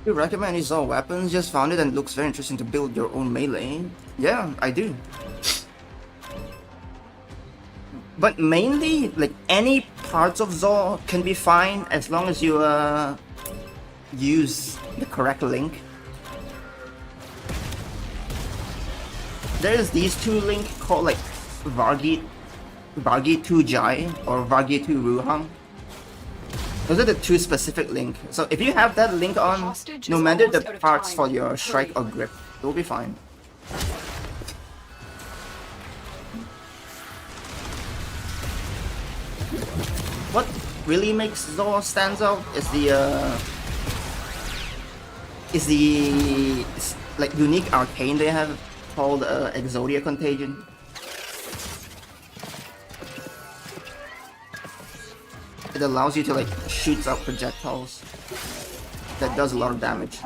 You recommend these all weapons? Just found it and it looks very interesting to build your own melee. Yeah, I do. But mainly, like any parts of Zor can be fine as long as you use the correct link. There's these two links called like Vargi 2 Jai or Vargi 2 Ruhang. Those are the two specific links. So if you have that link on, no matter the parts for your strike or grip, it will be fine. What really makes Zor stands out is the like unique arcane they have called Exodia Contagion. It allows you to like shoot out projectiles that does a lot of damage.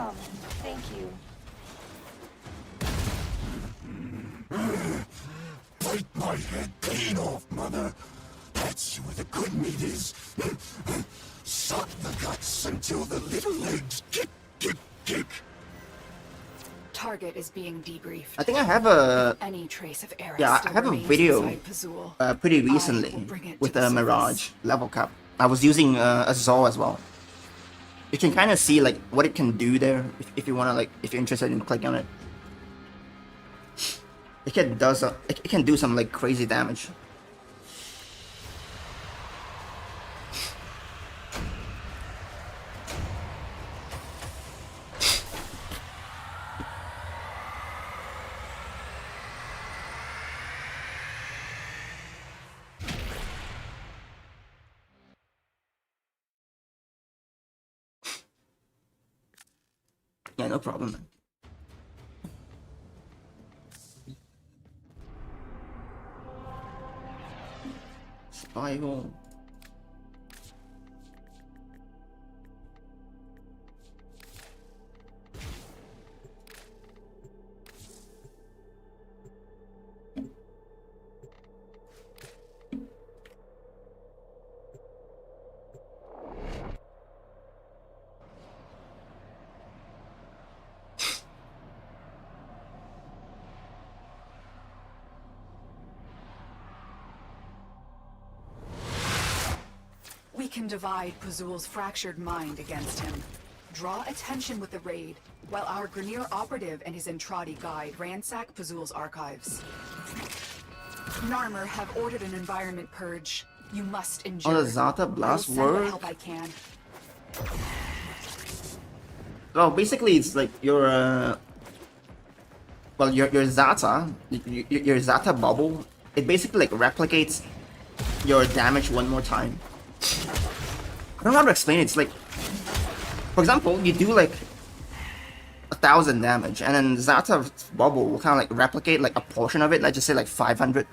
Thank you. Bite my head clean off, mother. That's where the good meat is. Suck the guts until the little legs kick, kick, kick. Target is being debriefed. I think I have a Any trace of Eris I still have a remains video inside Pazul. pretty I will recently bring it with to the a Mirage surface. level cap. I was using a Zor as well. You can kind of see like what it can do there if you wanna like if you're interested in clicking on it. It can do some like crazy damage. Yeah, no problem, man. Survival. We can divide Pazul's fractured mind against him. Draw attention with the raid, while our Grineer operative and his Entradi guide ransack Pazul's archives. Narmer have ordered an environment purge. You must endure. Oh, the Zata blast I will send what work? help I can. Well, basically, it's like your well, your Zata, your Zata bubble. It basically like replicates your damage one more time. I don't know how to explain it. It's like, for example, you do like 1,000 damage, and then Zata bubble will kind of like replicate like a portion of it. Let's just say like 500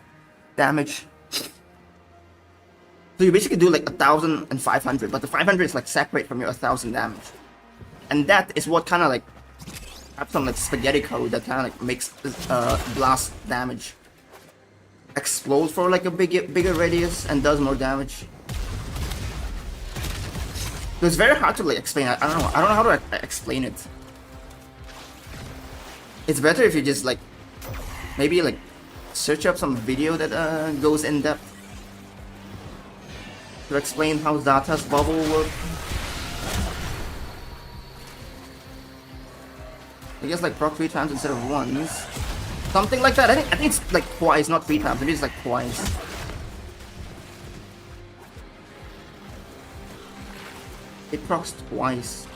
damage. So you basically do like 1,000 and 500, but the 500 is like separate from your 1,000 damage. And that is what kind of like have some like spaghetti code that kind of like makes blast damage explode for like a bigger radius and does more damage. It's very hard to like explain. I don't know how to explain it. It's better if you just like maybe like search up some video that goes in depth to explain how Zata's bubble works. I guess like proc 3 times instead of once. Something like that. I think it's like twice, not 3 times. Maybe it's like twice. It procs twice.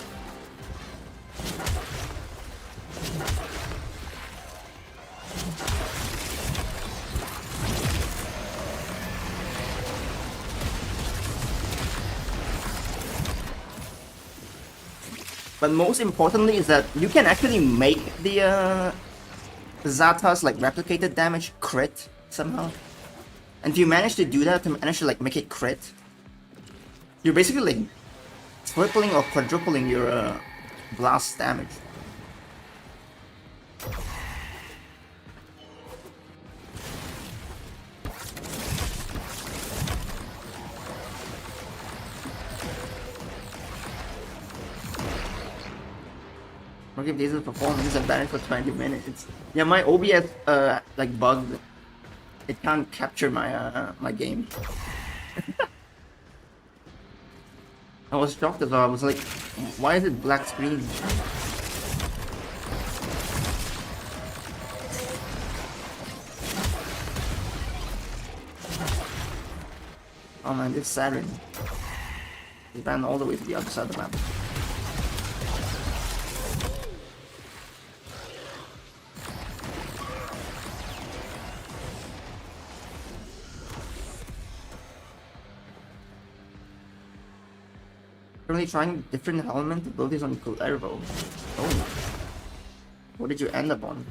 But most importantly is that you can actually make the Zata's like replicated damage crit somehow. And if you manage to do that, to manage to like make it crit, you're basically like tripling or quadrupling your blast damage. Give diesel performance and banish for 20 minutes. Yeah, my OBS like bugged. It can't capture my game. I was shocked as well. I was like, why is it black screen? Oh man, this Saturn. He ran all the way to the other side of the map. Currently trying different element abilities on Kullervo. Oh. What did you end up on?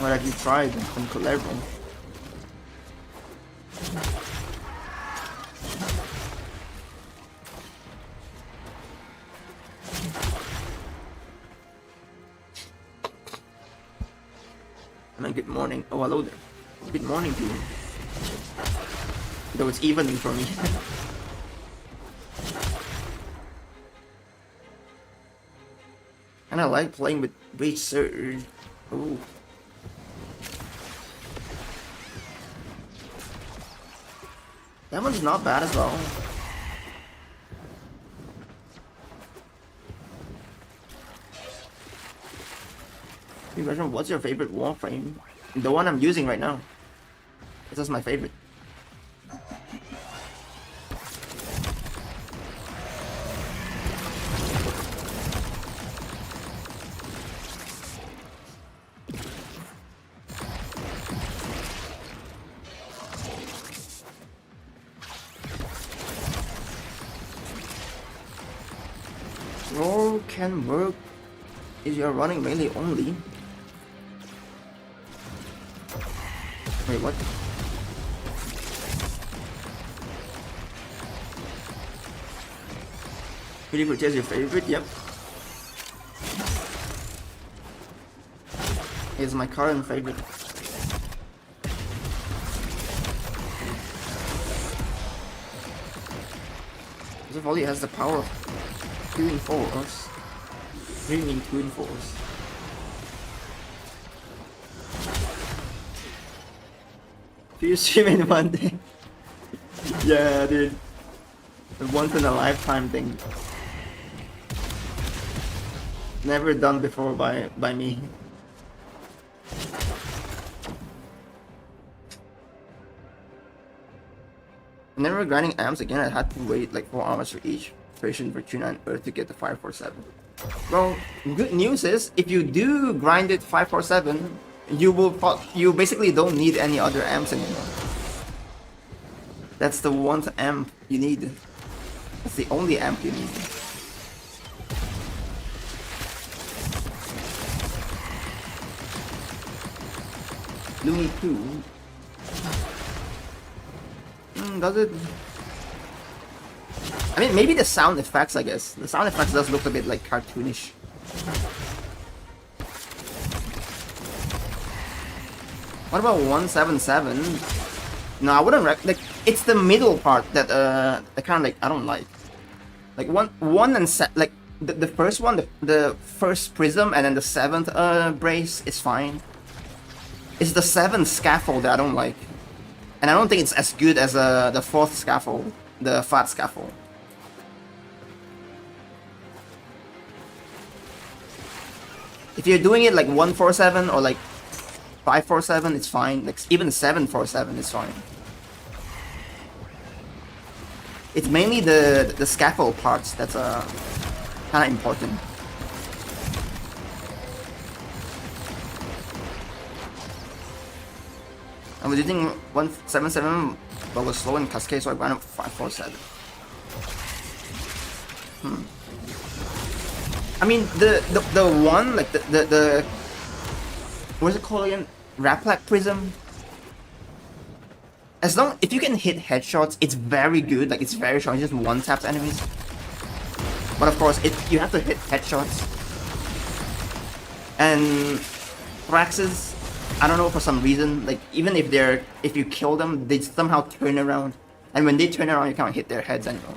What have you tried on Kullervo? I mean, good morning. Oh, hello there. Good morning to you. Though it's evening for me. And I like playing with Breach Surge. Ooh. That one's not bad as well. What's your favorite Warframe? The one I'm using right now. This is my favorite. Roll can work if you're running melee only. Wait, what? Pretty good, is your favorite? Yep. It's my current favorite. First of all, it has the power of 2 in force. Bringing 2 in force. Do you stream in one day? Yeah, dude. A once in a lifetime thing. Never done before by me. Never grinding amps again. I had to wait like 4 hours for each version for Tuna and Earth to get the 547. Well, good news is if you do grind it 547, you basically don't need any other amps anymore. That's the one amp you need. That's the only amp you need. Looney 2. Does it? I mean, maybe the sound effects, I guess. The sound effects does look a bit like cartoonish. What about 177? No, I wouldn't like. It's the middle part that I kind of like. I don't like. Like one and like the first one, the first prism, and then the 7th brace is fine. It's the 7th scaffold that I don't like, and I don't think it's as good as the 4th scaffold, the fat scaffold. If you're doing it like 147 or like 547, it's fine. Like even 747 is fine. It's mainly the scaffold parts that's kind of important. I was using 177 but was slow in Cascade, so I ran up 547. I mean the one like the what's it called again? Raplac Prism. As long if you can hit headshots, it's very good. Like it's very strong. It's just one taps enemies. But of course, you have to hit headshots. And Thraxes, I don't know, for some reason, like even if you kill them, they somehow turn around. And when they turn around, you can't hit their heads anymore.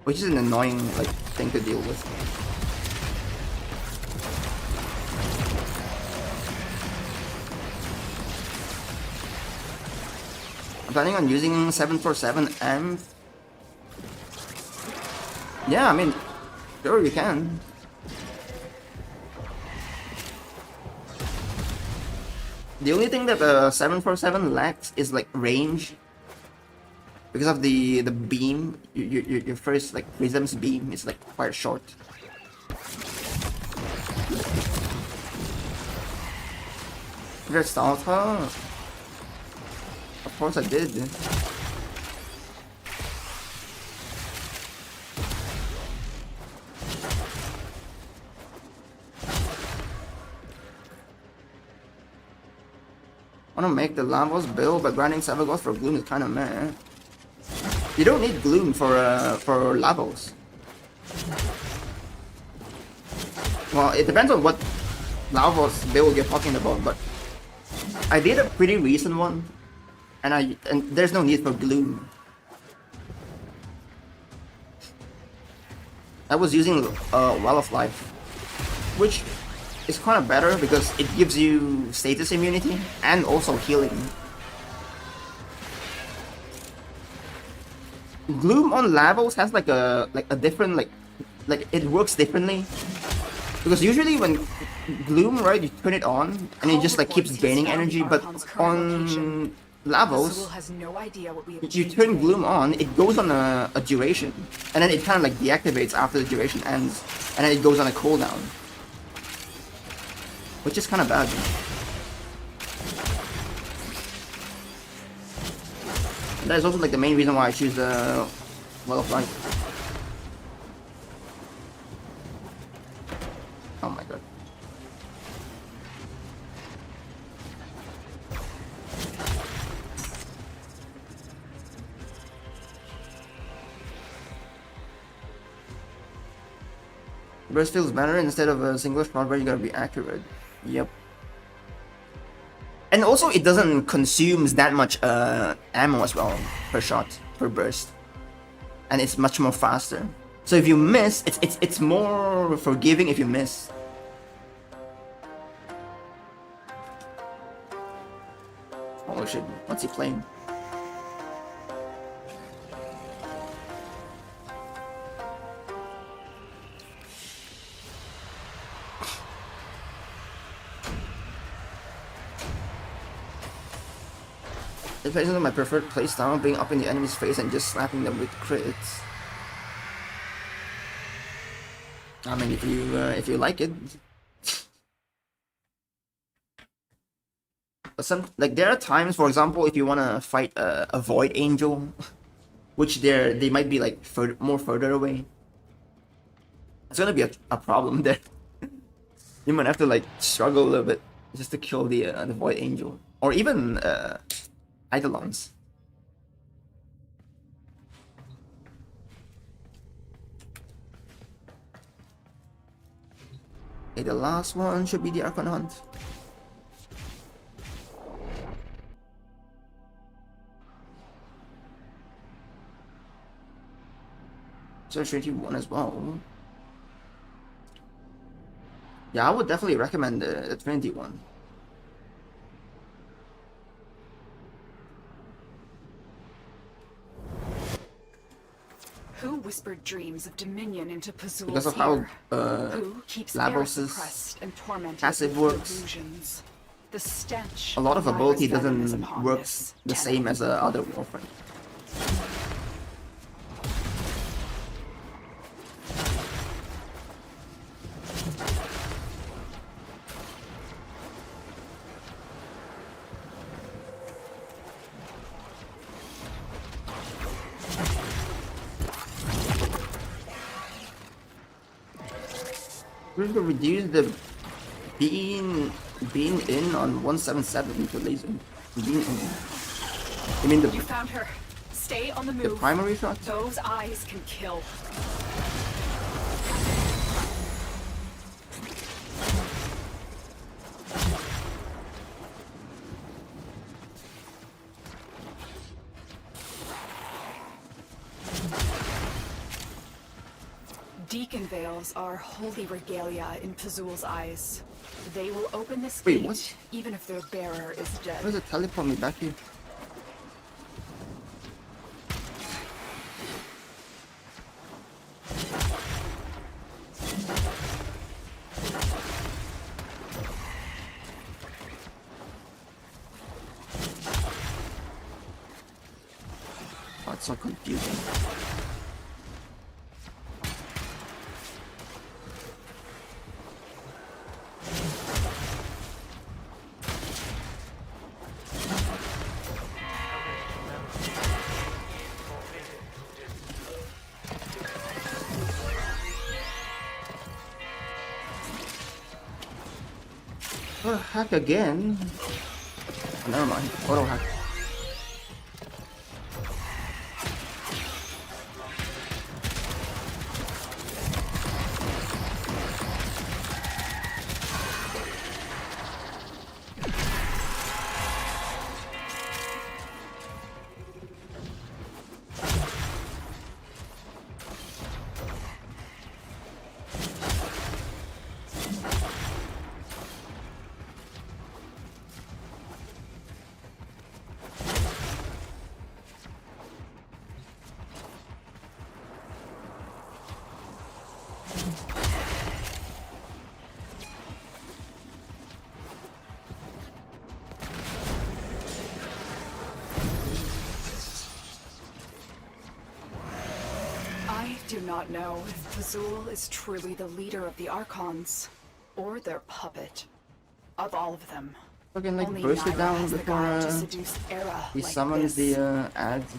which is an annoying like thing to deal with. I'm planning on using 747 and yeah, I mean, sure you can. The only thing that the 747 lacks is like range. Because of the beam, your first like Prism's beam is like quite short. There's Salta. Of course I did. I wanna make the Lavos build, but grinding Savagos for Gloom is kinda meh. You don't need Gloom for Lavos. Well, it depends on what Lavos build you're talking about, but I did a pretty recent one, and there's no need for Gloom. I was using Well of Life, which is kind of better because it gives you status immunity and also healing. Gloom on Lavos has like a different like it works differently, because usually when Gloom, right, you turn it on and it just like keeps gaining energy, but on Lavos you turn Gloom on, it goes on a duration, and then it kind of like deactivates after the duration ends, and then it goes on a cooldown, which is kind of bad. And that is also like the main reason why I choose the Well of Life. Oh my god. Burst feels better. Instead of a single shot where you gotta be accurate. Yep. And also it doesn't consume that much ammo as well per shot, per burst. And it's much more faster. So if you miss, it's more forgiving if you miss. Oh shit, what's he playing? It isn't my preferred playstyle, being up in the enemy's face and just slapping them with crits. I mean, if you like it. But there are times, for example, if you wanna fight a Void Angel, which they might be like more further away. It's gonna be a problem there. You might have to like struggle a little bit just to kill the Void Angel, or even Eidolons. Okay, the last one should be the Archon Hunt. So Trinity 1 as well. Yeah, I would definitely recommend the Trinity one. Who whispered dreams of dominion into Pazul's Because of how Who keeps Lavos' and tormented passive with works. illusions? The stench A lot of ability Lyra's venom is doesn't upon work this the same as other Warframe. We're going to reduce the being in on 177 to laser. Being in. I mean You found her. Stay on the move. the primary shot? Those eyes can kill. Deacon veils are holy regalia in Pazul's eyes. They will open this Wait, gate, what? even if their bearer is dead. Why does it teleport me back here? Oh, it's so confusing. Oh, hack again. Never mind. Auto hack. I do not know if Pazul is truly the leader of the Archons, or their puppet. Of all of them, Fucking like only burst it Naira down has the before guile to seduce Era he like summons this. the ads.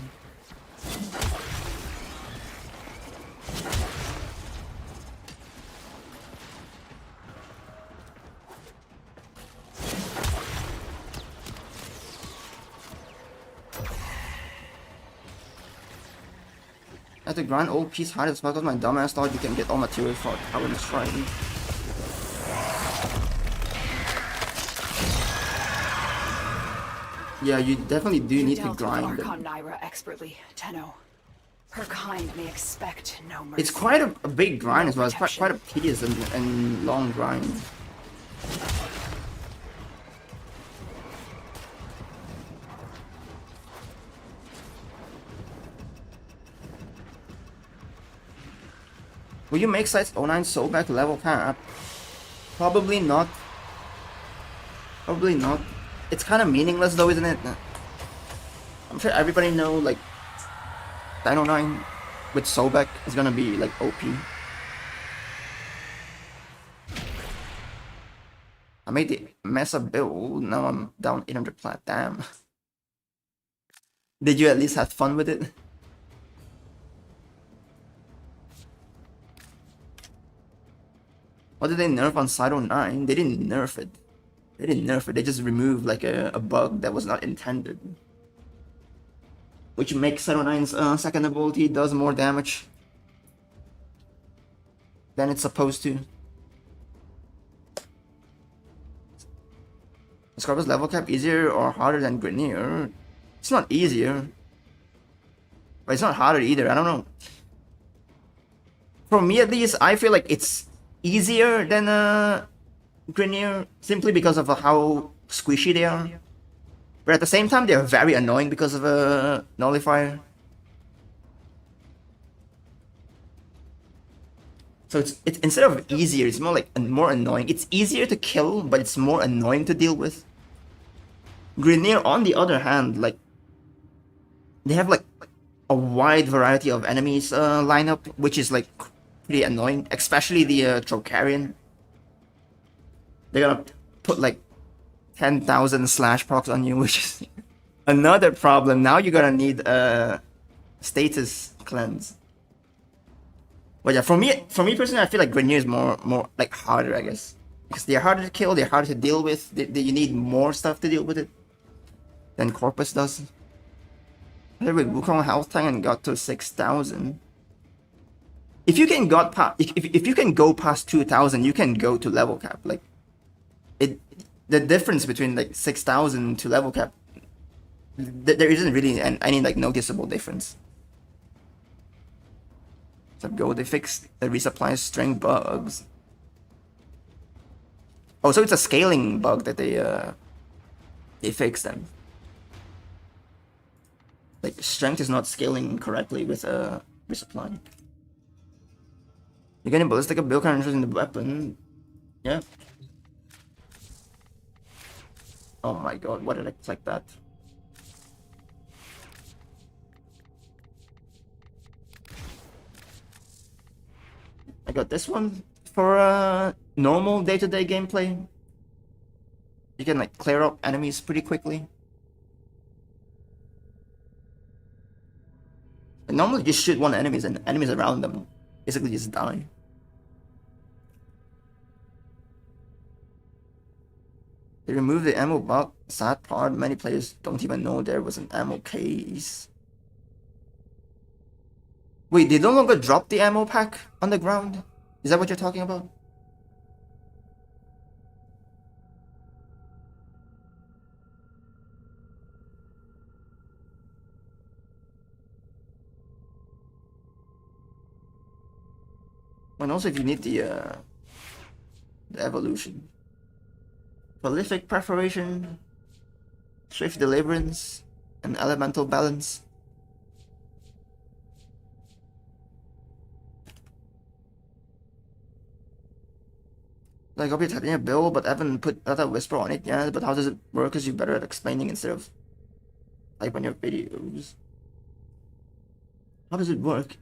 I have to grind old piece hard as fuck, 'cause my dumbass thought you can get all materials for power destroying. Yeah, you definitely do You need to dealt with grind Archon them. Naira expertly, Tenno. Her kind may expect no mercy. It's quite a big grind as well. It's quite a protection. tedious and long grind. Will you make size 09 so back level cap? Probably not. Probably not. It's kind of meaningless though, isn't it? I'm sure everybody know like Dino 9 with Sobek is gonna be like OP. I made the mess up build, now I'm down 800 plat, damn. Did you at least have fun with it? What did they nerf on Cyto 9? They didn't nerf it. They didn't nerf it, they just removed like a bug that was not intended. Which makes Cyto 9's second ability does more damage than it's supposed to. Scorpion's level cap easier or harder than Grenier? It's not easier. But it's not harder either, I don't know. For me at least, I feel like it's easier than Grenier simply because of how squishy they are. But at the same time, they're very annoying because of a nullifier. So it's instead of easier, it's more like more annoying. It's easier to kill, but it's more annoying to deal with. Grenier, on the other hand, like they have like a wide variety of enemies lineup, which is like pretty annoying, especially the Trocarian. They're gonna put like 10,000 slash procs on you, which is another problem. Now you're gonna need a status cleanse. But yeah, for me personally, I feel like Grenier is more like harder, I guess, because they're harder to kill, they're harder to deal with. You need more stuff to deal with it than Corpus does. I with Wukong health tank and got to 6,000. If you can if you can go past 2,000, you can go to level cap. Like the difference between like 6,000 to level cap, there isn't really any like noticeable difference. There we go. They fixed the resupply string bugs. Oh, so it's a scaling bug that they fixed then. Like strength is not scaling correctly with resupply. You're getting ballistic build kind of interested in the weapon. Yeah. Oh my god, why did I click that? I got this one for normal day-to-day gameplay. You can like clear up enemies pretty quickly. And normally just shoot one enemies and enemies around them basically just die. They removed the ammo box. Sad part, many players don't even know there was an ammo case. Wait, they no longer drop the ammo pack on the ground? Is that what you're talking about? And also if you need the evolution. Prolific Perforation, Swift Deliverance, and Elemental Balance. Like, I'll be typing a bill, but I haven't put that whisper on it yet. But how does it work? Because you're better at explaining instead of type on your videos. How does it work?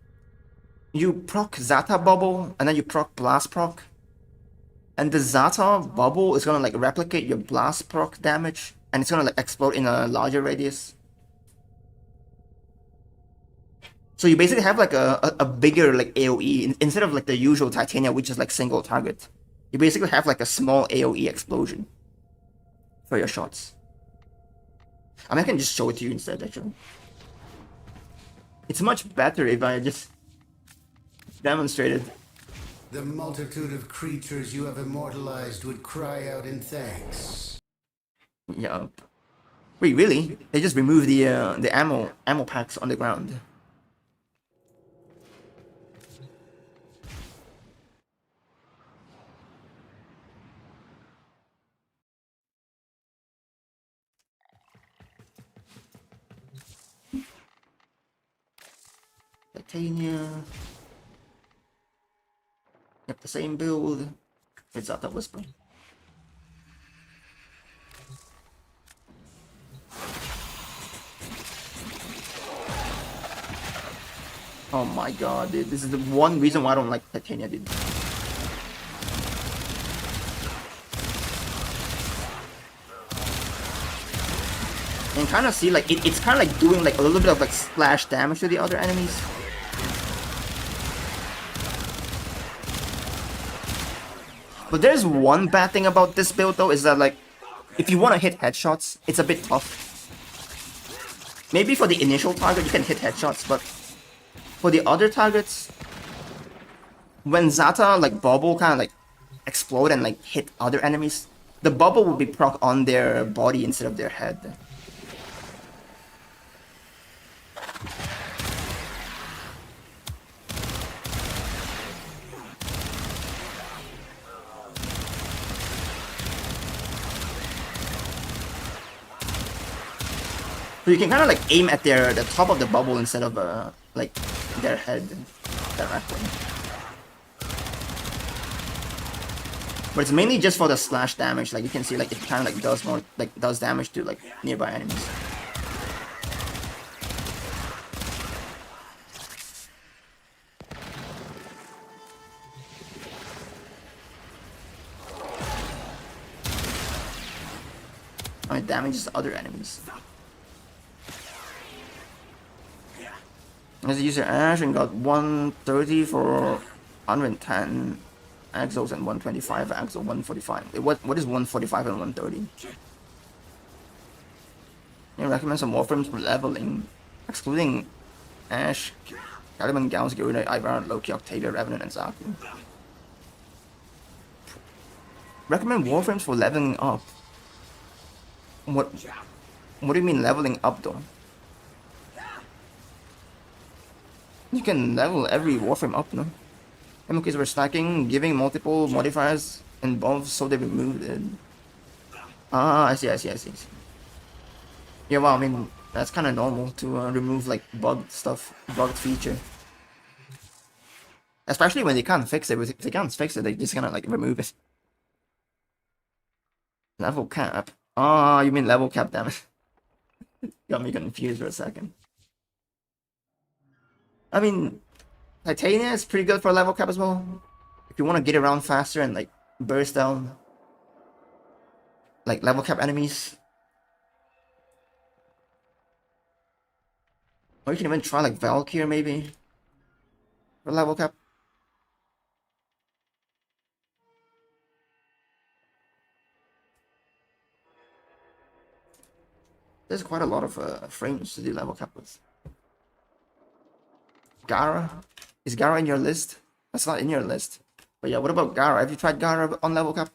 You proc Zata Bubble, and then you proc Blast proc. And the Zata bubble is gonna like replicate your blast proc damage, and it's gonna like explode in a larger radius. So you basically have like a bigger like AoE instead of like the usual Titania, which is like single target. You basically have like a small AoE explosion for your shots. I mean, I can just show it to you instead. Actually, it's much better if I just demonstrated. The multitude of creatures you have immortalized would cry out in thanks. Yup. Wait, really? They just removed the ammo packs on the ground. Titania. Yep, the same build. It's Zata Whisper. Oh my god, dude. This is the one reason why I don't like Titania, dude. And kind of see like it's kind of like doing like a little bit of like splash damage to the other enemies. But there's one bad thing about this build though, is that like if you want to hit headshots, it's a bit tough. Maybe for the initial target you can hit headshots, but for the other targets, when Zata like bubble kind of like explode and like hit other enemies, the bubble will be proc on their body instead of their head. So you can kind of like aim at the top of the bubble instead of like their head directly. But it's mainly just for the slash damage. Like you can see, like it kind of like does more, like does damage to like nearby enemies. And it damages other enemies. As a user Ash and got 130 for 110 axles and 125 for axle 145. What is 145 and 130? You recommend some Warframes for leveling, excluding Ash, Caliban, Gauss, Garuna, Ivar, Loki, Octavia, Revenant, and Zaku. Recommend Warframes for leveling up. What do you mean leveling up though? You can level every Warframe up, no? Chemicals were stacking, giving multiple modifiers and buffs, so they removed it. Ah, I see. Yeah, well, I mean, that's kind of normal to remove like bugged stuff, bugged feature. Especially when they can't fix it. If they can't fix it, they just gonna like remove it. Level cap. Ah, you mean level cap, damn it. Got me confused for a second. I mean, Titania is pretty good for level cap as well. If you want to get around faster and like burst down like level cap enemies. Or you can even try like Valkyrie maybe for level cap. There's quite a lot of frames to do level cap with. Gara? Is Gara in your list? That's not in your list. But yeah, what about Gara? Have you tried Gara on level cap?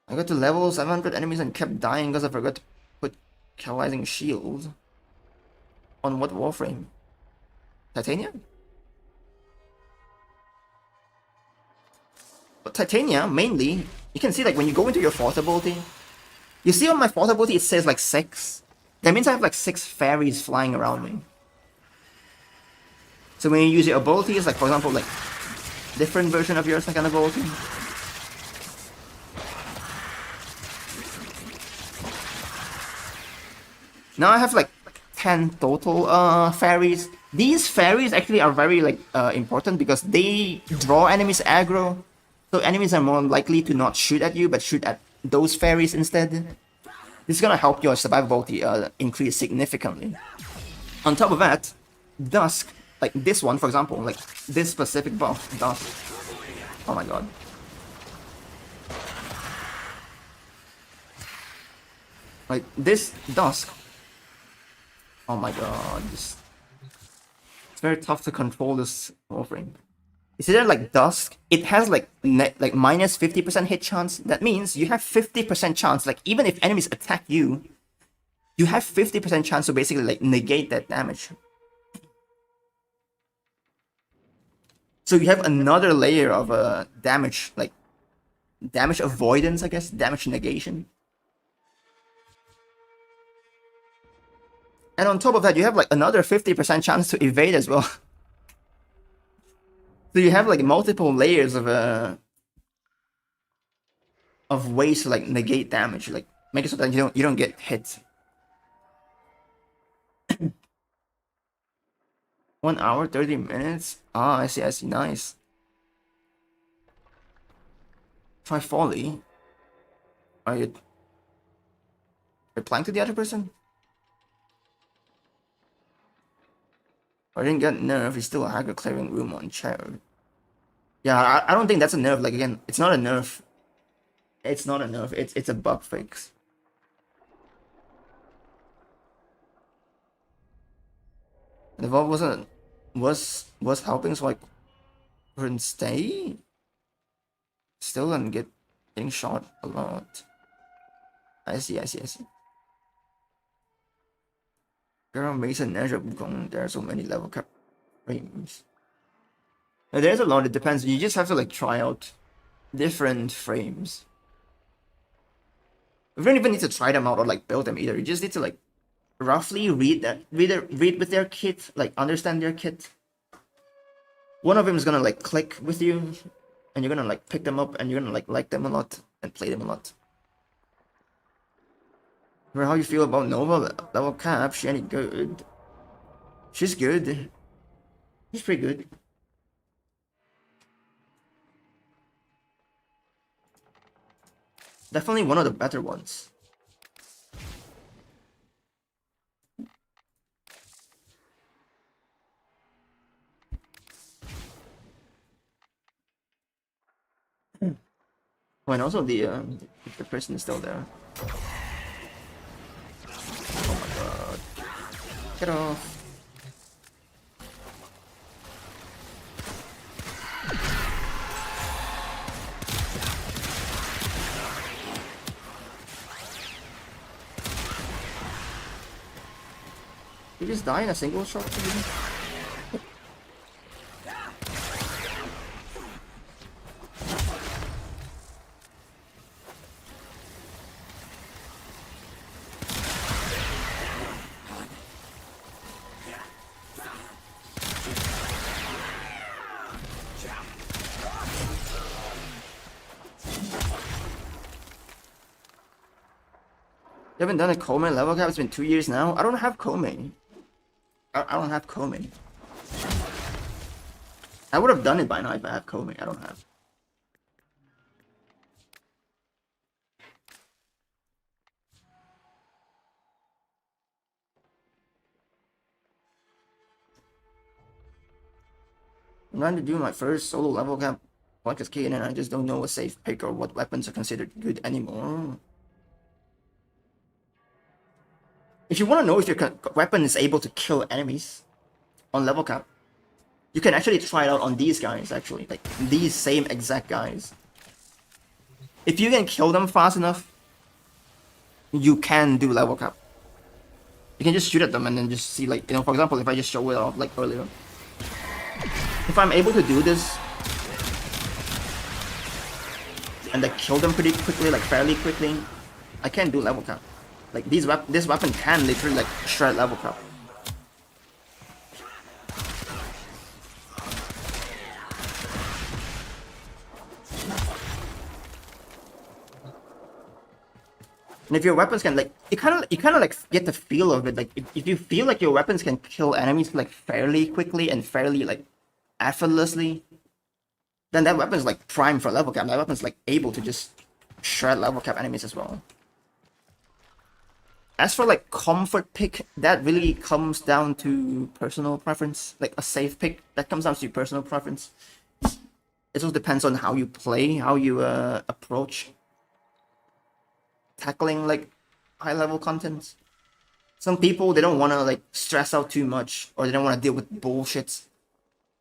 I got to level 700 enemies and kept dying because I forgot to put catalyzing shield. On what Warframe? Titania? But Titania, mainly, you can see like when you go into your fourth ability, you see on my fourth ability it says like 6. That means I have like 6 fairies flying around me. So when you use your abilities, like for example, like different version of your second ability. Now I have like 10 total fairies. These fairies actually are very like important because they draw enemies aggro. So enemies are more likely to not shoot at you but shoot at those fairies instead. This is gonna help your survivability increase significantly. On top of that, Dusk, like this one for example, like this specific buff, Dusk. Oh my god. Like this Dusk. Oh my god, it's very tough to control this Warframe. You see there like Dusk? It has like minus 50% hit chance. That means you have 50% chance, like even if enemies attack you, you have 50% chance to basically like negate that damage. So you have another layer of damage, like damage avoidance, I guess, damage negation. And on top of that, you have like another 50% chance to evade as well. So you have like multiple layers of ways to like negate damage, like make it so that you don't get hit. 1 hour, 30 minutes. Ah, I see, nice. Try Folly. Are you replying to the other person? I didn't get nerf, he's still a hacker clearing room on chair. Yeah, I don't think that's a nerf. Like again, it's not a nerf. It's not a nerf, it's a bug fix. The vault was helping, so I couldn't stay. Still and getting shot a lot. I see. Girl Mason there are so many level cap frames. Now, there's a lot, it depends. You just have to like try out different frames. You don't even need to try them out or like build them either. You just need to like roughly read with their kit, like understand their kit. One of them is gonna like click with you, and you're gonna like pick them up, and you're gonna like them a lot and play them a lot. How you feel about Nova level cap? She any good? She's good. She's pretty good. Definitely one of the better ones. Oh, and also the person is still there. Oh my god. Get off. You just die in a single shot? You haven't done a Coleman level cap? It's been 2 years now. I don't have Coleman. I don't have Coleman. I would have done it by now if I have Coleman. I don't have. I'm trying to do my first solo level cap like as kid, and I just don't know a safe pick or what weapons are considered good anymore. If you want to know if your weapon is able to kill enemies on level cap, you can actually try it out on these guys, actually. Like, these same exact guys. If you can kill them fast enough, you can do level cap. You can just shoot at them and then just see, like, you know, for example, if I just show it off, like, earlier. If I'm able to do this, and like kill them pretty quickly, like fairly quickly, I can do level cap. Like this weapon can literally like shred level cap. And if your weapons can like, you kind of like get the feel of it. Like if you feel like your weapons can kill enemies like fairly quickly and fairly like effortlessly, then that weapon is like prime for level cap. That weapon is like able to just shred level cap enemies as well. As for like comfort pick, that really comes down to personal preference. Like a safe pick, that comes down to personal preference. It all depends on how you play, how you approach tackling like high level content. Some people, they don't want to like stress out too much, or they don't want to deal with bullshit.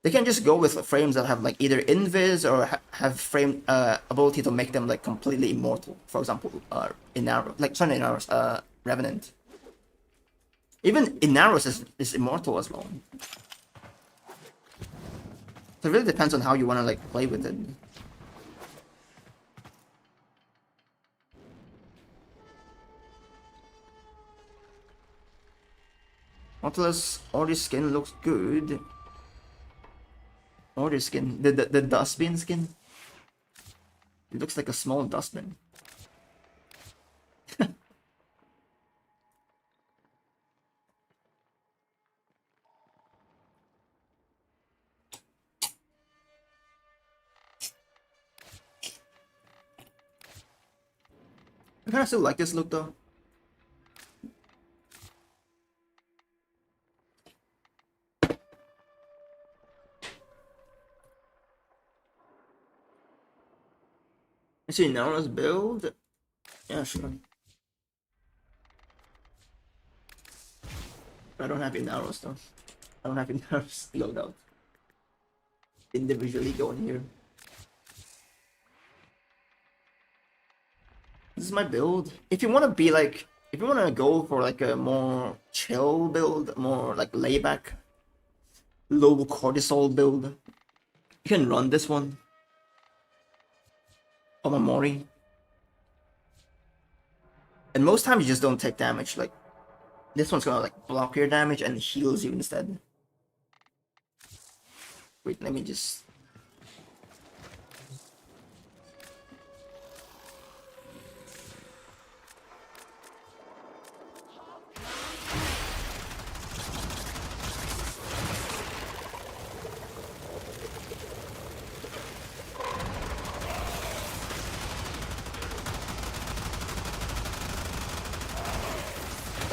They can just go with frames that have like either invis or have frame ability to make them like completely immortal. For example, Revenant. Even Inaros is immortal as well. So it really depends on how you want to like play with it. Nautilus order skin looks good. Order skin, the dustbin skin. It looks like a small dustbin. I kind of still like this look though. Actually, Naro's build? Yeah, sure. I don't have Inaros though. I don't have Inaros loadout. Individually go in here. This is my build. If you want to be like, if you want to go for like a more chill build, more like layback, low cortisol build, you can run this one. Omamori. And most times you just don't take damage. Like this one's gonna like block your damage and heals you instead. Wait, let me just.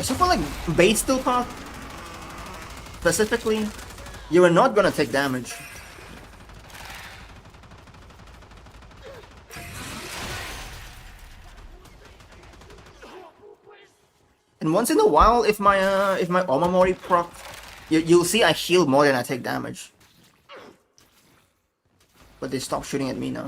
So for like bait steel path, specifically, you are not gonna take damage. And once in a while, if my Omamori proc, you'll see I heal more than I take damage. But they stop shooting at me now.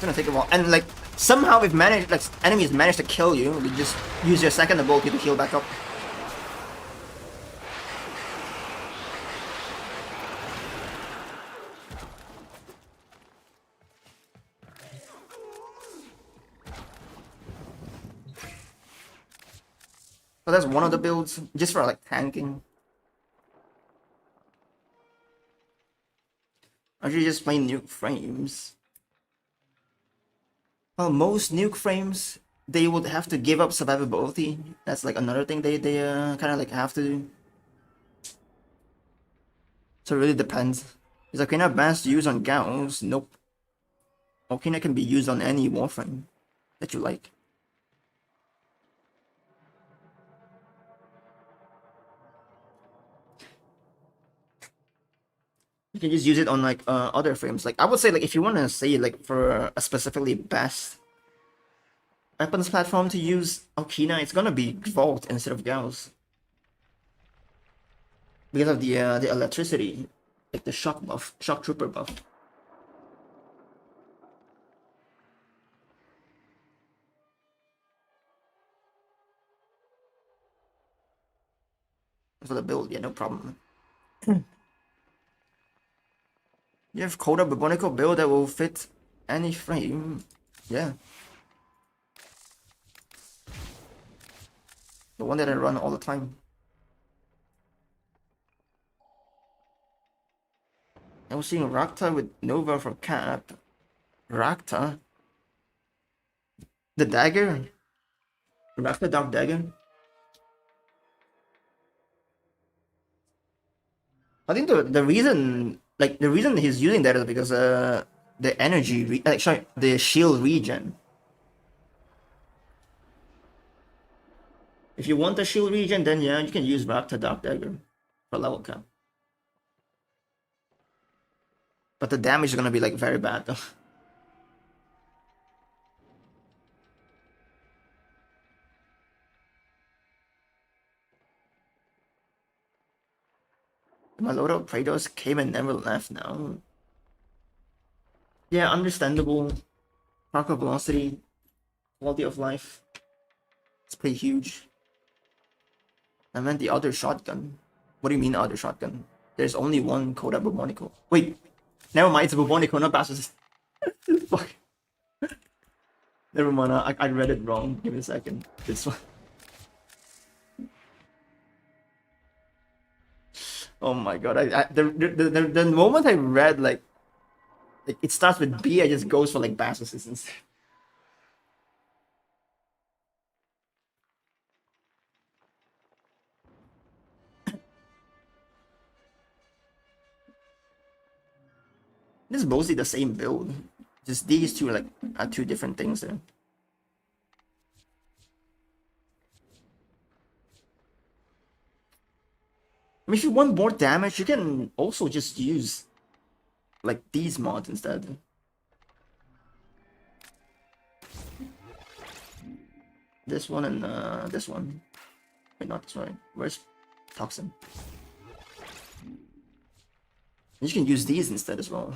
gonna take a while. And like somehow if enemies manage to kill you, you just use your second ability to heal back up. So that's one of the builds, just for like tanking. I should just play nuke frames. Well, most nuke frames, they would have to give up survivability. That's like another thing they kind of like have to do. So it really depends. Is Arcana best used on Gauss? Nope. Arcana can be used on any Warframe that you like. You can just use it on like other frames. Like I would say, like if you want to say like for a specifically best weapons platform to use Arcana, it's gonna be Vault instead of Gauss because of the electricity, like the shock buff, shock trooper buff. For the build, yeah, no problem. You have Coda Bubonico build that will fit any frame. Yeah. The one that I run all the time. I was seeing Rakta with Nova for Cap. Rakta? The dagger? Rakta Dark Dagger? I think the reason, like the reason he's using that is because the energy, sorry, the shield regen. If you want the shield regen, then yeah, you can use Rakta Dark Dagger for level cap. But the damage is gonna be like very bad though. My load of Praetos came and never left now. Yeah, understandable. Parkour velocity, quality of life. It's pretty huge. I meant the other shotgun. What do you mean other shotgun? There's only one Coda Bubonico. Wait, never mind, it's a Bubonico, not Bastards. Fuck. Never mind, I read it wrong. Give me a second. This one. Oh my god, the moment I read like it starts with B, I just goes for like Bastards instead. This is mostly the same build. Just these two like are two different things there. I mean, if you want more damage, you can also just use like these mods instead. This one and this one. Wait, not this one. Where's Toxin? You can use these instead as well.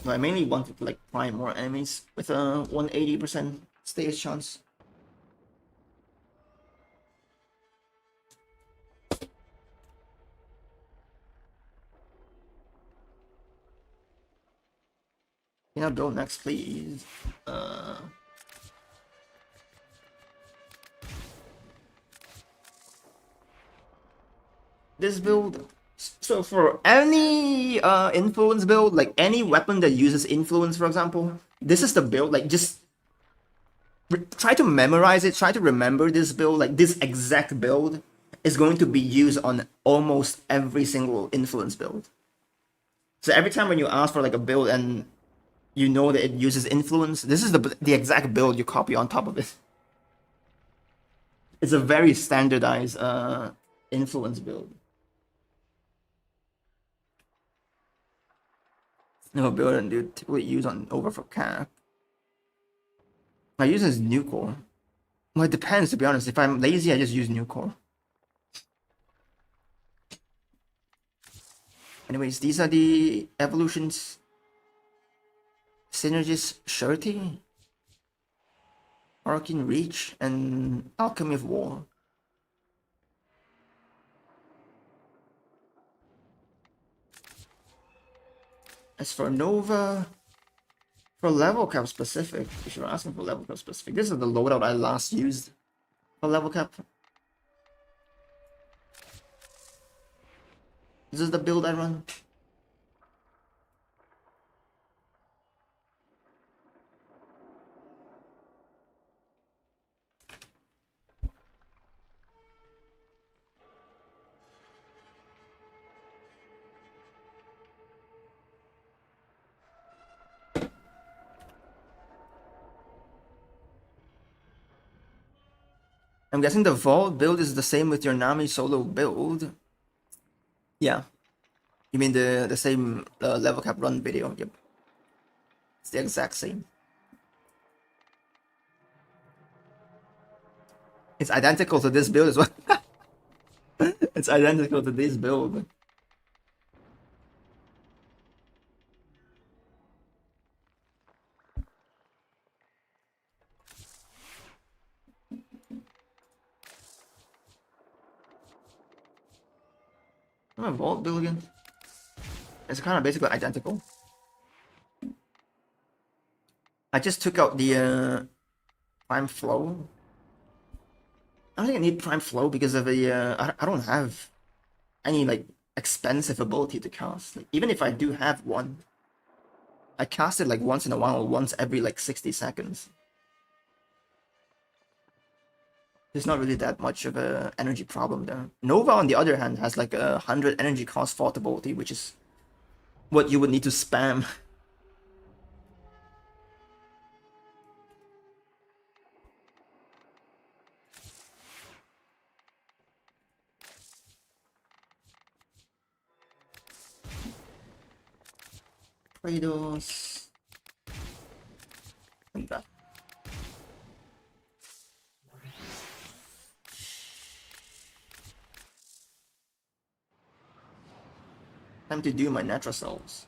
No, I mainly wanted to like prime more enemies with a 180% stage chance. You know, go next, please. This build. So for any influence build, like any weapon that uses influence, for example, this is the build. Like just try to memorize it. Try to remember this build. Like this exact build is going to be used on almost every single influence build. So every time when you ask for like a build and you know that it uses influence, this is the exact build you copy on top of it. It's a very standardized influence build. No build and dude typically use on over for cap. I use this new core. Well, it depends to be honest. If I'm lazy, I just use new core. Anyways, these are the evolutions. Synergist Surety, Arcane Reach, and Alchemy of War. As for Nova, for level cap specific, if you're asking for level cap specific, this is the loadout I last used for level cap. This is the build I run. I'm guessing the Vault build is the same with your Nami solo build. Yeah. You mean the same level cap run video? Yep. It's the exact same. It's identical to this build as well. It's identical to this build. My Vault build again. It's kind of basically identical. I just took out the Prime Flow. I don't think I need Prime Flow because of the I don't have any like expensive ability to cast. Like, even if I do have one, I cast it like once in a while, once every like 60 seconds. There's not really that much of a energy problem there. Nova, on the other hand, has like 100 energy cost fault ability, which is what you would need to spam. Kratos. And that. Time to do my natural cells.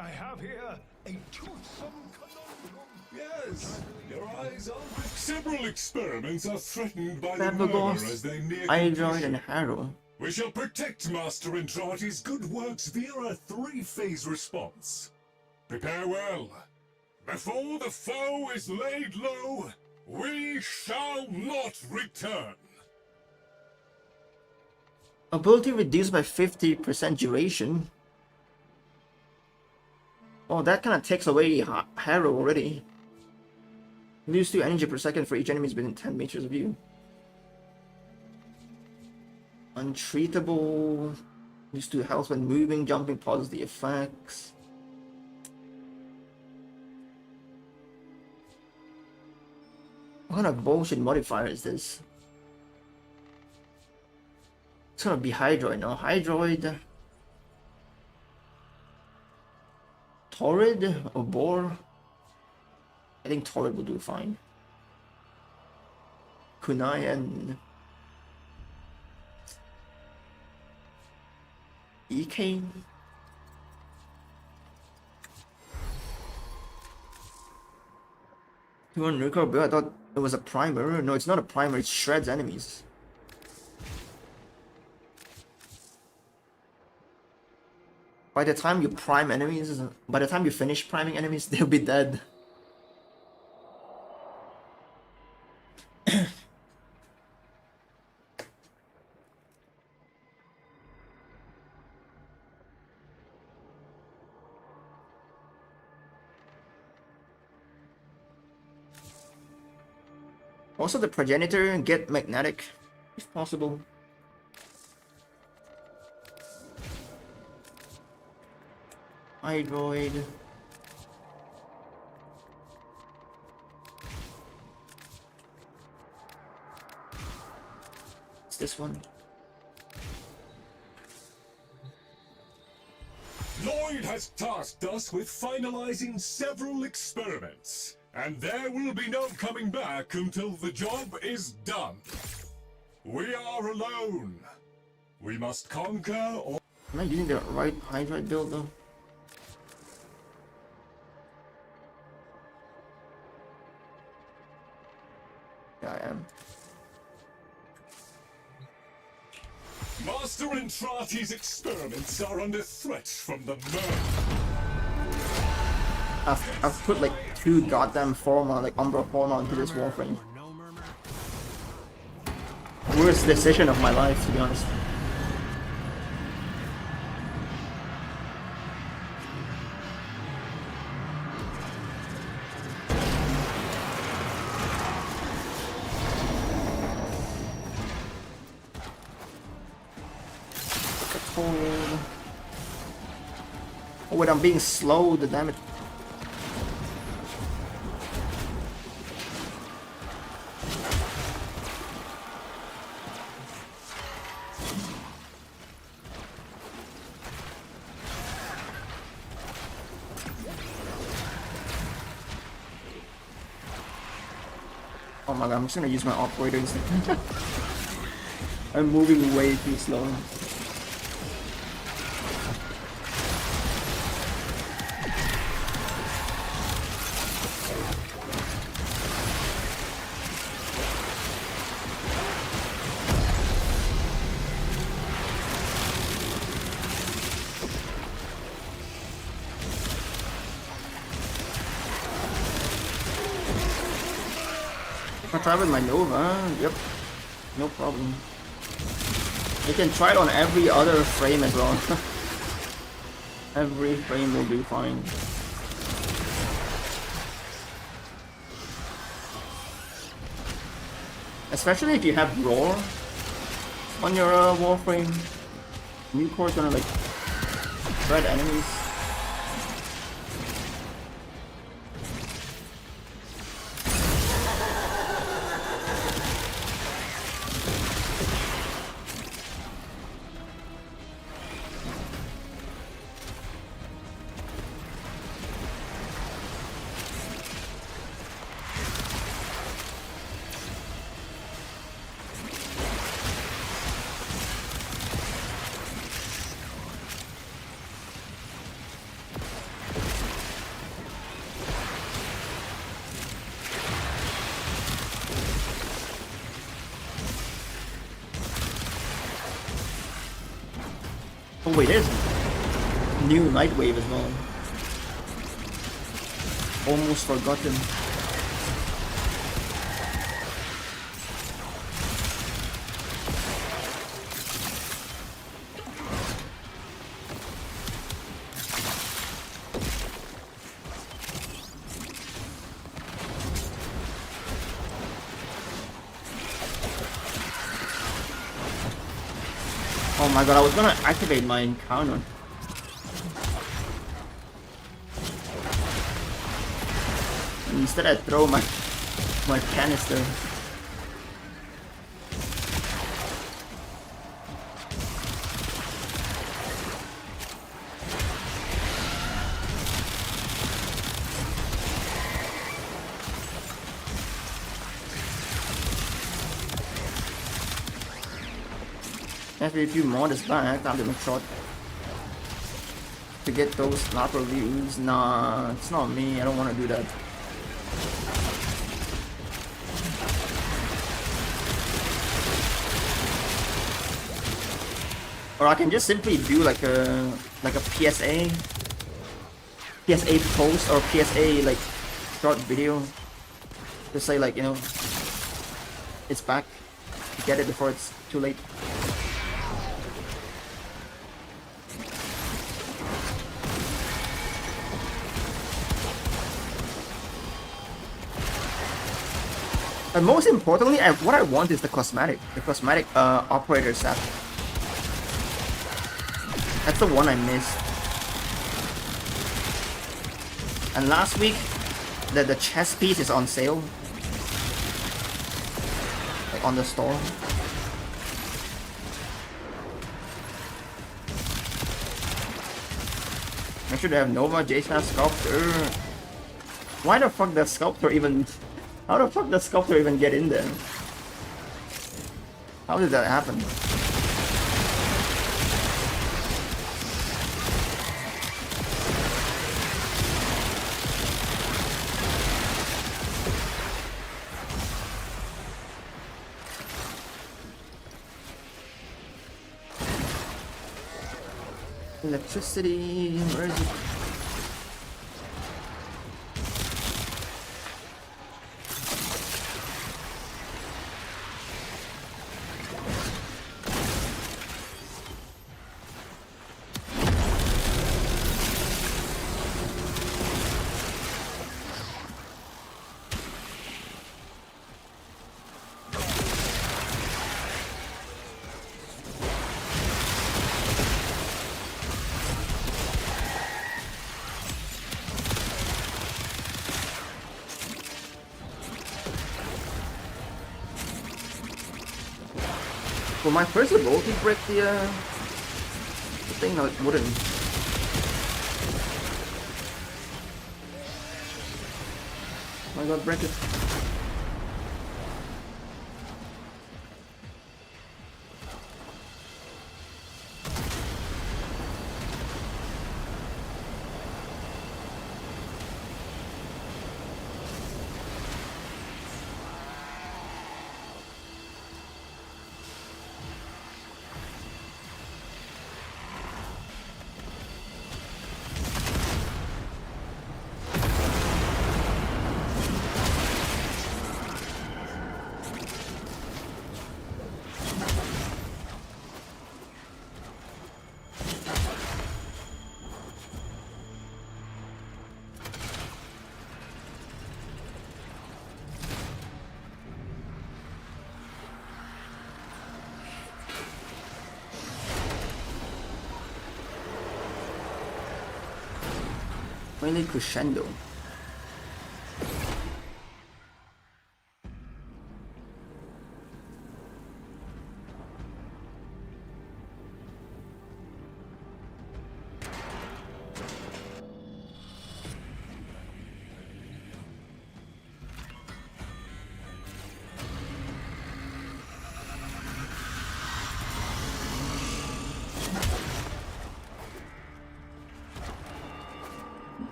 I have here a toothsome conundrum. Yes, your eyes are. Several experiments are threatened by the murder as they near Hydroid and Harrow. We shall protect Master Entrati's good works via a three-phase response. Prepare well. Before the foe is laid low, we shall not return. Ability reduced by 50% duration. Oh, that kind of takes away Harrow already. Lose 2 energy per second for each enemy within 10 meters of you. Untreatable. Lose 2 health when moving, jumping pauses the effects. What kind of bullshit modifier is this? It's gonna be Hydroid, no? Hydroid. Torrid or Boar? I think Torrid will do fine. Kunai and EK. You want Nuclear Bill? I thought it was a primer. No, it's not a primer, it shreds enemies. By the time you prime enemies, by the time you finish priming enemies, they'll be dead. Also, the progenitor, get magnetic, if possible. Hydroid. this one. Lloyd has tasked us with finalizing several experiments, and there will be no coming back until the job is done. We are alone. We must conquer or... Am I using the right Hydrite build though? Yeah, I am. Master Entrati's experiments are under threat from the Merc. I've put like 2 goddamn Forma, like Umbra Forma into this Warframe. Worst decision of my life, to be honest. Oh wait, I'm being slow, the damage. Oh my god, I'm just gonna use my operator instead. I'm moving way too slow. If I try with my Nova, yep, no problem. You can try it on every other frame as well. Every frame will do fine. Especially if you have Roar on your Warframe. New core's gonna like shred enemies. Oh wait, there's new Nightwave as well. Almost forgotten. Oh my god, I was gonna activate my encounter. Instead I throw my canister. After a few mods back, I'll do a shot to get those sniper views. Nah, it's not me. I don't want to do that. Or I can just simply do like a PSA post or PSA like short video to say like, you know, it's back. Get it before it's too late. And most importantly, what I want is the cosmetic operator set. That's the one I missed. And last week, the chest piece is on sale, like on the store. Make sure they have Nova, J-Snap, Sculptor. Why the fuck does Sculptor even... How the fuck does Sculptor even get in there? How did that happen? Electricity, where is it? For my first revolt, he break the thing. No, it wouldn't. Oh my god, break it. Mainly crescendo.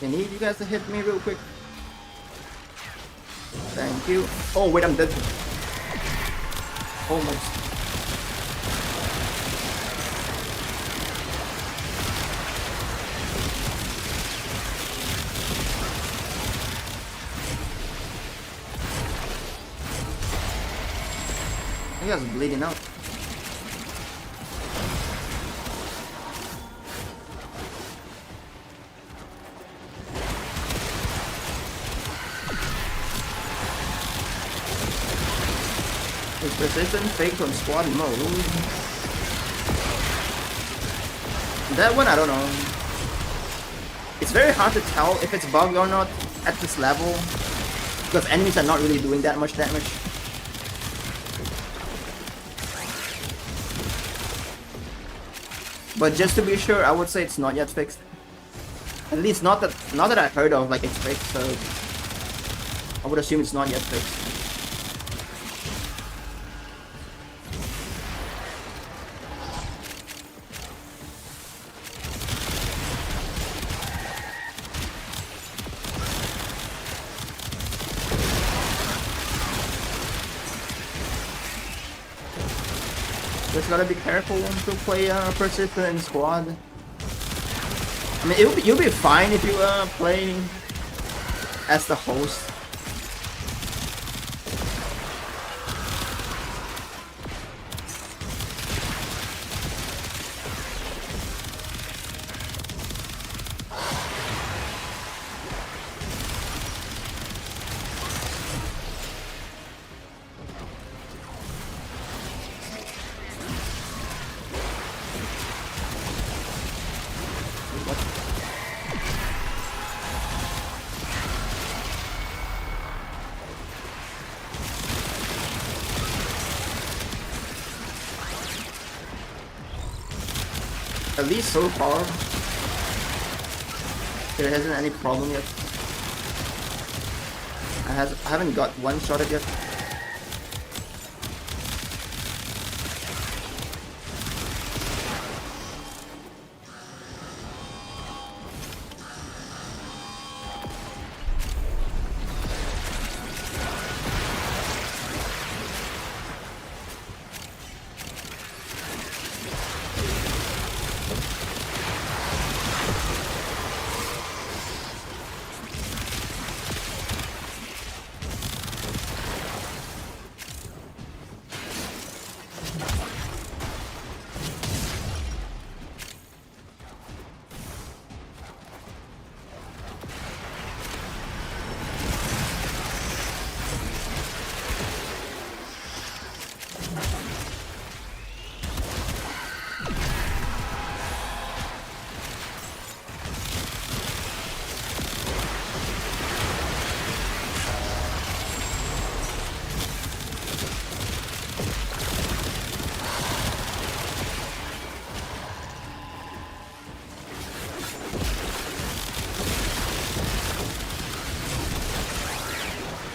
I need you guys to hit me real quick. Thank you. Oh wait, I'm dead. Almost. You guys are bleeding out. It's persistent fake on squad mode. That one, I don't know. It's very hard to tell if it's bugged or not at this level, because enemies are not really doing that much damage. But just to be sure, I would say it's not yet fixed. At least not that I've heard of, like it's fixed, so I would assume it's not yet fixed. Just gotta be careful to play persistent in squad. I mean, you'll be fine if you play as the host. at least so far, there hasn't any problem yet. I haven't got one-shotted yet.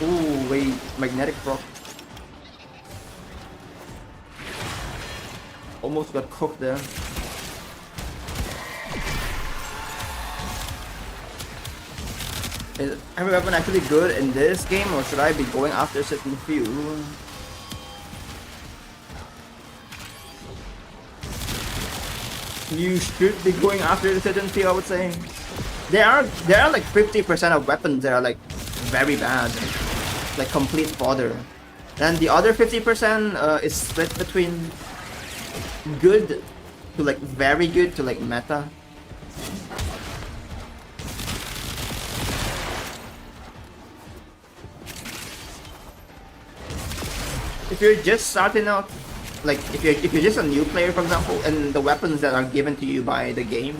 Ooh, wait, magnetic rock. Almost got cooked there. Is every weapon actually good in this game, or should I be going after a certain few? You should be going after a certain few, I would say. There are like 50% of weapons that are like very bad, like complete fodder. And the other 50% is split between good to like very good to like meta. If you're just starting out, like if you're just a new player, for example, and the weapons that are given to you by the game,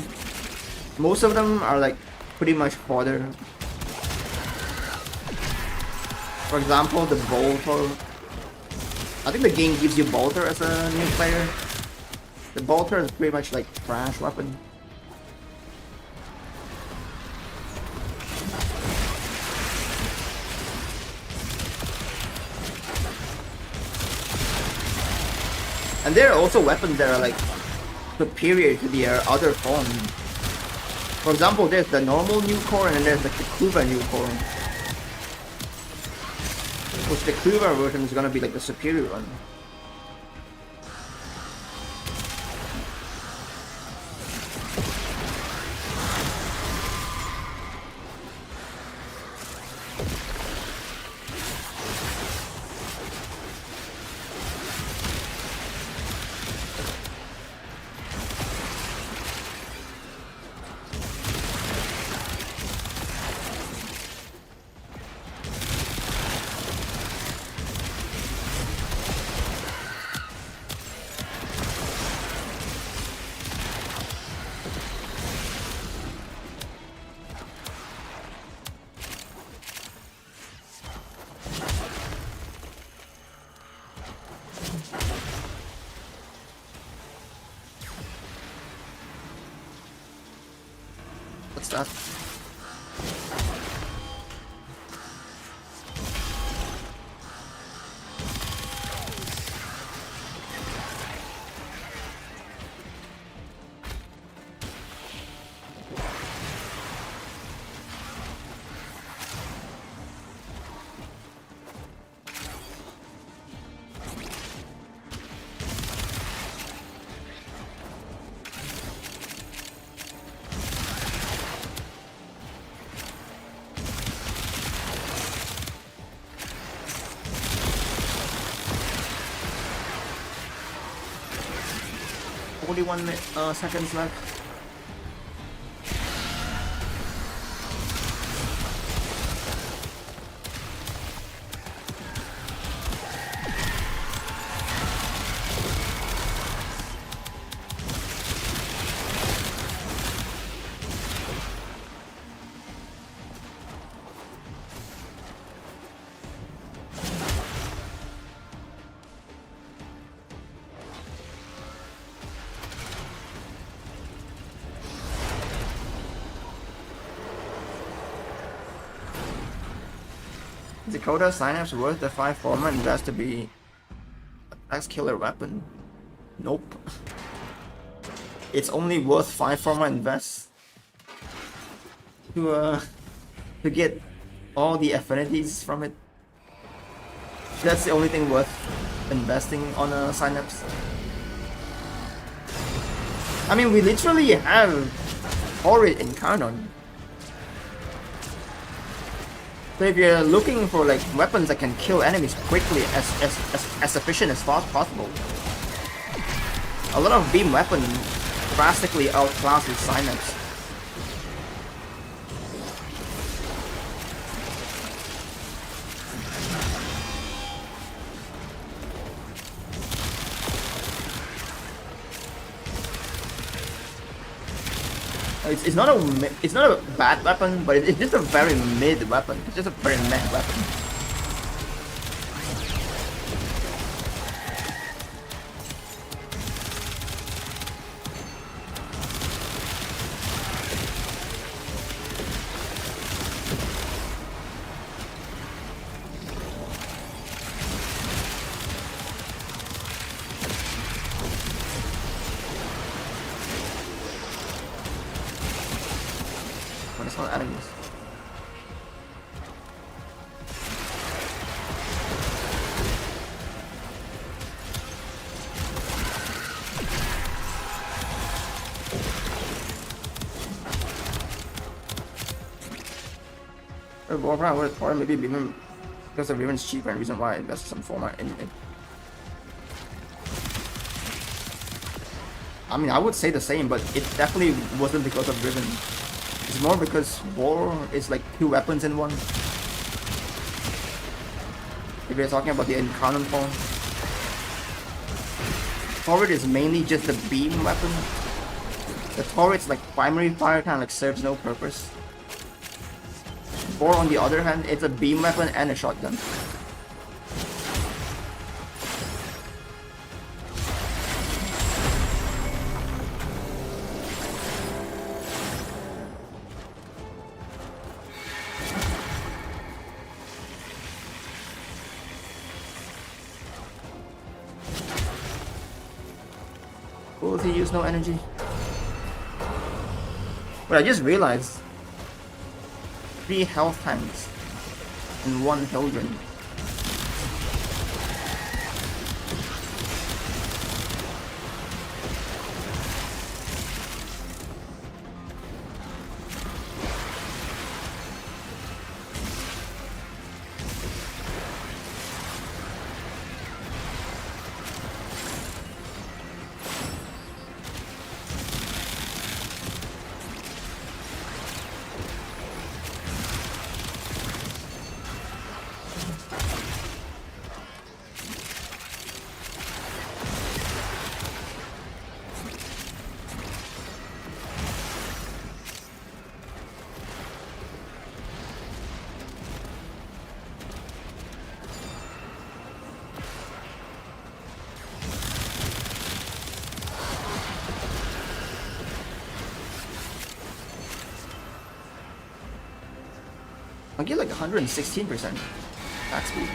most of them are like pretty much fodder. For example, the bolter. I think the game gives you bolter as a new player. The bolter is pretty much like trash weapon. And there are also weapons that are like superior to their other form. For example, there's the normal new core and then there's the Kuva new core. Which the Kuva version is gonna be like the superior one. What's that? Only 1 seconds left. Dakota Synapse worth the 5 format invest to be X killer weapon? Nope. It's only worth 5 format invest to get all the affinities from it. That's the only thing worth investing on a Synapse. I mean, we literally have Horrid in Canon. So if you're looking for like weapons that can kill enemies quickly, as efficient as possible, a lot of beam weapon drastically outclasses Synapse. It's not a bad weapon, but it's just a very mid weapon. It's just a very meh weapon. But it's not enemies. Warframe would have maybe even because the Riven's cheaper and reason why I invested some format in it. I mean, I would say the same, but it definitely wasn't because of Riven. It's more because War is like 2 weapons in one. If you're talking about the Incarnate form. Torrid is mainly just the beam weapon. The Torrid's like primary fire kind of like serves no purpose. War on the other hand, it's a beam weapon and a shotgun. Will he use no energy? But I just realized 3 health tanks and 1 Hildren. I'll get like 116% attack speed.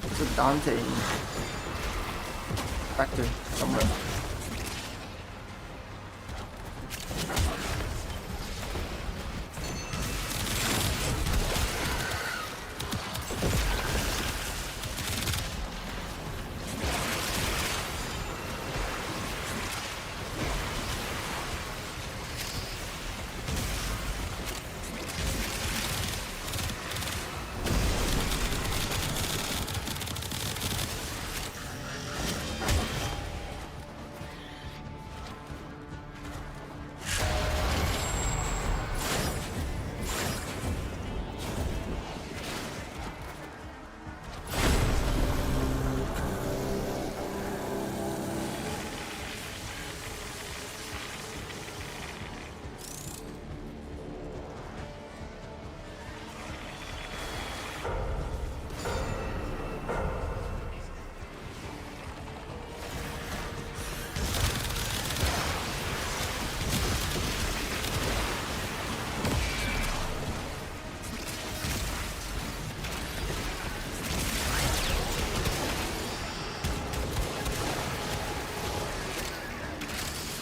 It's a Dante factor somewhere.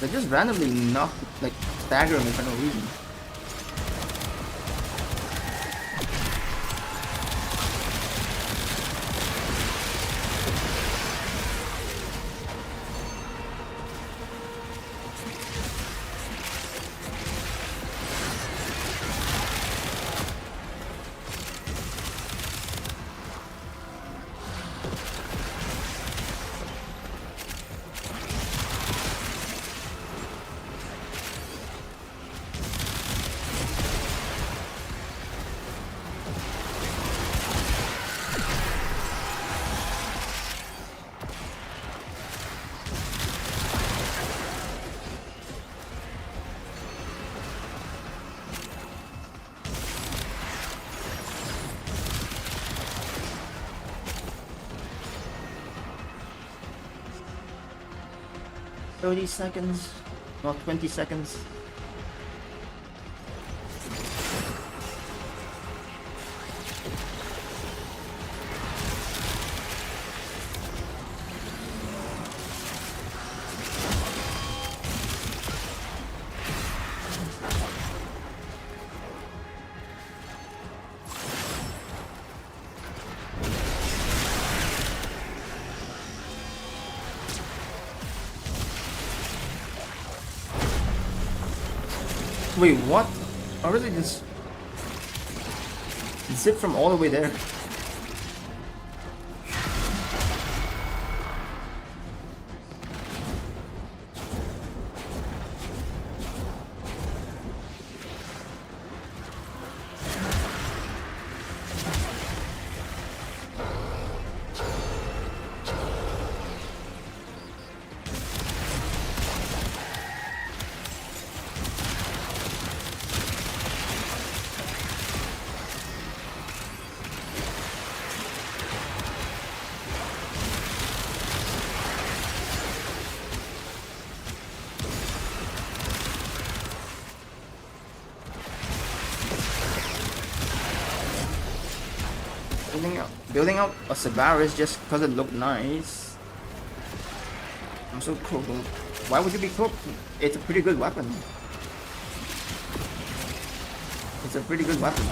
They just randomly knock, like, stagger me for no reason. $30 seconds, not 20 seconds. Wait, what? Or is it just zip from all the way there? Building out a S.SiRiUS just because it looked nice. I'm so cool. Why would you be cooked? It's a pretty good weapon. It's a pretty good weapon.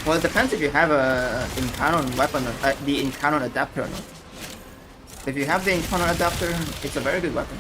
Well, it depends if you have a in-canon weapon, the in-canon adapter or not. If you have the in-canon adapter, it's a very good weapon.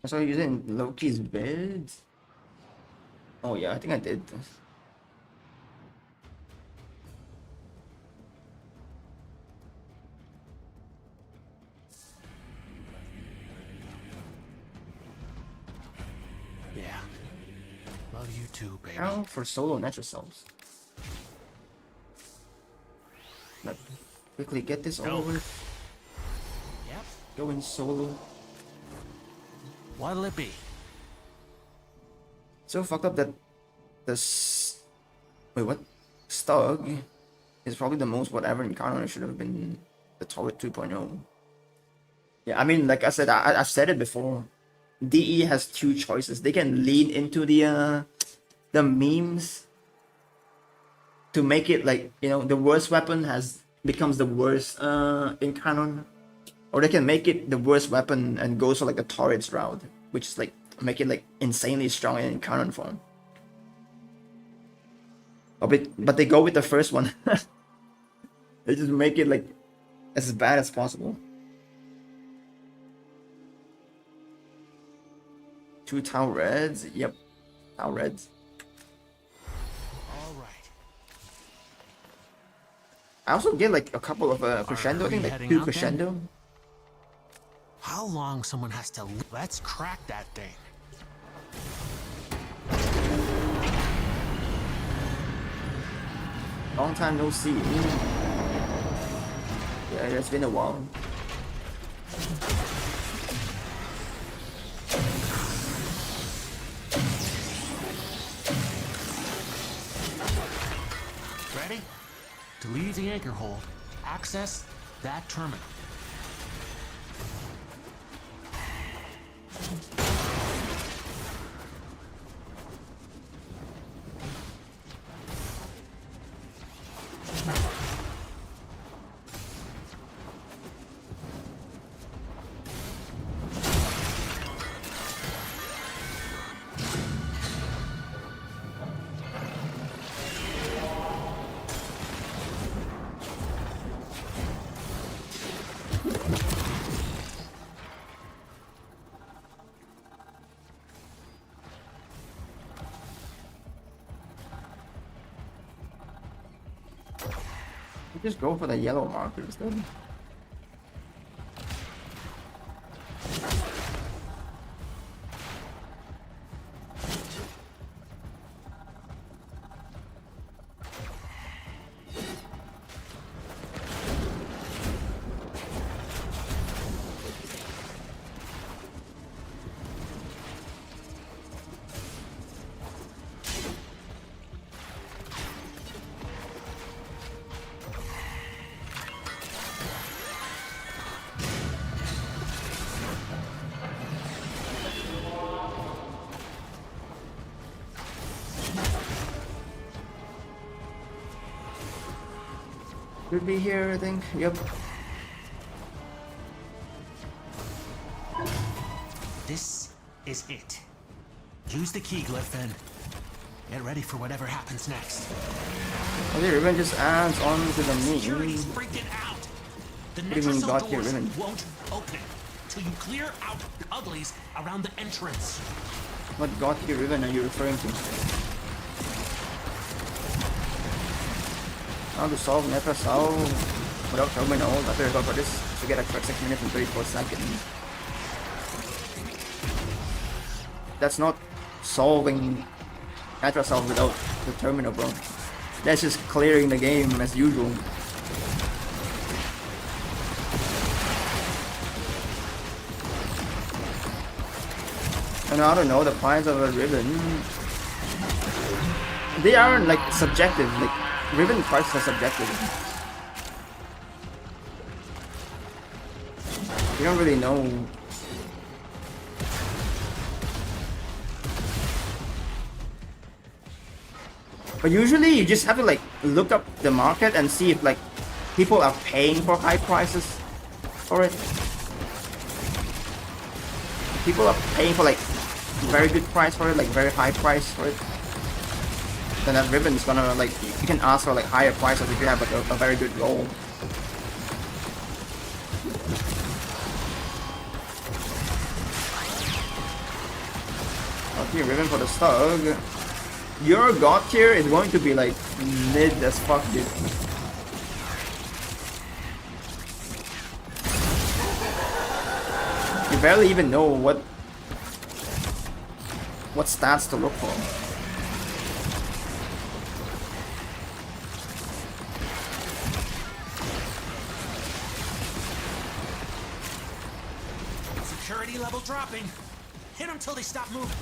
So using Loki's bed? Oh yeah, I think I did. Yeah. Love you too, baby. Now for solo natural cells. Let's quickly get this over with. Yep. Go in solo. What'll it be? So fucked up that this. Wait, what? Stug is probably the most whatever encounter. It should have been the Turret 2.0. Yeah, I mean, like I said, I've said it before. DE has two choices. They can lean into the memes to make it like, you know, the worst weapon becomes the worst in canon, or they can make it the worst weapon and go for like the turrets route, which is like make it like insanely strong in canon form. But they go with the first one. They just make it like as bad as possible. 2 Tau Reds. Yep. Tau Reds. All right. I also get like a couple of crescendo. I think we like heading 2 out then? crescendo. How long someone has to... Let's crack that thing. Long time no see. Yeah, it's been a while. Ready? To leave the anchor hold, access that terminal. Just go for the yellow markers then. Should be here, I think. Yep. This is it. Use the key glyph and get ready for whatever happens next. Okay, Riven just adds on to the Security's meme. freaking out. The do you mean Netracell God tier doors Riven? won't open till you clear out the uglies around the entrance. What God tier Riven are you referring to? How to solve Netracell without terminal. I better go for this to get extra 6 minutes and 34 seconds. That's not solving Netracell without the terminal, bro. That's just clearing the game as usual. And I don't know, the price of a Riven, they aren't like subjective. Like Riven prices are subjective. You don't really know. But usually you just have to like look up the market and see if like people are paying for high prices for it. If people are paying for like very good price for it, like very high price for it, then that Riven is gonna like, you can ask for like higher prices if you have like a very good roll. Okay, Riven for the Stug. Your God tier is going to be like mid as fuck, dude. You barely even know what stats to look for. Security level dropping. Hit them till they stop moving.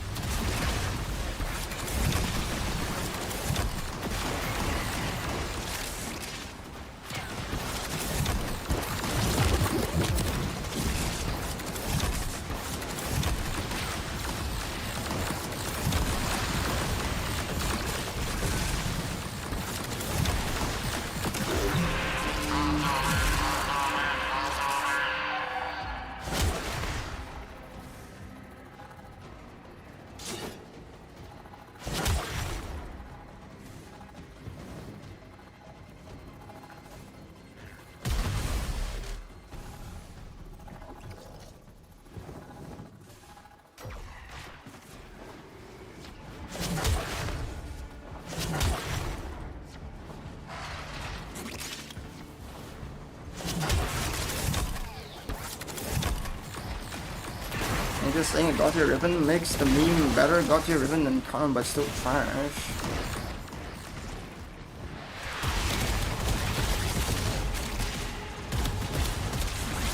just saying got your ribbon makes the meme better. Got your ribbon than Con, but still trash.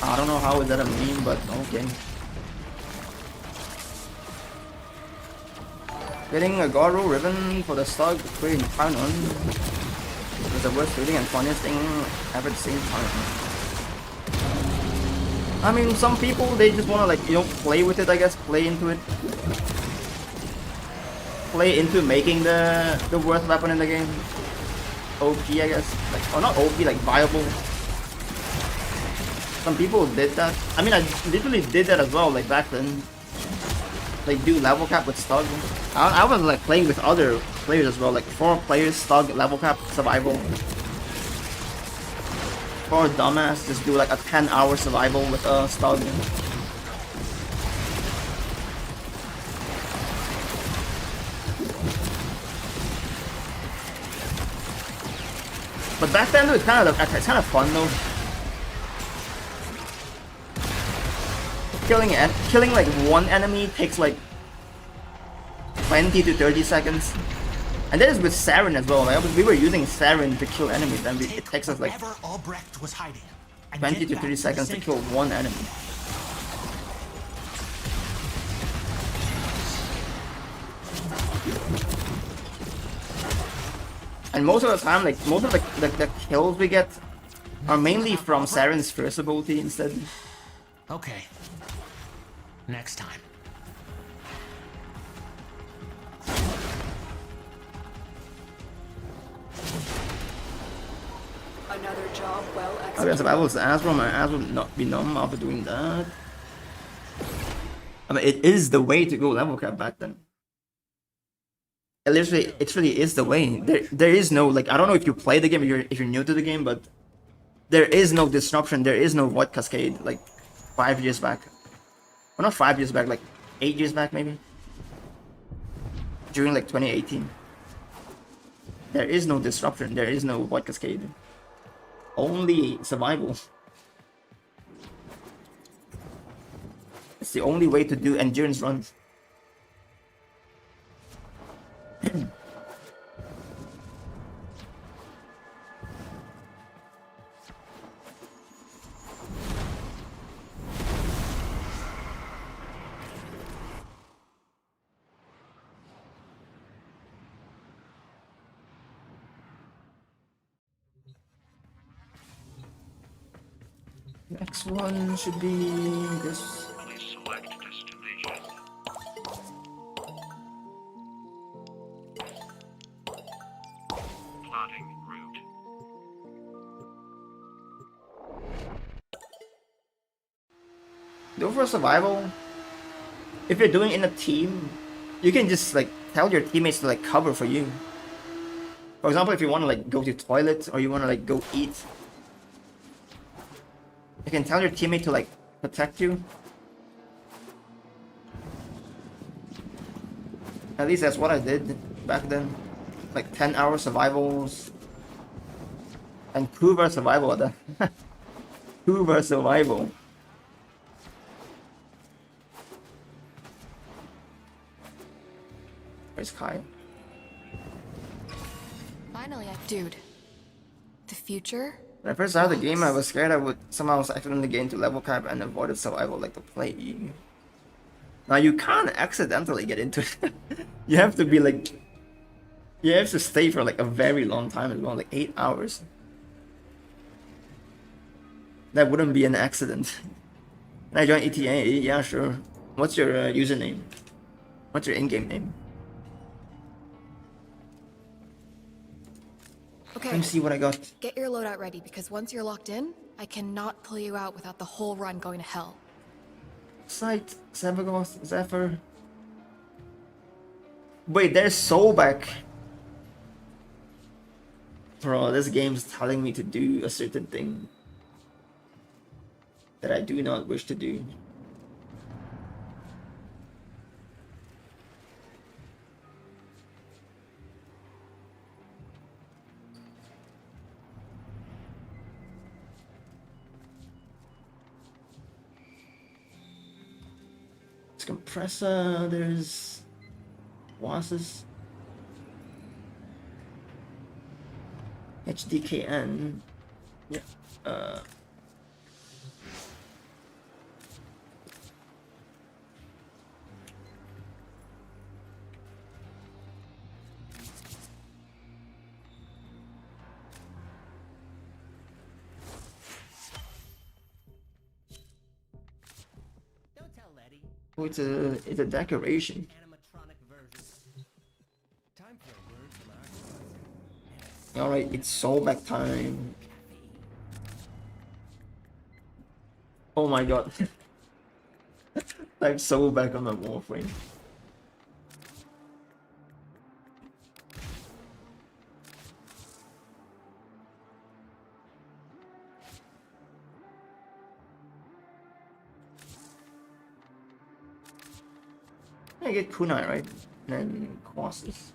I don't know how is that a meme, but okay. Getting a Garo ribbon for the stug pretty fun one. It's the worst feeling and funniest thing ever at the same time. I mean, some people, they just wanna, like, you know, play with it, I guess. Play into it. Play into making the worst weapon in the game. OP, I guess. Like, or not OP, like, viable. Some people did that. I mean, I literally did that as well, like, back then. Like, do level cap with Stug. I was, like, playing with other players as well. Like, 4 players, Stug, level cap, survival. 4 dumbass, just do, like, a 10-hour survival with Stug. But back then, it's kind of fun, though. Killing like one enemy takes like 20 to 30 seconds, and that is with Sarin as well. Like, we were using Sarin to kill enemies, and it takes us like 20 to 30 seconds to kill one enemy. And most of the time, like most of the kills we get are mainly from Sarin's first ability instead. Okay. Next time. Another job well I guess executed. if I was Asbro, my ass would not be numb after doing that. I mean, it is the way to go level cap back then. It really is the way. There is no, like, I don't know if you play the game, if you're new to the game, but there is no disruption. There is no Void Cascade like 5 years back. Well, not 5 years back, like 8 years back maybe. During like 2018. There is no disruption. There is no Void Cascade. Only survival. It's the only way to do endurance runs. Next one should be this. Please select destination. Plotting route. Go for survival. If you're doing in a team, you can just like tell your teammates to like cover for you. For example, if you want to like go to the toilet or you want to like go eat, you can tell your teammate to like protect you. At least that's what I did back then. Like 10-hour survivals. And Hoover survival. Hoover survival. Where's Kai? Finally, dude. The future? When I first started the game, I was scared I would somehow accidentally get into level cap and avoided survival like the plague. Now you can't accidentally get into it. You have to be like... You have to stay for like a very long time as well, like 8 hours. That wouldn't be an accident. Can I join ETA? Yeah, sure. What's your username? What's your in-game name? Okay, Let me see what I got. get your loadout ready, because once you're locked in, I cannot pull you out without the whole run going to hell. Sight, Zephyros, Zephyr. Wait, there's Soulback. Bro, this game's telling me to do a certain thing that I do not wish to do. compressor, there's WASs, HDKN. Yeah. Don't tell Letty. Oh, it's a decoration. Animatronic version. Time for a word from our sponsor. All right, it's soulback time. Oh my god. I'm soulback on the Warframe. I get kunai, right? And then Colossus.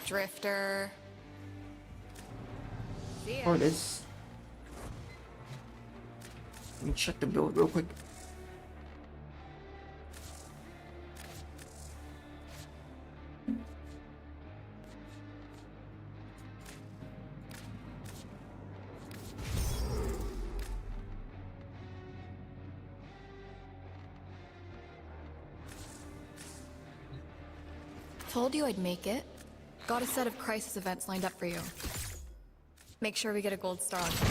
Drifter. See ya. Or this. Let me check the build real quick. Told you I'd make it. Got a set of crisis events lined up for you. Make sure we get a gold star on top.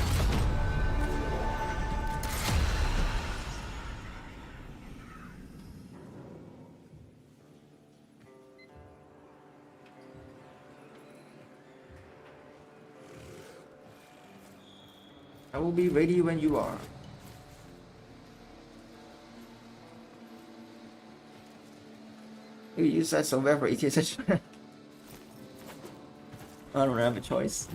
I will be ready when you are. You use that software for ETSH. I don't have a choice.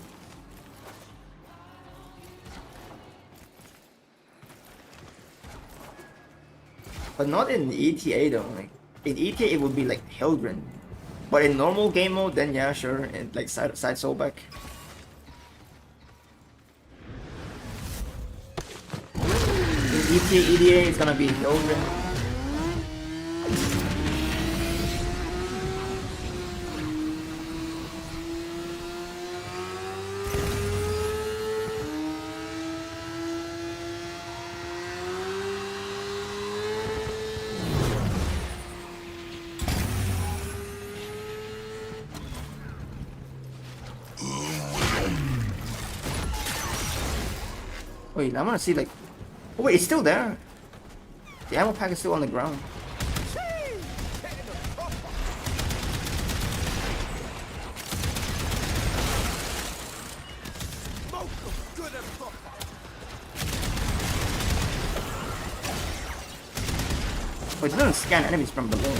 But not in ETA though. Like in ETA it would be like Hildgren. But in normal game mode, then yeah, sure, and like side soulback. In ETA EDA it's gonna be Hildgren. Wait, I wanna see like... Oh wait, it's still there! The ammo pack is still on the ground. Oh, it doesn't scan enemies from below.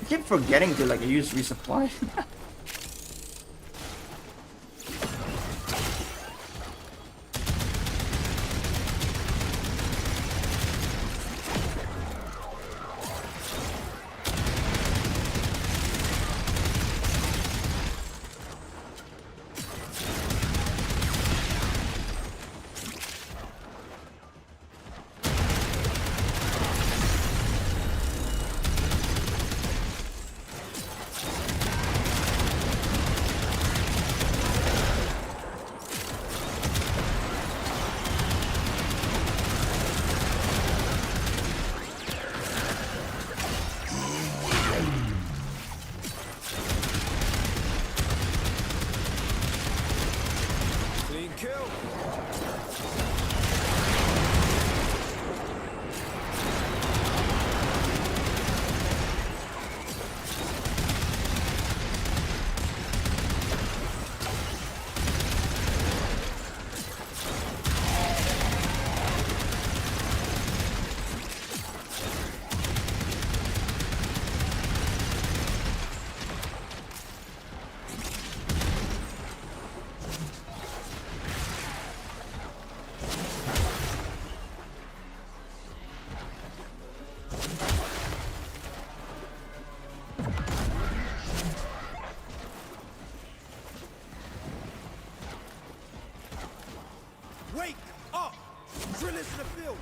keep forgetting to like use resupply. Wake up! Drill into the field!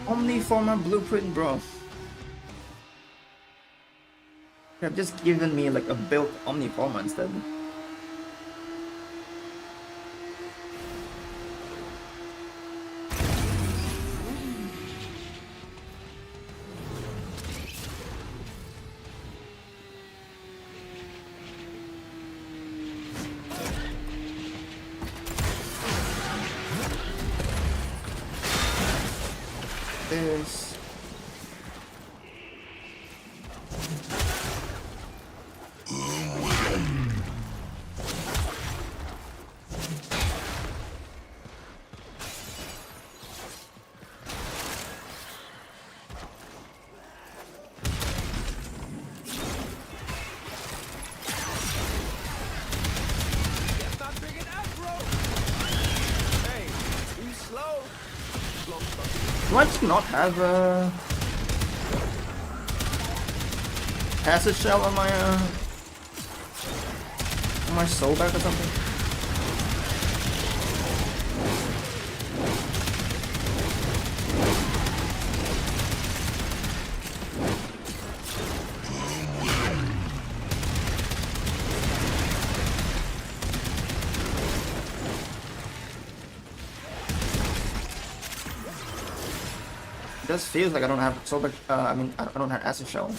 Omniformer blueprint, bro. You have just given me like a built Omniformer instead. This. Stop bringing aggro! Hey, too slow! Do I just not have a acid shell on my soul back or something? It just feels like I don't have soul back. I mean, I don't have acid shell.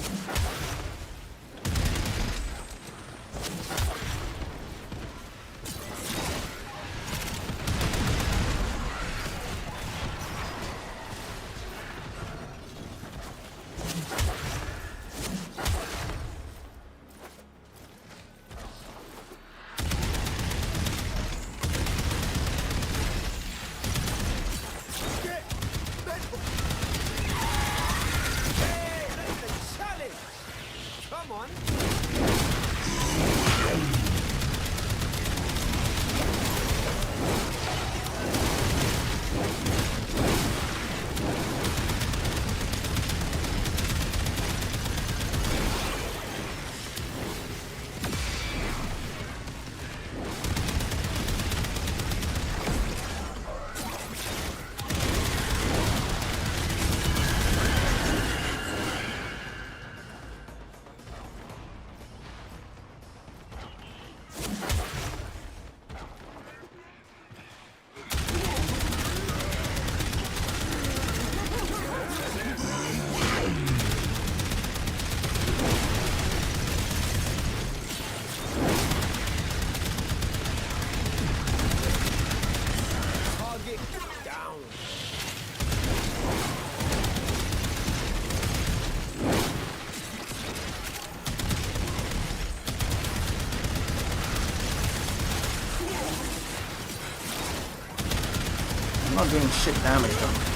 not doing shit damage though.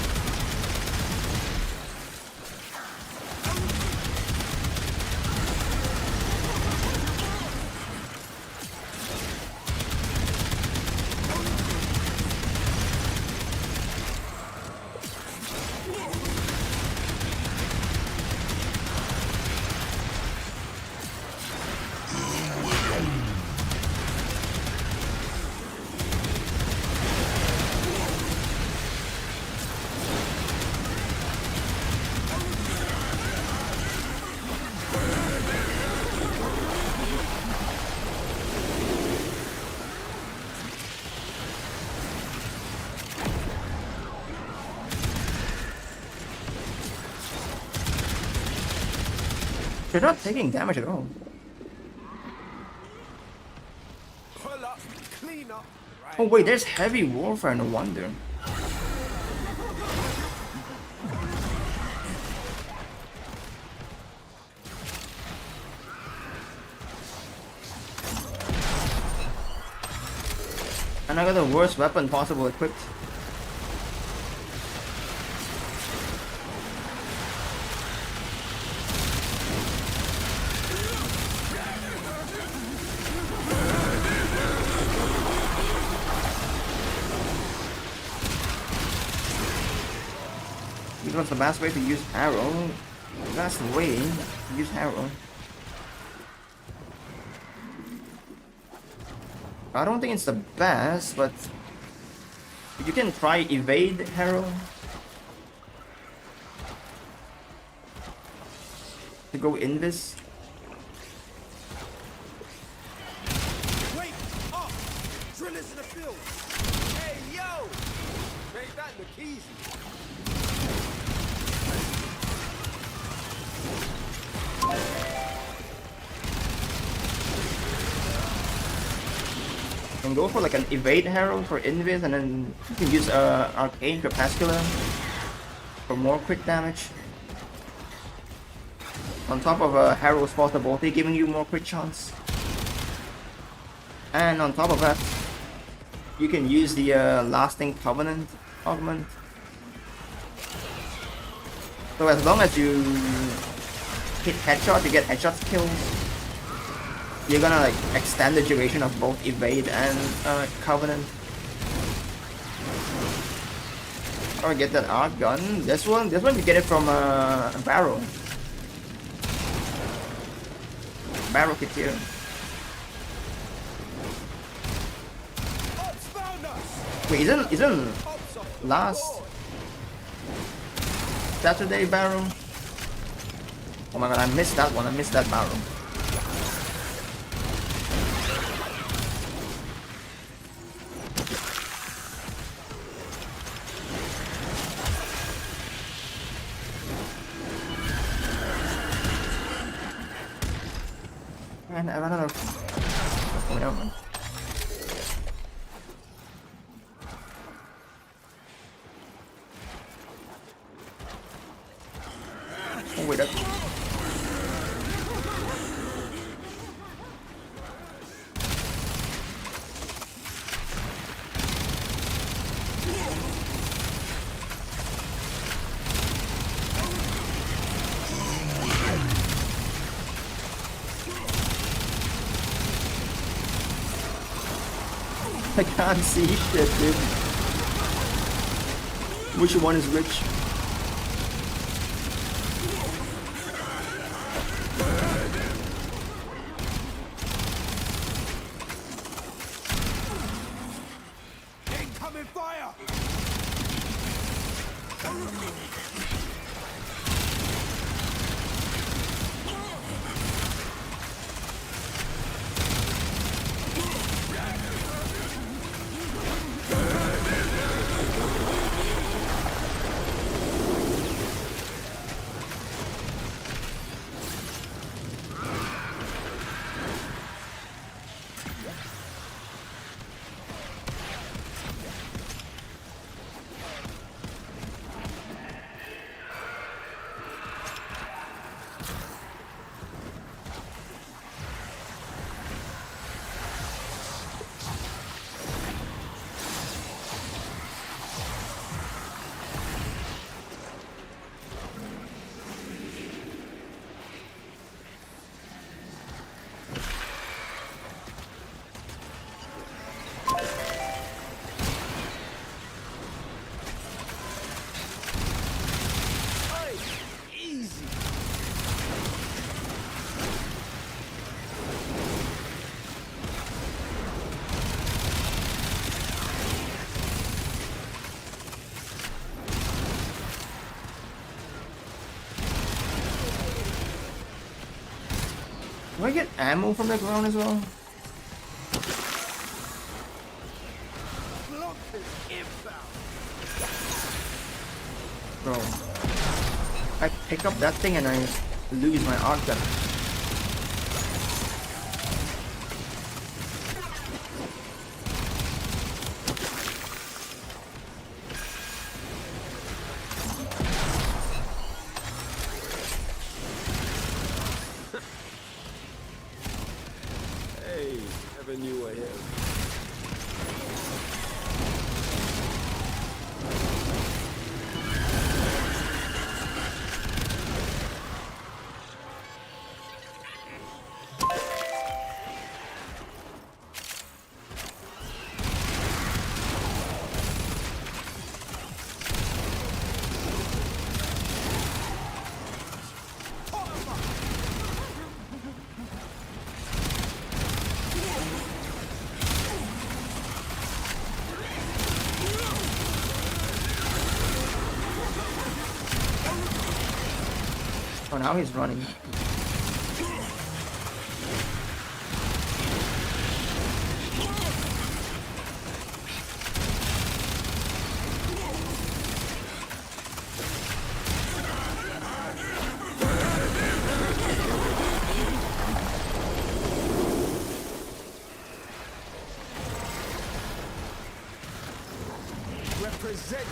They're not taking damage at all. Pull up, clean up. Right. Oh wait, there's heavy warfare, no wonder. And I got the worst weapon possible equipped. What's the best way to use arrow? That's the way to use arrow. I don't think it's the best, but you can try evade arrow to go in this. Wait up! Drillers in the field! Hey, yo! Make that look easy. You can go for like an evade arrow for invis, and then you can use arcane crepuscular for more quick damage. On top of Harrow's portability, giving you more crit chance. And on top of that, you can use the lasting covenant augment. So as long as you hit headshot, you get headshot kills. You're gonna like extend the duration of both evade and covenant. Or get that arc gun. This one you get it from barrel. Barrel kit here. Ops found us! Wait, isn't Ops off the last board. Saturday barrel? Oh my god, I missed that one. I missed that barrel. And I ran out of... Oh, never mind. Oh wait, that's... I can't see shit, dude. Which one is which? Incoming fire! Do I get ammo from the ground as well? Bro, I pick up that thing and I lose my arc gun. Hey, never knew I had. Oh, now he's running. Represent.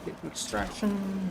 Get extraction.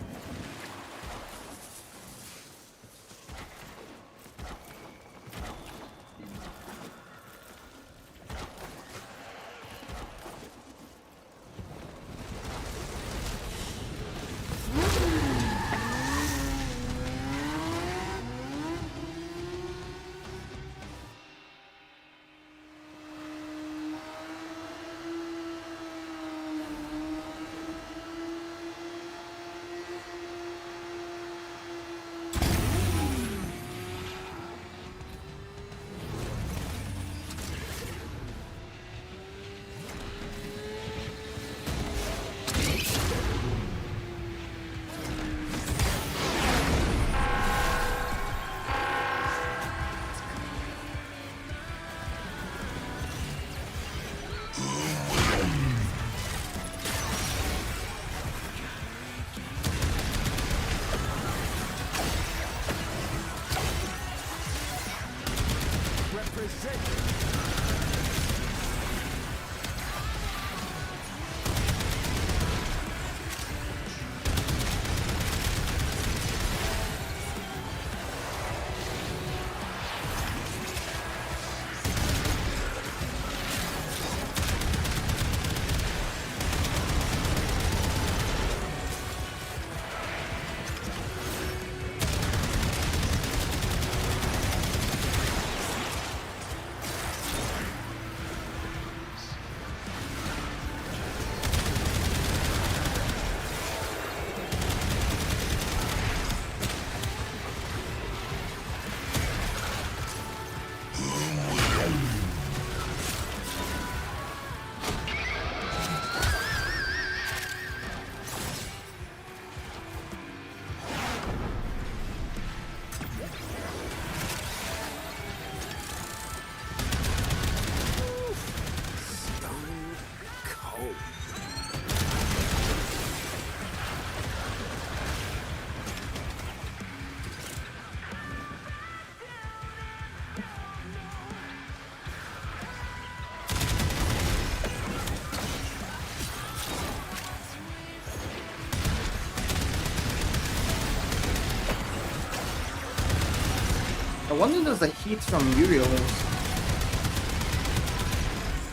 I wonder does the heat from Uriel's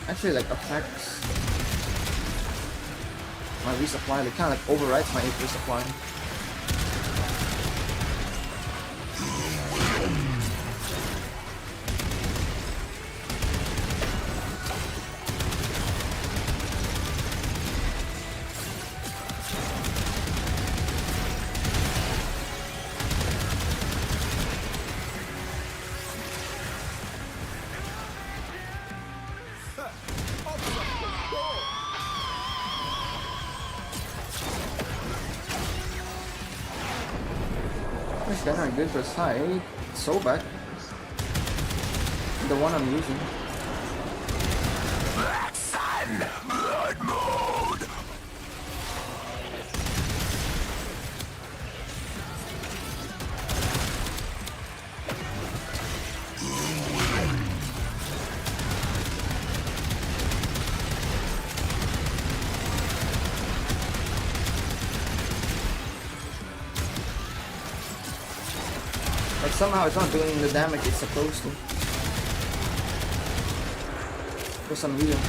actually like affects my resupply. It kind of like overrides my resupply. This guy not good for side. So bad. The one I'm using. Blood mode! Like somehow it's not doing the damage it's supposed to. For some reason.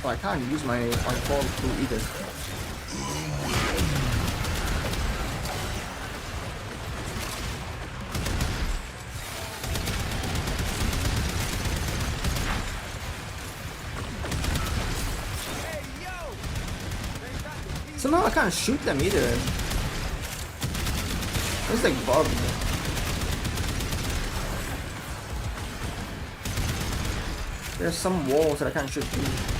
Oh, I can't use my on-call tool either. Somehow I can't shoot them either. It's like bugged. There's some walls that I can't shoot through.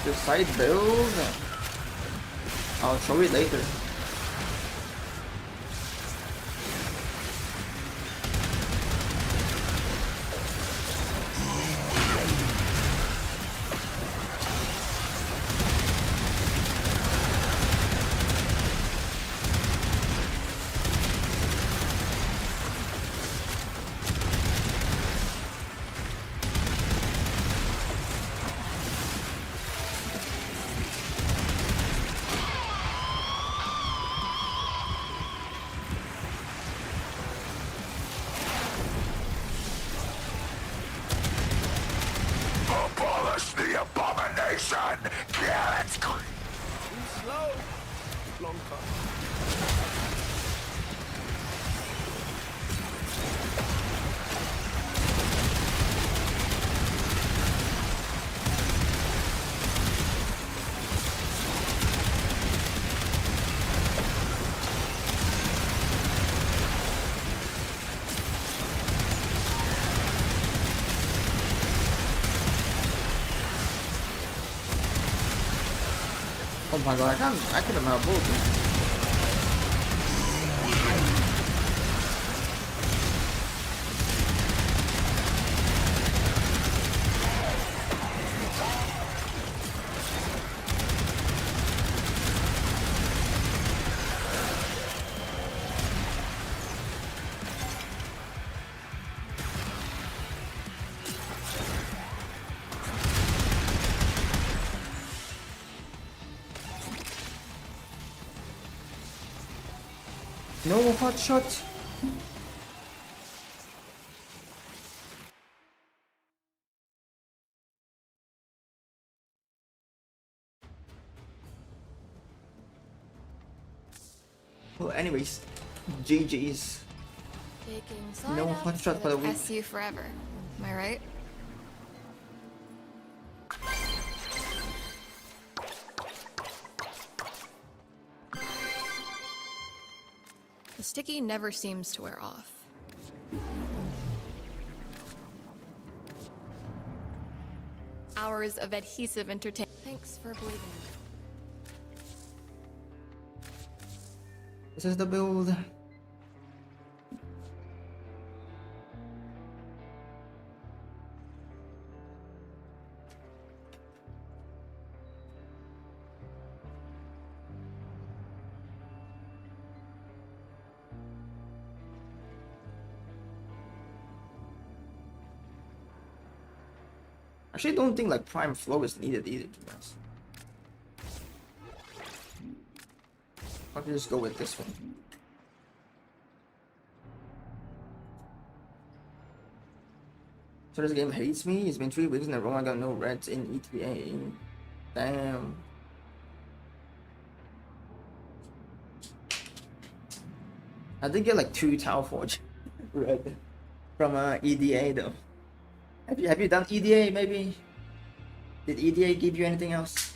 The side build, I'll show it later. Abolish the abomination! Kill it! Too slow. Long cut. Oh my god, I could have not both. No hot shot. Well, anyways, GG's. Taking side No ups hot shot for the week. SU forever. Am I right? The sticky never seems to wear off. Hours of adhesive entertainment. Thanks for believing me. This is the build. Actually, don't think like prime flow is needed either, to be honest. I'll just go with this one. So this game hates me. It's been 3 weeks in a row. I got no reds in ETA. Damn. I did get like 2 Tau Forge red from EDA though. Have you done EDA maybe? Did EDA give you anything else?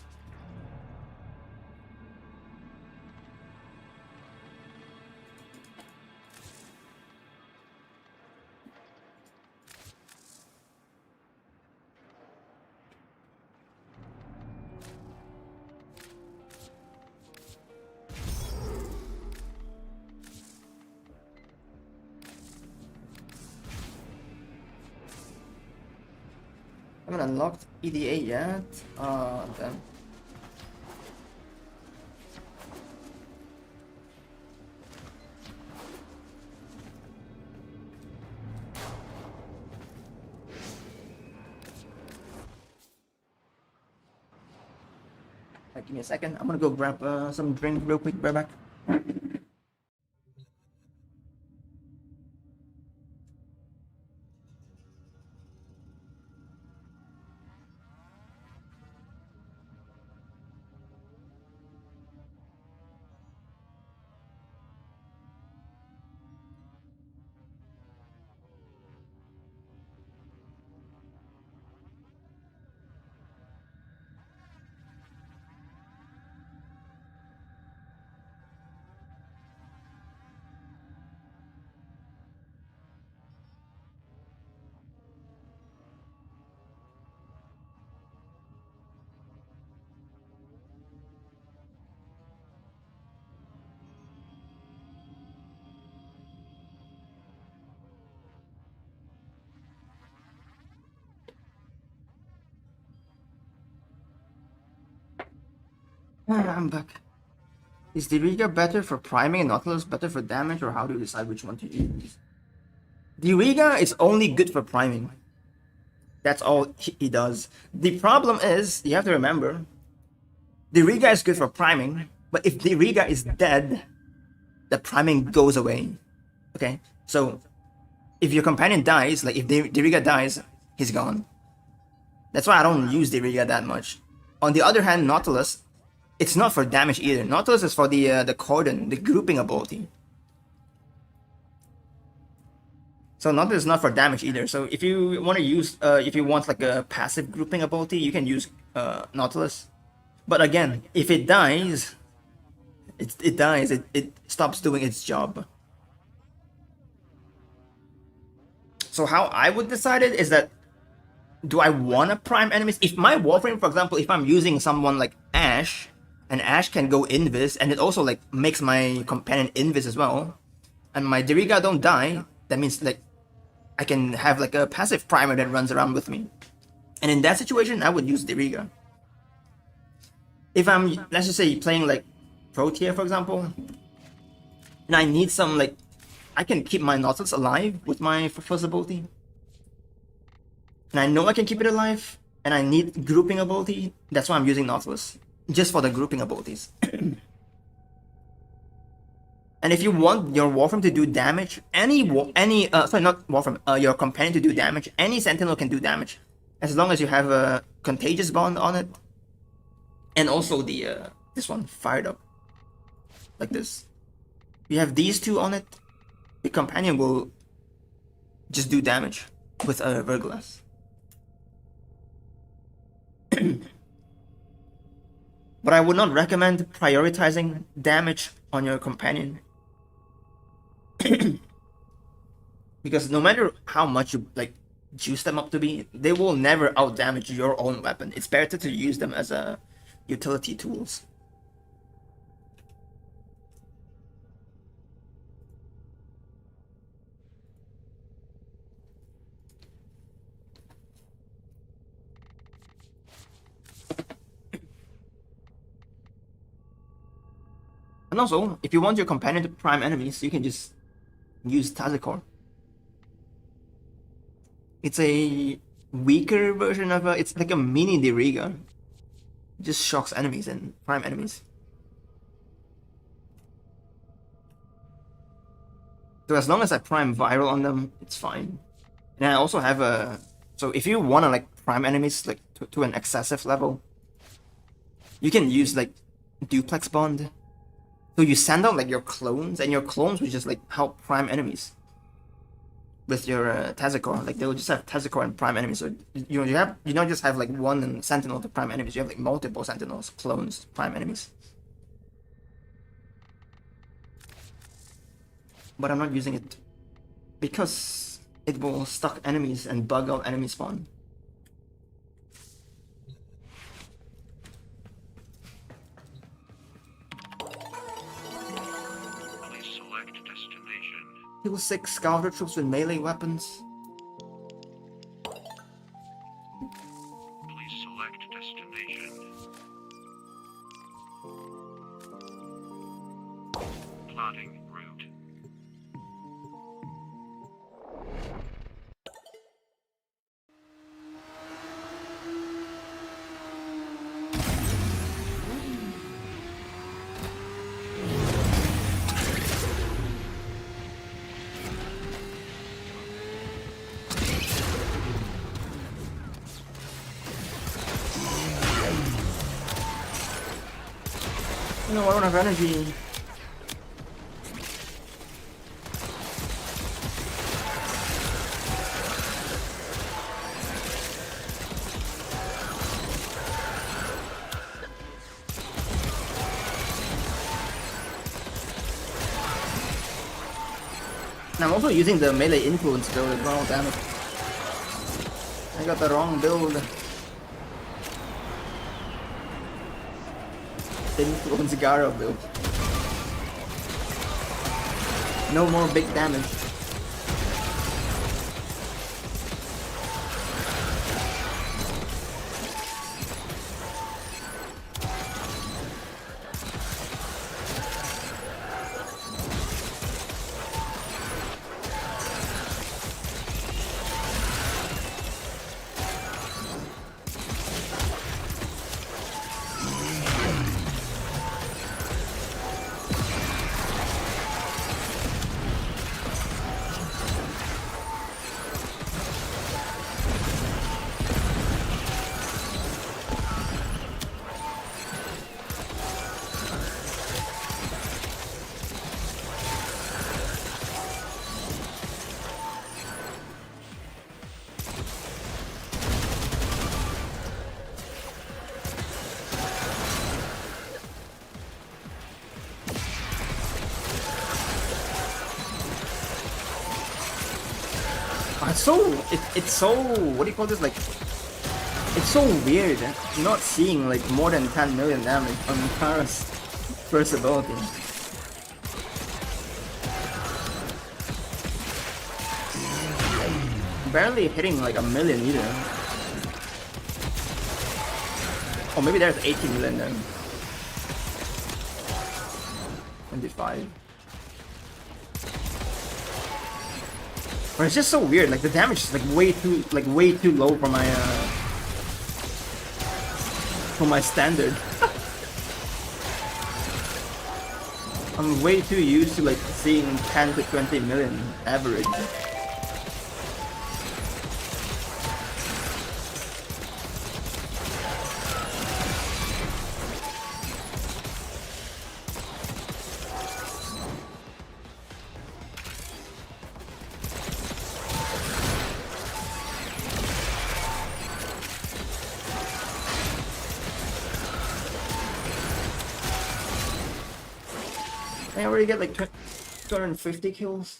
I haven't unlocked EDA yet. Damn. Give me a second. I'm gonna go grab some drink real quick. Right back. I'm back. Is the Riga better for priming and Nautilus better for damage, or how do you decide which one to use? The Riga is only good for priming. That's all he does. The problem is, you have to remember, the Riga is good for priming, but if the Riga is dead, the priming goes away. Okay? So, if your companion dies, like if the Riga dies, he's gone. That's why I don't use the Riga that much. On the other hand, Nautilus, it's not for damage either. Nautilus is for the cordon, the grouping ability. So Nautilus is not for damage either. So if you want to use, if you want like a passive grouping ability, you can use Nautilus. But again, if it dies, it dies. It stops doing its job. So how I would decide it is that, do I want to prime enemies? If my Warframe, for example, if I'm using someone like Ashe, and Ashe can go invis, and it also like makes my companion invis as well, and my Diriga don't die, that means like I can have like a passive primer that runs around with me. And in that situation, I would use Diriga. If I'm, let's just say, playing like Protea, for example, and I need some like, I can keep my Nautilus alive with my first ability, and I know I can keep it alive, and I need grouping ability, that's why I'm using Nautilus. Just for the grouping abilities. And if you want your Warframe to do damage, sorry, not Warframe, your companion to do damage, any Sentinel can do damage, as long as you have a Contagious Bond on it, and also the this one fired up, like this. You have these two on it, the companion will just do damage with a Verglass. But I would not recommend prioritizing damage on your companion. Because no matter how much you like juice them up to be, they will never out damage your own weapon. It's better to use them as a utility tools. And also, if you want your companion to prime enemies, you can just use Tazikor. It's a weaker version of it's like a mini Diriga. It just shocks enemies and prime enemies. So as long as I prime viral on them, it's fine. And I also have a, so if you want to like prime enemies like to an excessive level, you can use like Duplex Bond. So you send out like your clones, and your clones will just like help prime enemies with your Tazikor. Like they will just have Tazikor and prime enemies. So you don't just have like one Sentinel to prime enemies. You have like multiple Sentinels, clones, prime enemies. But I'm not using it because it will stuck enemies and bug out enemy spawn. Kill 6 scouter troops with melee weapons. Please select destination. Plotting route. No, I don't have energy. And I'm also using the melee influence build as well, damn it. I got the wrong build. Influence Garo build. No more big damage. It's so what do you call this, like it's so weird not seeing like more than 10 million damage on Kara's first ability. Barely hitting like a million either. Or maybe there's 80 million then. 25. But it's just so weird, like the damage is like way too low for my standard. I'm way too used to like seeing 10 to 20 million average. I already get like 250 kills.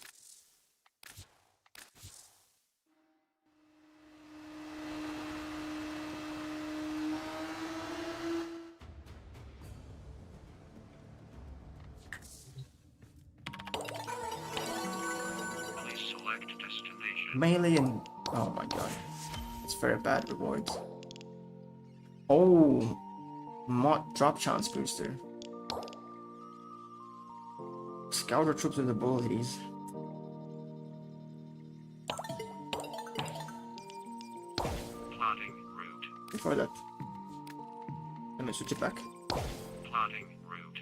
Please select destination. Melee and oh my god, it's very bad rewards. Oh, mod drop chance booster. Scouter troops with abilities. Plotting route. Before that, let me switch it back. Plotting route.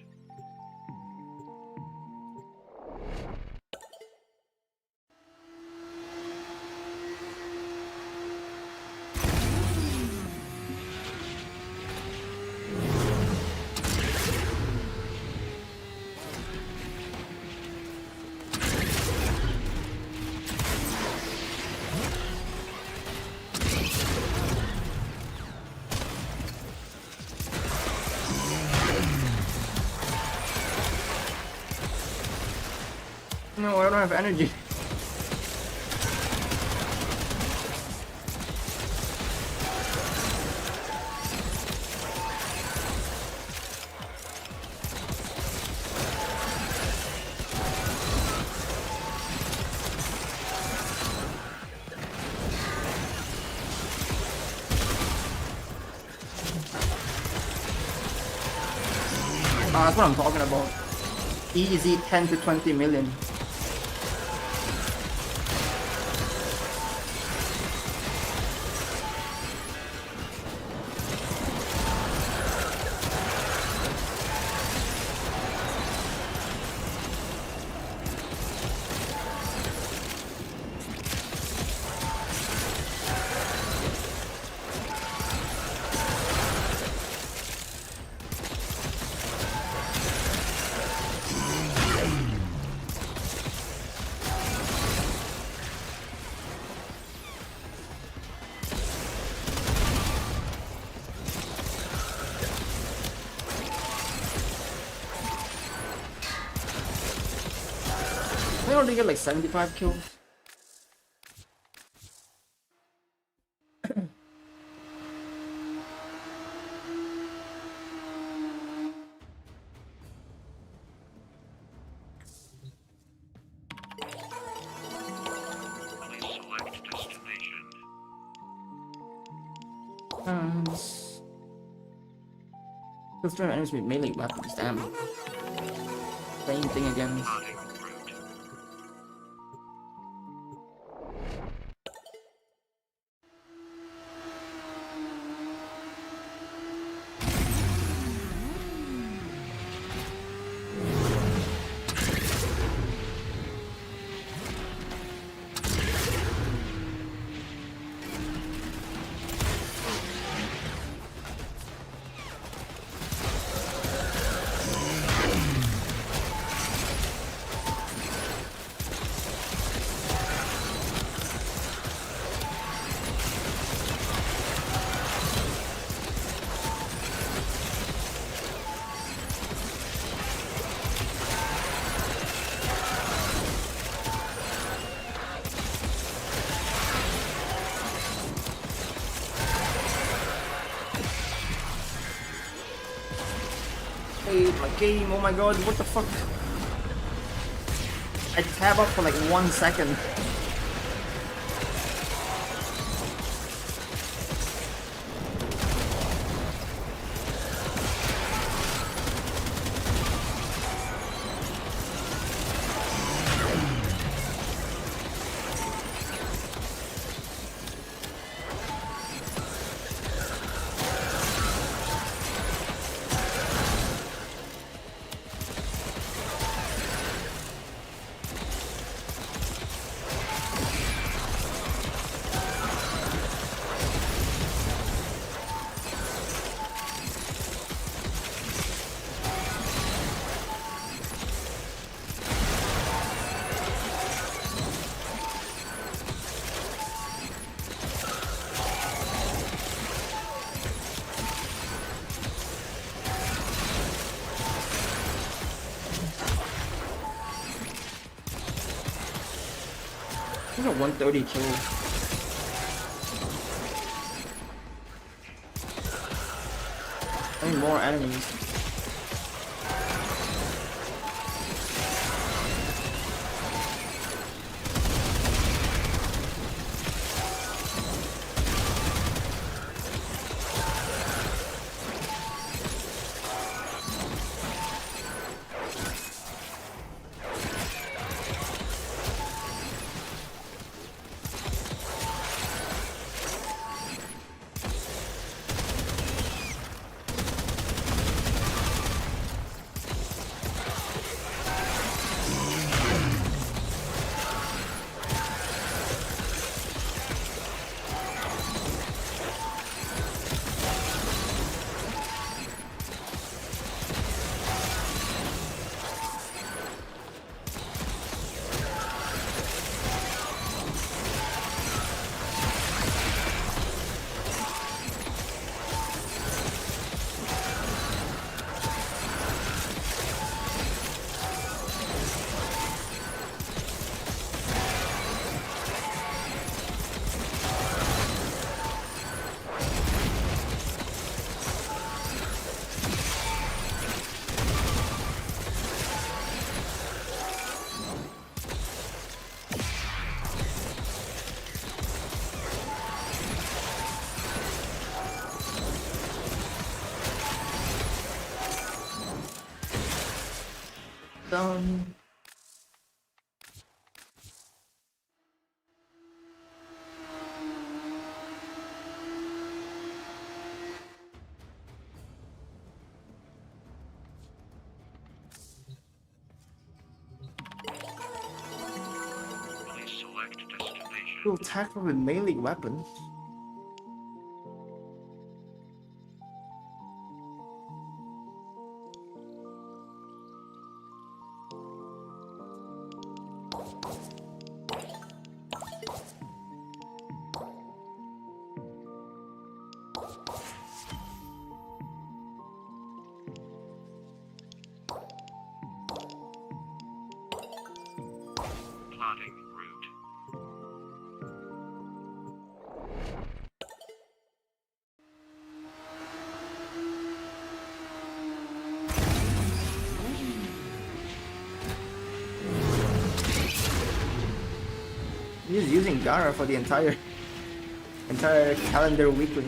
No, I don't have energy. That's what I'm talking about. Easy 10 to 20 million. I already get like 75 kills. Please select destination. Let's try enemies with melee weapons, damn. Same thing again. Plotting route. Hey, my game, oh my god, what the fuck? I tab up for like 1 second. There's a 130 kill. I need more enemies. Done. Please select destination. To attack with melee weapons. Plotting route. He's using Gara for the entire calendar weekly.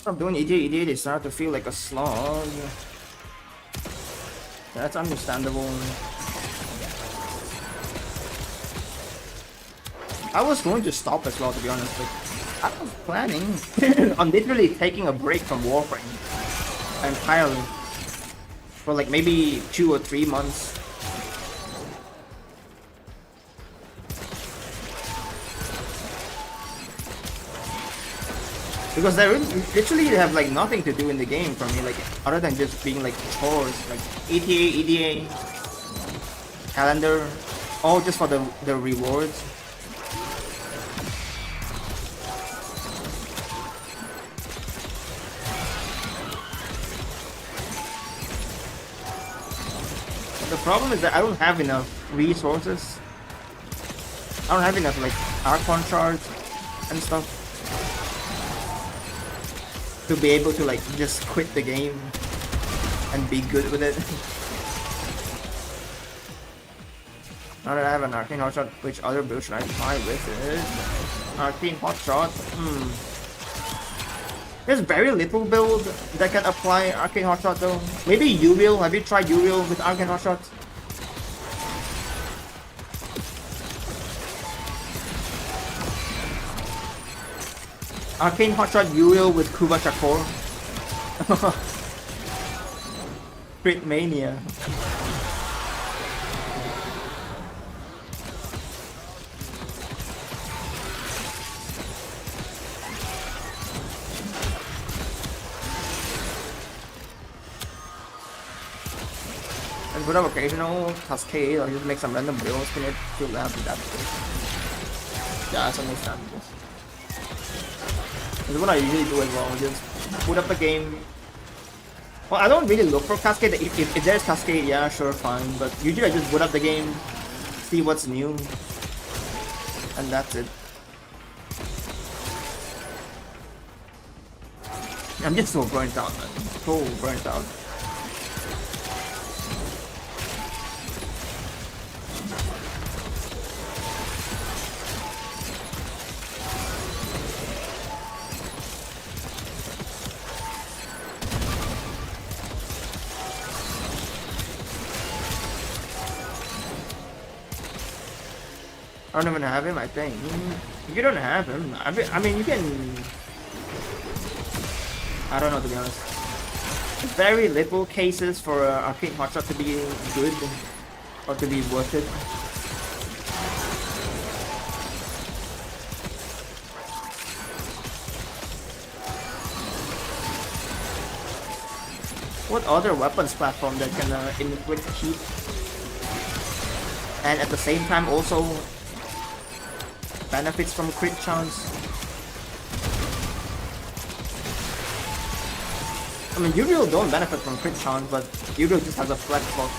I'm doing EDA, they start to feel like a slog. That's understandable. I was going to stop as well, to be honest, but I was planning on literally taking a break from Warframe entirely for like maybe 2 or 3 months. Because they literally have like nothing to do in the game for me, like other than just being like chores, like ETA, calendar, all just for the rewards. The problem is that I don't have enough resources. I don't have enough like Archon shards and stuff to be able to like just quit the game and be good with it. Now that I have an Arcane Hotshot, which other build should I try with it? Arcane Hotshot? There's very little build that can apply Arcane Hotshot though. Maybe Uriel. Have you tried Uriel with Arcane Hotshot? Arcane Hotshot Uriel with Kuba Shakur. Crit Mania. And put up occasional cascade or just make some random builds, can it feel that with that? Yeah, that's understandable. That's what I usually do as well, just put up a game. Well, I don't really look for cascade. If there's cascade, yeah, sure, fine. But usually I just put up the game, see what's new, and that's it. I'm just so burnt out, man. So burnt out. I don't even have him, I think. If you don't have him, I mean, you can... I don't know, to be honest. Very little cases for Arcane Hotshot to be good or to be worth it. What other weapons platform that can inflict heat and at the same time also benefits from crit chance? I mean, Uriel don't benefit from crit chance, but Uriel just has a flex box.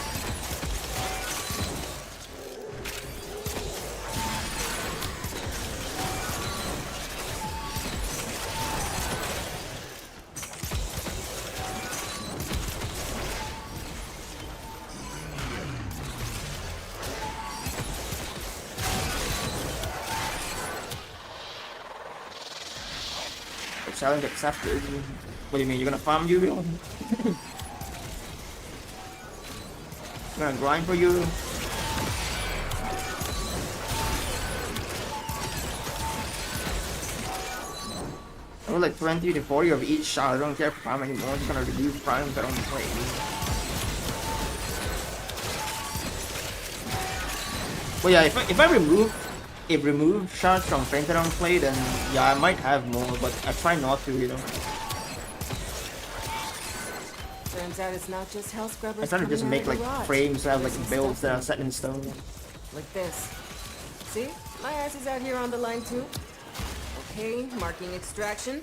Challenge accepted. What do you mean? You're gonna farm Uriel? You're gonna grind for you? I was like 20 to 40 of each shot. I don't care for farm anymore. I'm just gonna reduce prime if I don't play. Well, yeah, if I remove shots from frames that I don't play, then yeah, I might have more, but I try not to, you know. Turns out it's not just hell scrubbers. I try to just make like frames that have like builds that are set in stone. Like this. See? My ass is out here on the line too. Okay, marking extraction.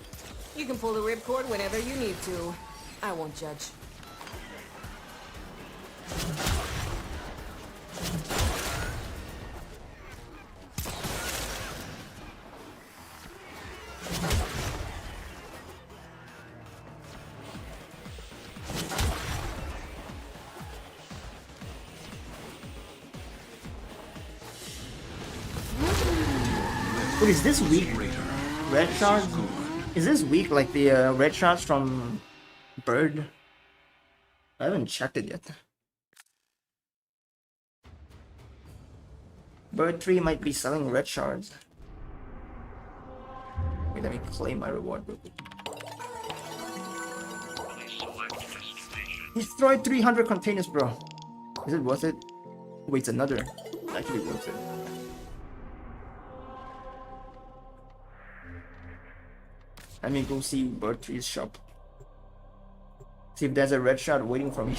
You can pull the ripcord whenever you need to. I won't judge. What is this weak? Red shards? Is this weak like the red shards from Bird? I haven't checked it yet. Bird 3 might be selling red shards. Wait, let me claim my reward real quick. Please select destination. Destroyed 300 containers, bro. Is it worth it? Wait, it's another. It's actually worth it. Let me go see Bird 3's shop. See if there's a red shard waiting for me.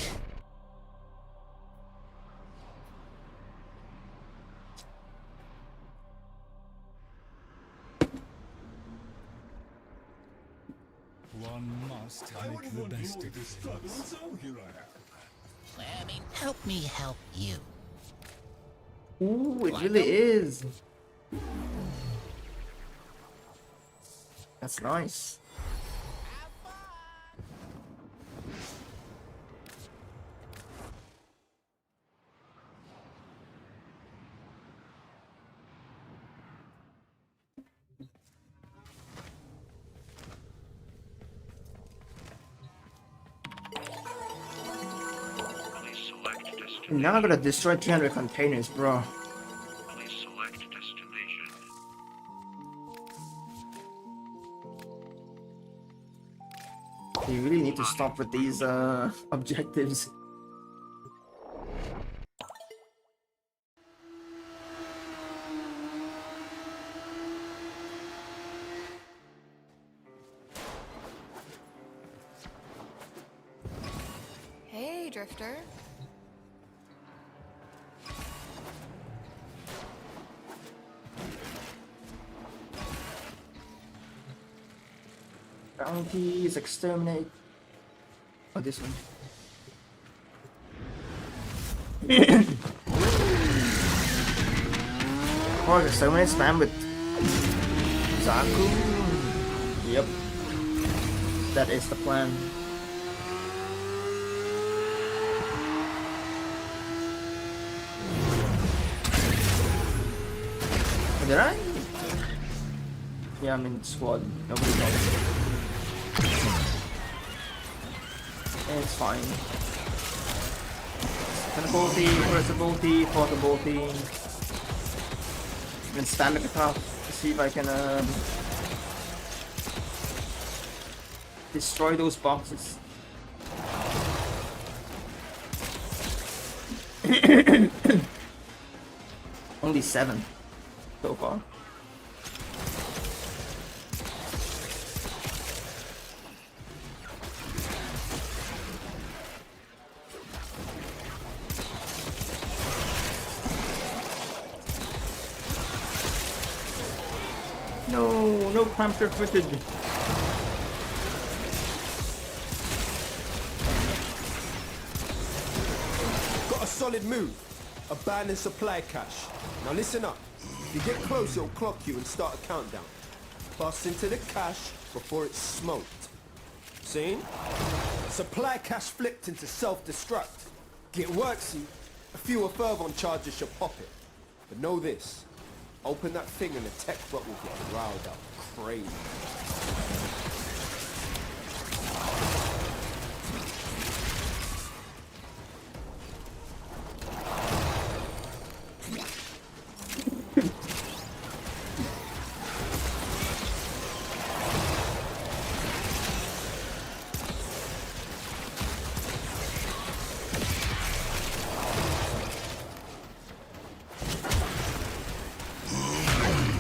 One must make the best of this struggle, so here I am. I mean, help me help you. Ooh, it really is. That's nice. Please select destination. Now I'm gonna destroy 300 containers, bro. Please select destination. You really need to stop with these objectives. Hey, Drifter. Bounties, exterminate. Oh, this one. Oh, exterminate spam with Zaku. Yep. That is the plan. Did I? Yeah, I'm in squad. Nobody knows. It's fine. Second ability, first ability, fourth ability. I'm gonna spam at the top to see if I can destroy those boxes. Only 7 so far. No clamper footage. Got a solid move. Abandoned supply cache. Now listen up. If you get close, it'll clock you and start a countdown. Bust into the cache before it's smoked. Seen? Supply cache flipped into self-destruct. Get worksy. A few Fervon charges should pop it. But know this. Open that thing and the tech bot will get riled up crazy.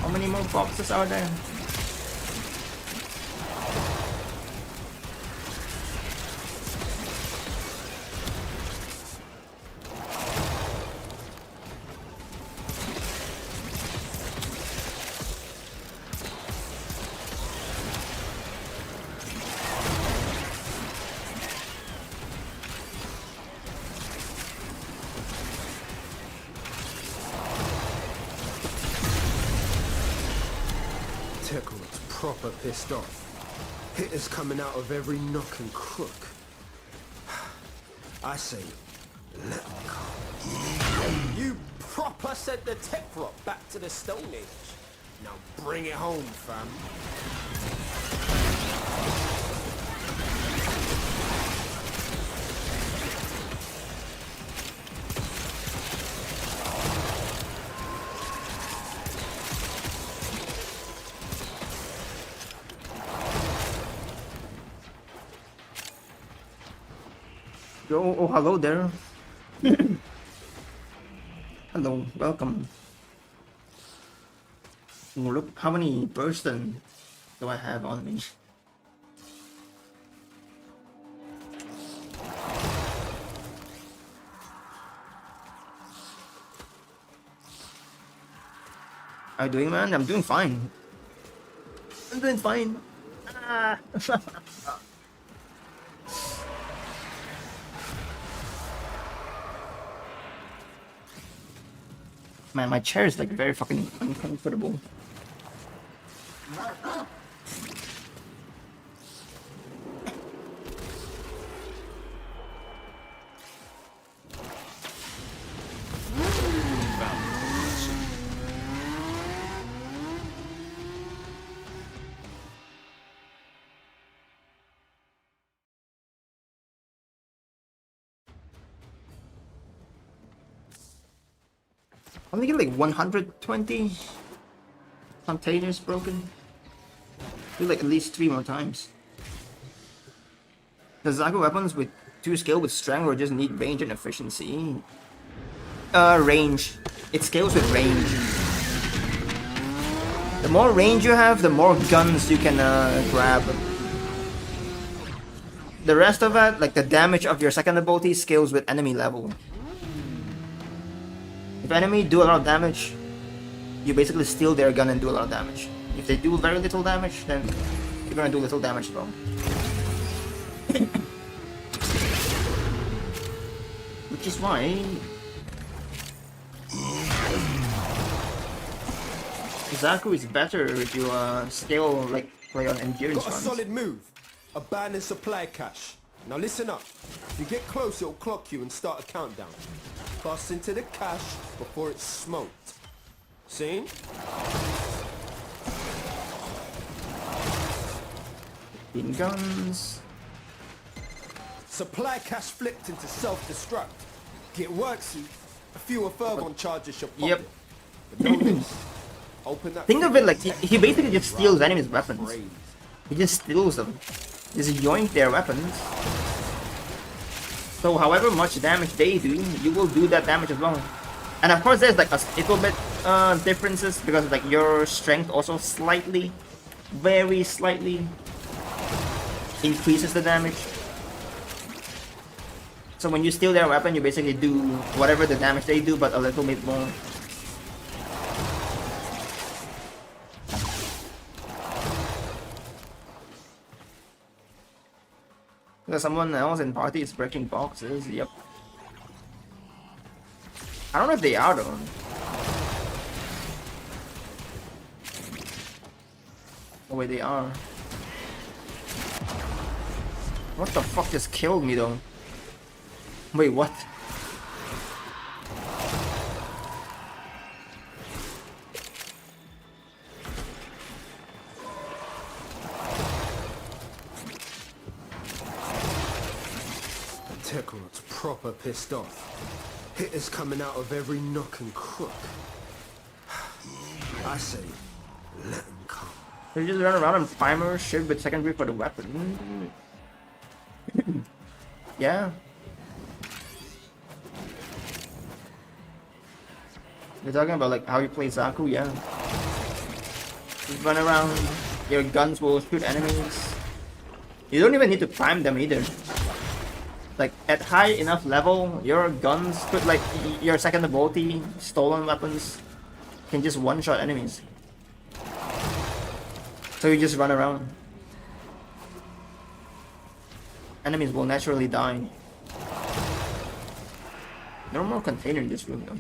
How many more boxes are there? Tekron's proper pissed off. Hitters coming out of every nook and crook. I say, let them come. You proper sent the tech rock back to the Stone Age. Now bring it home, fam. Oh, hello there. Hello, welcome. Oh, look how many person do I have on me. How you doing, man? I'm doing fine. I'm doing fine. Ah. Man, my chair is like very fucking uncomfortable. I'm thinking like 120 containers broken. Do like at least 3 more times. The Zaku weapons with 2 skill with strength or just need range and efficiency. Range. It scales with range. The more range you have, the more guns you can grab. The rest of it, like the damage of your second ability, scales with enemy level. If enemy do a lot of damage, you basically steal their gun and do a lot of damage. If they do very little damage, then you're gonna do little damage as well. Which is why Zaku is better if you scale like play on endurance Got a runs. solid move. Abandoned supply cache. Now listen up. If you get close, it'll clock you and start a countdown. Bust into the cache before it's smoked. See? In guns. Supply cache flipped into self-destruct. Get work, see? A fewer Fervon charges should pop Yep. it. But know this. Open that Think of it like he basically just steals Drive enemies' weapons. brave. He just steals them. Just yoink their weapons. So however much damage they do, you will do that damage as well. And of course there's like a little bit differences because like your strength also slightly, very slightly increases the damage. So when you steal their weapon, you basically do whatever the damage they do, but a little bit more. Because someone else in party is breaking boxes, yep. I don't know if they are though. Oh wait, they are. What the fuck just killed me though? Wait, what? Tekrot's proper pissed off. Hitters coming out of every nook and crook. I say, let them come. They just run around and primer shit with secondary for the weapon. Yeah. You're talking about like how you play Zaku, yeah. Just run around, your guns will shoot enemies. You don't even need to prime them either. Like at high enough level, your guns could like your second ability, stolen weapons, can just one-shot enemies. So you just run around. Enemies will naturally die. No more container in this room though.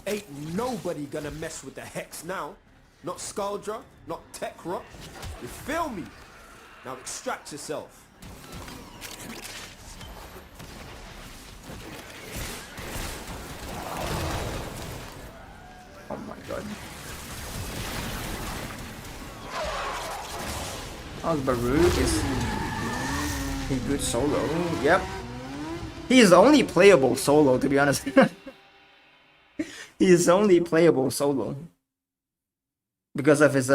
Ain't nobody gonna mess with the Hex now. Not Skaldra, not Tekrot. You feel me? Now extract yourself. Oh my god. Oh, Baruch is a good solo. Yep. He is only playable solo, to be honest. He is only playable solo. Because of his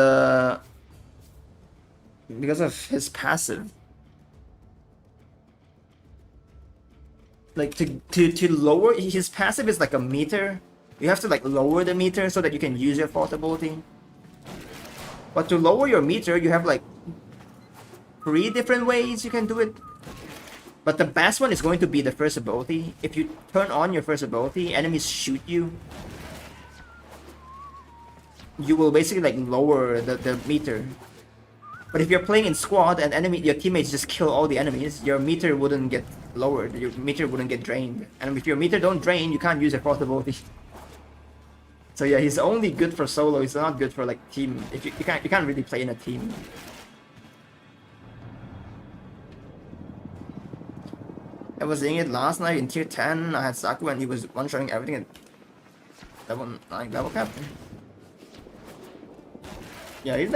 passive. Like to lower his passive is like a meter. You have to like lower the meter so that you can use your fourth ability. But to lower your meter, you have like 3 different ways you can do it. But the best one is going to be the first ability. If you turn on your first ability, enemies shoot you. You will basically like lower the meter. But if you're playing in squad and your teammates just kill all the enemies, your meter wouldn't get lowered. Your meter wouldn't get drained. And if your meter don't drain, you can't use your fourth ability. So yeah, he's only good for solo. He's not good for like team. If you can't really play in a team. I was seeing it last night in tier 10. I had Zaku and he was one-shotting everything at level 9 level cap. Yeah, he's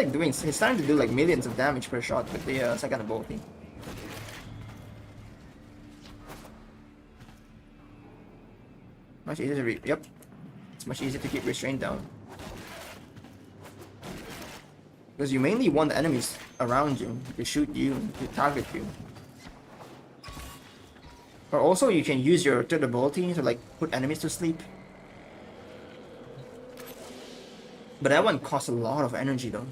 starting to do like millions of damage per shot with the second ability. Much easier to yep. It's much easier to keep restraint down. Because you mainly want the enemies around you, to shoot you, to target you. Or also you can use your third ability to like put enemies to sleep. But that one costs a lot of energy though.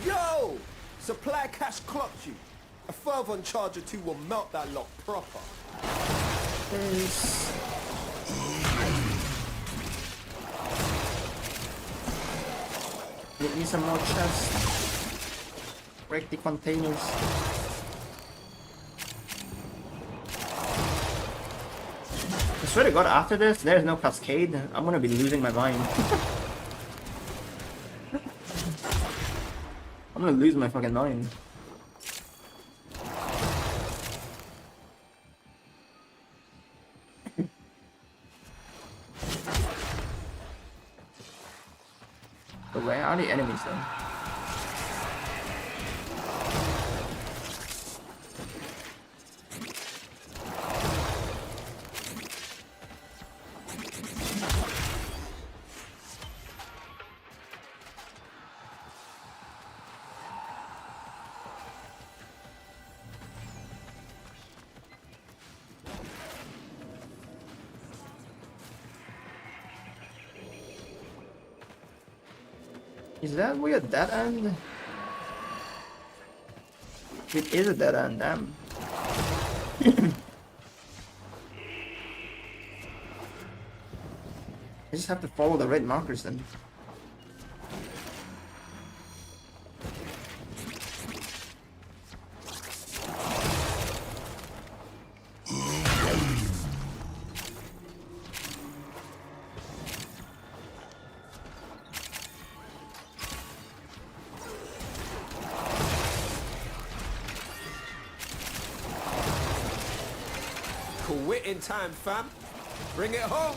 Yo! Supply cache clocked you. A 12 on charger 2 will melt that lock proper. Get me some more chests. Break the containers. I swear to God, after this, there's no cascade. I'm gonna be losing my mind. I'm gonna lose my fucking mind. But where are the enemies though? Is that we a dead end? It is a dead end, damn. I just have to follow the red markers then. Quit in time, fam. Bring it home.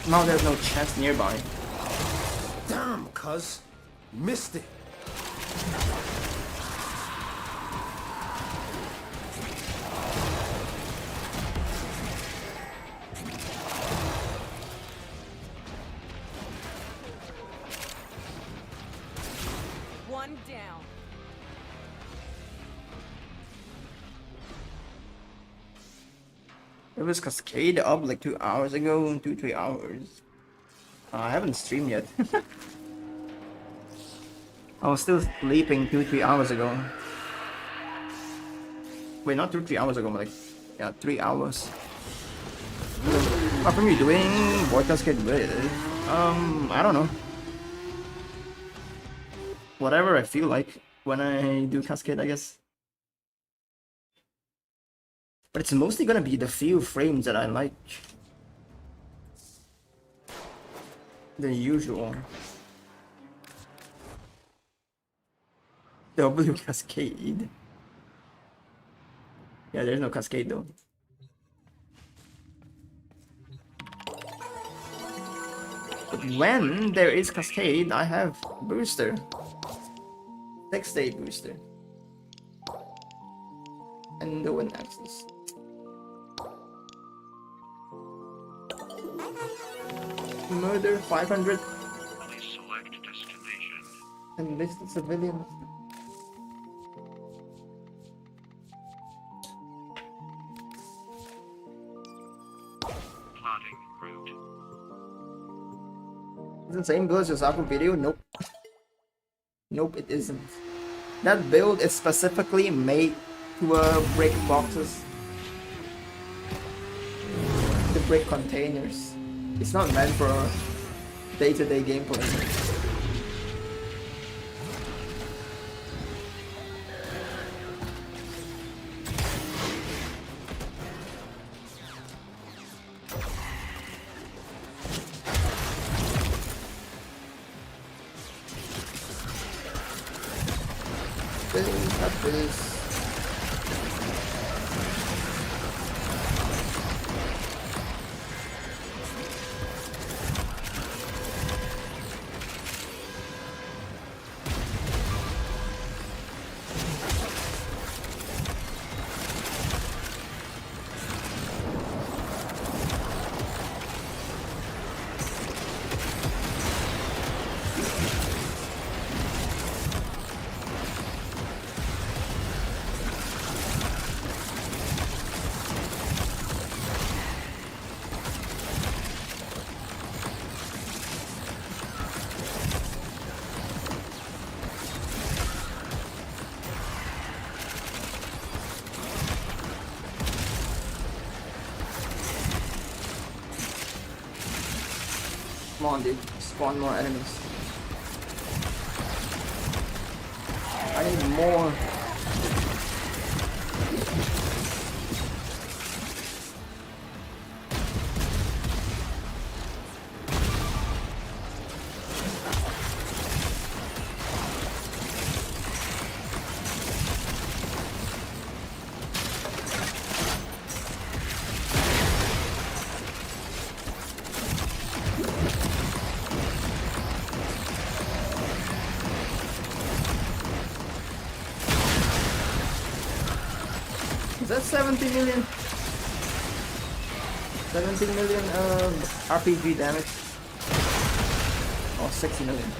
Now there's no chest nearby. Damn, cuz. Missed it. One down. It was Cascade up like 2 hours ago, 3 hours. I haven't streamed yet. I was still sleeping 3 hours ago. Wait, not 3 hours ago, but like, yeah, 3 hours. What from you doing? What Cascade with? I don't know. Whatever I feel like when I do Cascade, I guess. But it's mostly gonna be the few frames that I like. The usual. W Cascade. Yeah, there's no Cascade though. But when there is Cascade, I have Booster. 6-day Booster. And no one access. Murder 500 Please select destination. and listed civilians. Plotting route. Is it the same build as your Zaku video? Nope. Nope, it isn't. That build is specifically made to break boxes. To break containers. It's not meant for day-to-day gameplay. This. Come on, dude. Spawn more enemies. I need more. Is that 70 million? 17 million RPG damage? Oh, 60 million.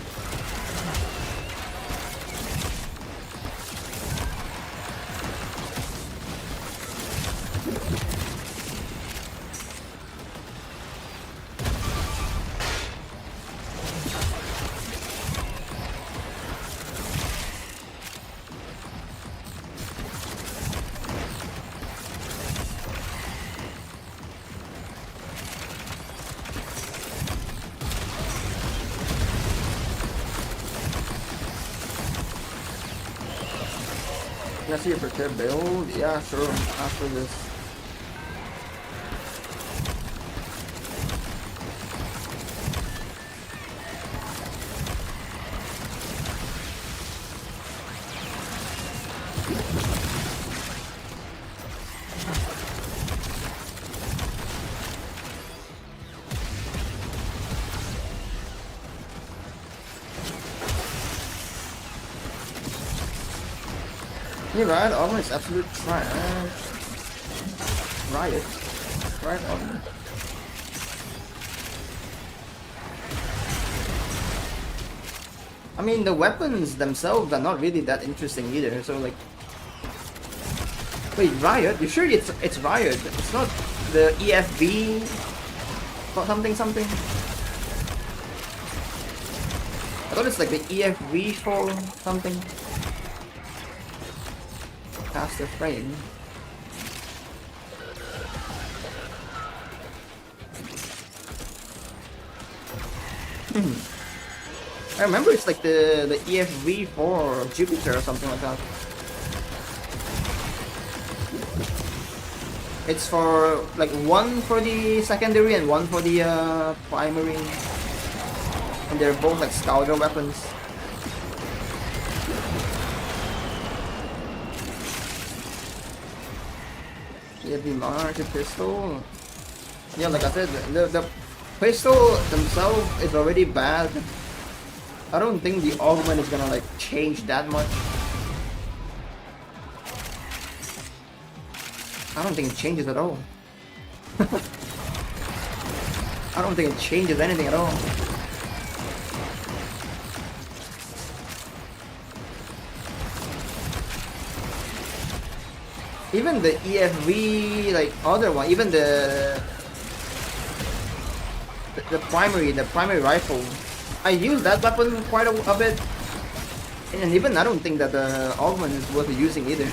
Can I see a prepared build? Yeah, sure. After this. You're right, armor is absolute trash. Riot. Riot armor. I mean, the weapons themselves are not really that interesting either, so like... Wait, Riot? You sure it's Riot? It's not the EFB? Or something something? I thought it's like the EFV for something. Faster frame. I remember it's like the EFV for Jupiter or something like that. It's for like one for the secondary and one for the primary, and they're both like scouter weapons. Yeah, the Mars pistol. Yeah, like I said, the pistol themselves is already bad. I don't think the augment is gonna like change that much. I don't think it changes at all. I don't think it changes anything at all. Even the EFV, like other one, even the primary rifle, I use that weapon quite a bit, and even I don't think that the augment is worth using either.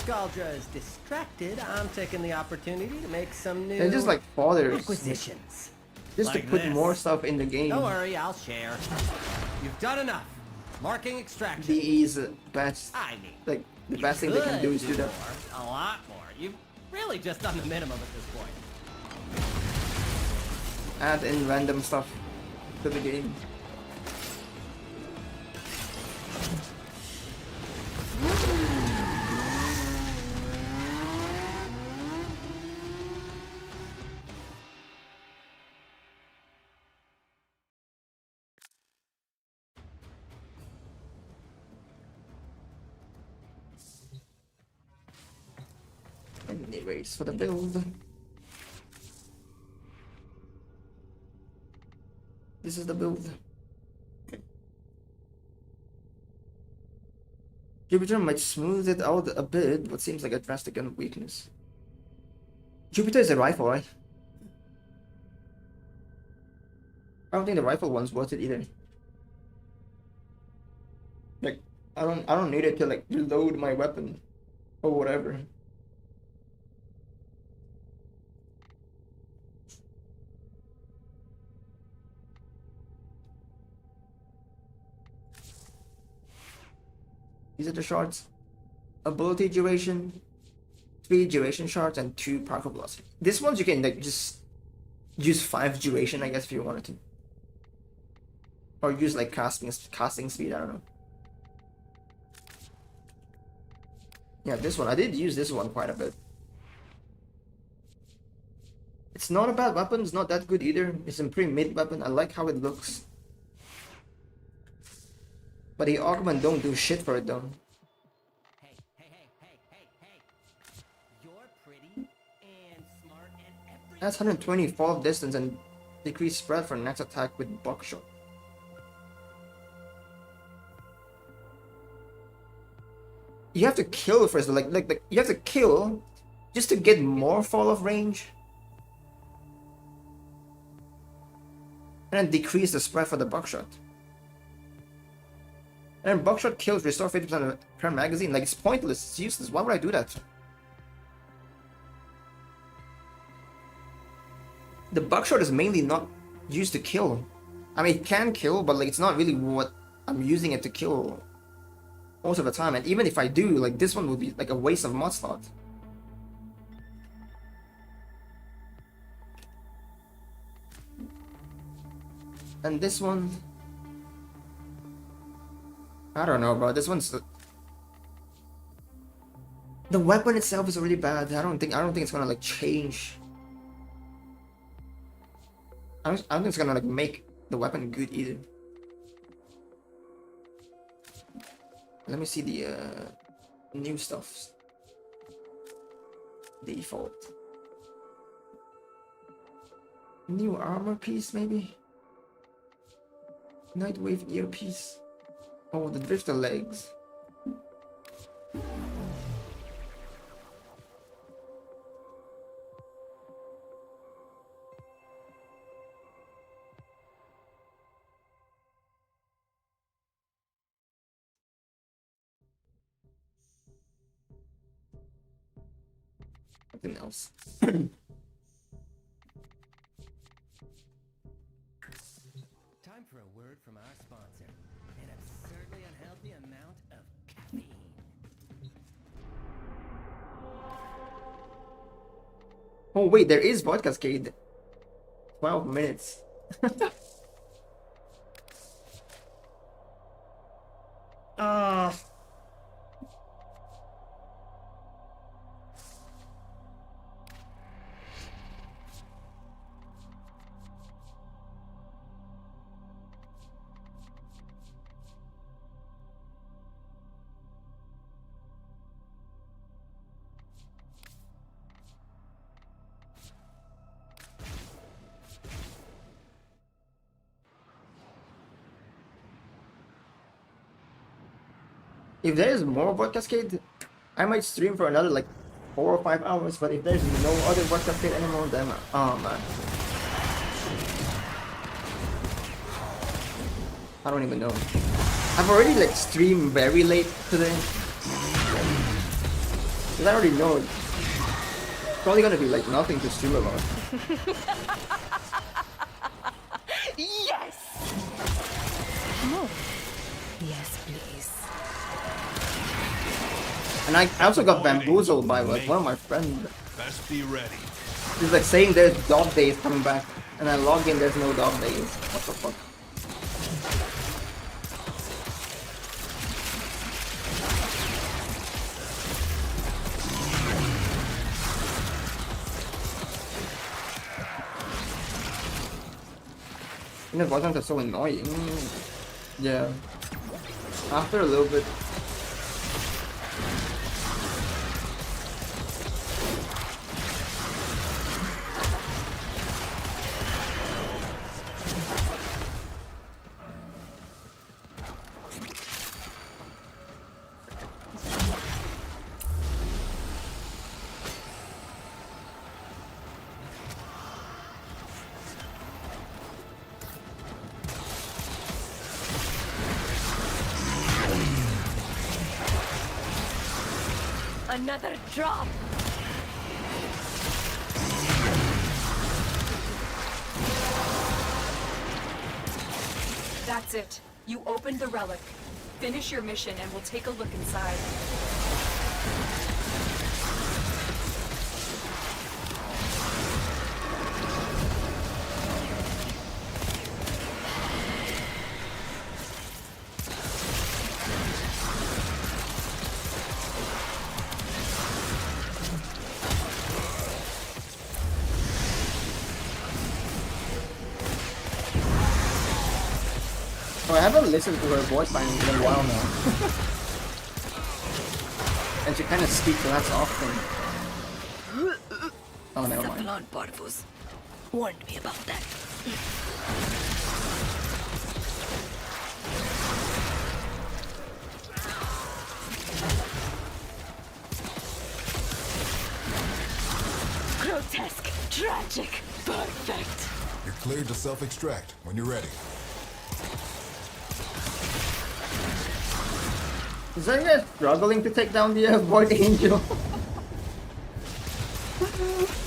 Scaldra is distracted, I'm taking the opportunity to make some new It just like bothers acquisitions. Just like to put this. more stuff in the game. Don't worry, I'll share. You've done enough. Marking extraction. DE's best. I mean, like the best thing they can do is do that. More, a lot more. You've really just done the minimum at this point. Add in random stuff to the game. Anyways, for the build. This is the build. Jupiter might smooth it out a bit, but seems like a drastic weakness. Jupiter is a rifle, right? I don't think the rifle one's worth it either. Like, I don't need it to like reload my weapon or whatever. These are the shards. Ability duration, 3 duration shards, and 2 particle velocity. This ones you can like just use 5 duration, I guess, if you wanted to. Or use like casting speed, I don't know. Yeah, this one. I did use this one quite a bit. It's not a bad weapon, it's not that good either. It's a pretty mid weapon. I like how it looks. But the augment don't do shit for it though. Hey. You're pretty and smart and everything. That's 120 fall distance and decreased spread for next attack with buckshot. You have to kill first, like you have to kill just to get more fall of range. And then decrease the spread for the buckshot. And then buckshot kills restore 50% per magazine. Like, it's pointless, it's useless. Why would I do that? The buckshot is mainly not used to kill. I mean, it can kill, but like it's not really what I'm using it to kill most of the time. And even if I do, like this one would be like a waste of mod slot. And this one, I don't know, bro. This one's the weapon itself is really bad. I don't think it's gonna like change. I don't think it's gonna like make the weapon good either. Let me see the new stuff. Default. New armor piece maybe? Nightwave earpiece. Oh, the drifter legs. Nothing else. Time for a word from our sponsor. An absurdly unhealthy amount of caffeine. Oh wait, there is Void Cascade. 12 minutes. If there is more Void Cascade, I might stream for another like 4 or 5 hours, but if there's no other Void Cascade anymore, then oh man. I don't even know. I've already like streamed very late today. Cause I already know it's probably gonna be like nothing to stream about. Yes! More. Yes, please. And I also got bamboozled by like one of my friends. Best be ready. He's like saying there's dog days coming back, and I log in, there's no dog days. What the fuck? You know, buttons are so annoying. Yeah. After a little bit. Another drop! That's it. You opened the relic. Finish your mission and we'll take a look inside. Oh, I haven't listened to her voice line in a while now. And she kind of speaks less often. Oh, never mind. Cephalon Parvus warned me about that. Grotesque, tragic, perfect. You're cleared to self-extract when you're ready. Is that guy struggling to take down the Void Angel?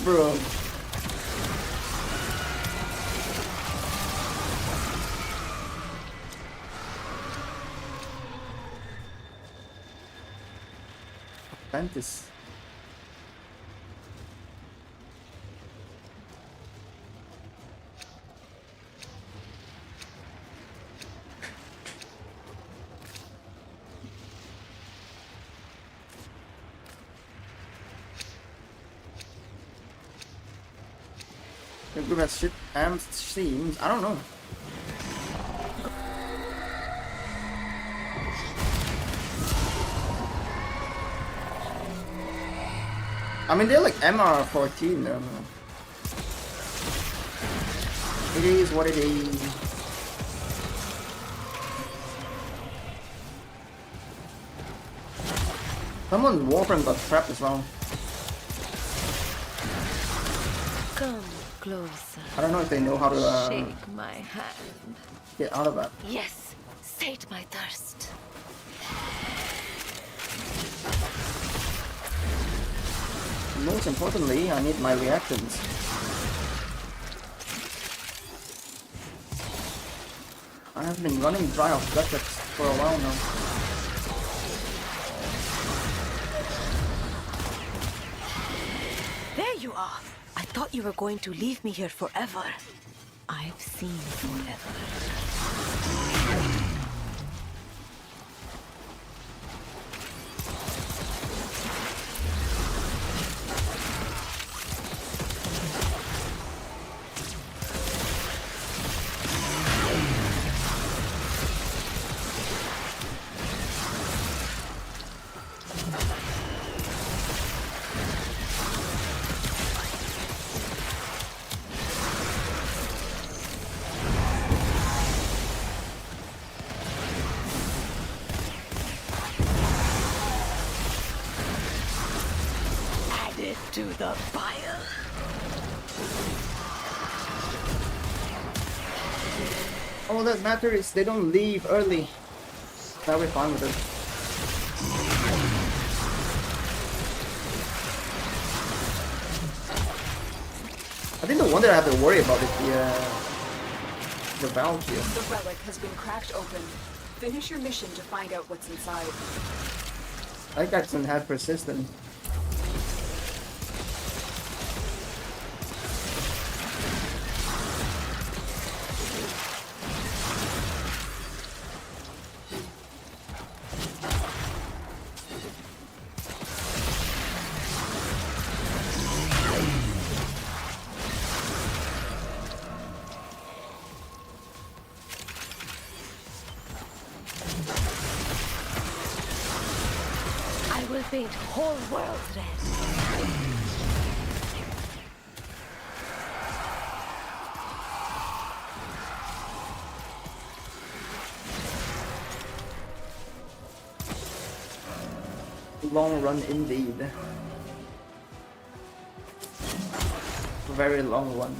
Bro. Apprentice. The group has shit and seems. I don't know. I mean, they're like MR14 though. It is what it is. Someone Warframe got trapped as well. Come closer. I don't know if they know how to Shake my hand. get out of that. Yes, sate my thirst. Most importantly, I need my reactions. I have been running dry of gadgets for a while now. There you are. I thought you were going to leave me here forever. I've seen forever. To the fire. All that matters is they don't leave early. That we're fine with it. I think the one that I have to worry about is the valve here. The relic has been cracked open. Finish your mission to find out what's inside. I got some have persistent. Will paint whole world red. Long run indeed. Very long one.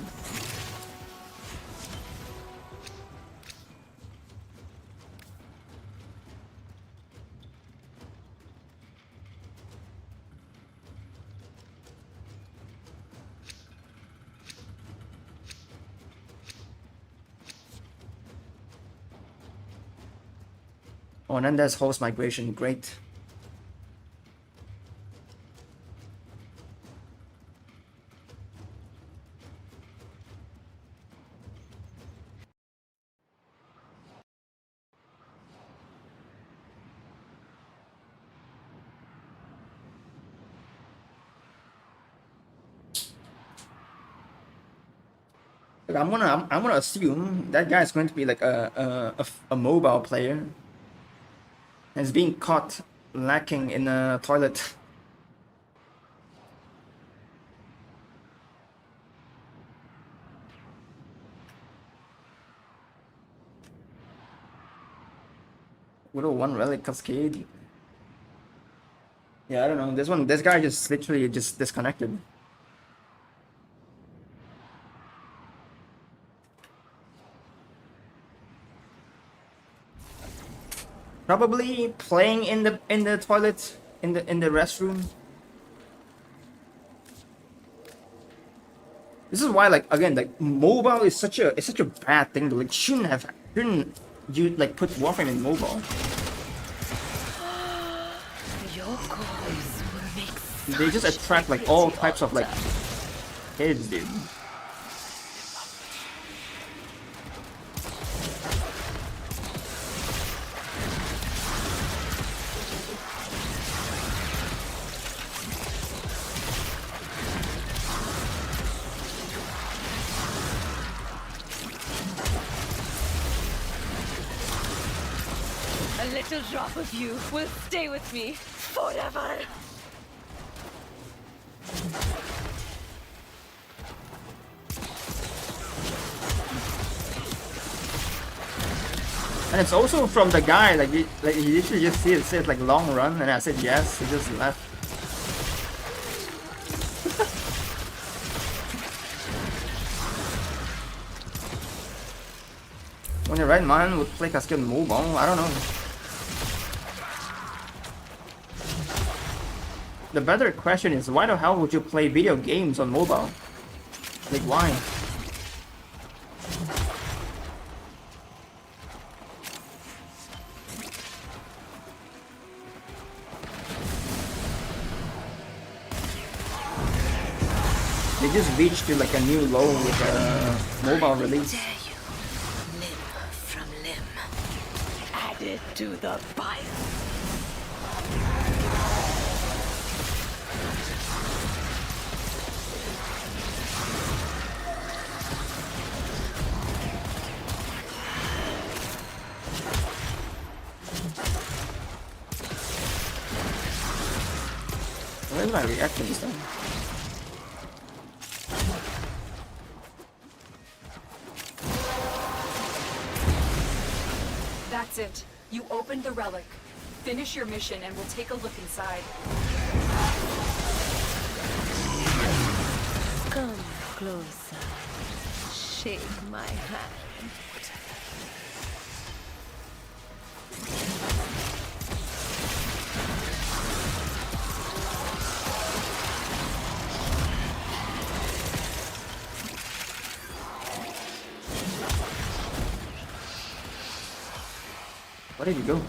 Oh, and then there's host migration. Great. Look, I'm gonna assume that guy is going to be like a mobile player, and is being caught lacking in a toilet. Widow 1 relic cascade. Yeah, I don't know. This guy just literally just disconnected. Probably playing in the toilet, in the restroom. This is why, like, again, like, mobile is such a bad thing. Like, shouldn't you like put Warframe in mobile? They just attract like all types of like kids, dude. A little drop of you will stay with me forever. And it's also from the guy, like he literally just says like long run, and I said yes, he just left. When the right man would play Cascade mobile, I don't know. The better question is, why the hell would you play video games on mobile? Like, why? They just reached to like a new low with a mobile release. Limb from limb. Added to the pile. Where's my reaction this time? That's it. You opened the relic. Finish your mission and we'll take a look inside. Come closer. Shake my hand. Where did you go?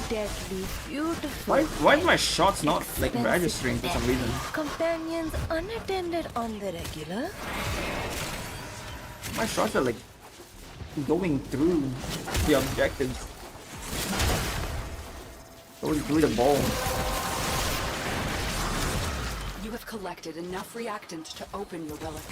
deadly, beautiful. Why is my shots not like expensive registering for some reason? companions unattended on the regular. My shots are like going through the objectives. Going through the ball. You have collected enough reactant to open your relic.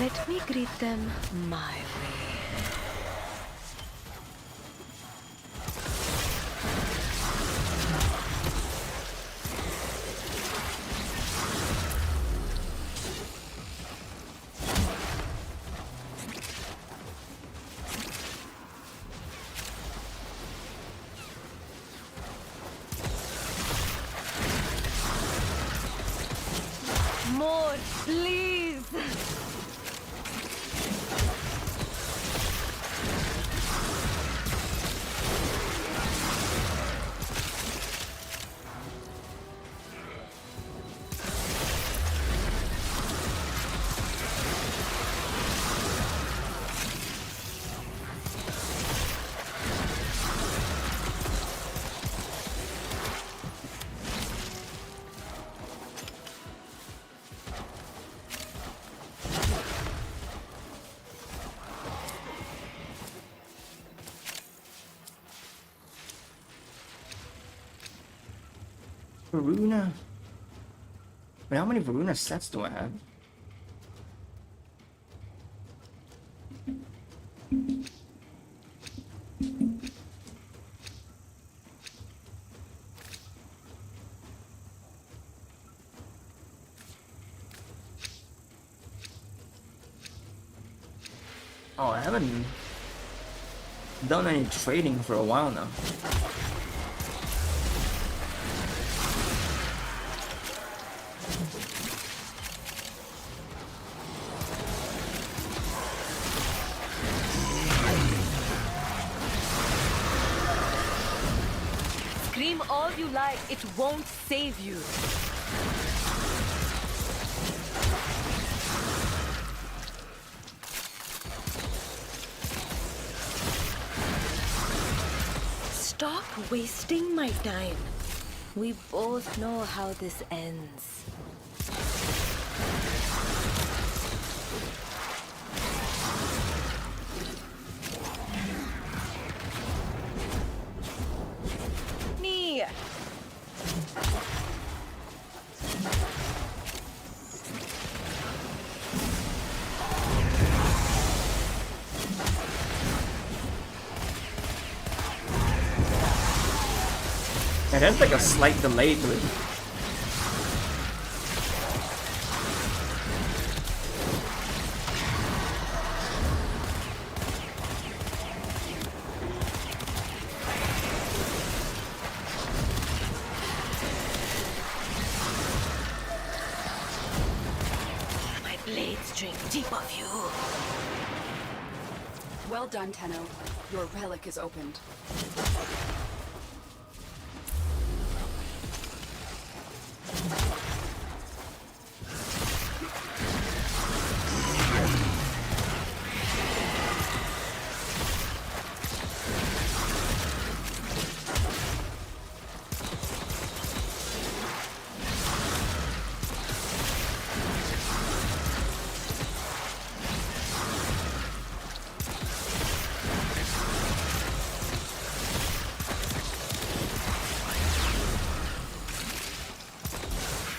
Let me greet them my way. More, please! Varuna. Wait, how many Varuna sets do I have? Oh, I haven't done any trading for a while now. Scream all you like, it won't save you. Stop wasting my time. We both know how this ends. Knee. It has like a slight delay to it. My blades drink deep of you. Well done, Tenno. Your relic is opened.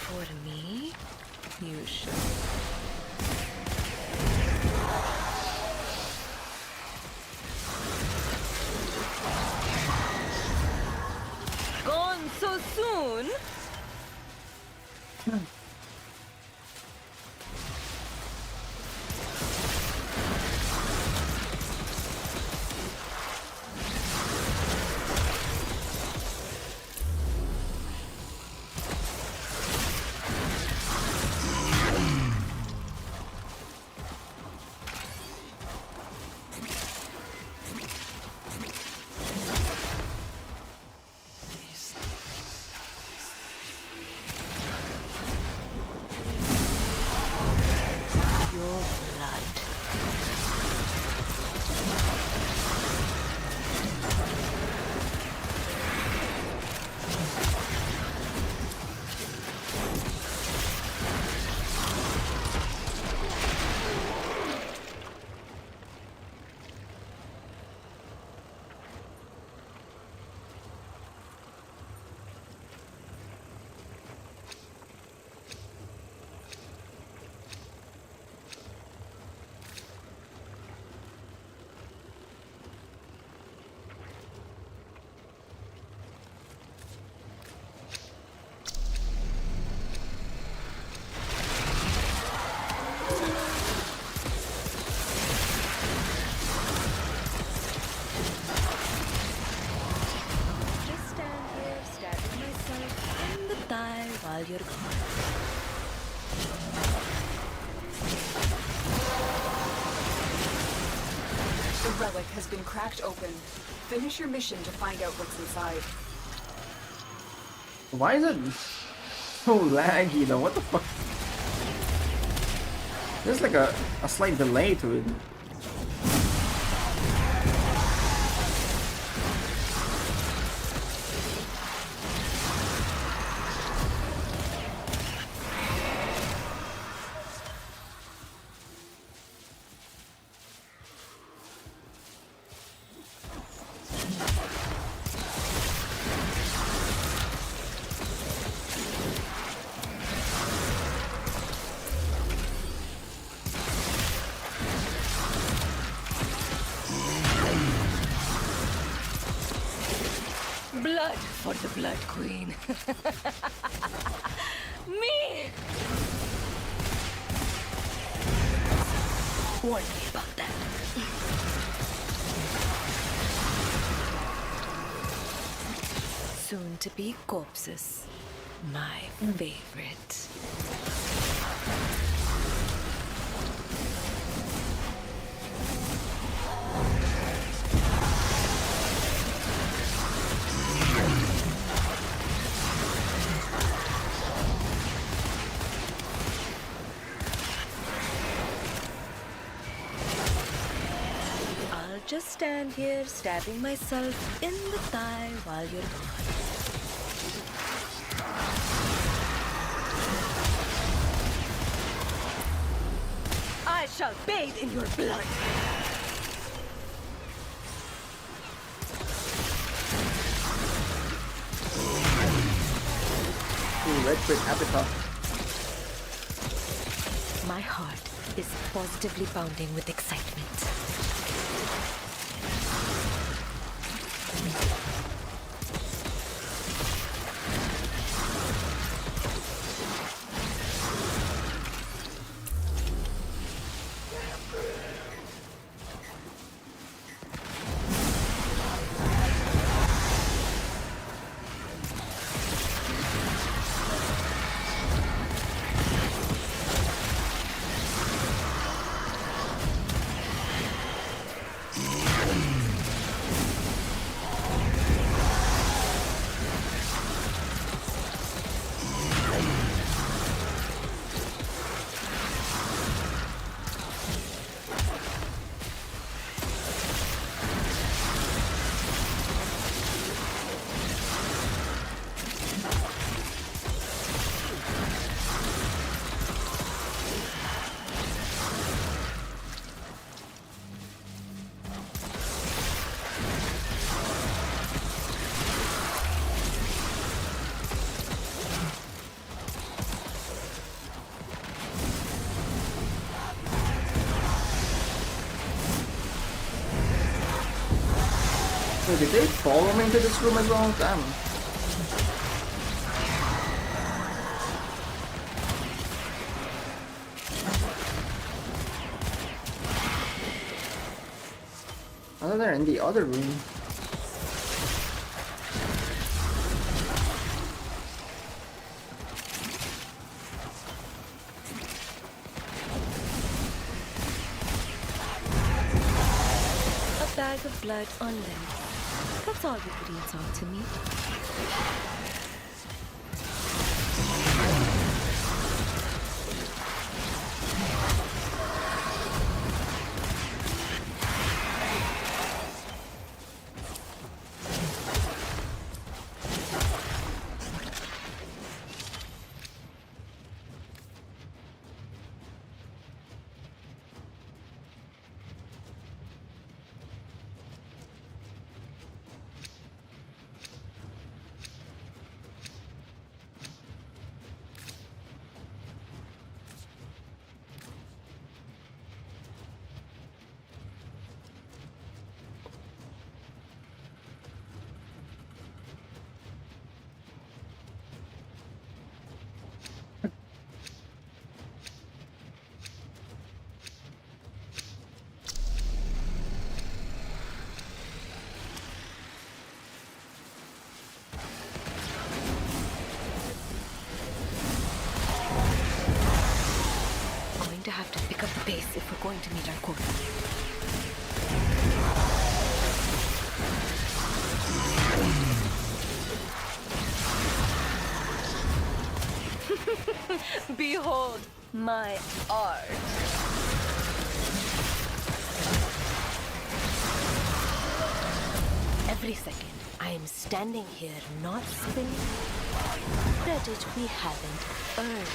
For me, you should. Gone so soon? while you're gone. The relic has been cracked open. Finish your mission to find out what's inside. Why is it so laggy though? What the fuck? There's like a slight delay to it. Blood for the Blood Queen. Me! Warn me about that. Soon to be corpses. My favorite. Just stand here stabbing myself in the thigh while you're gone. I shall bathe in your blood. Ooh, red quick appetite. My heart is positively pounding with excitement. Wait, did they follow me into this room as well? Damn. I thought they're in the other room. A bag of blood on them. That's all it reads out to me. Behold my art. Every second, I am standing here not spinning credit we haven't earned.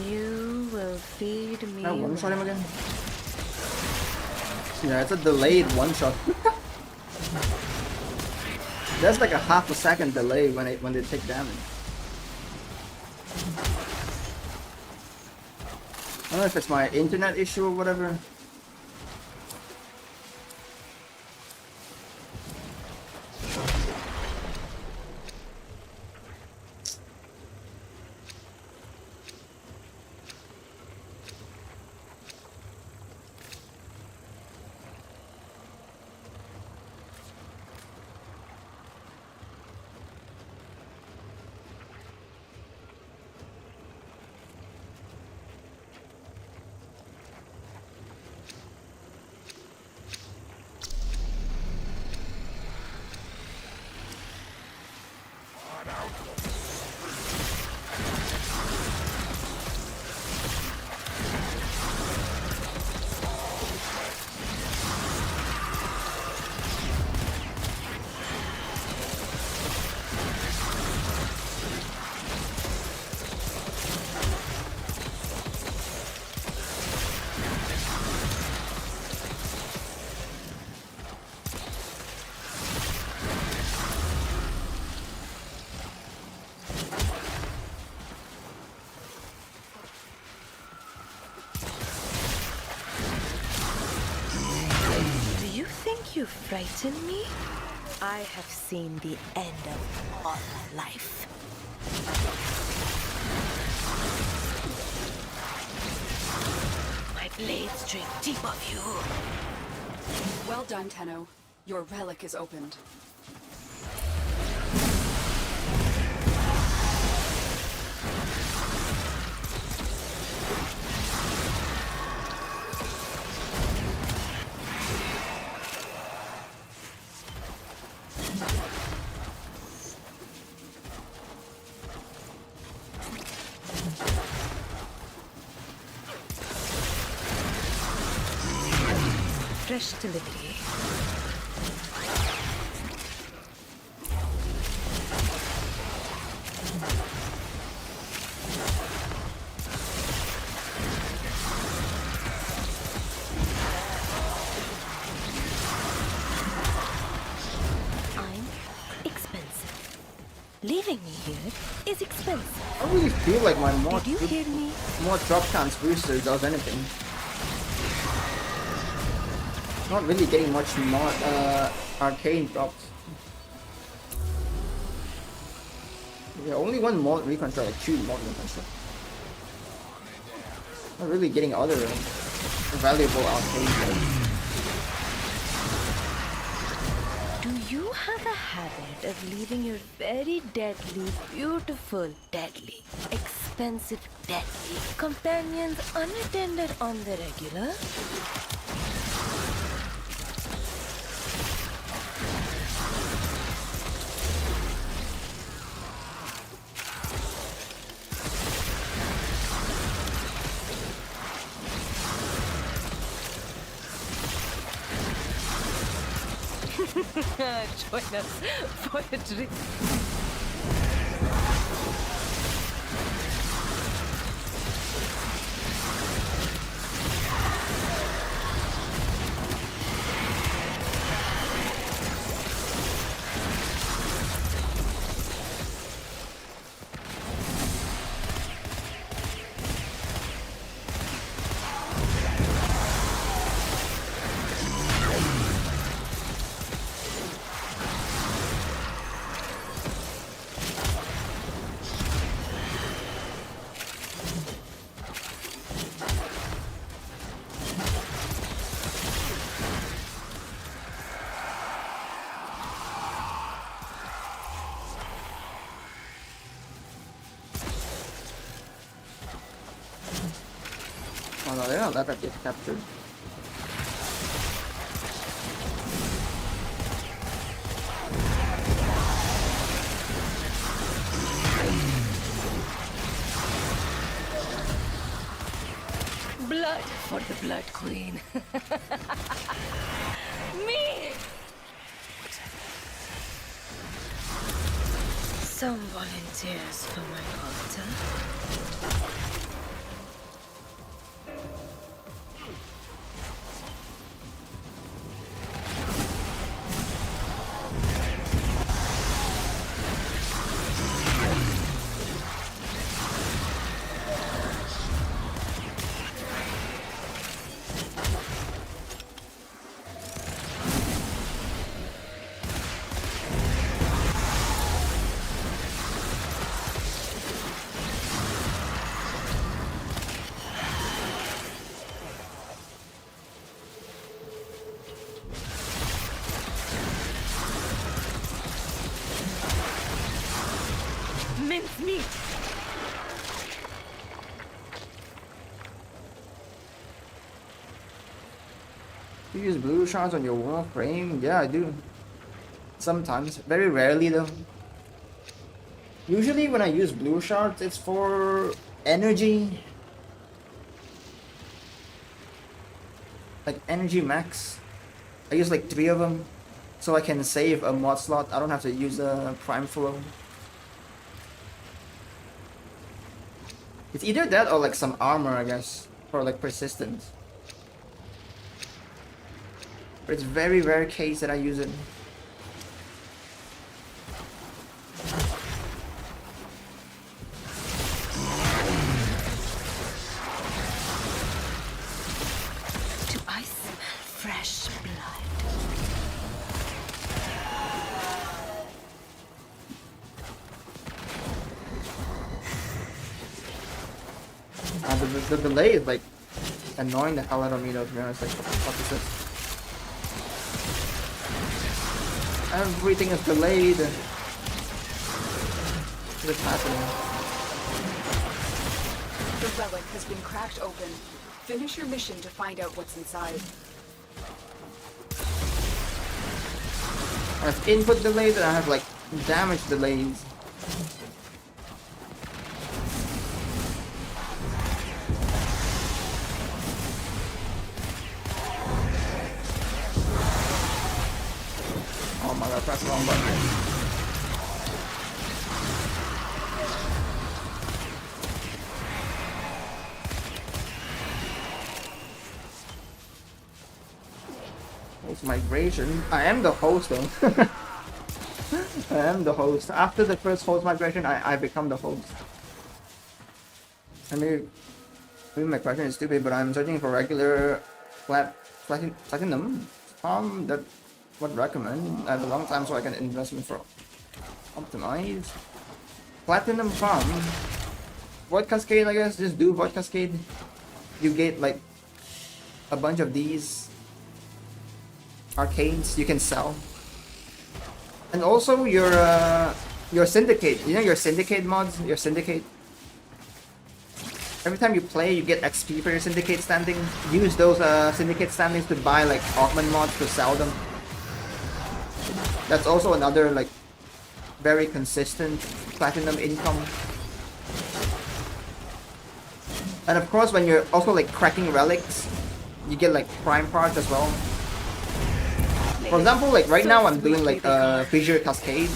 You will feed me. Can I one shot him again? Yeah, it's a delayed one shot. There's like a half a second delay when they take damage. I don't know if it's my internet issue or whatever. You frighten me? I have seen the end of all life. My blades drink deep of you. Well done, Tenno. Your relic is opened. Fresh delivery. I'm expensive. Leaving me here is expensive. I don't really feel like my mod Did you hear me? more drop chance booster does anything. Not really getting much more arcane drops. Yeah, only one mod reconstruct, like 2 mod reconstruct. Not really getting other valuable arcane drops. Do you have a habit of leaving your very deadly, beautiful, deadly, expensive, deadly companions unattended on the regular? Join us for a drink. Oh no, they're not let that get captured. Blood Queen. Me! Some volunteers for my altar. Mincemeat! You use blue shards on your Warframe? Yeah, I do. Sometimes. Very rarely though. Usually when I use blue shards, it's for energy. Like energy max. I use like 3 of them. So I can save a mod slot. I don't have to use a prime flow. It's either that or like some armor, I guess. For like persistence. But it's very rare case that I use it. Do I smell fresh blood? The delay is like annoying the hell out of me though, to be honest. Like, what the fuck is this? Everything is delayed. What's happening? The relic has been cracked open. Finish your mission to find out what's inside. I have input delays and I have like damage delays. Oh my god, press the wrong button. Host migration. I am the host though. I am the host. After the first host migration, I become the host. I mean, maybe my question is stupid, but I'm searching for regular platinum farm that would recommend. I have a long time so I can investment for optimize. Platinum farm. Void Cascade, I guess. Just do Void Cascade. You get like a bunch of these arcades you can sell. And also your syndicate. You know your syndicate mods? Your syndicate. Every time you play, you get XP for your syndicate standing. Use those syndicate standings to buy like augment mods to sell them. That's also another like very consistent platinum income. And of course, when you're also like cracking relics, you get like prime parts as well. For example, like right now I'm doing like Fissure Cascade.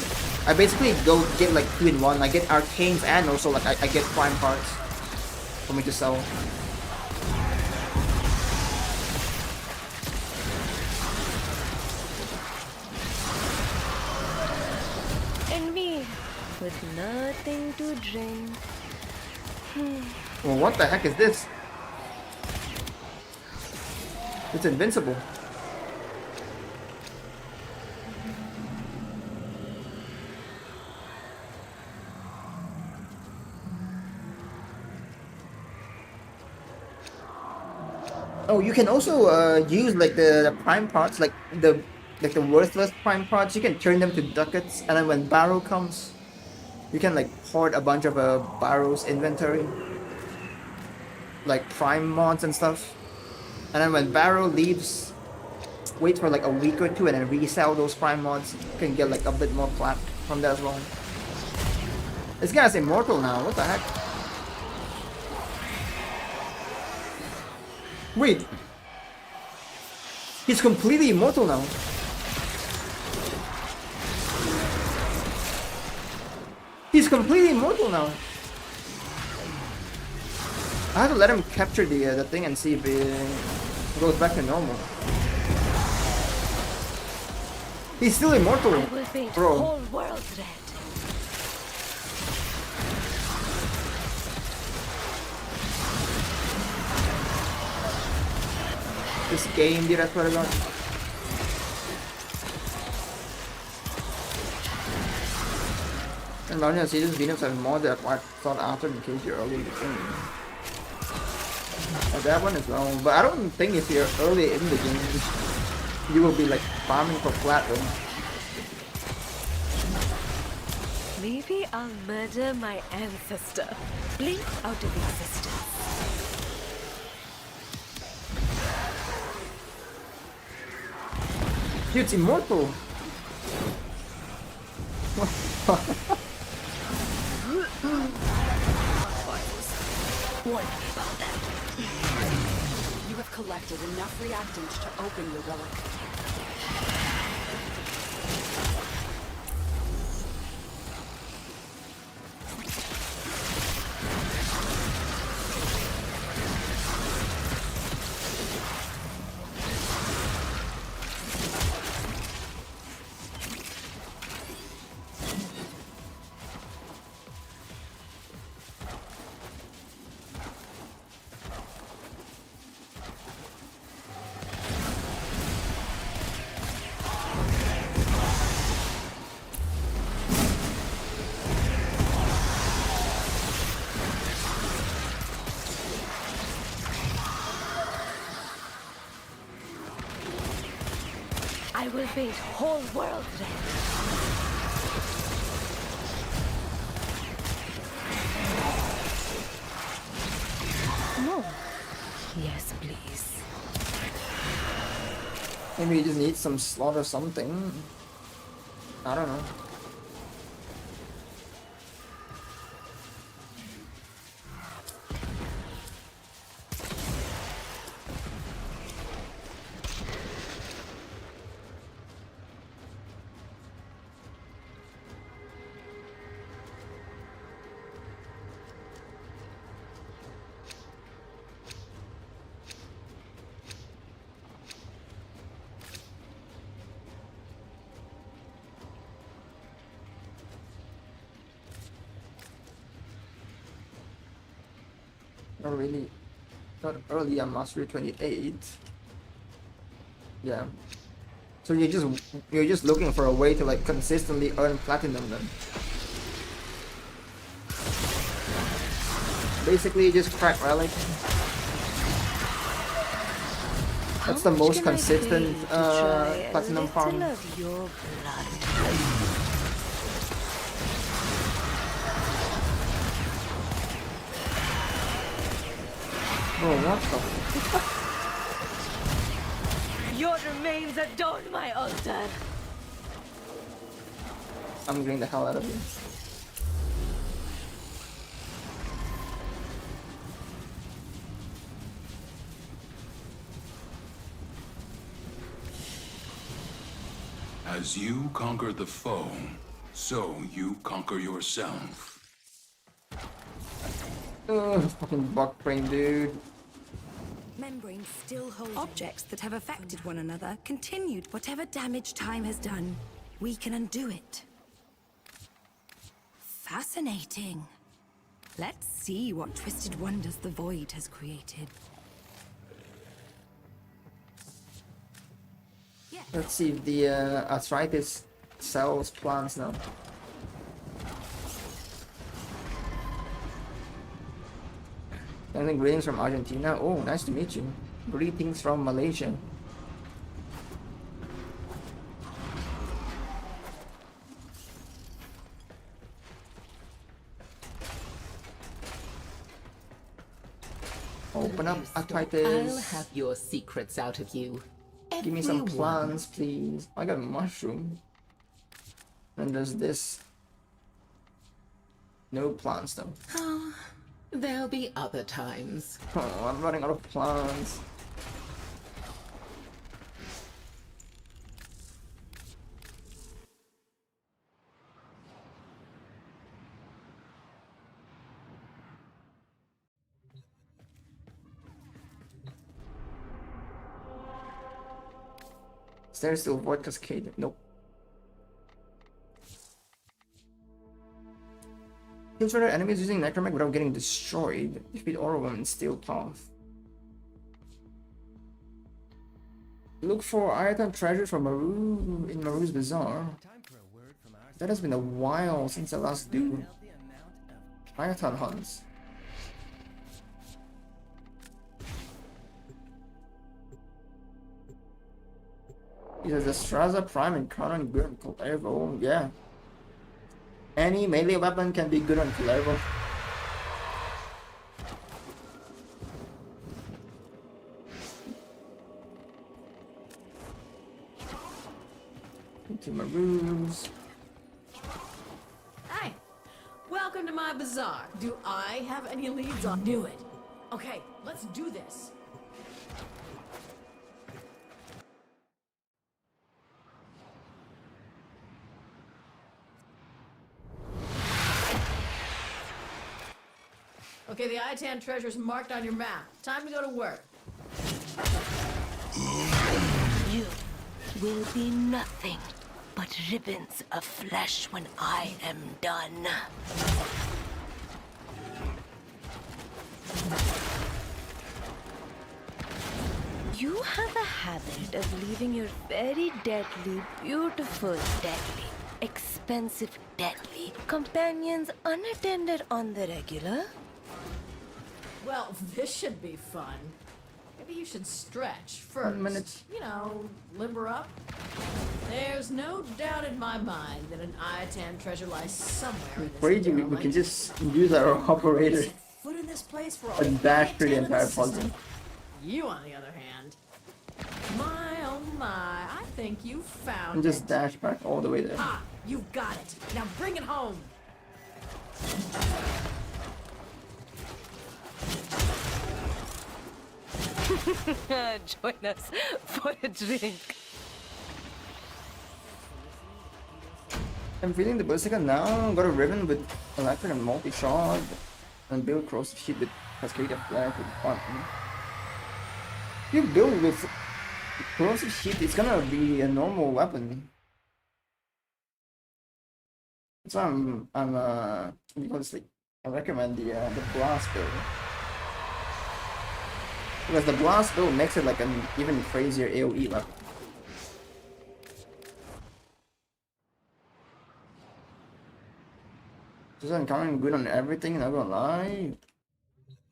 I basically go get like 2 in 1. I get arcanes and also like I get prime parts for me to sell. And me, with nothing to drink. Well, what the heck is this? It's invincible. Oh, you can also use like the prime parts, like the worthless prime parts. You can turn them to ducats, and then when Barrow comes, you can like hoard a bunch of Barrow's inventory, like prime mods and stuff. And then when Barrow leaves, wait for like a week or 2 and then resell those prime mods. You can get like a bit more plat from that as well. This guy's immortal now. What the heck? Wait. He's completely immortal now. He's completely immortal now. I have to let him capture the thing and see if it goes back to normal. He's still immortal, I will paint bro. whole world red. This game, dude, I swear to God. And Martin series Venus have more that what thought after in case you're early in the game. That one as well, but I don't think if you're early in the game, you will be like farming for platinum. Maybe I'll murder my ancestor. Blink out of existence. Dude, it's immortal. Warn me about that. You have collected enough reactants to open your relic. I will paint whole world red. No. Yes, please. Maybe you just need some slot or something. I don't know. Not really, not early. I'm mastery 28. Yeah. So you're just looking for a way to like consistently earn platinum then. Basically, just crack relic. That's the most consistent platinum farm. Of your blood. Oh, what the? Your remains adorn my altar. I'm getting the hell out of here. As you conquer the foe, so you conquer yourself. Ugh, fucking Warframe, dude. Membranes still hold objects that have affected one another, continued. Whatever damage time has done, we can undo it. Fascinating. Let's see what twisted wonders the void has created. Let's see if the arthritis sells plants now. Sending greetings from Argentina. Oh, nice to meet you. Greetings from Malaysia. Open up arthritis. I'll have your secrets out of you. Give me some plants, please. I got a mushroom. And there's this. No plants though. Oh, there'll be other times. Oh, I'm running out of plants. Stairs to avoid cascade. Nope. Infiltrate enemies using necromag without getting destroyed. Defeat all of them in steel path. Look for item treasure from Maru in Maru's Bazaar. That has been a while since I last do Iton hunts. Either the Straza Prime and Crown good on Kullervo. Yeah. Any melee weapon can be good on Kullervo. Into Maroons. Hi! Welcome to my bazaar. Do I have any leads on? Do it. Okay, let's do this. Okay, the Itan treasure's marked on your map. Time to go to work. You will be nothing but ribbons of flesh when I am done. You have a habit of leaving your very deadly, beautiful, deadly, expensive, deadly companions unattended on the regular. Well, this should be fun. Maybe you should stretch first. 1 minute. You know, limber up. There's no doubt in my mind that an Iatan treasure lies somewhere in this Crazy, we derelict. can just use our operator Set foot in this place for and dash through the entire puzzle. You, on the other hand, my oh my, I think you found And just it. dash back all the way there. Ah, you've got it. Now bring it home. Join us for a drink. I'm feeling the Berserker now. Got a ribbon with electric and multi-shot. And build corrosive sheet with cascade of flare with fun. You build with corrosive sheet, it's gonna be a normal weapon. So because like I recommend the blast build. Because the blast build makes it like an even crazier AoE weapon. Just encountering good on everything, not gonna lie.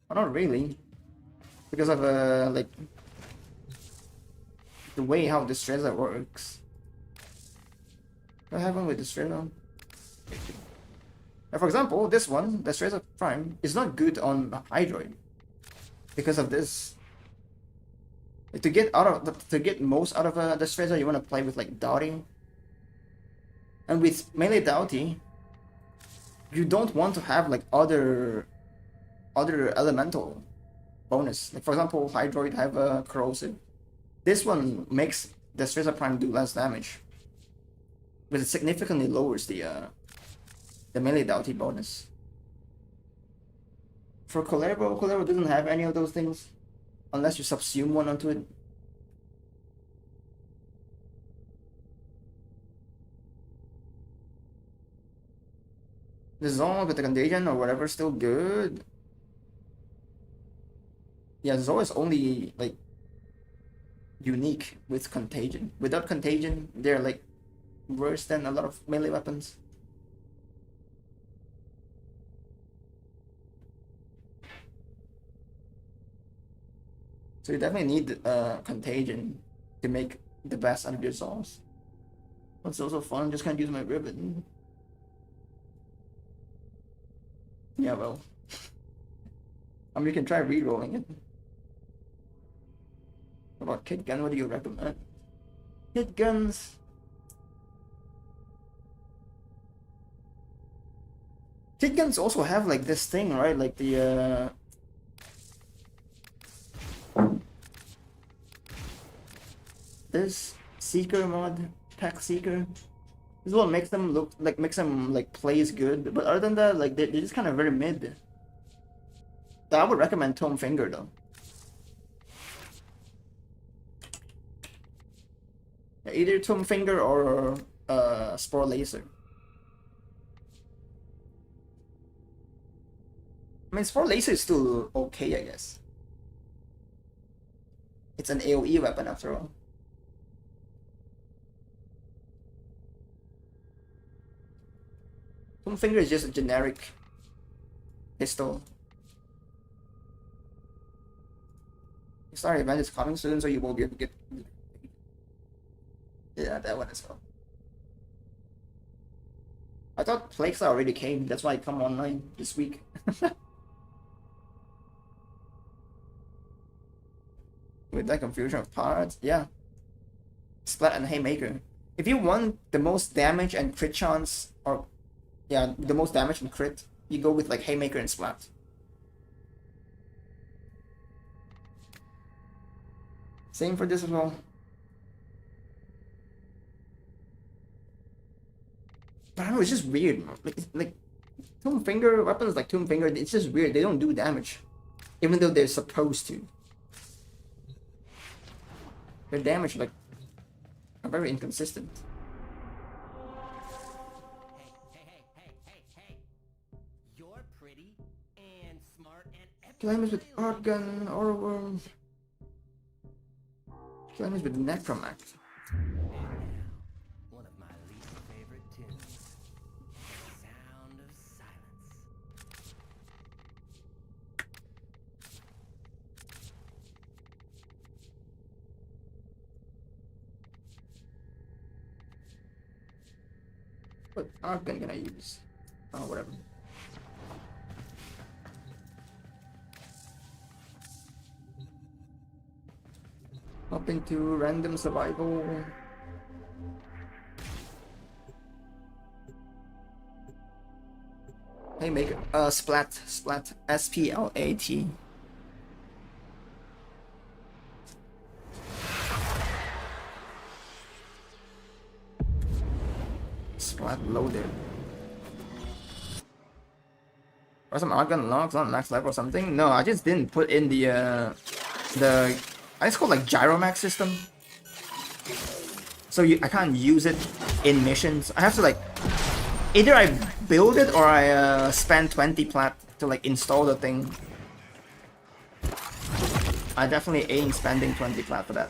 Well, not really. Because of like the way how this Streza works. What happened with this Streza? For example, this one, the Streza Prime, is not good on Hydroid. Because of this. Like, to get most out of the Streza, you wanna play with like Doughty. And with melee Doughty, you don't want to have like other elemental bonus. Like for example, Hydroid have a corrosive. This one makes the Streza Prime do less damage, but it significantly lowers the melee Doughty bonus. For Kullervo doesn't have any of those things, unless you subsume one onto it. The Zone with the Contagion or whatever is still good. Yeah, Zone is only like unique with Contagion. Without Contagion, they're like worse than a lot of melee weapons. So you definitely need Contagion to make the best out of your Zones. What's also fun, just can't use my ribbon. Yeah, well. I mean, you can try re-rolling it. What about kit gun? What do you recommend? Kit guns. Kit guns also have like this thing, right? Like the this Seeker mod, Pack Seeker. This is what makes them look like, plays good. But other than that, like they're just kind of very mid. So I would recommend Tome Finger though. Either Tomb Finger or Spore Laser. I mean, Spore Laser is still okay, I guess. It's an AoE weapon after all. Tomb Finger is just a generic pistol. Sorry, event is coming soon, so you will be able to get. Yeah, that one as well. I thought Plagues already came, that's why it come online this week. With that confusion of parts, yeah. Splat and Haymaker. If you want the most damage and crit chance, or yeah, the most damage and crit, you go with like Haymaker and Splat. Same for this as well. But I don't know, it's just weird. Like Tomb Finger weapons like Tomb Finger, it's just weird. They don't do damage, even though they're supposed to. Their damage like are very inconsistent. Hey. You're pretty and smart and Climbers with Art Gun or Climbers with Necromact. one of my least favorite tunes. The Sound of Silence. What Art Gun can I use? Oh, whatever. Hop into random survival. Haymaker. Splat. S-P-L-A-T. Splat loaded. Or some Argon logs on max level or something? No, I just didn't put in the it's called like Gyromax system. So I can't use it in missions. I have to like either I build it or I spend 20 plat to like install the thing. I definitely ain't spending 20 plat for that.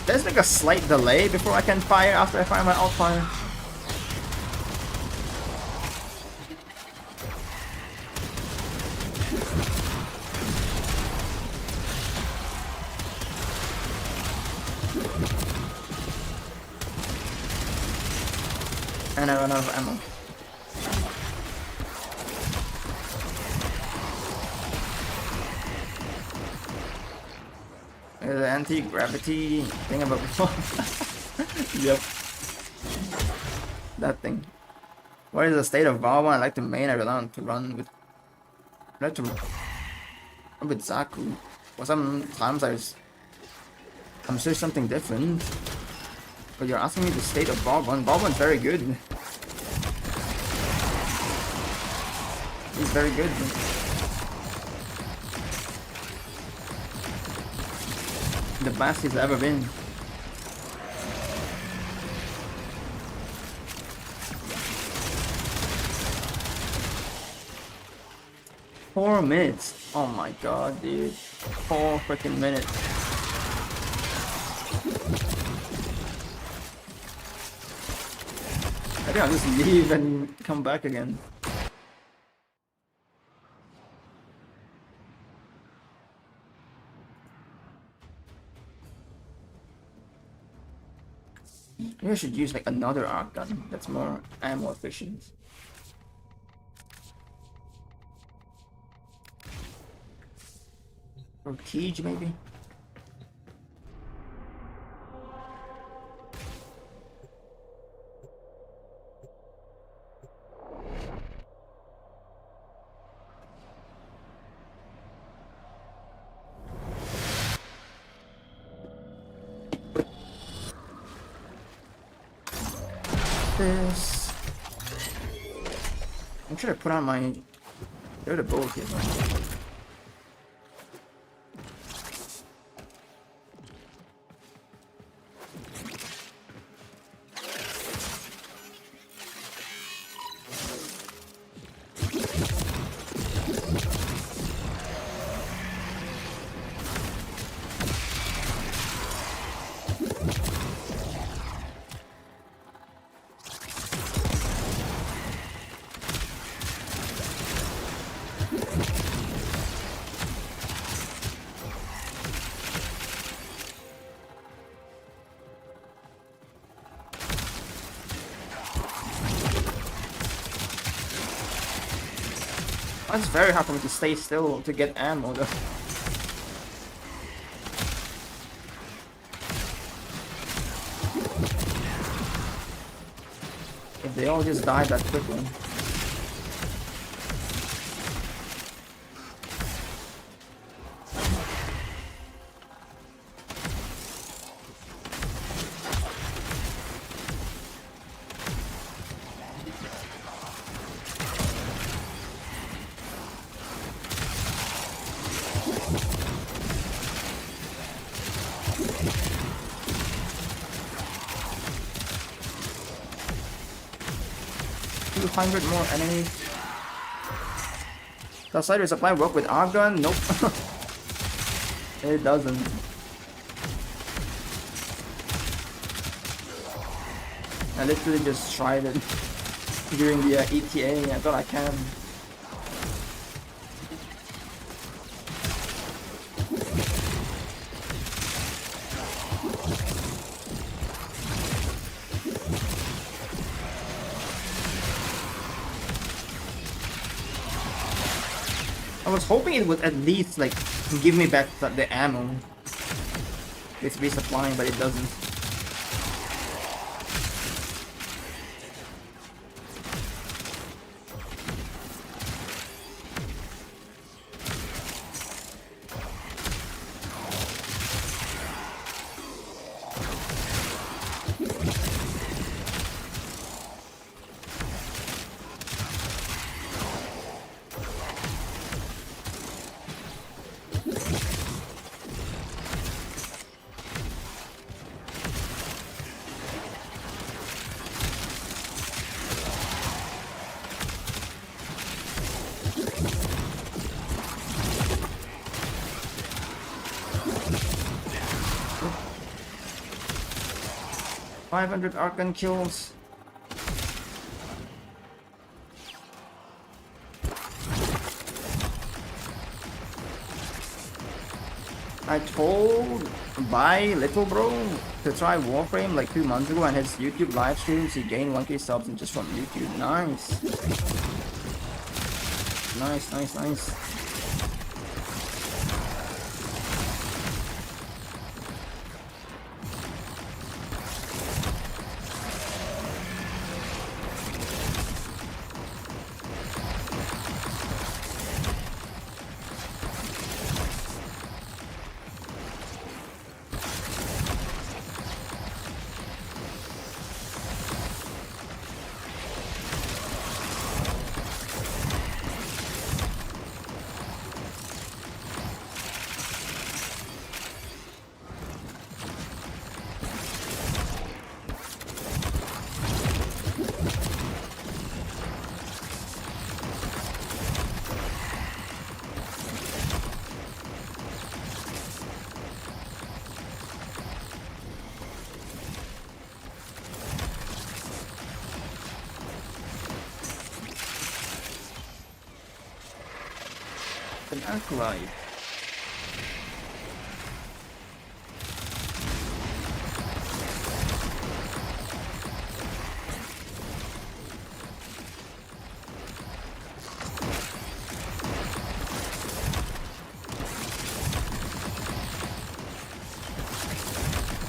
There's like a slight delay before I can fire after I fire my alt fire. And I run out of ammo. The anti-gravity thing about before. Yep. That thing. What is the state of Valve? I like to main, I rely on to run with Zaku. Well, sometimes I'm sure something different. But you're asking me the state of Valve. Valve's very good. He's very good. The best he's ever been. Four minutes. Oh my god, dude. 4 freaking minutes. think I'll just leave and come back again. Maybe I should use like another arc gun that's more ammo efficient. Or Keege maybe? This. I'm trying to put on my. They're the both here. It's very hard for me to stay still to get ammo though. If they all just died that quickly. More enemies. Does S.SiRiUS supply work with arc gun? Nope. It doesn't. I literally just tried it during the ETA. I thought I can. I was hoping it would at least like give me back the ammo it's resupplying, but it doesn't. $500 arc gun kills. I told Little Bro to try Warframe like 2 months ago, and his YouTube live streams he gained 1k subs and just from YouTube. Nice. Nice. an acolyte.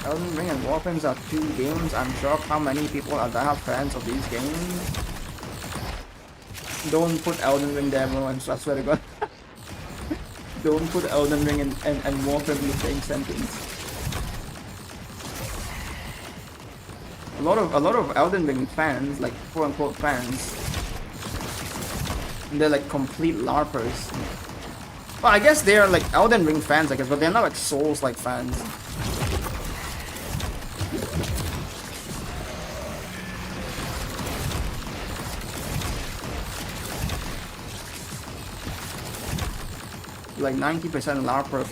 Elden Ring and Warframe are 2 games. I'm shocked how many people are diehard fans of these games. Don't put Elden Ring there, bro. I swear to God. Don't put Elden Ring and Warframe in the same sentence. A lot of Elden Ring fans, like quote unquote fans, they're like complete LARPers. Well, I guess they're like Elden Ring fans, I guess, but they're not like Souls like fans. Like 90% LARPer.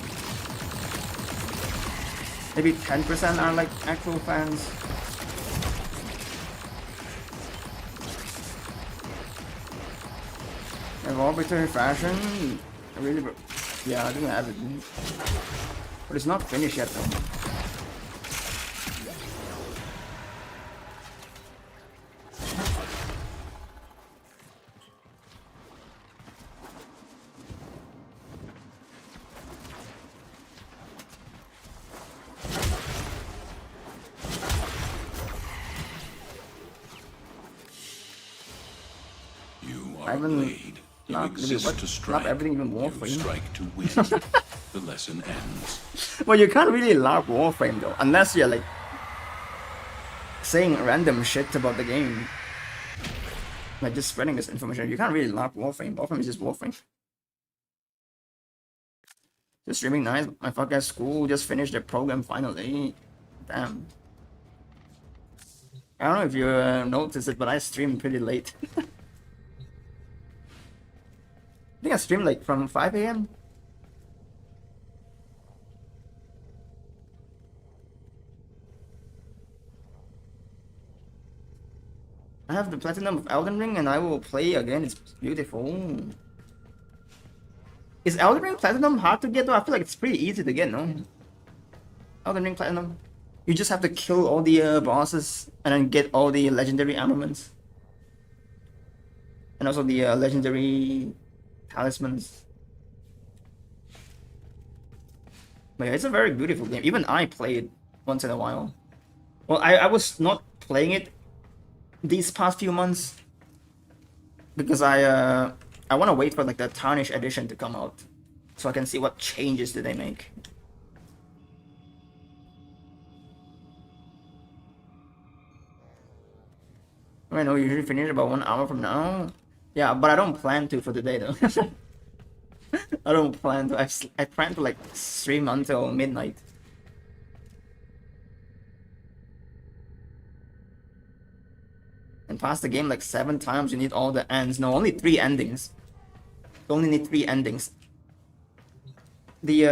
Maybe 10% are like actual fans. In arbitrary fashion, really, yeah, I think I have it. But it's not finished yet though. Not everything even Warframe. Strike to win. The lesson ends. Well, you can't really LARP Warframe though, unless you're like saying random shit about the game. Like just spreading this information. You can't really LARP Warframe. Warframe is just Warframe. Just streaming nice. My fucking school just finished their program finally. Damn. I don't know if you noticed it, but I streamed pretty late. I think I streamed like from 5 AM. I have the platinum of Elden Ring and I will play again. It's beautiful. Is Elden Ring platinum hard to get though? I feel like it's pretty easy to get, no? Elden Ring platinum. You just have to kill all the bosses and then get all the legendary armaments. And also the legendary talismans. But yeah, it's a very beautiful game. Even I play it once in a while. Well, I was not playing it these past few months because I want to wait for like the Tarnished edition to come out so I can see what changes did they make. I know usually finish about 1 hour from now. Yeah, but I don't plan to for today though. I don't plan to. I plan to like stream until midnight. And pass the game like 7 times. You need all the ends. No, only 3 endings. You only need 3 endings. The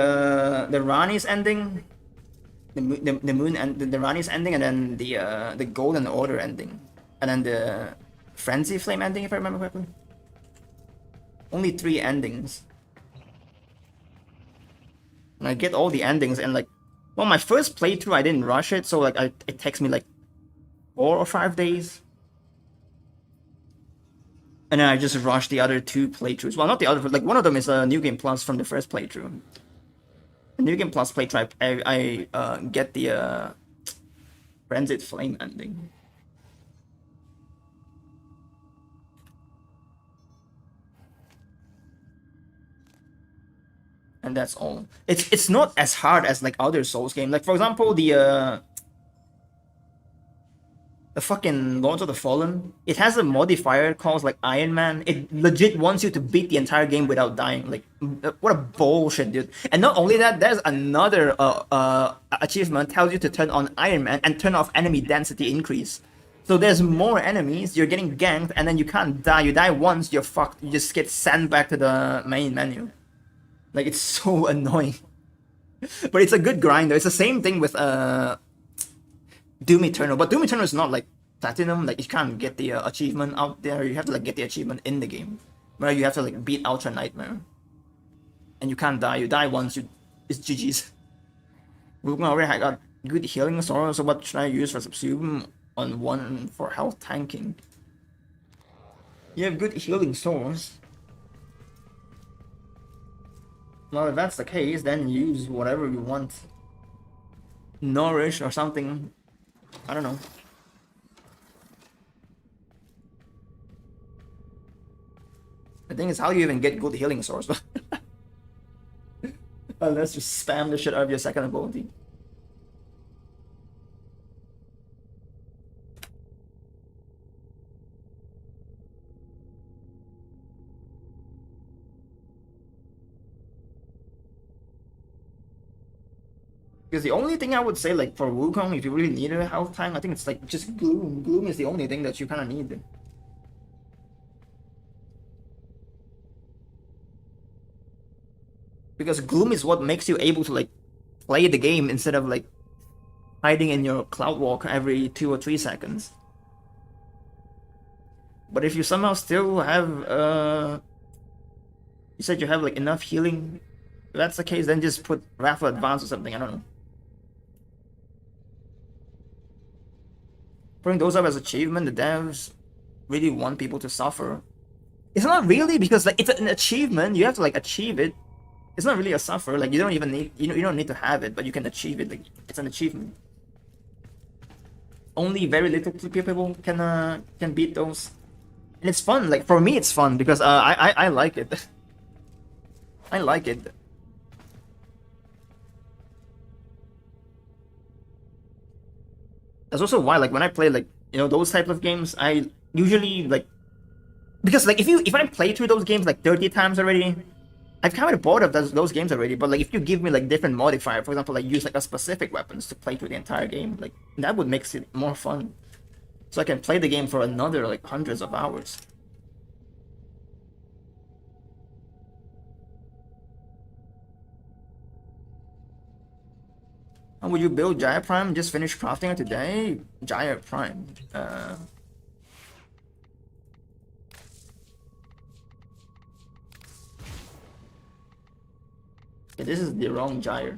Rani's ending, the moon and the Rani's ending, and then the Golden Order ending, and then the Frenzy Flame ending, if I remember correctly. Only 3 endings. And I get all the endings and like, well, my first playthrough I didn't rush it, so like it takes me like 4 or 5 days. And then I just rushed the other 2 playthroughs. Well, not the other, like one of them is a New Game Plus from the first playthrough. The New Game Plus playthrough, I get the Frenzied Flame ending. And that's all. It's not as hard as like other Souls game. Like for example, the fucking Lords of the Fallen. It has a modifier called like Iron Man. It legit wants you to beat the entire game without dying. Like what a bullshit, dude. And not only that, there's another achievement tells you to turn on Iron Man and turn off enemy density increase. So there's more enemies. You're getting ganked, and then you can't die. You die once, you're fucked. You just get sent back to the main menu. Like, it's so annoying. But it's a good grinder. It's the same thing with Doom Eternal. But Doom Eternal is not like Platinum. Like, you can't get the achievement out there. You have to like get the achievement in the game. Where you have to like beat Ultra Nightmare. and you can't die. You die once, it's GG's. Wukong already got good healing sword, so what should I use for subsume on one for health tanking? You have good healing swords. Well, if that's the case, then use whatever you want. Nourish or something. I don't know. The thing is, how do you even get good healing swords? Unless you spam the shit out of your second ability. Because the only thing I would say, like, for Wukong, if you really needed a health tank, I think it's like just Gloom. Gloom is the only thing that you kind of need. Because Gloom is what makes you able to, like, play the game instead of, like, hiding in your Cloud Walk every 2 or 3 seconds. But if you somehow still have, you said you have, like, enough healing. If that's the case, then just put Wrath of Advance or something, I don't know. Putting those up as achievement, the devs really want people to suffer. It's not really, because, like, it's an achievement, you have to, like, achieve it. It's not really a suffer, like, you don't even need, you don't need to have it, but you can achieve it, like, it's an achievement. Only very little people can beat those. And it's fun, like, for me it's fun, because I like it. I like it. That's also why, like, when I play, like, you know, those type of games, I usually, like, because, like, if I play through those games, like, 30 times already, I've kind of bored of those games already. But, like, if you give me, like, different modifier, for example, like, use, like, a specific weapons to play through the entire game, like, that would make it more fun. So I can play the game for another, like, hundreds of hours. How would you build Jaya Prime? Just finished crafting it today? Jaya Prime. Okay, this is the wrong Jaya.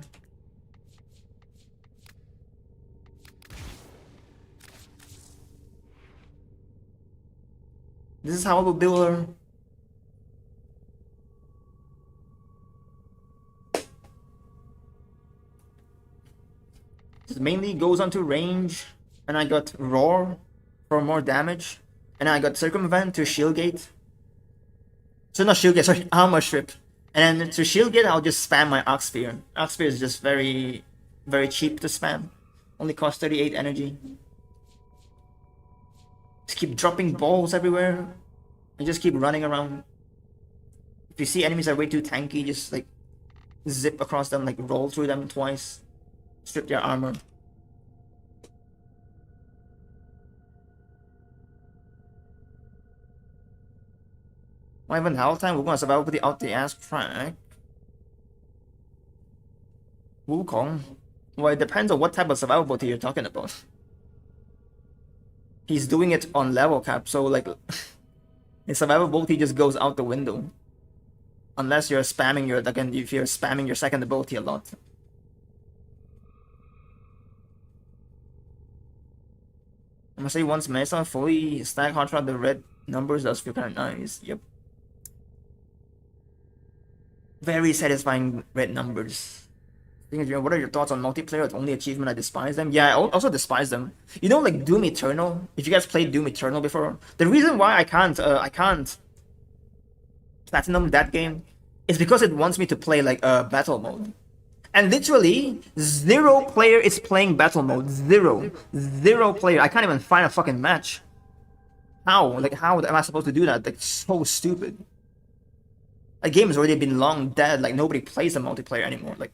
This is how I will build her. This mainly goes onto range, and I got Roar for more damage, and I got Circumvent to Shield Gate. So not Shield Gate, sorry, Armor Strip. And then to Shield Gate, I'll just spam my Arc Spear. Arc Spear is just very, very cheap to spam. Only costs 38 energy. Just keep dropping balls everywhere, and just keep running around. If you see enemies that are way too tanky, just like zip across them, like roll through them twice. Strip their armor. Why even half time? Wukong survival with the out the ass track. Wukong? Well, it depends on what type of survivability you're talking about. He's doing it on level cap, so like his survivability just goes out the window. Unless you're spamming your, again, if you're spamming your second ability a lot. I'm gonna say once Mesa fully stack hot shot, the red numbers does feel kind of nice. Yep. Very satisfying red numbers. What are your thoughts on multiplayer? It's only achievement, I despise them. Yeah, I also despise them. You know, like Doom Eternal. If you guys played Doom Eternal before, the reason why I can't platinum that game is because it wants me to play like battle mode. And literally, 0 player is playing battle mode. Zero player. I can't even find a fucking match. How? Like, how am I supposed to do that? Like, so stupid. A game has already been long dead. Like, nobody plays the multiplayer anymore. Like,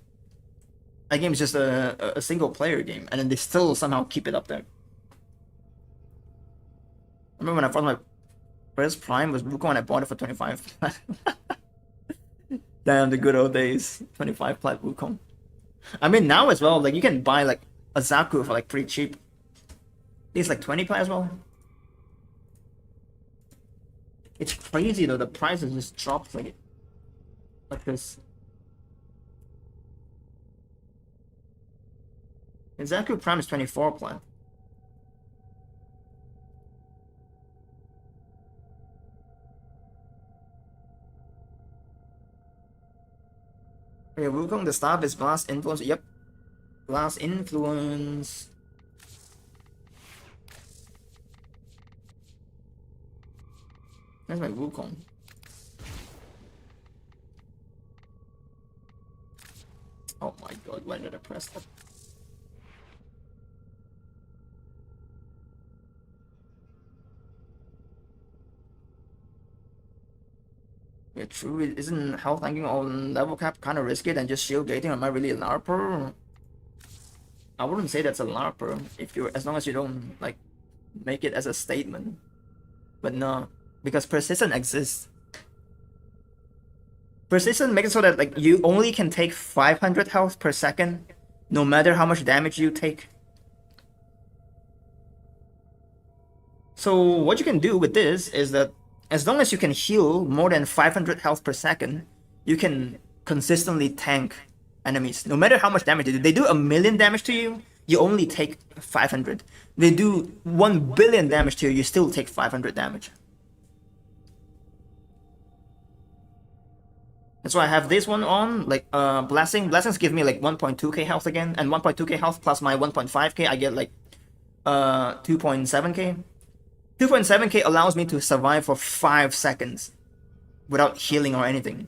a game is just a single player game. And then they still somehow keep it up there. I remember when I found my first Prime was Wukong and I bought it for 25 plat. Damn, the good old days. 25 plat Wukong. I mean, now as well, like, you can buy, like, a Zaku for, like, pretty cheap. It's, like, 20 plat as well. It's crazy, though. The prices just dropped, like this. Zaku Prime is 24 plat. Okay, Wukong, the staff is Blast Influence. Yep. Blast Influence. That's my Wukong. Oh my god, why did I press that? Yeah, true. Isn't health tanking on level cap kind of risky than just shield gating? Am I really a LARPer? I wouldn't say that's a LARPer if you, as long as you don't like make it as a statement. But no, because persistent exists. Persistent makes it so that like you only can take 500 health per second, no matter how much damage you take. So what you can do with this is that as long as you can heal more than 500 health per second, you can consistently tank enemies, no matter how much damage they do. They do 1,000,000 damage to you, you only take 500. They do 1,000,000,000 damage to you, you still take 500 damage. That's why I have this one on, like blessings give me like 1.2k health again, and 1.2k health plus my 1.5k, I get like 2.7k. 2.7k allows me to survive for 5 seconds without healing or anything.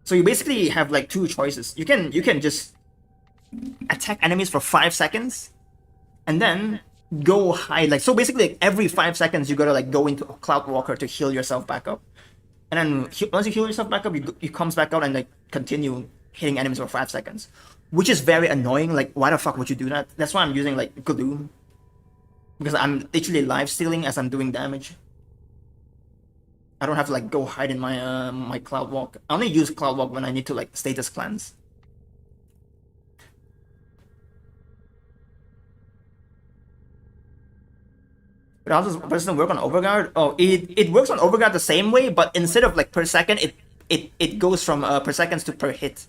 So you basically have like two choices. You can just attack enemies for 5 seconds and then go hide. Like, so basically like every 5 seconds you gotta like go into a Cloud Walker to heal yourself back up. And then once you heal yourself back up, you comes back out and like continue hitting enemies for 5 seconds, which is very annoying. Like, why the fuck would you do that? That's why I'm using like glue, because I'm literally live stealing as I'm doing damage. I don't have to like go hide in my my Cloud Walk. I only use Cloud Walk when I need to like status cleanse. But how does it work on Overguard? Oh, it works on Overguard the same way, but instead of like per second, it goes from per seconds to per hit.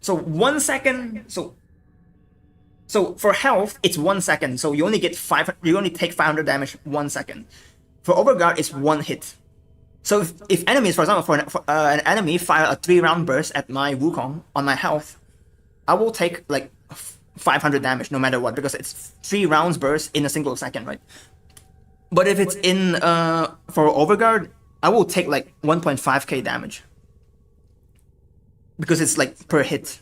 So 1 second. So for health, it's 1 second. So you only get you only take 500 damage 1 second. For Overguard, it's 1 hit. So if enemies, for example, for an enemy fire a 3-round burst at my Wukong on my health, I will take like 500 damage no matter what, because it's 3 rounds burst in a single second, right? But if it's in for Overguard, I will take like 1.5k damage because it's like per hit.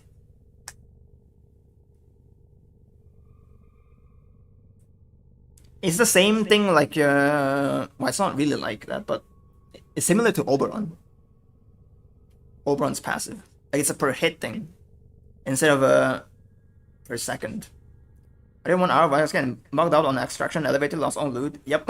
It's the same thing like well, it's not really like that, but it's similar to Oberon. Oberon's passive, like it's a per hit thing instead of a per second. I didn't want our virus getting mugged out on extraction, elevator, lost on loot. Yep.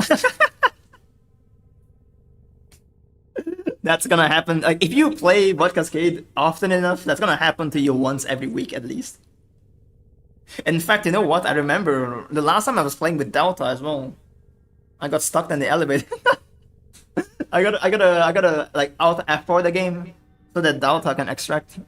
That's gonna happen. Like, if you play Blood Cascade often enough, that's gonna happen to you once every week at least. In fact, you know what? I remember the last time I was playing with Delta as well. I got stuck in the elevator. I gotta like out F4 the game so that Delta can extract.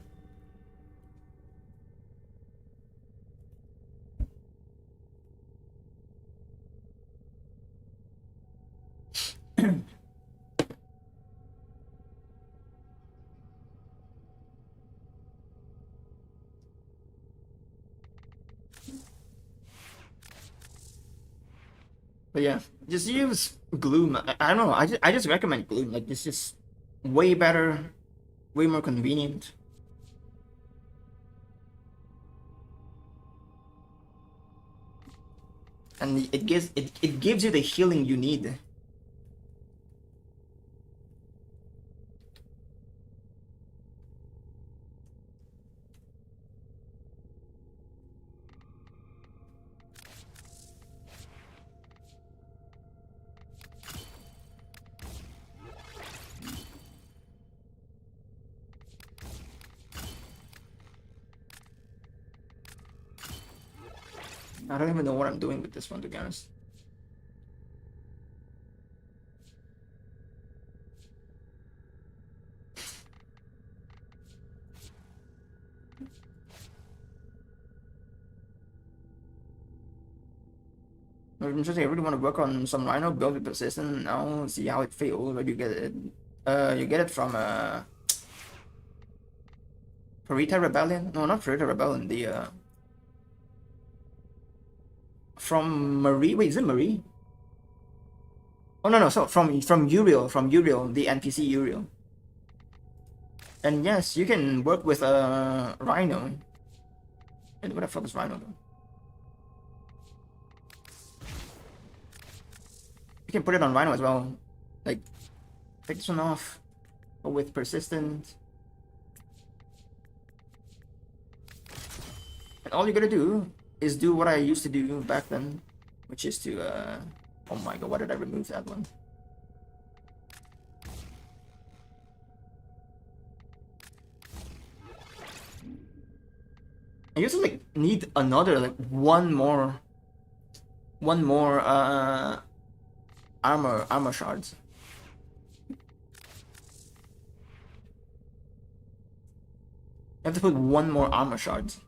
But yeah, just use Gloom. I don't know. I just recommend Gloom. Like, it's just way better, way more convenient. And it gives you the healing you need. I don't even know what I'm doing with this one, to be honest. I'm just I really want to work on some Rhino, build with persistent now, see how it feels. Where you get it? You get it from Parita Rebellion? No, not Parita Rebellion, the from Marie. Wait, is it Marie? Oh no, so from Uriel, the NPC Uriel. And yes, you can work with a Rhino. And what the fuck is Rhino though? You can put it on Rhino as well. Like, take this one off. But with persistent. And all you gotta do is do what I used to do back then. Which is to, oh my god, why did I remove that one? I used to like need another like one more armor shards. I have to put one more armor shards.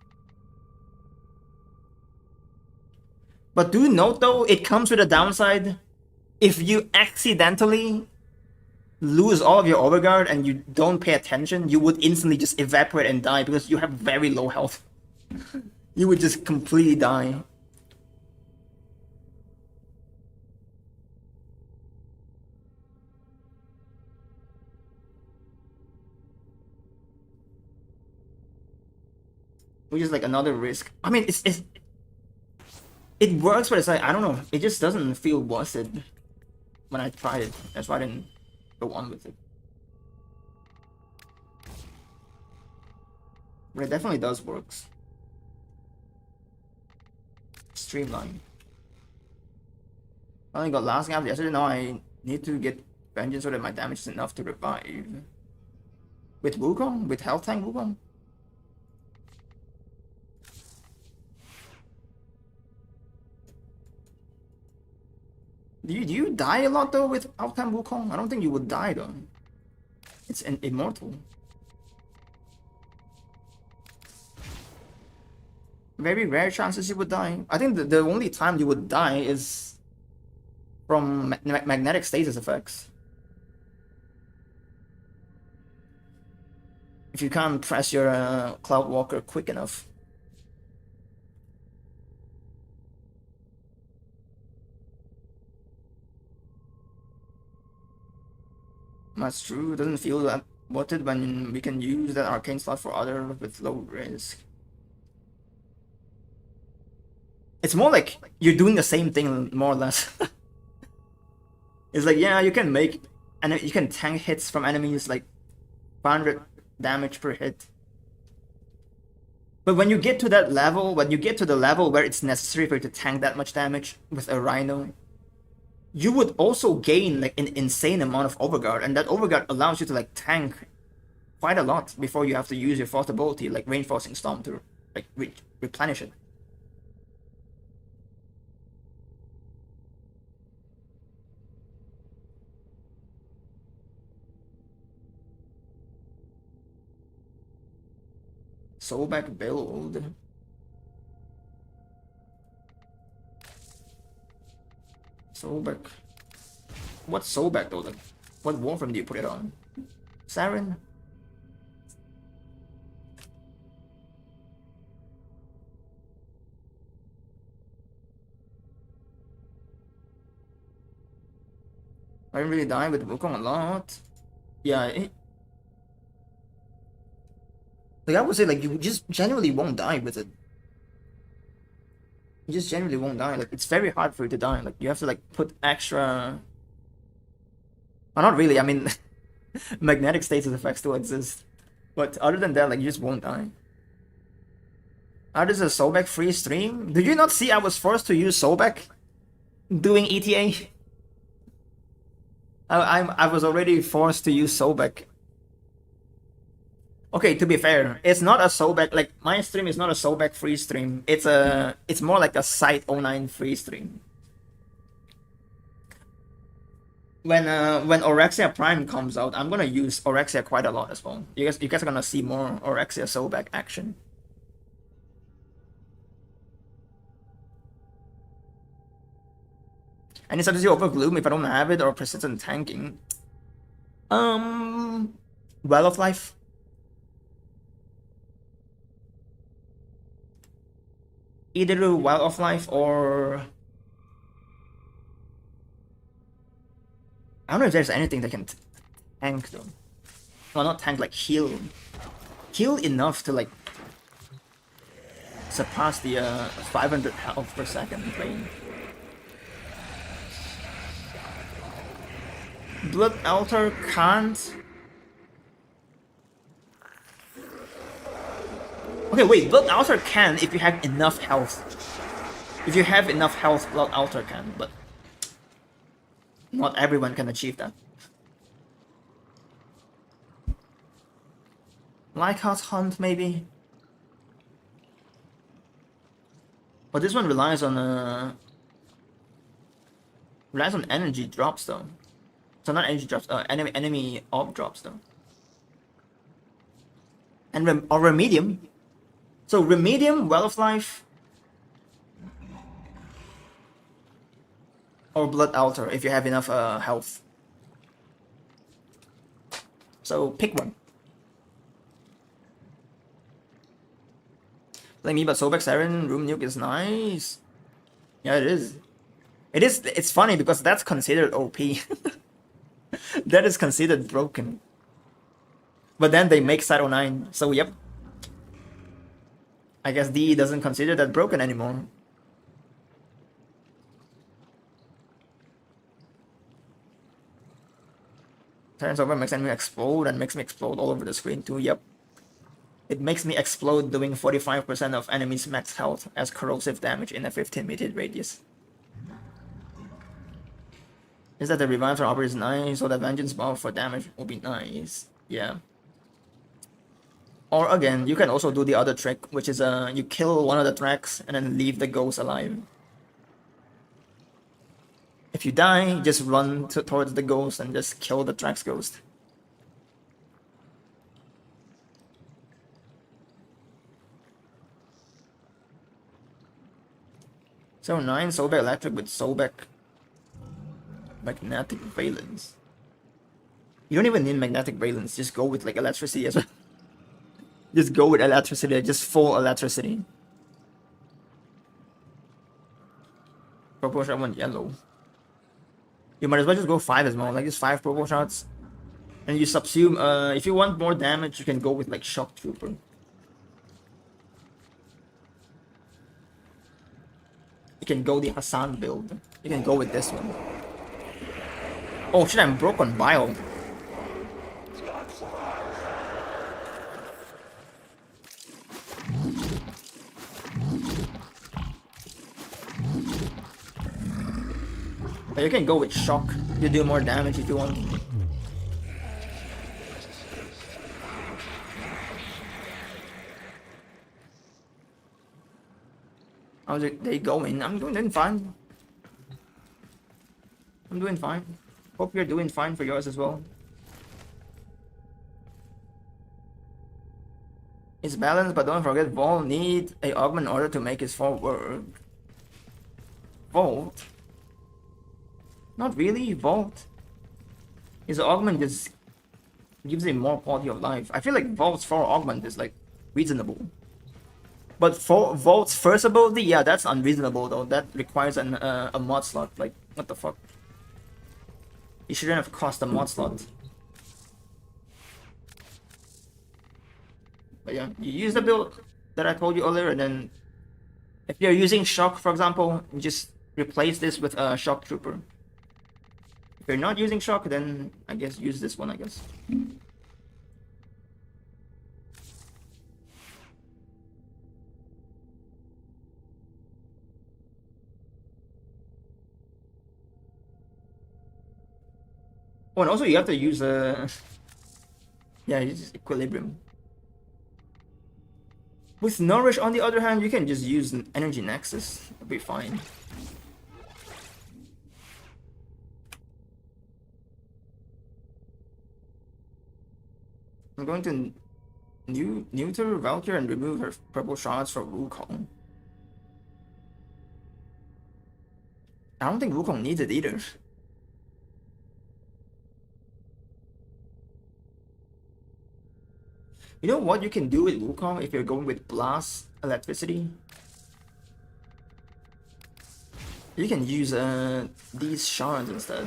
But do note though, it comes with a downside. If you accidentally lose all of your overguard and you don't pay attention, you would instantly just evaporate and die because you have very low health. You would just completely die. Which is like another risk. I mean, it works, but it's like, I don't know. It just doesn't feel worth it when I tried it. That's why I didn't go on with it. But it definitely does works. Streamline. I only got last gap yesterday. Now I need to get vengeance so that my damage is enough to revive. With Wukong? With health tank Wukong? Do you die a lot though with health tank Wukong? I don't think you would die though. It's an immortal. Very rare chances you would die. I think the only time you would die is from magnetic stasis effects. If you can't press your Cloud Walker quick enough. That's true. It doesn't feel that worth it when we can use that arcane slot for other with low risk. It's more like you're doing the same thing, more or less. It's like, yeah, you can make, and you can tank hits from enemies like 500 damage per hit. But when you get to that level, when you get to the level where it's necessary for you to tank that much damage with a Rhino, you would also gain like an insane amount of overguard, and that overguard allows you to like tank quite a lot before you have to use your fourth ability, like Reinforcing Storm, to like replenish it. Soulback build. Soulback. What's Soulback though? Like, what Warframe do you put it on? Saren? I didn't really die with Wukong a lot. Yeah, like I would say, like you just genuinely won't die with it. You just genuinely won't die. Like it's very hard for you to die. Like you have to like put extra. Well, not really. I mean, magnetic stasis effects still exist, but other than that, like you just won't die. How does a Soulback free stream? Did you not see I was forced to use Soulback doing ETA? I was already forced to use Soulback. Okay, to be fair, it's not a Soulback, like my stream is not a Soulback free stream. It's more like a Site 09 free stream. When Orexia Prime comes out, I'm gonna use Orexia quite a lot as well. You guys are gonna see more Orexia Soulback action. Any substitute over Gloom if I don't have it, or persistent tanking? Well of Life. Either Well of Life or I don't know if there's anything that can tank though. Well, not tank, like heal. Heal enough to like surpass the 500 health per second playing. Blood Altar can't. Okay, wait, Blood Altar can if you have enough health. If you have enough health, Blood Altar can, but not everyone can achieve that. Lighthouse Hunt, maybe? But this one relies on energy drops though. So not energy drops, enemy orb drops though. And or Remedium. So Remedium, Well of Life, or Blood Altar if you have enough health. So pick one. Like me, but Sobek Siren Room Nuke is nice. Yeah, it is. It is. It's funny because that's considered OP. That is considered broken. But then they make Cyto 9, so yep. I guess DE doesn't consider that broken anymore. Turns over makes enemy explode and makes me explode all over the screen too, yep. It makes me explode doing 45% of enemies' max health as corrosive damage in a 15-meter radius. Is that the revive for Arbor is nice, or the vengeance buff for damage will be nice. Yeah. Or again, you can also do the other trick, which is you kill one of the tracks and then leave the ghost alive. If you die, just run towards the ghost and just kill the track's ghost. So 9 Sobek Electric with Sobek Magnetic Valence. You don't even need Magnetic Valence, just go with like electricity as well. Just go with electricity, just full electricity. Purple shot, one yellow. You might as well just go 5 as well, like just 5 purple shots. And you subsume, if you want more damage, you can go with like Shock Trooper. You can go the Hassan build. You can go with this one. Oh shit, I'm broke on Bile. But you can go with Shock to do more damage if you want. How's it they going? I'm doing fine. I'm doing fine. Hope you're doing fine for yours as well. It's balanced, but don't forget Vol need a augment in order to make his fall work. Vault? Not really, Vault. His augment just gives him more quality of life. I feel like Vault's 4 augment is like reasonable. But for Vault's first ability, yeah, that's unreasonable though. That requires a mod slot. Like, what the fuck? It shouldn't have cost a mod slot. But yeah, you use the build that I told you earlier, and then if you're using Shock, for example, you just replace this with a Shock Trooper. If you're not using Shock, then I guess use this one, I guess. Oh, and also you have to use yeah, use Equilibrium. With Nourish, on the other hand, you can just use an Energy Nexus. It'll be fine. I'm going to neuter Valkyrie and remove her purple shards for Wukong. I don't think Wukong needs it either. You know what you can do with Wukong if you're going with Blast Electricity? You can use these shards instead.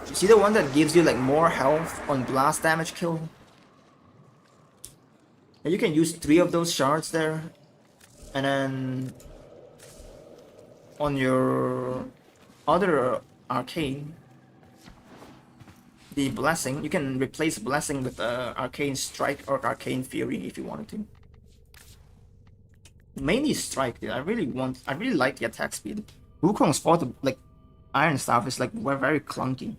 You see the one that gives you like more health on blast damage kill? And you can use 3 of those shards there, and then on your other arcane, the blessing, you can replace blessing with arcane strike or arcane fury if you wanted to. Mainly strike, dude. I really like the attack speed. Wukong's fought like Iron Staff is like very clunky.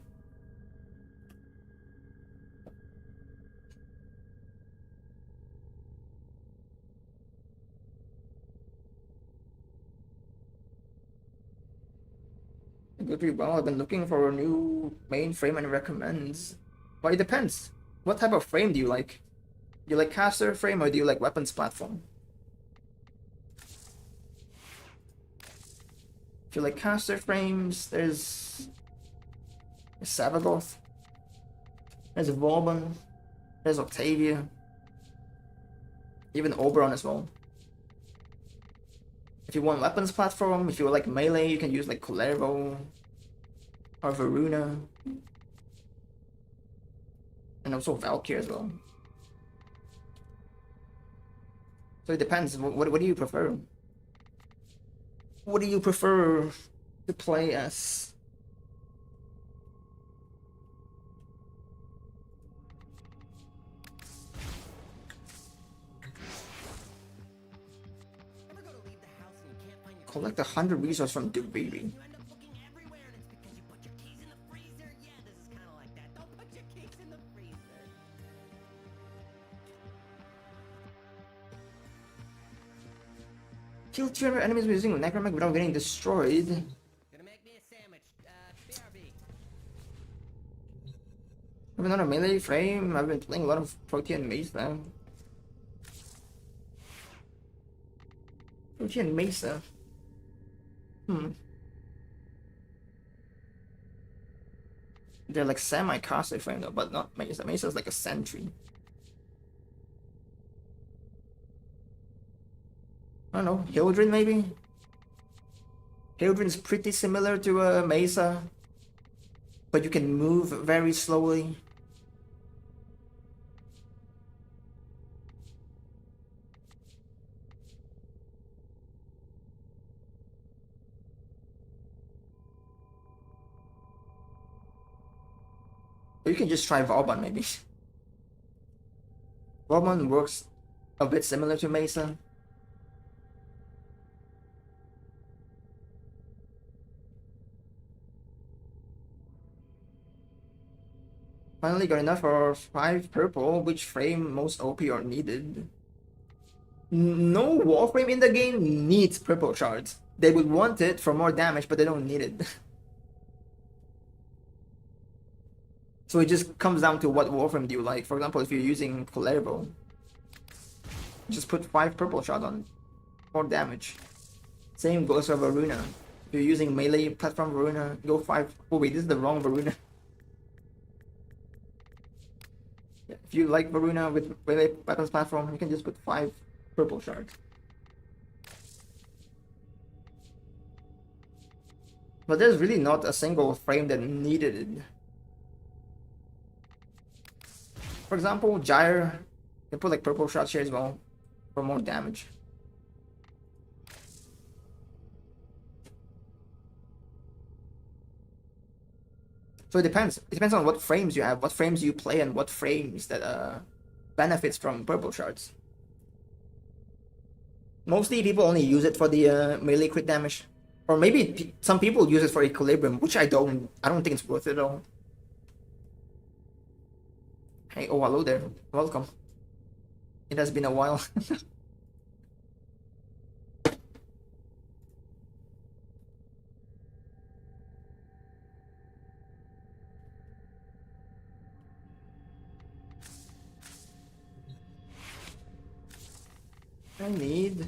Good pretty well. I've been looking for a new main frame and recommends. But it depends. What type of frame do you like? Do you like caster frame or do you like weapons platform? If you like caster frames, there's Savagoth, there's Vauban, there's Octavia, even Oberon as well. If you want weapons platform, if you like melee, you can use like Kulero or Varuna, and also Valkyrie as well. So it depends. What do you prefer? What do you prefer to play as? Collect 100 resources from Duke Baby. Kill 300 enemies using Necromech without getting destroyed. Gonna make me a sandwich. BRB. I've been on a melee frame. I've been playing a lot of Protean Mesa. Protean Mesa. They're like semi-caster frame though, but not Mesa. Mesa's like a sentry. I don't know, Hildren maybe? Hildren's pretty similar to a Mesa, but you can move very slowly. Or you can just try Vauban maybe. Vauban works a bit similar to Mesa. Finally got enough for 5 purple. Which frame most OP or needed? No Warframe in the game needs purple shards. They would want it for more damage, but they don't need it. So it just comes down to what Warframe do you like. For example, if you're using Kulero, just put 5 purple shot on more damage. Same goes for Varuna. If you're using melee platform Varuna, go 5. Oh wait, this is the wrong Varuna. If you like Varuna with melee weapons platform, you can just put 5 purple shards. But there's really not a single frame that needed it. For example, Gyre, you can put like purple shots here as well for more damage. So it depends. It depends on what frames you have, what frames you play, and what frames that benefits from purple shards. Mostly people only use it for the melee crit damage, or maybe some people use it for equilibrium, which I don't think it's worth it at all. Hey, oh hello there, welcome. It has been a while. I need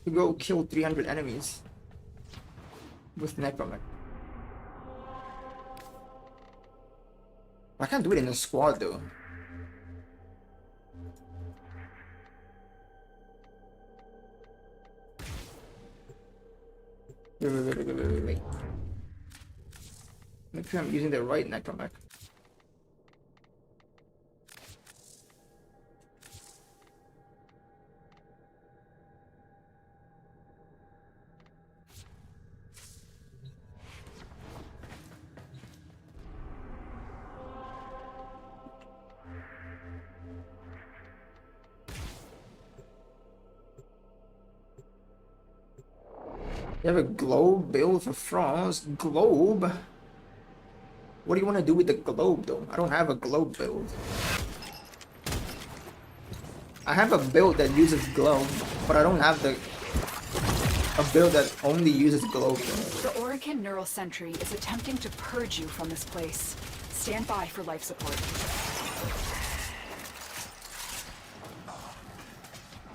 to go kill 300 enemies with Necromech. I can't do it in a squad though. Wait. Make sure I'm using the right Necromech. You have a globe build for France? Globe? What do you want to do with the globe though? I don't have a globe build. I have a build that uses globe, but I don't have a build that only uses globe though. The Orokin Neural Sentry is attempting to purge you from this place. Stand by for life support.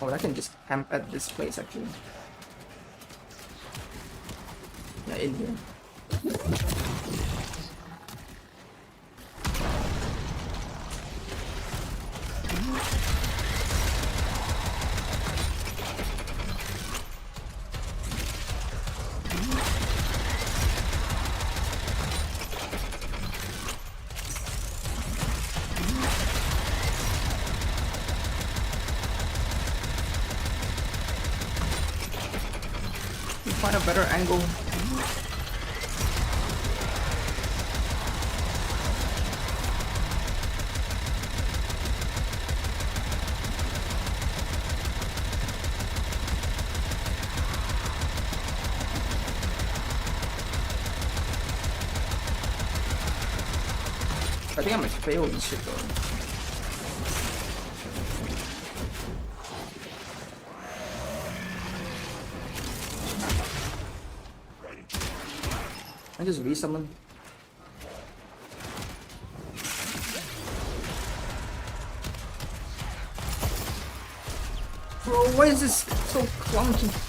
Oh, I can just camp at this place actually. Yeah, in here. Find a better angle. I think I might fail this shit though. I just resummon. Bro, why is this so clunky?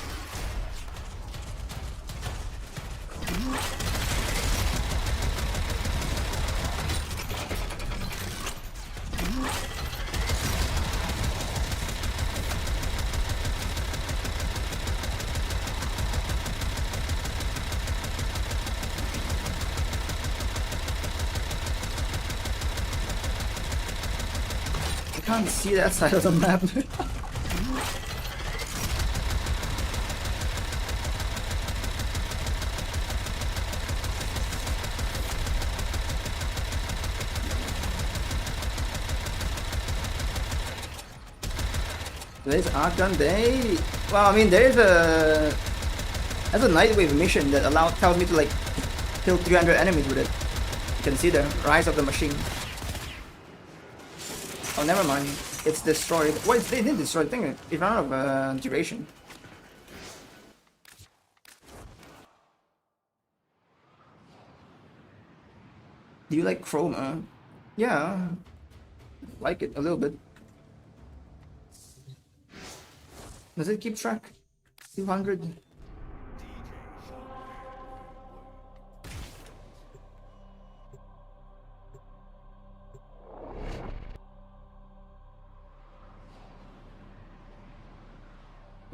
I can't see that side of the map. Today's Archon Day. Well, I mean, there's a Nightwave mission that tells me to like kill 300 enemies with it. You can see the rise of the machine. Oh, never mind. It's destroyed. Well, they did destroy the thing. It ran out of duration. Do you like Chroma? Yeah, like it a little bit. Does it keep track? 200.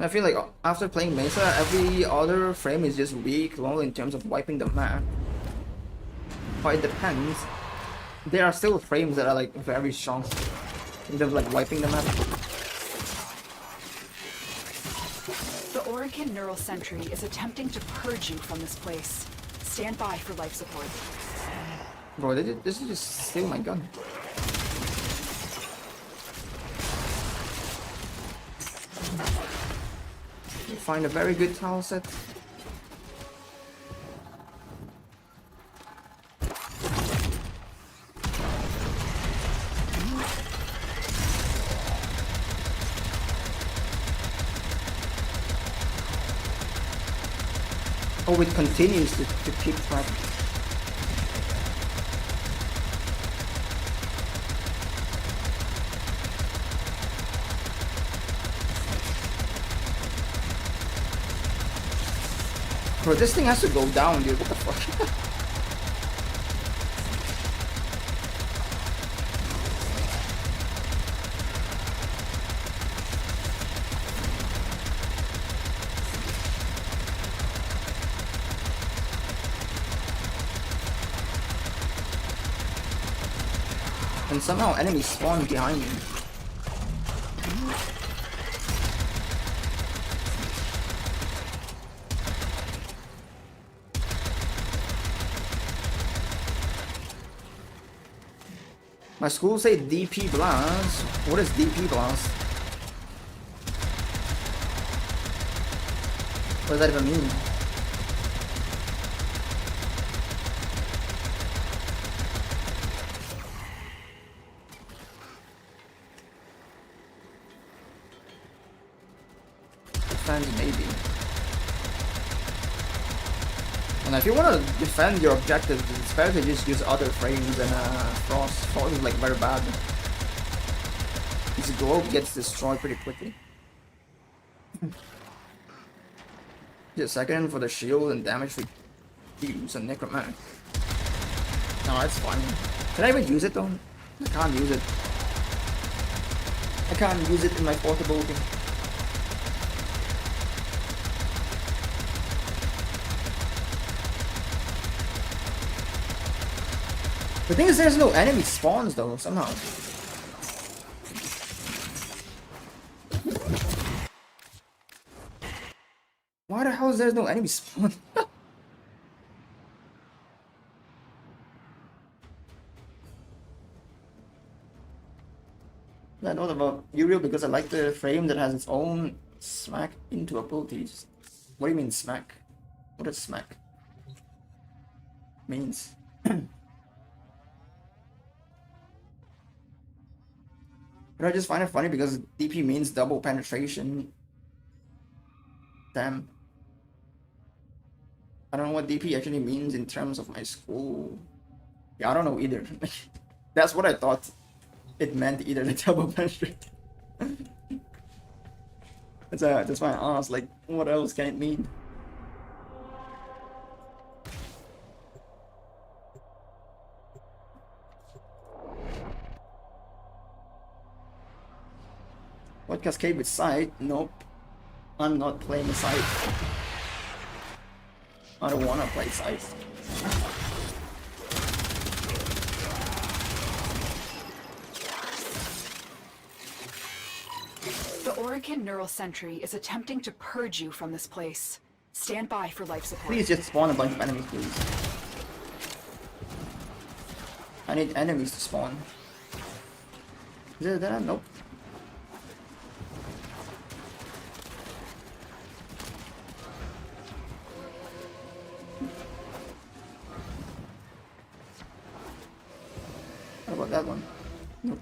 I feel like after playing Mesa, every other frame is just weak, low in terms of wiping the map. But it depends. There are still frames that are like very strong in terms of like wiping the map. The Orokin Neural Sentry is attempting to purge you from this place. Stand by for life support. Bro, this is just steal my gun. Find a very good tile set. Oh, it continues to keep track. Bro, this thing has to go down, dude. What the fuck? And somehow enemies spawn behind me. My school say DP Blast. What is DP Blast? What does that even mean? Defend maybe. And if you want to defend your objectives, it's better to just use other frames than Frost. Frost is like very bad. His globe gets destroyed pretty quickly. Just a second for the shield and damage reduce and necromantic. No, it's fine. Can I even use it though? I can't use it. I can't use it in my portability. The thing is, there's no enemy spawns though, somehow. Why the hell is there no enemy spawn? I know about Uriel because I like the frame that has its own smack into abilities. What do you mean smack? What does smack means? But I just find it funny because DP means double penetration. Damn. I don't know what DP actually means in terms of my school. Yeah, I don't know either. That's what I thought it meant, either the double penetration. That's why I asked, like, what else can it mean? What cascade with sight? Nope. I'm not playing sight. I don't wanna play sight. The Orokin Neural Sentry is attempting to purge you from this place. Stand by for life support. Please just spawn a bunch of enemies, please. I need enemies to spawn. Is it that? Nope. What about that one? Nope.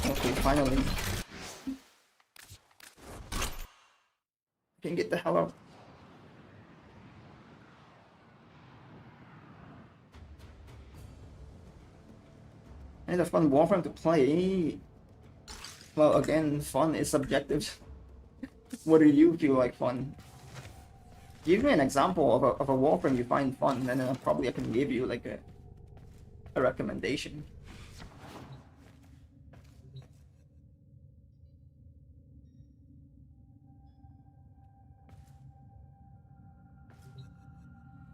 Okay, finally. Can get the hell out. I need a fun Warframe to play. Well, again, fun is subjective. What do you feel like fun? Give me an example of a Warframe you find fun, and then probably I can give you like a recommendation.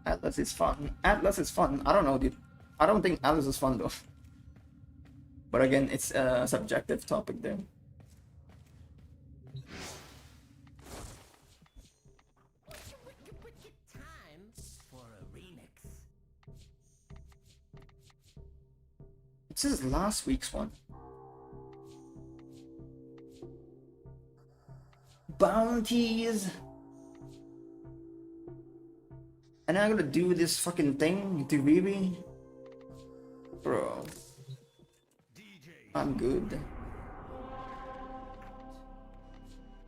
Atlas is fun. Atlas is fun. I don't know, dude. I don't think Atlas is fun though. But again, it's a subjective topic there. This is last week's one. Bounties. And I'm gonna do this fucking thing to Vivi. Bro. I'm good.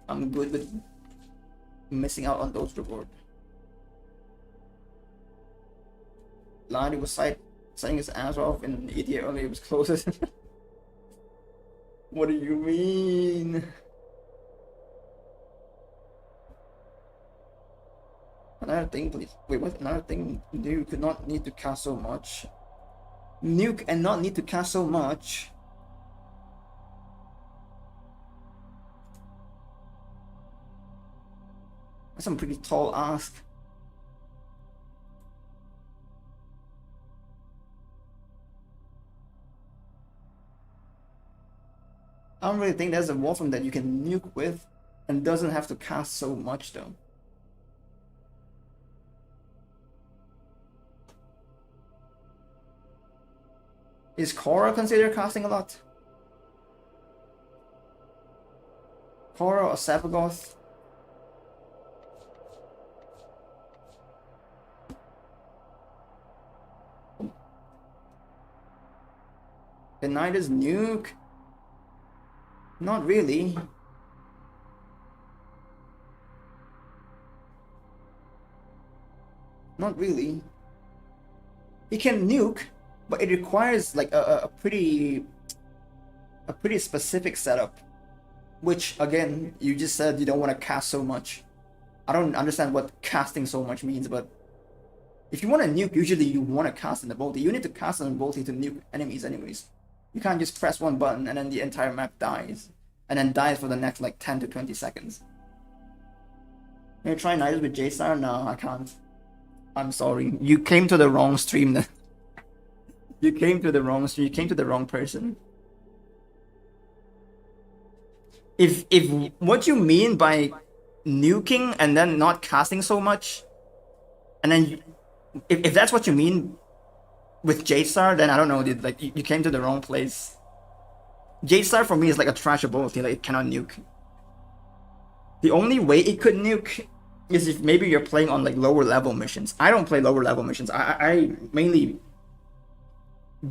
I'm good with missing out on those rewards. Lani was sight saying his ass off in the ETA earlier was closest. What do you mean? Another thing, please. Wait, what? Another thing? You could not need to cast so much. Nuke and not need to cast so much. That's some pretty tall ask. I don't really think there's a Warframe that you can nuke with and doesn't have to cast so much though. Is Korra considered casting a lot? Korra or Sabagoth? The Nidus nuke? Not really. Not really. He can nuke, but it requires like a pretty specific setup, which again you just said you don't want to cast so much. I don't understand what casting so much means, but if you want to nuke, usually you want to cast an ability. You need to cast an ability to nuke enemies anyways. You can't just press one button and then the entire map dies, and then dies for the next like 10 to 20 seconds. Can you try Nidus with J-Star? No, I can't. I'm sorry. You came to the wrong stream then. You came to the wrong stream. You came to the wrong person. If what you mean by nuking and then not casting so much, and then if that's what you mean with J-Star, then I don't know, dude. Like you came to the wrong place. J-Star for me is like a trash ability. Like it cannot nuke. The only way it could nuke is if maybe you're playing on like lower level missions. I don't play lower level missions. I mainly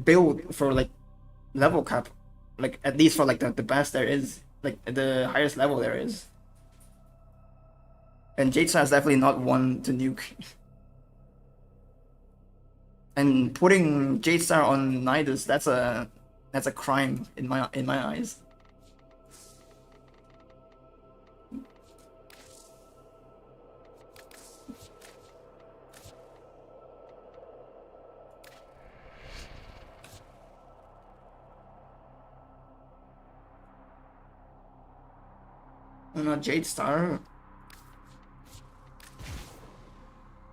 build for like level cap, like at least for like the best there is, like the highest level there is. And J-Star is definitely not one to nuke. And putting J-Star on Nidus, that's a crime in my eyes. Not J-Star.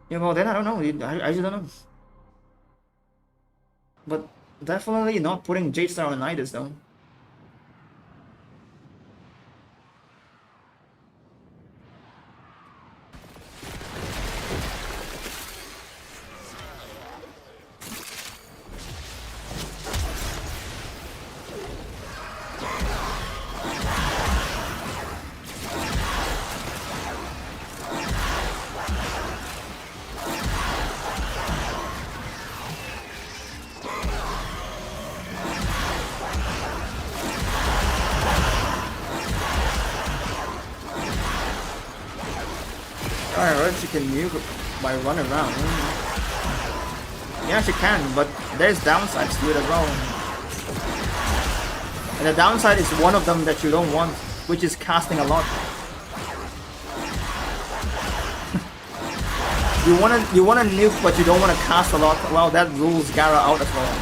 Yeah, well then I don't know. I just don't know. But definitely not putting J-Star on Nidus though. She can nuke by running around. Yeah, she can, but there's downsides to it as well. And the downside is one of them that you don't want, which is casting a lot. you wanna nuke, but you don't want to cast a lot. Well, that rules Gara out as well.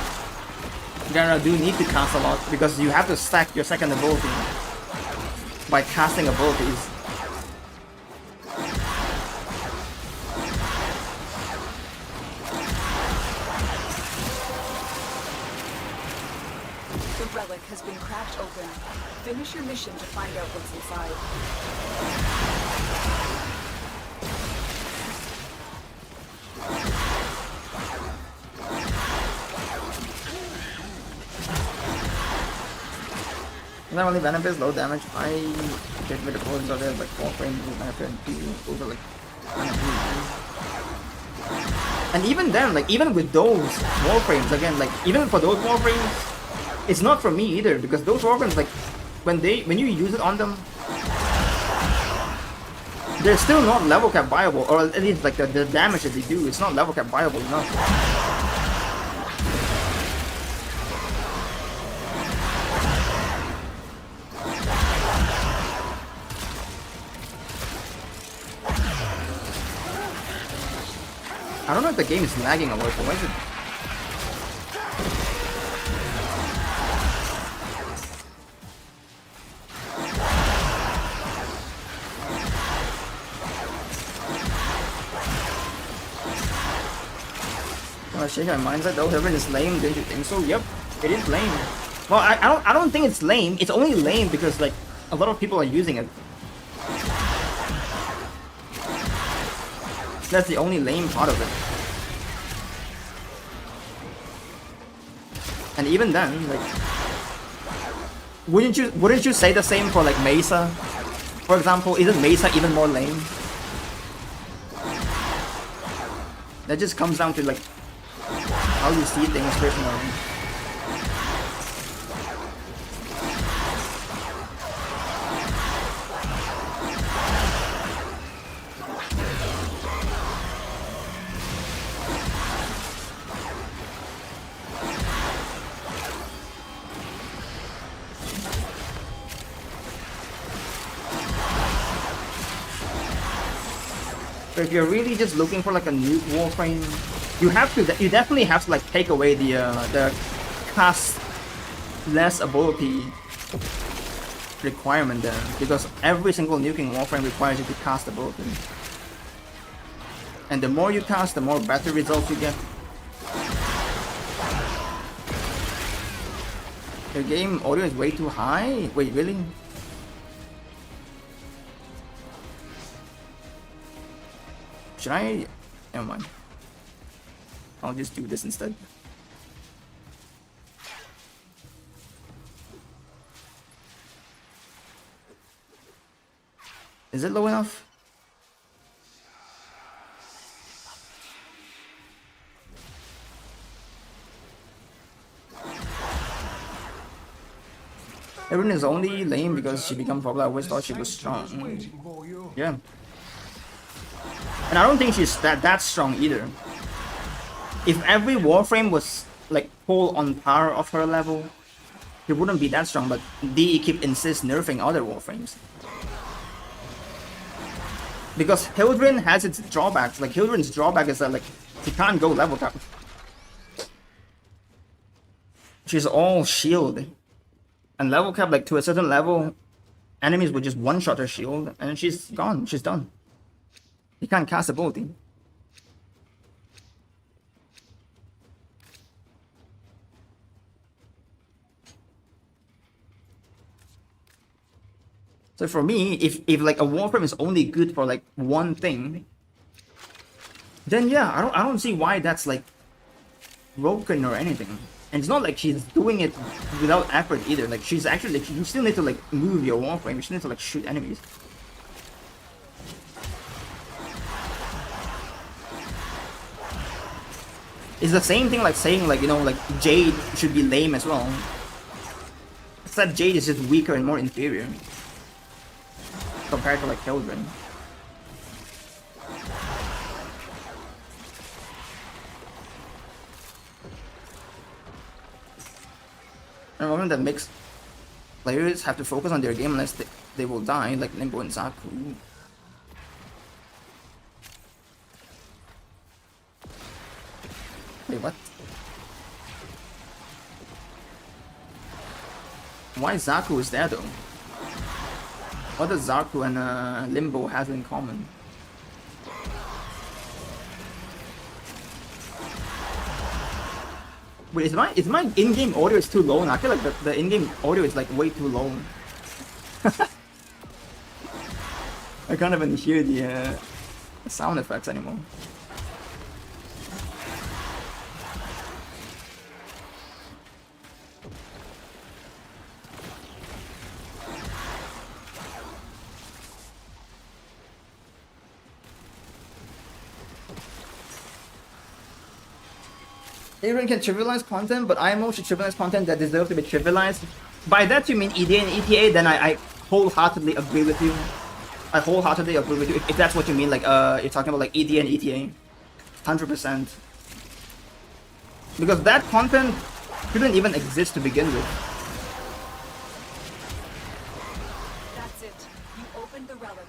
Gara do need to cast a lot because you have to stack your second ability by casting abilities. Has been cracked open. Finish your mission to find out what's inside. Not only Venom is low damage, I get rid of bullets over there like Warframe over like and even then, like even with those Warframes, again, like even for those Warframes, it's not for me either, because those Warframes, like when you use it on them, they're still not level cap viable, or at least like the damage that they do, it's not level cap viable enough. I don't know if the game is lagging or what. Why is it? Well, shake my mindset though. Heaven is lame. Don't you think so? Yep, it is lame. Well, I don't think it's lame. It's only lame because like a lot of people are using it. That's the only lame part of it. And even then, like, wouldn't you say the same for like Mesa? For example, isn't Mesa even more lame? That just comes down to like how you see things personally. So if you're really just looking for like a new Warframe, you definitely have to like take away the cast less ability requirement there, because every single nuking Warframe requires you to cast ability, and the more you cast, the more better results you get. Your game audio is way too high. Wait, really? Should I? Never mind. I'll just do this instead. Is it low enough? Erin is only lame because she became popular. I always thought she was strong. Yeah. And I don't think she's that strong either. If every Warframe was like full on par of her level, he wouldn't be that strong, but DE keep insist nerfing other Warframes. Because Hildren has its drawbacks. Like Hildren's drawback is that like she can't go level cap. She's all shield. And level cap, like to a certain level, enemies would just one-shot her shield and she's gone, she's done. You can't cast ability. So for me, if like a Warframe is only good for like one thing, then yeah, I don't see why that's like broken or anything. And it's not like she's doing it without effort either. Like she's actually like, you still need to like move your Warframe. You still need to like shoot enemies. It's the same thing like saying like, you know, like Jade should be lame as well. Except Jade is just weaker and more inferior compared to like Hildren. And one that makes players have to focus on their game unless they will die, like Limbo and Zaku. Wait, what? Why Zaku is there though? What does Zaku and Limbo have in common? Wait, is my in-game audio is too low? And I feel like the in-game audio is like way too low. I can't even hear the sound effects anymore. Everyone can trivialize content, but IMO should trivialize content that deserves to be trivialized. By that you mean EDA and ETA, then I wholeheartedly agree with you. I wholeheartedly agree with you, if that's what you mean, like you're talking about like EDA and ETA. 100%. Because that content shouldn't even exist to begin with. That's it. You opened the relic.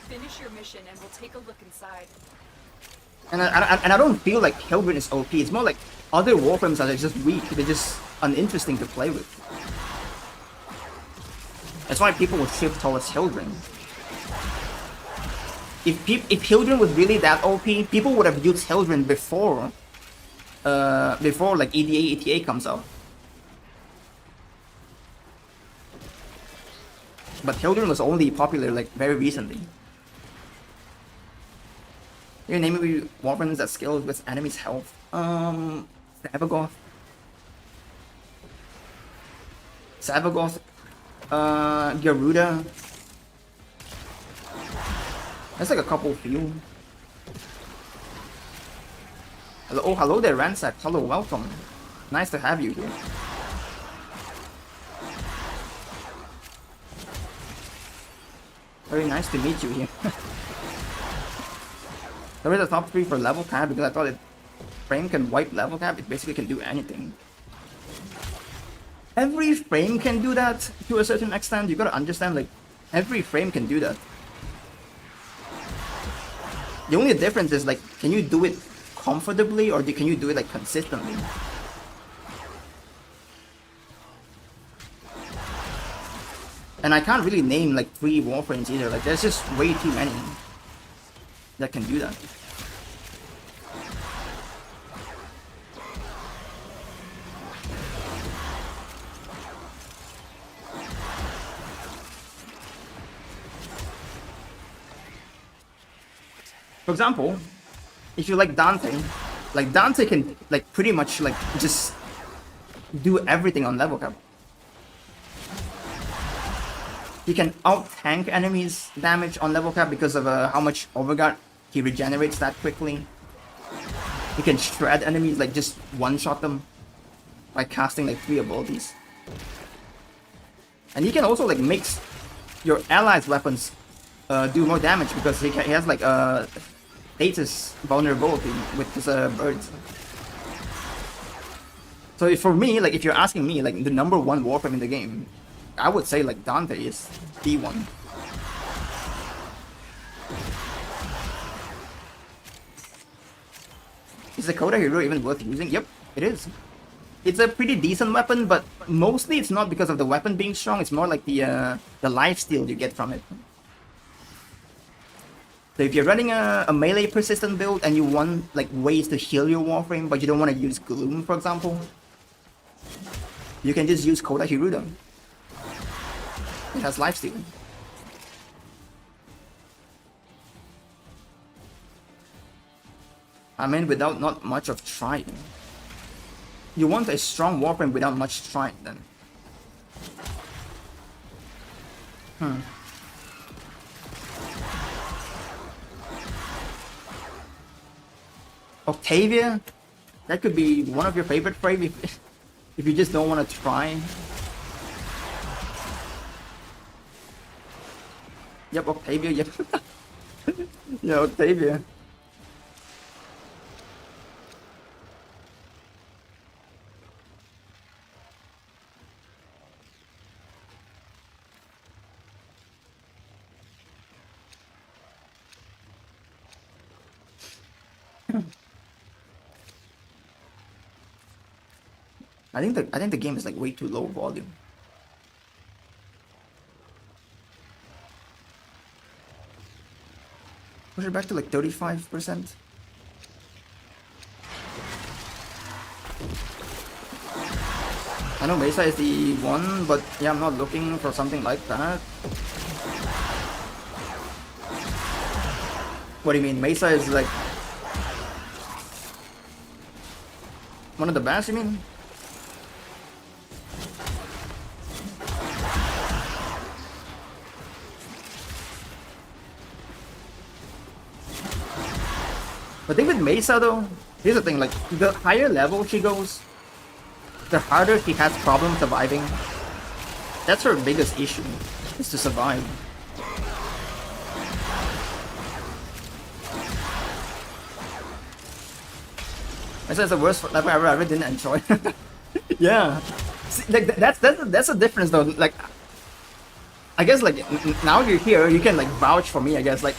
Finish your mission and we'll take a look inside. And I don't feel like Hildren is OP. It's more like other Warframes are just weak. They're just uninteresting to play with. That's why people would shift towards Hildren. If Hildren was really that OP, people would have used Hildren before like ETA comes out. But Hildren was only popular like very recently. You name me Warframes that scales with enemies' health. Savagoth. Garuda. That's like a couple few. Hello, oh, hello there, Ransack. Hello, welcome. Nice to have you here. Very nice to meet you here. There is a top 3 for level cap because I thought it frame can wipe level cap. It basically can do anything. Every frame can do that to a certain extent. You gotta understand, like, every frame can do that. The only difference is, like, can you do it comfortably or can you do it, like, consistently? And I can't really name, like, 3 Warframes either. Like, there's just way too many that can do that. For example, if you like Dante can like pretty much like just do everything on level cap. He can out-tank enemies' damage on level cap because of how much overguard he regenerates that quickly. He can shred enemies, like just one-shot them by casting like 3 abilities. And he can also like mix your allies' weapons do more damage because he has like status vulnerability with his birds. So for me, like if you're asking me, like the number 1 Warframe in the game, I would say like Dante is D1. Is the Coda Hero even worth using? Yep, it is. It's a pretty decent weapon, but mostly it's not because of the weapon being strong. It's more like the lifesteal you get from it. So if you're running a melee persistent build and you want like ways to heal your Warframe, but you don't want to use Gloom, for example, you can just use Coda Hiruda. It has lifesteal. I mean, without not much of trying. You want a strong Warframe without much trying, then. Octavia? That could be one of your favorite frames if you just don't want to try. Yep, Octavia, yep. Yeah, Octavia. I think the game is like way too low volume. Push it back to like 35%. I know Mesa is the one, but yeah, I'm not looking for something like that. What do you mean? Mesa is like one of the best, you mean? The thing with Mesa though, here's the thing, like the higher level she goes, the harder she has problems surviving. That's her biggest issue, is to survive. Mesa is the worst level I ever didn't enjoy. Yeah. See, like that's a difference though. Like I guess like now you're here, you can like vouch for me, I guess. Like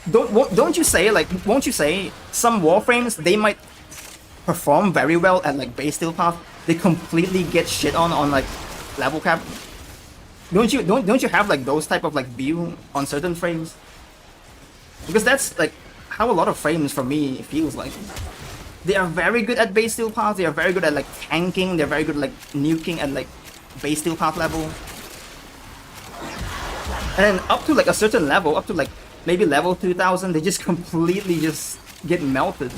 don't you say like, won't you say some Warframes, they might perform very well at like base steel path, they completely get shit on like level cap? Don't you have like those type of like view on certain frames? Because that's like how a lot of frames for me feels like. They are very good at base steel path, they are very good at like tanking, they're very good at like nuking at like base steel path level. And then up to like a certain level, up to like maybe level 2000, they just completely just get melted.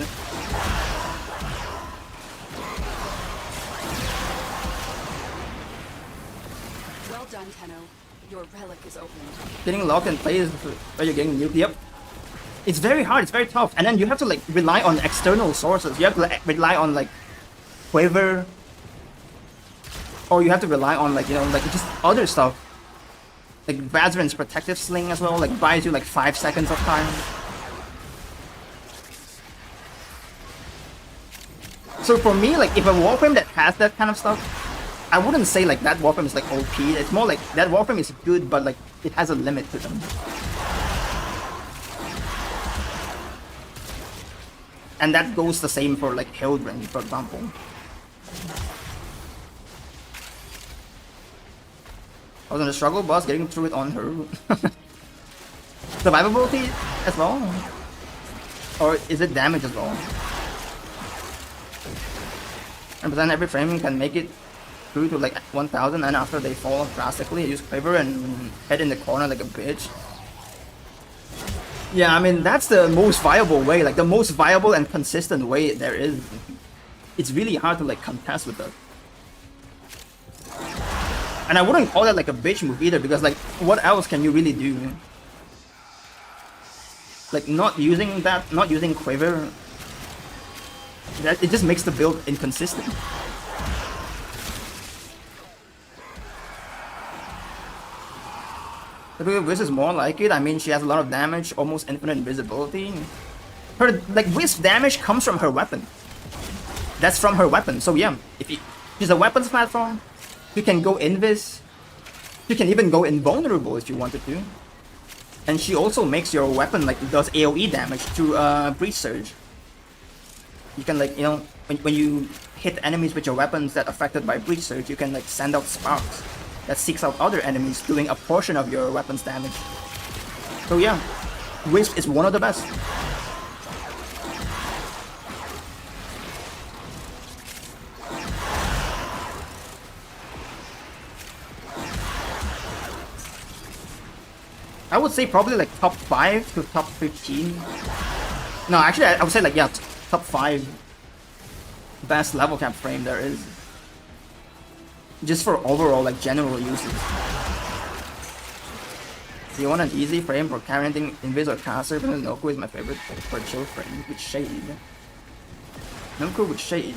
Well done, Tenno. Your relic is open. Getting locked in place where you're getting nuked, yep. It's very hard, it's very tough. And then you have to like rely on external sources. You have to like, rely on like Quiver. Or you have to rely on like, you know, like just other stuff. Like Vazarin's protective sling as well, like buys you like 5 seconds of time. So for me, like if a Warframe that has that kind of stuff, I wouldn't say like that Warframe is like OP. It's more like that Warframe is good, but like it has a limit to them. And that goes the same for like Hildren, for example. I was on the struggle boss, getting through it on her. Survivability as well? Or is it damage as well? And then every frame can make it through to like 1000, and after they fall drastically, I use Quiver and head in the corner like a bitch. Yeah, I mean, that's the most viable way, like the most viable and consistent way there is. It's really hard to like contest with that. And I wouldn't call that like a bitch move either, because like, what else can you really do? Like not using that, not using Quiver, that it just makes the build inconsistent. This is more like it. I mean, she has a lot of damage, almost infinite invisibility. Her like wisp damage comes from her weapon. That's from her weapon. So yeah, if she's a weapons platform, you can go invis. You can even go invulnerable if you wanted to. And she also makes your weapon like does AoE damage to breach surge. You can like, you know, when you hit enemies with your weapons that are affected by breach surge, you can like send out sparks that seeks out other enemies, doing a portion of your weapon's damage. So yeah, Wisp is one of the best. I would say probably like top 5 to top 15. No, actually I would say like, yeah, top 5 best level cap frame there is. Just for overall like general uses. Do you want an easy frame for carrying Invis or Caster? But Noku is my favorite for chill frame with Shade. Noku with Shade.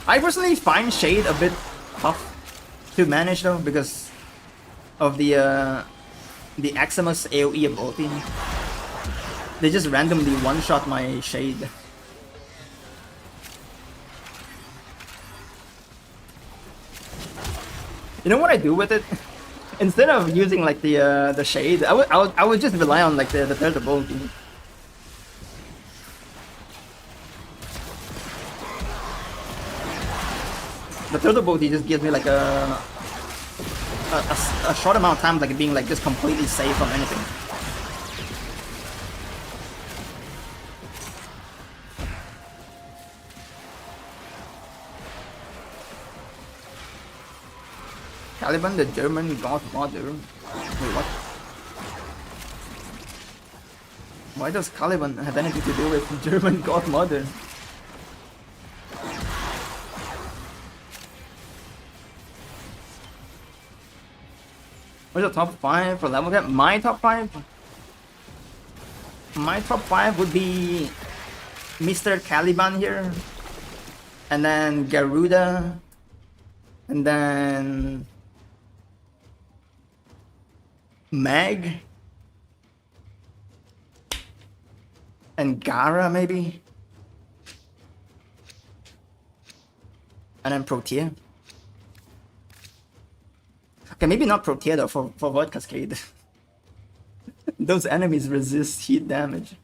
I personally find Shade a bit tough to manage though, because of the Aximus AoE ability. They just randomly one-shot my Shade. You know what I do with it? Instead of using like the Shade, I would just rely on like the third ability. The third ability just gives me like a short amount of time like being like just completely safe from anything. Caliban, the German godmother. Wait, what? Why does Caliban have anything to do with the German godmother? What's the top 5 for level cap? My top 5? My top 5 would be Mr. Caliban here. And then Garuda. And then Meg and Gara maybe, and then Protea. Okay, maybe not Protea though for Void Cascade. Those enemies resist heat damage.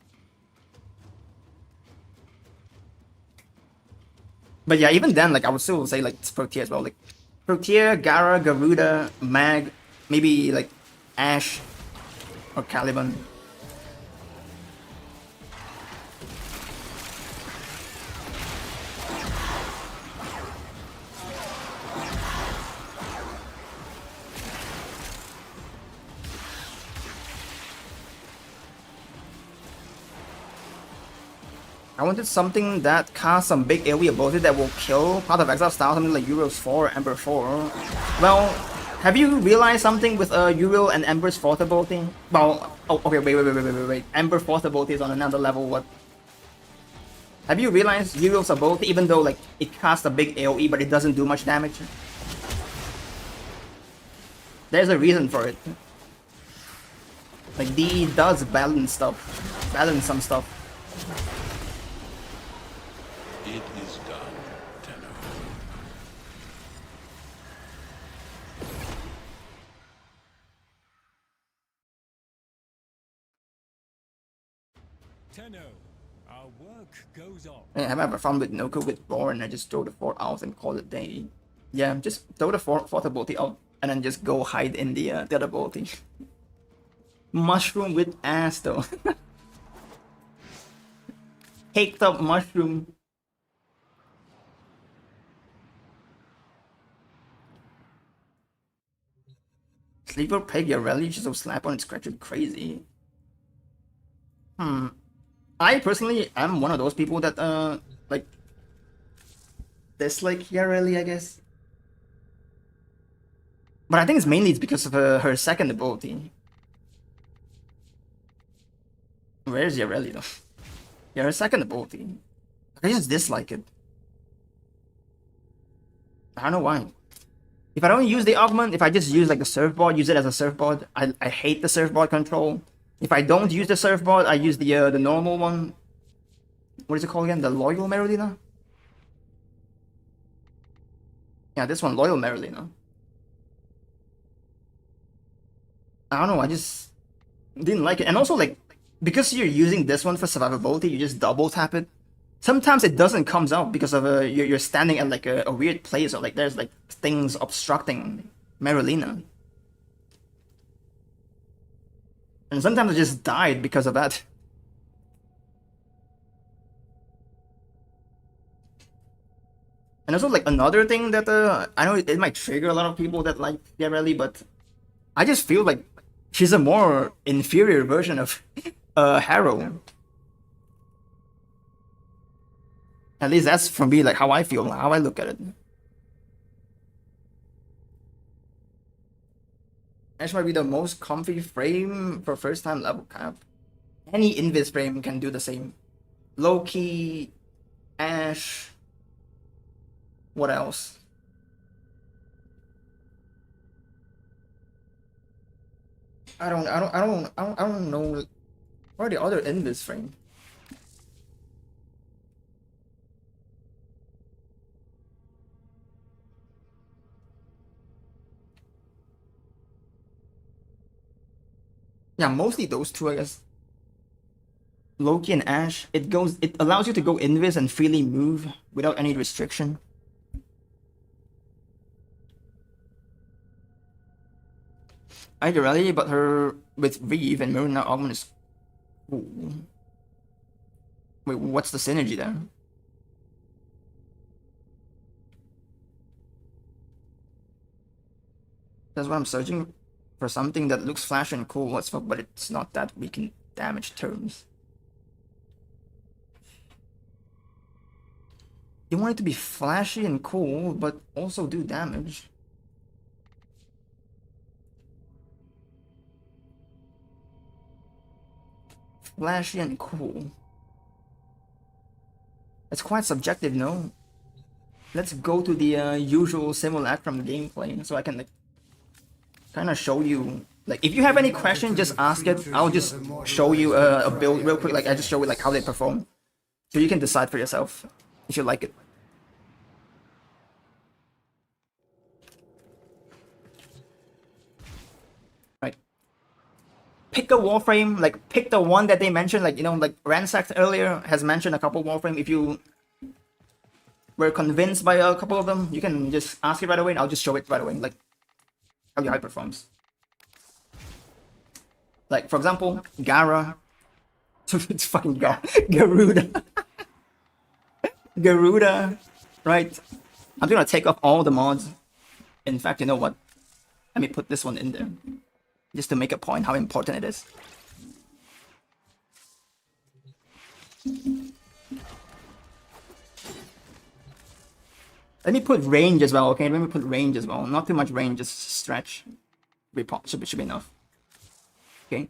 But yeah, even then, like I would still say like it's Protea as well. Like Protea, Gara, Garuda, Mag, maybe like Ash or Caliban. I wanted something that casts some big AoE ability that will kill Path of Exile style, something like Uriel's 4 or Ember 4. Well, have you realized something with Uriel and Ember's 4th ability? Well, oh, okay, wait. Ember 4th ability is on another level, what? Have you realized Uriel's ability, even though like it casts a big AoE, but it doesn't do much damage? There's a reason for it. Like, D does balance some stuff. It is done, Tenno. Tenno, our work goes on. Yeah, have I ever found with Noku with Born? I just throw the 4 out and call it day. Yeah, just throw the 4th ability out and then just go hide in the other ability. Mushroom with ass though. Caked up mushroom. Sleeper Peg Yareli, just so slap on and scratch it crazy. I personally am one of those people that like dislike Yareli, I guess. But I think it's mainly because of her second ability. Where's Yareli though? Yeah, her second ability. I just dislike it. I don't know why. If I don't use the augment, if I just use like the surfboard, use it as a surfboard, I hate the surfboard control. If I don't use the surfboard, I use the normal one. What is it called again? The Loyal Merlina? Yeah, this one, Loyal Merlina. I don't know, I just didn't like it. And also like, because you're using this one for survivability, you just double tap it. Sometimes it doesn't comes out because of you're standing at like a weird place, or like there's like things obstructing Merlina. And sometimes I just died because of that. And also like another thing that I know it might trigger a lot of people that like Yareli, but I just feel like she's a more inferior version of Harrow. At least that's for me, like how I feel, how I look at it. Ash might be the most comfy frame for first time level cap. Any Invis frame can do the same. Loki, Ash. What else? I don't know. What are the other Invis frame? Yeah, mostly those two, I guess. Loki and Ash. It allows you to go invis and freely move without any restriction. Ideally, but her with Reeve and Marina Augment is cool. Wait, what's the synergy there? That's why I'm searching for something that looks flashy and cool as fuck, but it's not that weak in damage terms. You want it to be flashy and cool, but also do damage. Flashy and cool. It's quite subjective, no? Let's go to the usual simulacrum gameplay so I can like kind of show you. Like, if you have any question, just ask it. I'll just show you a build real quick. Like, I just show you like how they perform, so you can decide for yourself if you like it. Right. Pick a Warframe, like pick the one that they mentioned, like, you know, like Ransacked earlier has mentioned a couple Warframe. If you were convinced by a couple of them, you can just ask it right away and I'll just show it right away, like how it performs. Like, for example, Gara. It's fucking Garuda. Garuda, right? I'm gonna take off all the mods. In fact, you know what? Let me put this one in there. Just to make a point how important it is. Let me put range as well, okay? Let me put range as well. Not too much range, just stretch. Should be enough. Okay.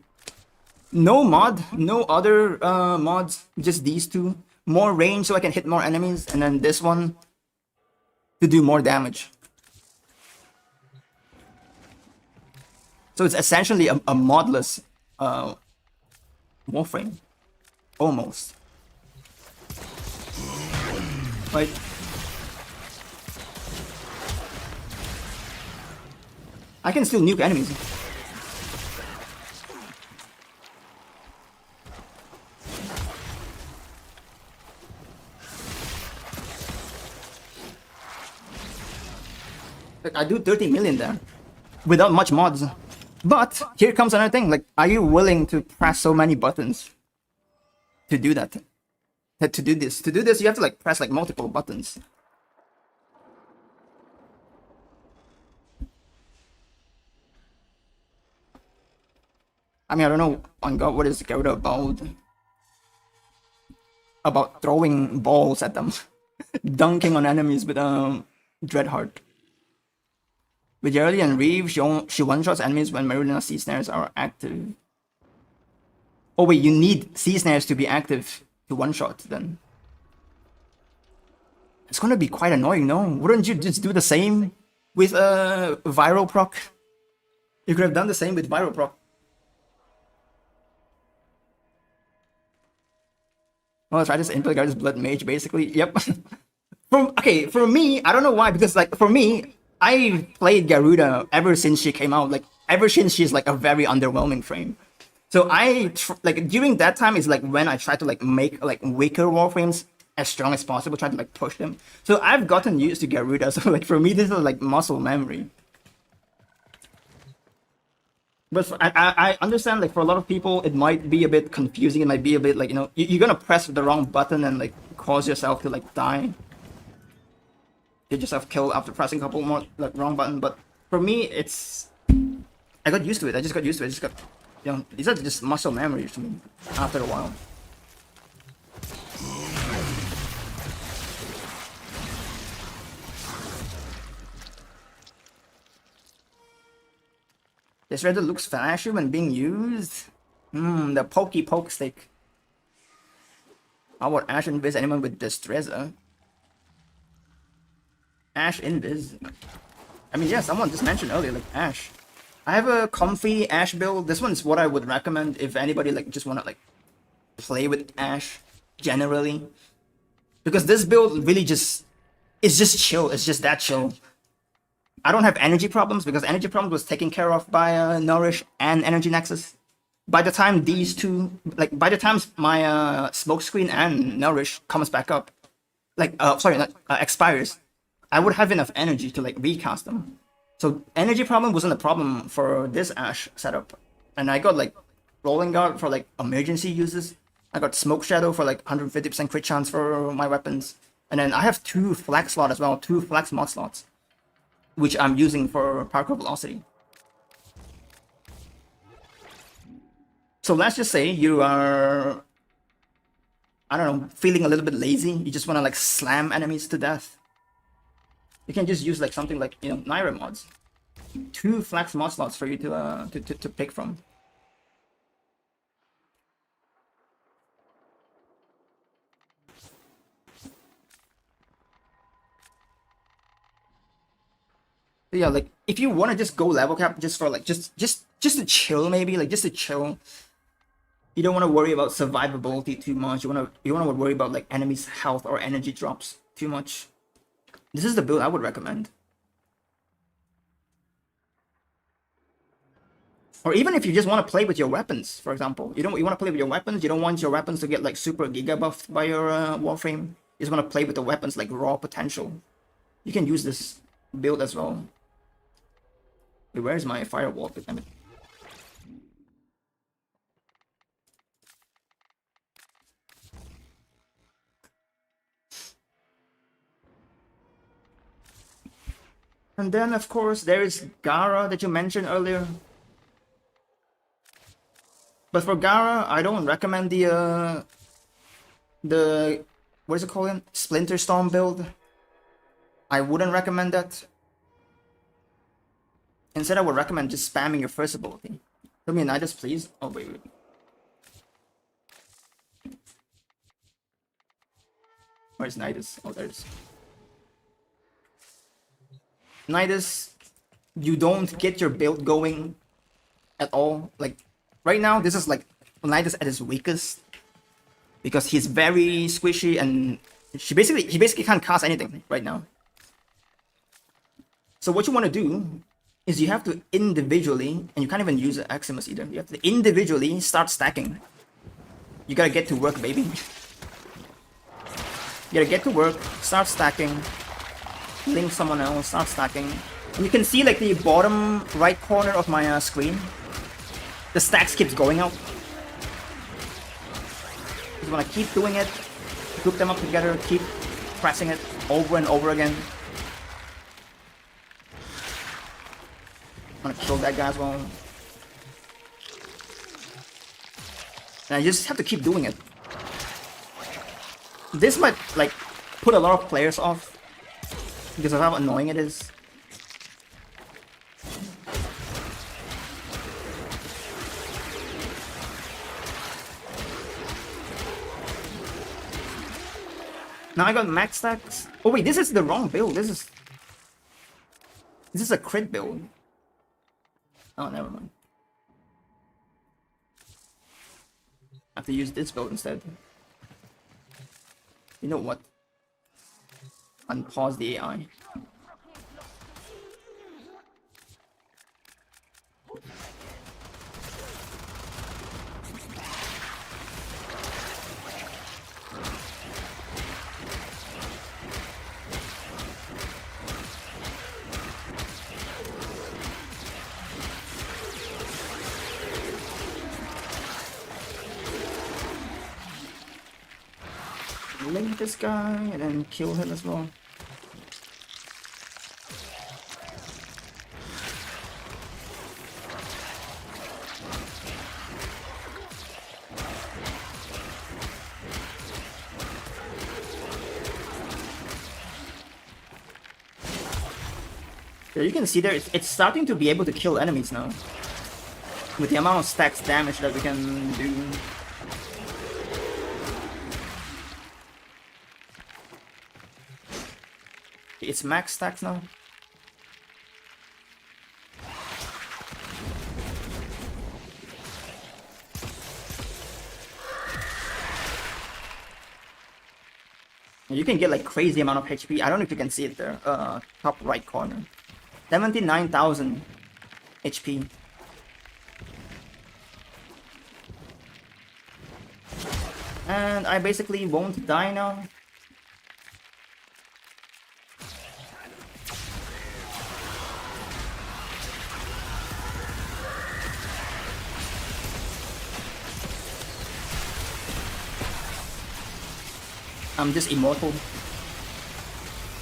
No mod, no other mods, just these two. More range so I can hit more enemies, and then this one to do more damage. So it's essentially a modless Warframe. Almost. Right? I can still nuke enemies. Like, I do 30 million there without much mods. But here comes another thing. Like, are you willing to press so many buttons to do that? To do this, you have to like press like multiple buttons. I mean, I don't know on God what is Garuda about throwing balls at them, dunking on enemies with Dreadheart. With Yerli and Reeve, she one-shots enemies when Marina sea snares are active. Oh wait, you need sea snares to be active to one-shot then. It's gonna be quite annoying, no? Wouldn't you just do the same with viral proc? You could have done the same with viral proc. Well, try this input guard's blood mage basically. Yep. For me, I don't know why, because like for me, I played Garuda ever since she came out, like ever since she's like a very underwhelming frame. So like during that time is like when I try to like make like weaker Warframes as strong as possible, try to like push them. So I've gotten used to Garuda. So like for me, this is like muscle memory. But I understand, like, for a lot of people, it might be a bit confusing. It might be a bit, like, you know, you're gonna press the wrong button and, like, cause yourself to, like, die. Get yourself killed after pressing a couple more, like, wrong button. But for me, it's... I got used to it. I just got used to it. I just got... You know, these are just muscle memories to me after a while. This redder looks flashy when being used. The pokey poke stick. How about Ash Invis anyone with Distressa? Ash Invis. I mean, yeah, someone just mentioned earlier, like Ash. I have a comfy Ash build. This one's what I would recommend if anybody like just wanna like play with Ash generally. Because this build really just it's just chill. It's just that chill. I don't have energy problems because energy problems was taken care of by Nourish and Energy Nexus. By the time these two, like by the time my smoke screen and Nourish comes back up, like expires, I would have enough energy to like recast them. So energy problem wasn't a problem for this Ash setup, and I got like Rolling Guard for like emergency uses. I got Smoke Shadow for like 150% crit chance for my weapons, and then I have 2 flex slots as well, 2 flex mod slots, which I'm using for parkour velocity. So let's just say you are, I don't know, feeling a little bit lazy. You just want to like slam enemies to death. You can just use like something like, you know, Naira mods. 2 flex mod slots for you to pick from. Yeah, like if you want to just go level cap just for like just to chill, maybe like just to chill. You don't want to worry about survivability too much. You want to worry about like enemies' health or energy drops too much. This is the build I would recommend. Or even if you just want to play with your weapons, for example. You want to play with your weapons, you don't want your weapons to get like super giga buffed by your Warframe. You just want to play with the weapons like raw potential. You can use this build as well. Wait, where's my firewall? Damn it. And then, of course, there is Gara that you mentioned earlier. But for Gara, I don't recommend the what is it called? Splinter Storm build. I wouldn't recommend that. Instead, I would recommend just spamming your first ability. Give me a Nidus, please. Oh, wait. Where's Nidus? Oh, there it is. Nidus, you don't get your build going at all. Like, right now, this is like Nidus at his weakest. Because he's very squishy and he basically can't cast anything right now. So what you want to do is you have to individually, and you can't even use Eximus either, you have to individually start stacking. You gotta get to work, baby. You gotta get to work, start stacking, link someone else, start stacking. And you can see like the bottom right corner of my screen, the stacks keeps going out. You want to keep doing it, group them up together, keep pressing it over and over again. I'm gonna kill that guy as well. And I just have to keep doing it. This might like put a lot of players off because of how annoying it is. Now I got max stacks. Oh wait, this is the wrong build. This is a crit build. Oh, never mind. I have to use this build instead. You know what? Unpause the AI. Link this guy and then kill him as well. Yeah, you can see there it's starting to be able to kill enemies now. With the amount of stacks damage that we can do. It's max stacks now. You can get like crazy amount of HP. I don't know if you can see it there. Top right corner. 79,000 HP. And I basically won't die now. I'm just immortal.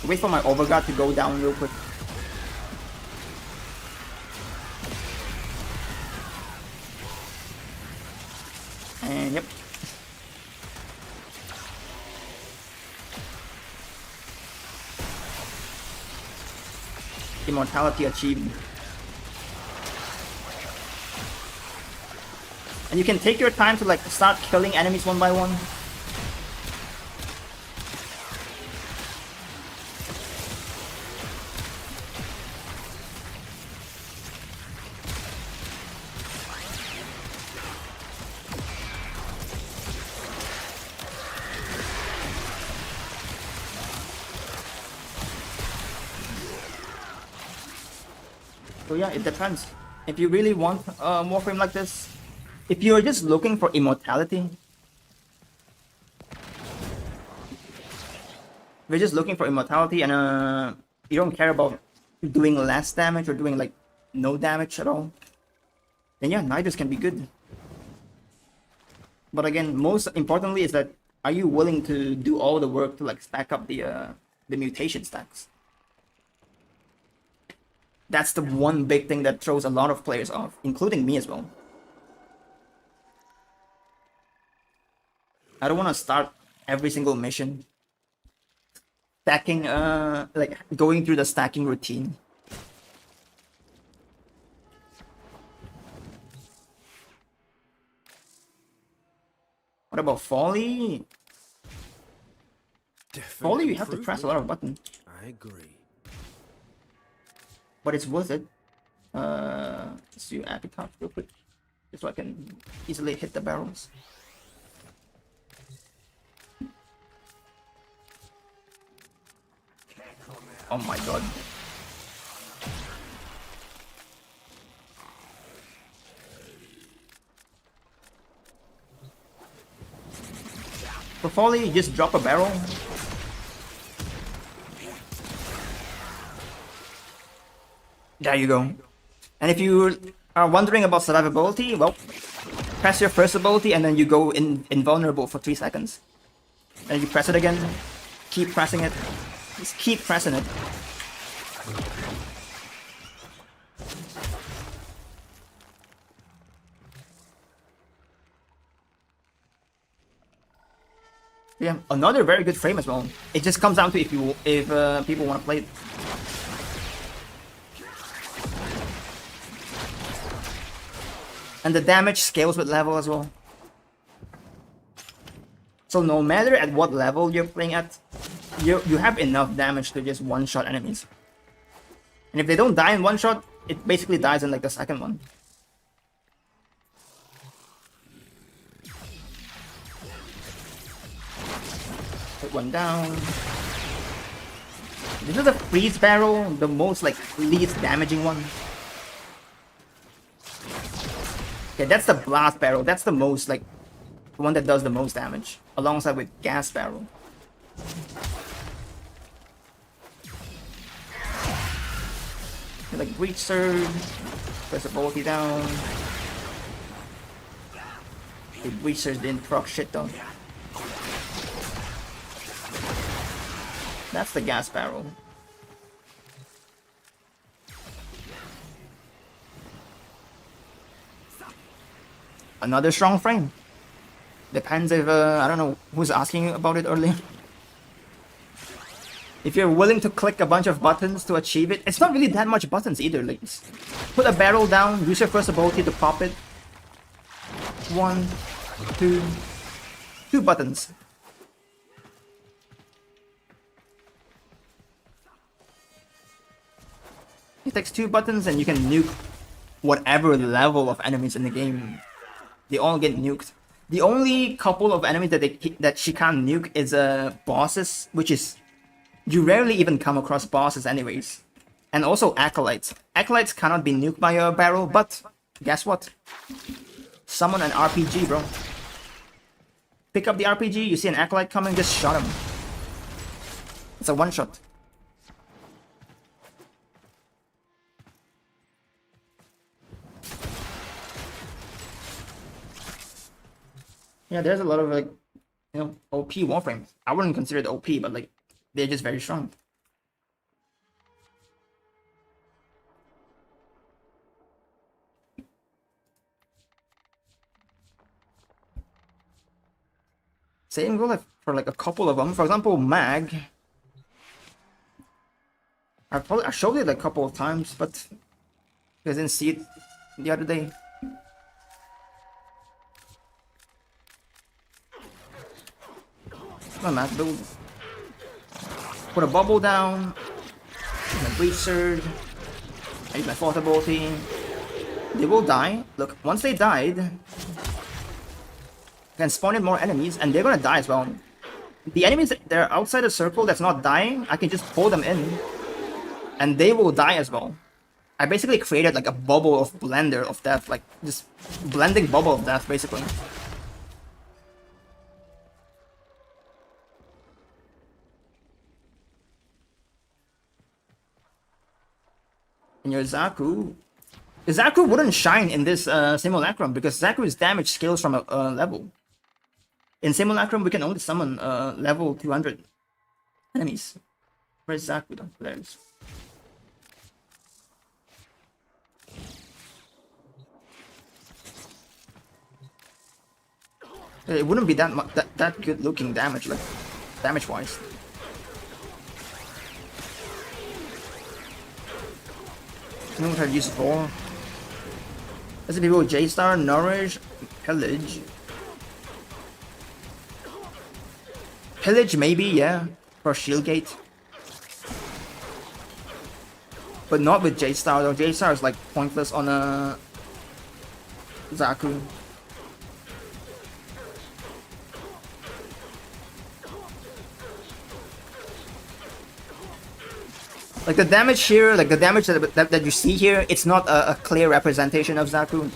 Wait for my overguard to go down real quick. And yep. Immortality achieved. And you can take your time to like start killing enemies one by one. So yeah, it depends. if you really want a Warframe like this, if you're just looking for immortality, if you're just looking for immortality and you don't care about doing less damage or doing like no damage at all, then yeah, Nidus can be good. But again, most importantly is that are you willing to do all the work to like stack up the mutation stacks? That's the one big thing that throws a lot of players off, including me as well. I don't want to start every single mission stacking, like going through the stacking routine. What about Folly? Folly, you have to press a lot of buttons. I agree. But it's worth it. Let's do Epitaph real quick, just so I can easily hit the barrels. Oh my god. For Folly, you just drop a barrel. There you go. And if you are wondering about survivability, well, press your first ability and then you go invulnerable for 3 seconds. And you press it again, keep pressing it, just keep pressing it. Yeah, another very good frame as well. It just comes down to if people want to play it. And the damage scales with level as well. So no matter at what level you're playing at, you have enough damage to just one-shot enemies. And if they don't die in one shot, it basically dies in like the second one. Put one down. This is the freeze barrel, the most like least damaging one. Okay, that's the blast barrel. That's the most like the one that does the most damage, alongside with gas barrel. Like breach surge, press the ability down. The breach surge didn't proc shit though. That's the gas barrel. Another strong frame. Depends if, I don't know who's asking about it earlier. If you're willing to click a bunch of buttons to achieve it, it's not really that much buttons either. Like, put a barrel down, use your first ability to pop it. 1, 2, 2 buttons. It takes 2 buttons and you can nuke whatever level of enemies in the game. They all get nuked. The only couple of enemies that she can't nuke is bosses, which is you rarely even come across bosses anyways. And also acolytes. Acolytes cannot be nuked by a barrel, but guess what? Summon an RPG, bro. Pick up the RPG, you see an acolyte coming, just shot him. It's a one shot. Yeah, there's a lot of like, you know, OP Warframes. I wouldn't consider it OP, but like, they're just very strong. Same goal for like a couple of them. For example, Mag. I showed it like a couple of times, but I didn't see it the other day. My math build. Put a bubble down. And a breach surge. I use my fourth ability. They will die. Look, once they died, I can spawn in more enemies, and they're gonna die as well. The enemies that are outside the circle that's not dying, I can just pull them in, and they will die as well. I basically created like a bubble of blender of death, like just blending bubble of death basically. And your Zaku wouldn't shine in this simulacrum because Zaku's damage scales from a level. In simulacrum, we can only summon level 200 enemies. Where's Zaku though? There it is. It wouldn't be that good looking damage, like damage wise. I'm gonna try to use 4. Let's see people J-Star, Nourish, Pillage. Pillage maybe, yeah, for Shield Gate. But not with J-Star though. J-Star is like pointless on a Zaku. Like the damage here, like the damage that you see here, it's not a clear representation of Zaku.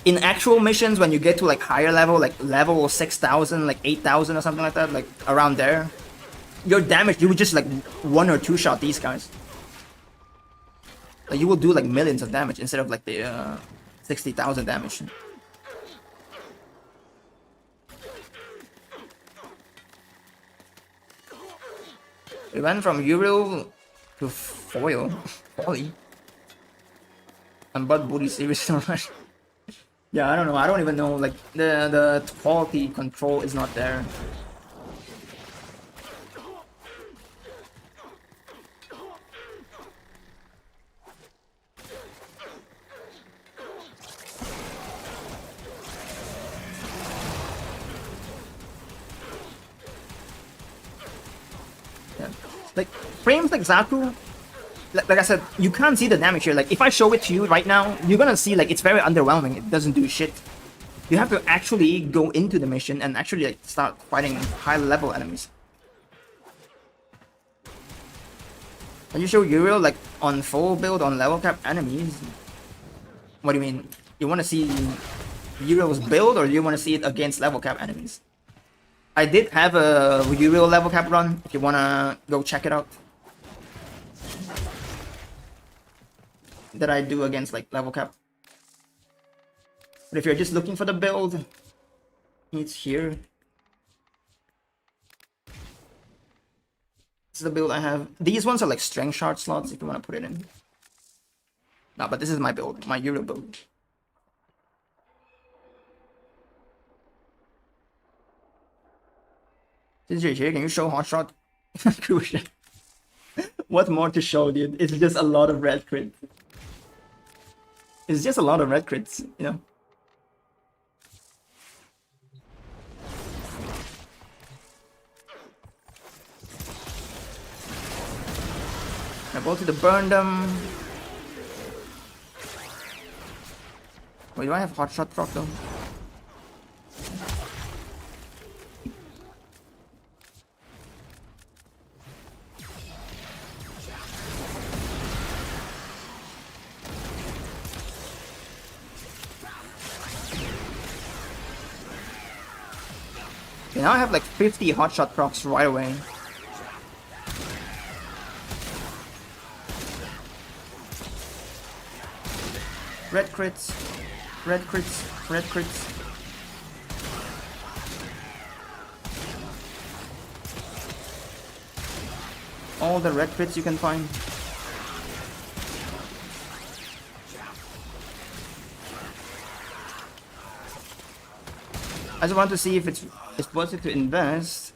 In actual missions, when you get to like higher level, like level 6,000, like 8,000 or something like that, like around there, your damage, you would just like 1 or 2 shot these guys. Like you will do like millions of damage instead of like the 60,000 damage. We went from Uriel to Foil. Folly. And but booty series so much. Yeah, I don't know. I don't even know. Like the quality control is not there. Yeah. Like frames like Zaku, like I said, you can't see the damage here. Like if I show it to you right now, you're gonna see like it's very underwhelming. It doesn't do shit. You have to actually go into the mission and actually like start fighting high level enemies. Can you show Uriel like on full build on level cap enemies? What do you mean? You want to see Uriel's build or do you want to see it against level cap enemies? I did have a Uriel level cap run if you want to go check it out. That I do against like level cap. But if you're just looking for the build, it's here. This is the build I have. These ones are like strength shard slots if you want to put it in. No, but this is my build, my Uriel build. Since you're here, can you show hotshot? Crucial. What more to show, dude? It's just a lot of red crits. It's just a lot of red crits, you know? I go to the burn them. Wait, do I have hotshot proc though? Okay, now I have like 50 hotshot procs right away. Red crits, red crits, red crits. All the red crits you can find. I just want to see if it's worth it to invest.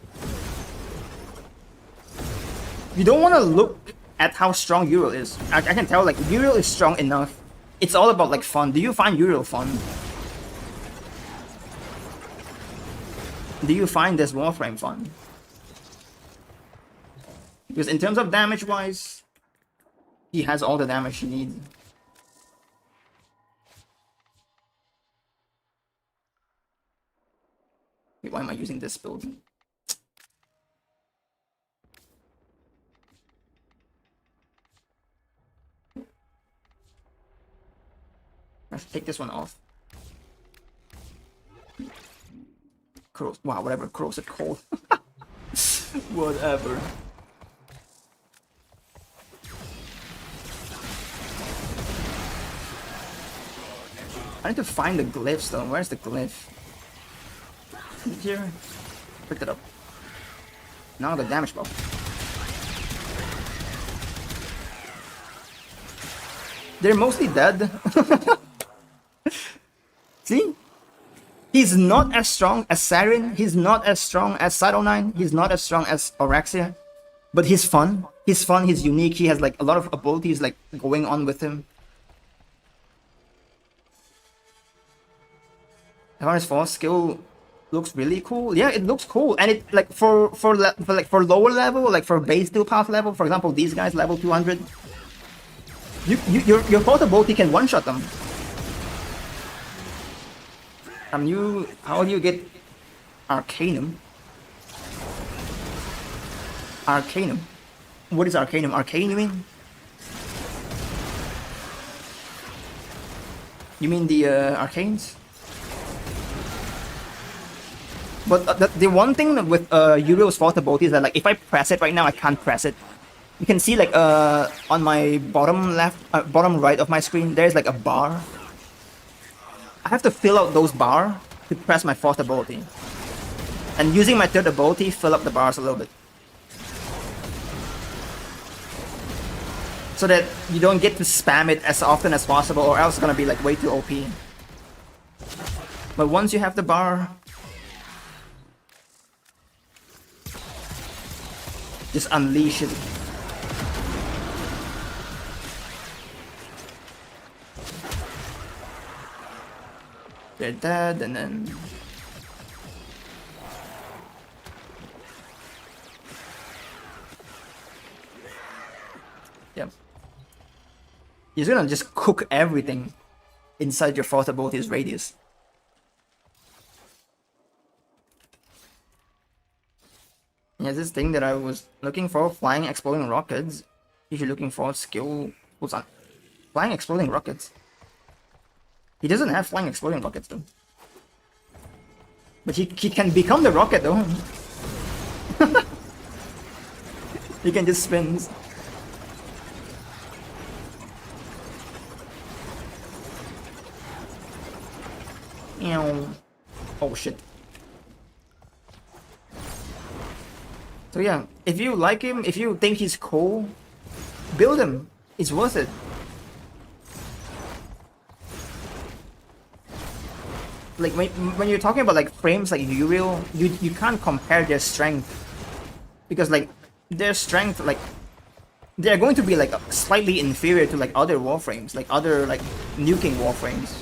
You don't want to look at how strong Uriel is. I can tell like Uriel is strong enough. It's all about like fun. Do you find Uriel fun? Do you find this Warframe fun? Because in terms of damage wise, he has all the damage you need. Wait, why am I using this build? I should take this one off. Crows. Wow, whatever. Crows are cold. Whatever. I need to find the glyphs though. Where's the glyph? Here. Picked it up. Now the damage buff. They're mostly dead. See? He's not as strong as Sarin. He's not as strong as Saturn. He's not as strong as Orexia. But he's fun. He's fun. He's unique. He has like a lot of abilities like going on with him. His force skill looks really cool. Yeah, it looks cool. And it like for lower level, like for base deal path level, for example, these guys level 200. Your portability can one-shot them. How do you get Arcanum? Arcanum. What is Arcanum? Arcanum? You mean the Arcanes? But the one thing with Uriel's portability is that like if I press it right now, I can't press it. You can see like on my bottom right of my screen, there's like a bar. I have to fill out those bars to press my fourth ability. And using my third ability, fill up the bars a little bit. So that you don't get to spam it as often as possible, or else it's gonna be like way too OP. But once you have the bar, just unleash it. They're dead, and then yep. He's gonna just cook everything inside your fourth ability's radius. Yeah, this thing that I was looking for, flying exploding rockets. If you're looking for skill, what's that? Flying exploding rockets. He doesn't have flying exploding rockets though. But he can become the rocket though. He can just spin. Oh shit. So yeah, if you like him, if you think he's cool, build him. It's worth it. Like when you're talking about like frames like Uriel, you can't compare their strength, because like their strength, like they're going to be like slightly inferior to like other Warframes, like other like nuking Warframes.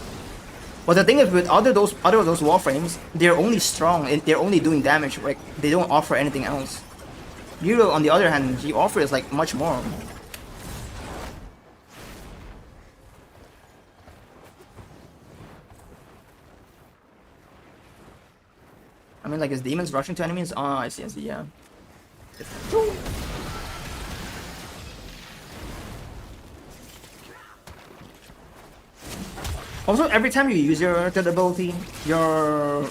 But the thing is, with other those Warframes, they're only strong and they're only doing damage. Like they don't offer anything else. Uriel, on the other hand, he offers like much more. I mean, like, his demons rushing to enemies? Oh, I see, yeah. Also, every time you use your third ability, your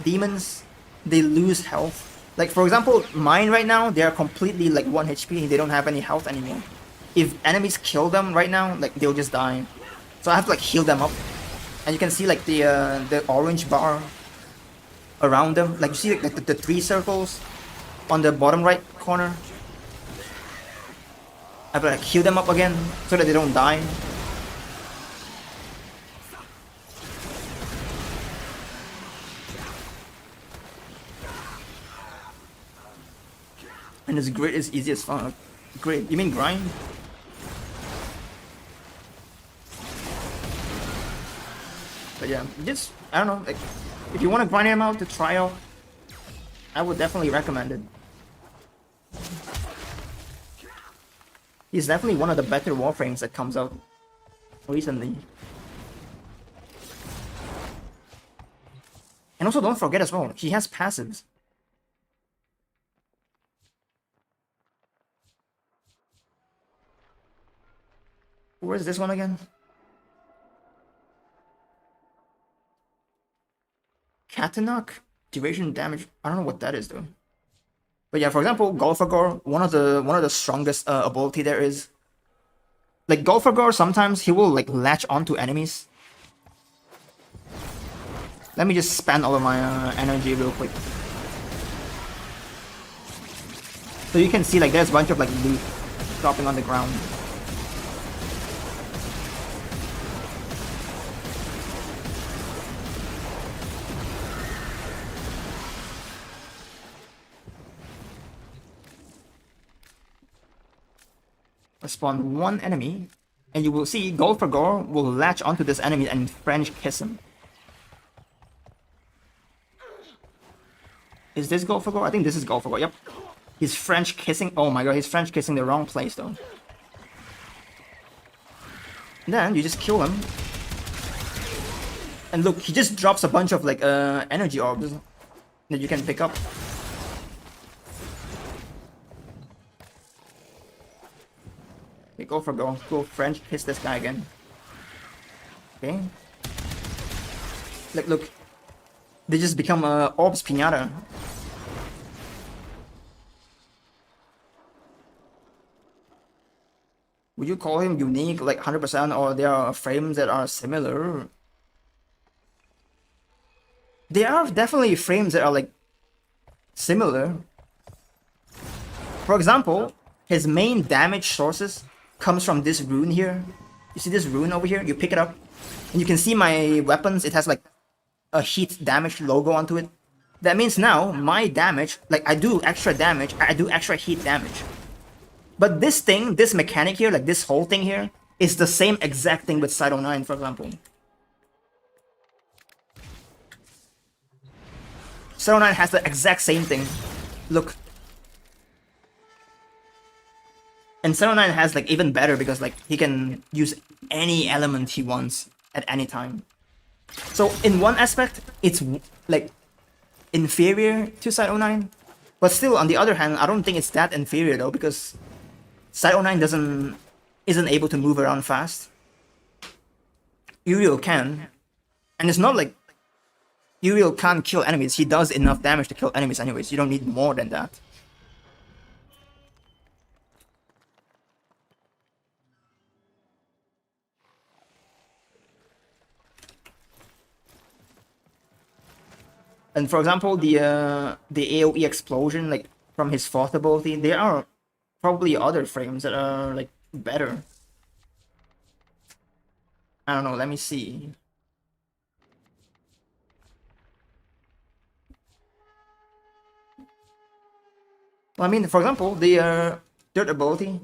demons, they lose health. Like, for example, mine right now, they are completely, like, 1 HP. They don't have any health anymore. If enemies kill them right now, like, they'll just die. So I have to, like, heal them up. And you can see, like, the orange bar around them. Like, you see like, the 3 circles on the bottom right corner. I have to, like, heal them up again so that they don't die. And this grid is easy as fuck. Grid? You mean grind? But yeah, just, I don't know, like, if you want to grind him out to try out, I would definitely recommend it. He's definitely one of the better Warframes that comes out recently. And also don't forget as well, he has passives. Where's this one again? Katanok duration damage. I don't know what that is though. But yeah, for example, Golfagor, one of the strongest ability there is. Like Golfagor, sometimes he will like latch onto enemies. Let me just spend all of my energy real quick. So you can see like there's a bunch of like loot dropping on the ground. Spawn one enemy, and you will see Golfagor will latch onto this enemy and French kiss him. Is this Golfagor? I think this is Golfagor, yep. He's French kissing. Oh my god, he's French kissing the wrong place though. Then you just kill him. And look, he just drops a bunch of like energy orbs that you can pick up. Okay, go French kiss this guy again. Okay. Look. They just become orbs pinata. Would you call him unique like 100%, or there are frames that are similar? There are definitely frames that are like similar. For example, his main damage sources comes from this rune here. You see this rune over here? You pick it up and you can see my weapons. It has like a heat damage logo onto it. That means now my damage, like I do extra damage, I do extra heat damage. But this thing, this mechanic here, like this whole thing here, is the same exact thing with Side 09, for example. Side 09 has the exact same thing. Look. And Side 09 has like even better because like he can use any element he wants at any time. So in one aspect, it's like inferior to Side 09. But still, on the other hand, I don't think it's that inferior though, because Side 09 isn't able to move around fast. Uriel can. And it's not like Uriel can't kill enemies. He does enough damage to kill enemies anyways. You don't need more than that. And for example, the AoE explosion, like from his fourth ability, there are probably other frames that are like better. I don't know, let me see. Well, I mean, for example, the third ability.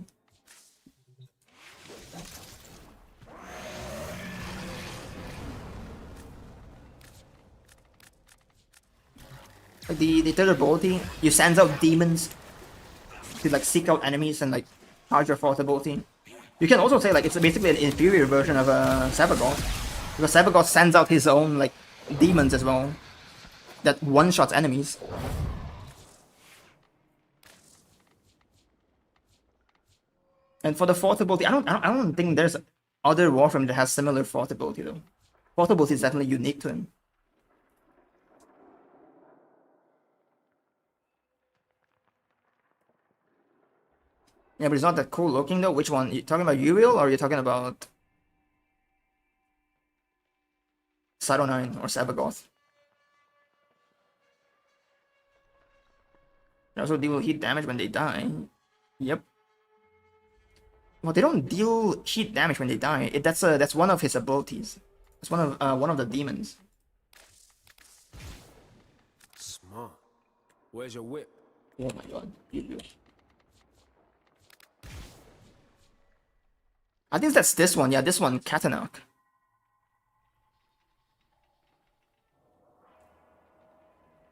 Like the third ability, you send out demons to like seek out enemies and like charge your fourth ability. You can also say like it's basically an inferior version of Sabagoth, because Sabagoth sends out his own like demons as well that one-shots enemies. And for the fourth ability, I don't think there's other Warframe that has similar fourth ability though. Fourth ability is definitely unique to him. Yeah, but it's not that cool looking though. Which one? You talking about Uriel or are you talking about Side 09 or Sabagoth? They also deal heat damage when they die. Yep. Well, they don't deal heat damage when they die. That's one of his abilities. It's one of the demons. Smart. Where's your whip? Oh my god. I think that's this one. Yeah, this one, Katanok.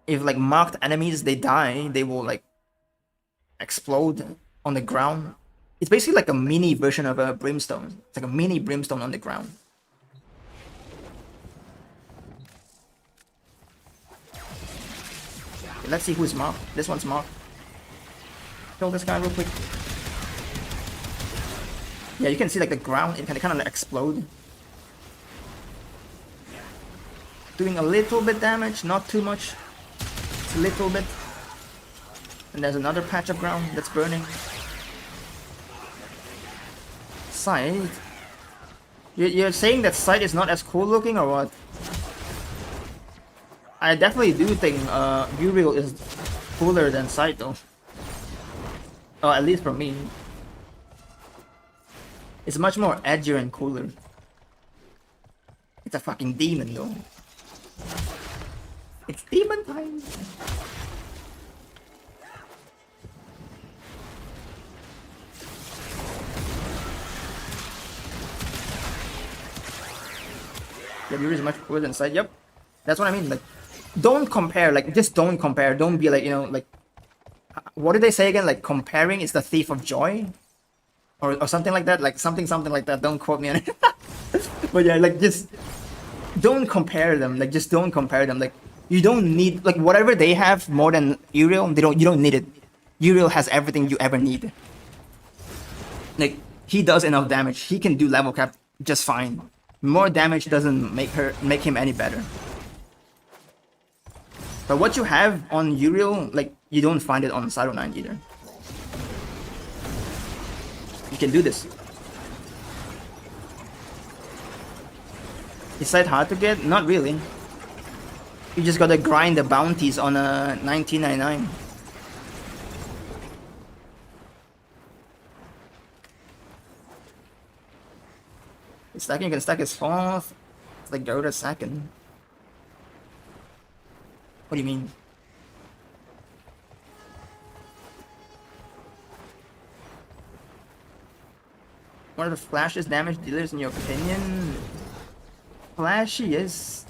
If like marked enemies, they die, they will like explode on the ground. It's basically like a mini version of a brimstone. It's like a mini brimstone on the ground. Okay, let's see who's marked. This one's marked. Kill this guy real quick. Yeah, you can see like the ground, it can kind of like explode. doing a little bit damage, not too much. It's a little bit. And there's another patch of ground that's burning. Sight? You're saying that Sight is not as cool looking or what? I definitely do think Uriel is cooler than Sight though. Oh, at least for me. It's much more edgier and cooler. It's a fucking demon though. It's demon time. Yeah, Uriel is much cooler than Sight. Yep. That's what I mean. Like, don't compare. Like, just don't compare. Don't be like, you know, like, what did they say again? Like, comparing is the thief of joy? Or something like that. Like, something like that. Don't quote me on it. But yeah, like, just don't compare them. Like, just don't compare them. Like, you don't need, like, whatever they have more than Uriel, you don't need it. Uriel has everything you ever need. Like, he does enough damage. He can do level cap just fine. More damage doesn't make him any better. But what you have on Uriel, like, you don't find it on Cyro 9 either. You can do this. Is Sight hard to get? Not really. You just gotta grind the bounties on a 1999. Stacking, you can stack his 4th. It's like Garuda second. What do you mean? What are the flashiest damage dealers in your opinion? Flashiest?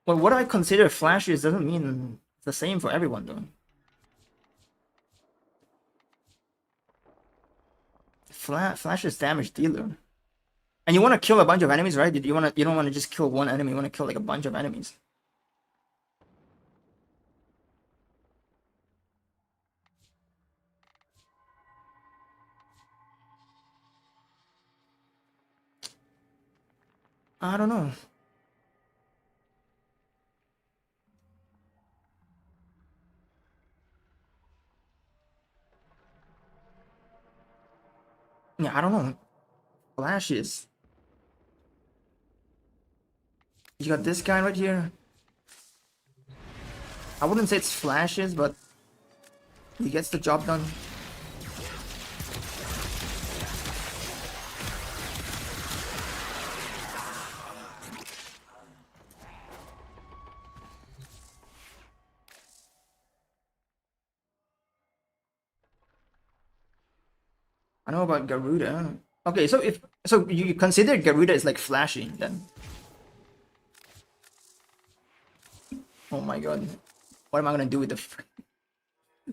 Well, what I consider flashiest doesn't mean it's the same for everyone though. Flashiest damage dealer. And you want to kill a bunch of enemies, right? You don't want to just kill one enemy, you want to kill like a bunch of enemies. I don't know. Yeah, I don't know. Flashes. You got this guy right here. I wouldn't say it's flashes, but he gets the job done. I know about Garuda. Okay, so you consider Garuda is like flashy then. Oh my god. What am I gonna do with the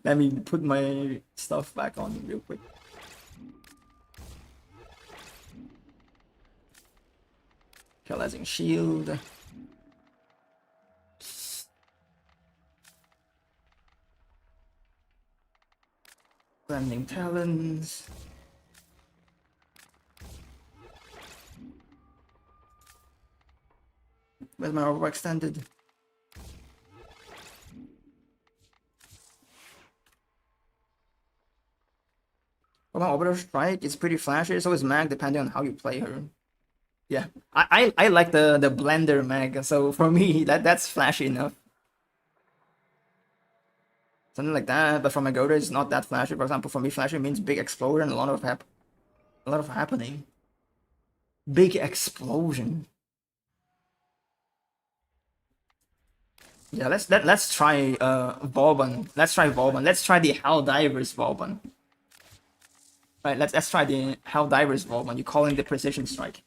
Let me put my stuff back on real quick. Paralyzing shield. Blending talons. Where's my overextended? Well, my Orbital Strike is pretty flashy, so is Mag depending on how you play her. Yeah, I like the blender Mag, so for me that's flashy enough. Something like that, but for my Goda it's not that flashy. For example, for me flashy means big explosion, a lot of happening. Big explosion. Yeah, let's try Vauban. Let's try Vauban. Let's try the Helldivers Vauban. Right, let's try the Helldivers Vauban. You call in the precision strike.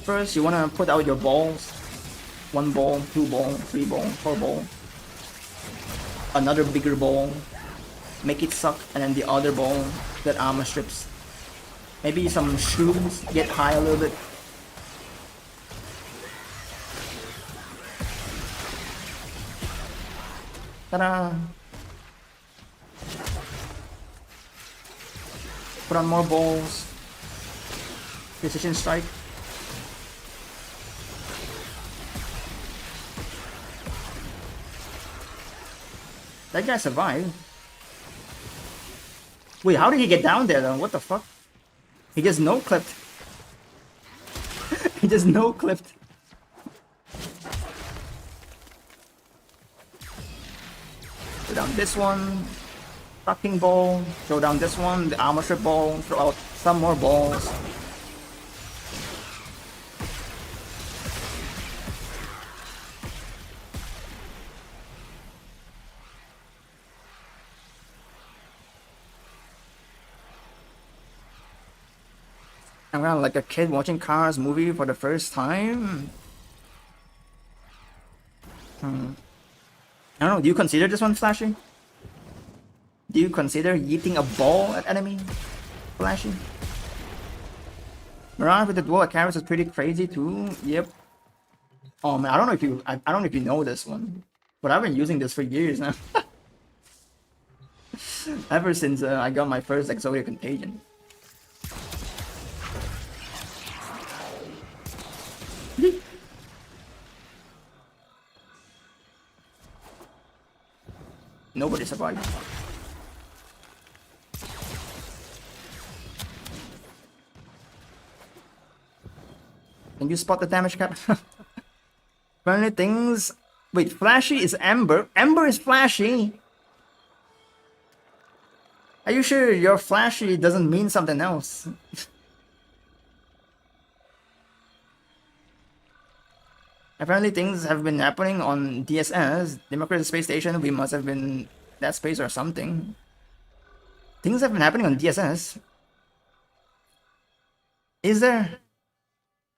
First, you wanna put out your balls. 1 ball, 2 ball, 3 ball, 4 ball. Another bigger ball. Make it suck, and then the other ball get armor strips. Maybe some shrooms, get high a little bit. Ta-da! Put on more balls. Precision strike. That guy survived. Wait, how did he get down there though? What the fuck? He just no-clipped. He just no-clipped. Throw down this one. Fucking ball. Throw down this one. The armor strip ball. Throw out some more balls. I'm kind of like a kid watching Cars movie for the first time. I don't know, do you consider this one flashy? Do you consider yeeting a ball at enemy flashy? Mirage with the dual carrots is pretty crazy too. Yep. Oh man, I don't know if you know this one, but I've been using this for years now. Ever since I got my first Exodia Contagion. Nobody survived. Can you spot the damage cap? Friendly things. Wait, flashy is Ember. Ember is flashy. Are you sure your flashy doesn't mean something else? Apparently things have been happening on DSS, Democratic Space Station. We must have been that space or something. Things have been happening on DSS. Is there?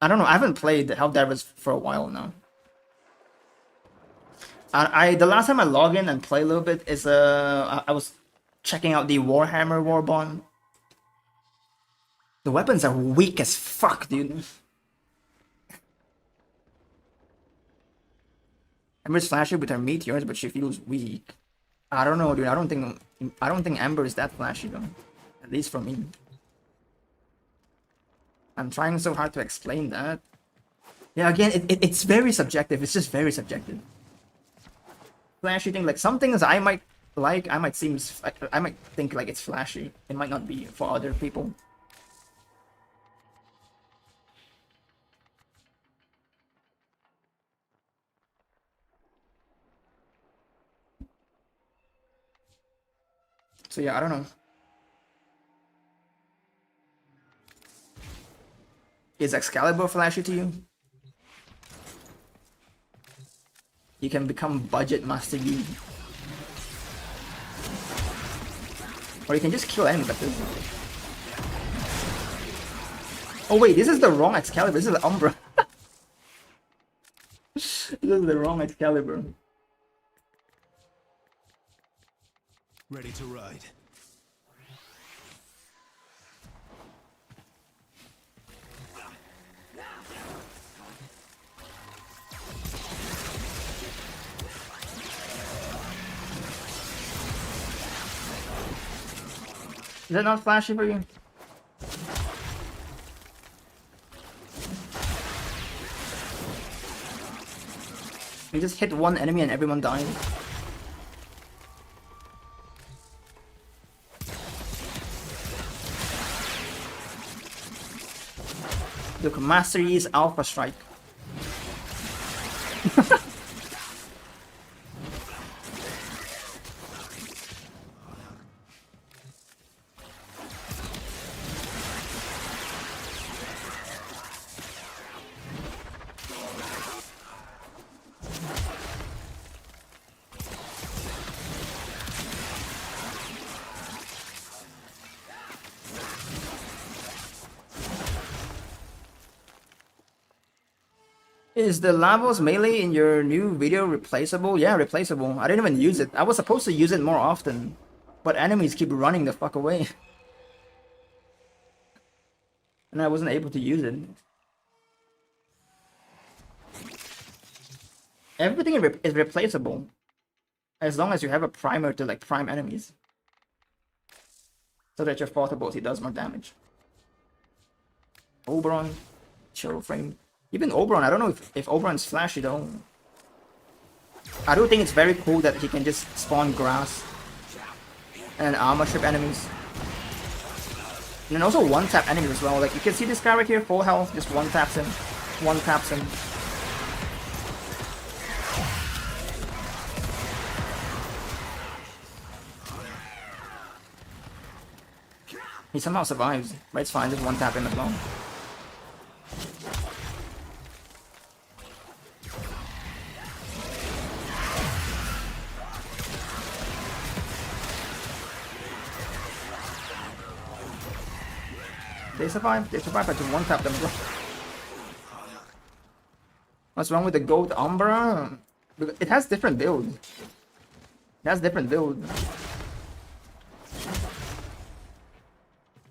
I don't know. I haven't played Helldivers for a while now. The last time I logged in and played a little bit is I was checking out the Warhammer Warbond. The weapons are weak as fuck, dude. Ember's flashy with her meteors, but she feels weak. I don't know, dude. I don't think Ember is that flashy though. At least for me. I'm trying so hard to explain that. Yeah, again, it's very subjective. It's just very subjective. Flashy thing, like some things I might like, I might think like it's flashy. It might not be for other people. So yeah, I don't know. Is Excalibur flashy to you? You can become budget Master Yi. Or you can just kill enemies like this. Oh wait, this is the wrong Excalibur. This is the Umbra. This is the wrong Excalibur. Ready to ride. Is that not flashy for you? You just hit one enemy and everyone dies. Look, Master Yi's Alpha Strike. Is the Lavos melee in your new video replaceable? Yeah, replaceable. I didn't even use it. I was supposed to use it more often, but enemies keep running the fuck away. And I wasn't able to use it. Everything is replaceable. As long as you have a primer to like prime enemies. So that your photo ability does more damage. Oberon, Chill Frame. Even Oberon, I don't know if Oberon's flashy though. I do think it's very cool that he can just spawn grass and armor strip enemies. And then also one-tap enemies as well. Like you can see this guy right here, full health, just one-taps him. One-taps him. He somehow survives, but it's fine, just one-tap him as well. They survive, I just one-tap them. What's wrong with the gold Umbra? It has different builds. It has different builds.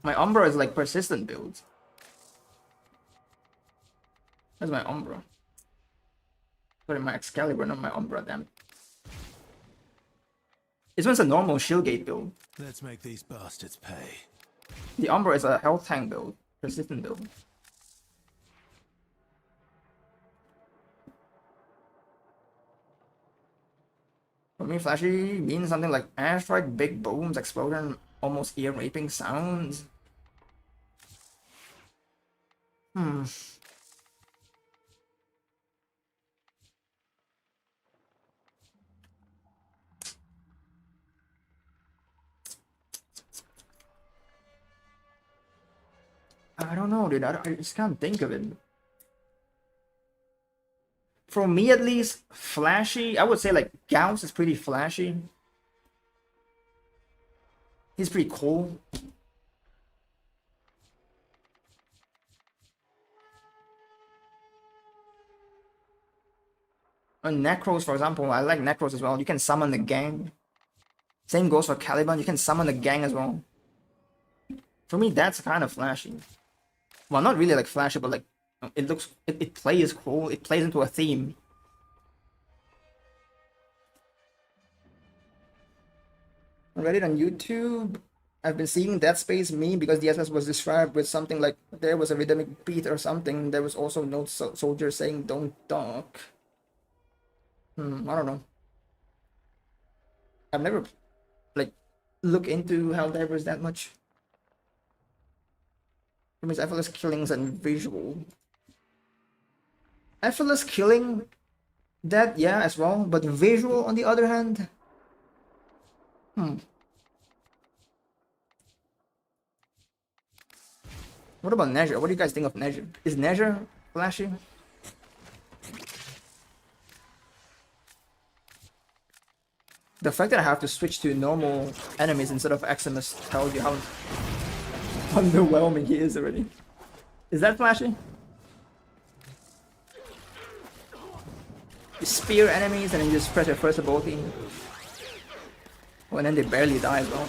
My Umbra is like persistent builds. That's my Umbra. Sorry, my Excalibur, not my Umbra, damn it. This one's a normal Shieldgate build. Let's make these bastards pay. The Umbra is a health tank build, persistent build. For me, flashy means something like airstrike, big booms, explosion, almost ear-raping sounds. I don't know, dude. I just can't think of it. For me, at least, flashy. I would say like Gauss is pretty flashy. He's pretty cool. And Necros, for example, I like Necros as well. You can summon the gang. Same goes for Caliban. You can summon the gang as well. For me, that's kind of flashy. Well, not really like flashy, but like it plays cool. It plays into a theme. Reddit on YouTube. I've been seeing Dead Space meme because the SS was described with something like there was a rhythmic beat or something. There was also no soldier saying don't talk. I don't know. I've never like looked into Helldivers that much. For me, it's effortless killings and visual. Effortless killing, that yeah as well, but visual on the other hand. What about Nezha? What do you guys think of Nezha? Is Nezha flashy? The fact that I have to switch to normal enemies instead of Eximus tells you how underwhelming he is already. Is that flashy? You spear enemies and then you just press your first ability. Oh, and then they barely die as well.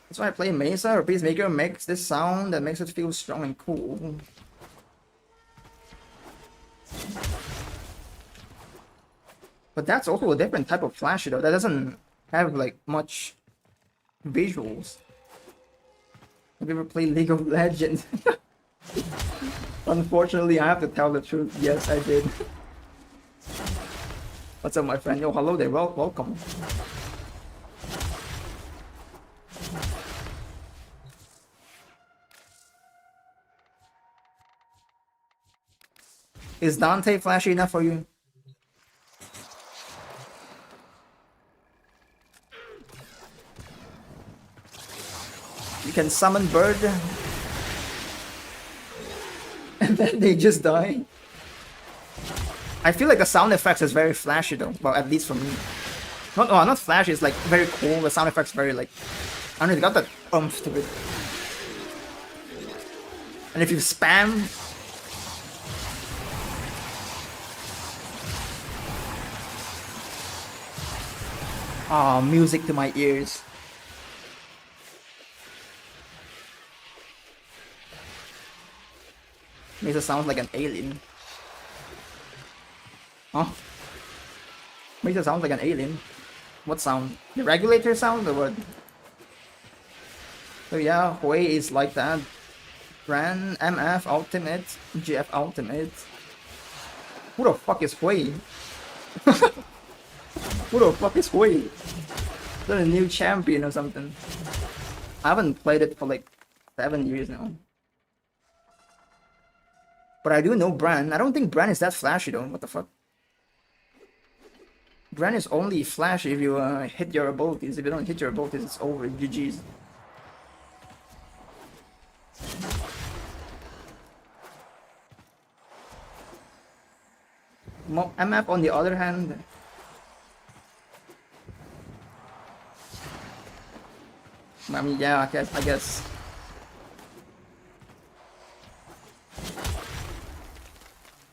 That's why I play Mesa or Peacemaker makes this sound that makes it feel strong and cool. But that's also a different type of flash though. That doesn't have like much visuals. Have you ever played League of Legends? Unfortunately, I have to tell the truth. Yes, I did. What's up, my friend? Yo, hello there. Welcome. Is Dante flashy enough for you? You can summon bird and then they just die. I feel like the sound effects is very flashy though. Well, at least for me. Not flashy, it's like very cool. The sound effects very like, I don't know, they got that oomph to it. And if you spam, music to my ears. Makes it sound like an alien. Oh. Makes it sound like an alien. What sound? The regulator sound or what? So yeah, Hui is like that. Gran, MF Ultimate, GF Ultimate. Who the fuck is Hui? Who the fuck is Hui? Is that a new champion or something? I haven't played it for like 7 years now. But I do know Bran. I don't think Bran is that flashy though. What the fuck? Bran is only flashy if you hit your abilities. If you don't hit your abilities, it's over. GG's. MF on the other hand, I mean, yeah, I guess.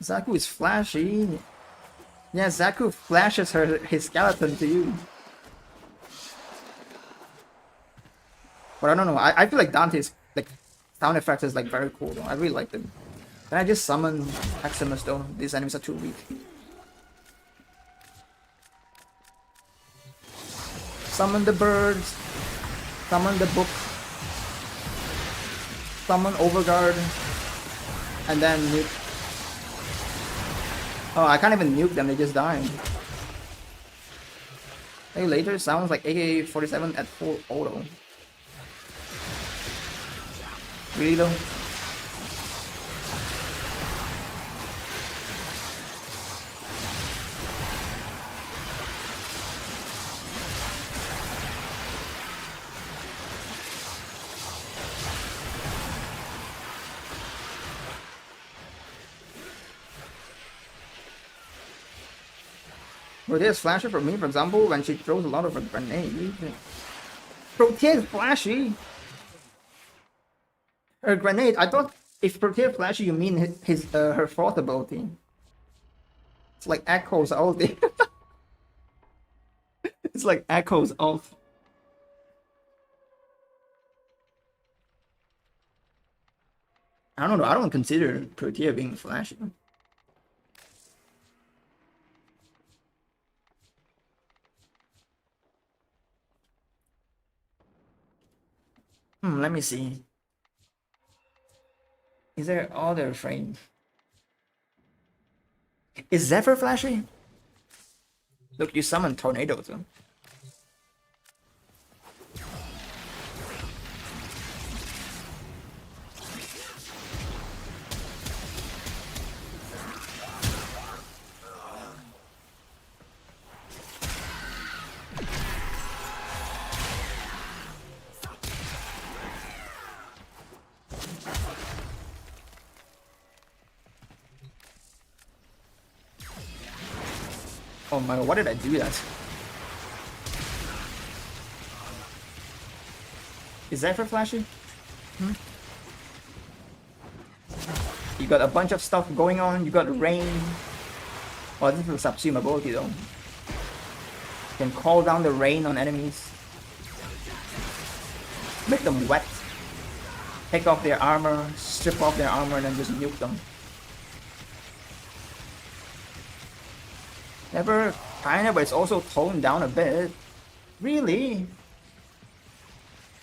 Zaku is flashy. Yeah, Zaku flashes his skeleton to you. But I don't know. I feel like Dante's like sound effects is like very cool though. I really like them. Can I just summon Maximus though? These enemies are too weak. Summon the birds. Summon the book. Summon Overguard. And then nuke. Oh, I can't even nuke them, they just die. Hey, later sounds like AK-47 at full auto. Really though? Protea is flashy for me, for example, when she throws a lot of her grenades. Protea is flashy? Her grenade, I thought if Protea flashy, you mean her fourth ability. It's like Echo's ulti. It's like Echo's ult. I don't know, I don't consider Protea being flashy. Let me see. Is there other frame? Is Zephyr flashy? Look, you summon Tornado too. Oh my god, why did I do that? Is Zephyr flashy? You got a bunch of stuff going on, you got rain. Oh, this is a subsume ability though. You can call down the rain on enemies. Make them wet. Take off their armor, strip off their armor, and then just nuke them. Never kinda, but it's also toned down a bit. Really?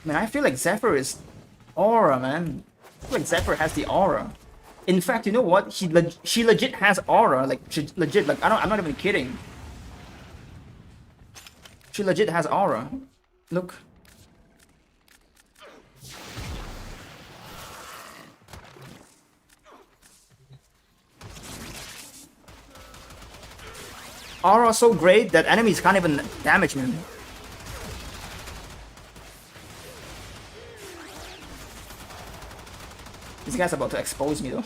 I mean, I feel like Zephyr is aura, man. I feel like Zephyr has the aura. In fact, you know what? She legit has aura. Like, she legit, like, I'm not even kidding. She legit has aura. Look. Aura so great that enemies can't even damage me. This guy's about to expose me though.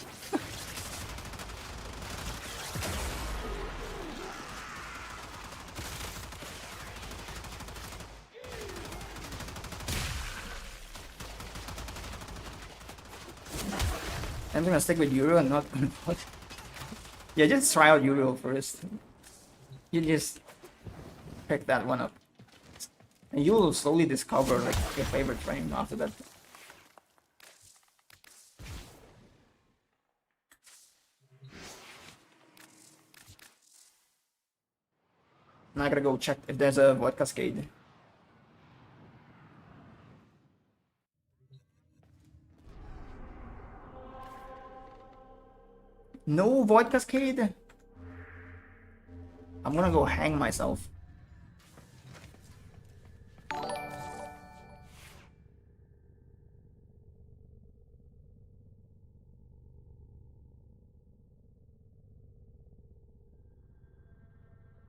I'm gonna stick with Uriel and not... Yeah, just try out Uriel first. You just pick that one up. And you will slowly discover like your favorite frame after that. Now I gotta go check if there's a Void Cascade. No Void Cascade? I'm gonna go hang myself.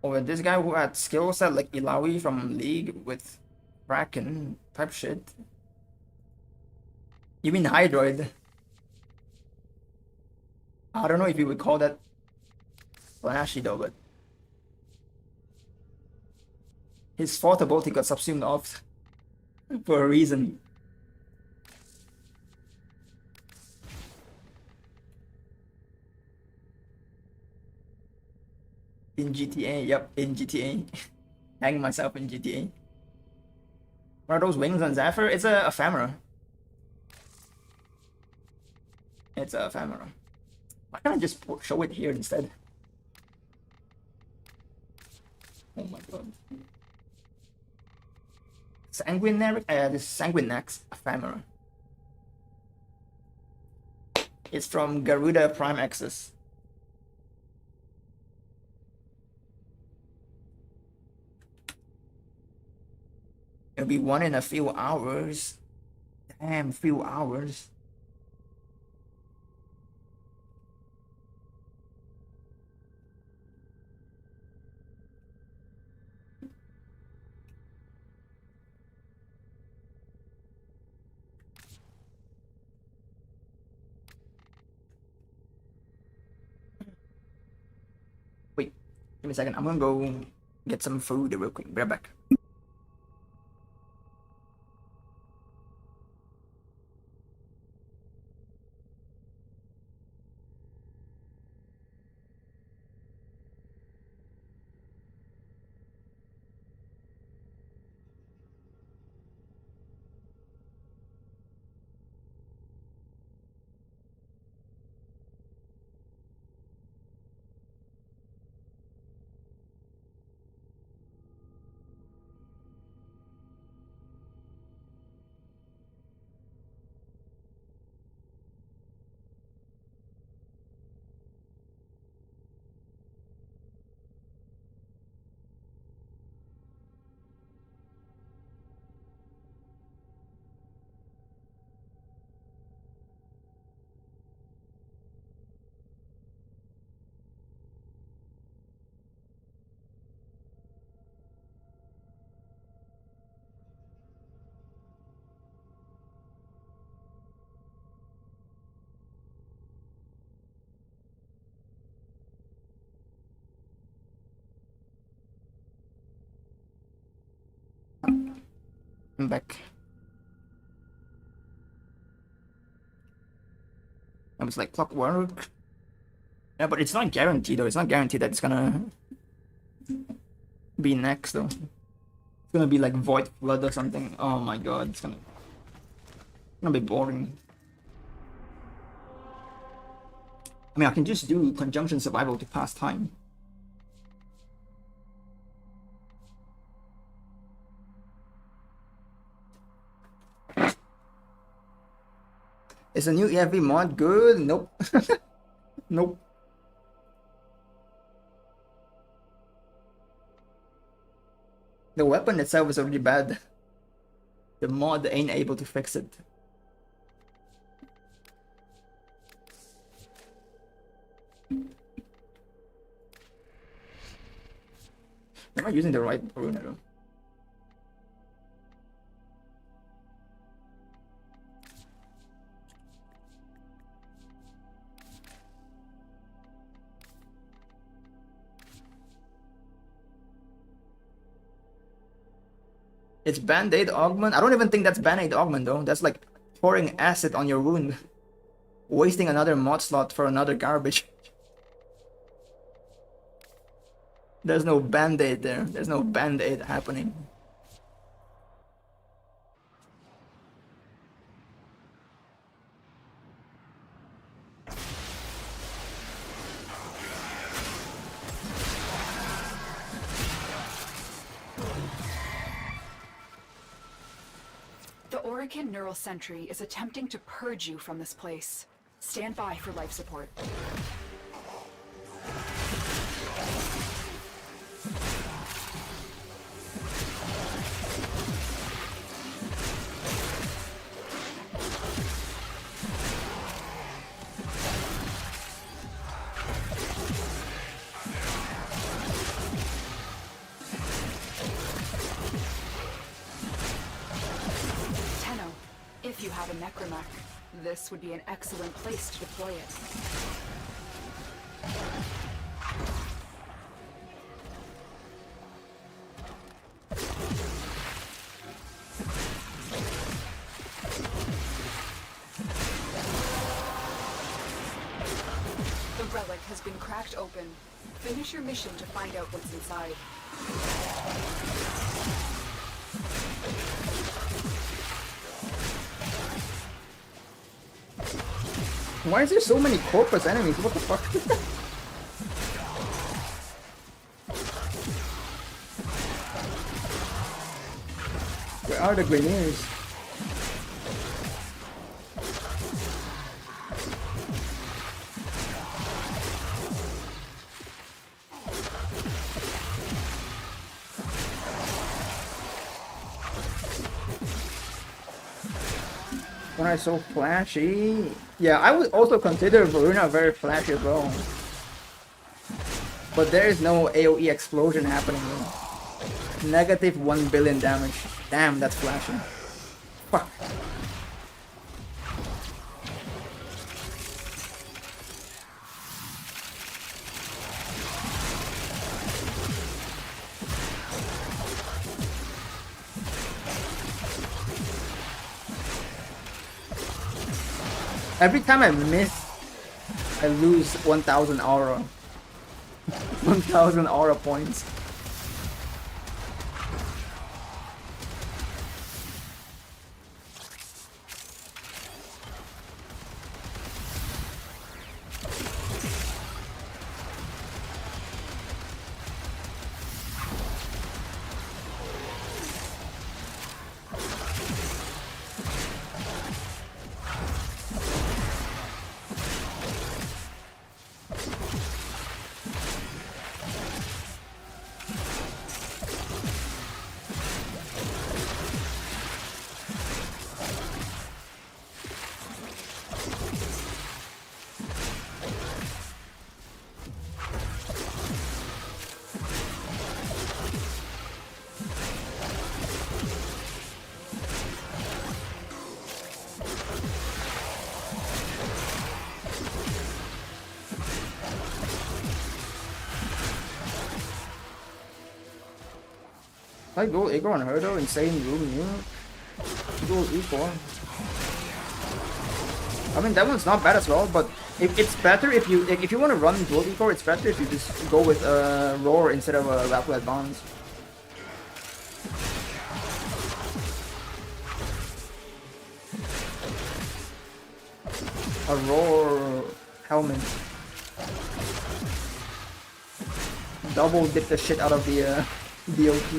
Or this guy who had skill set like Ilawi from League with Kraken type shit. You mean Hydroid? I don't know if you would call that flashy though, but his fourth ability got subsumed off for a reason. In GTA, yep, in GTA. Hanging myself in GTA. What are those wings on Zephyr? It's a ephemera. It's a ephemera. Why can't I just show it here instead? Oh my god. This Sanguinax ephemera. It's from Garuda Prime Access. It'll be one in a few hours. Damn, few hours. Wait, give me a second. I'm gonna go get some food real quick. Be right back. I'm back. It was like clockwork. Yeah, but it's not guaranteed though. It's not guaranteed that it's gonna be next though. It's gonna be like Void Flood or something. Oh my god, it's gonna be boring. I mean, I can just do Conjunction Survival to pass time. Is a new EFV mod good? Nope. Nope. The weapon itself is already bad. The mod ain't able to fix it. Am I using the right rune though? It's Band-Aid Augment? I don't even think that's Band-Aid Augment though. That's like pouring acid on your wound. Wasting another mod slot for another garbage. There's no Band-Aid there. There's no Band-Aid happening. Orokin Neural Sentry is attempting to purge you from this place. Stand by for life support. If you have a necromech, this would be an excellent place to deploy it. The relic has been cracked open. Finish your mission to find out what's inside. Why is there so many corpus enemies? What the fuck? Where are the Grineers? When I so flashy. Yeah, I would also consider Varuna very flashy as well. But there is no AoE explosion happening here. Negative 1 billion damage. Damn, that's flashy. Fuck. Every time I miss, I lose 1000 aura. 1000 aura points. I go Igor on her though, insane room new. Go Igor. I mean that one's not bad as well, but it's better if you want to run dual Igor, it's better if you just go with Roar instead of a Rapid Advance. A Roar helmet. Double dip the shit out of the DOT.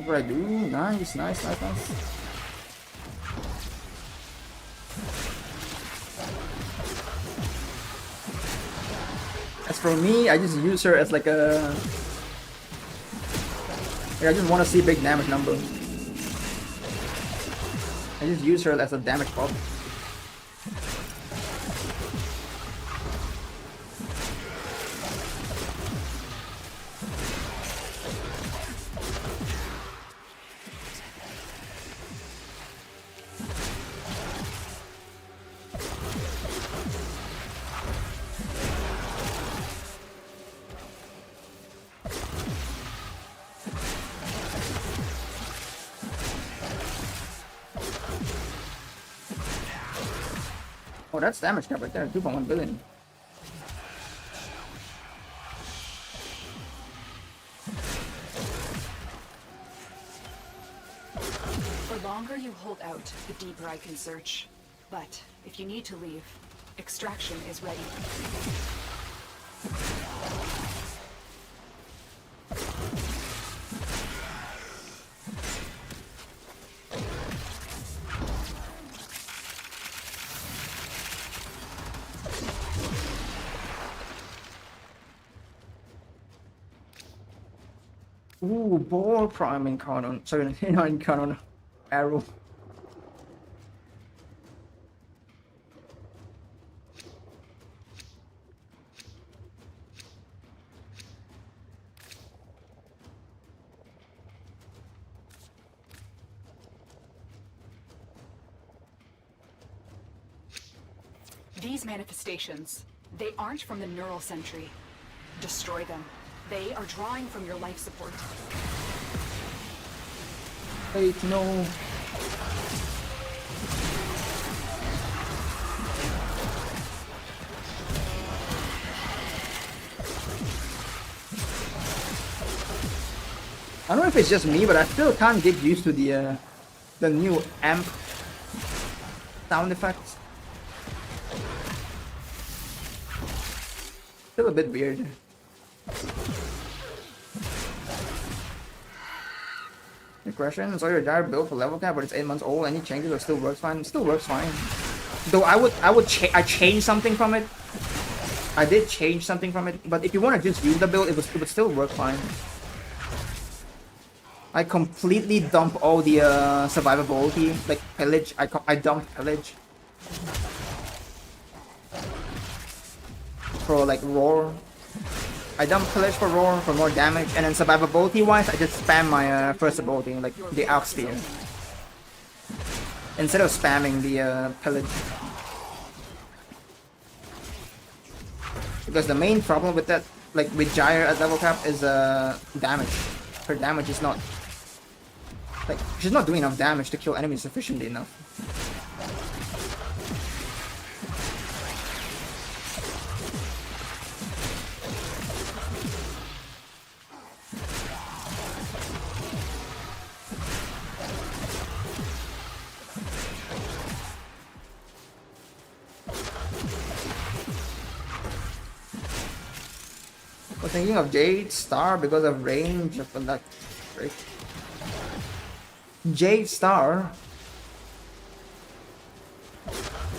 What I do? Nice. As for me, I just use her as like a... I just want to see big damage number. I just use her as a damage pop. Oh, that's damage cap right there. 2.1 billion. The longer you hold out, the deeper I can search. But if you need to leave, extraction is ready. Ooh, Warframe in Canon. Sorry, not in Canon. Arrow. These manifestations, they aren't from the neural sentry. Destroy them. They are drawing from your life support. Wait, no. I don't know if it's just me, but I still can't get used to the new amp sound effects. Still a bit weird. Good question. So your gyro built for level cap, but it's 8 months old. Any changes or still works fine? Still works fine. Though I changed something from it. I did change something from it, but if you want to just use the build, it would still work fine. I completely dump all the survivability, like pillage. I dumped pillage for like roar. I dump pillage for roar for more damage, and then survivability wise, I just spam my first ability, like the Arc Spear, instead of spamming the pillage. Because the main problem with that, like with Gyre at level cap, is damage. Her damage is not, like, she's not doing enough damage to kill enemies sufficiently enough. I was thinking of Jade Star because of range of that. Jade Star.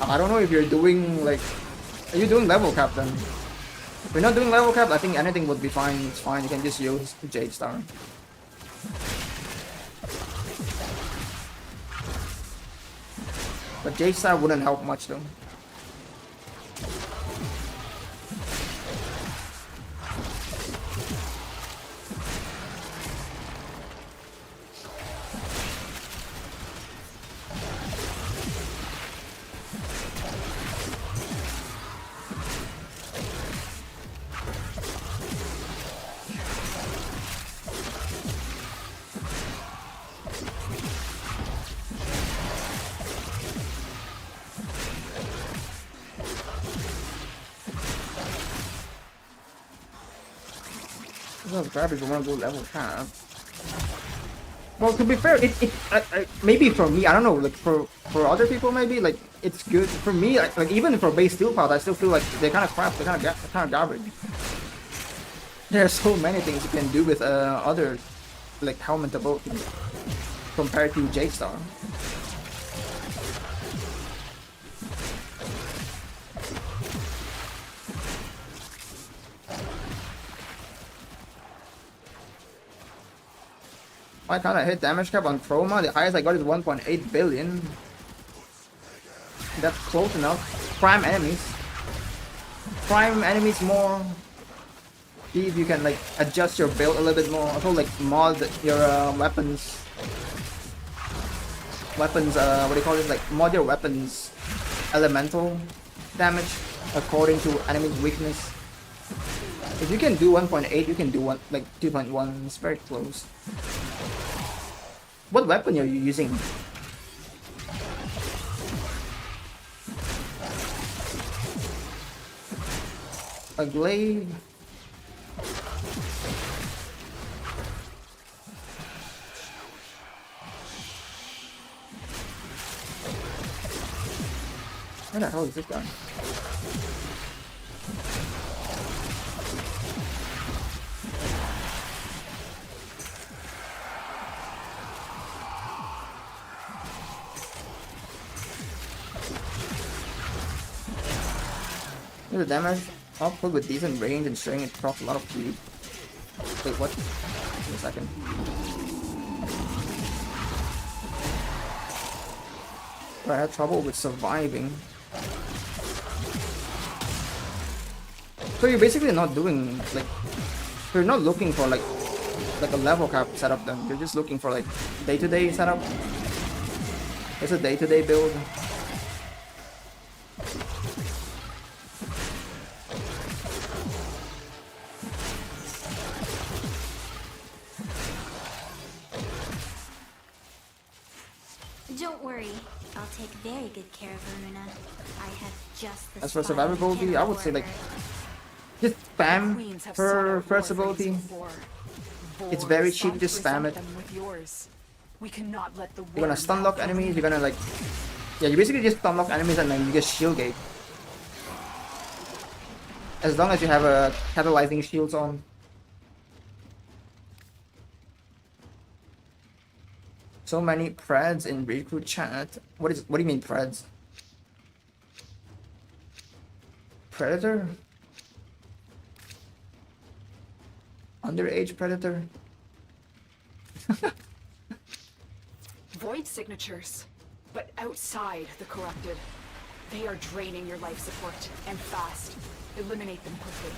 I don't know if you're doing like. Are you doing level cap then? If you're not doing level cap, I think anything would be fine. It's fine. You can just use Jade Star. But Jade Star wouldn't help much though. Garbage, I want to go level cap. Well, to be fair, maybe for me, I don't know, like for other people maybe, like it's good. For me, like even for base steel pod, I still feel like they're kind of crap, they're kind of garbage. There are so many things you can do with other like helmet abilities compared to Jade Star. I kind of hit damage cap on Chroma. The highest I got is 1.8 billion. That's close enough. Prime enemies. Prime enemies more. See if you can like adjust your build a little bit more. Also like mod your weapons. What do you call it? Like mod your weapons elemental damage according to enemy's weakness. If you can do 1.8, you can do 2.1. It's very close. What weapon are you using? A glaive. Where the hell is this guy? The damage output with decent range and string, it procs a lot of speed. Wait, what? Give me a second. I had trouble with surviving. So you're basically not doing like, you're not looking for like a level cap setup then. You're just looking for like day-to-day setup. It's a day-to-day build. Don't worry, I'll take very good care of Aruna. I have just the As for spot of survivability, I would say like just spam her first ability. It's very cheap to spam it. We cannot let the You're gonna stun lock enemies, you're gonna like, yeah, you basically just stun lock enemies and then you get shield gate. As long as you have a catalyzing shields on. So many Preds in recruit chat. What do you mean Preds? Predator? Underage predator? Void signatures, but outside the corrupted. They are draining your life support, and fast. Eliminate them quickly.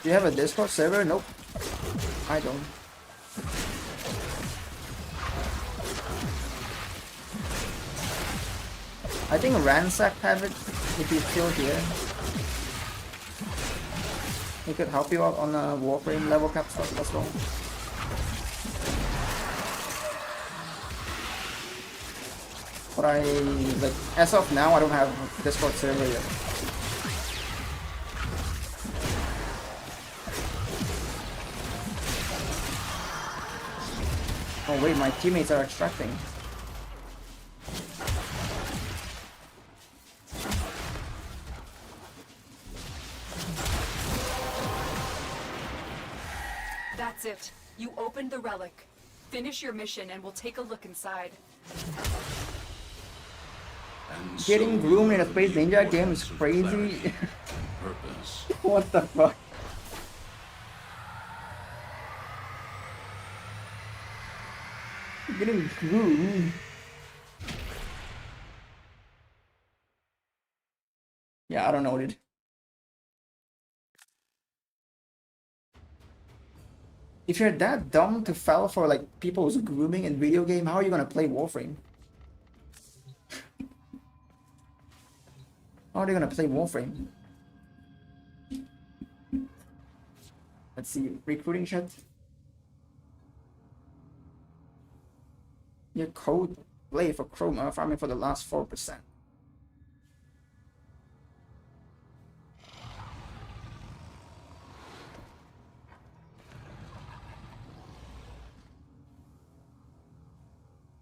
Do you have a Discord server? Nope. I don't. I think Ransack have it if he's still here. He could help you out on a Warframe level cap stuff as well. But I, like, as of now, I don't have Discord server yet. Oh wait, my teammates are extracting. That's it. You opened the relic. Finish your mission and we'll take a look inside. Getting groomed in a Space Ninja game is crazy. What the fuck? Getting groomed. Yeah, I don't know, dude. If you're that dumb to fall for like people's grooming in video game, how are you gonna play Warframe? How are they gonna play Warframe? Let's see, recruiting chat. Your code play for Chroma farming for the last 4%.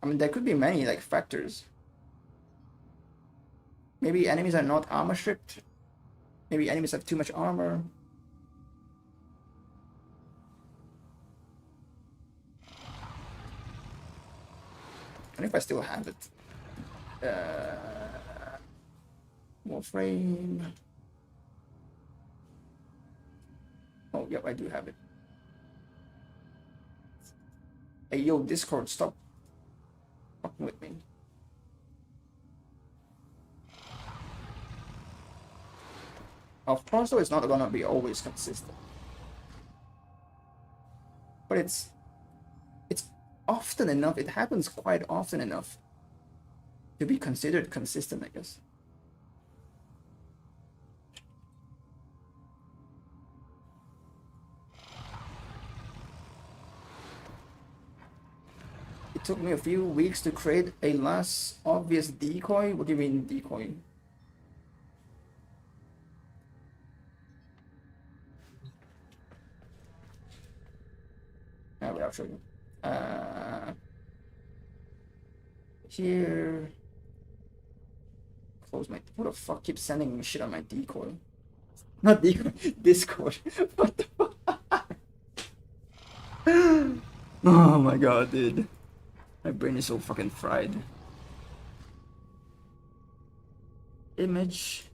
I mean, there could be many like factors. Maybe enemies are not armor stripped. Maybe enemies have too much armor. I don't know if I still have it. Warframe. Oh, yep, I do have it. Hey, yo, Discord, stop fucking with me. Of course, though, it's not gonna be always consistent. But it's often enough, it happens quite often enough to be considered consistent, I guess. It took me a few weeks to create a less obvious decoy. What do you mean decoy? Wait, I'll show you. Here. Close my. Who the fuck keeps sending me shit on my decoy? Not decoy. Discord. What the fuck? Oh my god, dude. My brain is so fucking fried. Image.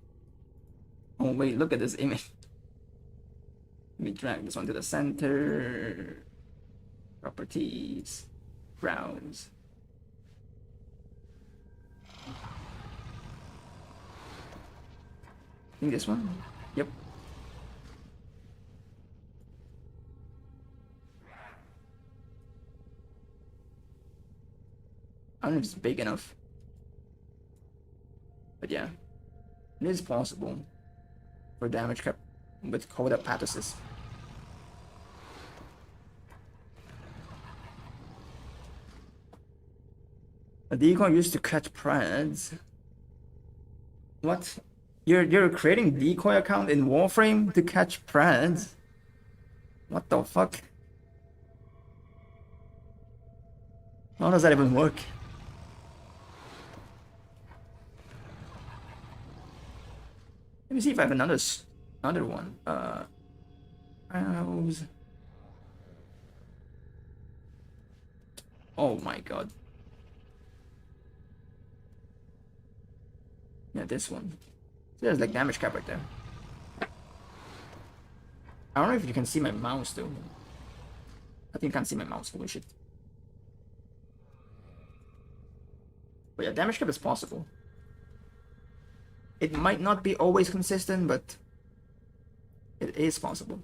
Oh wait, look at this image. Let me drag this one to the center. Properties. Browse. I think this one? Yep. I don't know if it's big enough. But yeah. It is possible for damage cap with Coda Patosis. A decoy used to catch preds. What? You're creating decoy account in Warframe to catch preds? What the fuck? How does that even work? Let me see if I have another one. Browse. Oh my god. Yeah, this one. There's like damage cap right there. I don't know if you can see my mouse though. I think you can't see my mouse. Holy shit. But yeah, damage cap is possible. It might not be always consistent, but it is possible.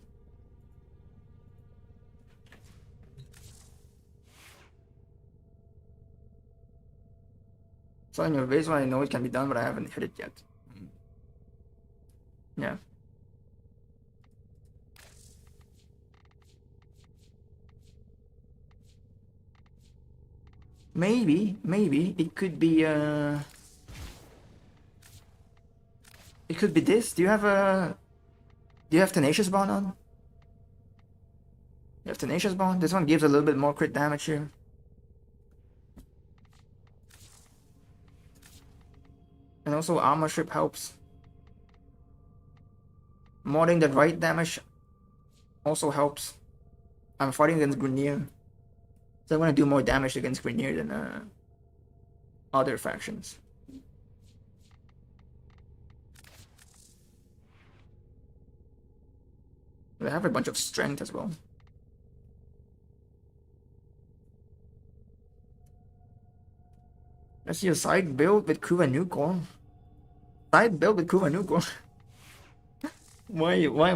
So in your base one, I know it can be done, but I haven't hit it yet. Yeah. Maybe it could be it could be this. Do you have Tenacious Bond on? You have Tenacious Bond? This one gives a little bit more crit damage here. And also Armor Strip helps. Modding the right damage also helps. I'm fighting against Grenier, so I'm gonna do more damage against Grenier than other factions. They have a bunch of strength as well. Let's see a side build with Kuva Nucor. Side build with Kuva Nucor. Why is why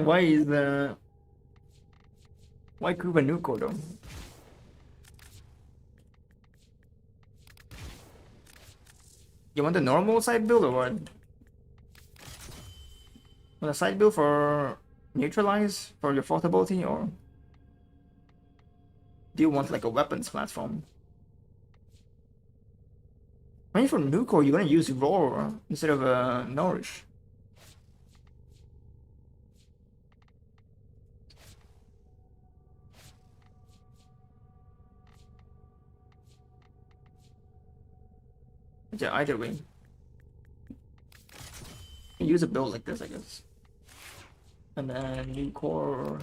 Kuva Nucor though? You want the normal side build or what? Want a side build for neutralize for your fourth ability, or do you want like a weapons platform? When you're for Nucor, you're gonna use Roar instead of Nourish. Yeah, either way. You use a build like this, I guess. And then Nucor.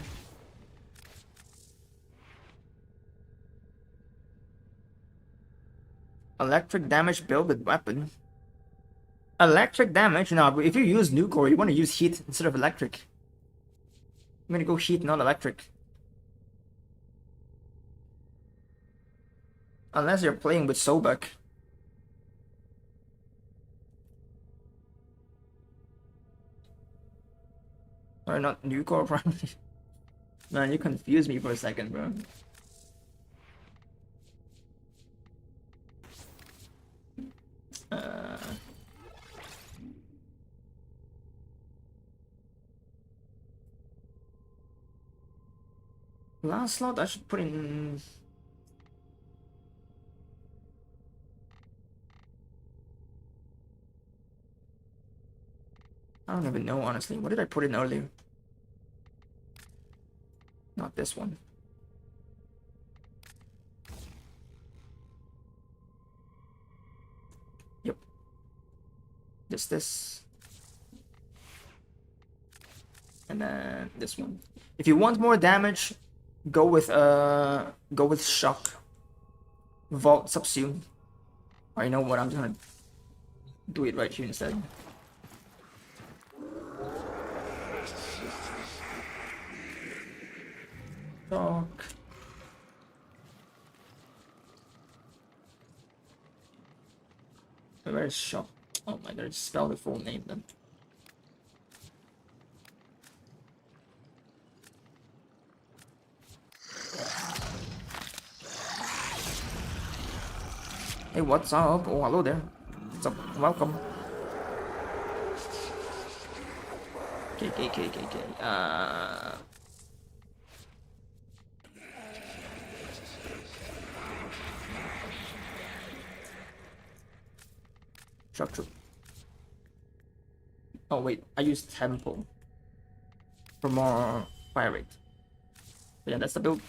Electric damage build with weapon. Electric damage? No, but if you use Nucor, you want to use heat instead of electric. I'm gonna go heat, not electric. Unless you're playing with Sobek. Or not Nucor, probably. Man, you confused me for a second, bro. Last slot I should put in. I don't even know, honestly. What did I put in earlier? Not this one. Yep. This. And then this one. If you want more damage, go with shock. Vault subsume. I know what I'm gonna do it right here instead. Shock. Where's shock? Oh my god, just spell the full name then. Hey, what's up? Oh, hello there. What's up? Welcome. Okay. Shock troop. Oh wait, I used tempo for more fire rate. But yeah, that's the build.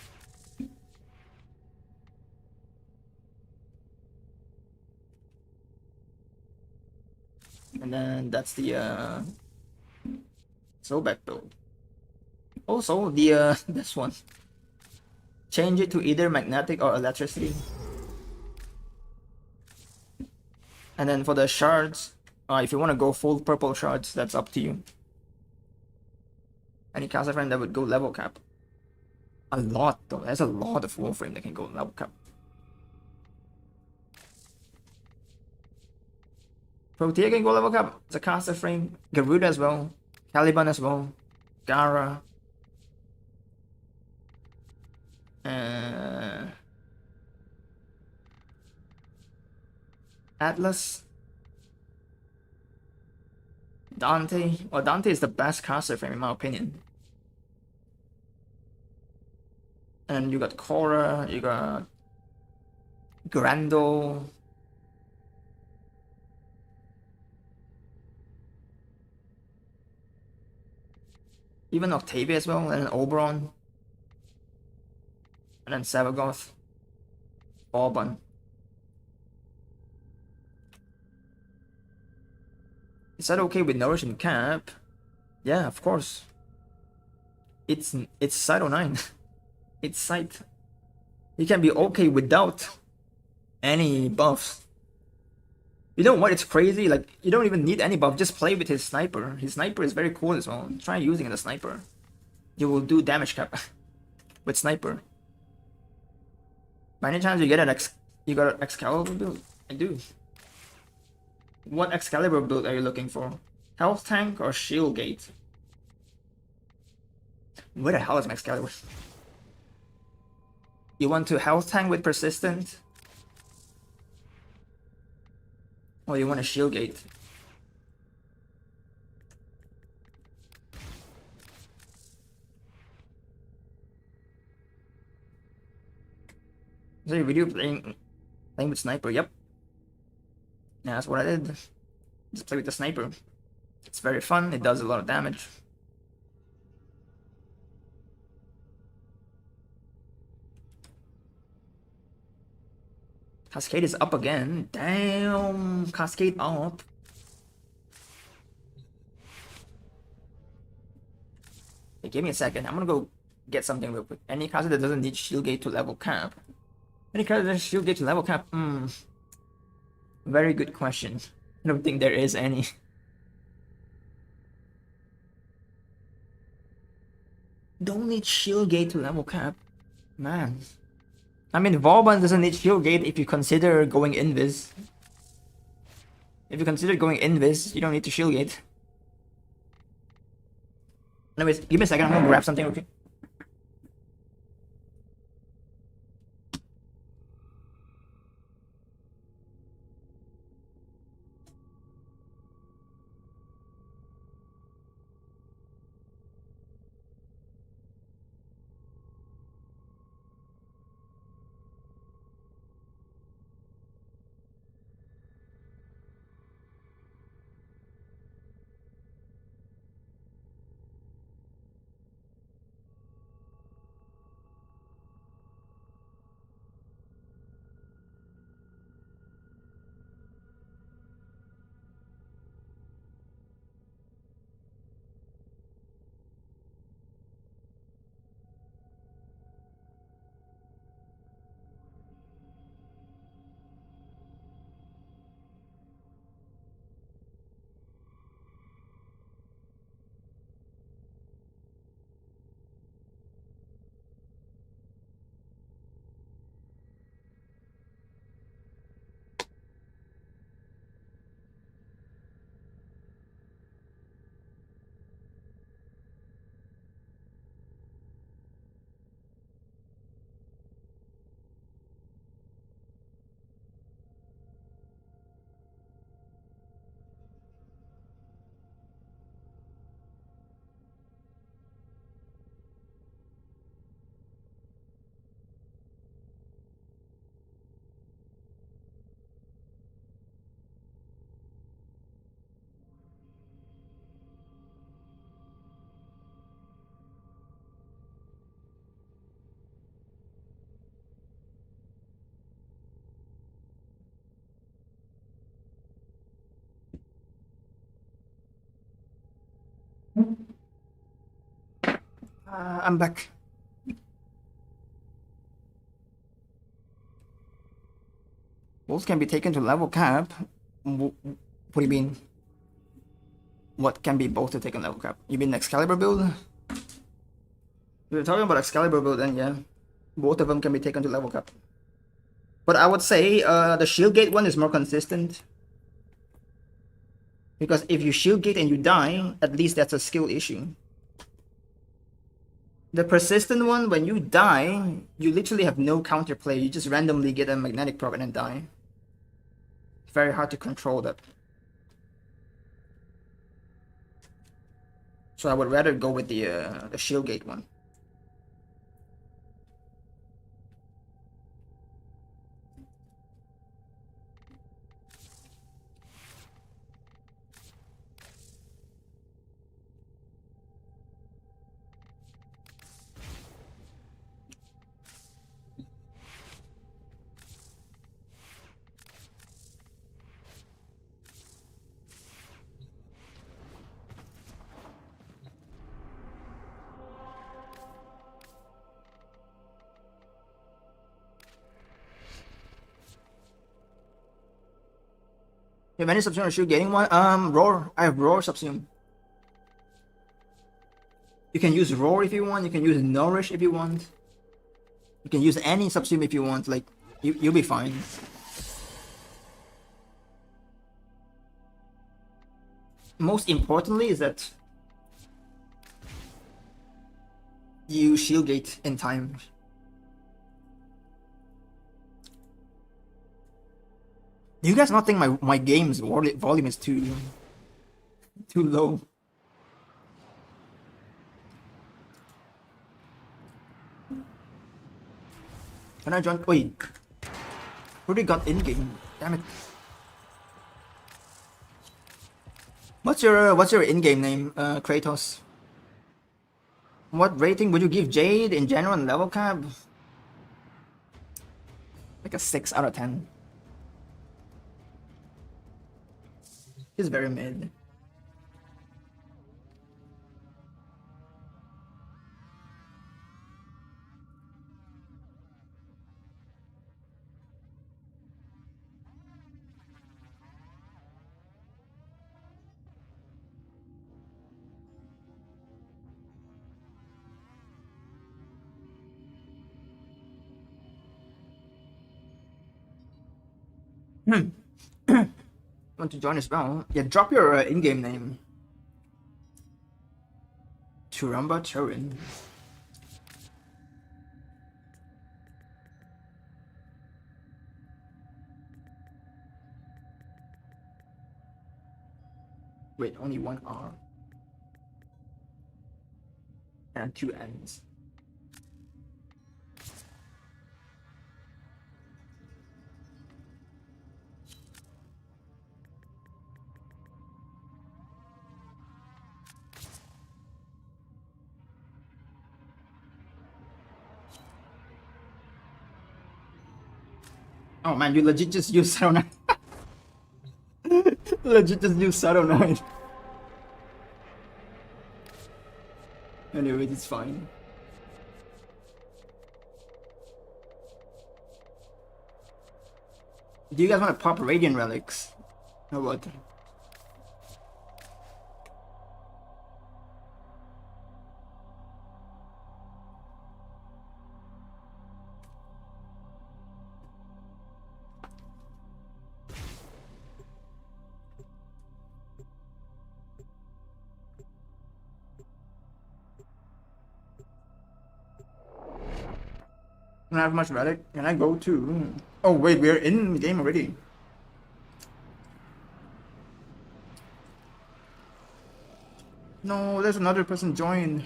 And then that's the throwback build. Also the this one. Change it to either magnetic or electricity. And then for the shards, if you want to go full purple shards, that's up to you. Any caster friend that would go level cap. A lot though. There's a lot of Warframe that can go level cap. Protea can go level cap. It's a caster frame. Garuda as well. Caliban as well. Gara. Atlas. Dante. Well, Dante is the best caster frame in my opinion. And you got Korra, you got Grando. Even Octavia as well, and then Oberon. And then Savagoth. Orban. Is that okay with Nourish and Cap? Yeah, of course. It's Site 09. It's Site. You can be okay without any buffs. You know what? It's crazy. Like, you don't even need any buff. Just play with his sniper. His sniper is very cool as well. Try using the sniper. You will do damage cap with sniper. By any chance you get an Excalibur build? I do. What Excalibur build are you looking for? Health tank or shield gate? Where the hell is my Excalibur? You want to health tank with persistent? Or you want a shield gate? Is there a video playing with sniper? Yep. Yeah, that's what I did. Just play with the sniper. It's very fun. It does a lot of damage. Cascade is up again. Damn, Cascade up. Hey, give me a second. I'm gonna go get something real quick. Any caster that doesn't need shield gate to level cap? Any caster that has shield gate to level cap? Very good question. I don't think there is any. Don't need shield gate to level cap. Man. I mean, Vauban doesn't need shield gate if you consider going invis. If you consider going invis, you don't need to shield gate. Anyways, give me a second. I'm gonna grab something, okay? I'm back. Both can be taken to level cap. What do you mean? What can be both to take a level cap? You mean Excalibur build? If you're talking about Excalibur build, then yeah, both of them can be taken to level cap. But I would say the shield gate one is more consistent. Because if you shield gate and you die, at least that's a skill issue. The persistent one, when you die, you literally have no counterplay. You just randomly get a magnetic proc and then die. It's very hard to control that. So I would rather go with the shield gate one. You have any subsume or shield gating one? Roar. I have roar subsume. You can use roar if you want. You can use nourish if you want. You can use any subsume if you want. Like you'll be fine. Most importantly is that you shield gate in time. Do you guys not think my game's volume is too low? Can I join? Wait, already got in game. Damn it! What's your in-game name, Kratos? What rating would you give Jade in general and level cap? Like a 6 out of 10. He's very mid. Want to join as well? Yeah, drop your in-game name. Turumba Turin. Wait, only one R. And 2 N's. Oh man, you legit just use Shadow Knight. Legit just use Shadow Knight. Anyway, it's fine. Do you guys want to pop Radiant Relics? Or what? Don't have much relic. Can I go to? Oh wait, we're in the game already. No, there's another person joined.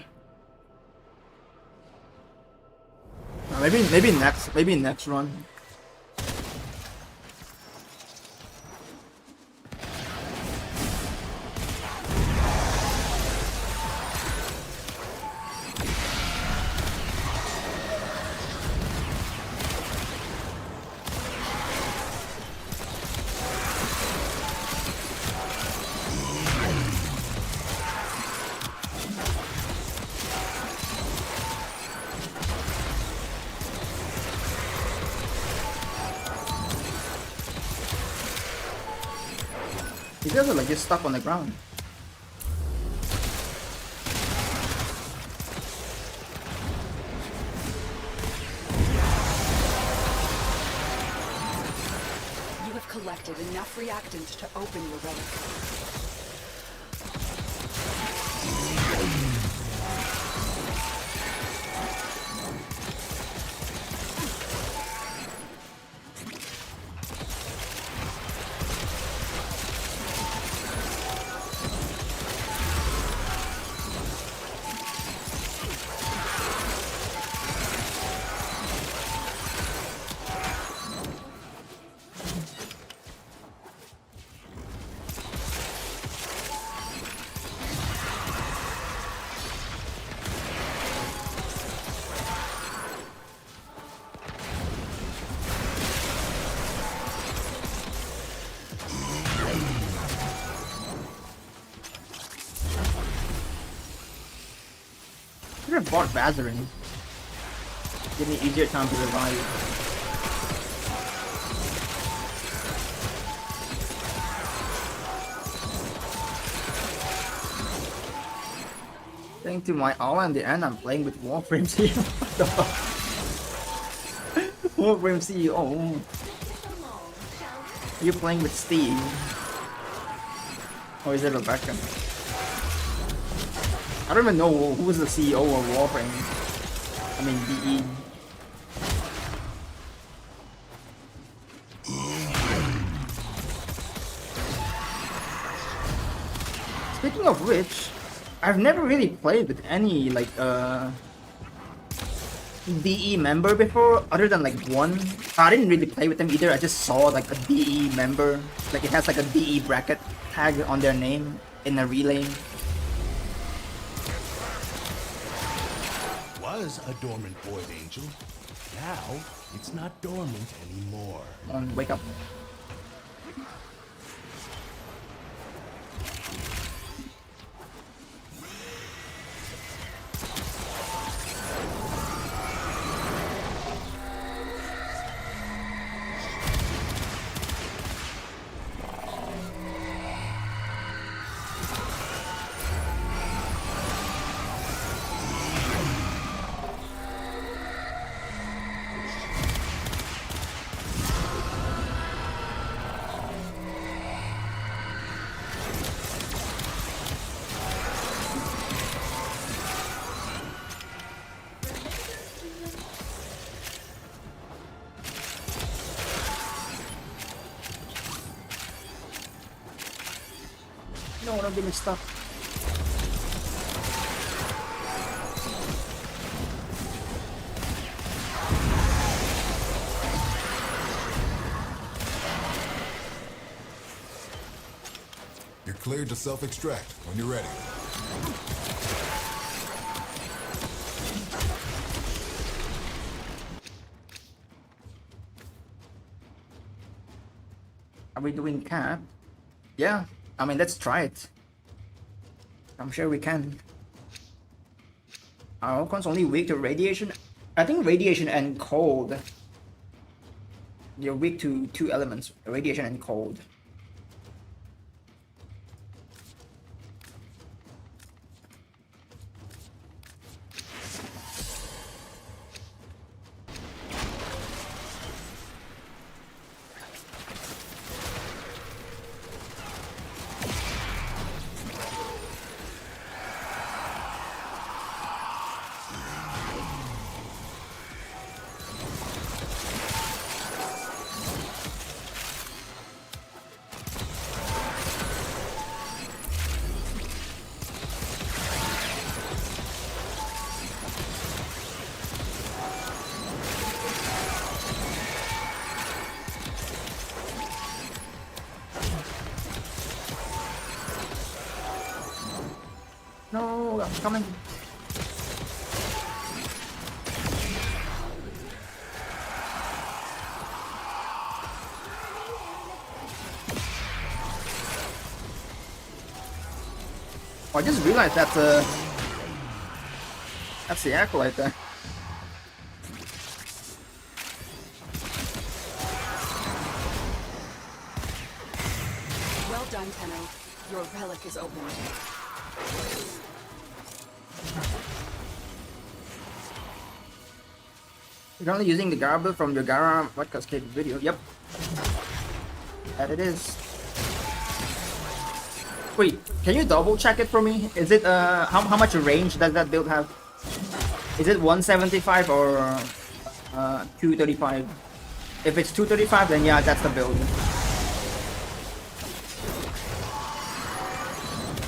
Maybe next run. He feels like just stuck on the ground. You have collected enough reactant to open your relic. Should have bought Vazarin. Give me easier time to revive. Thanks to my all in the end, I'm playing with Warframe CEO. What the fuck? Warframe CEO. You're playing with Steve. Or is it Rebecca? I don't even know who's the CEO of Warframe. I mean, DE. Speaking of which, I've never really played with any like DE member before, other than like one. I didn't really play with them either. I just saw like a DE member, like it has like a DE bracket tag on their name in a relay. Was a dormant void angel. Now it's not dormant anymore. Wake up. No, don't get me stuck. You're cleared to self-extract when you're ready. Are we doing cap? Yeah, I mean, let's try it. I'm sure we can. Our Ocon's only weak to radiation. I think radiation and cold. You're weak to two elements, radiation and cold. No, I'm coming. Oh, I just realized that's the acolyte there. Well done, Tenno. Your relic is open. You're only using the Gara build from your Gara what cascade video. Yep. That it is. Wait, can you double check it for me? Is it how much range does that build have? Is it 175 or 235? If it's 235, then yeah, that's the build.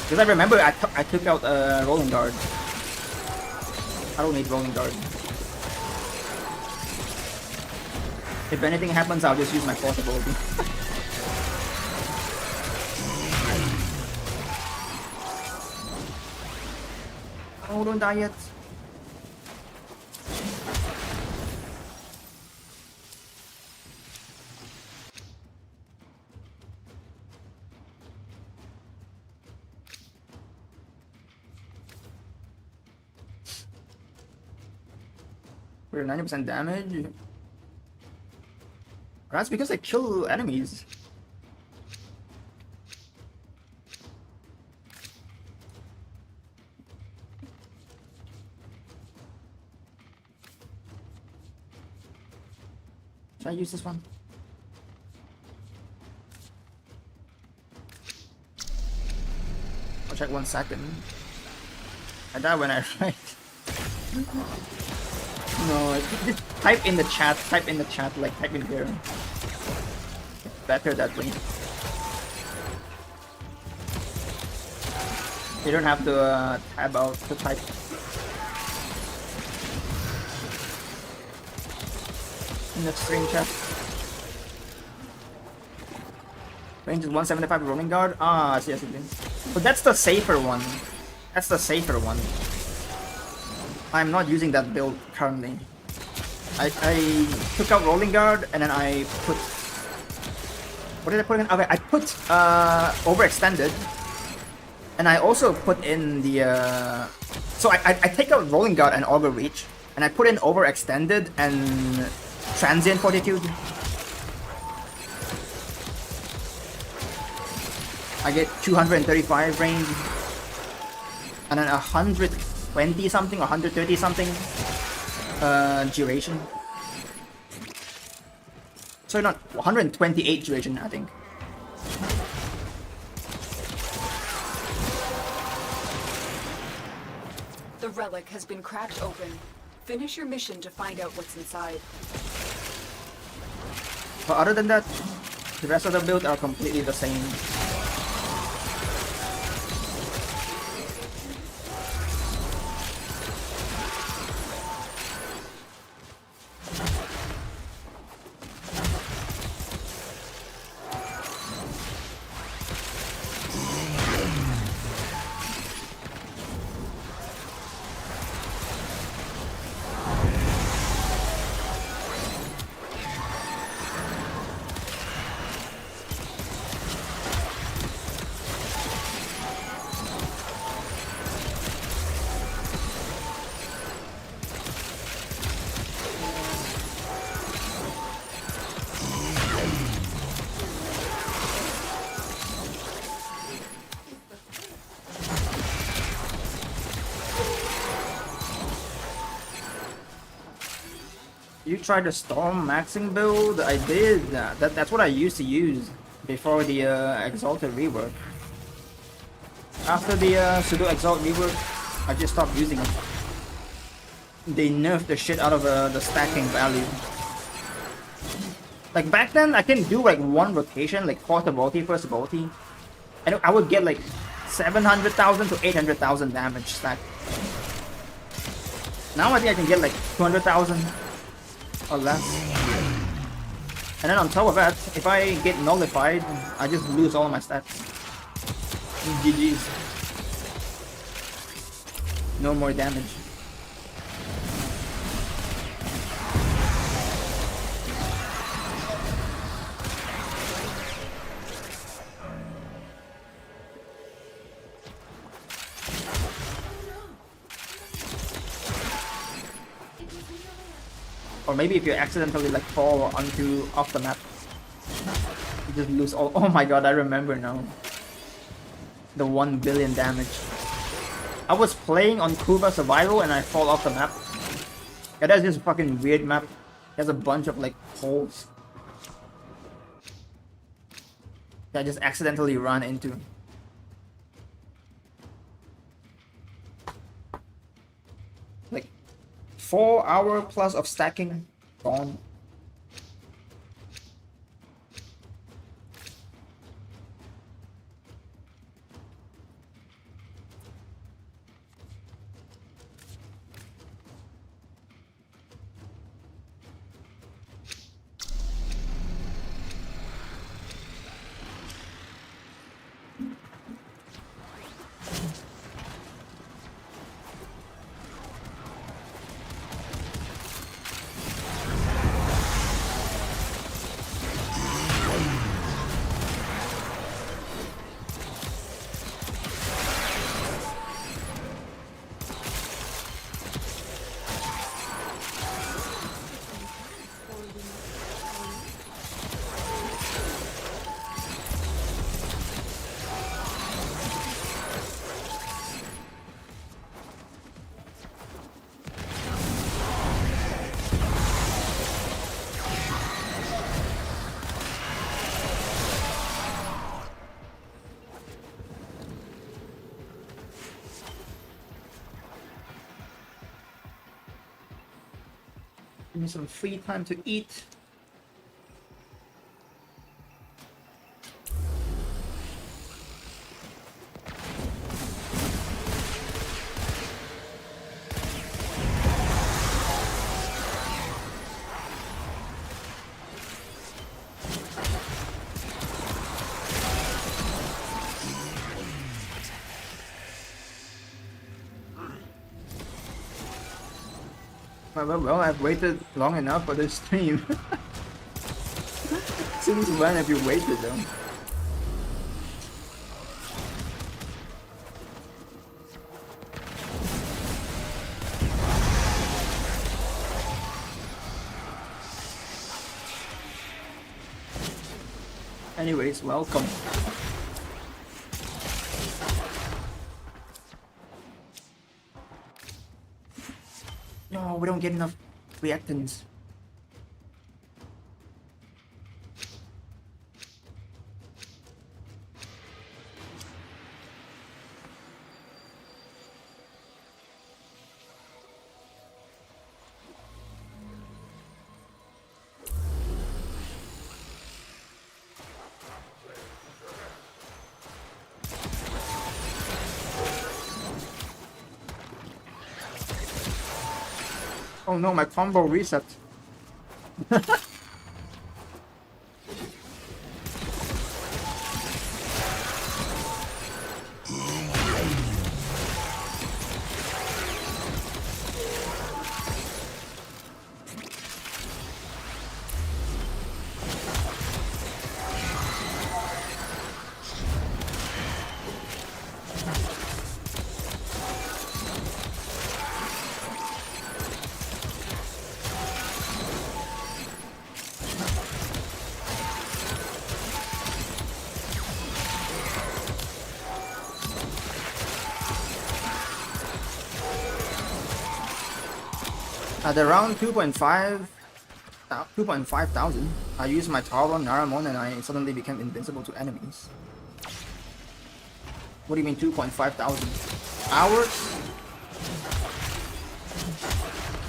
Because I remember I took out rolling guard. I don't need rolling guard. If anything happens, I'll just use my force ability. Oh, don't die yet. We're 90% damage. That's because I kill enemies. Should I use this one? I'll check 1 second. I die when I write. No, just type in the chat, like type in here. It's better that way. You don't have to tab out to type. In the stream chat. Range is 175 rolling guard. Ah, yes, it is. But that's the safer one. That's the safer one. I'm not using that build currently. I took out rolling guard and then I put. What did I put in? Okay, I put overextended, and I also put in the. So I take out rolling guard and auger reach, and I put in overextended and transient fortitude. I get 235 range, and then 120 something, 130 something duration. So not 128 duration, I think. The relic has been cracked open. Finish your mission to find out what's inside. But other than that, the rest of the build are completely the same. You tried the Storm maxing build? I did. That's what I used to use before the Exalted rework. After the Pseudo Exalt rework, I just stopped using it. They nerfed the shit out of the stacking value. Like back then, I can do like one rotation, like fourth ability, first ability, and I would get like 700,000 to 800,000 damage stack. Now I think I can get like 200,000. Or less. And then on top of that, if I get nullified, I just lose all of my stats. GG's. No more damage. Or maybe if you accidentally like fall off the map, you just lose all. Oh my god, I remember now. the 1 billion damage. I was playing on Cuba Survival and I fall off the map. Yeah, that's just a fucking weird map. There's a bunch of like holes that I just accidentally run into. Like 4 hour plus of stacking gone. Give me some free time to eat. Well, I've waited long enough for this stream. Since when have you waited though? Anyways, welcome. No, we don't get enough reactants. Oh no, my combo reset. At around 2.5 thousand, I used my Tauron Naramon and I suddenly became invincible to enemies. What do you mean 2.5 thousand? Hours?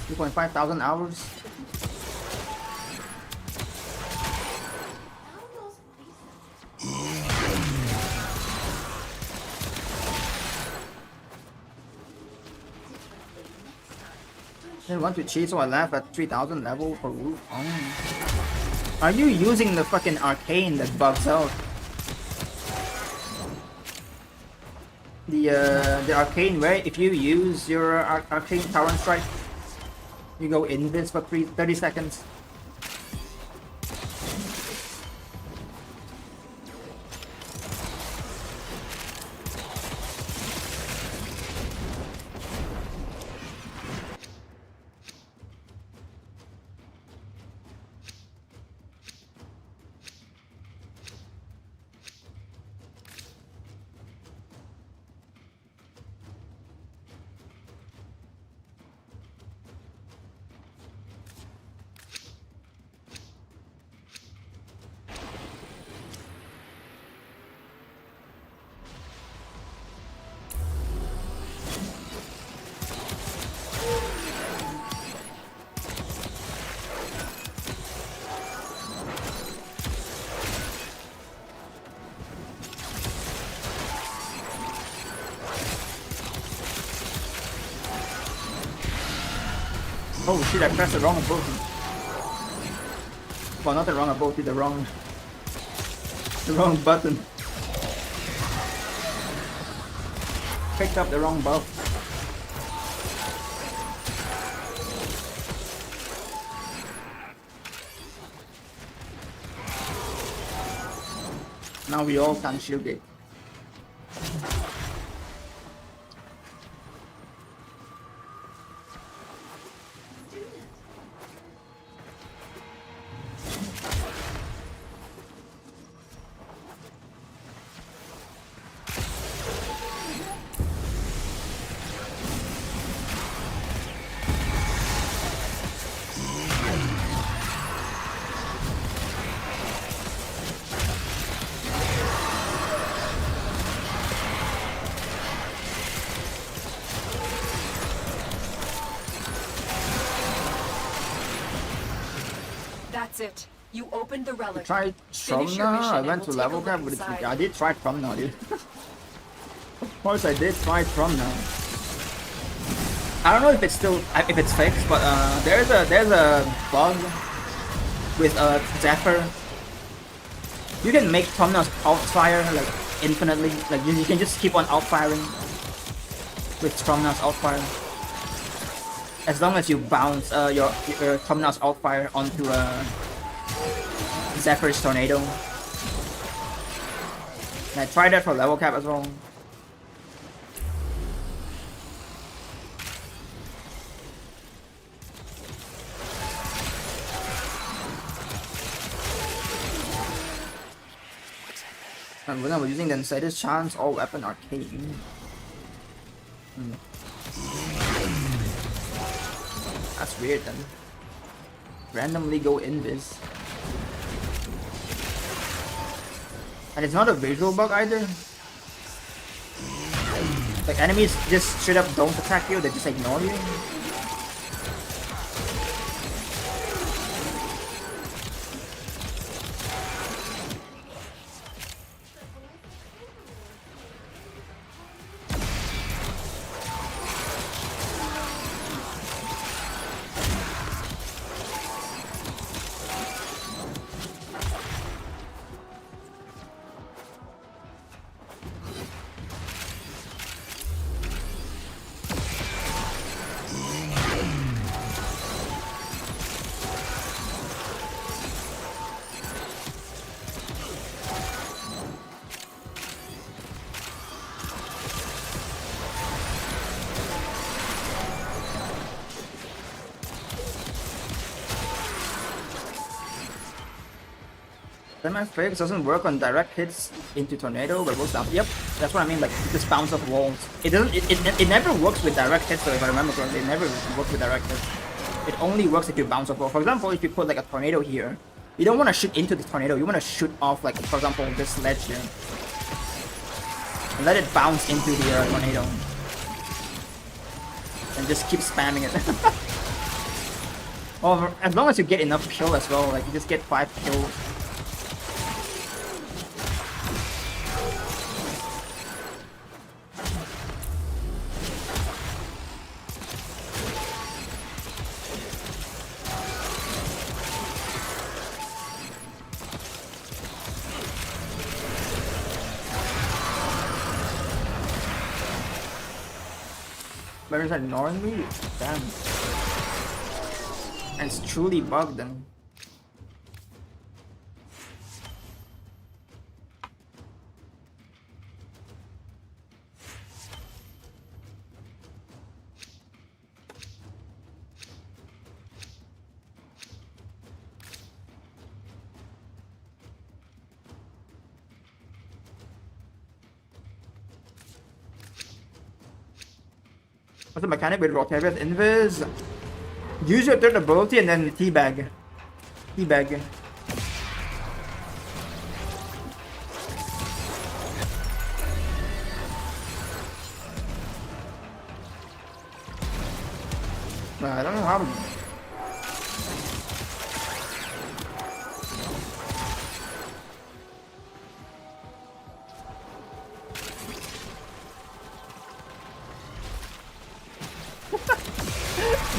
2.5 thousand hours? I want to cheat, so I left at 3000 level for roof. Oh. Are you using the fucking arcane that bugs out? The arcane where if you use your arcane Tauron strike, you go invis for 30 seconds. Oh shit, I pressed the wrong ability. Well, not the wrong ability, the wrong button. Picked up the wrong buff. Now we all can shield it. That's it. You opened the relic. Tried Finish your Trumna. mission I and went we'll to take a level look cap, but inside. I did try Trumna, dude. Of course, I did try Trumna. I don't know if it's still fixed, but there's a bug with Zephyr. You can make Trumna's outfire like infinitely. Like you can just keep on outfiring with Trumna's outfire. As long as you bounce your Trumna's outfire onto Zephyr's tornado. And I tried that for level cap as well. And when I was using the Insider's chance, all weapon arcade. That's weird then. Randomly go invis. And it's not a visual bug either. Like enemies just straight up don't attack you, they just ignore you. My fix doesn't work on direct hits into tornado, but works down. Yep, that's what I mean. Like you just bounce off walls. It doesn't. It never works with direct hits. So if I remember correctly, it never works with direct hits. It only works if you bounce off walls. For example, if you put like a tornado here, you don't want to shoot into the tornado. You want to shoot off, like for example, this ledge here, and let it bounce into the tornado, and just keep spamming it. Or as long as you get enough kill as well, like you just get 5 kills. Where is that ignoring me? Damn. And it's truly bugged then. What's the mechanic with Rotavius Invis? Use your third ability and then teabag. Teabag. I don't know how to...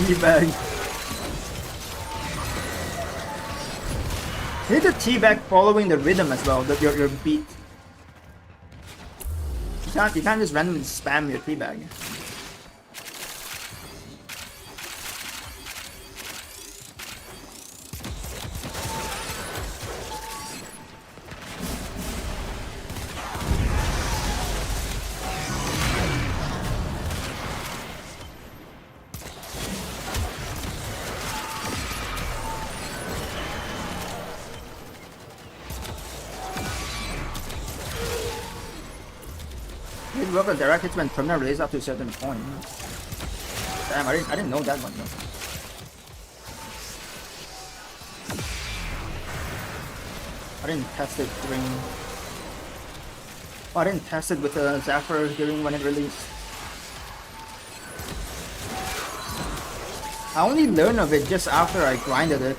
Teabag. You need to teabag following the rhythm as well, your beat. You can't just randomly spam your teabag. It works with direct hits when terminal release up to a certain point. Damn, I didn't know that one though. I didn't test it during. Oh, I didn't test it with the Zephyr during when it released. I only learned of it just after I grinded it,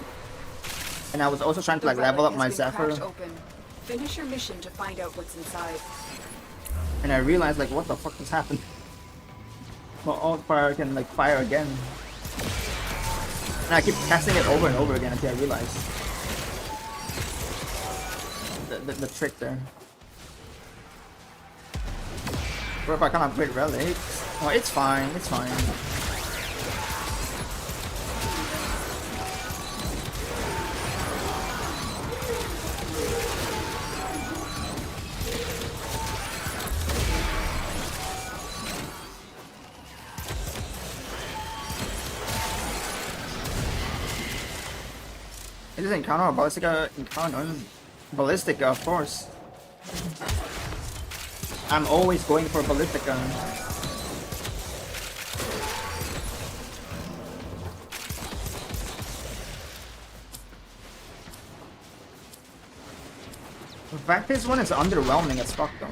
and I was also trying to like level up my Zephyr. Finish your mission to find out what's inside. And I realized like what the fuck just happened. My alt fire can like fire again. And I keep testing it over and over again until I realize the trick there. What if I can't upgrade relics? Oh, it's fine, it's fine. It is encounter or ballistica encounter. Ballistica, of course. I'm always going for ballistica. In fact, this one is underwhelming as fuck though.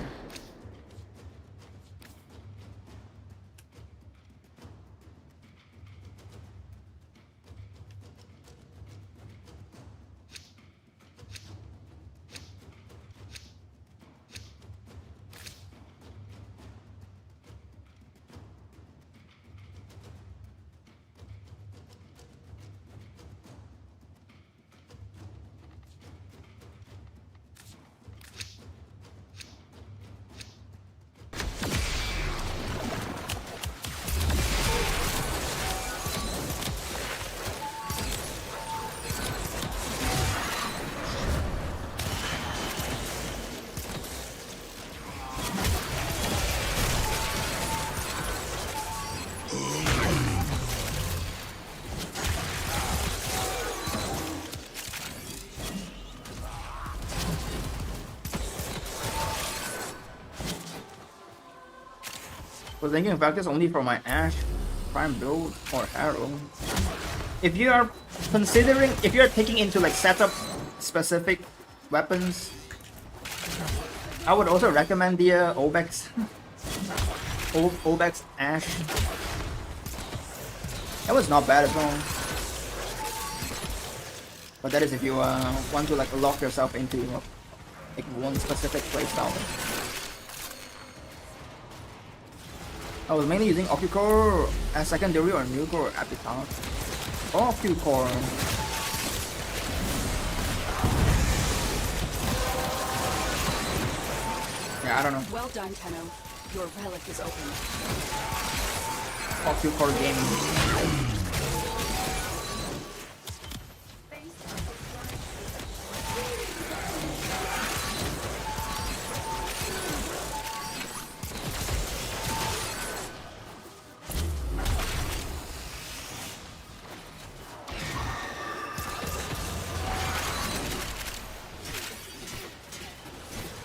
Was thinking of practice only for my Ash, Prime build, or Harrow. If you are considering, if you're taking into like setup specific weapons, I would also recommend the Obex. Obex Ash. That was not bad at all. But that is if you want to like lock yourself into like one specific playstyle. I was mainly using Occucore as secondary or new core at the time. Occucore. Yeah, I don't know. Well done, Tenno. Your relic is open. Occucore gaming.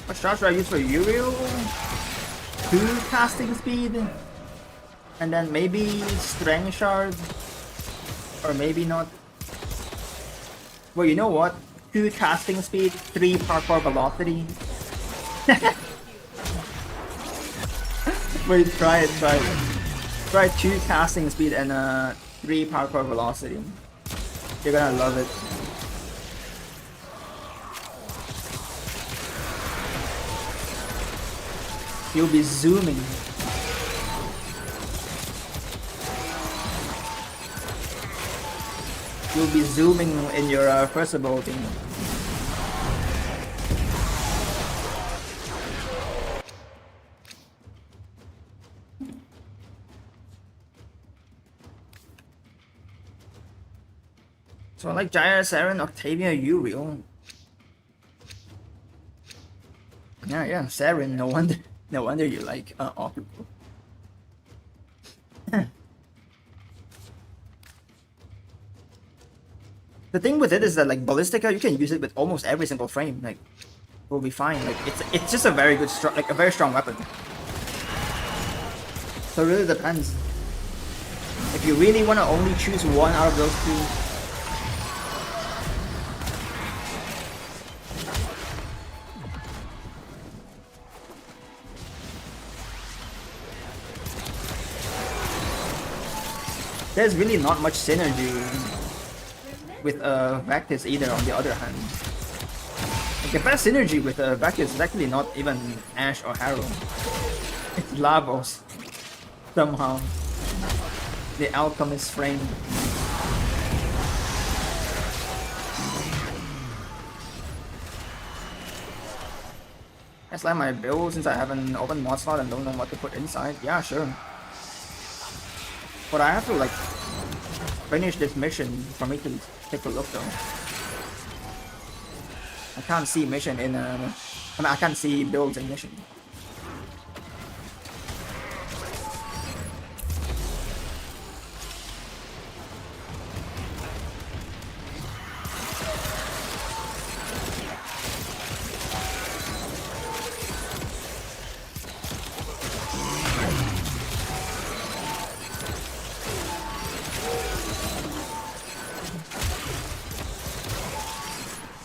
What strat should I use for Uriel? 2 casting speed, and then maybe strength shard, or maybe not. Well, you know what? 2 casting speed, 3 parkour velocity. Wait, try it. Try 2 casting speed and 3 parkour velocity. You're gonna love it. You'll be zooming. You'll be zooming in your first ability. So I like Gyre, Saren, Octavia, Uriel. Yeah, Saren. No wonder you like Octopus. The thing with it is that like Ballistica, you can use it with almost every single frame. Like, it will be fine. Like it's just a very good a very strong weapon. So it really depends. If you really want to only choose one out of those two. There's really not much synergy with Vectis either, on the other hand. Like, the best synergy with Vectis is actually not even Ash or Harrow. It's Lavos. Somehow. The Alchemist frame. I slide my build since I haven't opened mod slot and don't know what to put inside. Yeah, sure. But I have to like finish this mission for me to take a look though. I can't see mission in I can't see builds in mission.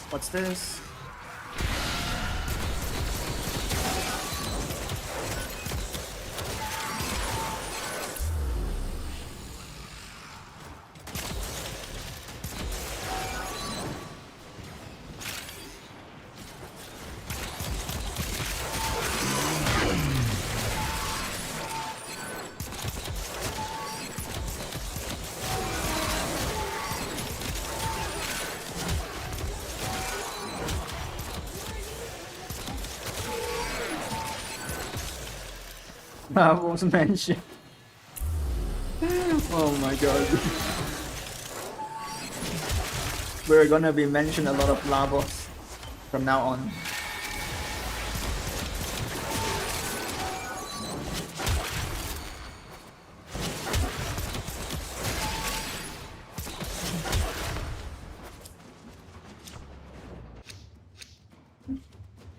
What's this? Lavos mentioned. Oh my god. We're gonna be mentioning a lot of Lavos from now on.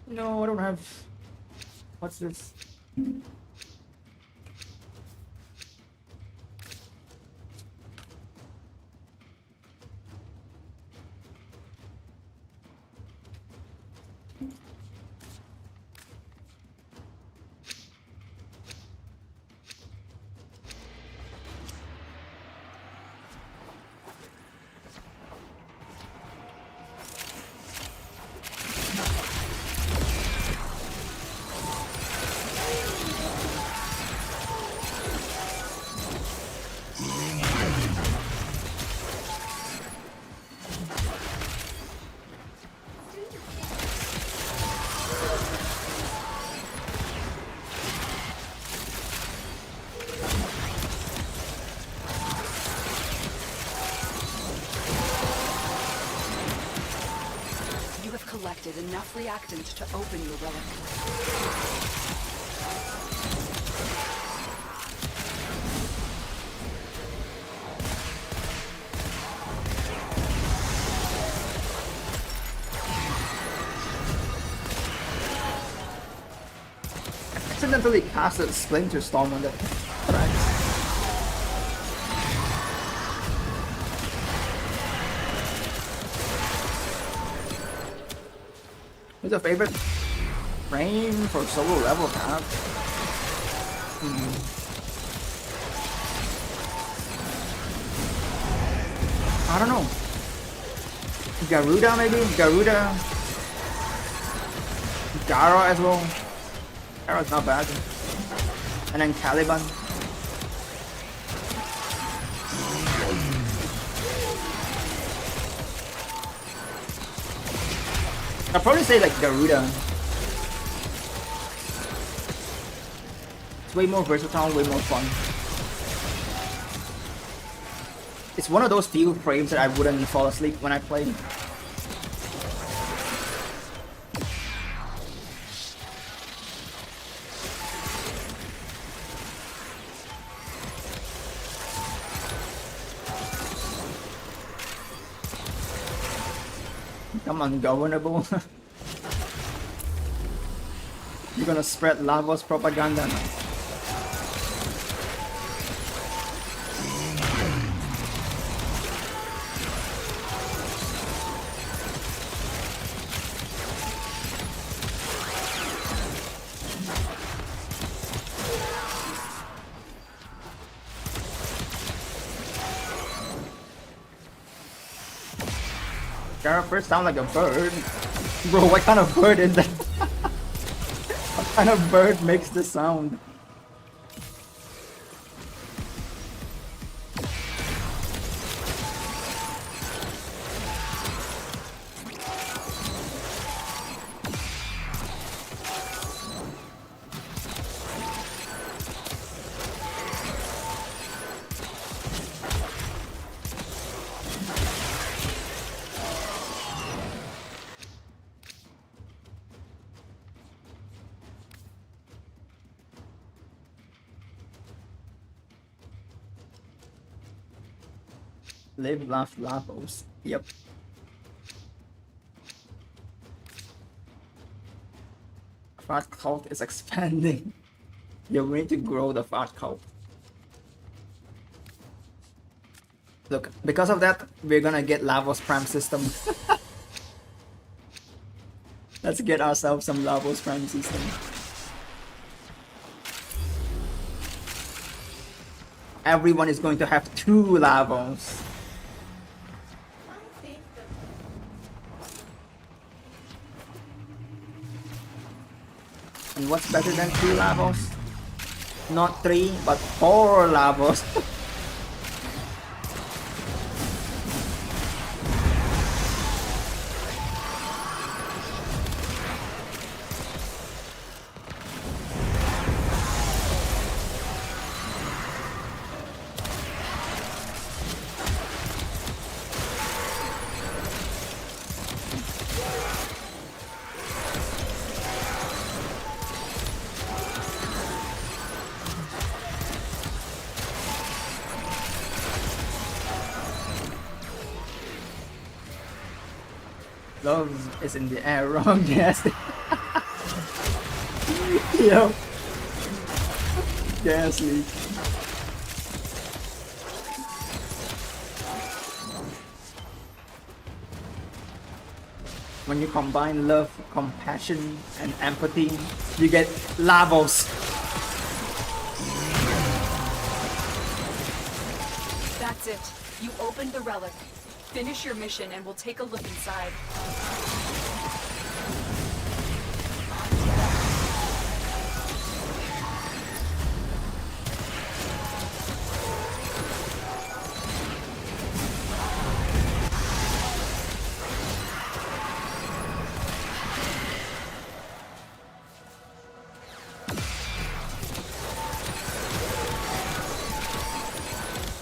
No, I don't have. What's this? Collected enough reactant to open your relic. I accidentally casted Splinter Storm on that tracks. Who's your favorite frame for solo level cap? I don't know. Garuda maybe? Garuda. Gara as well. Gara's not bad. And then Caliban. I'll probably say like Garuda. It's way more versatile, way more fun. It's one of those few frames that I wouldn't fall asleep when I play. Come on, governable. You're gonna spread Lavos propaganda now. Characters sound like a bird. Bro, what kind of bird is that? What kind of bird makes this sound? Live, laugh, Lavos. Yep. Fart cult is expanding. You're going to grow the fart cult. Look, because of that, we're gonna get Lavos Prime system. Let's get ourselves some Lavos Prime system. Everyone is going to have 2 Lavos. And what's better than 2 Lavos? Not 3, but 4 Lavos. Love is in the air, wrong, yes. Yo. Gas leak. When you combine love, compassion, and empathy, you get Lavos. That's it. You opened the relic. Finish your mission and we'll take a look inside.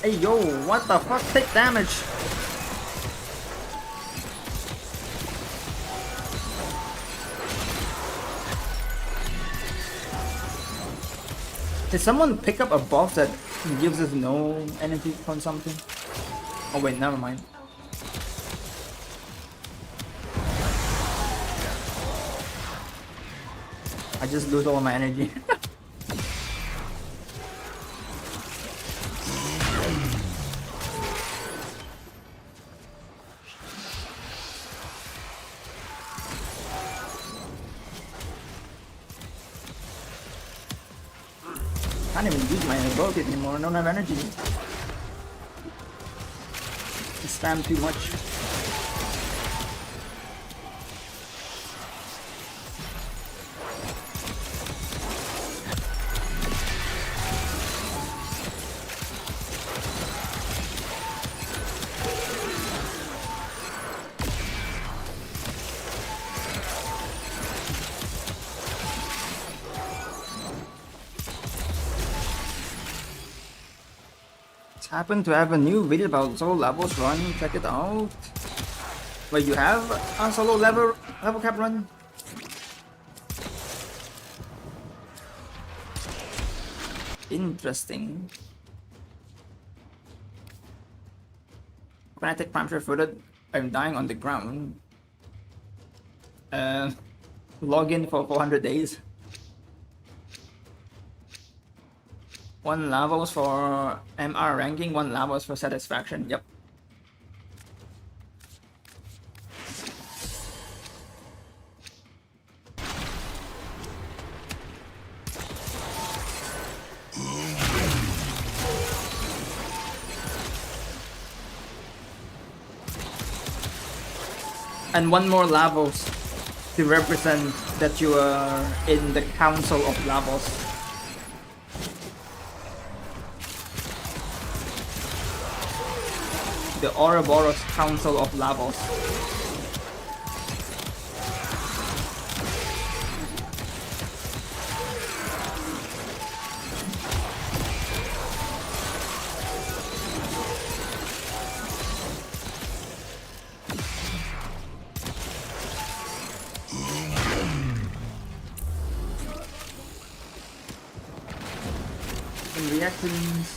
Hey yo, what the fuck? Take damage! Did someone pick up a buff that gives us no energy consumption? Oh wait, never mind. I just lose all my energy. Can't even use my ability anymore, I don't have energy. I spam too much. just happened to have a new video about solo levels run. Check it out. Wait, you have a solo level cap run? Interesting. When I take prime share footed, I'm dying on the ground. Login for 400 days. 1 levels for MR ranking, 1 levels for satisfaction. Yep. And 1 more levels to represent that you are in the Council of Lavos. The Ouroboros Council of Lavos. Reactions.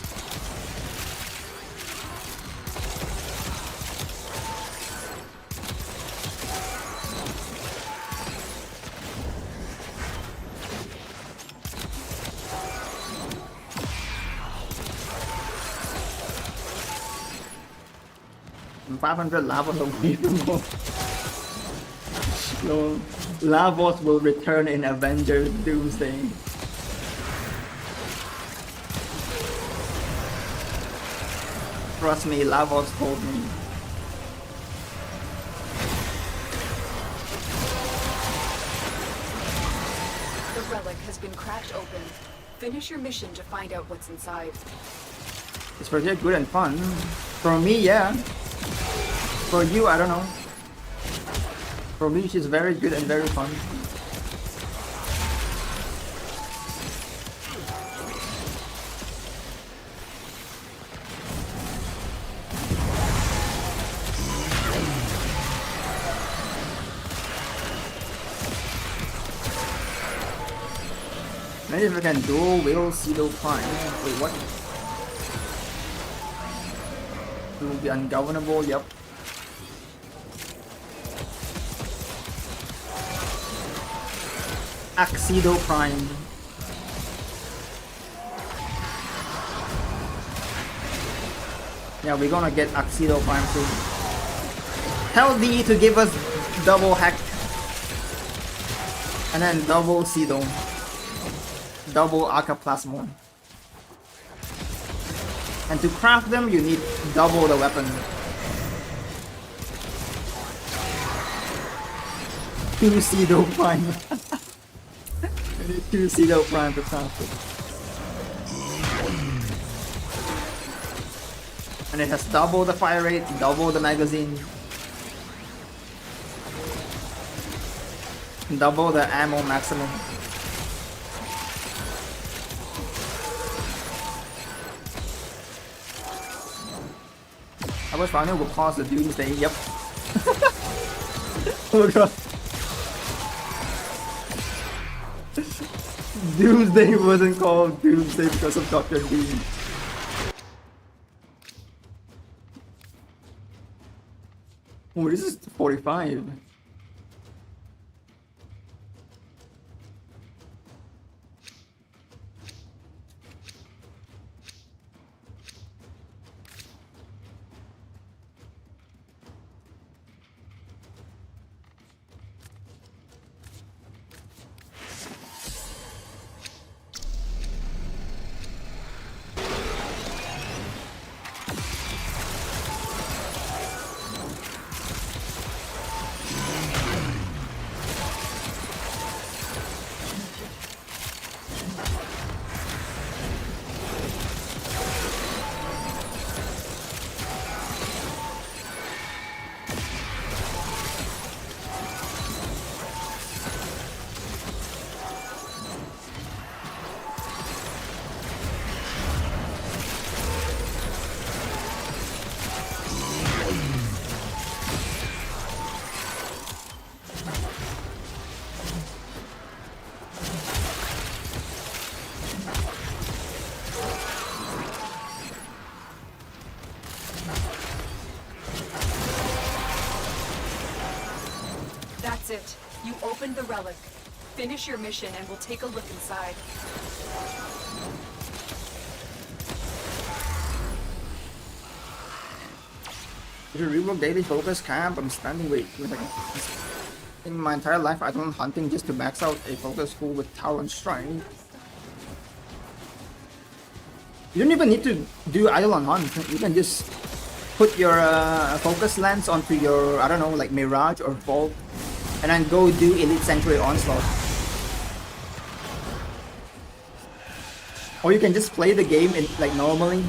I'm 500 Lavos away from home. So Lavos will return in Avengers Doomsday. Trust me, Lavos told me. The relic has been cracked open. Finish your mission to find out what's inside. It's pretty good and fun. For me, yeah. For you, I don't know. For me, she's very good and very fun. Maybe if I can dual will Pseudo Prime. Wait, what? It will be ungovernable, yep. Axido Prime. Yeah, we're gonna get Axido Prime soon. Tell D to give us double hack. And then double Sido. Double Acaplasmon. And to craft them, you need double the weapon. 2 Sido Prime. You need 2 Sido Prime to craft it. And it has double the fire rate, double the magazine, double the ammo maximum. I wish Final would pause the Doomsday, yep. Oh god. Doomsday wasn't called Doomsday because of Dr. Doom. Oh, this is 45. Find the relic. Finish your mission and we'll take a look inside. If you rework daily focus camp, I'm standing wait. In my entire life, I don't hunting just to max out a focus pool with tower and strength. You don't even need to do idle on hunt. You can just put your focus lens onto your, I don't know, like Mirage or Vault, and then go do Elite Sanctuary Onslaught. Or you can just play the game in, like normally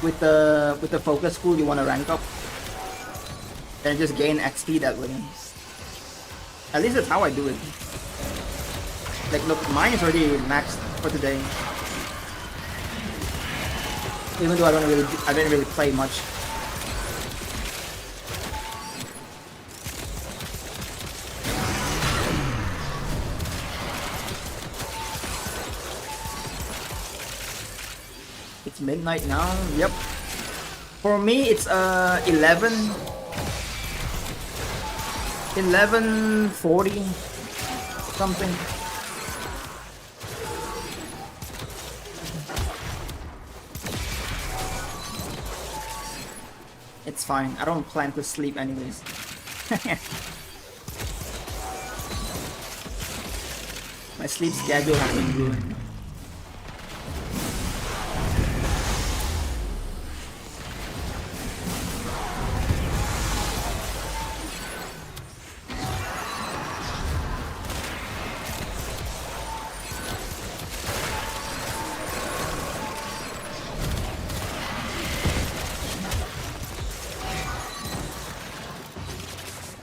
with the focus pool you want to rank up, and just gain XP that way. At least that's how I do it. Like, look, mine is already maxed for today. Even though I didn't really play much. It's midnight now. Yep. For me, it's 11:40 something. It's fine. I don't plan to sleep anyways. My sleep schedule has been ruined.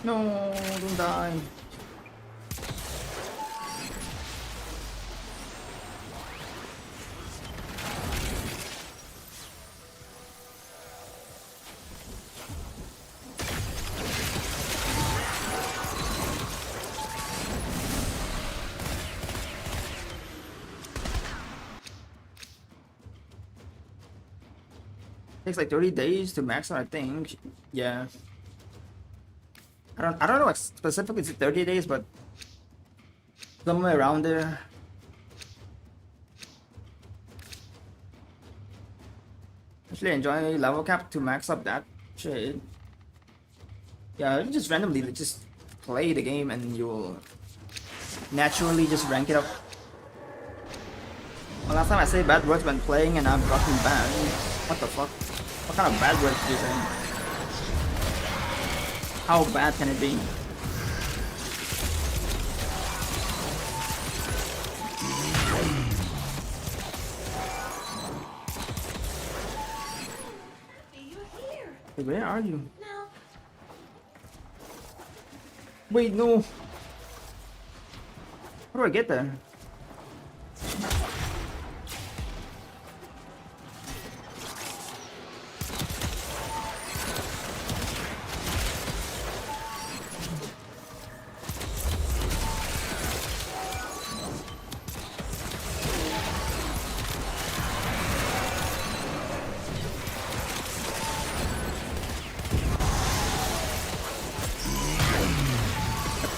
No, don't die. Takes like 30 days to max out, I think. Yeah. I don't know like specifically it's 30 days, but somewhere around there. Actually enjoy level cap to max up that shit. Yeah, you just randomly just play the game and you'll naturally just rank it up. Well, last time I say bad words when playing and I've gotten banned. What the fuck? What kind of bad words do you say? How bad can it be? Hey, where are you? No. Wait, no. How do I get there?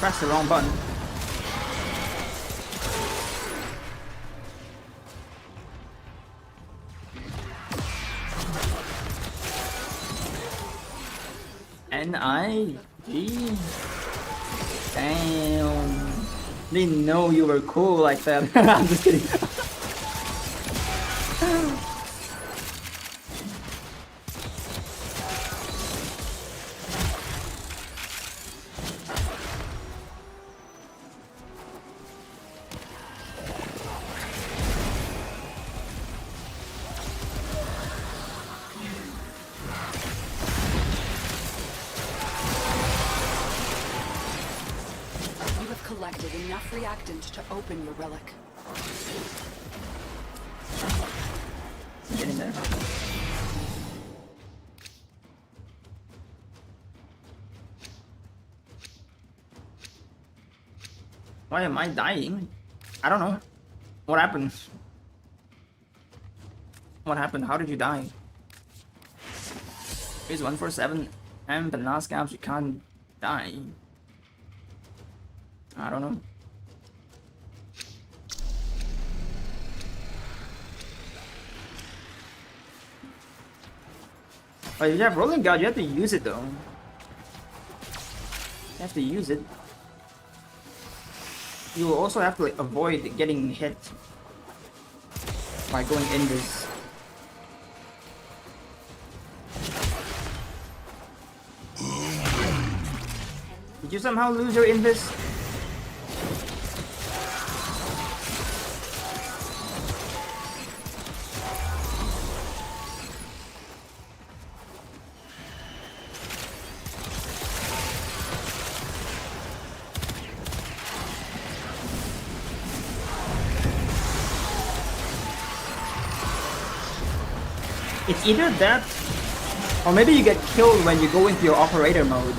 Press the wrong button. N-I-G. Damn. Didn't know you were cool like that. I'm just kidding. Collected enough reactant to open your relic. Get in there. Why am I dying? I don't know. What happened? What happened? How did you die? Here's 147 and the last gaps you can't die. I don't know. But if you have Rolling Guard, you have to use it though. You have to use it. You will also have to like, avoid getting hit by going in this. Did you somehow lose your invis? It's either that, or maybe you get killed when you go into your operator mode.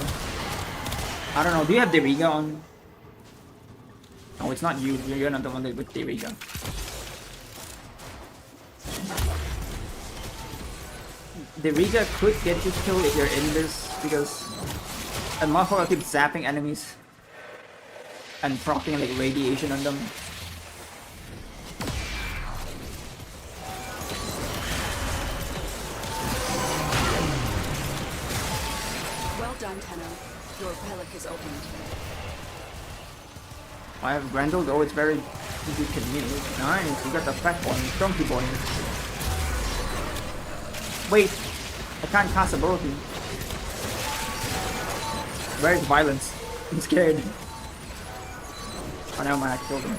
I don't know, do you have Deriga on? No, it's not you, you're not the one with Deriga. Deriga could get you killed if you're in this, because a motherfucker keeps zapping enemies and proccing like radiation on them. Well done, Tenno. Your relic is opened. I have Grendel though, it's very easy to use. Nice, you got the fat one, chunky boy. Wait, I can't cast ability. Where is violence? I'm scared. Oh, never mind, I killed him.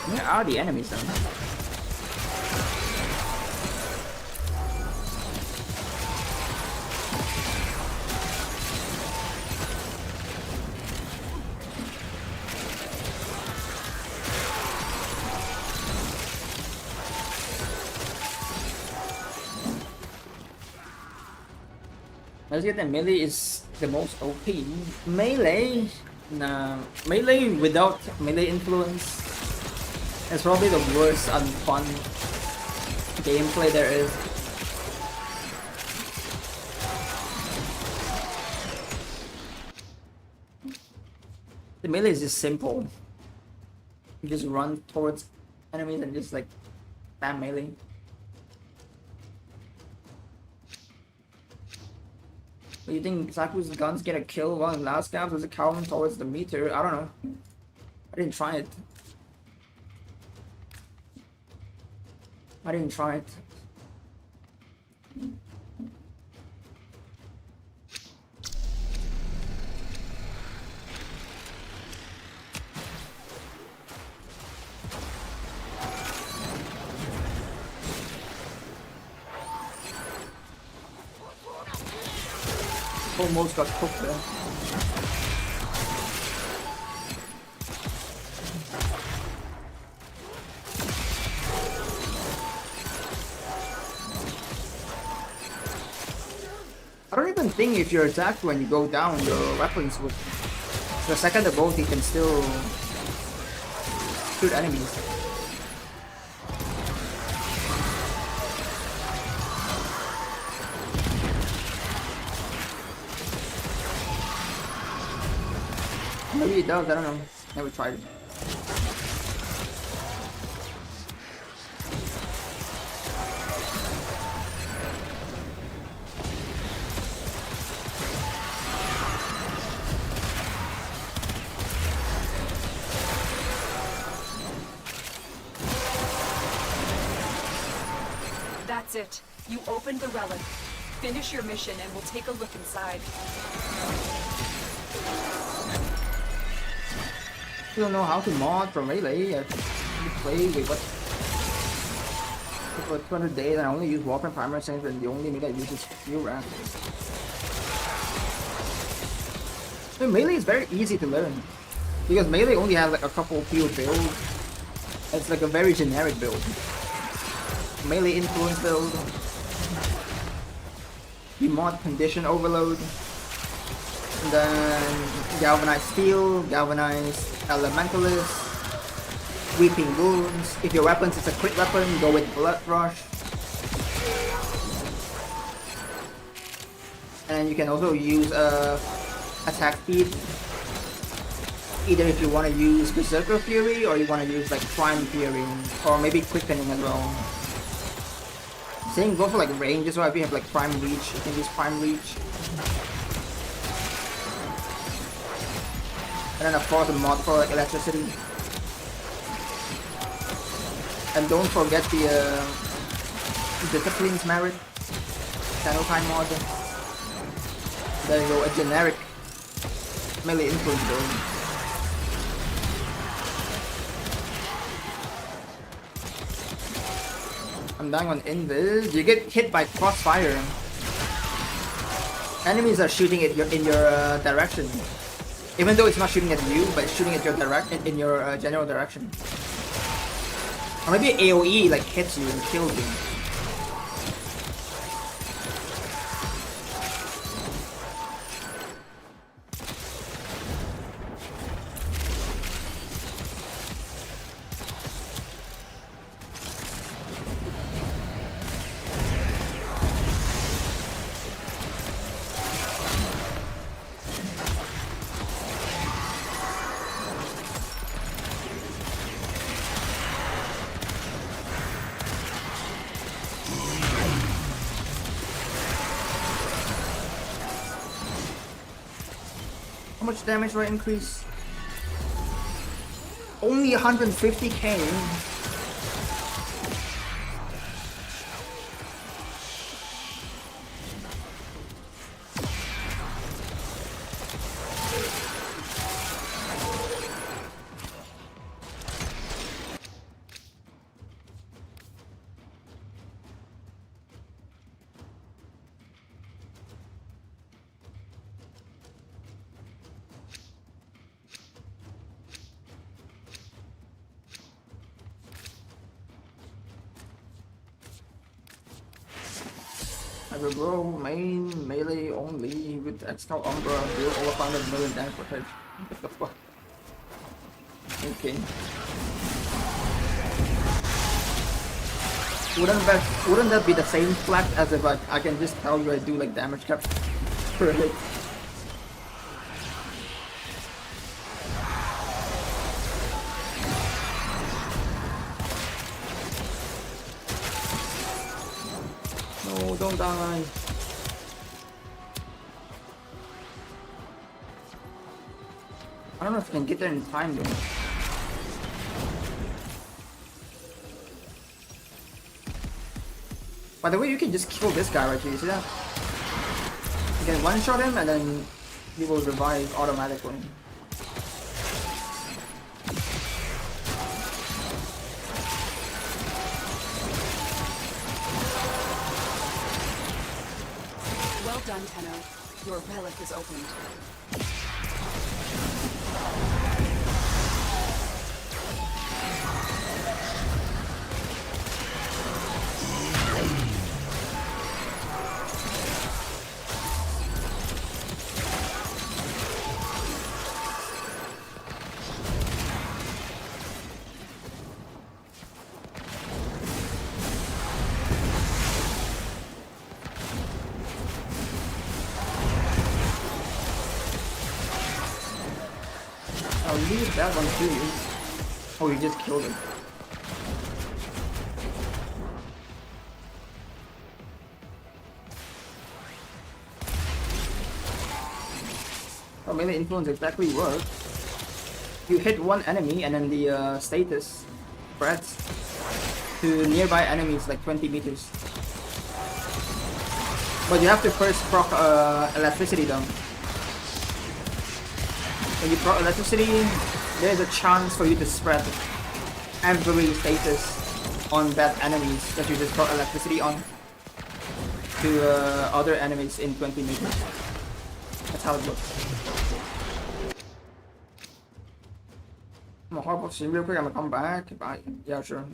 Where are the enemies then? Let's get the melee is the most OP. Melee? Nah, melee without melee influence. It's probably the worst unfun gameplay there is. The melee is just simple. You just run towards enemies and just like spam melee. But you think S.SiRiUS guns get a kill while in last gaps? Was it counting towards the meter? I don't know. I didn't try it. I didn't try it. Almost got cooked there. I don't even think if you're attacked when you go down, your weapons would... The second the bolt, you can still shoot enemies. Maybe it does, I don't know. Never tried it. That's it. You opened the relic. Finish your mission and we'll take a look inside. don't know how to mod for melee. I play with what for 200 days and I only use Warframe Primer since and the only melee I use is Fuel Rack. So melee is very easy to learn because melee only has like a couple few builds. It's like a very generic build. Melee influence build. You mod condition overload. And then galvanize steel, galvanize elementalist. Weeping wounds. If your weapons is a crit weapon, go with blood rush. And you can also use attack speed. Either if you want to use Berserker Fury or you want to use like Prime Fury or maybe Quickening as well. Same goes for like range as well. If you have like Prime Reach, you can use Prime Reach. And then of course a mod for like electricity. And don't forget the Discipline's Merit. Channel Time mod. There you go, a generic melee influence build. I'm dying on invis. You get hit by crossfire. Enemies are shooting at in your direction. Even though it's not shooting at you, but it's shooting at your in your general direction. Or maybe AoE like hits you and kills you. How much damage rate increase? Only 150k. I will grow main melee only with external Umbra, deal over 500 million damage per hit. What the fuck? Okay. Wouldn't that be the same flat as if I can just tell you I do like damage cap per hit? No, don't die. I don't know if I can get there in time though. By the way, you can just kill this guy right here, you see that? You can one-shot him and then he will revive automatically. Well done, Tenno. Your relic is opened. I'll leave that one to you. Oh, you just killed him. Oh, melee influence exactly works. You hit one enemy and then the status spreads to nearby enemies like 20 meters. But you have to first proc electricity though. When you proc electricity, there's a chance for you to spread every status on that enemies that you just throw electricity on to other enemies in 20 meters. That's how it looks. I'm gonna hop off stream real quick. I'm gonna come back. Bye. Yeah, sure.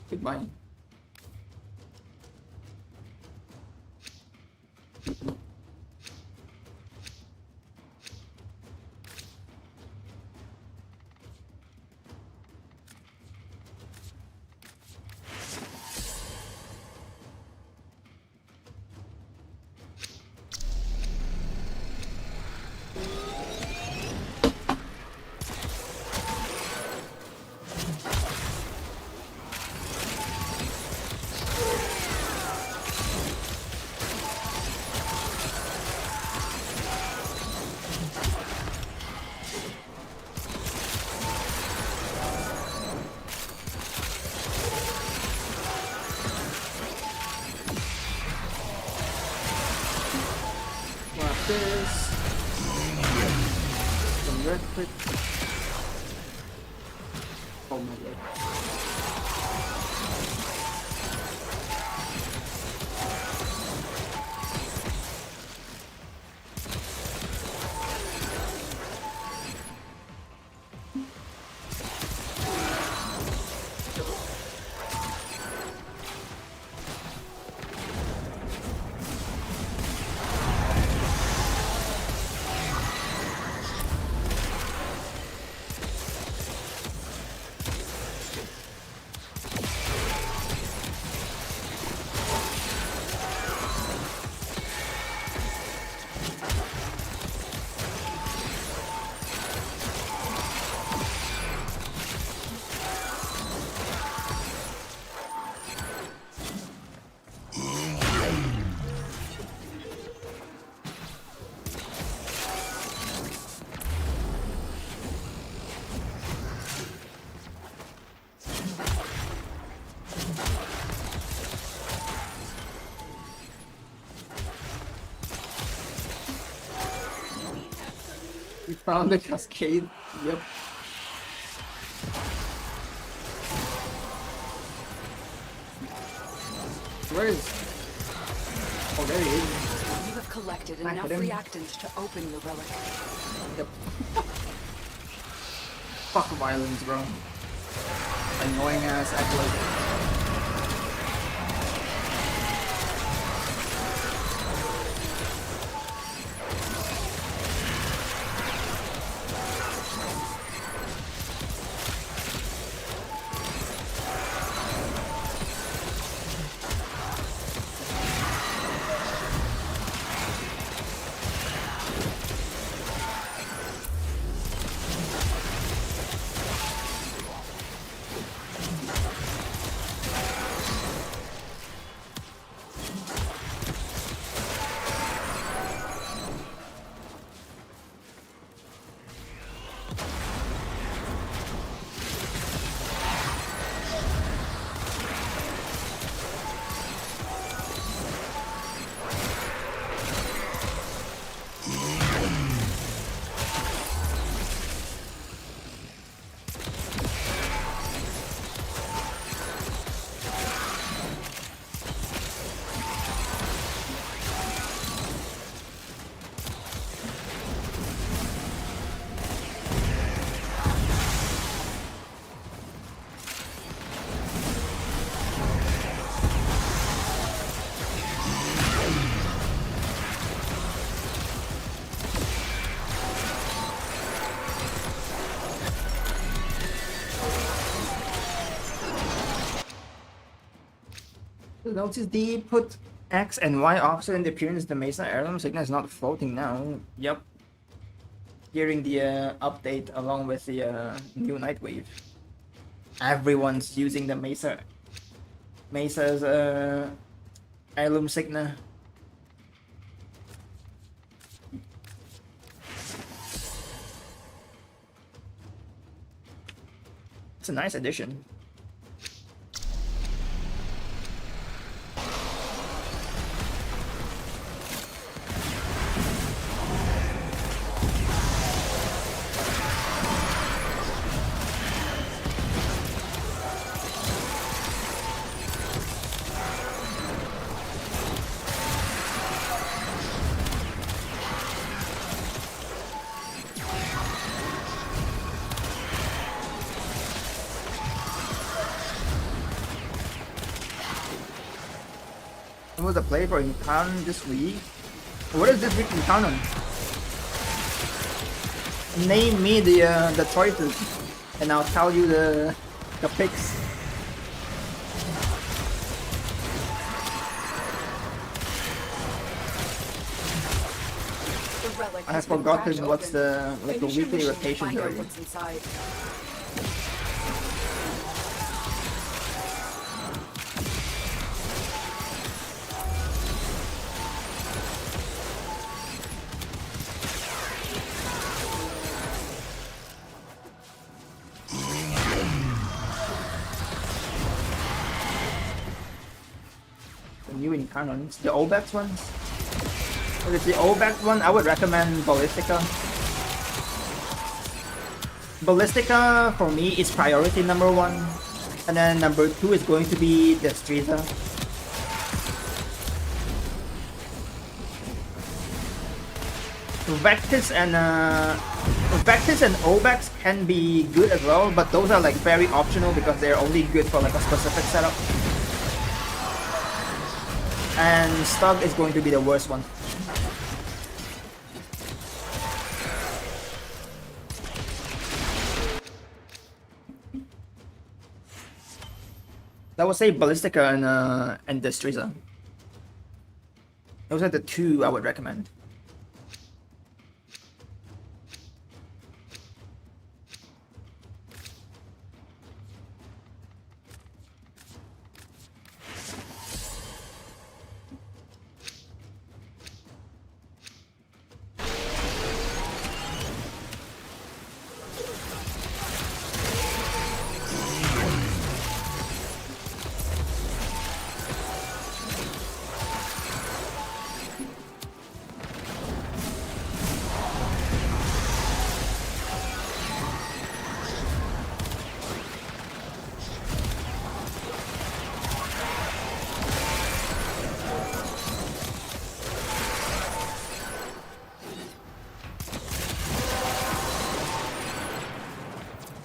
Goodbye. This. Some red quick. Oh my god. We found the cascade. Yep. Where is? Oh, there he is. You have collected I enough hit him. reactant to open the relic. Yep. Fuck violence, bro. Annoying ass accolade. Notice the put X and Y offset in the appearance the Mesa heirloom signal is not floating now. Yep. During the update along with the new Nightwave. Everyone's using the Mesa's heirloom signal. It's a nice addition. What was the play for Incarnon this week? What is this week Incarnon? Name me the choices, and I'll tell you the picks. I have forgotten what's the weekly rotation period. The new Incarnons, the Obex ones. If it's the Obex one, I would recommend Ballistica. Ballistica for me is priority number 1, and then number 2 is going to be Destreza. Vectis and Obex can be good as well, but those are like very optional because they're only good for like a specific setup. And Stug is going to be the worst one. I would say Ballistica and Destreza. Those are the 2 I would recommend.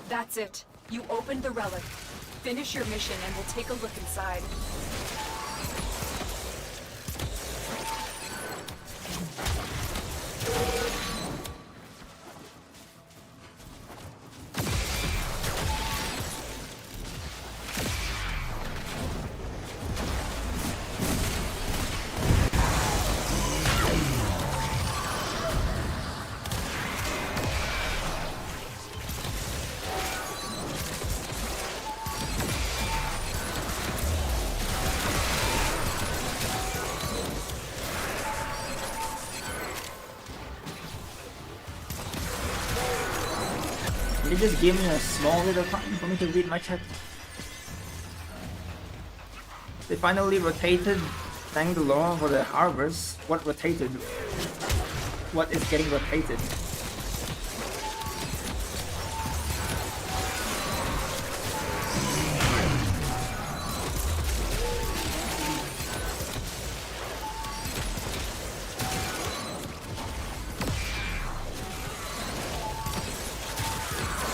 That's it. You opened the relic. Finish your mission and we'll take a look inside. They just gave me a small little time for me to read my chat. They finally rotated. Thank the Lord for the harvest. What rotated? What is getting rotated?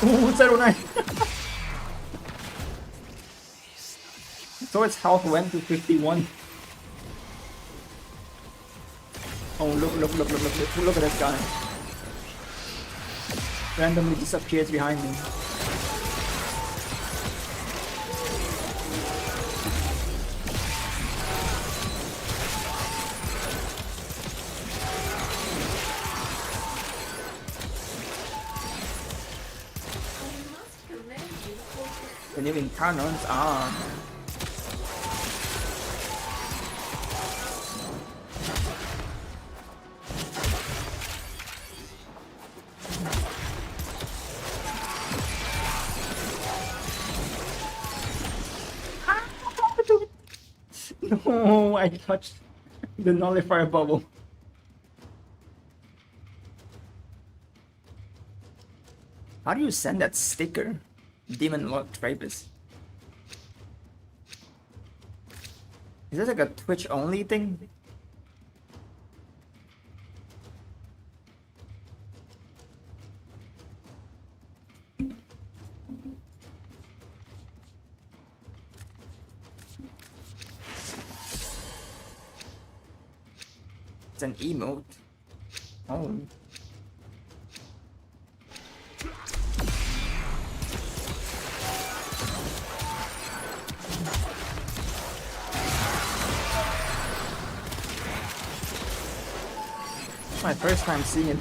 Ooh, 09. So its health went to 51. Oh, look at this guy. Randomly disappears behind me. The new Incarnons are... No, I touched the nullifier bubble. How do you send that sticker? Demon Lord Travis. Is this like a Twitch only thing? It's an emote. Oh. My first time seeing it.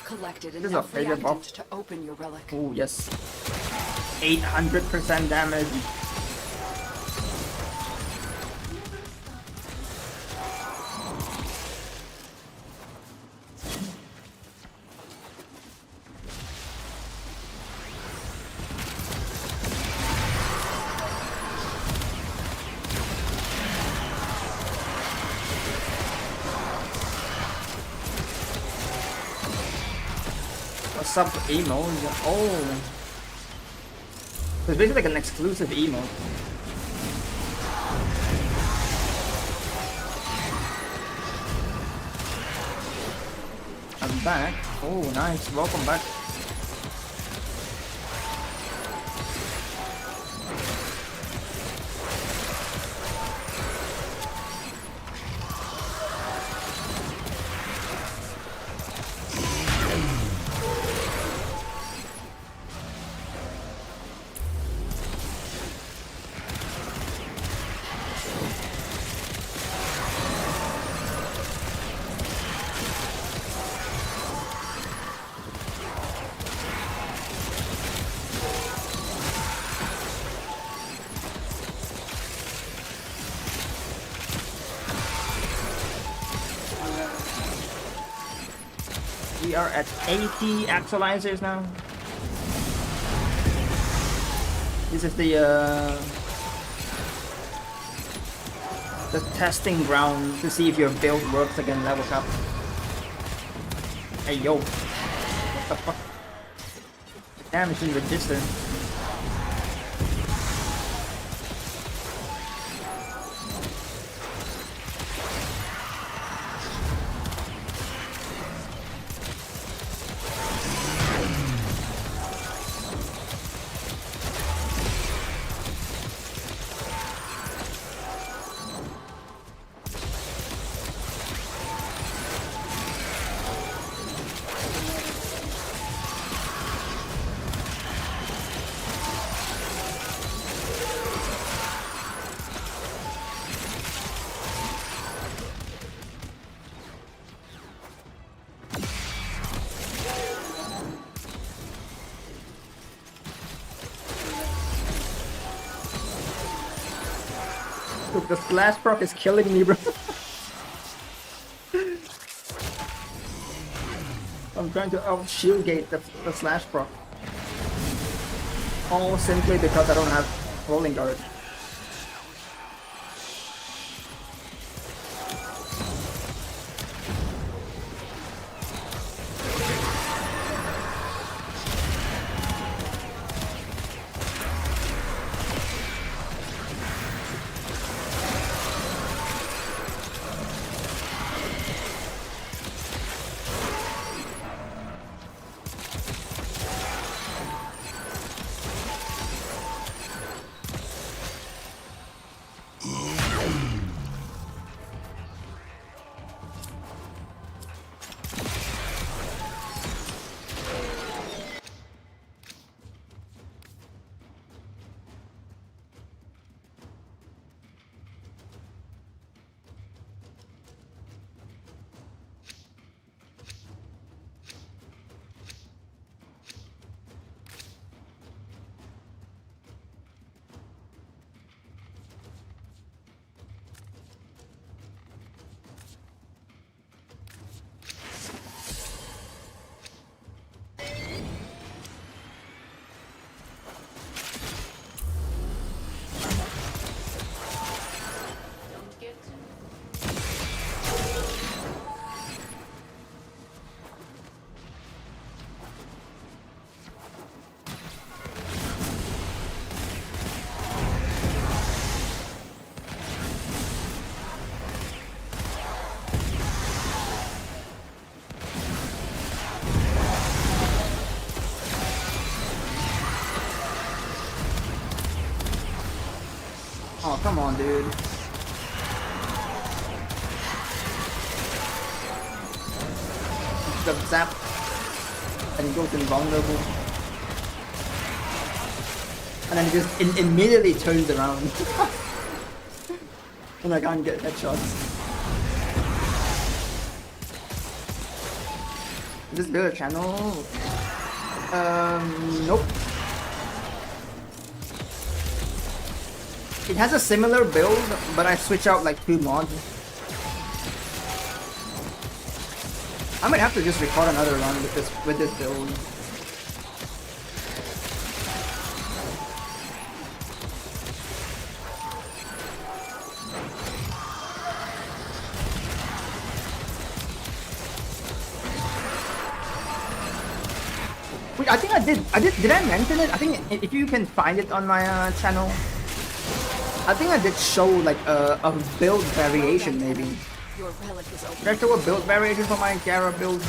Collected This is a enough failure reactant buff. to open your relic. Oh yes. 800% damage. What's up, emo? Oh, it's basically like an exclusive emo. I'm back. Oh, nice. Welcome back. We are at 80 actualizers now. This is the testing ground to see if your build works again. Level up. Hey yo, what the fuck? Damage in register. Look, the slash proc is killing me, bro. I'm trying to out shield gate the slash proc. All simply because I don't have rolling guard. Oh, come on, dude. The zap and goes invulnerable. And then it just immediately turns around. And I can't get headshots. Is this build a channel? Nope. It has a similar build, but I switch out like 2 mods. I might have to just record another run with this build. Wait, I think did I mention it? I think if you can find it on my channel, I think I did show like a build variation maybe. Your relic is open. Did I show a build variation for my Gara build?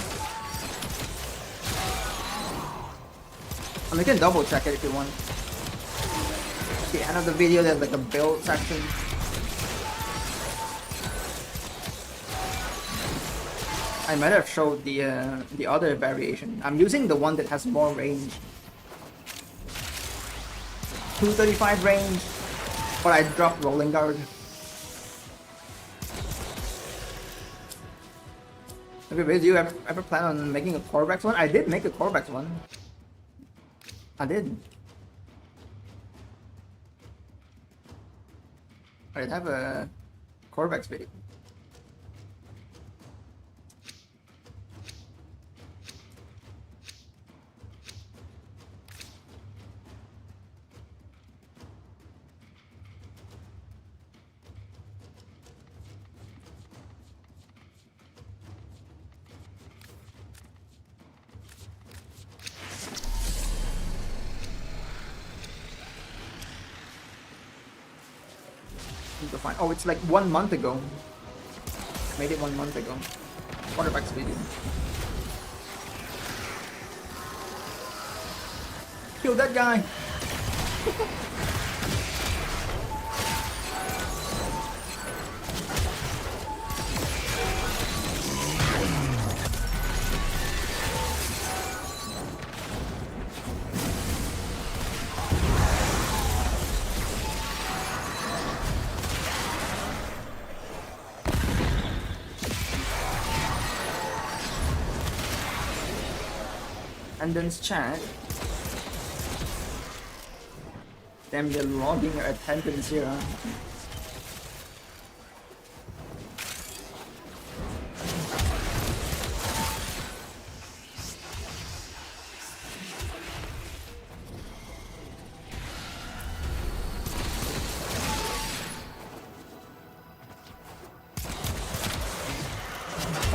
I mean, you can double check it if you want. At the end of the video there's like a build section. I might have showed the other variation. I'm using the one that has more range. 235 range, but I dropped rolling guard. Okay, do you ever plan on making a Corvex one? I did make a Corvex one. I did. I did have a Corvex video. To find. Oh, it's like 1 month ago. Made it 1 month ago. Quarterback's video. Kill that guy. Attendance chat. Damn, they're logging your attendance here, huh?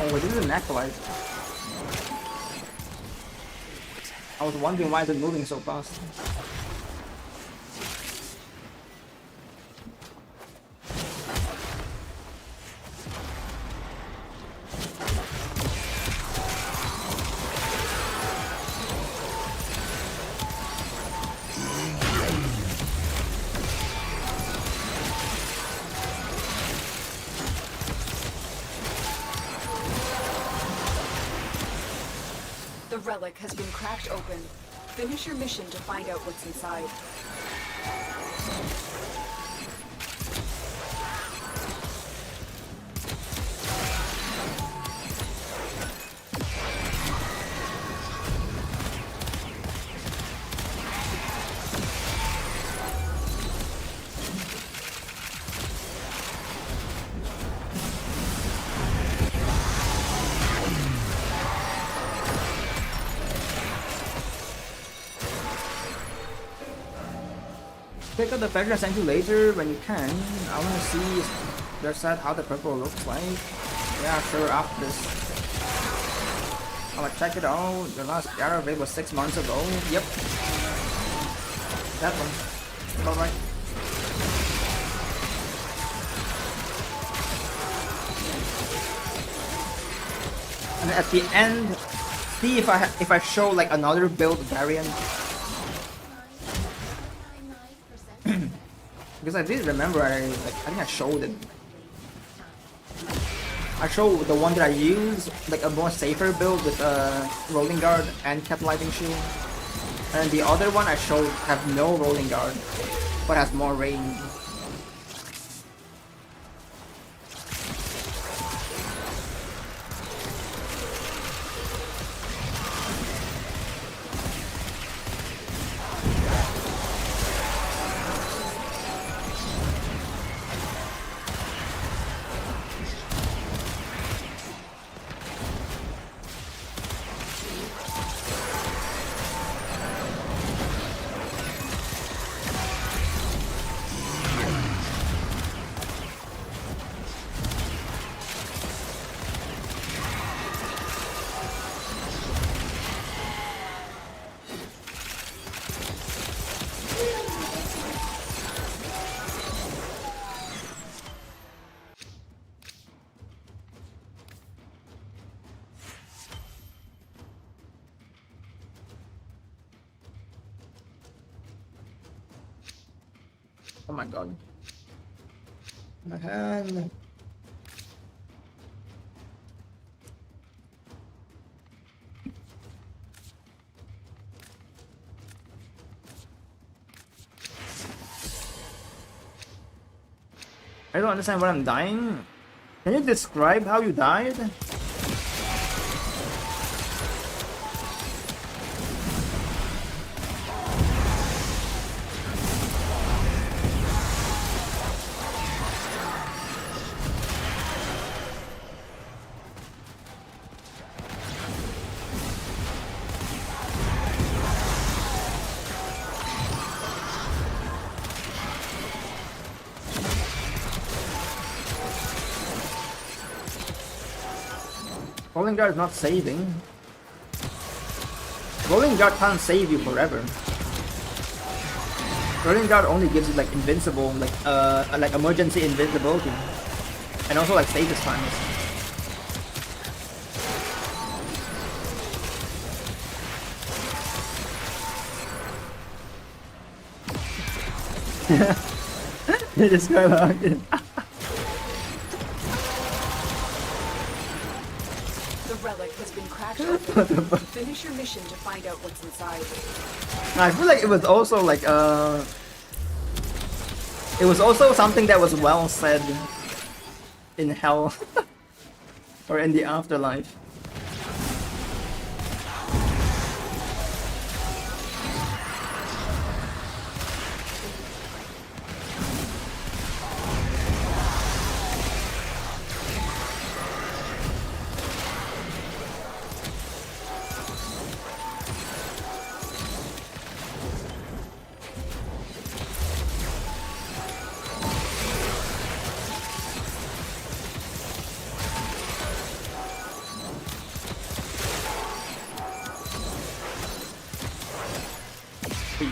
Oh, this is an acolyte. I was wondering why is it moving so fast. The relic has been cracked open. Finish your mission to find out what's inside. Pick up the feather I sent you later when you can. I want to see their set how the purple looks like. Yeah, sure, after this. I'm gonna check it out. The last Gara raid was 6 months ago. Yep. That one. Alright. And at the end, see if I show like another build variant. Because I did remember, I think I showed it. I showed the one that I use, like a more safer build with a rolling guard and kept lightning shield. And the other one I showed have no rolling guard, but has more range. Oh my god. My hand. I don't understand what I'm dying. Can you describe how you died? Rolling guard is not saving. Rolling guard can't save you forever. Rolling guard only gives you like invincible, like emergency invincibility, and also like status times. You just go like it. The relic has been cracked open. Finish your mission to find out what's inside. I feel like it was also like it was also something that was well said in hell or in the afterlife.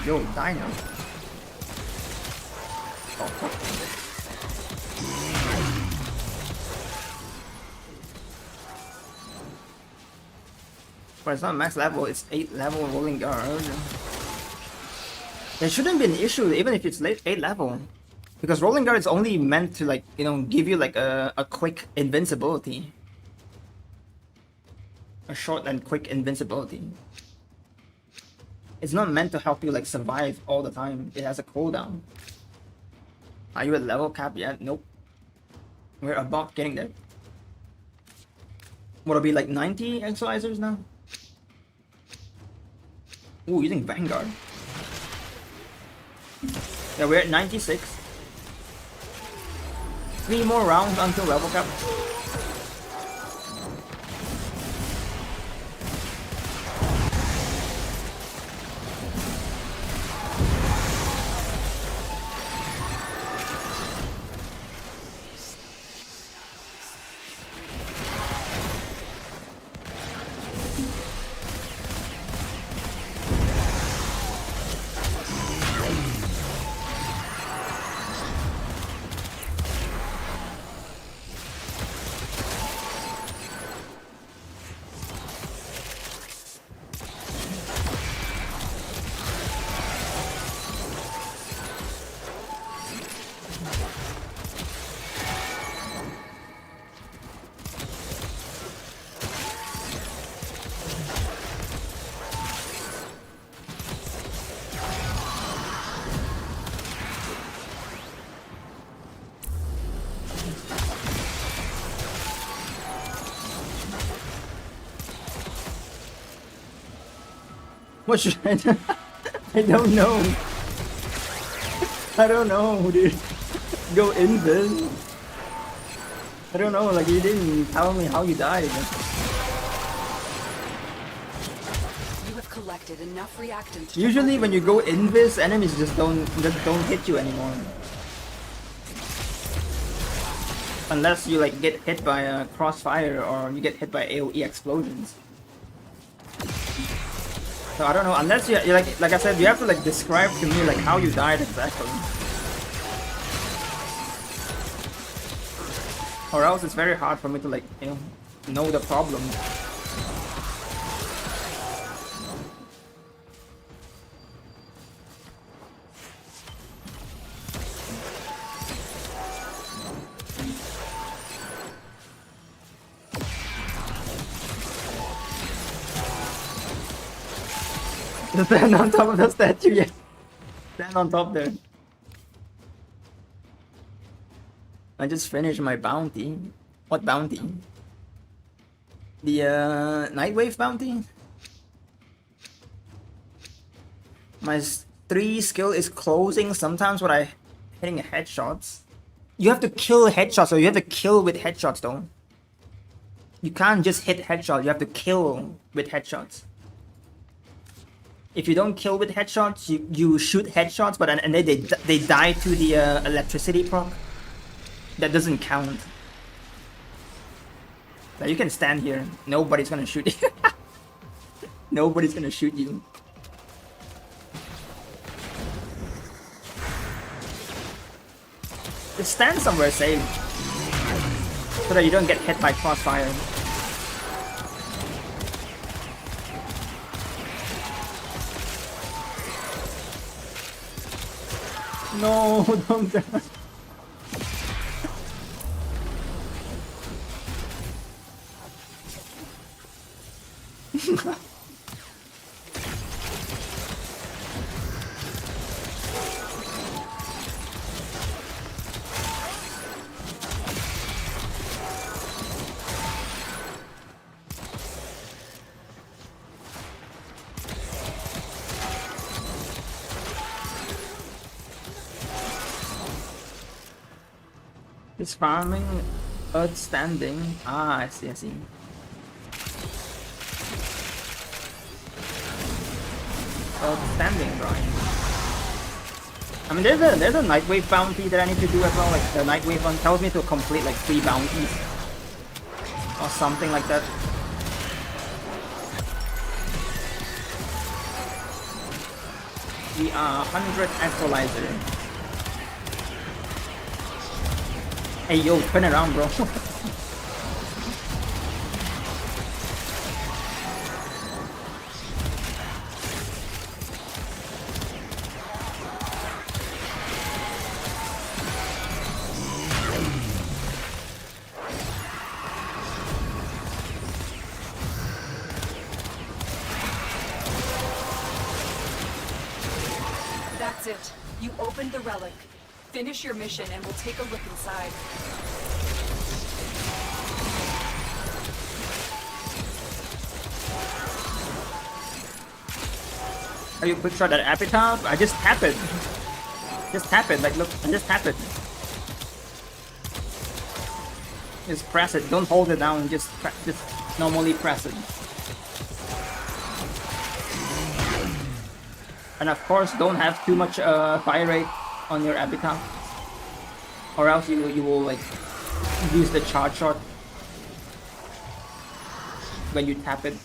Yo, die now. But it's not max level, it's 8 level rolling guard. There shouldn't be an issue even if it's 8 level. Because rolling guard is only meant to like, you know, give you like a quick invincibility. A short and quick invincibility. It's not meant to help you like survive all the time. It has a cooldown. Are you at level cap yet? Nope. We're about getting there. What'll be like 90 exercisers now? Ooh, using Vanguard. Yeah, we're at 96. 3 more rounds until level cap. What should I do? I don't know. I don't know, dude. Go in this. I don't know, like you didn't tell me how you died. You have collected enough reactant to Usually when you go in this, enemies just don't hit you anymore. Unless you like get hit by a crossfire or you get hit by AoE explosions. So I don't know, unless you like I said, you have to like describe to me like how you died exactly. Or else it's very hard for me to like, you know the problem. Stand on top of the statue, yeah. Stand on top there. I just finished my bounty. What bounty? The Nightwave bounty? My 3 skill is closing sometimes when I hitting headshots. You have to kill headshots, so you have to kill with headshots though. You can't just hit headshots, you have to kill with headshots. If you don't kill with headshots, you shoot headshots, but and they die to the electricity proc. That doesn't count. Now you can stand here. Nobody's gonna shoot you. Nobody's gonna shoot you. Just stand somewhere safe, so that you don't get hit by crossfire. No, don't die. It's farming Earth standing. Ah, I see, I see. Earth standing, right? I mean, there's a Nightwave bounty that I need to do as well. Like the Nightwave one tells me to complete like 3 bounties or something like that. We are 100 actualizer. Hey yo, turn around, bro. That's it. You opened the relic. Finish your mission and we'll take a look inside. Are you quick shot at epitaph? I just tap it. Just tap it, like look, I just tap it. Just press it, don't hold it down, just normally press it. And of course, don't have too much fire rate on your epitaph, or else you will like use the charge shot when you tap it.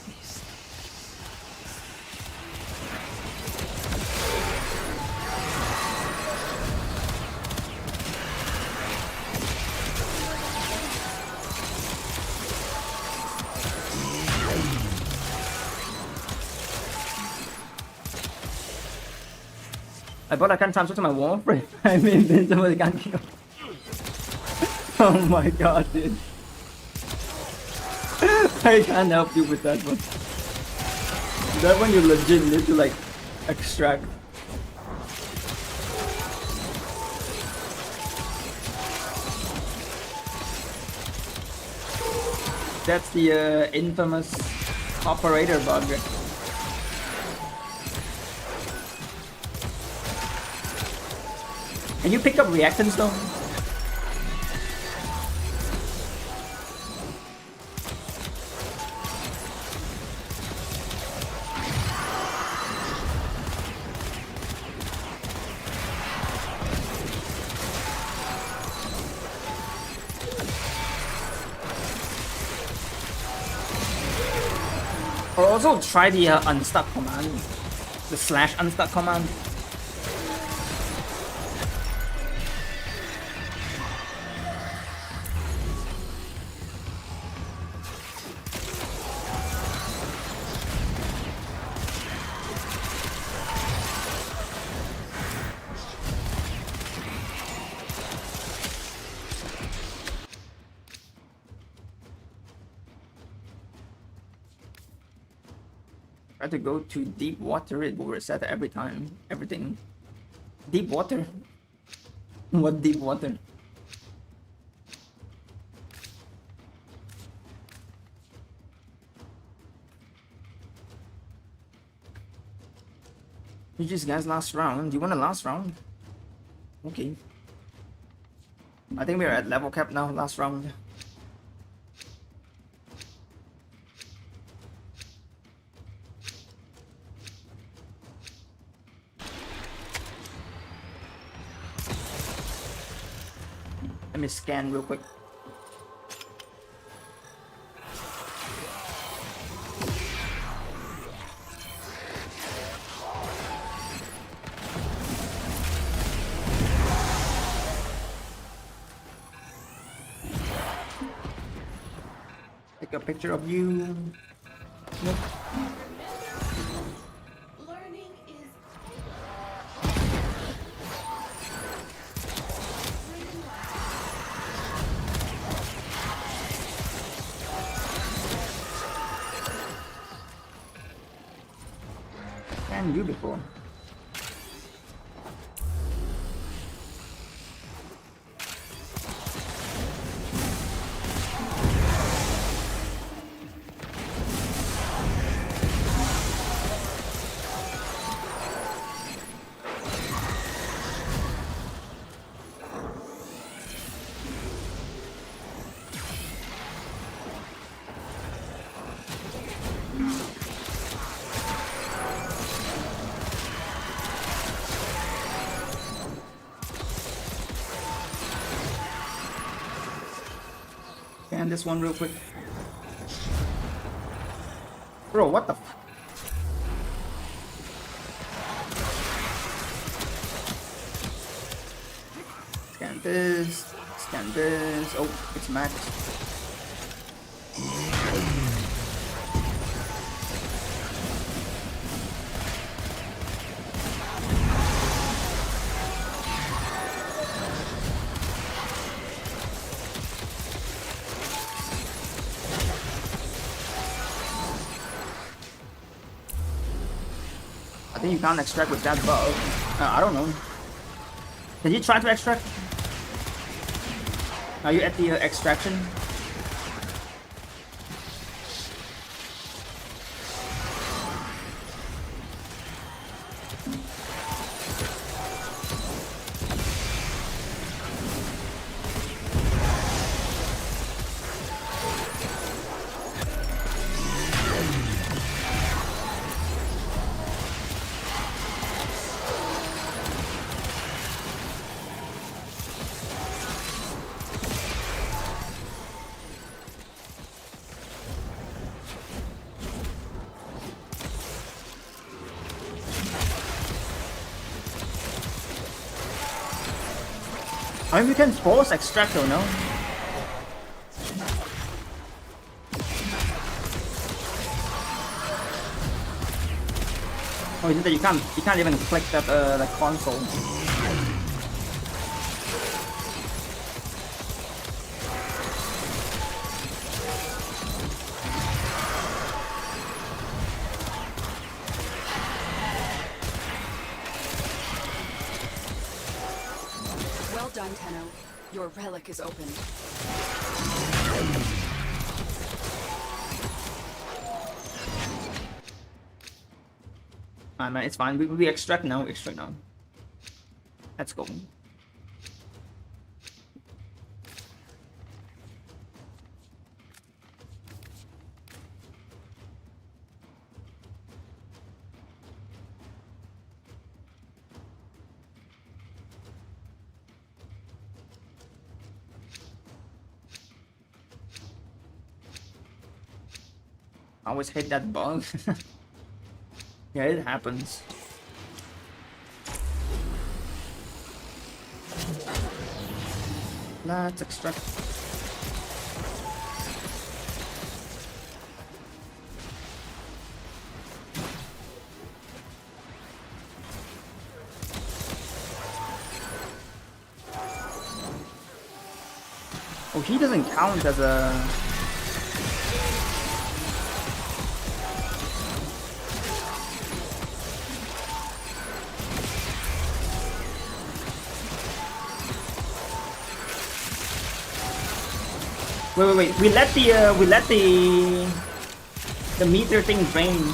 But I can't transfer to my Warframe. I'm invincible, I can't kill. Oh my god, dude. I can't help you with that one. That one you legit need to like extract. That's the infamous operator bug. Can you pick up reactants though? Or also try the unstuck command, the slash unstuck command. Try to go to deep water, it will reset every time. Everything. Deep water? What deep water? You just guys last round. Do you want a last round? Okay. I think we're at level cap now, last round. Let me scan real quick. Take a picture of you. Nope. And you before. Scan this one real quick. Bro, what the f— Scan this. Scan this. Oh, it's maxed. I think you can't extract with that bug. I don't know. Did you try to extract? Are you at the extraction? I mean, we can force extract though, no? Oh, is it that you can't even click that the console? Well done, Tenno. Your relic is open. Man, it's fine. We extract now. Extract now. Let's go. I always hate that bug. Yeah, it happens. Let's extract. Oh, he doesn't count as a... Wait. We let the meter thing drain.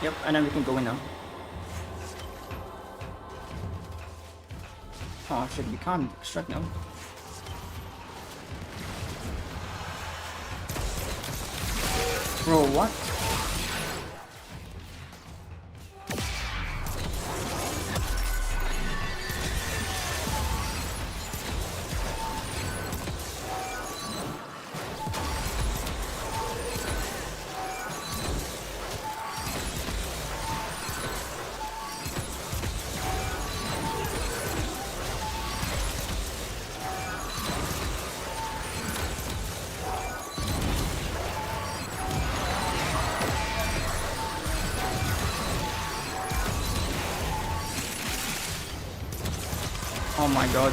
Yep, and then we can go in now. Oh shit, we can't extract now. Bro, what? Oh my god.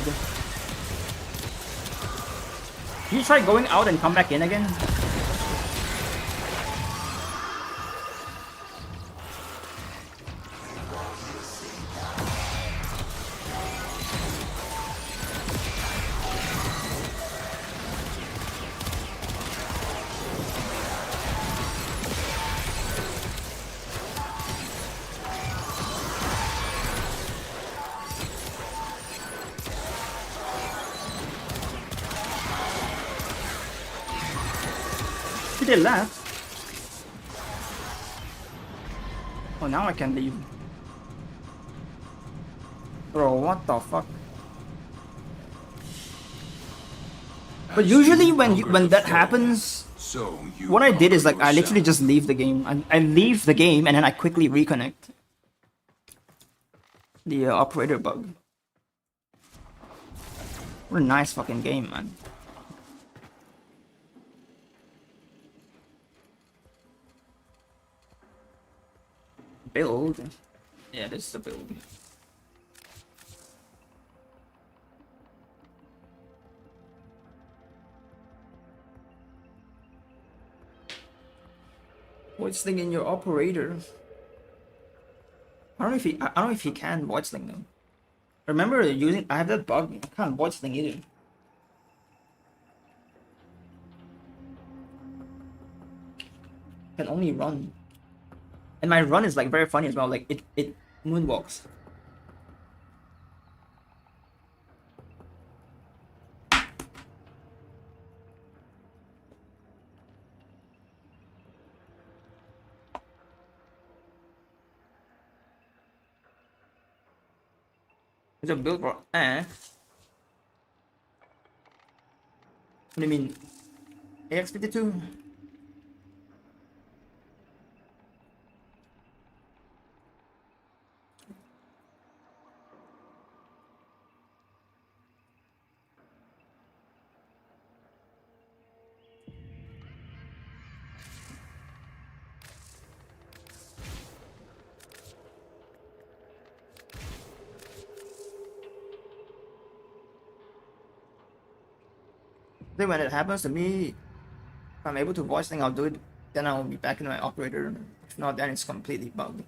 Can you try going out and come back in again? They left. Oh, now I can leave. Bro, what the fuck? But usually when that happens, what I did is like I literally just leave the game. I leave the game and then I quickly reconnect. The operator bug. What a nice fucking game, man. Build. Yeah, this is the build. Void sling in your operator. I don't know if he can void sling though. Remember using I have that bug. I can't void sling either. Can only run. And my run is like very funny as well, like it moonwalks. It's a build for what do you mean? AX52? Then when it happens to me, if I'm able to voice thing, I'll do it. Then I'll be back in my operator. If not, then it's completely bugged.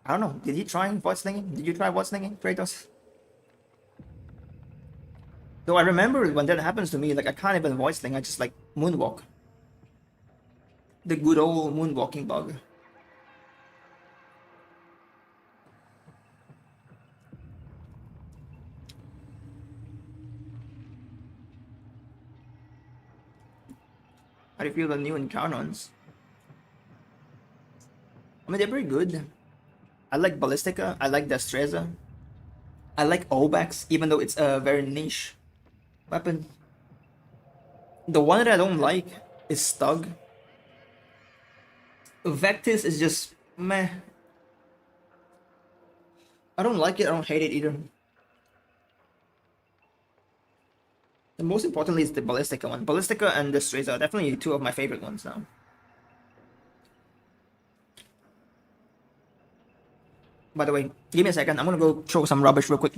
I don't know. Did he try voice slinging? Did you try voice slinging, Kratos? Though I remember when that happens to me, like I can't even voice sling. I just like moonwalk. The good old moonwalking bug. How do you feel the new encounters? I mean, they're pretty good. I like Ballistica. I like Destreza. I like Obax, even though it's a very niche weapon. The one that I don't like is Stug. Vectis is just meh. I don't like it, I don't hate it either. And most importantly is the Ballistica one. Ballistica and the Strays are definitely two of my favorite ones now. By the way, give me a second, I'm gonna go throw some rubbish real quick.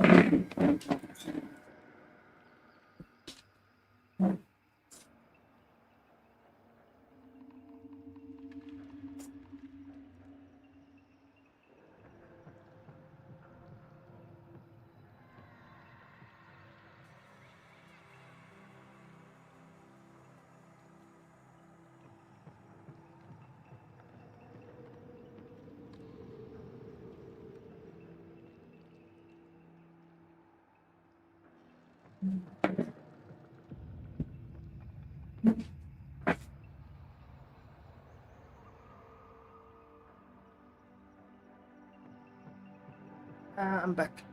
I'm back.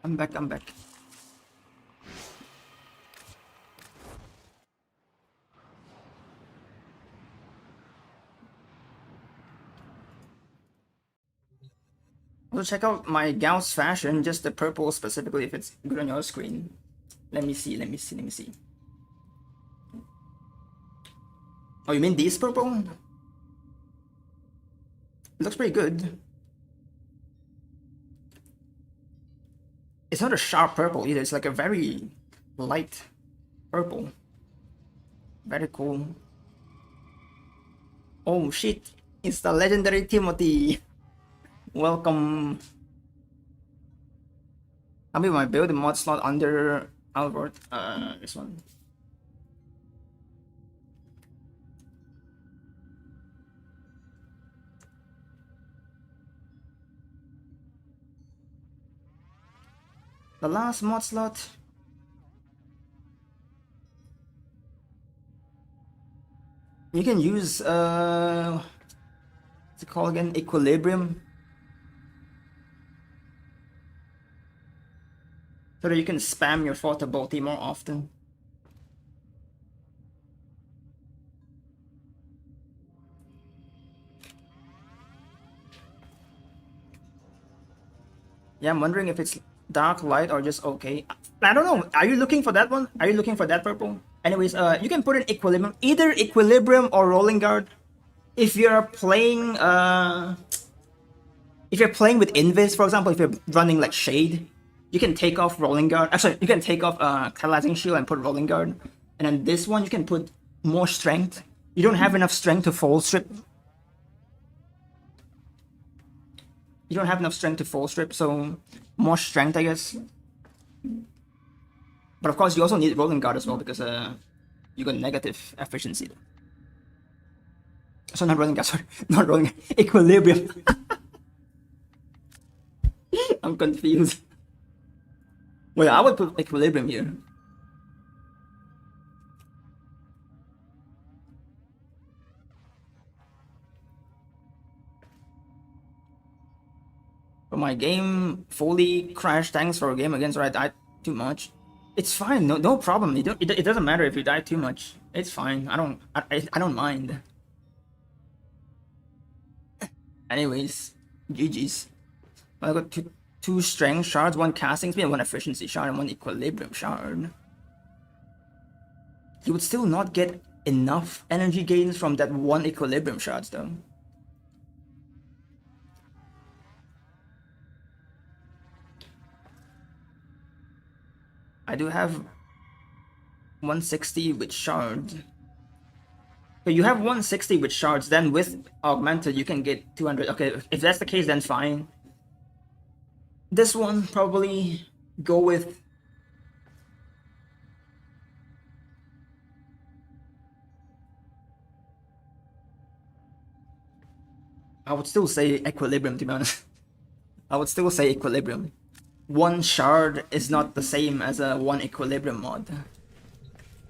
I'm back. Also check out my Gauss fashion, just the purple specifically if it's good on your screen. Let me see. Oh, you mean these purple? It looks pretty good. It's not a sharp purple either, it's like a very light purple. Very cool. Oh shit, it's the legendary Timothy. Welcome. I'll be my build mod slot under Albert. This one. The last mod slot. You can use what's it called again? Equilibrium. So that you can spam your Fortability more often. Yeah, I'm wondering if it's dark, light, or just okay. I don't know. Are you looking for that one? Are you looking for that purple? Anyways, you can put in Equilibrium. Either Equilibrium or Rolling Guard. If you're playing with Invis, for example, if you're running like Shade, you can take off Rolling Guard. Actually, you can take off Catalyzing Shield and put Rolling Guard. And then this one, you can put more strength. You don't have enough strength to full strip. You don't have enough strength to full strip, so more strength, I guess. But of course, you also need Rolling Guard as well because you got negative efficiency. So not Rolling Guard, sorry, not Rolling Guard, Equilibrium. I'm confused. Well, I would put Equilibrium here. But my game fully crashed. Thanks for a game against where I died too much. It's fine. No problem. It doesn't matter if you die too much. It's fine. I don't mind. Anyways, GG's. I got two strength shards, one casting speed, one efficiency shard, and one equilibrium shard. You would still not get enough energy gains from that one equilibrium shards though. I do have 160 with shards. So you have 160 with shards, then with augmented you can get 200. Okay, if that's the case, then fine. This one probably go with I would still say equilibrium, to be honest. I would still say equilibrium. One shard is not the same as a one equilibrium mod.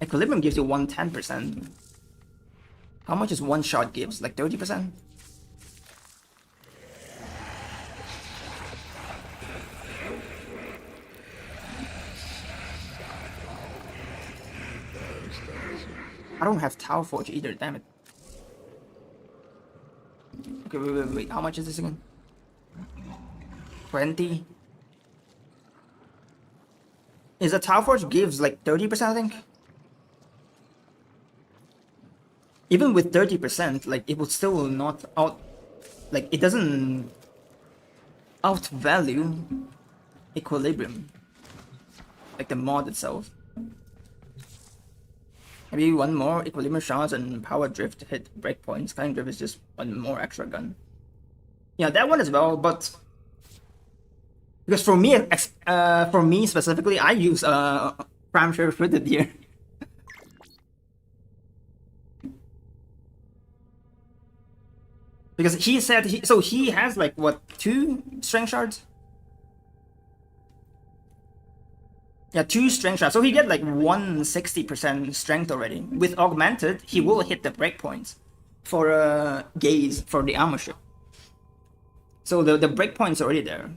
Equilibrium gives you 110%. How much is one shard gives? Like 30%? I don't have Tower Forge either, damn it. Okay, wait, how much is this again? 20? Is a Tower Forge gives like 30%, I think? Even with 30%, like it would still not out, like it doesn't outvalue Equilibrium, like the mod itself. Maybe one more Equilibrium shards and Power Drift hit breakpoints. Cutting Drift is just one more extra gun. Yeah, that one as well, but because for me specifically, I use Prime Share Fitted here. Because he said he has like what, 2 strength shards? Yeah, 2 strength shards. So he get like 160% strength already. With augmented, he will hit the breakpoints for gaze for the armor ship. So the breakpoint's already there.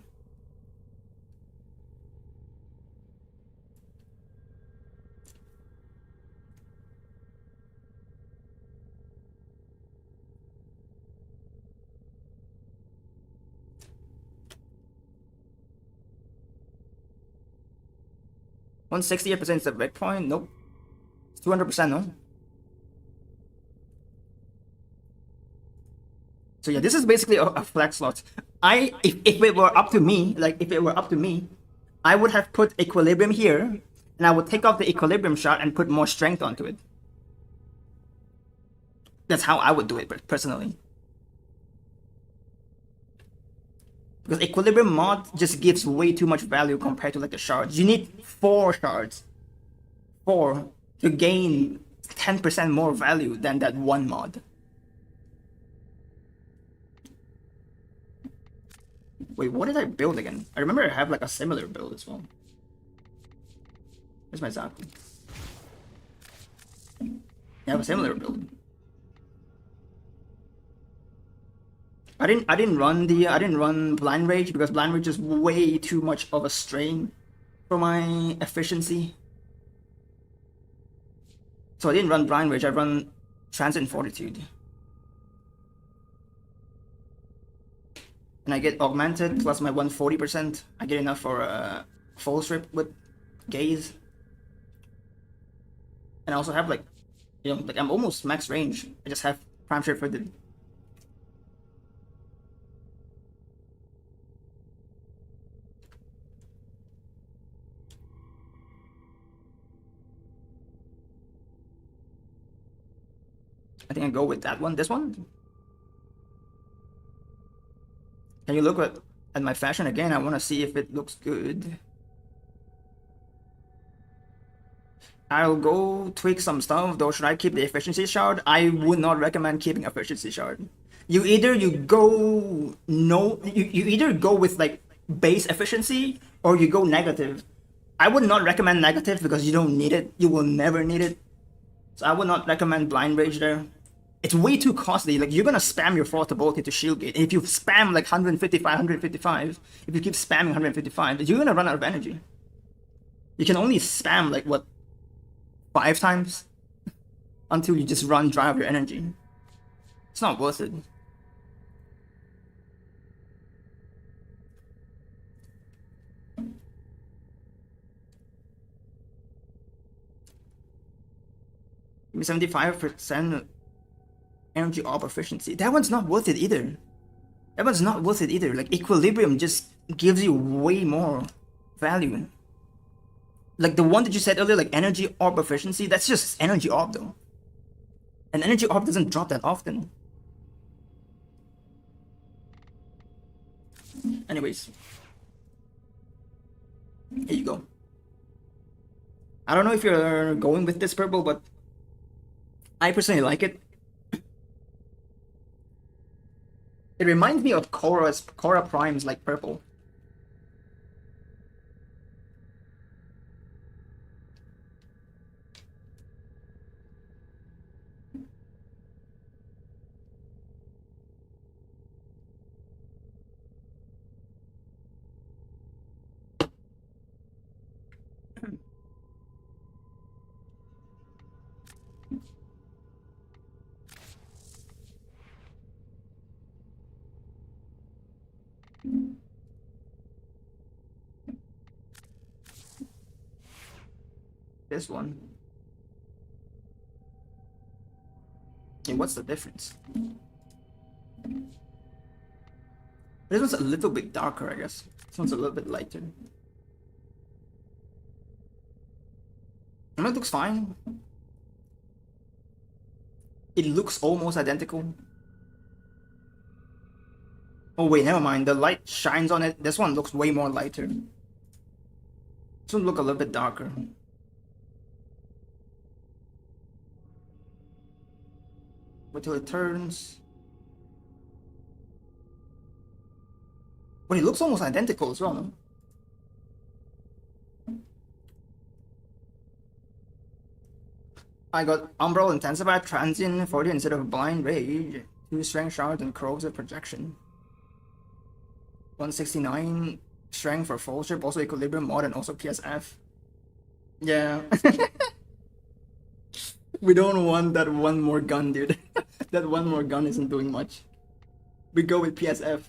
%168% is the breakpoint? Nope. It's 200%, no? So yeah, this is basically a flex slot. If it were up to me, I would have put Equilibrium here, and I would take off the Equilibrium shot and put more strength onto it. That's how I would do it personally. Because Equilibrium mod just gives way too much value compared to like the shards. You need 4 shards. 4 to gain 10% more value than that one mod. Wait, what did I build again? I remember I have like a similar build as well. Where's my Zaku? I have a similar build. I didn't run Blind Rage because Blind Rage is way too much of a strain for my efficiency. So I didn't run Blind Rage, I run Transient Fortitude. And I get augmented plus my 140%. I get enough for a full strip with gaze. And I also have like, you know, like I'm almost max range. I just have prime strip for the. I think I go with that one. This one. Can you look at my fashion again? I want to see if it looks good. I'll go tweak some stuff, though. Should I keep the efficiency shard? I would not recommend keeping efficiency shard. You either go with like base efficiency or you go negative. I would not recommend negative because you don't need it. You will never need it. So I would not recommend Blind Rage there. It's way too costly. Like you're gonna spam your fourth ability to shield gate. And if you spam like 155, if you keep spamming 155, you're gonna run out of energy. You can only spam like what, 5 times until you just run dry of your energy. It's not worth it. Give me 75% energy orb efficiency. That one's not worth it either. That one's not worth it either. Like Equilibrium just gives you way more value. Like the one that you said earlier, like energy orb efficiency, that's just energy orb though. And energy orb doesn't drop that often. Anyways. Here you go. I don't know if you're going with this purple, but I personally like it. It reminds me of Korra Prime's like purple. This one. Hey, what's the difference? This one's a little bit darker, I guess. This one's a little bit lighter. I mean, it looks fine. It looks almost identical. Oh wait, never mind. The light shines on it. This one looks way more lighter. This one look a little bit darker. Wait till it turns. But it looks almost identical as well, no? I got Umbral Intensified Transient 40 instead of Blind Rage, 2 Strength Shard and Corrosive Projection. 169 Strength for Full Strip, also Equilibrium mod and also PSF. Yeah. We don't want that one more gun, dude. That one more gun isn't doing much. We go with PSF.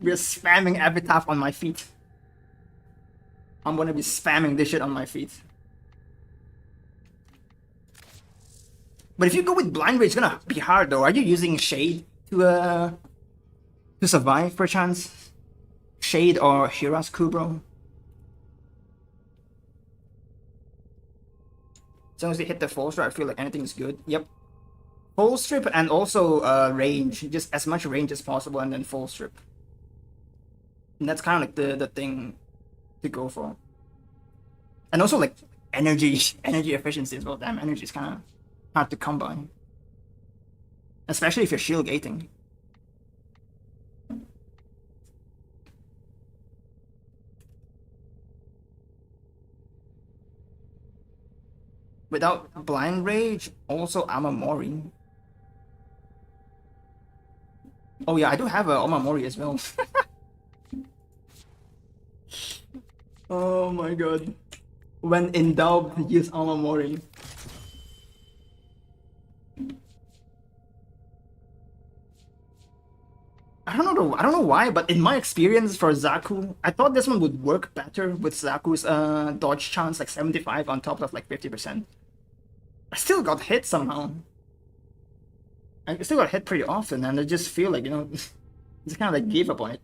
We're spamming Epitaph on my feet. I'm gonna be spamming this shit on my feet. But if you go with Blind Rage, it's gonna be hard though. Are you using Shade to survive perchance? Shade or Shira's Kubro? As long as they hit the full strip, I feel like anything's good. Yep. Full strip and also range. Just as much range as possible and then full strip. And that's kind of like the thing to go for. And also like energy efficiency as well. Damn, energy is kind of hard to come by. Especially if you're shield gating. Without Blind Rage, also Amamori. Oh yeah, I do have a Amamori as well. Oh my god. When in doubt, use Amamori. I don't know why, but in my experience for Zaku, I thought this one would work better with Zaku's dodge chance, like 75 on top of like 50%. I still got hit somehow. I still got hit pretty often, and I just feel like, you know, just kind of like gave up on it.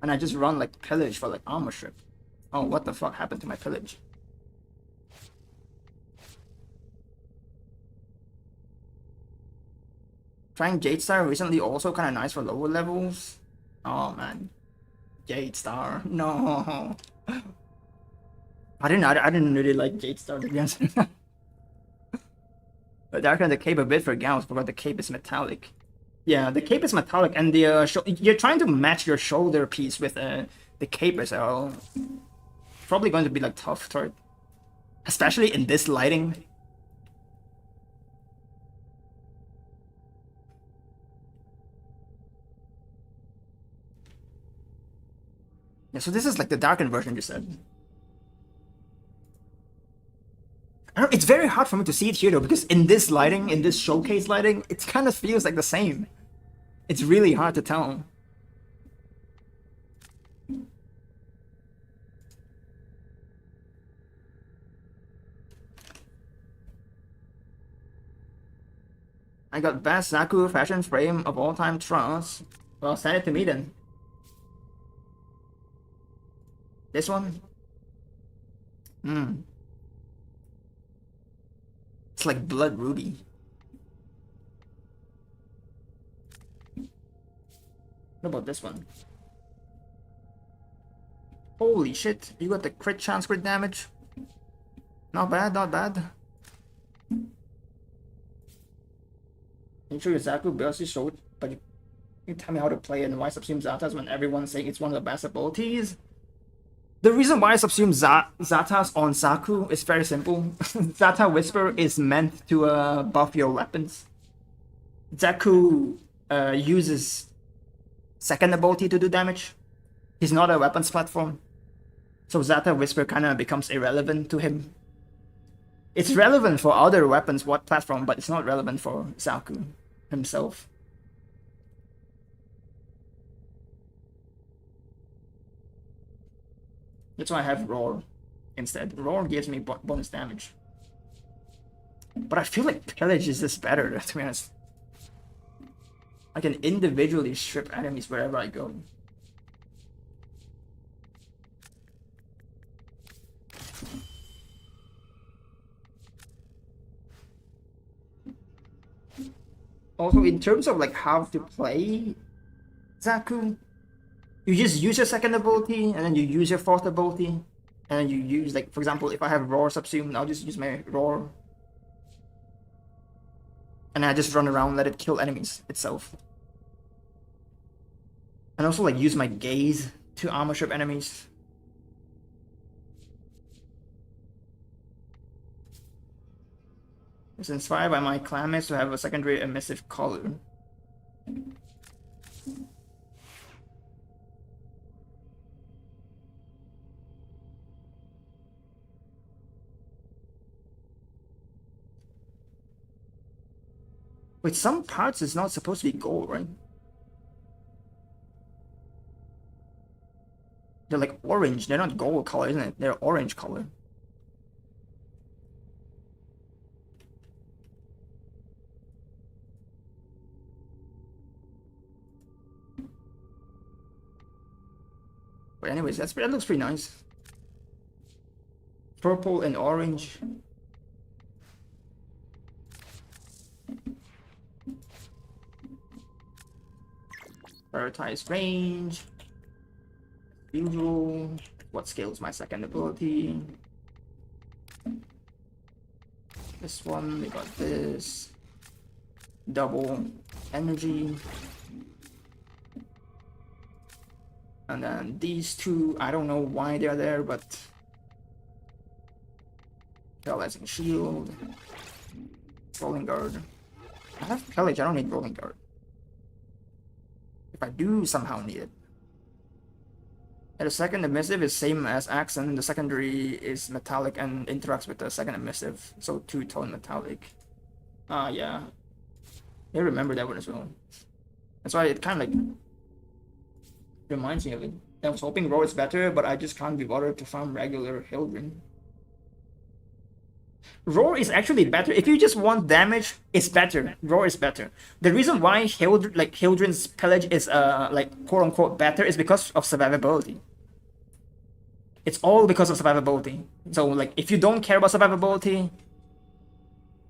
And I just run like Pillage for like armor strip. Oh, what the fuck happened to my Pillage? Trying Jadestar recently also kind of nice for lower levels. Oh man, Jadestar, no. I didn't really like Jadestar to be honest. But darken the cape a bit for gowns, because the cape is metallic. Yeah, the cape is metallic, and the you're trying to match your shoulder piece with the cape as well. Probably going to be like tough for it, especially in this lighting. Yeah, so this is like the darkened version you said. I don't, it's very hard for me to see it here though, because in this lighting, in this showcase lighting, it kind of feels like the same. It's really hard to tell. I got best Zaku fashion frame of all time trust. Well, send it to me then. This one? It's like blood ruby. What about this one? Holy shit, you got the crit chance, crit damage. Not bad, not bad. I'm sure Zaku barely showed, but you tell me how to play and why subsume Zatas when everyone's saying it's one of the best abilities. The reason why I subsume Zatas on Zaku is very simple. Zata Whisper is meant to buff your weapons. Zaku uses second ability to do damage. He's not a weapons platform. So Zata Whisper kind of becomes irrelevant to him. It's relevant for other weapons, what platform, but it's not relevant for Zaku himself. That's why I have Roar instead. Roar gives me bonus damage. But I feel like Pillage is just better, to be honest. I can individually strip enemies wherever I go. Also, in terms of like how to play Zaku, you just use your second ability, and then you use your fourth ability, and then you use, like, for example, if I have Roar subsumed, I'll just use my Roar. And I just run around, let it kill enemies itself. And also, like, use my Gaze to armor strip enemies. It's inspired by my clan to have a secondary emissive color. Wait, some parts is not supposed to be gold, right? They're like orange. They're not gold color, isn't it? They're orange color. But anyways, that looks pretty nice. Purple and orange. Prioritize range. Usual. What scales my second ability? This one, we got this. Double energy. And then these two, I don't know why they're there, but paralyzing shield, rolling guard. I have Pillage, I don't need rolling guard. If I do somehow need it. And the second emissive is same as Accent. The secondary is metallic and interacts with the second emissive, so two-tone metallic. Yeah. I remember that one as well. That's why it kind of like reminds me of it. I was hoping Roar is better, but I just can't be bothered to farm regular Hildren. Roar is actually better. If you just want damage, it's better. Roar is better. The reason why Hildren's Pillage is like quote unquote better is because of survivability. It's all because of survivability. So like if you don't care about survivability,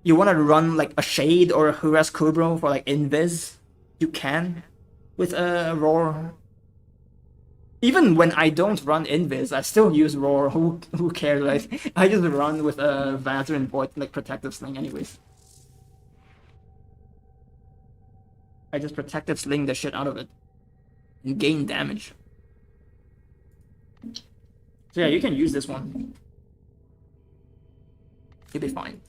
you want to run like a Shade or a Hura's Kubro for like Invis, you can with a Roar. Even when I don't run Invis, I still use Roar. Who cares? Like I just run with a Vazer and Void like Protective Sling anyways. I just Protective Sling the shit out of it and gain damage. So yeah, you can use this one. You'll be fine.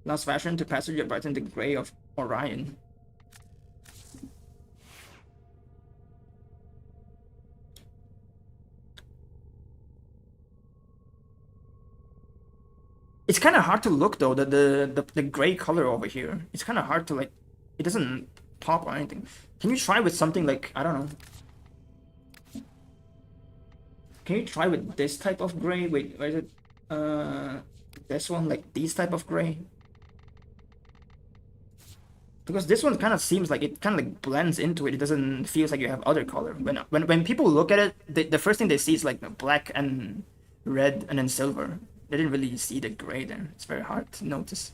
Last fashion to passage it right into the gray of Orion. It's kind of hard to look though, the gray color over here. It's kind of hard to like, it doesn't pop or anything. Can you try with something like, I don't know. Can you try with this type of gray? Wait, where is it? This one, like these type of gray? Because this one kind of seems like it kind of like blends into it. It doesn't feel like you have other color. When people look at it, the first thing they see is like the black and red and then silver. They didn't really see the gray there. It's very hard to notice.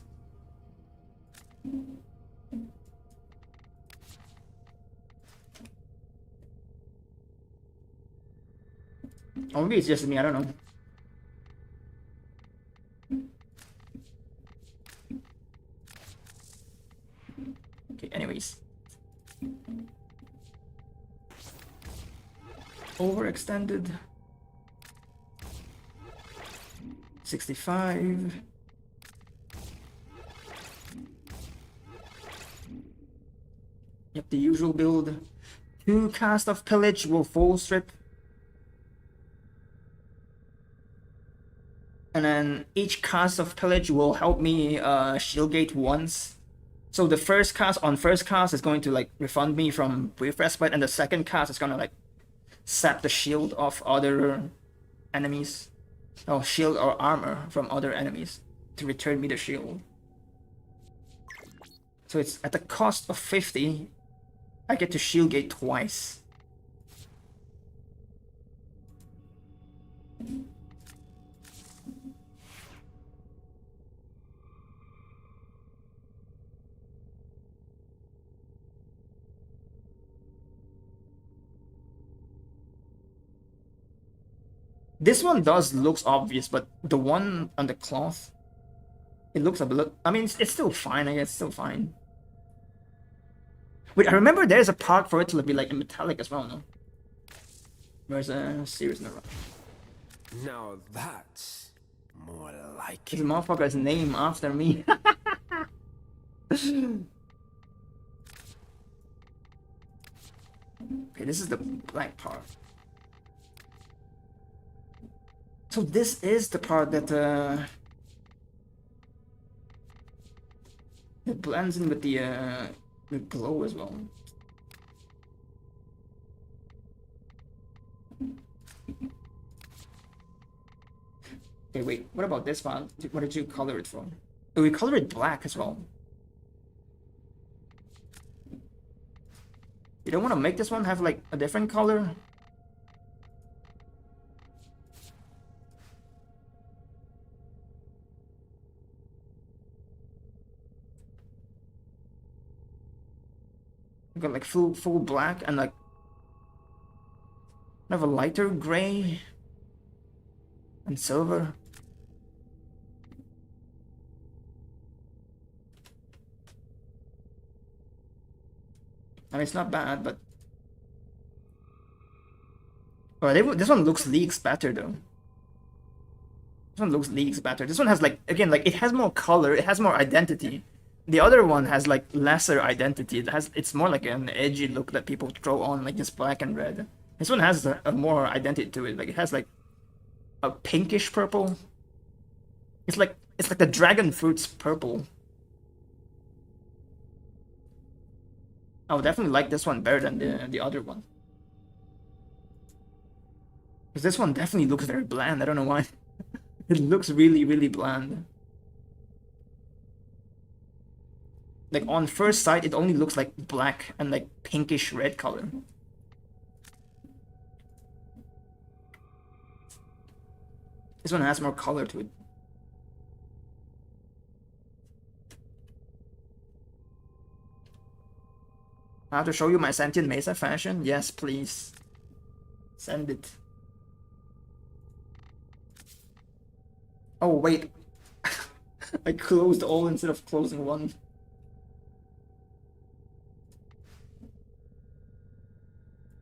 Or maybe it's just me, I don't know. Okay, anyways. Overextended. 65. Yep, the usual build. 2 cast of Pillage will full strip. And then each cast of Pillage will help me shield gate once. So the first cast is going to like refund me from brief respite, and the second cast is gonna like sap the shield of other enemies. Oh, shield or armor from other enemies to return me the shield. So it's at the cost of 50, I get to shield gate twice. This one does looks obvious, but the one on the cloth, it looks a bit. I mean, it's still fine. I guess it's still fine. Wait, I remember there's a part for it to be like a metallic as well, no? Where's a serious no? Now that's more like This motherfucker's name after me. Okay, this is the black part. So this is the part that it blends in with the glow as well. Okay, wait. What about this one? What did you color it from? Oh, we color it black as well. You don't want to make this one have like a different color? Got like full black and like have a lighter gray and silver. I mean, it's not bad, but oh, this one looks leagues better though. This one looks leagues better. This one has like, again, like it has more color, it has more identity. The other one has like lesser identity. It's more like an edgy look that people throw on, like just black and red. This one has a more identity to it. Like it has like a pinkish purple. It's like the dragon fruit's purple. I would definitely like this one better than the other one. Because this one definitely looks very bland. I don't know why. It looks really, really bland. Like on first sight, it only looks like black and like pinkish red color. This one has more color to it. I have to show you my Sentient Mesa fashion? Yes, please. Send it. Oh, wait. I closed all instead of closing one.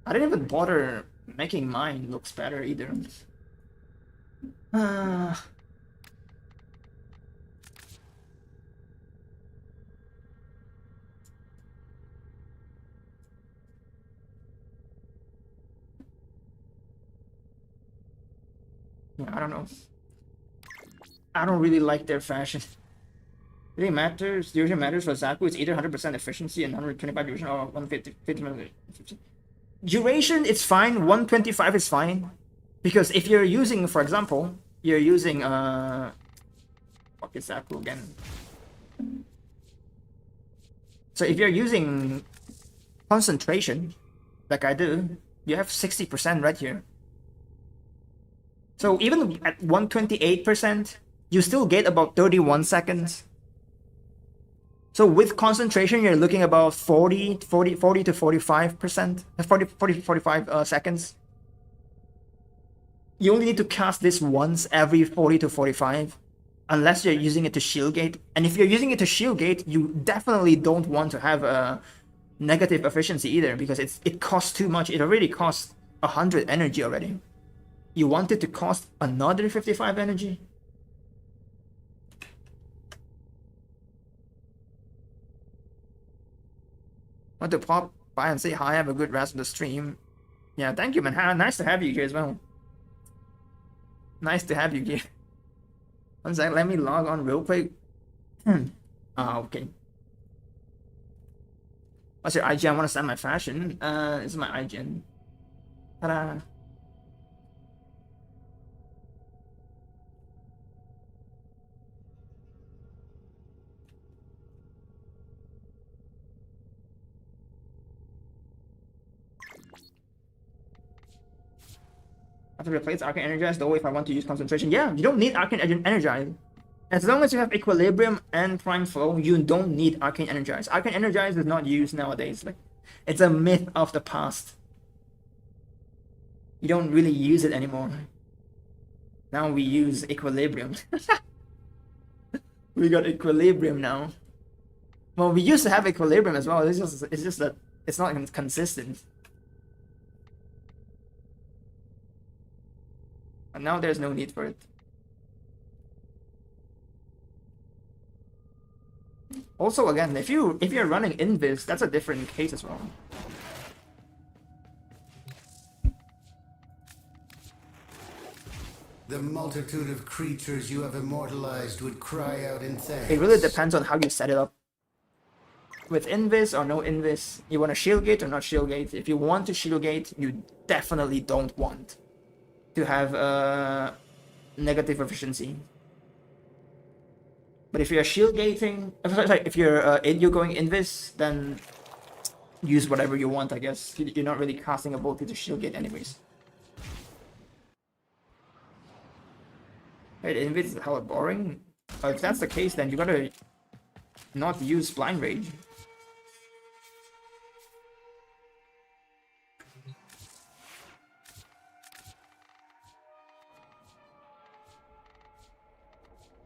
I didn't even bother making mine looks better either. Yeah, I don't know. I don't really like their fashion. It matters. Duration matters for Zaku. It's either 100% efficiency and 125 duration or 150. Duration, it's fine. 125 is fine. Because if you're using, for example, you're using what is Zaku again? So if you're using concentration, like I do, you have 60% right here. So even at 128%, you still get about 31 seconds. So with concentration, you're looking about 40 to 45%, 45 seconds. You only need to cast this once every 40 to 45, unless you're using it to shield gate. And if you're using it to shield gate, you definitely don't want to have a negative efficiency either, because it costs too much. It already costs 100 energy already. You want it to cost another 55 energy? Want to pop by and say hi, have a good rest of the stream. Yeah, thank you, man. Nice to have you here as well. Nice to have you here. One sec, let me log on real quick. Okay. What's your IGN? I want to send my fashion. This is my IGN. Ta-da! I have to replace Arcane Energize though if I want to use Concentration. Yeah, you don't need Arcane Energize. As long as you have Equilibrium and Prime Flow, you don't need Arcane Energize. Arcane Energize is not used nowadays. Like, it's a myth of the past. You don't really use it anymore. Now we use Equilibrium. We got Equilibrium now. Well, we used to have Equilibrium as well. It's just that it's not consistent. And now there's no need for it. Also, again, if you're running Invis, that's a different case as well. The multitude of creatures you have immortalized would cry out in thanks. It really depends on how you set it up. With Invis or no Invis, you want to shield gate or not shield gate. If you want to shield gate, you definitely don't want to have negative efficiency. But if you're shield gating, if you're going Invis, then use whatever you want, I guess. You're not really casting ability to shield gate anyways. Right, Invis is hella boring. If that's the case, then you gotta not use Blind Rage.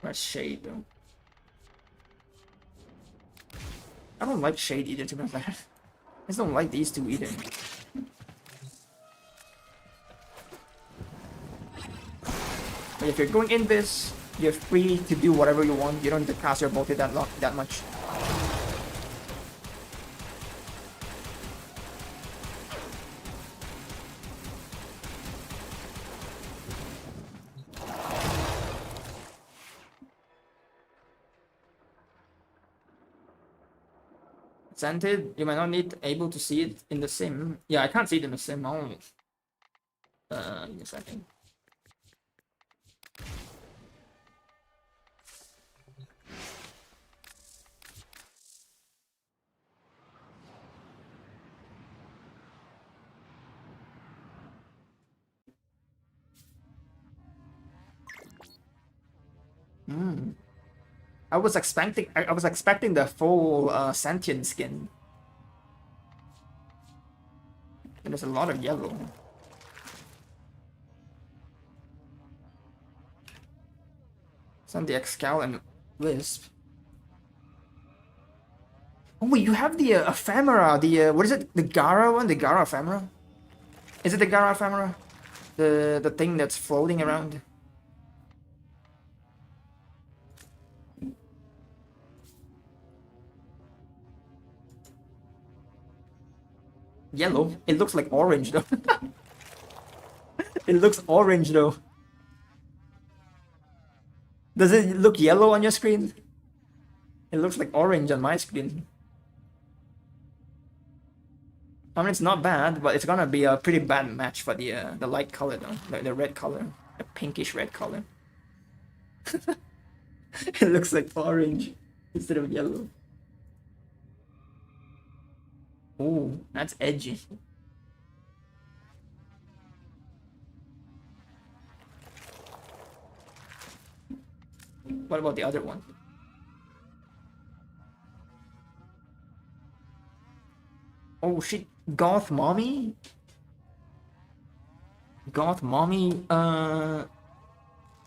That's Shade though. I don't like Shade either, to be honest. I just don't like these two either. But if you're going in this, you're free to do whatever you want. You don't need to cast your ability that much. Scented, you might not need able to see it in the sim. Yeah, I can't see it in the sim. I'll give me a second. I was expecting the full sentient skin. And there's a lot of yellow. Some the Excal and Wisp. Oh wait, you have the ephemera, the what is it? The Gara one, the Gara ephemera? Is it the Gara ephemera? The thing that's floating around? Yellow? It looks like orange though. It looks orange though. Does it look yellow on your screen? It looks like orange on my screen. I mean, it's not bad, but it's gonna be a pretty bad match for the light color though, the red color, the pinkish red color. It looks like orange instead of yellow. Oh, that's edgy. What about the other one? Oh shit, Goth Mommy? Goth Mommy,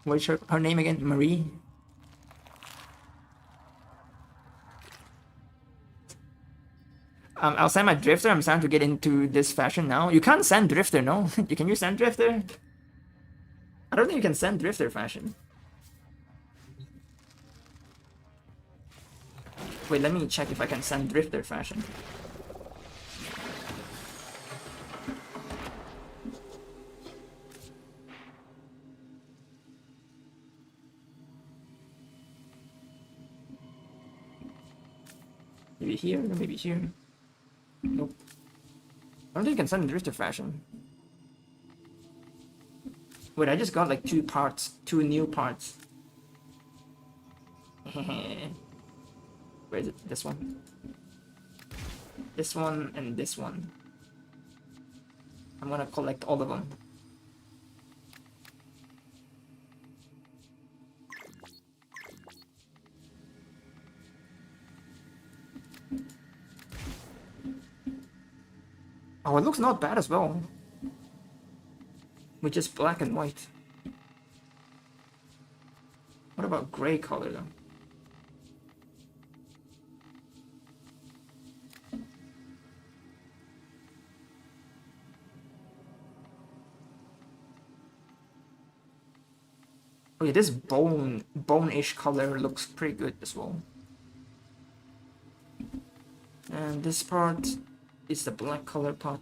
what's her name again? Marie? I'll send my Drifter. I'm starting to get into this fashion now. You can't send Drifter, no? Can you send Drifter? I don't think you can send Drifter fashion. Wait, let me check if I can send Drifter fashion. Maybe here, maybe here. Nope. I don't think you can send Drifter fashion. Wait, I just got like 2 parts, 2 new parts. Where is it? This one. This one and this one. I'm gonna collect all of them. Oh, it looks not bad as well. With just black and white. What about gray color though? Oh yeah, this bone-ish color looks pretty good as well. And this part is the black color part.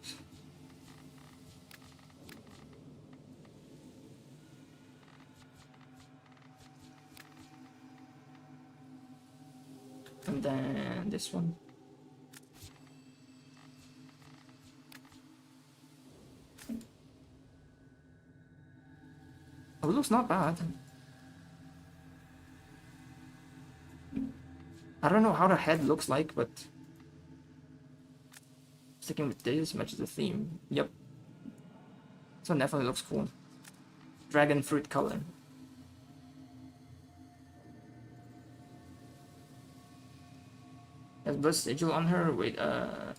And then this one. Oh, it looks not bad. I don't know how the head looks like, but sticking with this matches the theme. Yep. This one definitely looks cool. Dragon fruit color. Has blood sigil on her? Wait, yeah,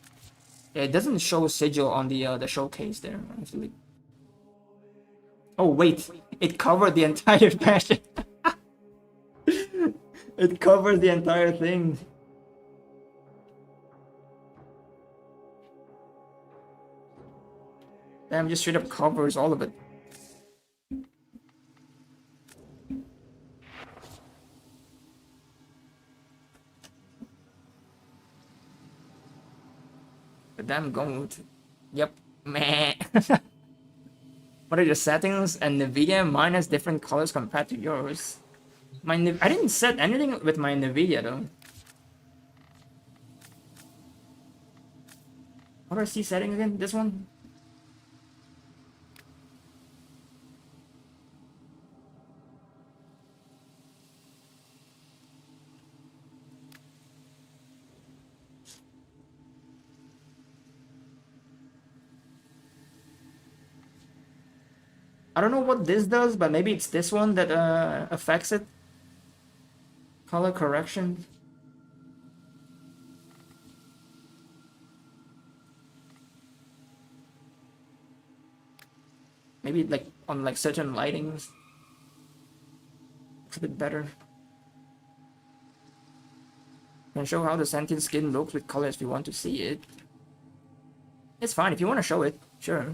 it doesn't show sigil on the showcase there. I have to leave. Oh wait, it covered the entire fashion. It covered the entire thing. Damn, just straight up covers all of it. The damn goat. Yep, meh. What are your settings? And NVIDIA, mine has different colors compared to yours. I didn't set anything with my NVIDIA though. What do I see setting again? This one? I don't know what this does, but maybe it's this one that affects it. Color correction. Maybe like on like certain lightings. Looks a bit better. Can show how the sentient skin looks with colors if you want to see it. It's fine if you want to show it, sure.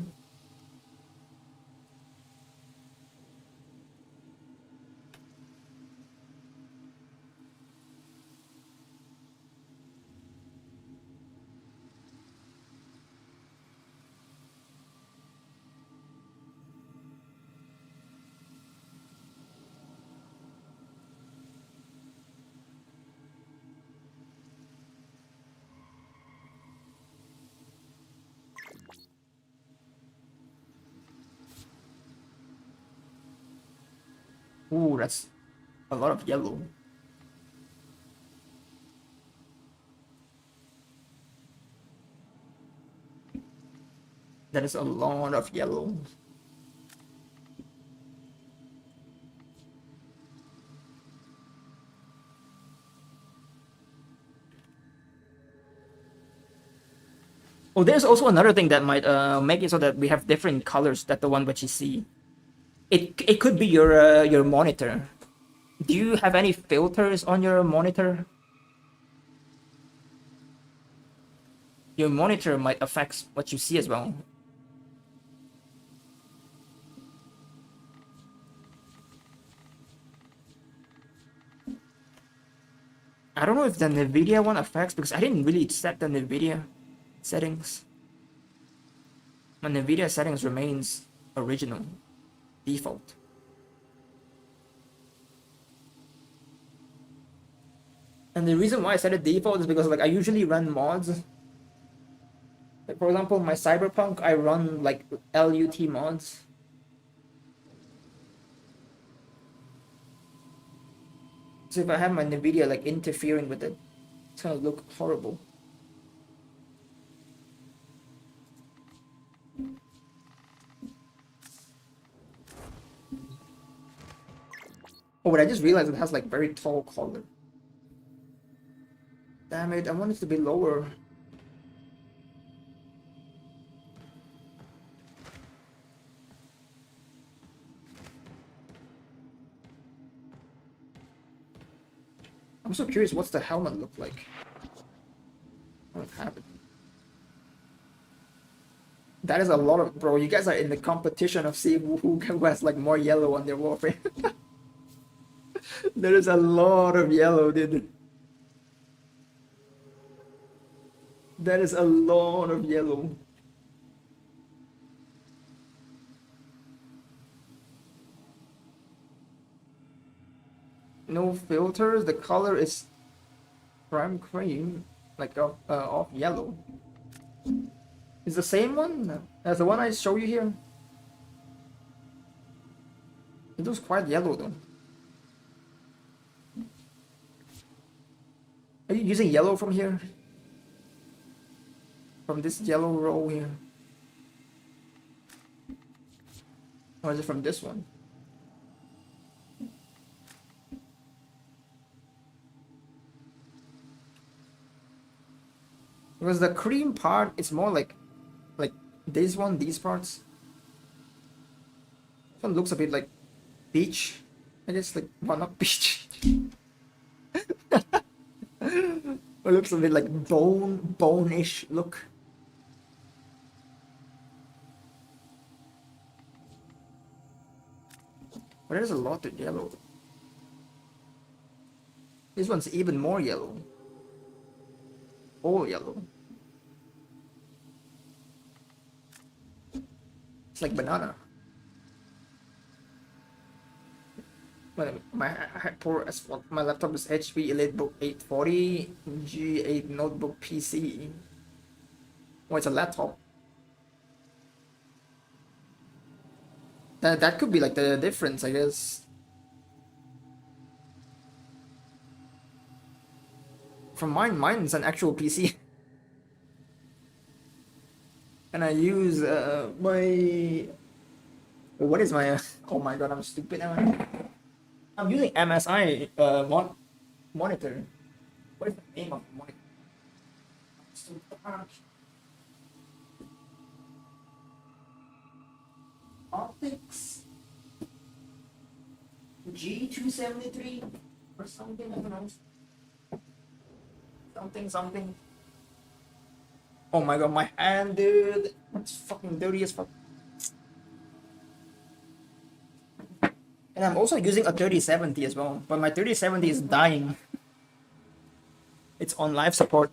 Ooh, that's a lot of yellow. That is a lot of yellow. Oh, there's also another thing that might make it so that we have different colors than the one which you see. It could be your monitor. Do you have any filters on your monitor? Your monitor might affect what you see as well. I don't know if the NVIDIA one affects because I didn't really set the NVIDIA settings. My NVIDIA settings remains original, default. And the reason why I set it default is because like I usually run mods. Like for example, my Cyberpunk, I run like LUT mods. So if I have my NVIDIA like interfering with it, it's gonna look horrible. Oh, but I just realized it has like very tall collar. Damn it, I want it to be lower. I'm so curious, what's the helmet look like? I don't have it. That is a lot of, bro. You guys are in the competition of seeing who has like more yellow on their Warframe. There is a lot of yellow, dude. That is a lot of yellow. No filters. The color is prime cream, like off yellow. Is the same one as the one I show you here? It looks quite yellow though. Are you using yellow from here? From this yellow row here? Or is it from this one? Because the cream part is more like this one, these parts. This one looks a bit like peach. I guess like, well, not peach. It looks a bit like bone-ish look. But there's a lot of yellow. This one's even more yellow. All yellow. It's like banana. But my laptop is HP EliteBook 840 G8 notebook PC. Oh, it's a laptop. That could be like the difference, I guess. From mine's an actual PC. And I use my... What is my... Oh my god, I'm stupid now. I'm using MSI monitor. What is the name of the monitor? Optics G273 or something, I don't know. Something. Oh my god, my hand, dude. It's fucking dirty as fuck. And I'm also using a 3070 as well, but my 3070 is dying. It's on life support.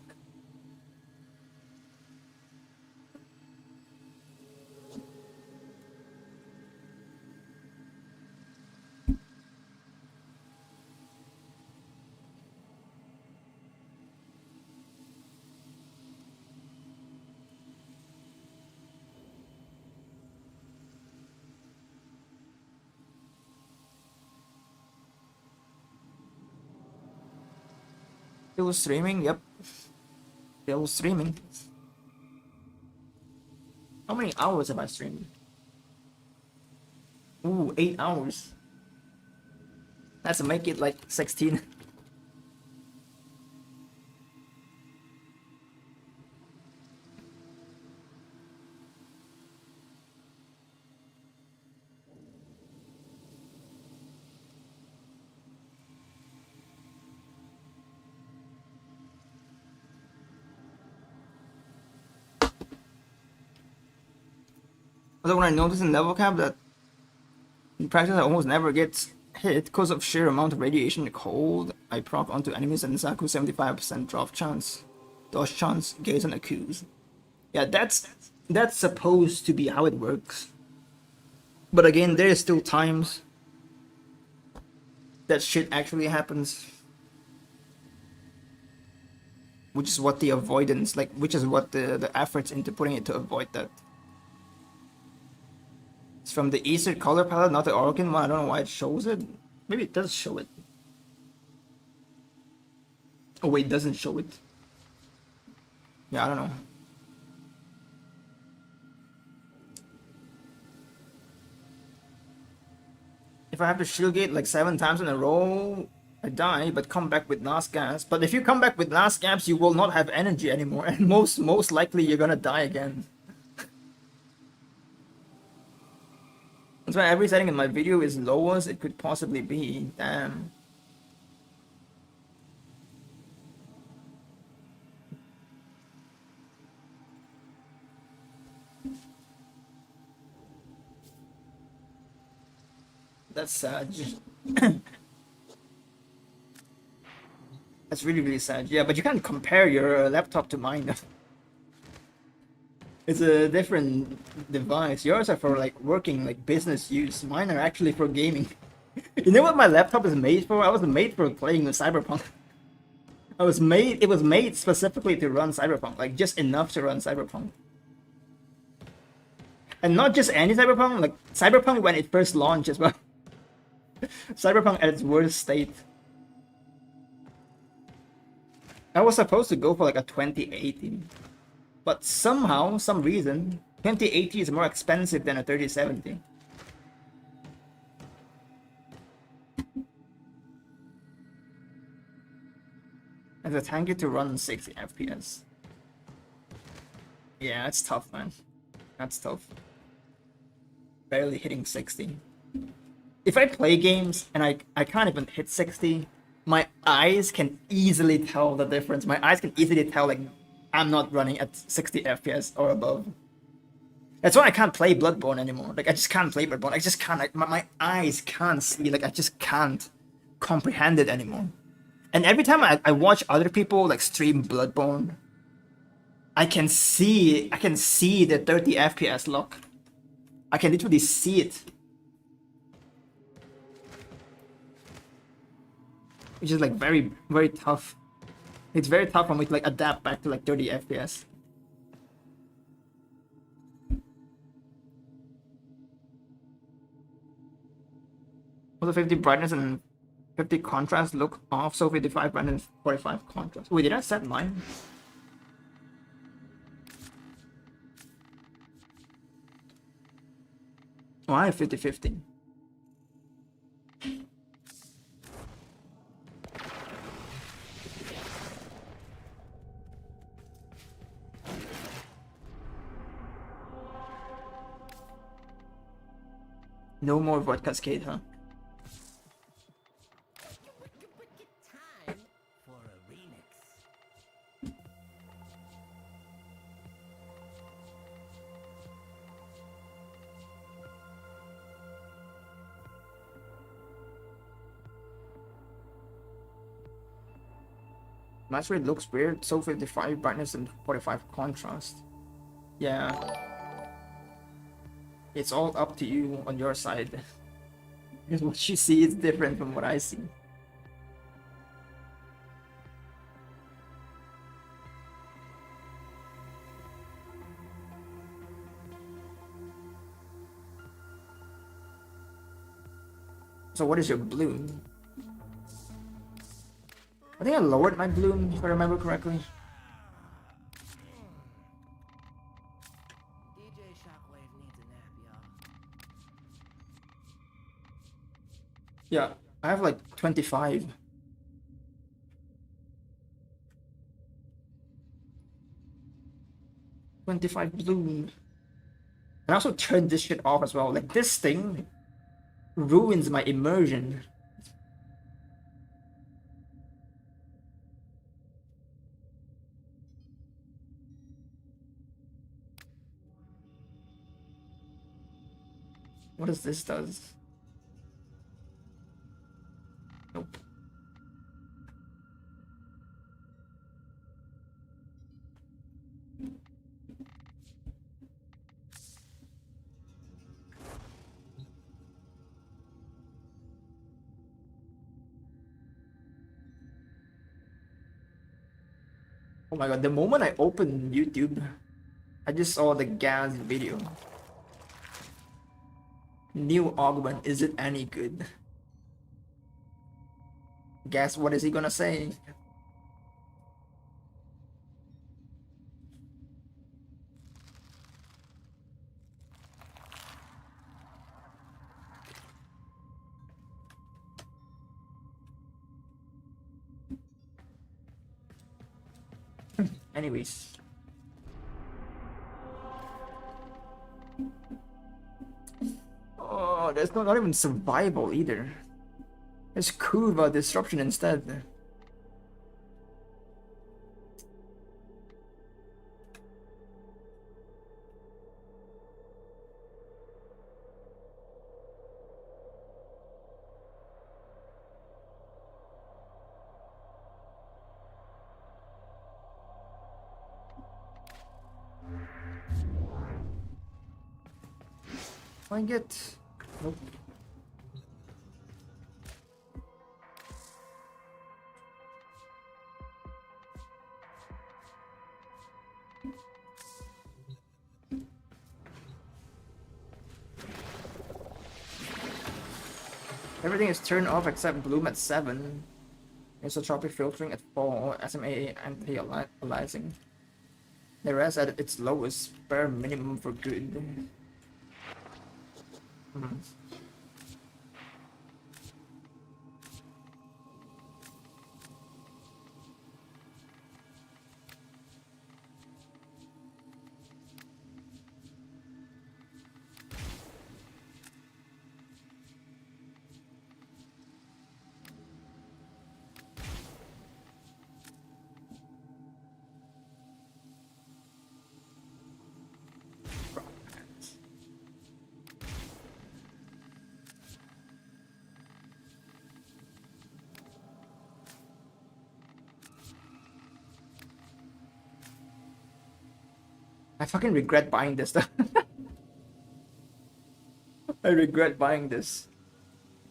Still streaming, yep. Still streaming. How many hours have I streamed? Ooh, 8 hours. Let's make it like 16. Although when I noticed in level cap that in practice I almost never get hit because of sheer amount of radiation cold I proc onto enemies and Zaku 75% drop chance. Dodge chance, gaze and accuse. Yeah, that's supposed to be how it works. But again, there is still times that shit actually happens. Which is what the avoidance, like, which is what the efforts into putting it to avoid that. It's from the Eastern color palette, not the Orokin one. I don't know why it shows it. Maybe it does show it. Oh wait, it doesn't show it. Yeah, I don't know. If I have to shield gate like 7 times in a row, I die, but come back with last gas. But if you come back with last gas, you will not have energy anymore, and most likely you're gonna die again. That's why every setting in my video is low as it could possibly be. Damn. That's sad. That's really sad. Yeah, but you can't compare your laptop to mine. It's a different device. Yours are for like working, like business use. Mine are actually for gaming. You know what my laptop is made for? I was made for playing with Cyberpunk. It was made specifically to run Cyberpunk, like just enough to run Cyberpunk. And not just any Cyberpunk, like Cyberpunk when it first launched as well. Cyberpunk at its worst state. I was supposed to go for like a 2080, but somehow, some reason, 2080 is more expensive than a 3070. And the tank to run 60 FPS. Yeah, it's tough, man. That's tough. Barely hitting 60. If I play games and I can't even hit 60, my eyes can easily tell the difference. My eyes can easily tell like I'm not running at 60 FPS or above. That's why I can't play Bloodborne anymore. Like I just can't play Bloodborne. I just can't. Like, my eyes can't see. Like I just can't comprehend it anymore. And every time I watch other people like stream Bloodborne, I can see the 30 FPS lock. I can literally see it. Which is like very, very tough. It's very tough for me to like adapt back to like 30 FPS. Also 50 brightness and 50 contrast look off, so 55 brightness, 45 contrast. Wait, did I set mine? Oh, I have 50-50. No more Void Cascade, huh? Match rate looks weird, so 55 brightness and 45 contrast. Yeah. It's all up to you on your side. Because what you see is different from what I see. So what is your bloom? I think I lowered my bloom, if I remember correctly. Yeah, I have like 25. Bloom. And I also turned this shit off as well. Like this thing ruins my immersion. What does this does? Nope. Oh my god, the moment I opened YouTube, I just saw the gas video. New augment, is it any good? Guess what is he gonna say? Anyways. Oh, there's not even survival either. There's Kuva disruption instead. I get nope. Everything is turned off except bloom at 7. Isotropic filtering at 4. SMA anti-aliasing. The rest at its lowest, bare minimum for good. I fucking regret buying this stuff. I regret buying this.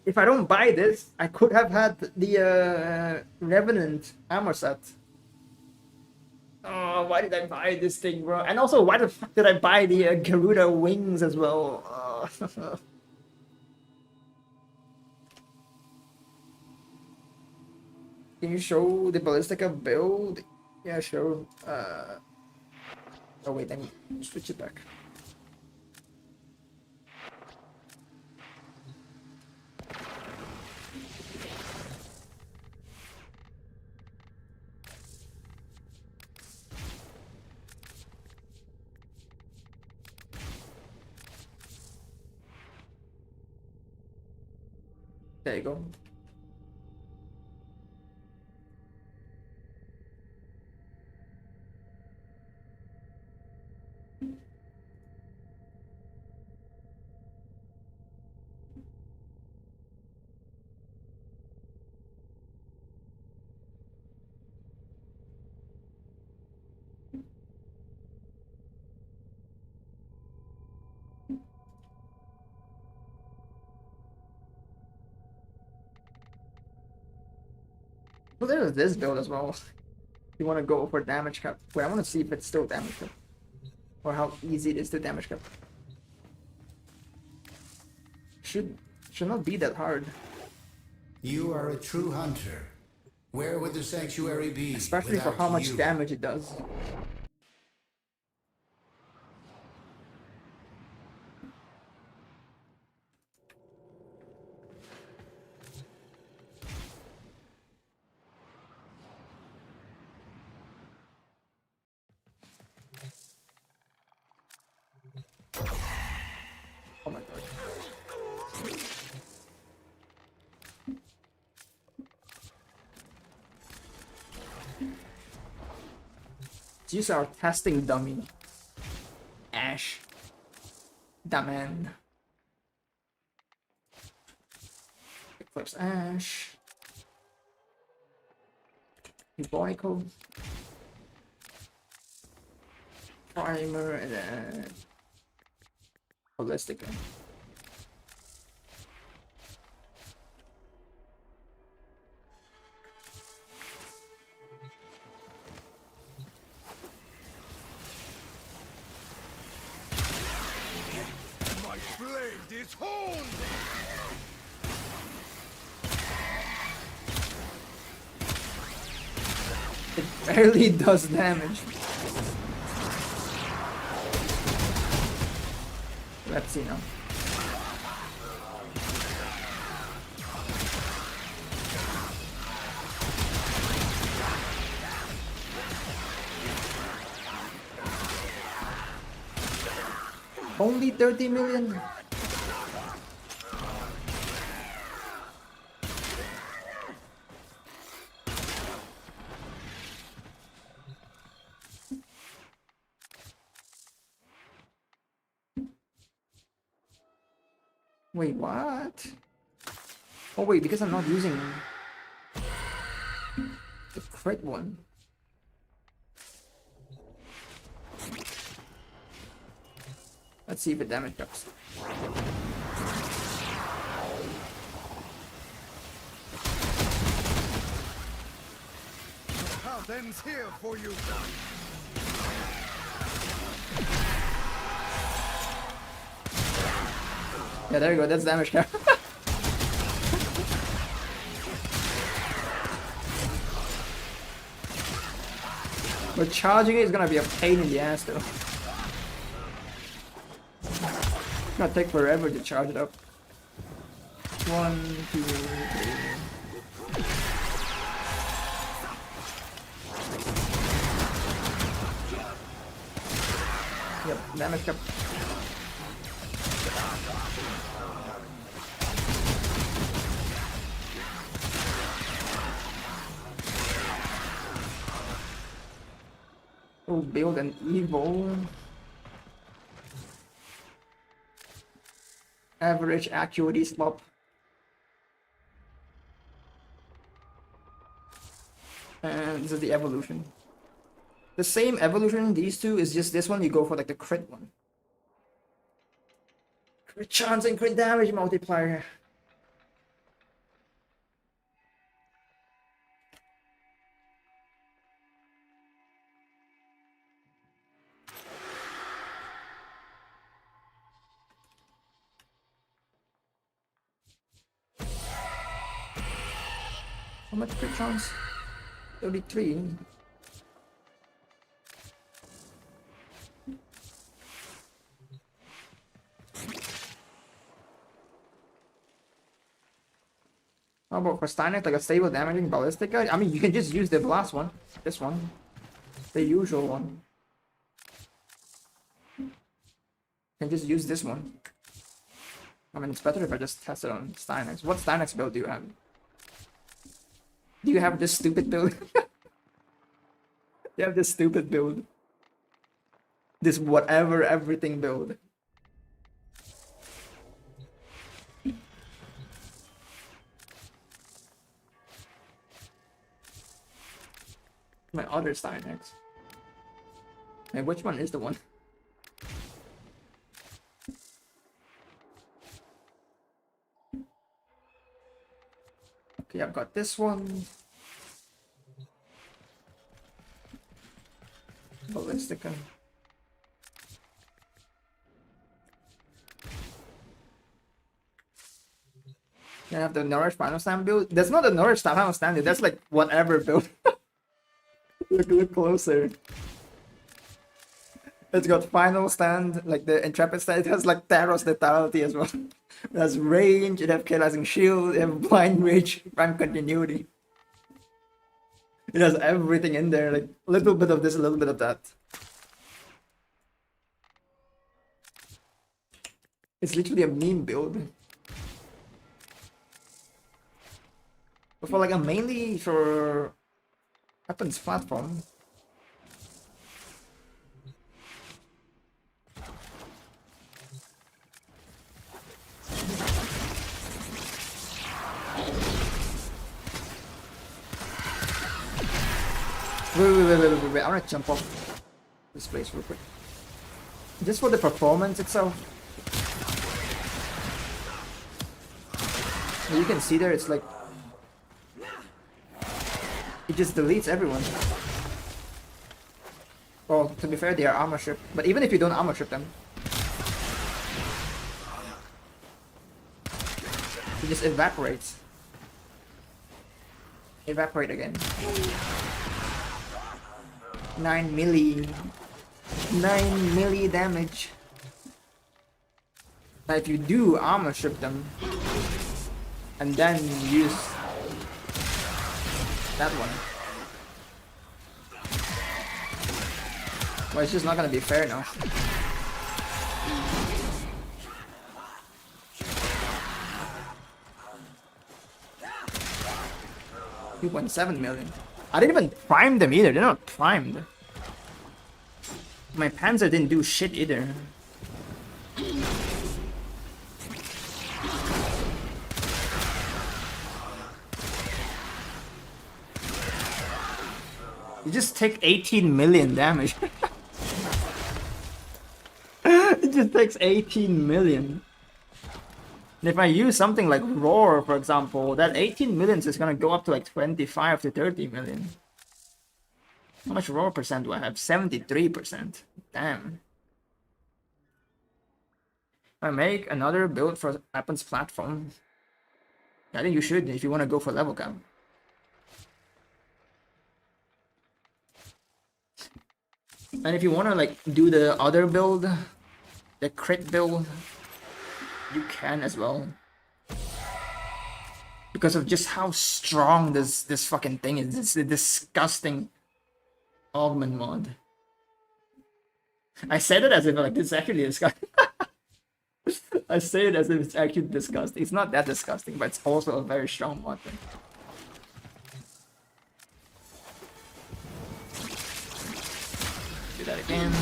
If I don't buy this, I could have had the Revenant armor set. Oh, why did I buy this thing, bro? And also, why the fuck did I buy the Garuda wings as well? Can you show the Ballistica build? Yeah, sure. Oh wait, let me switch it back. There you go. Well, there's this build as well. You want to go for damage cap. Wait, I want to see if it's still damage cap. Or how easy it is to damage cap. Should not be that hard. You are a true hunter. Where would the sanctuary be? Especially for how much damage it does. Oh my god. Use our testing dummy. Ash. Daman. Eclipse Ash. Boyko. Primer and then Holistic. My blade is honed! It barely does damage. Let's see now. Only 30 million? Wait, what? Oh wait, because I'm not using the crit one. Let's see if it damage drops. The path ends here for you. Yeah, there you go, that's damage cap. But charging it is gonna be a pain in the ass though. It's gonna take forever to charge it up. 1, 2, 3. Yep, damage cap. Oh, build an evil. Average acuity slop. And this is the evolution. The same evolution in these two is just this one you go for like the crit one. Crit chance and crit damage multiplier. How much crit chance? 33. How about for Steinex, like a stable damaging ballistic guy? I mean, you can just use the last one. This one. The usual one. You can just use this one. I mean, it's better if I just test it on Steinex. What Steinex build do you have? Do you have this stupid build? You have this stupid build. This whatever everything build. My other Steinex. And which one is the one? Okay, I've got this one. Ballistica. I have the Nourish Final Stand build. That's not a Nourish Final Stand, that's like whatever build. Look closer. It's got Final Stand, like the Intrepid Stand. It has like Taros Lethality as well. It has range, it has Chaosing Shield, it has Blind Rage, Prime Continuity. It has everything in there, like a little bit of this, a little bit of that. It's literally a meme build. But for like a mainly for weapons platform. Wait, I wanna jump off this place real quick. Just for the performance itself. You can see there, it's like it just deletes everyone. Well, to be fair, they are armor stripped, but even if you don't armor strip them, it just evaporates. Evaporate again. 9 milli damage. Now if you do armor strip them and then use that one, well, it's just not gonna be fair now. 2.7 million. I didn't even prime them either. They're not primed. My Panzer didn't do shit either. You just take 18 million damage. It just takes 18 million. And if I use something like Roar, for example, that 18 millions is gonna go up to like 25 to 30 million. How much Roar percent do I have? 73%. Damn. If I make another build for weapons platform, I think you should if you want to go for level cap. And if you want to like do the other build, the crit build, you can as well. Because of just how strong this fucking thing is. It's a disgusting augment mod. I said it as if like this is actually disgusting. I say it as if it's actually disgusting. It's not that disgusting, but it's also a very strong mod thing. Do that again.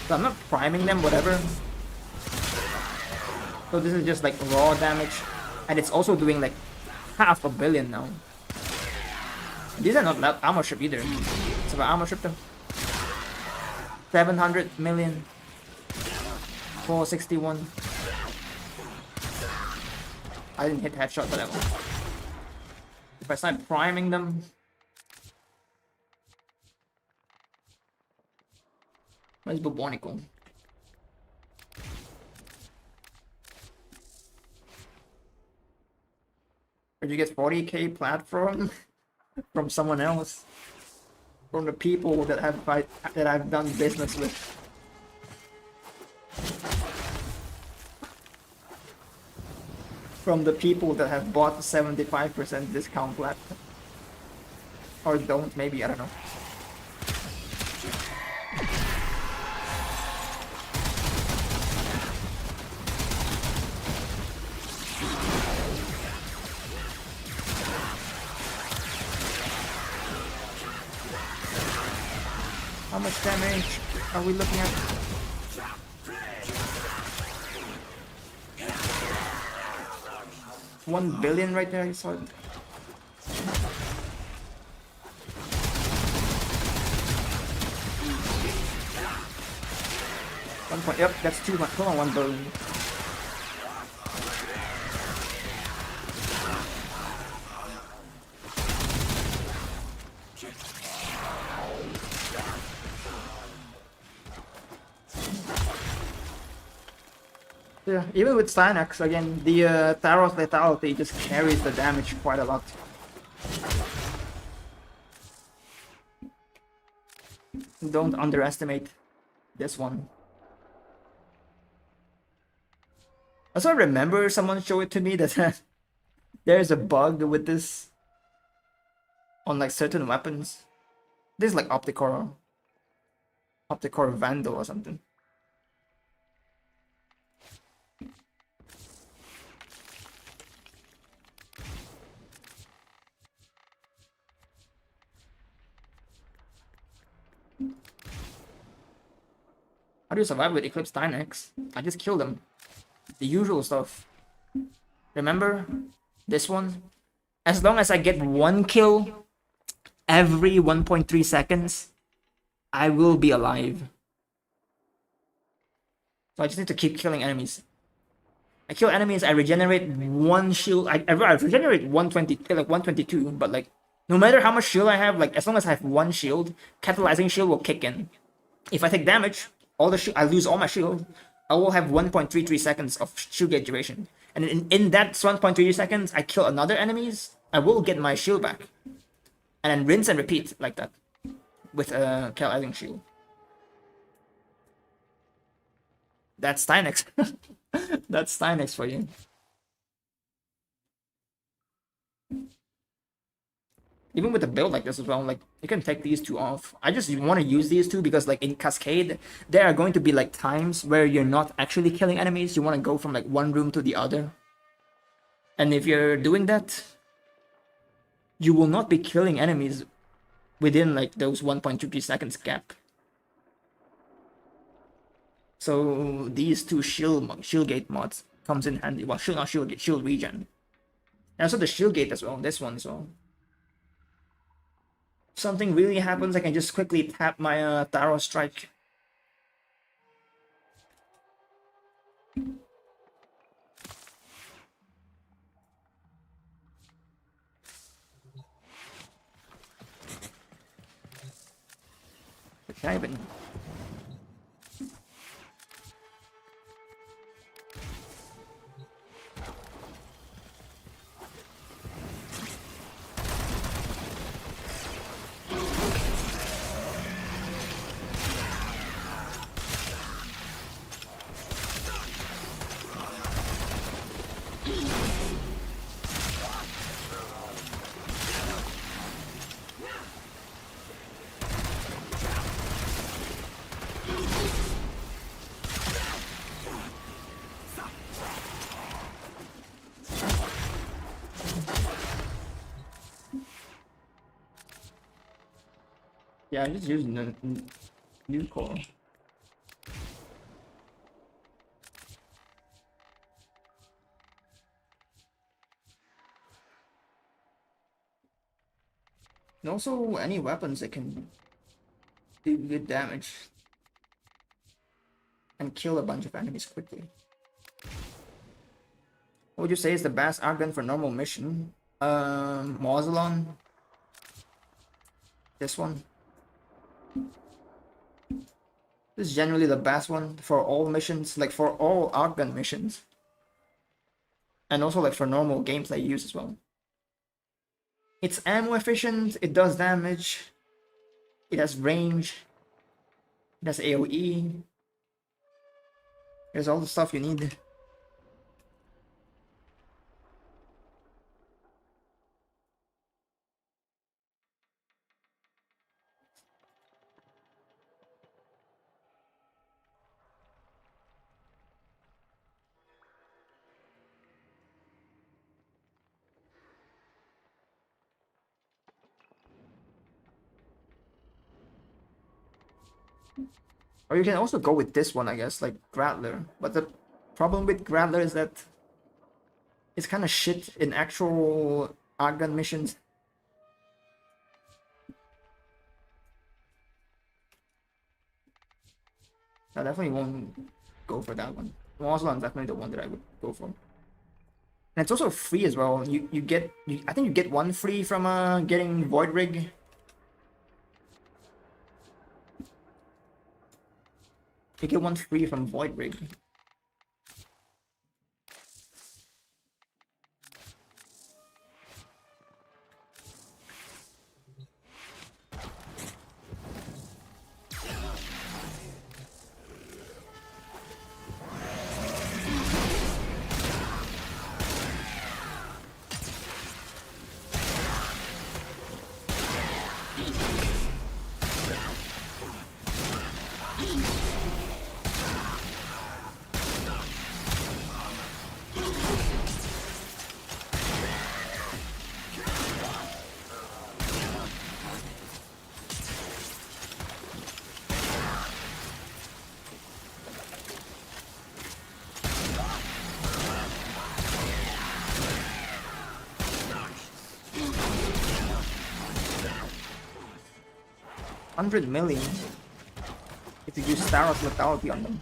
So I'm not priming them, whatever. So this is just like raw damage. And it's also doing like 500 million now. These are not armor ship either. It's about armor ship though. 700 million. 461. I didn't hit headshot for that one. If I start priming them. Where's Bubonico? Did you get 40k platform from someone else? From the people that I've done business with. From the people that have bought 75% discount platform. Or don't, maybe, I don't know. How much damage are we looking at? $1 billion right there, I saw it. Yep, that's too much. Come on, $1 billion. Yeah, even with SiRiUS, again, the Taros Lethality just carries the damage quite a lot. Don't underestimate this one. Also, I remember someone showed it to me that there's a bug with this on like certain weapons. This is like Opticore Vandal or something. How do you survive with Eclipse Dynex? I just killed them. The usual stuff. Remember? This one? As long as I get one kill every 1.3 seconds, I will be alive. So I just need to keep killing enemies. I kill enemies, I regenerate one shield. I regenerate 120, like 122, but like, no matter how much shield I have, like, as long as I have one shield, catalyzing shield will kick in. If I take damage, I lose all my shield. I will have 1.33 seconds of shield gauge duration. And in that 1.33 seconds, I kill another enemies, I will get my shield back. And then rinse and repeat like that. With a catalyzing shield. That's Stynex. That's Stynex for you. even with a build like this as well, like you can take these two off. I just want to use these two because like in Cascade, there are going to be like times where you're not actually killing enemies. You want to go from like one room to the other. And if you're doing that, you will not be killing enemies within like those 1.23 seconds gap. So these two shield gate mods comes in handy. Well, not shield gate, shield regen. And also the shield gate as well, this one as well. Something really happens, I can just quickly tap my Taro Strike. Can I even... Yeah, I'm just using the new core. And also, any weapons that can do good damage and kill a bunch of enemies quickly. What would you say is the best art gun for normal mission? Mausolon. This one. This is generally the best one for all missions, like for all art gun missions. And also like for normal gameplay use as well. It's ammo efficient, it does damage, it has range, it has AoE. There's all the stuff you need. Or you can also go with this one, I guess, like Grattler. But the problem with Grattler is that it's kind of shit in actual art gun missions. I definitely won't go for that one. Mausolon is definitely the one that I would go for. And it's also free as well. I think you get one free from getting Void Rig. You get one free from Void Rig. $100 million if you use Staros lethality on them.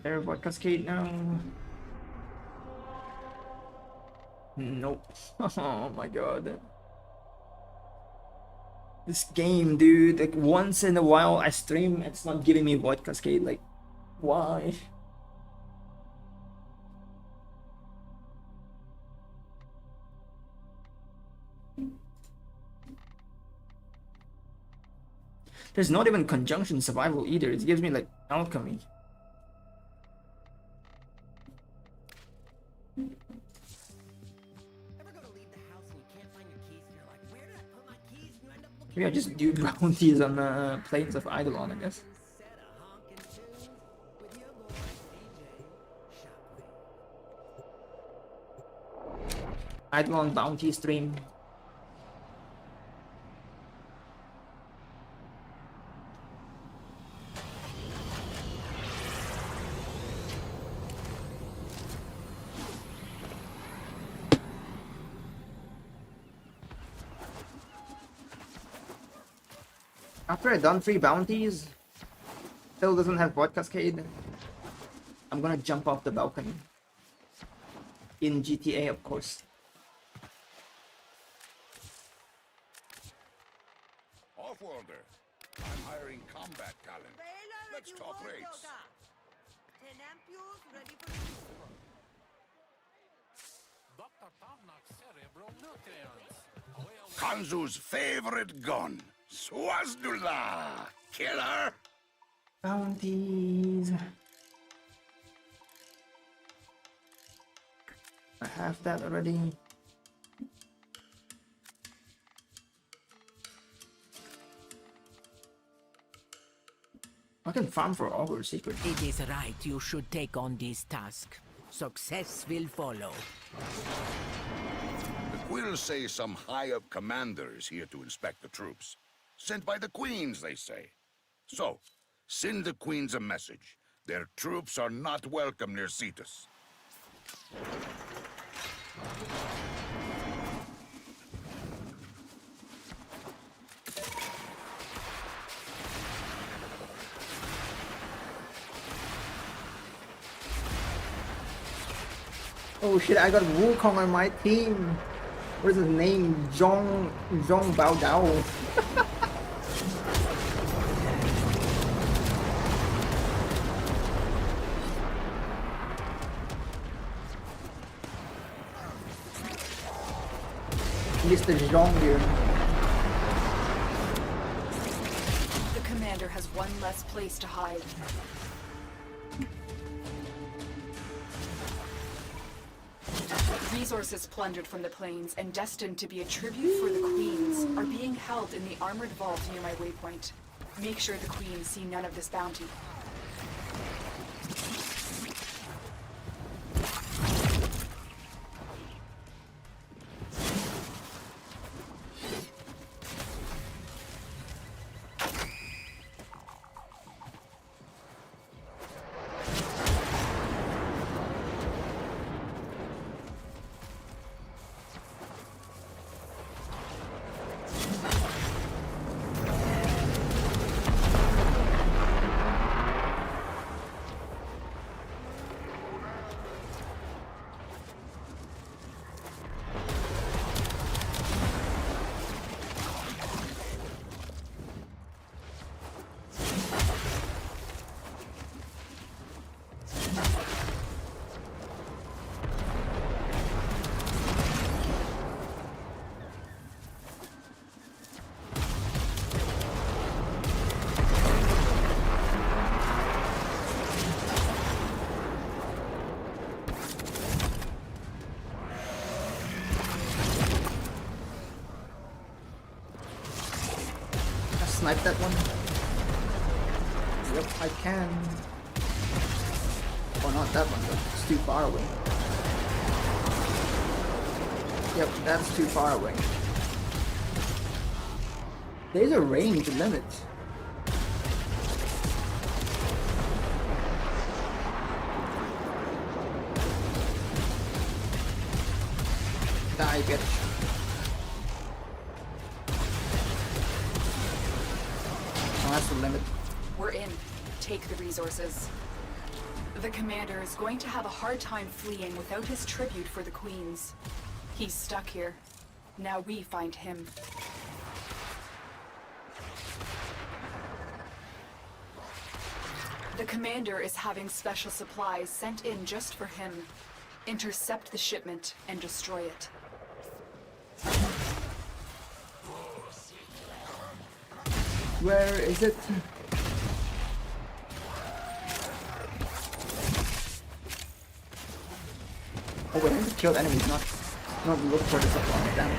There, what cascade now? Nope. Oh my god. This game, dude, like once in a while I stream, it's not giving me Void Cascade, like, why? There's not even conjunction survival either, it gives me like alchemy. Maybe I just do bounties on planes of Eidolon, I guess. Eidolon bounty stream. After I've done 3 bounties, still doesn't have Void Cascade, I'm gonna jump off the balcony. In GTA, of course. Off-worlder, I'm hiring combat talent. Let's talk rates. Kanzu's favorite gun. Swazdula! Killer! Bounties. I have that already. I can farm for Augur Secret. It is right you should take on this task. Success will follow. The Quills say some high-up commander is here to inspect the troops. Sent by the Queens, they say. So, send the Queens a message. Their troops are not welcome near Cetus. Oh shit, I got Wukong on my team. What is his name? Zhong Bao Dao. Mr. Zhong here. The commander has one less place to hide. Resources plundered from the plains and destined to be a tribute for the queens are being held in the armored vault near my waypoint. Make sure the queens see none of this bounty. Snipe that one. Yep, I can. Oh, not that one, but it's too far away. Yep, that's too far away. There's a range limit. Die, bitch. That's the limit. We're in. Take the resources. The commander is going to have a hard time fleeing without his tribute for the queens. He's stuck here. Now we find him. The commander is having special supplies sent in just for him. Intercept the shipment and destroy it. Where is it? Oh, wait, I have to kill enemies, not look for the supply. Damn it.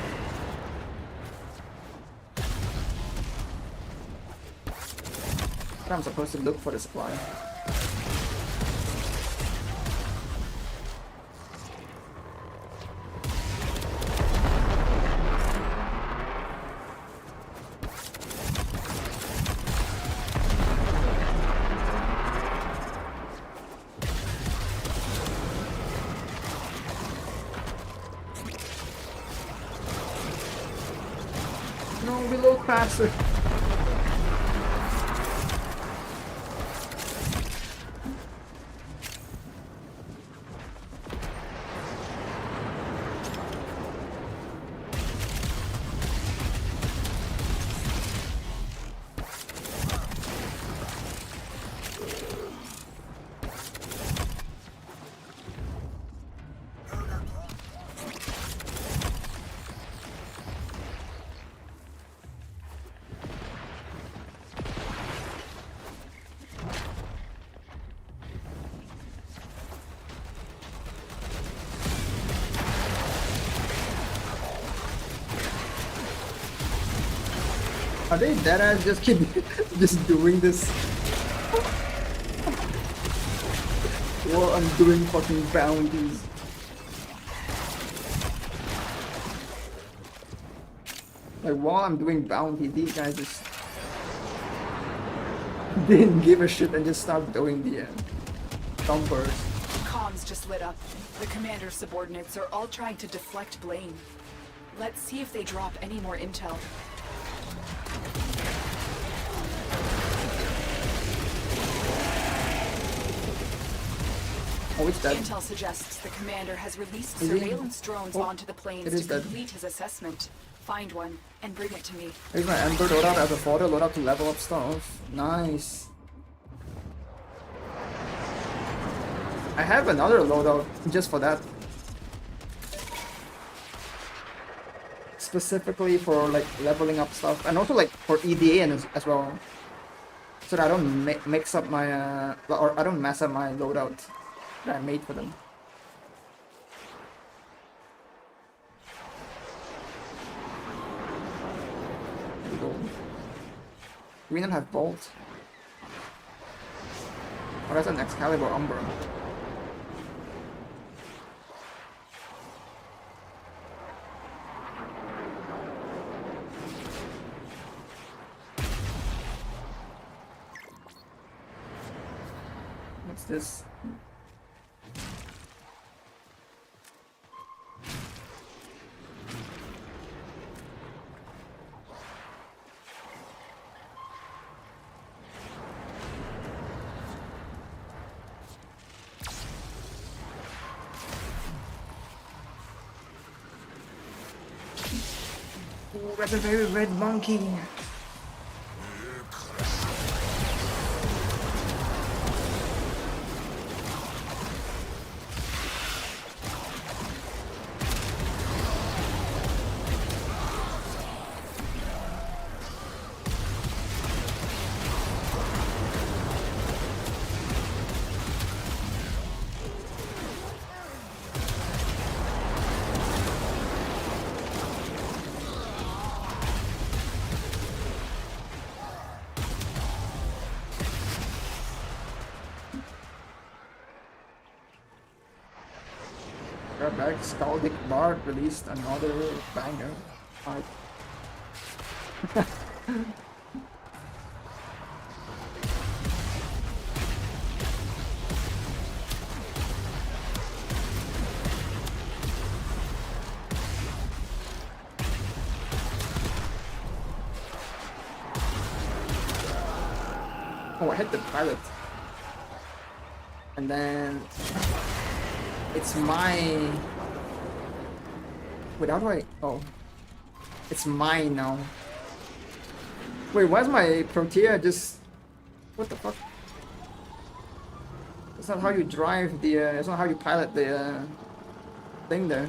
I'm supposed to look for the supply. No, reload faster. Are they deadass just keep just doing this? While I'm doing fucking bounties. Like while I'm doing bounty, these guys just didn't give a shit and just stopped doing the thumpers. Comms just lit up. The commander's subordinates are all trying to deflect blame. Let's see if they drop any more intel. Oh, it's dead. Intel suggests the commander has released Is he? surveillance drones onto the planes it is to dead. complete his assessment. Find one and bring it to me. Here's my Ember loadout as a photo loadout to level up stuff. Nice. I have another loadout just for that. Specifically for like leveling up stuff, and also like for EDA and as well, so that I don't mix up my or I don't mess up my loadout that I made for them. There we go. We don't have bolt. Oh, that's an Excalibur Umbra. What's this? Oh, that's a very red monkey. Back, Scaldic Bard released another banger. Alright. Oh, I hit the pilot. And then it's my... Wait, how do I... Oh. It's mine now. Wait, why is my Protea just... What the fuck? That's not how you drive the... It's not how you pilot the thing there.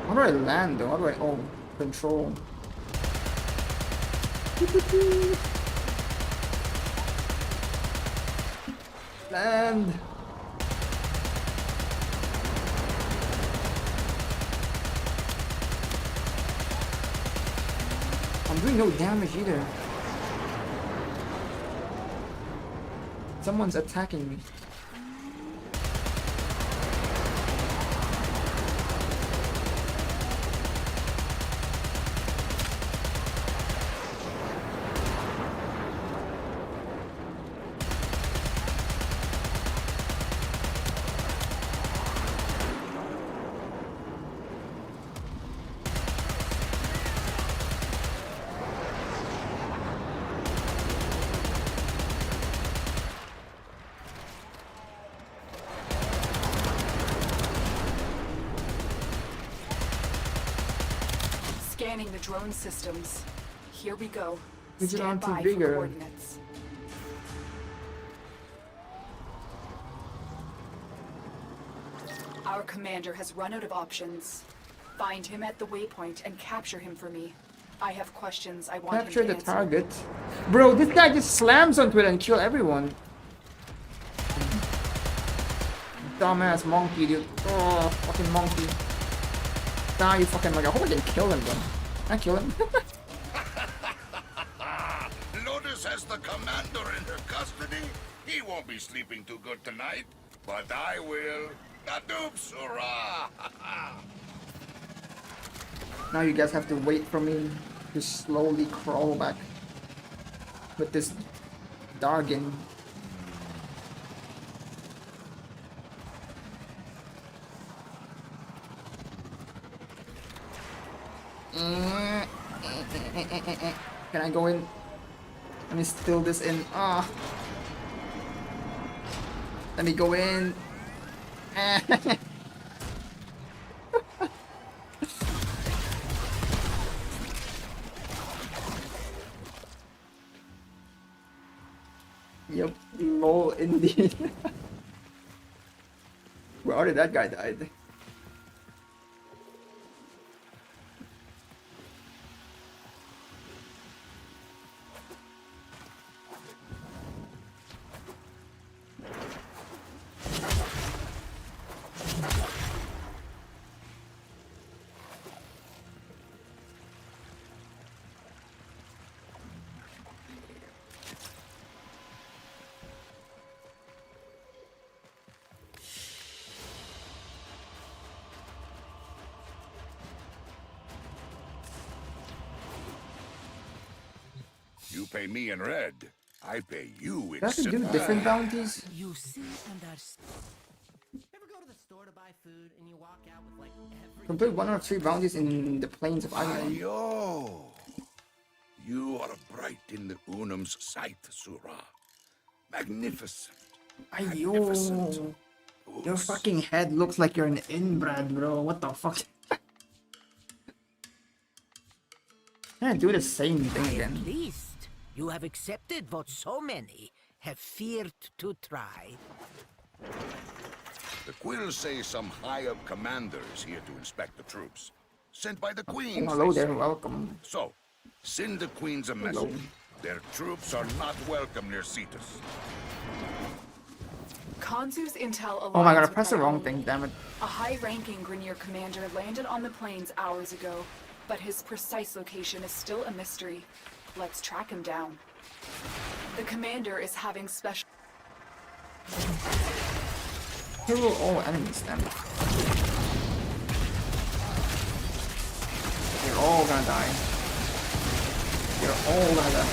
How do I land though? How do I... Oh, control. Land! I'm doing no damage either. Someone's attacking me. Scanning the drone systems. Here we go. Is it on Stand too by big for or- coordinates. Our commander has run out of options. Find him at the waypoint and capture him for me. I have questions I want Capture him to the answer. target. Bro, this guy just slams onto it and kill everyone. Dumbass monkey, dude. Oh, fucking monkey. Die, you fucking monkey. I hope I can kill him, though. I kill him. Lotus has the commander in her custody. He won't be sleeping too good tonight, but I will. Oops, hurrah! Now you guys have to wait for me to slowly crawl back with this Dargan. Can I go in? Let me steal this in. Ah. Let me go in. Yep, lol indeed. Well, how did that guy died? You pay me in red. I pay you in Do I have to do silver. different bounties? You see and are... Ever go to the store to buy food and you walk out with like every... Complete 1 or 3 bounties in the plains of Ireland. Ayo! You are bright in the Unum's sight, Surah. Magnificent. Ayo! Your fucking head looks like you're an inbred, bro. What the fuck? Can I do the same thing again? At least you have accepted what so many have feared to try. The Quills say some high-up commander is here to inspect the troops. Sent by the Queens. Hello they there, say. welcome. So, send the Queens a message. Hello. Their troops are not welcome near Cetus. Kansu's intel aligns Oh my god, I with pressed the my wrong own. thing, damn it. A high-ranking Grenier commander landed on the plains hours ago, but his precise location is still a mystery. Let's track him down. The commander is having special... Kill all enemies, damn it. You're all gonna die. You're all gonna die.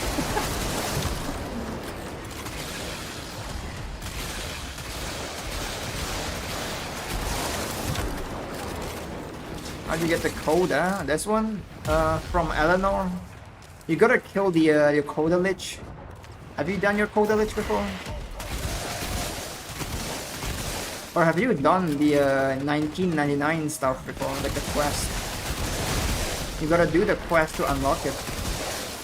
How'd you get the coda? This one? From Eleanor? You gotta kill the your coda lich. Have you done your coda lich before? Or have you done the 1999 stuff before, like the quest? You gotta do the quest to unlock it.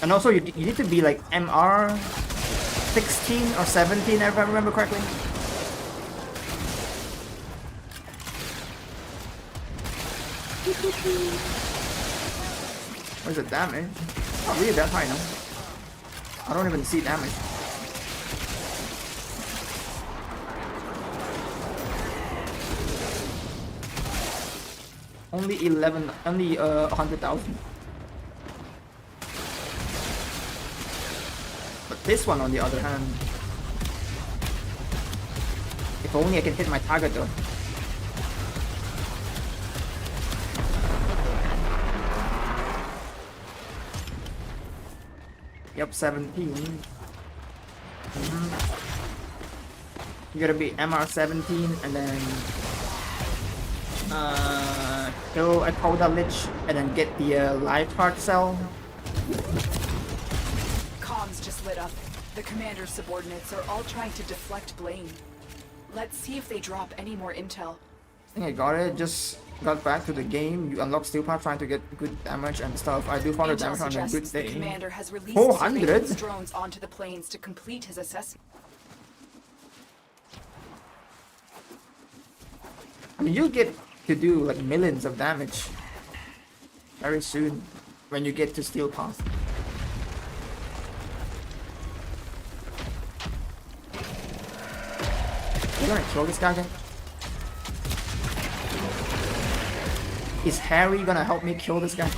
And also you need to be like MR 16 or 17 if I remember correctly. Where's the damage? Not really that high now. I don't even see damage. Only 100,000. But this one on the other hand, if only I can hit my target though. Yep, 17. You gotta be MR 17 and then kill a Coda Lich and then get the life heart cell. Comms just lit up. The commander's subordinates are all trying to deflect blame. Let's see if they drop any more intel. I think I got it. Just got back to the game. You unlock steel part trying to get good damage and stuff. I do 400 damage on a good The day. commander has released 400 surveillance drones onto the plains to complete his assessment. I mean, you'll get to do like millions of damage very soon when you get to steel path. You gonna kill this guy again? Is Harry gonna help me kill this guy?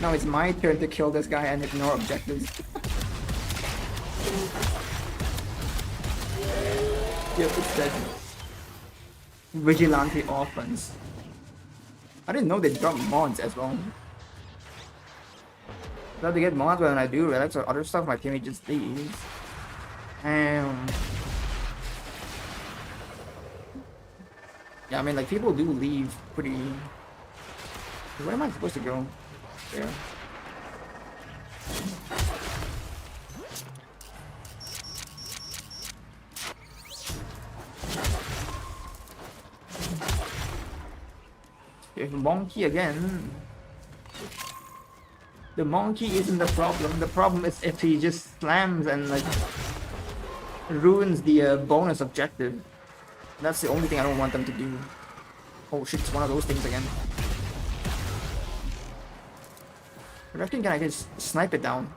Now it's my turn to kill this guy and ignore objectives. Yep, it's dead. Vigilante Orphans. I didn't know they dropped mods as well. I have to get mods, but when I do relics or other stuff, my teammate just leaves. Yeah, I mean, like, people do leave pretty... Where am I supposed to go? There. There's a monkey again. The monkey isn't the problem. The problem is if he just slams and like ruins the bonus objective. That's the only thing I don't want them to do. Oh shit, it's one of those things again. I reckon I can just snipe it down.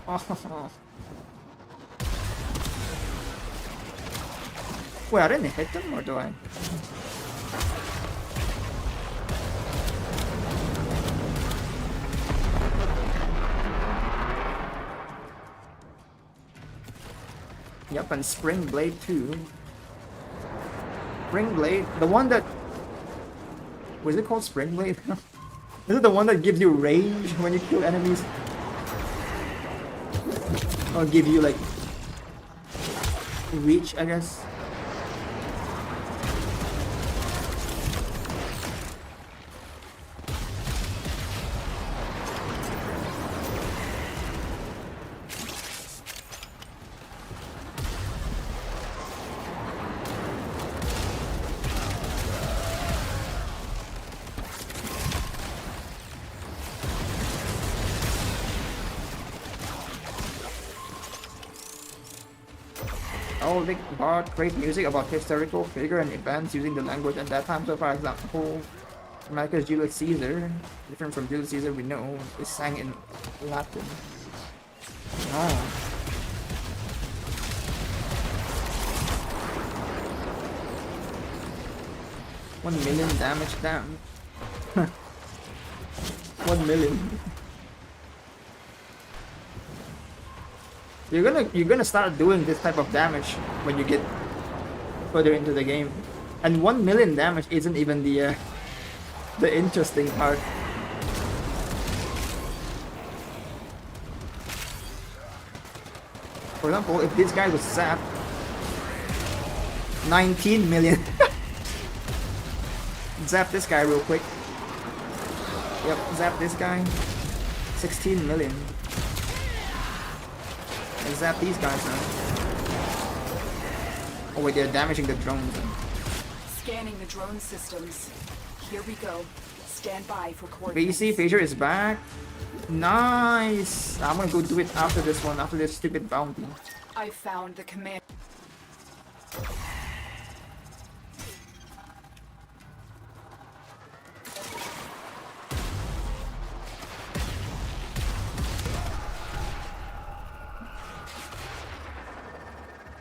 Oh. Wait, I didn't hit them, or do I? Yep, and Spring Blade too. Spring Blade, the one that... Was it called Spring Blade? Is it the one that gives you rage when you kill enemies? Or give you like... reach, I guess? Oh, they create music about historical figure and events using the language at that time. So, for example, America's Julius Caesar, different from Julius Caesar we know, is sang in Latin. Oh. $1 million damage, damn. 1 million. You're gonna start doing this type of damage when you get further into the game, and 1 million damage isn't even the interesting part. For example, if this guy was zapped, 19 million. Zap this guy real quick. Yep, zap this guy. 16 million. And zap these guys now. Oh wait, they're damaging the drones. Scanning the drone systems. Here we go. Stand by for coordinates. BC Phaser is back. Nice. I'm gonna go do it after this one, after this stupid bounty. I found the command.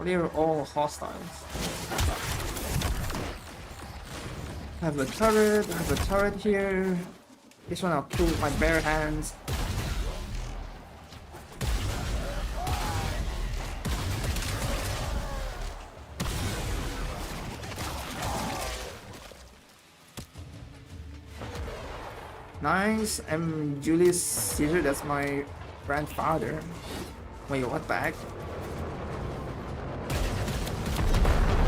They're all hostiles. I have a turret, I have a turret here. This one I'll kill with my bare hands. Nice, I'm Julius Caesar, that's my grandfather. Wait, what back?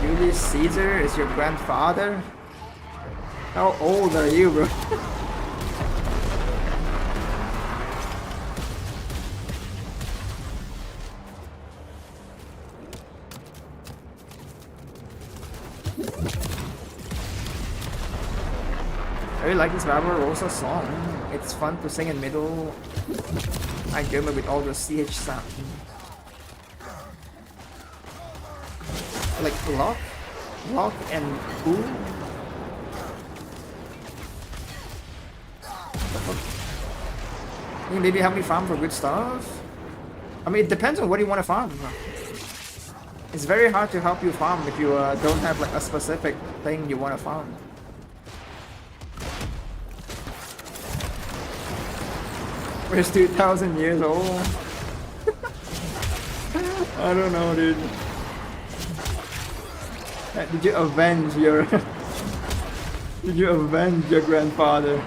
Julius Caesar is your grandfather? How old are you, bro? I really like this Barbarossa song. It's fun to sing in middle. I German with all the CH sound. Like lock and ooh. You maybe help me farm for good stuff? I mean, it depends on what you want to farm. It's very hard to help you farm if you don't have like a specific thing you want to farm. Where's 2,000 years old? I don't know, dude. Did you avenge your... Did you avenge your grandfather?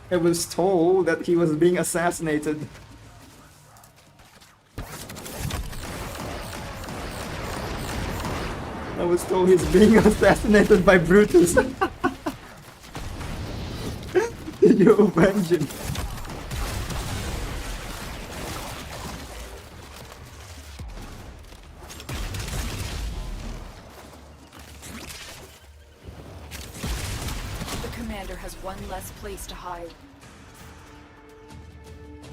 It was told that he was being assassinated. I was told he's being assassinated by Brutus. Did you avenge him? One less place to hide.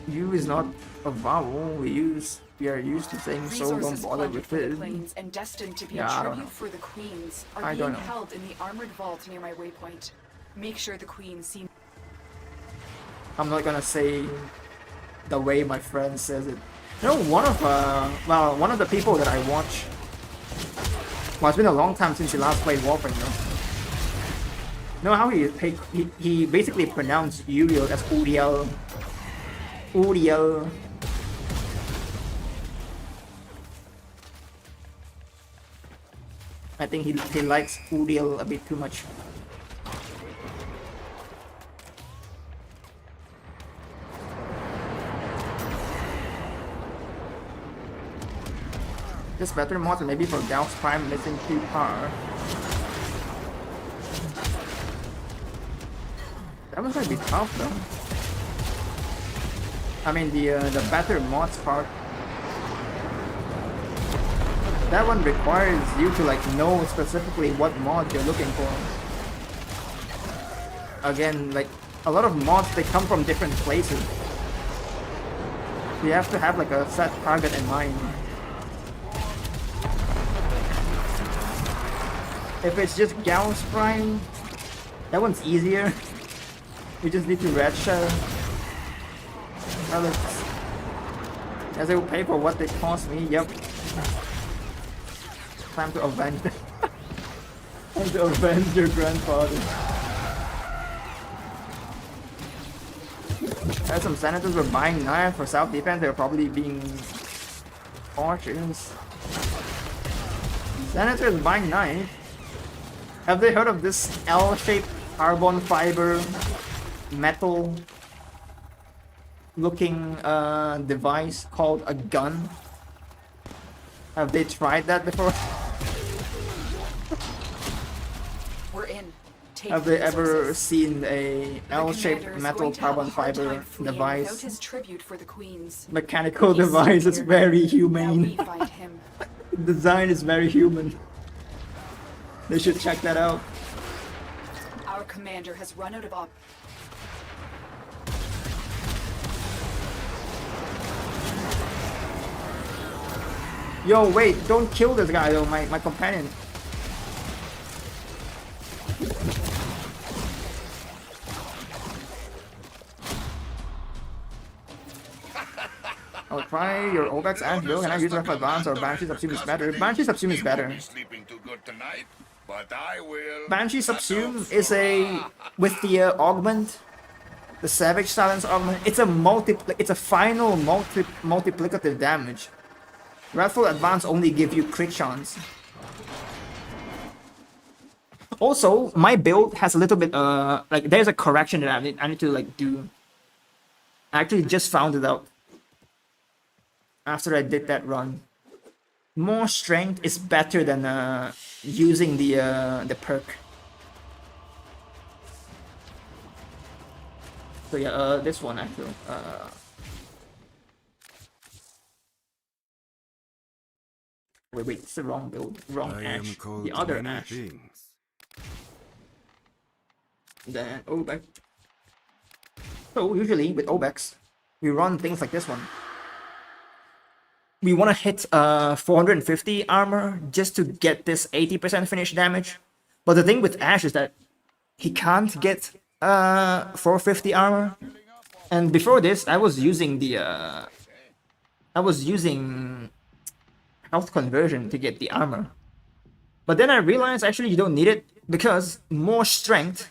You is not a vowel. We are used to saying so. Don't bother with it. Planes and destined to be Yeah, a tribute for the queens are being held in the armored vault near my waypoint. Make sure the queen see. I'm not gonna say the way my friend says it. You know, one of the people that I watch. Well, it's been a long time since he last played Warframe, though. You know how he basically pronounced Uriel as Uriel. Uriel. I think he likes Uriel a bit too much. Just better mods maybe for Gauss Prime missing 2 power. That was gonna be tough though. I mean the better mods part. That one requires you to like know specifically what mod you're looking for. Again, like a lot of mods, they come from different places. You have to have like a set target in mind. If it's just Gauss Prime, that one's easier. We just need to red shell. Alex. As they will pay for what they cost me, yep. Time to avenge them. Time to avenge your grandfather. As some senators were buying knives for self-defense, they were probably being Archers. Senator's buying knife. Have they heard of this L-shaped carbon fiber metal looking device called a gun? Have they tried that before? We're in. Take Have the they ever resources. seen a The L-shaped commander is metal going to have a carbon hard fiber time fleeing without device? his tribute for the queens. Mechanical He's device, it's here. very Now humane. we find him. The design is very human. They should check that out. Our commander has run out of op. Yo, wait, don't kill this guy though, my companion. I'll try your Obex and Bill. Can I use that for advance or Banshee Subsume is better? Banshee Subsume is better. Sleeping too good tonight, but I will. Banshee Subsume is a with the augment, the Savage Silence augment. It's a final multiplicative damage. Wrathful Advance only give you crit chance. Also, my build has a little bit like there's a correction that I need to like do. I actually just found it out after I did that run. More strength is better than using the perk. So yeah, this one actually. Wait, it's the wrong build. Wrong Ash. The other Ash. Then Obex. So usually with Obex, we run things like this one. We want to hit 450 armor just to get this 80% finish damage. But the thing with Ash is that he can't get 450 armor. And before this, I was using health conversion to get the armor. But then I realized actually you don't need it because more strength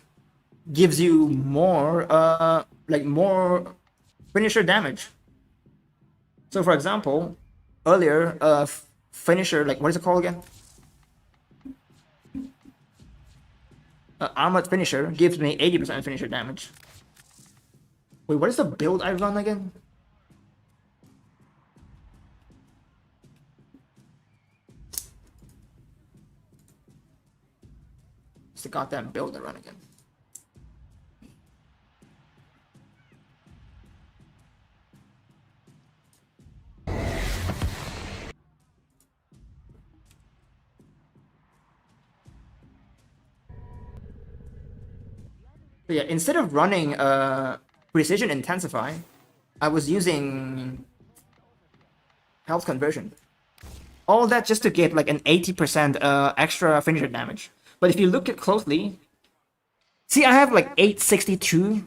gives you more more finisher damage. So for example, earlier finisher, like what is it called again? Armored finisher gives me 80% finisher damage. Wait, what is the build I run again? It's the goddamn build I run again. So yeah, instead of running Precision Intensify, I was using health conversion. All that just to get like an 80% extra finisher damage. But if you look at closely, see I have like 862%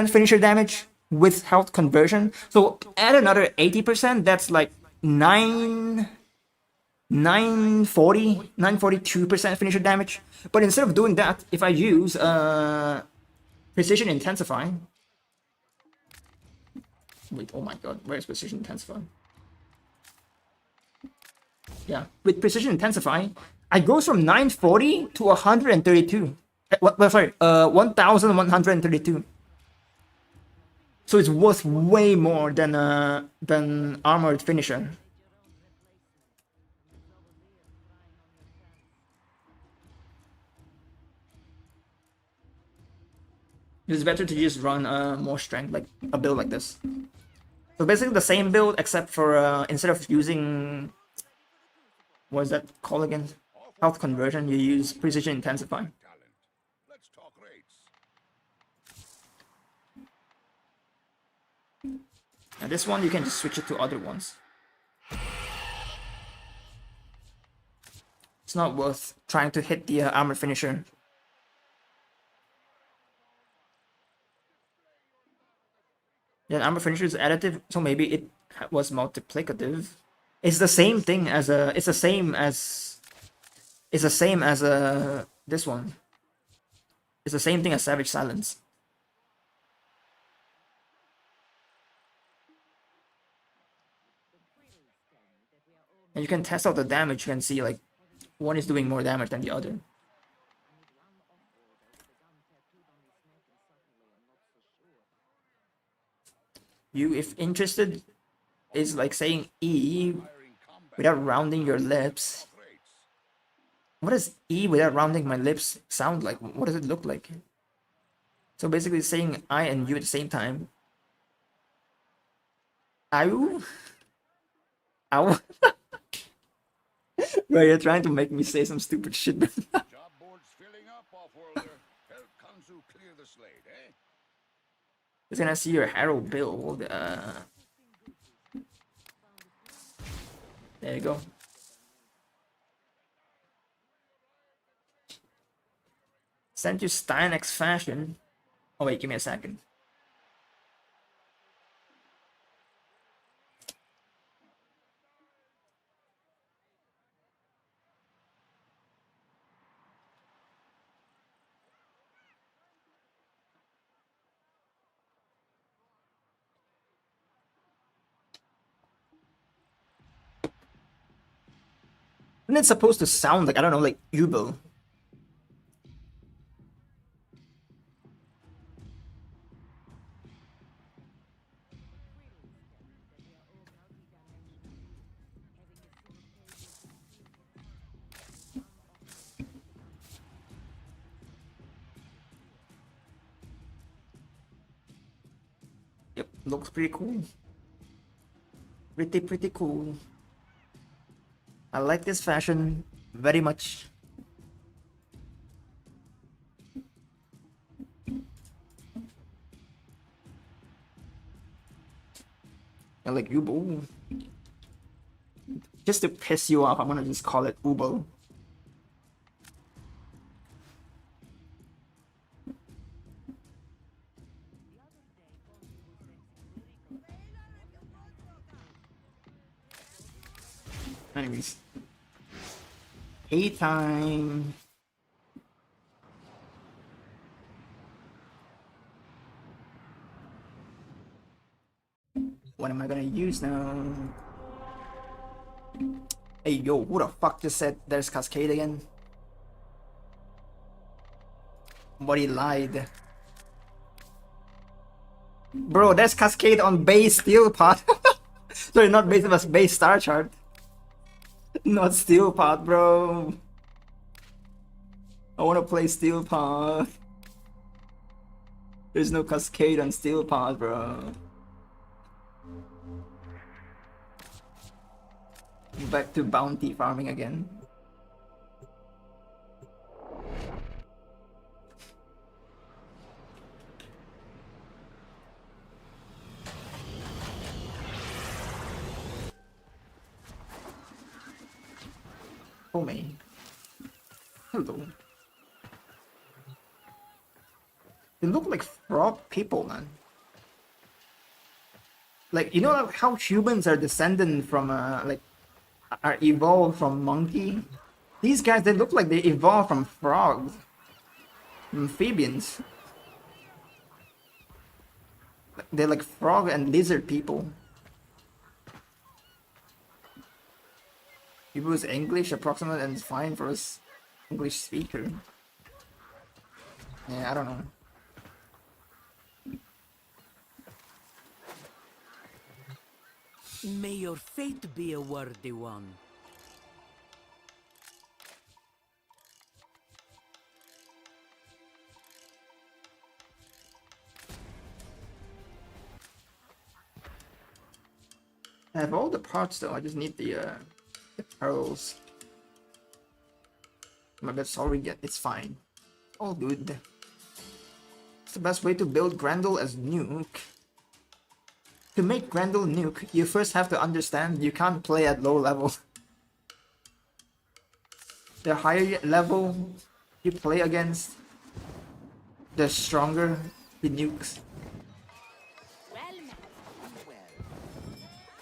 finisher damage with health conversion. So add another 80%, that's like 942% finisher damage. But instead of doing that, if I use Precision Intensify. Wait, oh my god, where is Precision Intensify? Yeah, with Precision Intensify, I go from 940 to 132. Sorry, 1132. So it's worth way more than Armored Finisher. It's better to just run more strength, like a build like this. So basically the same build, except for instead of using what is that called again? Health conversion, you use Precision Intensify. Let's talk rates. And this one you can just switch it to other ones. It's not worth trying to hit the armored finisher. Yeah, armor finisher is additive, so maybe it was multiplicative. It's the same thing as a. It's the same as this one. It's the same thing as Savage Silence. And you can test out the damage. You can see like one is doing more damage than the other. You, if interested, is like saying E without rounding your lips. What does E without rounding my lips sound like? What does it look like? So basically saying I and you at the same time. Ow? Ow? Bro, you're trying to make me say some stupid shit. Job board's filling up, off-worlder. Help Kanzu clear the slate, eh? It's gonna see your Harrow build. There you go. Sent you Steinex fashion. Oh wait, give me a second. Isn't it supposed to sound like, I don't know, like Ubel? Yep, looks pretty cool. Pretty cool. I like this fashion very much. I like Ubel. Just to piss you off, I'm gonna just call it Ubel. Anyways. Hay time. What am I gonna use now? Hey yo, who the fuck just said there's Cascade again? Somebody lied. Bro, there's Cascade on base Steel Pot. Sorry, not base, but base Star Chart. Not Steel Pot, bro. I wanna play Steel Pot. There's no Cascade on Steel Pot, bro. Back to bounty farming again. Oh man. Hello. They look like frog people, man. Like, you know how humans are descended from like are evolved from monkey? These guys, they look like they evolved from frogs. Amphibians. They're like frog and lizard people. He was English approximate and fine for us English speaker. Yeah, I don't know. May your fate be a worthy one. I have all the parts though, I just need the pearls. I'm a bit sorry, yet it's fine. All good. It's the best way to build Grendel as Nuke. To make Grendel Nuke, you first have to understand you can't play at low level. The higher level you play against, the stronger the nukes.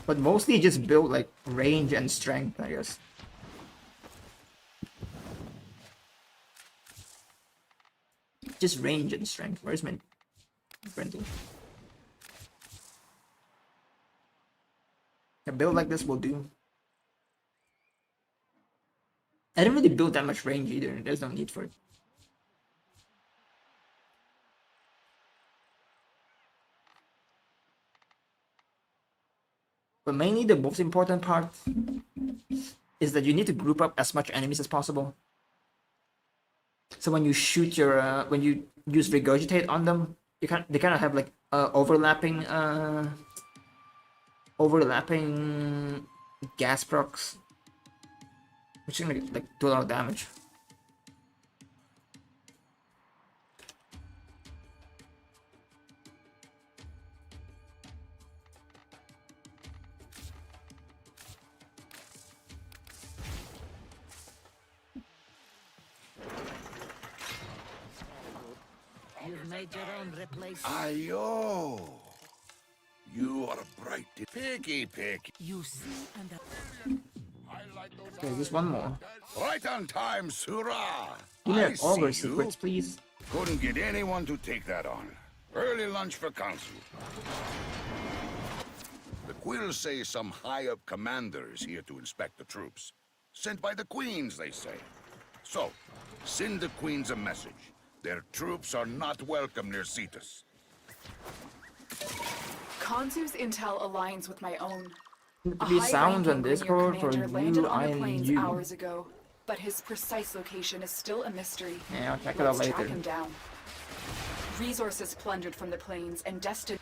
But mostly just build like range and strength, I guess. Just range and strength. Where's my Grendel? A build like this will do. I didn't really build that much range either. There's no need for it. But mainly the most important part is that you need to group up as much enemies as possible. So when you shoot your, when you use regurgitate on them, they kind of have like overlapping gas procs, which is gonna like do a lot of damage. You've made your own replacement. Ayo! You are bright. Picky. You see and Okay, just one more. Right on time, Surah! Give me I an auger see you. secrets, please. Couldn't get anyone to take that on. Early lunch for council. The Quills say some high-up commander is here to inspect the troops. Sent by the Queens, they say. So, send the Queens a message. Their troops are not welcome near Cetus. Kansu's intel aligns with my own. To be sound on high-ranking Discord for Grineer commander you, landed on I the and plains you. hours ago, but his precise location is still a mystery. Yeah, I'll check it out Let's track later. him down. Resources plundered from the plains and destined.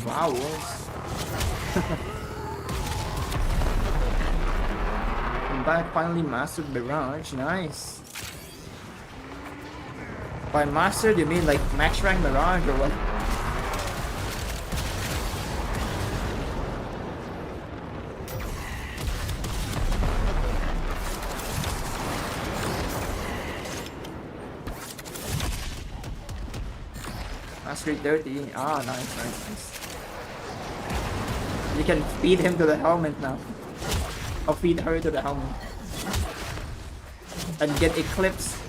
Wow. I'm back, finally mastered Mirage, nice. By mastered, you mean like max rank Mirage or what? Mastery 30, ah nice. You can feed him to the helmet now. Or feed her to the helmet. And get Eclipse.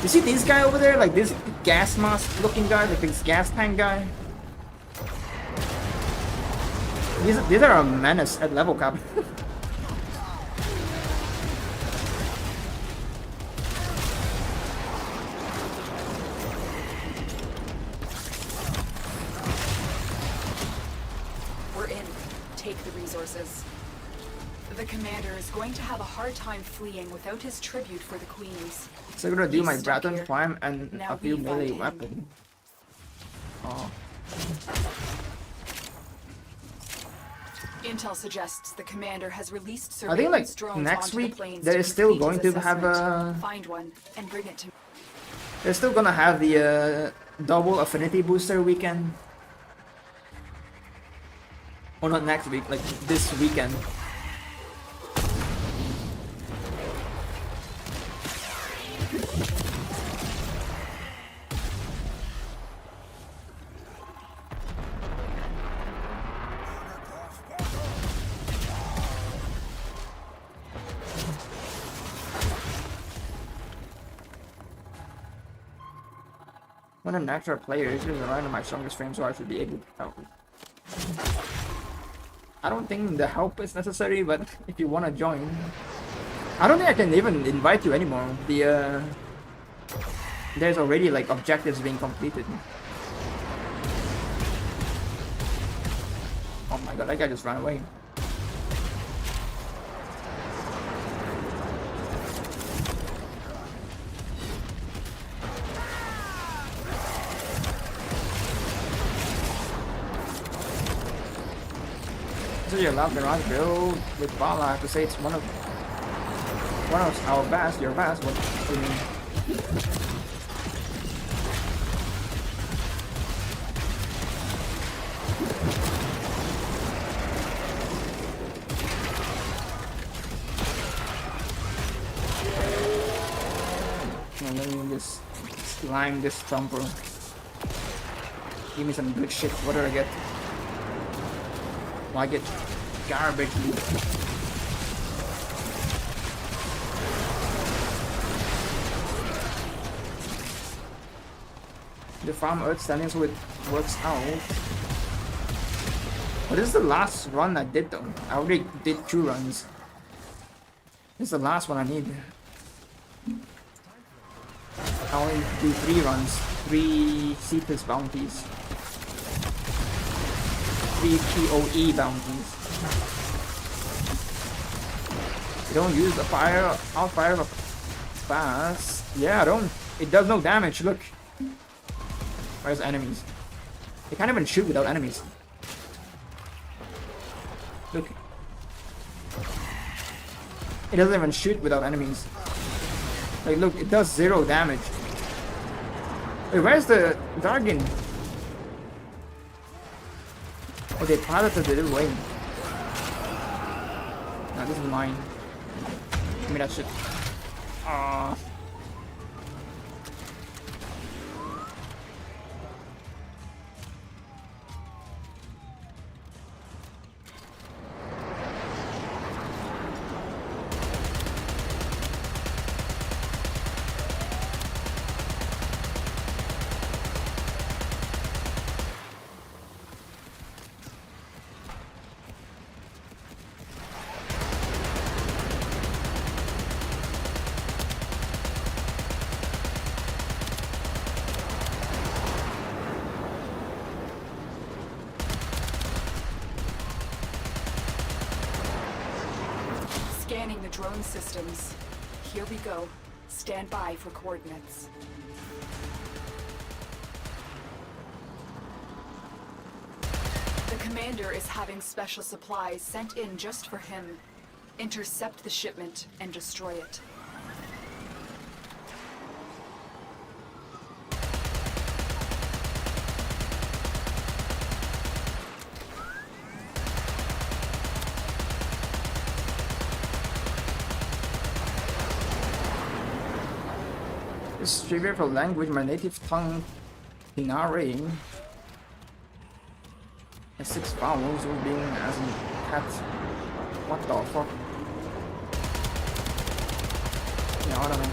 You see this guy over there? Like this gas mask looking guy? Like this gas tank guy? These are a menace at level cap. The commander is going to have a hard time fleeing without his tribute for the Queens. So I'm gonna do He's my stuck Braton here. Prime and Now a few we melee find him. weapon. Oh. Intel suggests the commander has released I think like surveillance drones next onto week the plains there to is still complete going his to have assessment. a Find one and bring it to me. they're still gonna have the double affinity booster weekend. Or not next week, like this weekend. When a natural player is around my strongest frame, so I should be able to help. I don't think the help is necessary, but if you want to join, I don't think I can even invite you anymore. There's already like objectives being completed. Oh my god, that guy just ran away. So really love the Raj build with Vala. I have to say it's one of our best, your best. What do you mean? And let me just slime this thumper. Give me some good shit. What do I get? I get garbage. The farm earth standing so it works out. But this is the last run I did though. I already did 2 runs. This is the last one I need. I only do 3 runs. 3 C+ bounties. 3 PoE bounties. You don't use the fire, I'll fire the fast. Yeah, I don't. It does no damage, look. Where's enemies? They can't even shoot without enemies. Look. It doesn't even shoot without enemies. Like, look, it does 0 damage. Wait, where's the Dargin? Oh, they piloted it away. No, this is mine. Give me that shit. Ah. Scanning the drone systems. Here we go. Stand by for coordinates. The commander is having special supplies sent in just for him. Intercept the shipment and destroy it. This is trivia for language, my native tongue, Pinare. And 6 vowels will being as in cat. What the fuck? Yeah, I don't know.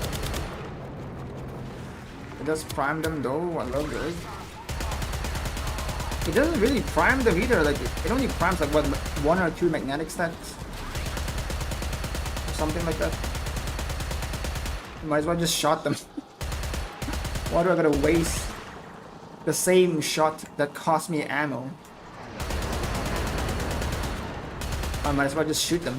It does prime them though, I love it. It doesn't really prime them either, like it only primes like what, 1 or 2 magnetic stats? Or something like that. Might as well just shot them. Why do I gotta waste the same shot that cost me ammo? I might as well just shoot them.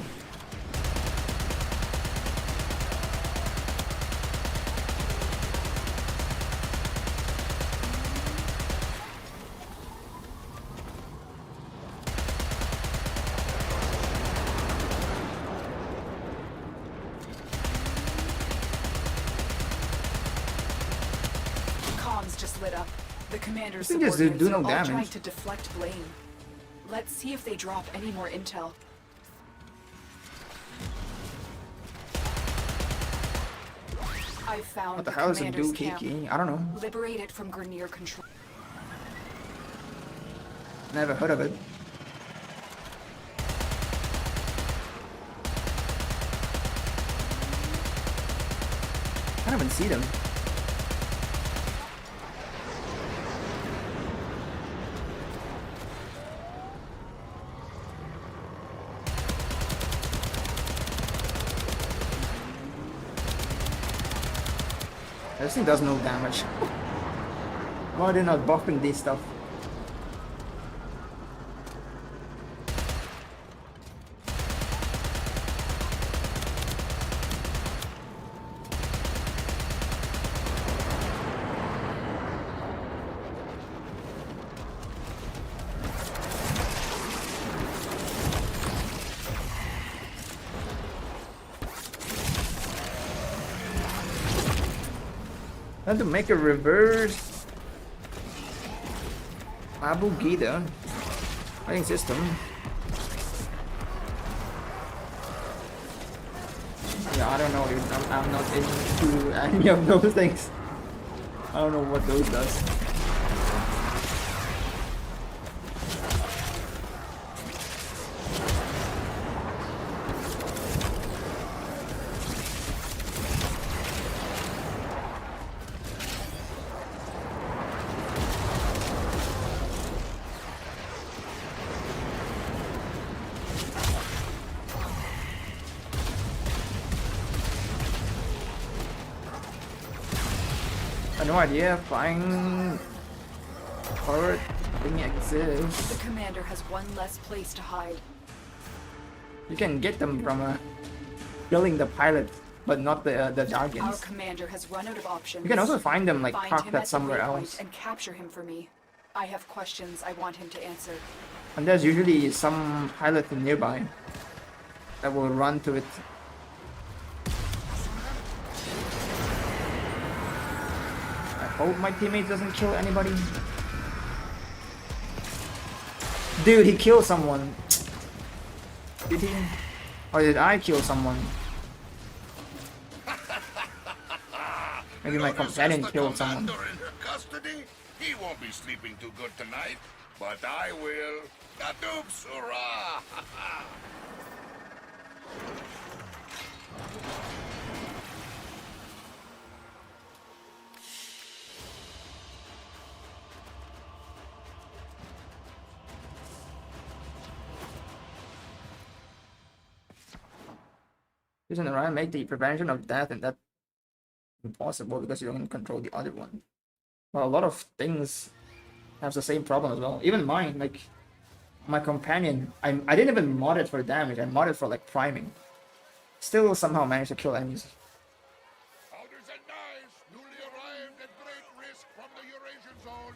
Just lit up. The commander's They just do no subordinates are all trying damage. to deflect blame. Let's see if they drop any more intel. I found What the hell is a commander's dookie? camp. I don't know. Liberate it from Grenier control. Never heard of it. I don't even see them. This thing does no damage. Why are they not buffing this stuff? Time to make a reverse Abu Ghida fighting system. Yeah, I don't know, dude. I'm not into any of those things. I don't know what those does. I have no idea flying turret thing exists. The commander has one less place to hide. You can get them from killing the pilot, but not the Our Dargans. commander has run out of options. You can also find them like Find parked him at the somewhere waypoint else. and capture him for me. I have questions I want him to answer. And there's usually some pilot nearby that will run to it. I hope my teammate doesn't kill anybody. Dude, he killed someone. Did he? Or did I kill someone? Maybe my companion killed someone. In her custody? He won't be sleeping too good tonight, but I will. Kadoops, hurrah! Using the right make the prevention of death and that impossible because you don't control the other one. Well, a lot of things have the same problem as well. Even mine, like my companion, I didn't even mod it for damage. I modded for like priming. Still somehow managed to kill enemies. Elders and knights, newly arrived at great risk from the Eurasian zone.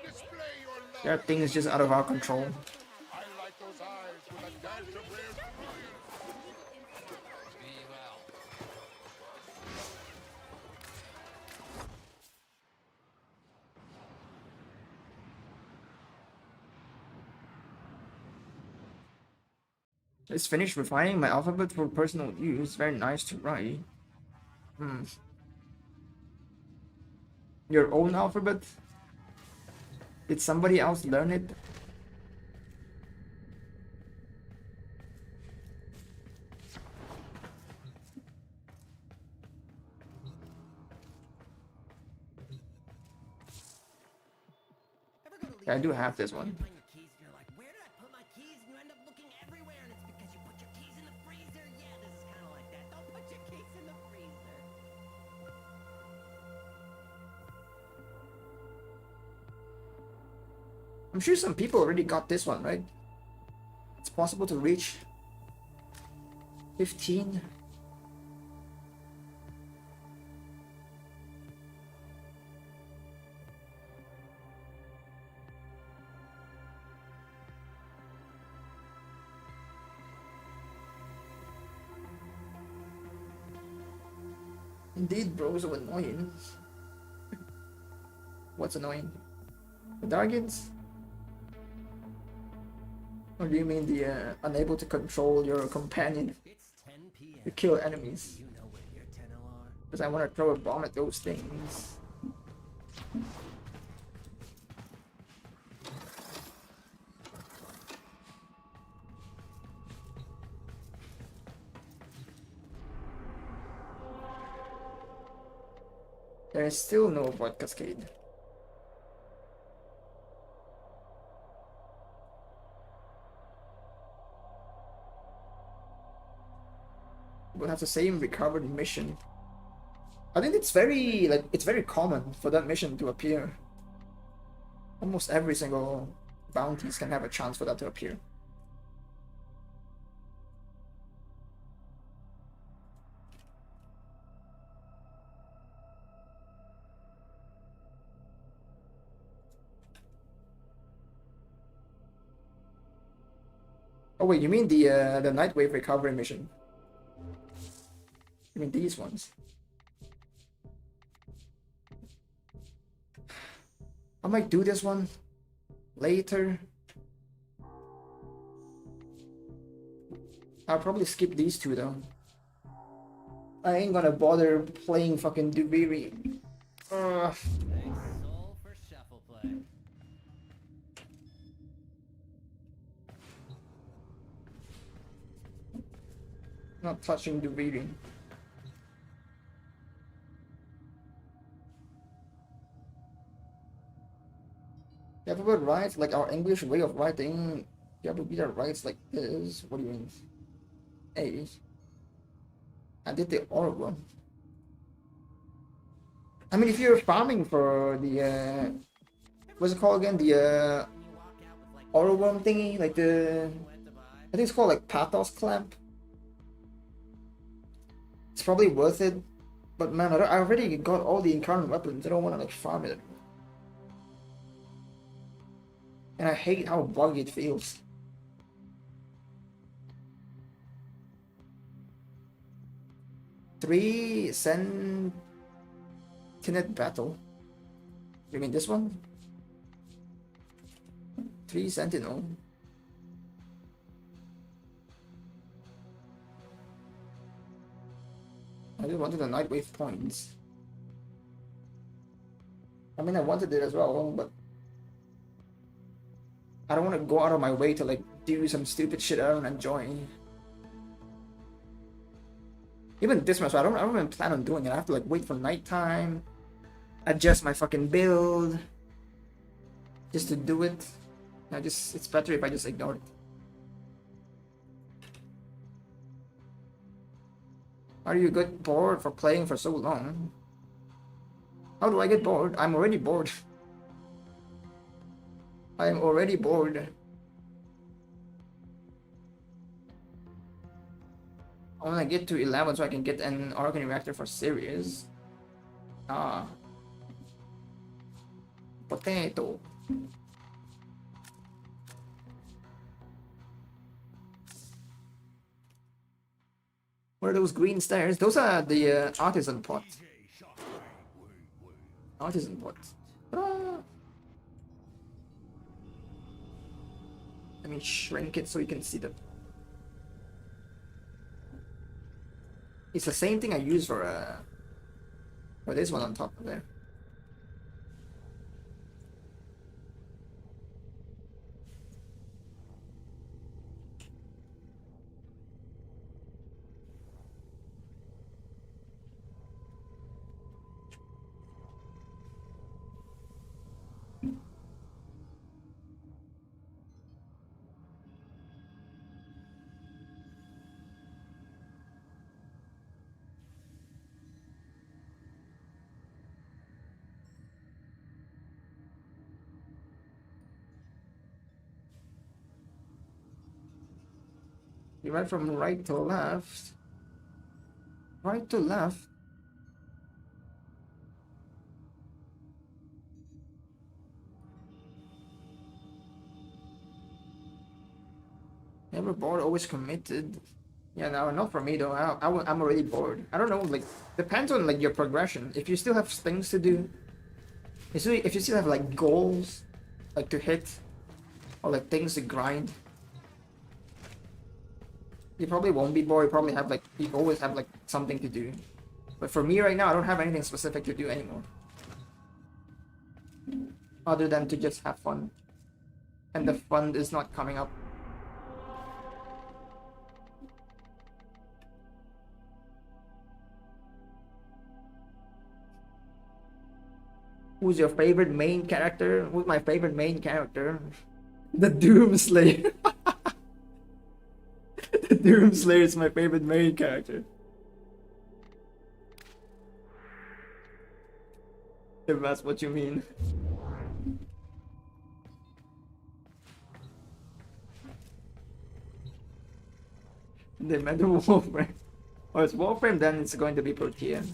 Display your love. There are things just out of our control. I like those eyes with a dash of rare brilliance. Be well. Just finished refining my alphabet for personal use. Very nice to write. Your own alphabet? Did somebody else learn it? I do have this one. I'm sure some people already got this one, right? It's possible to reach 15. Indeed, bro, so annoying. What's annoying? The Dargans? Or do you mean the unable to control your companion to kill enemies? Because I want to throw a bomb at those things. There is still no void cascade. We'll have the same recovered mission. I think it's very common for that mission to appear. Almost every single bounties can have a chance for that to appear. Oh wait, you mean the Nightwave recovery mission? You mean these ones? I might do this one later. I'll probably skip these two though. I ain't gonna bother playing fucking Dubiri. Thanks, Soul, for shuffle play. Not touching Dubiri. Alphabet writes like our English way of writing. Alphabet writes like this. What do you mean? A. I did the oral one. I mean, if you're farming for the what's it called again? The oral worm thingy, like the I think it's called like Pathos clamp. It's probably worth it, but man, I already got all the incarnate weapons. I don't want to like farm it. And I hate how buggy it feels. Three Sentinel battle. You mean this one? 3 Sentinel. I just wanted the Nightwave points. I mean, I wanted it as well, but I don't want to go out of my way to like do some stupid shit I don't enjoy. Even this much, I don't even plan on doing it. I have to like wait for nighttime, adjust my fucking build, just to do it. It's better if I just ignore it. Are you get bored for playing for so long? How do I get bored? I'm already bored. I am already bored. I want to get to 11 so I can get an Arcane Reactor for S.SiRiUS. Ah. Potato. What are those green stairs? Those are the artisan pot. Artisan pot. Ah. Let me shrink it so you can see the. It's the same thing I use for this one on top of there. You went from right to left. Right to left. Never bored, always committed. Yeah, no, not for me though. I'm already bored. I don't know, like, depends on like your progression. If you still have things to do, if you still have like goals, like to hit, or like things to grind, you probably won't be bored. You always have like something to do. But for me right now, I don't have anything specific to do anymore, other than to just have fun, and the fun is not coming up. Who's your favorite main character? Who's my favorite main character? The Doomslayer. The Doomslayer is my favorite main character. If that's what you mean. They meant Warframe. Oh, it's Warframe, then it's going to be Protean.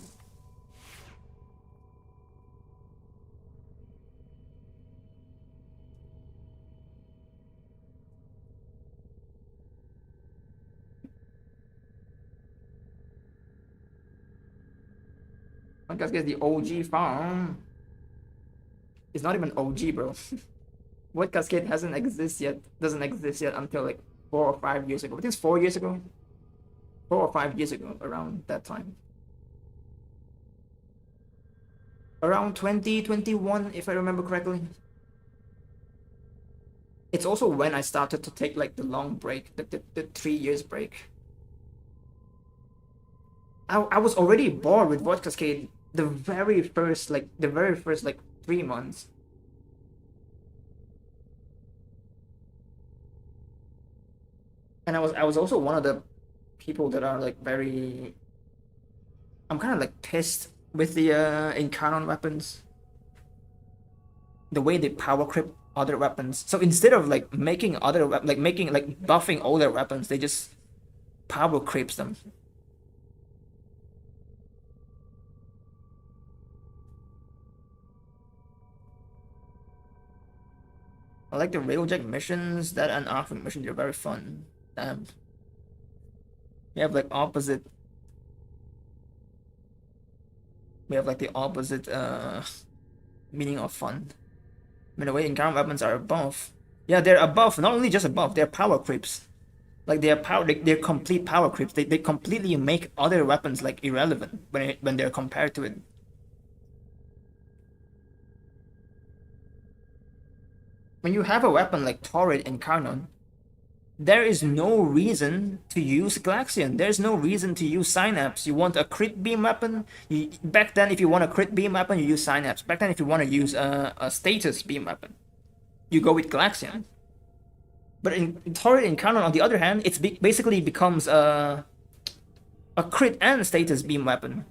I guess get the OG farm. It's not even OG, bro. Void Cascade doesn't exist yet until like 4 or 5 years ago. I think it's 4 years ago. 4 or 5 years ago, around that time. Around 2021, if I remember correctly. It's also when I started to take like the long break, the 3 years break. I was already bored with Void Cascade the very first like 3 months. And I was also one of the people that are like very, I'm kind of like pissed with the in-canon weapons. The way they power creep other weapons. So instead of like making buffing older weapons, they just power creeps them. I like the railjack missions, that and Arkham missions, they're very fun. Damn. We have like opposite. We have like the opposite meaning of fun. I mean, the way encounter weapons are above. Yeah, they're above, not only just above, they're power creeps. Like they're complete power creeps. They completely make other weapons like irrelevant when they're compared to it. When you have a weapon like Torrid and Carnon, there is no reason to use Galaxian. There's no reason to use Synapse. You want a crit beam weapon? Back then, if you want a crit beam weapon, you use Synapse. Back then, if you want to use a status beam weapon, you go with Galaxian. But in Torrid and Carnon, on the other hand, it basically becomes a crit and status beam weapon.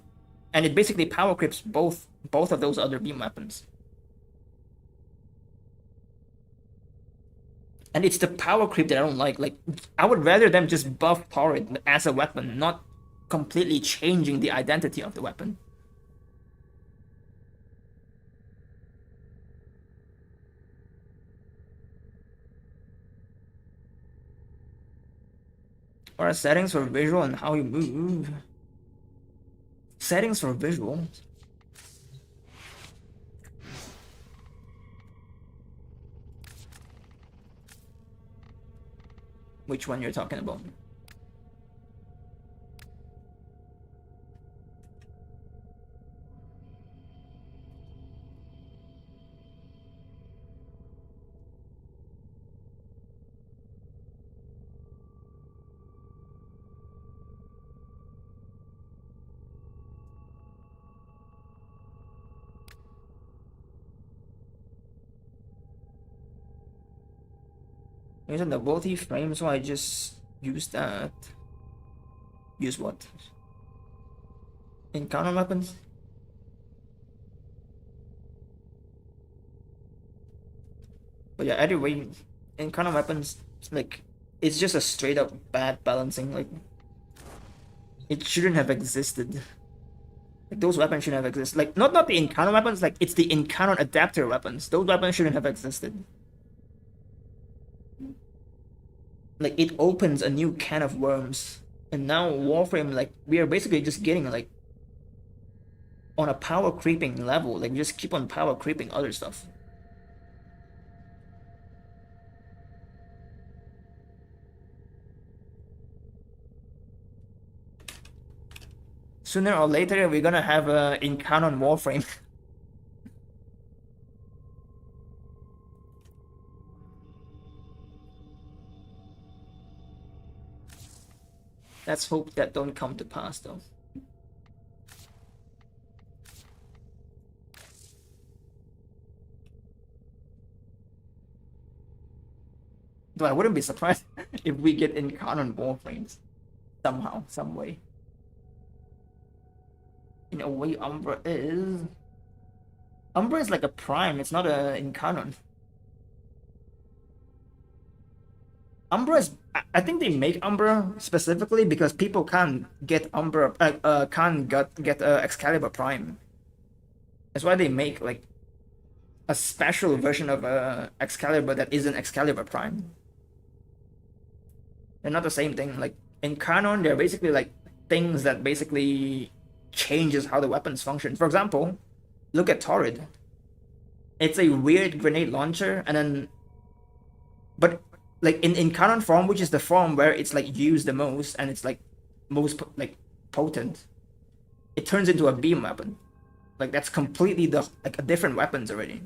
And it basically power creeps both of those other beam weapons. And it's the power creep that I don't like. Like, I would rather them just buff Torrid as a weapon, not completely changing the identity of the weapon. Or settings for visual and how you move. Settings for visual. Which one you're talking about? Using the multi-frame, so I just use that. Use what? Encounter weapons? But yeah, anyway, encounter weapons, like, it's just a straight up bad balancing. Like, it shouldn't have existed. Like, those weapons shouldn't have existed. Like, not the encounter weapons, like, it's the encounter adapter weapons. Those weapons shouldn't have existed. Like, it opens a new can of worms. And now Warframe, like, we are basically just getting, like, on a power creeping level. Like, we just keep on power creeping other stuff. Sooner or later, we're gonna have a in-canon Warframe. Let's hope that don't come to pass, though. Though I wouldn't be surprised if we get in-canon Warframes. Somehow, some way. In a way, Umbra is... Umbra is like a prime, it's not a in-canon. Umbra is... I think they make Umbra specifically because people can't get Umbra... can't get Excalibur Prime. That's why they make, like, a special version of Excalibur that isn't Excalibur Prime. They're not the same thing. Like, in canon, they're basically, like, things that basically changes how the weapons function. For example, look at Torrid. It's a weird grenade launcher, and then, but like in current form, which is the form where it's like used the most and it's like most like potent, it turns into a beam weapon. Like that's completely like a different weapons already.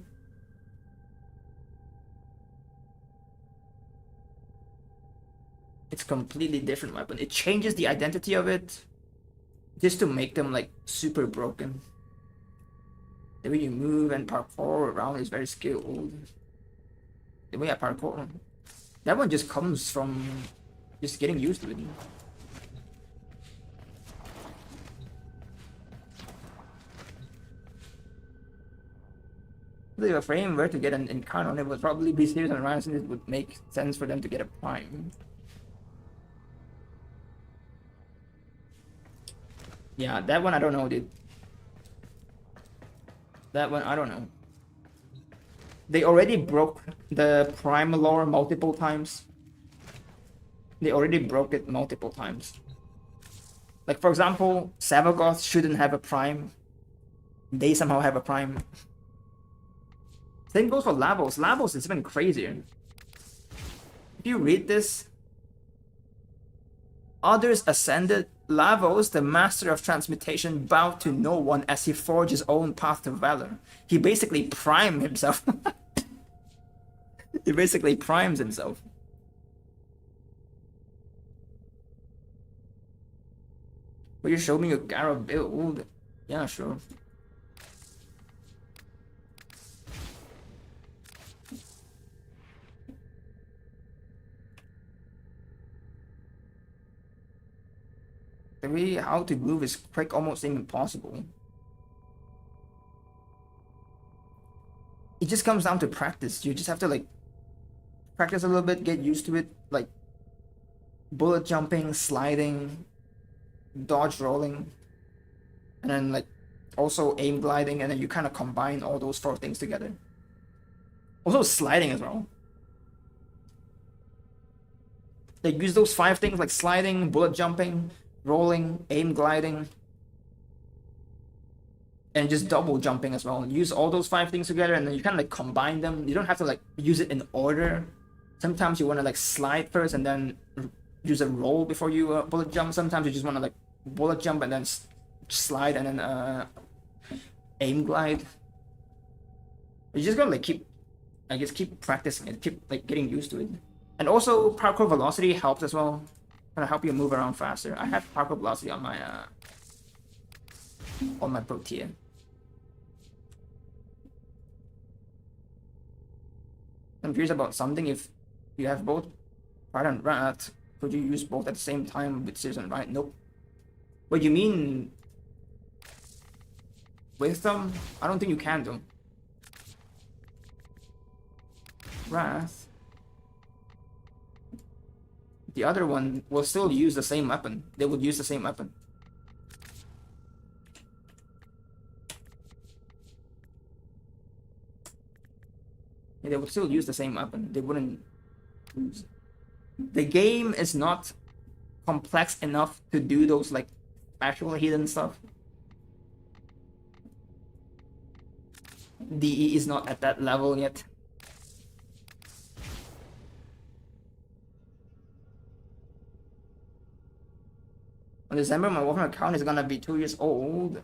It's completely different weapon. It changes the identity of it just to make them like super broken. The way you move and parkour around is very skilled. The way I parkour, that one just comes from just getting used to it. If a frame were to get an encounter, it would probably be serious and Ryan, since it would make sense for them to get a prime. Yeah, that one I don't know, dude. That one I don't know. They already broke the prime lore multiple times. They already broke it multiple times. Like for example, Savagoth shouldn't have a prime. They somehow have a prime. Same goes for Lavos. Lavos is even crazier. If you read this, others ascended. Lavos, the master of transmutation, bowed to no one as he forged his own path to valor. He basically primed himself. He basically primes himself. Will you show me your Gara build? Yeah, sure. The way how to move is quick almost impossible. It just comes down to practice. You just have to like practice a little bit, get used to it, like bullet jumping, sliding, dodge rolling, and then like also aim gliding, and then you kind of combine all those 4 things together. Also sliding as well. They use those 5 things like sliding, bullet jumping, rolling, aim gliding, and just double jumping as well. Use all those 5 things together, and then you kind of like combine them. You don't have to like use it in order. Sometimes you want to like slide first and then use a roll before you bullet jump. Sometimes you just want to like bullet jump and then slide and then aim glide. You just gotta like keep practicing it, keep like getting used to it. And also parkour velocity helps as well. Gonna help you move around faster. I have parkour velocity on my pro tier. I'm curious about something. If you have both Pride and Wrath, could you use both at the same time with SiRiUS and Riot? Nope. What you mean? With them? I don't think you can though. Wrath. The other one will still use the same weapon. They would use the same weapon. Yeah, they would still use the same weapon. They wouldn't lose. The game is not complex enough to do those like actual hidden stuff. DE is not at that level yet. On December, my Warframe account is gonna be 2 years old.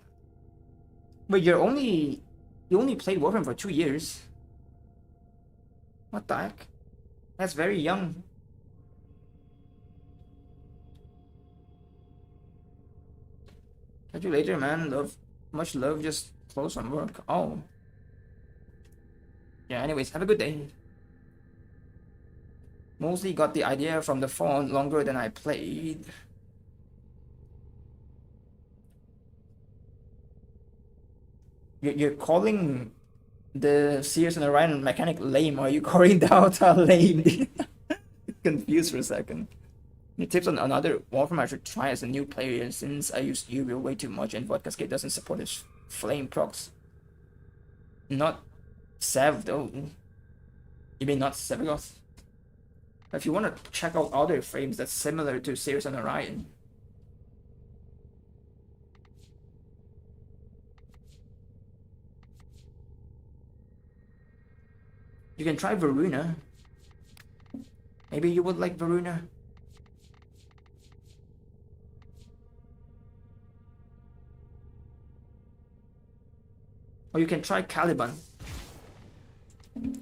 But you only played Warframe for 2 years. What the heck? That's very young. Catch you later, man. Much love, just close from work. Oh. Yeah, anyways, have a good day. Mostly got the idea from the phone longer than I played. You're calling the SiRiUS and the Ryan mechanic lame, or are you calling the Dota lame? Confused for a second. Your tips on another Warframe I should try as a new player, since I use Uriel way too much and Vodka Cascade doesn't support his flame procs. Not Sev though. You mean not Sevagoth? If you want to check out other frames that's similar to SiRiUS and Orion. You can try Varuna. Maybe you would like Varuna. Or you can try Caliban.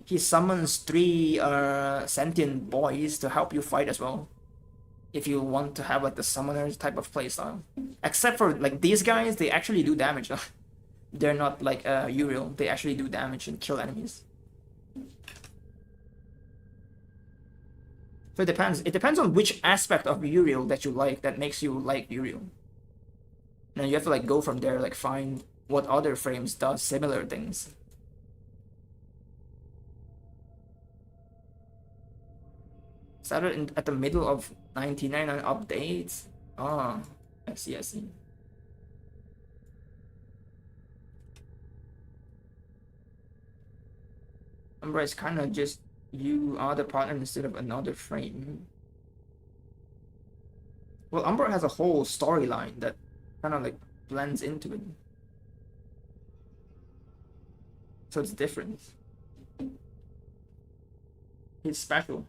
He summons 3 sentient boys to help you fight as well. If you want to have like the summoners type of playstyle. Except for like these guys, they actually do damage. They're not like Uriel. They actually do damage and kill enemies. So it depends. It depends on which aspect of Uriel that you like that makes you like Uriel. Now you have to like go from there, like find what other frames does similar things. Started at the middle of 1999 updates. Ah, I see, I see. Umbra is kind of just you are the partner instead of another frame. Well, Umbra has a whole storyline that kind of like blends into it. So it's different. He's special.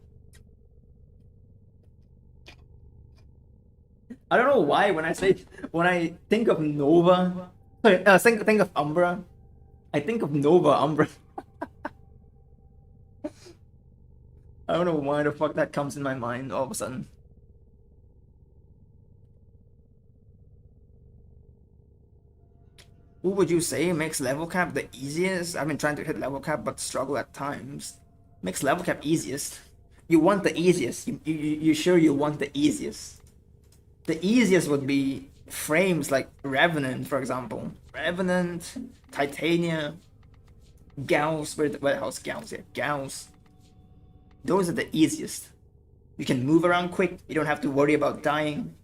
I don't know why when I think of Nova, sorry, think of Umbra, I think of Nova Umbra. I don't know why the fuck that comes in my mind all of a sudden. Who would you say makes level cap the easiest? I've been trying to hit level cap but struggle at times. Makes level cap easiest. You want the easiest. You sure you want the easiest? The easiest would be frames like Revenant, for example. Revenant, Titania, Gauss. Where the hell's Gauss here? Gauss. Those are the easiest. You can move around quick. You don't have to worry about dying.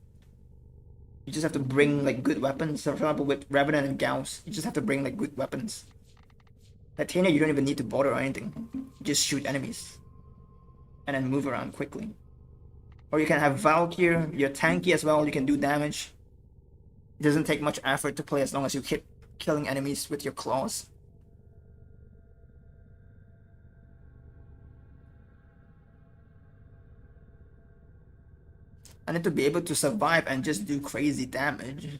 You just have to bring like good weapons. So for example, with Revenant and Gauss, you just have to bring like good weapons. Titania, you don't even need to bother or anything. You just shoot enemies. And then move around quickly. Or you can have Valkyr, you're tanky as well, you can do damage. It doesn't take much effort to play as long as you keep killing enemies with your claws. I need to be able to survive and just do crazy damage.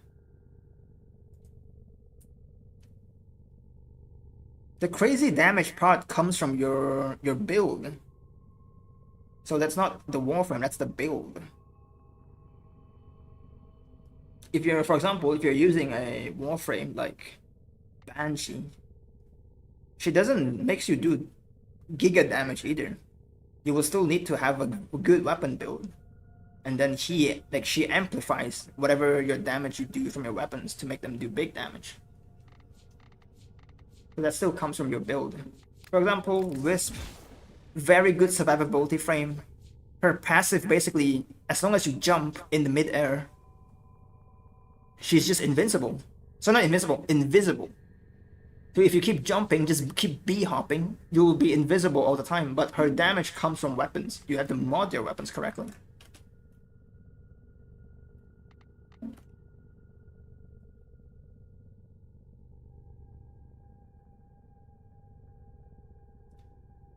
The crazy damage part comes from your build. So that's not the Warframe, that's the build. If you're, for example, if you're using a Warframe like Banshee, she doesn't makes you do giga damage either. You will still need to have a good weapon build. And then she amplifies whatever your damage you do from your weapons to make them do big damage. So that still comes from your build. For example, Wisp, very good survivability frame. Her passive basically, as long as you jump in the mid-air, she's just invincible. So not invincible, invisible. So if you keep jumping, just keep B-hopping, you will be invisible all the time, but her damage comes from weapons. You have to mod your weapons correctly.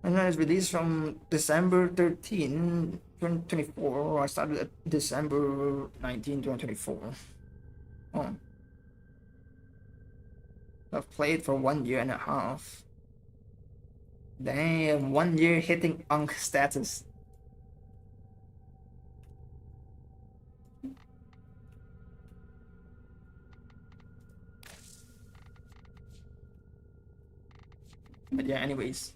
And then it's released from December 13, 2024. I started at December 19, 2024. Oh. I've played for 1 year and a half. Damn, 1 year hitting Unk status. But yeah, anyways.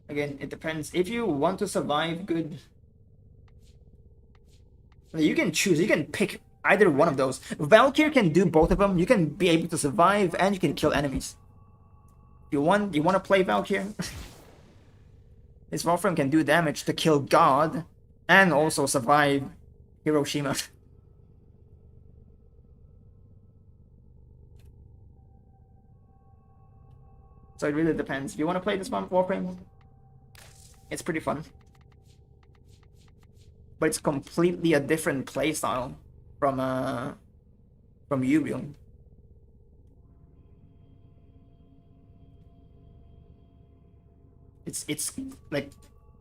Again, it depends. If you want to survive good, you can choose. You can pick either one of those. Valkyr can do both of them. You can be able to survive and you can kill enemies. You want to play Valkyr? His Warframe can do damage to kill God and also survive Hiroshima. So it really depends. If you want to play this one, Warframe, it's pretty fun. But it's completely a different playstyle from Uriel. It's like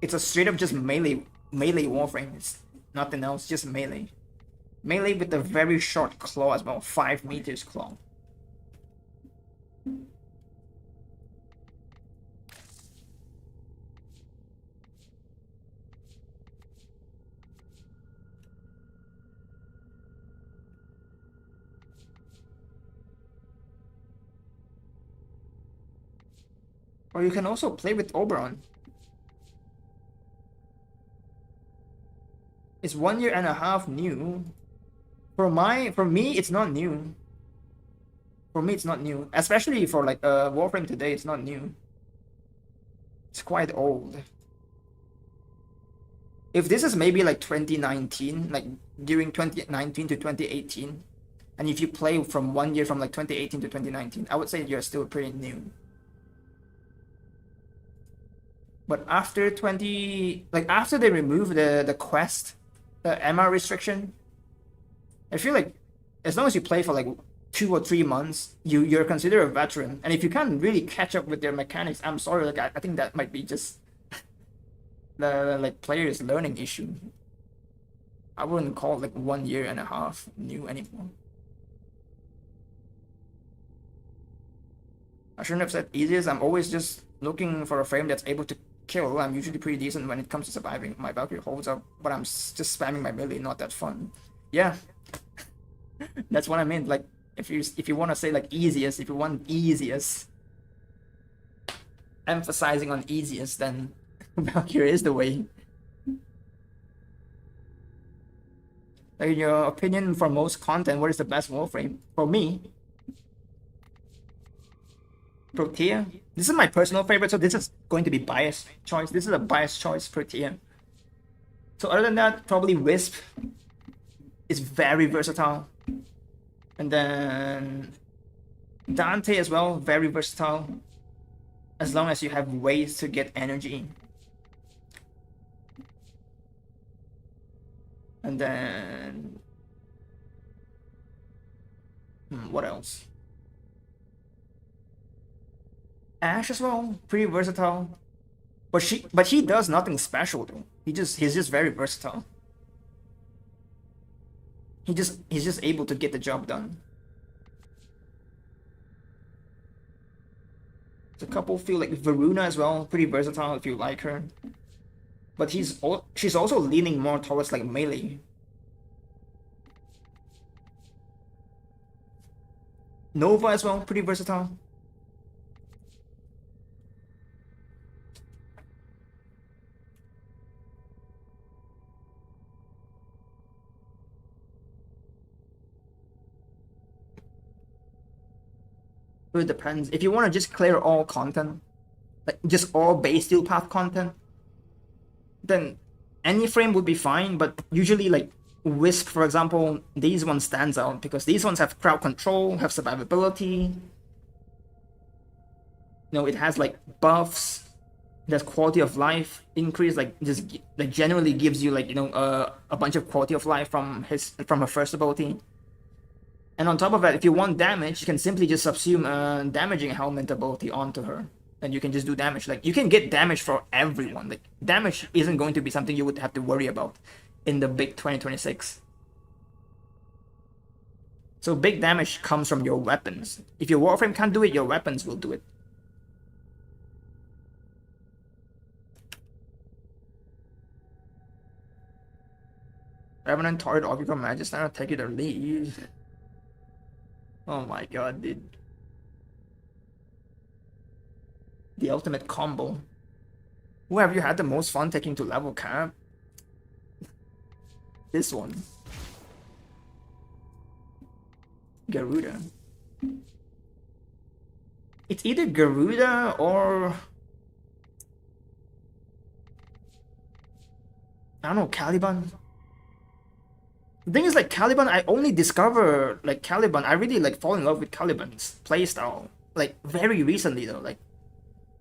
it's a straight up just melee Warframe. It's nothing else, just melee. Melee with a very short claw as well, 5 meters claw. Or you can also play with Oberon. It's 1 year and a half new. For me, it's not new. For me, it's not new. Especially for like Warframe today, it's not new. It's quite old. If this is maybe like 2019, like during 2019 to 2018, and if you play from 1 year from like 2018 to 2019, I would say you're still pretty new. But after after they remove the quest, the MR restriction, I feel like as long as you play for like 2 or 3 months, you're considered a veteran. And if you can't really catch up with their mechanics, I'm sorry, like I think that might be just the like player's learning issue. I wouldn't call it like 1 year and a half new anymore. I shouldn't have said easiest. I'm always just looking for a frame that's able to kill. I'm usually pretty decent when it comes to surviving. My Valkyrie holds up, but I'm just spamming my melee, not that fun. Yeah. That's what I meant. Like if you want to say like easiest, if you want easiest, emphasizing on easiest, then Valkyrie is the way. Like in your opinion, for most content, what is the best Warframe? For me, Protea. This is my personal favorite, so this is going to be biased choice. This is a biased choice, Protea. So other than that, probably Wisp is very versatile. And then Dante as well, very versatile. As long as you have ways to get energy. And then what else? Ash as well, pretty versatile. But he does nothing special though. He's just very versatile. He's just able to get the job done. There's a couple feel like Varuna as well, pretty versatile if you like her. But she's also leaning more towards like melee. Nova as well, pretty versatile. It depends. If you want to just clear all content, like just all base steel path content, then any frame would be fine. But usually, like Wisp, for example, these ones stands out because these ones have crowd control, have survivability. You know, it has like buffs, it has quality of life increase, like just like generally gives you like, you know, a bunch of quality of life from her first ability. And on top of that, if you want damage, you can simply just subsume a damaging helmet ability onto her. And you can just do damage. Like, you can get damage for everyone. Like, damage isn't going to be something you would have to worry about in the big 2026. So big damage comes from your weapons. If your Warframe can't do it, your weapons will do it. Revenant target Occupy Magister, take it or leave. Oh my god, dude. The ultimate combo. Who have you had the most fun taking to level cap? This one. Garuda. It's either Garuda or... I don't know, Caliban? The thing is, like, Caliban, I only discover, like, Caliban, I really, like, fall in love with Caliban's playstyle, like, very recently, though, like,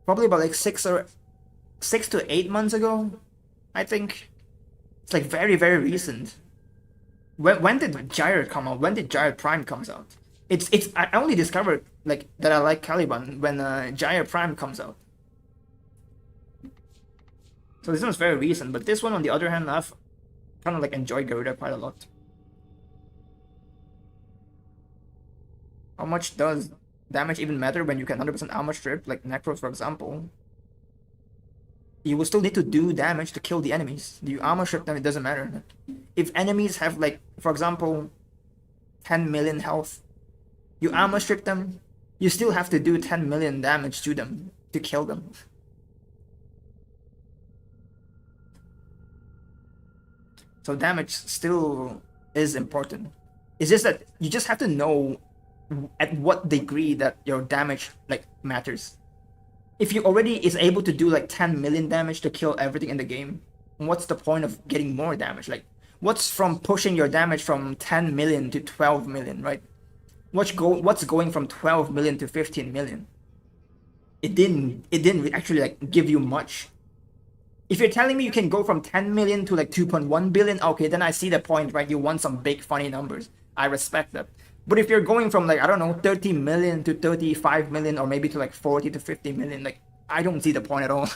probably about, like, 6 to 8 months ago, I think. It's, like, very, very recent. When did Gyre come out? When did Gyre Prime comes out? I only discovered, like, that I like Caliban when Gyre Prime comes out. So this one's very recent, but this one on the other hand, I've kind of like enjoyed Garuda quite a lot. How much does damage even matter when you can 100% armor strip, like Necros for example? You will still need to do damage to kill the enemies. Do you armor strip them? It doesn't matter. If enemies have like, for example, 10 million health, you armor strip them, you still have to do 10 million damage to them to kill them. So damage still is important. It's just that you just have to know at what degree that your damage like matters. If you already is able to do like 10 million damage to kill everything in the game, what's the point of getting more damage? Like, what's from pushing your damage from 10 million to 12 million, right? What's going from 12 million to 15 million? It didn't actually like give you much. If you're telling me you can go from 10 million to like 2.1 billion, okay, then I see the point, right? You want some big funny numbers. I respect that. But if you're going from like, I don't know, 30 million to 35 million or maybe to like 40 to 50 million, like, I don't see the point at all.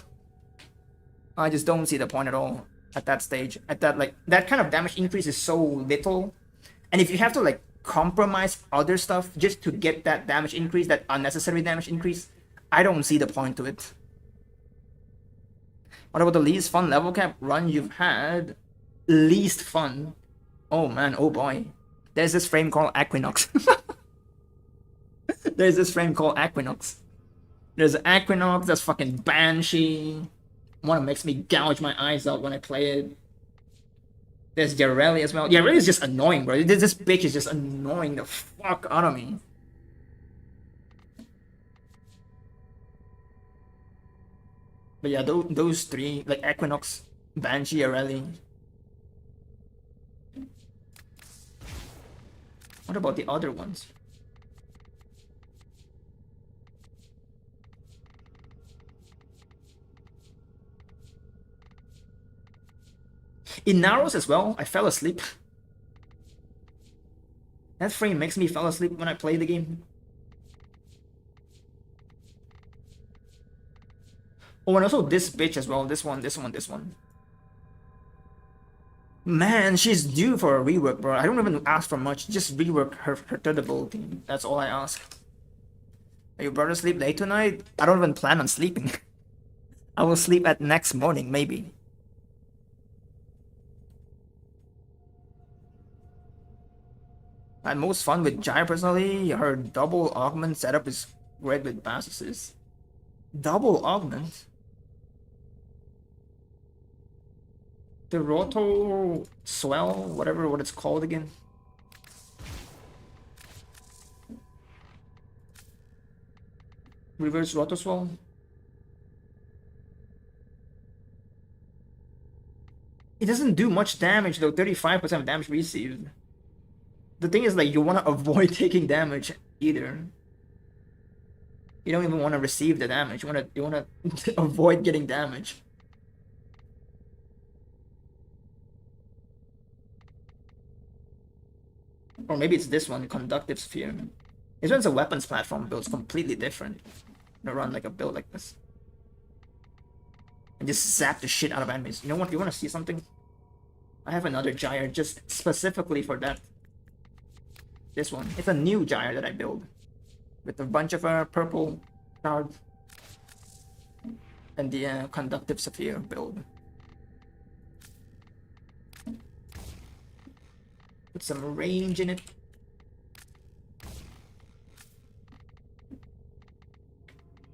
I just don't see the point at all at that stage. At that, like, that kind of damage increase is so little. And if you have to like compromise other stuff just to get that damage increase, that unnecessary damage increase, I don't see the point to it. What about the least fun level cap run you've had? Least fun? Oh man, oh boy. There's this frame called Equinox. There's this frame called Equinox. There's Equinox, there's fucking Banshee. One makes me gouge my eyes out when I play it. There's Yareli as well. Yareli is just annoying, bro. This bitch is just annoying the fuck out of me. But yeah, those three, like Equinox, Banshee, Yareli. What about the other ones? In Narrows as well, I fell asleep. That frame makes me fall asleep when I play the game. Oh, and also this bitch as well. This one. Man, she's due for a rework, bro. I don't even ask for much. Just rework her third ability. That's all I ask. Are you brother sleep late tonight? I don't even plan on sleeping. I will sleep at next morning, maybe. I had most fun with Jaya personally. Her double augment setup is great with Basses. Double augment? The Roto Swell, whatever what it's called again. Reverse Roto Swell. It doesn't do much damage though, 35% damage received. The thing is, like, you want to avoid taking damage either. You don't even want to receive the damage. You want to avoid getting damage. Or maybe it's this one, Conductive Sphere. This one's a weapons platform build. It's completely different. To run like a build like this. And just zap the shit out of enemies. You know what? You want to see something? I have another gyre just specifically for that. This one. It's a new gyre that I build. With a bunch of purple cards. And the Conductive Sphere build. Put some range in it.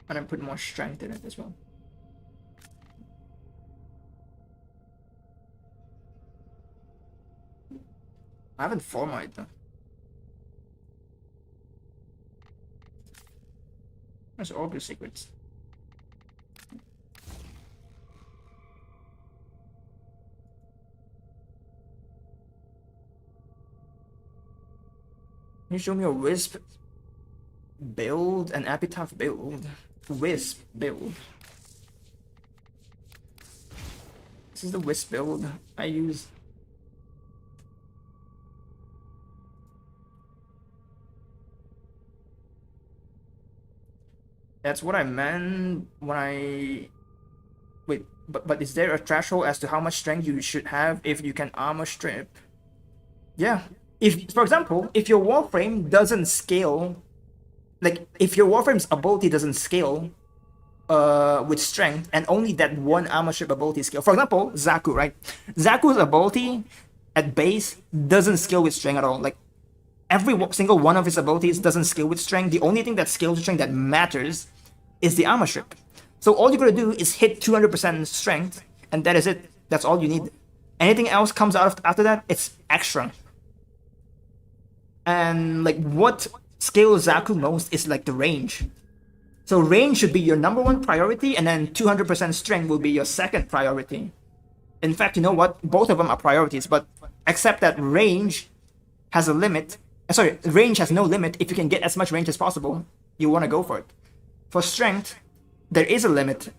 And then put more strength in it as well. I haven't formatted though. There's all the secrets. Can you show me a Wisp build, an Epitaph build? Wisp build. This is the Wisp build I use. That's what I meant when I Wait, but is there a threshold as to how much strength you should have if you can armor strip? Yeah. If, for example, if your Warframe doesn't scale, like if your Warframe's ability doesn't scale with strength, and only that one armor strip ability scale. For example, Zaku, right? Zaku's ability at base doesn't scale with strength at all. Like every single one of his abilities doesn't scale with strength. The only thing that scales with strength that matters is the armor strip. So all you gotta do is hit 200% strength, and that is it. That's all you need. Anything else comes out of after that, it's extra. And like what scales Zaku most is like the range. So range should be your #1 priority, and then 200% strength will be your second priority. In fact, you know what? Both of them are priorities, but except that range has a limit. Sorry, range has no limit. If you can get as much range as possible, you want to go for it. For strength, there is a limit.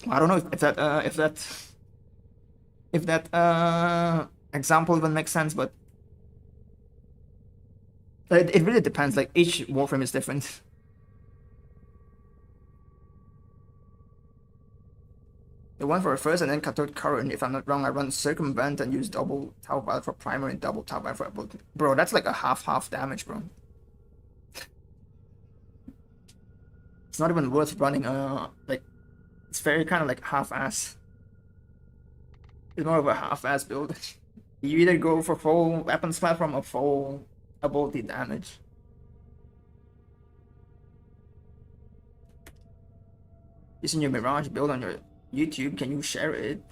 I don't know if that example even makes sense, but it really depends. Like each Warframe is different. The one for first and then cathode current. If I'm not wrong, I run circumvent and use double tau violet for primer and double tau violet for ability. Bro, that's like a half damage, bro. It's not even worth running. Like it's very kind of like half-ass. It's more of a half-ass build. You either go for full weapons platform or full ability damage. Using your Mirage build on your YouTube, can you share it?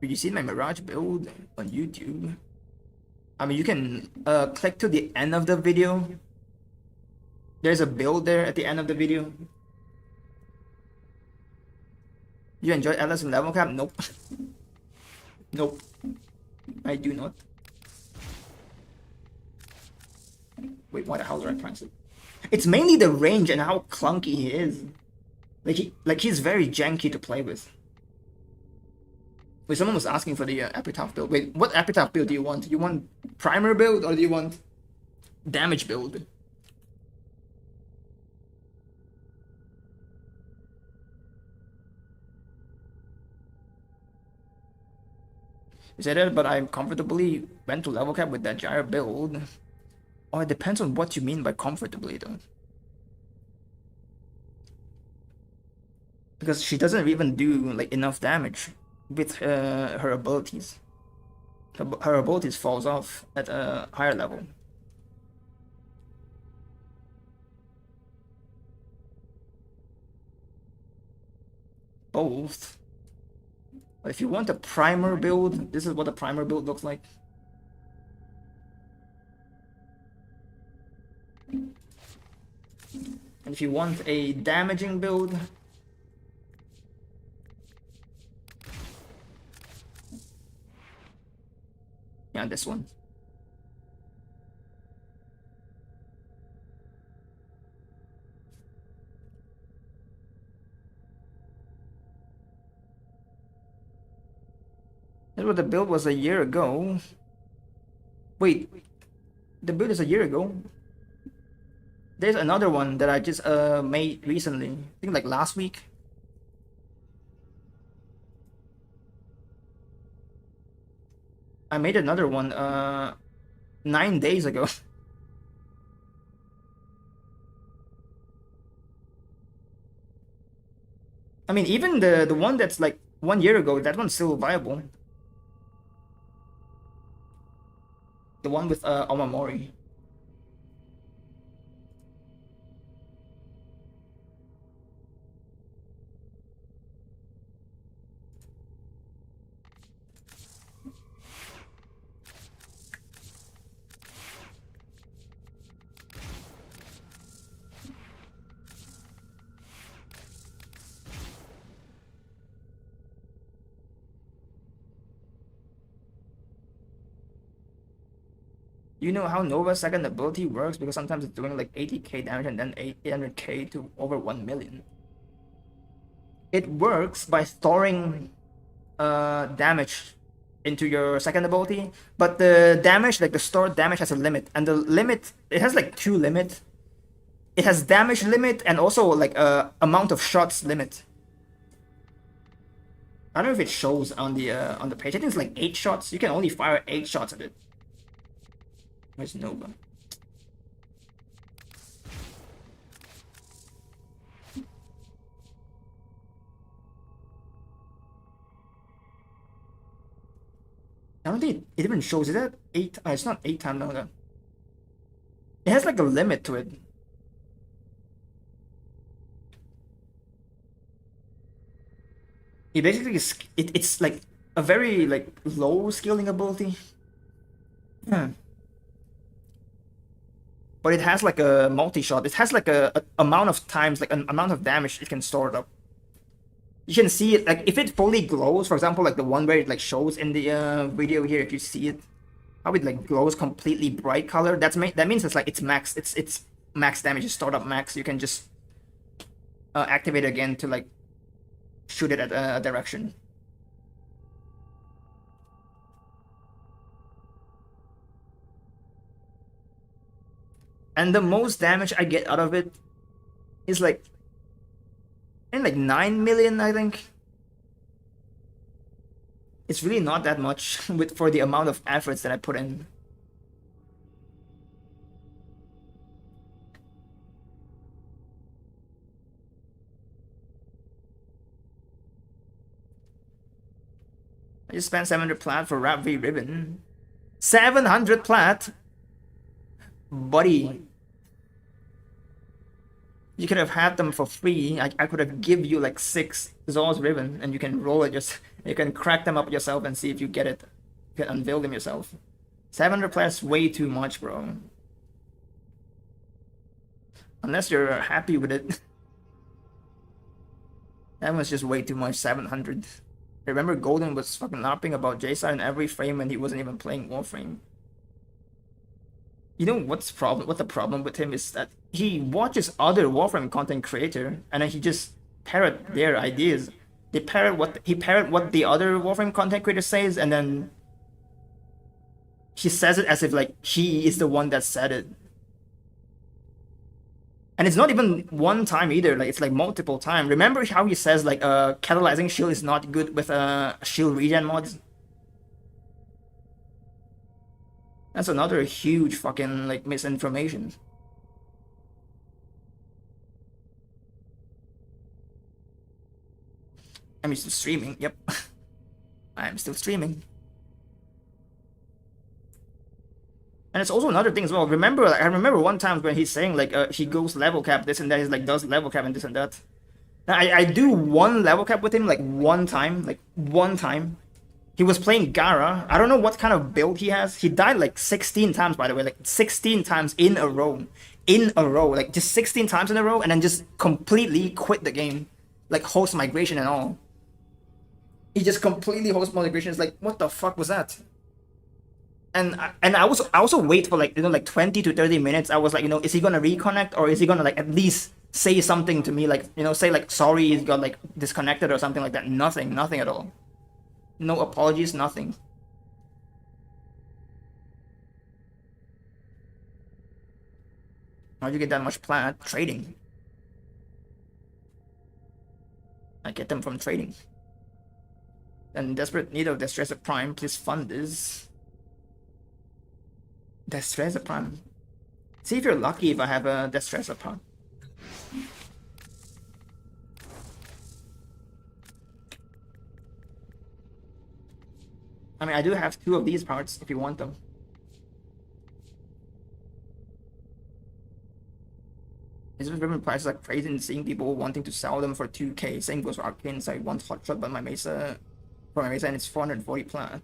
Did you see my Mirage build on YouTube? I mean, you can click to the end of the video. There's a build there at the end of the video. You enjoy Atlas and level cap? Nope. Nope. I do not. Wait, why the hell did I press it? It's mainly the range and how clunky he is. Like he's very janky to play with. Wait, someone was asking for the Epitaph build. Wait, what Epitaph build do you want? You want primer build or do you want damage build? You said that, but I comfortably went to level cap with that gyro build. Oh, it depends on what you mean by comfortably, though. Because she doesn't even do like enough damage with her abilities. Her abilities falls off at a higher level. Both. But if you want a primer build, this is what a primer build looks like. And if you want a damaging build, yeah, this one. That's what the build was a year ago. Wait, the build is a year ago? There's another one that I just made recently. I think like last week. I made another one 9 days ago. I mean, even the one that's like 1 year ago, that one's still viable. The one with Omamori. You know how Nova's second ability works? Because sometimes it's doing like 80k damage and then 800k to over 1 million. It works by storing damage into your second ability, but the damage, like the stored damage, has a limit, and the limit, it has like 2 limits. it has damage limit and also like amount of shots limit. I don't know if it shows on the page. I think it's like 8 shots. You can only fire 8 shots at it. Where's Nova? I don't think it even shows. Is that 8? It's not 8 times now. It has like a limit to it. It basically is, it's like a very like low scaling ability. But it has like a multi-shot. It has like a amount of times, like an amount of damage it can store it up. You can see it, like if it fully glows, for example, like the one where it like shows in the video here, if you see it, how it like glows completely bright color. That means it's like it's max. It's max damage. It's stored up max. You can just activate it again to like shoot it at a direction. And the most damage I get out of it is like 9 million, I think. It's really not that much for the amount of efforts that I put in. I just spent 700 plat for Rap V Ribbon. 700 plat? Buddy. You could have had them for free. I could have give you like 6 Zor's Ribbon and you can roll it just, you can crack them up yourself and see if you get it. You can unveil them yourself. 700 plat way too much, bro. Unless you're happy with it. That was just way too much, 700. I remember Golden was fucking laughing about J.SiR in every frame and he wasn't even playing Warframe. You know what the problem with him is that he watches other Warframe content creator and then he just parrot their ideas. He parrot what the other Warframe content creator says and then he says it as if like he is the one that said it. And it's not even one time either, like it's like multiple times. Remember how he says like catalyzing shield is not good with shield regen mods? That's another huge fucking like misinformation. I'm still streaming, yep. I'm still streaming. And it's also another thing as well. Remember, like, I remember one time when he's saying like he goes level cap this and that. He's like does level cap and this and that. Now, I do one level cap with him like one time. He was playing Gara. I don't know what kind of build he has. He died like 16 times, by the way, like 16 times in a row, like just 16 times in a row, and then just completely quit the game, like host migration and all. He just completely host migration. It's like, what the fuck was that? And I also wait for like, you know, like 20 to 30 minutes. I was like, you know, is he gonna reconnect or is he gonna like at least say something to me, like, you know, say like sorry he got like disconnected or something like that. Nothing at all. No apologies, nothing. How'd you get that much plat? Trading. I get them from trading. And desperate need of Destressor Prime, please fund this. Destressor Prime. See if you're lucky if I have a Destressor Prime. I mean, I do have 2 of these parts if you want them. His ribbon prices are crazy and seeing people wanting to sell them for 2k. Same goes for Arcane. So I want hotshot, but my Mesa, for my Mesa, and it's 440 plat.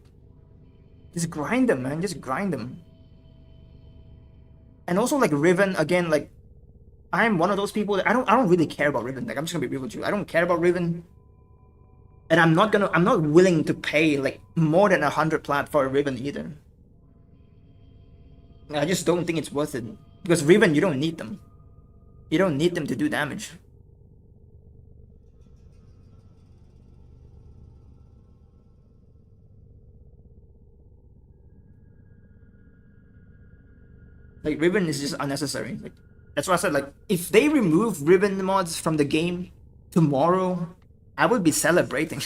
Just grind them, man. Just grind them. And also like Riven again, like I'm one of those people that I don't really care about Riven. Like I'm just gonna be real with you. I don't care about Riven. And I'm not willing to pay like more than 100 plat for a Riven either. I just don't think it's worth it. Because Riven, you don't need them. You don't need them to do damage. Like Riven is just unnecessary. Like That's why I said, like, if they remove ribbon mods from the game tomorrow, I would be celebrating.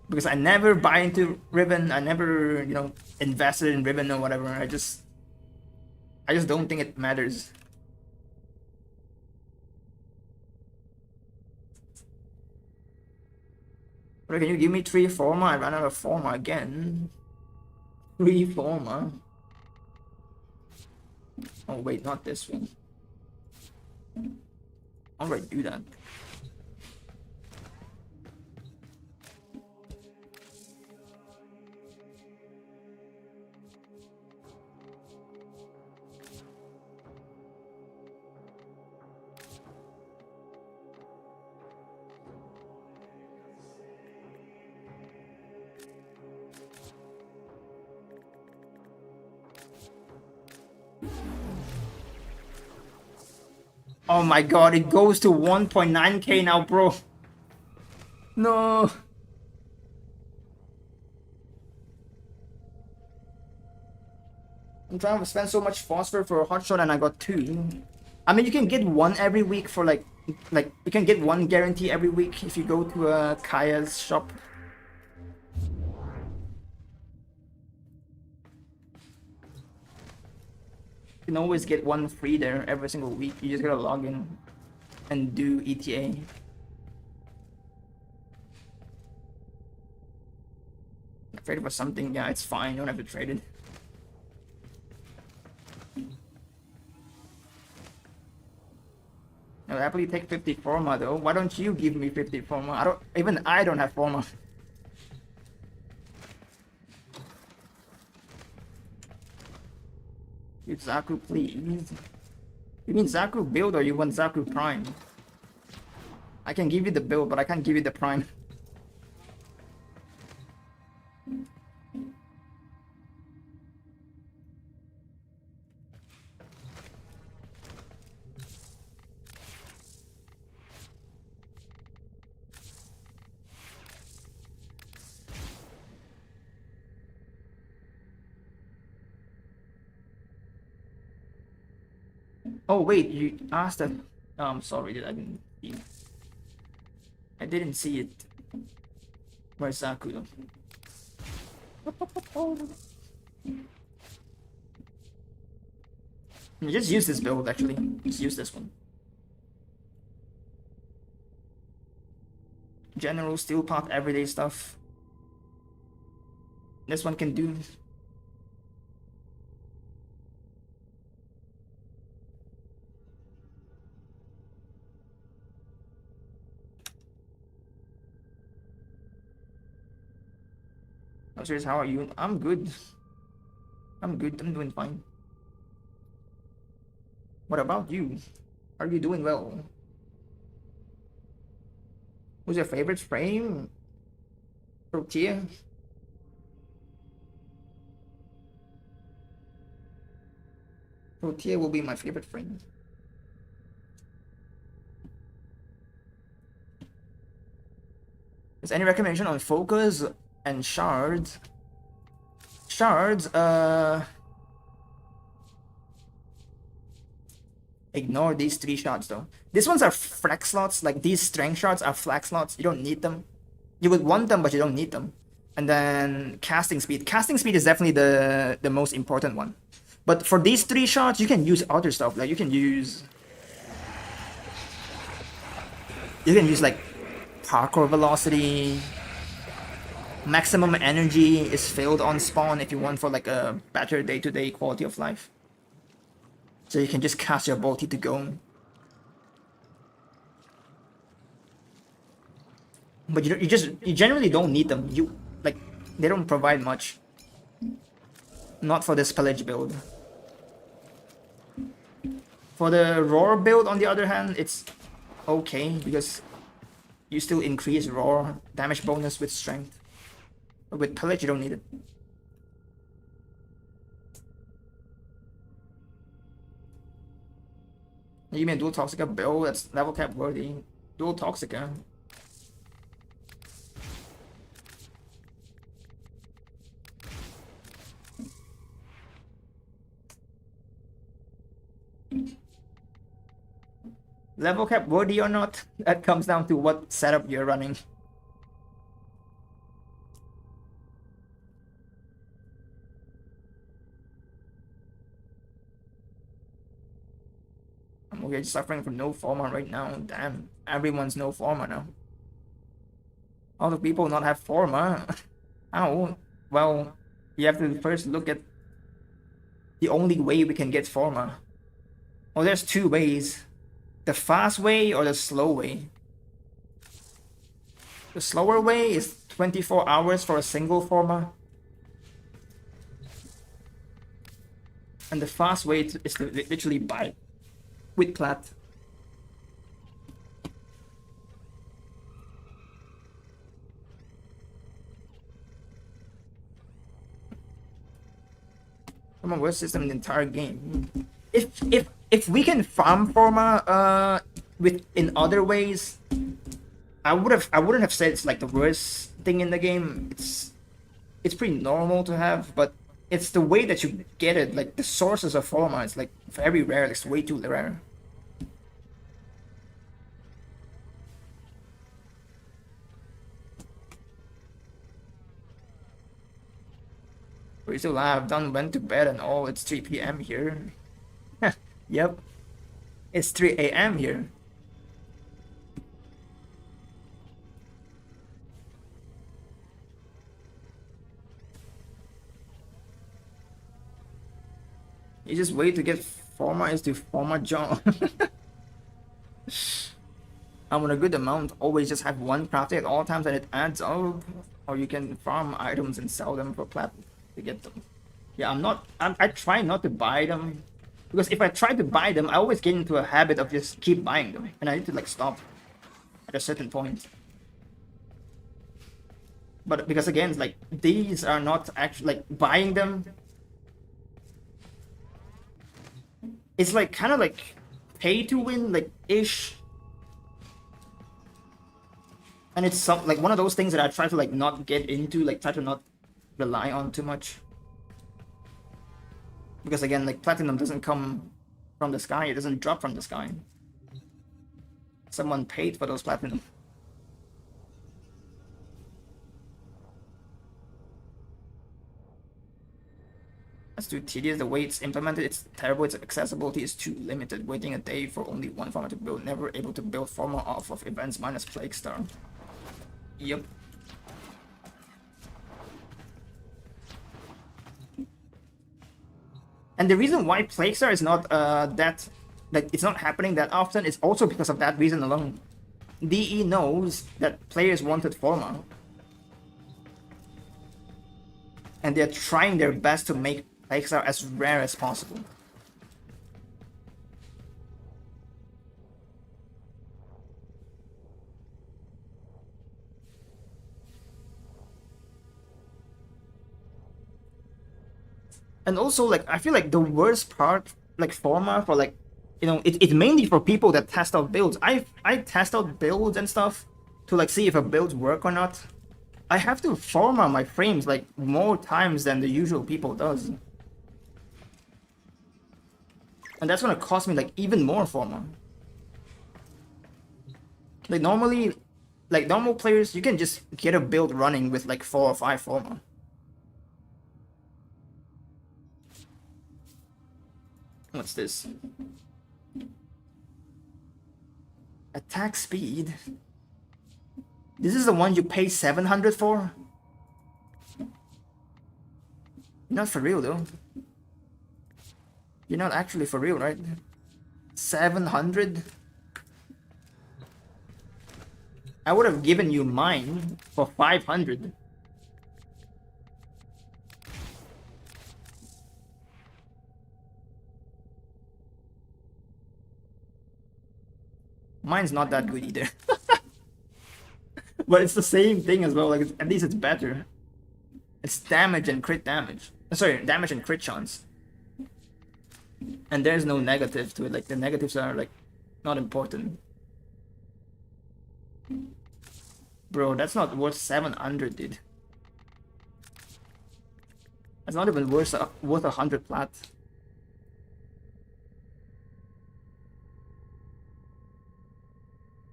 Because I never buy into ribbon, I never, you know, invested in ribbon or whatever. I just don't think it matters. Bro, can you give me 3 forma? I ran out of forma again. 3 forma. Oh wait, not this one. I'll already do that. Oh my god, it goes to 1.9k now, bro. No. I'm trying to spend so much phosphor for a hotshot and I got 2. I mean, you can get 1 every week for like you can get 1 guarantee every week if you go to a Kaya's shop. You can always get 1 free there every single week. You just gotta log in and do ETA. Trade it for something, yeah, it's fine. You don't have to trade it. I'll happily take 50 forma though. Why don't you give me 50 forma? I don't have forma. Give Zaku, please. You mean Zaku build or you want Zaku Prime? I can give you the build, but I can't give you the Prime. Oh wait, you asked that. Oh, I'm sorry, I didn't see. I didn't see it. Where's Zaku though? Just use this build actually. Just use this one. General steel pot everyday stuff. This one can do. Oh, serious, how are you? I'm good. I'm good. I'm doing fine. What about you? Are you doing well? Who's your favorite frame? Protea? Protea will be my favorite frame. Is any recommendation on focus and shards? Shards, ignore these 3 shots though. These ones are flex slots, like these strength shards are flex slots. You don't need them. You would want them, but you don't need them. And then casting speed. Casting speed is definitely the most important one. But for these 3 shots, you can use other stuff. Like you can use like parkour velocity. Maximum energy is filled on spawn if you want for like a better day-to-day quality of life. So you can just cast your ability to go. But you generally don't need them. They don't provide much. Not for this pillage build. For the roar build, on the other hand, it's okay because you still increase roar damage bonus with strength. But with pillage, you don't need it. You mean dual Toxica build? That's level cap worthy. Dual Toxica. level cap worthy or not, that comes down to what setup you're running. I'm okay suffering from no forma right now. Damn, everyone's no forma now. All the people not have forma. How? Well, you have to first look at the only way we can get forma. Well, there's two ways. The fast way or the slow way. The slower way is 24 hours for a single forma. And the fast way is to literally buy it with plat. From a worst system in the entire game. If we can farm forma with in other ways, I wouldn't have said it's like the worst thing in the game. It's pretty normal to have, but it's the way that you get it, like the sources of forma. It's like very rare. It's way too rare. We still have done went to bed and all. It's 3 p.m. here. Yep, it's 3 a.m. here. You just wait to get forma is to forma John. I'm on a good amount. Always just have one crafted at all times and it adds up. Or you can farm items and sell them for plat to get them. Yeah, I try not to buy them. Because if I try to buy them, I always get into a habit of just keep buying them. And I need to like stop at a certain point. But because again, like these are not actually like buying them. It's like kind of like pay to win, like ish. And it's some like one of those things that I try to like not get into, like try to not rely on too much. Because again, like platinum doesn't come from the sky, it doesn't drop from the sky. Someone paid for those platinum. That's too tedious. The way it's implemented, it's terrible. Its accessibility is too limited. Waiting a day for only one farmer to build. Never able to build farmer off of events minus Plague Star. Yep. And the reason why Plague Star is not that like it's not happening that often is also because of that reason alone. DE knows that players wanted forma. And they're trying their best to make Plague Star as rare as possible. And also, like, I feel like the worst part, like, forma for, like, you know, it's mainly for people that test out builds. I test out builds and stuff to, like, see if a builds work or not. I have to forma my frames, like, more times than the usual people does. And that's gonna cost me, like, even more forma. Like, normally, like, normal players, you can just get a build running with, like, 4 or 5 forma. What's this? Attack speed? This is the one you pay 700 for? Not for real though. You're not actually for real, right? 700? I would have given you mine for 500. Mine's not that good either. But it's the same thing as well, like at least it's better. It's damage and crit damage. Sorry, damage and crit chance. And there's no negative to it, like the negatives are like not important. Bro, that's not worth 700, dude. That's not even worth 100 plat.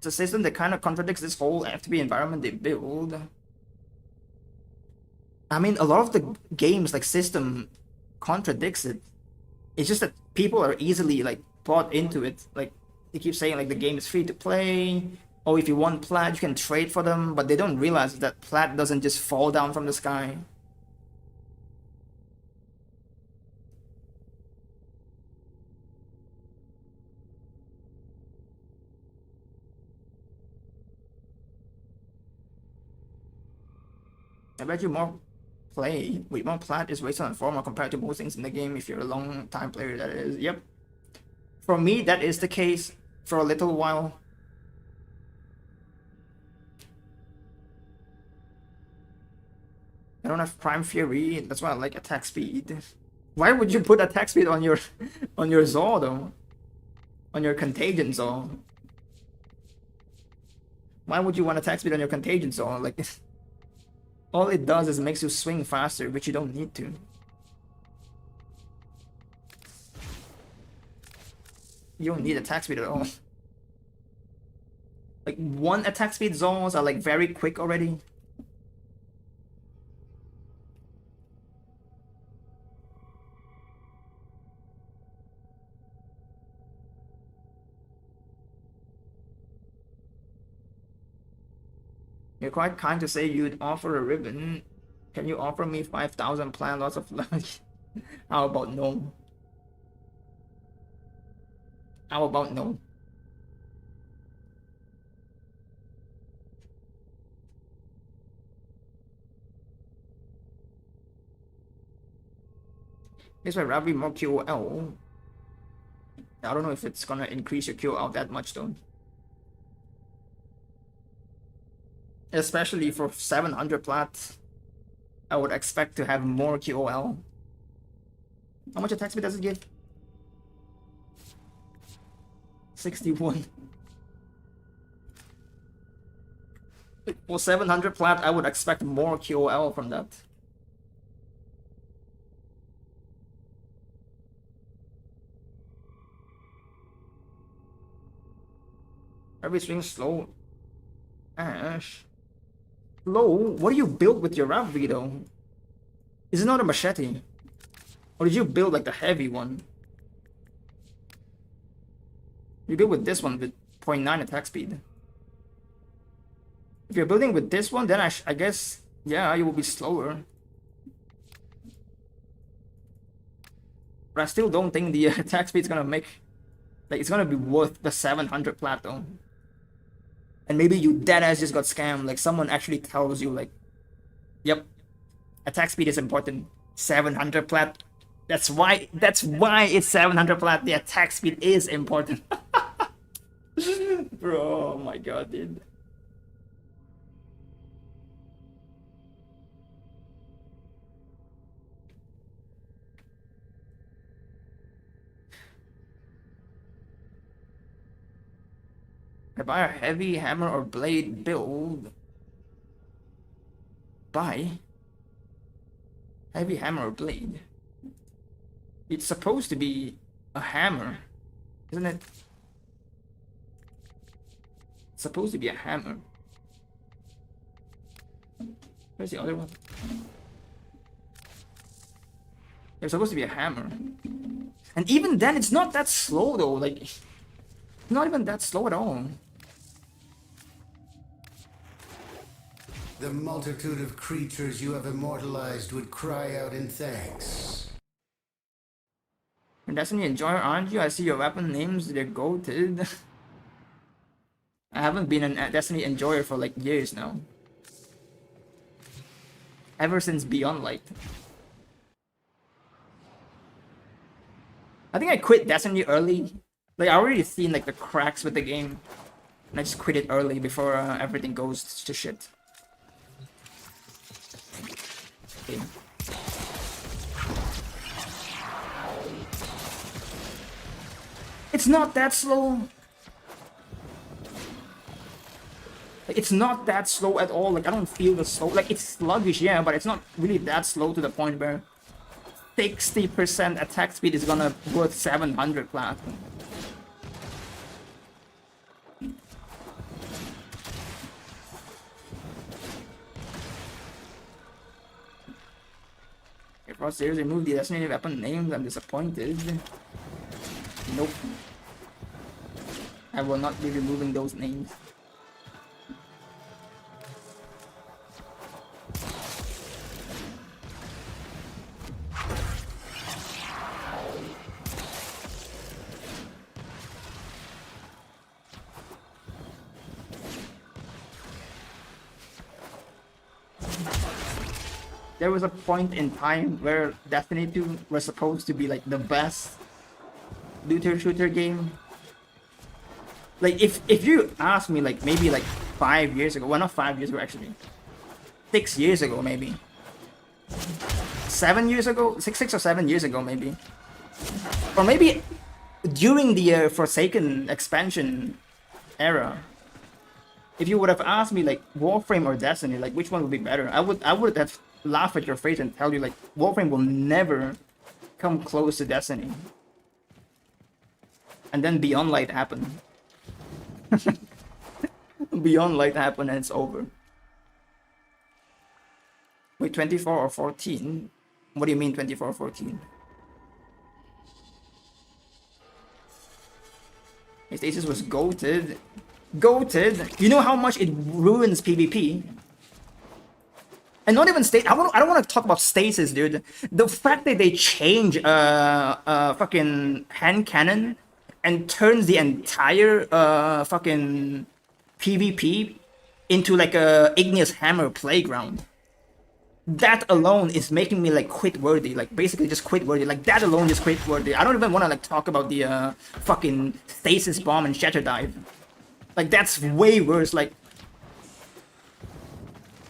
It's a system that kind of contradicts this whole FTB environment they build. I mean, a lot of the games like system contradicts it. It's just that people are easily like bought into it. Like they keep saying like the game is free to play. Oh, if you want plat, you can trade for them, but they don't realize that plat doesn't just fall down from the sky. I bet you more play with more plat is wasted on formal compared to most things in the game if you're a long time player, that is. Yep. For me, that is the case for a little while. I don't have Prime Fury, that's why I like attack speed. Why would you put attack speed on your Zor though? On your Contagion Zor? Why would you want attack speed on your Contagion Zor? Like, all it does is makes you swing faster, which you don't need to. You don't need attack speed at all. Like, 1 attack speed Zors are like very quick already. You're quite kind to say you'd offer a ribbon. Can you offer me 5,000 plan lots of luck? How about no? How about no? This might rather be more QOL. I don't know if it's gonna increase your QOL that much though. Especially for 700 plat, I would expect to have more QOL. How much attack speed does it give? 61. For 700 plat, I would expect more QOL from that. Every swing slow. Ash. Slow? What do you build with your Ravi though? Is it not a machete? Or did you build like the heavy one? You build with this one with 0.9 attack speed. If you're building with this one, then I guess, yeah, you will be slower. But I still don't think the attack speed is gonna make, like, it's gonna be worth the 700 plat though. And maybe you deadass just got scammed, like someone actually tells you like, yep, attack speed is important. 700 plat. That's why it's 700 plat. The attack speed is important. Bro, oh my god, dude. I buy a heavy hammer or blade build. Buy heavy hammer or blade. It's supposed to be a hammer, isn't it? It's supposed to be a hammer. Where's the other one? It's supposed to be a hammer. And even then, it's not that slow though. Like, not even that slow at all. The multitude of creatures you have immortalized would cry out in thanks. You're Destiny enjoyer, aren't you? I see your weapon names, they're goated. I haven't been a Destiny enjoyer for like years now. Ever since Beyond Light. I think I quit Destiny early. Like, I already seen like the cracks with the game. And I just quit it early before everything goes to shit. Okay. It's not that slow. Like, it's not that slow at all. Like, I don't feel the slow. Like, it's sluggish, yeah, but it's not really that slow to the point where 60% attack speed is gonna worth 700 plat. Crosshairs remove the Destiny weapon names. I'm disappointed. Nope. I will not be removing those names. There was a point in time where Destiny 2 was supposed to be like the best looter shooter game. Like if you ask me like maybe like 5 years ago, well not 5 years ago actually, 6 years ago maybe, 7 years ago, six or 7 years ago maybe, or maybe during the Forsaken expansion era, if you would have asked me like Warframe or Destiny, like which one would be better, I would have laughed at your face and tell you like Warframe will never come close to Destiny. And then Beyond Light happened. Beyond Light happened and it's over. Wait, 24 or 14? What do you mean 24 or 14? Stasis was goated. Goated? You know how much it ruins PvP? And not even state. I don't want to talk about stasis, dude. The fact that they change fucking hand cannon and turns the entire fucking PvP into like a igneous hammer playground. That alone is making me like quit worthy. Like basically just quit worthy. Like that alone is quit worthy. I don't even want to like talk about the fucking stasis bomb and shatter dive. Like that's way worse. Like.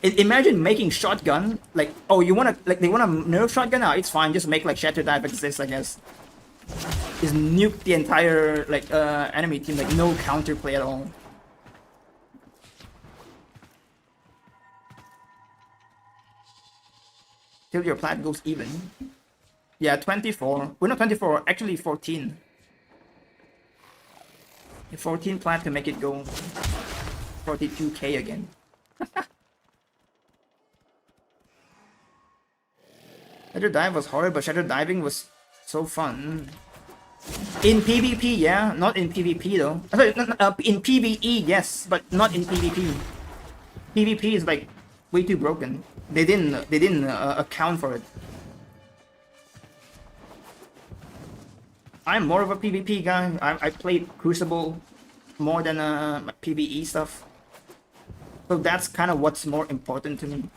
Imagine making shotgun, like, oh, you wanna, like, they wanna nerf shotgun? It's fine, just make, like, shatter dive exist, I guess. Just nuke the entire, like, enemy team, like, no counterplay at all. Till your plat goes even. Yeah, 24. We're not 24, actually 14. 14 plat to make it go 42k again. Shatter dive was hard, but shatter diving was so fun. In PvP, yeah, not in PvP though. Sorry, in PvE, yes, but not in PvP. PvP is like way too broken. They didn't account for it. I'm more of a PvP guy. I played Crucible more than PvE stuff. So that's kind of what's more important to me.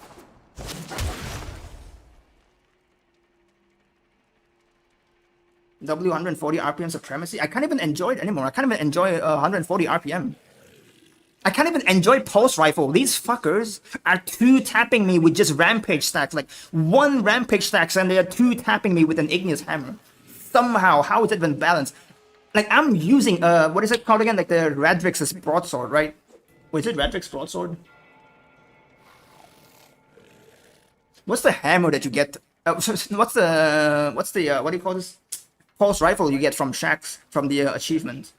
W140 RPM supremacy. I can't even enjoy it anymore. I can't even enjoy 140 RPM. I can't even enjoy pulse rifle. These fuckers are two tapping me with just rampage stacks. Like one rampage stacks and they are two tapping me with an igneous hammer. Somehow, how is it even balanced? Like I'm using what is it called again? Like the Radrix's broadsword, right? Was it Radrix's broadsword? What's the hammer that you get? What's the what do you call this? Pulse rifle you get from Shax from the achievement.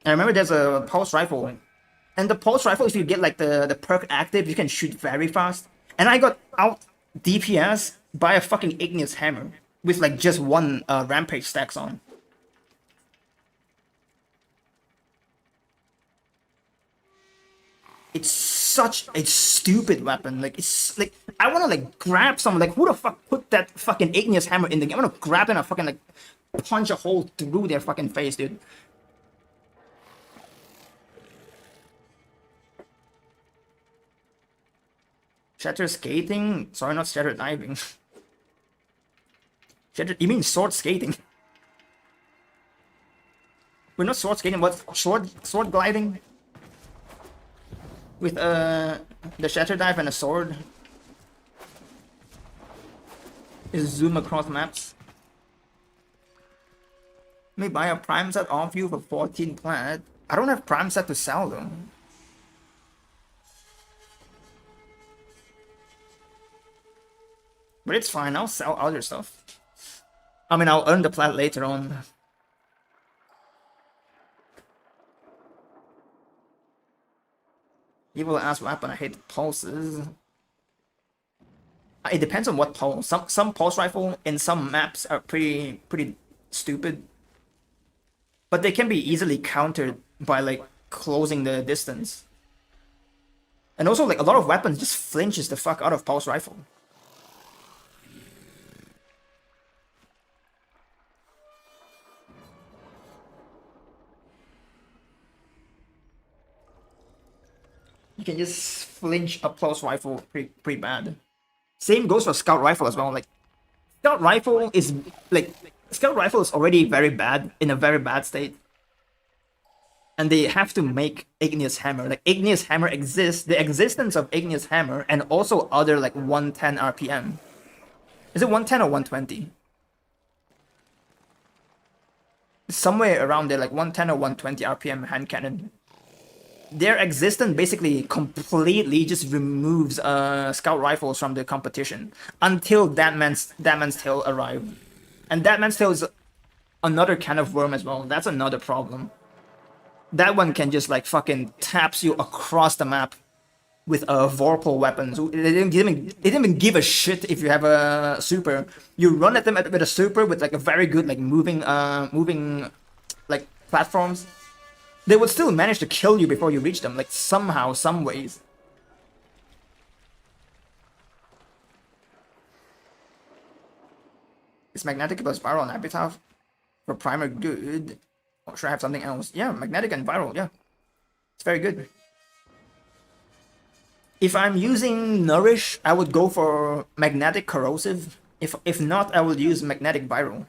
I remember there's a pulse rifle, and the pulse rifle, if you get like the perk active, you can shoot very fast. And I got out DPS by a fucking igneous hammer with like just one rampage stacks on. It's such a stupid weapon. Like it's like I wanna like grab someone. Like who the fuck put that fucking igneous hammer in the game? I wanna grab it and fucking like punch a hole through their fucking face, dude. Shatter skating? Sorry, not shatter diving. Shatter? You mean sword skating? We're not sword skating. What sword gliding? With the shatter dive and a sword. Is zoom across maps. May buy a prime set off you for 14 plat. I don't have prime set to sell though. But it's fine, I'll sell other stuff. I mean, I'll earn the plat later on. Evil ass weapon, I hate pulses. It depends on what pulse. Some pulse rifle in some maps are pretty stupid, but they can be easily countered by like closing the distance. And also like a lot of weapons just flinches the fuck out of pulse rifle. You can just flinch a pulse rifle pretty bad. Same goes for scout rifle as well. Like scout rifle is already very bad, in a very bad state. And they have to make Igneous Hammer. Like Igneous Hammer exists, the existence of Igneous Hammer and also other like 110 RPM. Is it 110 or 120? Somewhere around there, like 110 or 120 RPM hand cannon. Their existence basically completely just removes scout rifles from the competition until that man's tail arrive. And that man's tail is another kind of worm as well. That's another problem. That one can just like fucking taps you across the map with Vorpal weapons. They didn't even give a shit if you have a super. You run at them with a super with like a very good like moving like platforms. They would still manage to kill you before you reach them, like somehow, some ways. Is magnetic plus viral and epitaph for primer good? Or should I have something else? Yeah, magnetic and viral, yeah. It's very good. If I'm using nourish, I would go for magnetic corrosive. If not, I would use magnetic viral.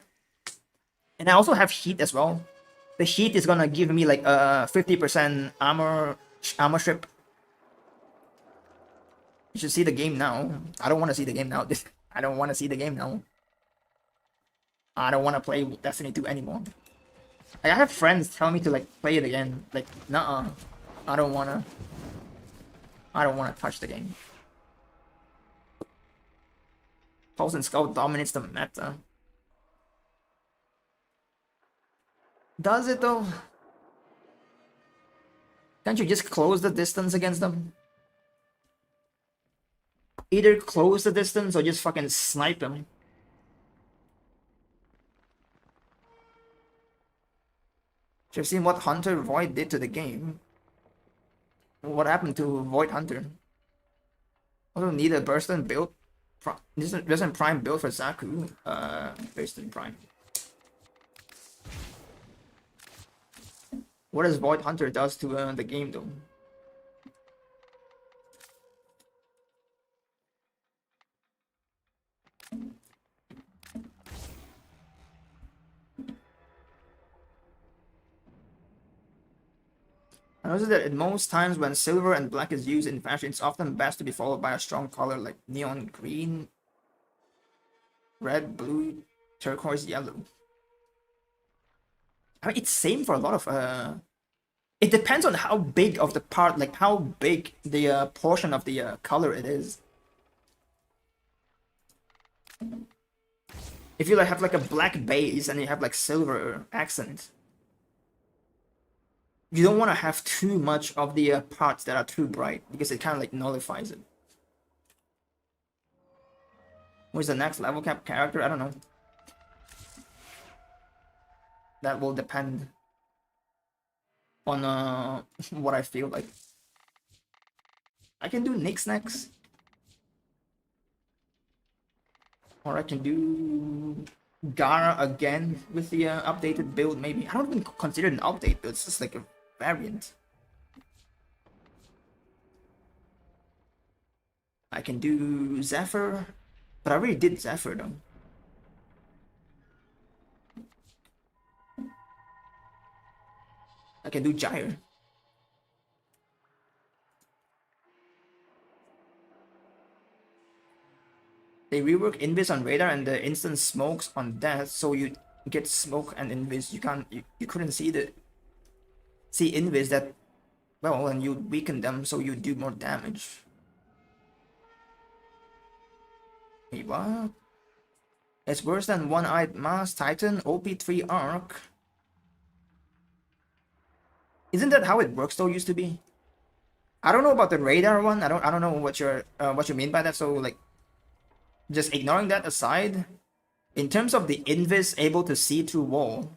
And I also have heat as well. The heat is gonna give me like a 50% armor strip. You should see the game now. I don't want to see the game now. I don't want to see the game now. I don't want to play Destiny 2 anymore. Like, I have friends tell me to like play it again. Like, nuh-uh. I don't wanna touch the game. Pulse and Skull dominates the meta. Does it though? Can't you just close the distance against them? Either close the distance or just fucking snipe them. You've seen what Hunter Void did to the game. What happened to Void Hunter? Also need a Burston build. Burston Prime build for Zaku. Burston Prime. What does Void Hunter does to the game though? I noticed that at most times when silver and black is used in fashion, it's often best to be followed by a strong color like neon green, red, blue, turquoise, yellow. I mean, it's same for a lot of it depends on how big of the part, like how big the portion of the color it is. If you like have like a black base and you have like silver accent, you don't want to have too much of the parts that are too bright because it kind of like nullifies it. Who's the next level cap character? I don't know. That will depend on what I feel like. I can do Nyx next. Or I can do Gara again with the updated build maybe. I don't even consider it an update build, it's just like a variant. I can do Zephyr, but I already did Zephyr though. I can do Gyre. They rework Invis on radar and the instant smokes on that, so you get smoke and Invis. You couldn't see Invis that well, and you weaken them, so you do more damage. Wait, what? It's worse than One-Eyed Mask Titan OP3 Arc. Isn't that how it works though? Used to be. I don't know about the radar one. I don't know what you mean by that. So like, just ignoring that aside, in terms of the invis able to see through wall,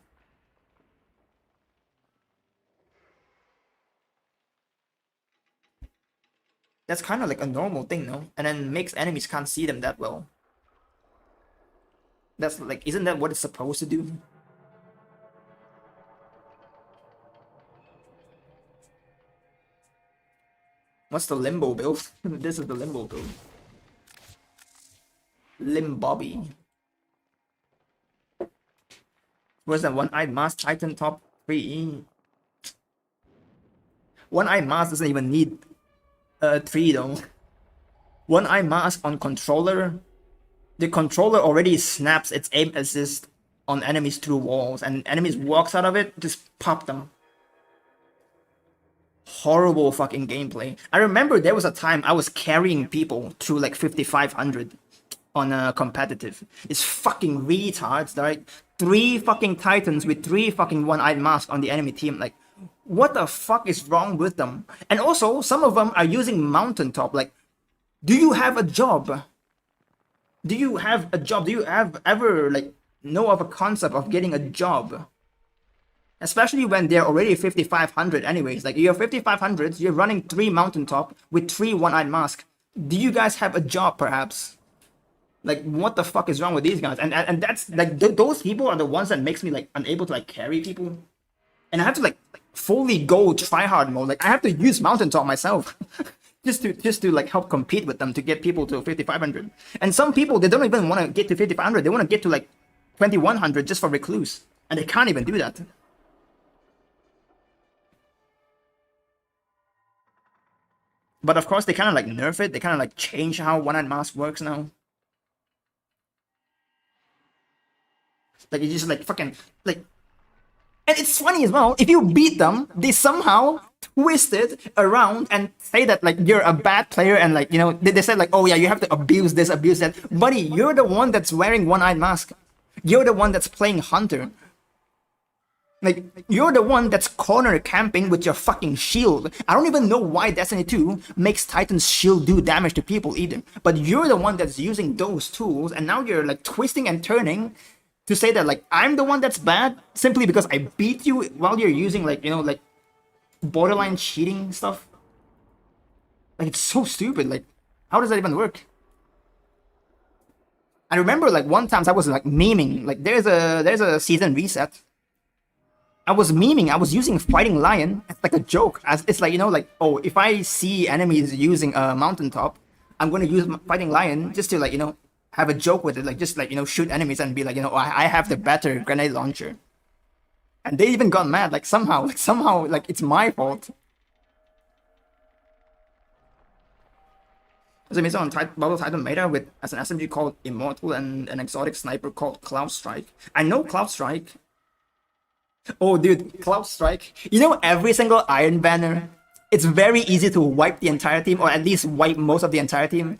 that's kind of like a normal thing, no? And then makes enemies can't see them that well. That's like, isn't that what it's supposed to do? What's the limbo build? This is the limbo build. Limbobby. Where's that one-eyed mask Titan top 3? One-eyed mask doesn't even need 3 though. One-eyed mask on controller. The controller already snaps its aim assist on enemies through walls, and enemies walks out of it, just pop them. Horrible fucking gameplay. I remember there was a time I was carrying people through like 5500 on a competitive. It's fucking retards, right? 3 fucking titans with 3 fucking one-eyed masks on the enemy team. Like, what the fuck is wrong with them? And also, some of them are using mountaintop. Like, do you have a job? Do you have a job? Do you have ever like know of a concept of getting a job? Especially when they're already 5500 anyways. Like, you're 5500s, you're running 3 mountaintop with 3 one-eyed masks. Do you guys have a job perhaps? Like, what the fuck is wrong with these guys? And that's like those people are the ones that makes me like unable to like carry people. And I have to like fully go tryhard mode. Like, I have to use mountaintop myself. just to like help compete with them to get people to 5500. And some people, they don't even want to get to 5500. They want to get to like 2100 just for recluse. And they can't even do that. But of course, they kind of like nerf it. They kind of like change how one-eyed mask works now. Like, you just like fucking like, and it's funny as well. If you beat them, they somehow twist it around and say that like you're a bad player, and like, you know, they said like, oh yeah, you have to abuse this, abuse that. Buddy, you're the one that's wearing one-eyed mask. You're the one that's playing hunter. Like, you're the one that's corner camping with your fucking shield. I don't even know why Destiny 2 makes Titan's shield do damage to people either. But you're the one that's using those tools, and now you're like twisting and turning to say that like I'm the one that's bad simply because I beat you while you're using like, you know, like borderline cheating stuff. Like, it's so stupid. Like, how does that even work? I remember like one time I was like memeing, like there's a season reset. I was memeing, I was using Fighting Lion as like a joke. As it's like, you know, like, oh, if I see enemies using a mountaintop, I'm going to use Fighting Lion just to like, you know, have a joke with it. Like, just like, you know, shoot enemies and be like, you know, oh, I have the better grenade launcher. And they even got mad, like somehow, like it's my fault. There's a missile on Bubble Titan meta with as an SMG called Immortal and an exotic sniper called Cloud Strike. I know Cloud Strike. Oh, dude, Cloud Strike. You know, every single Iron Banner, it's very easy to wipe the entire team, or at least wipe most of the entire team,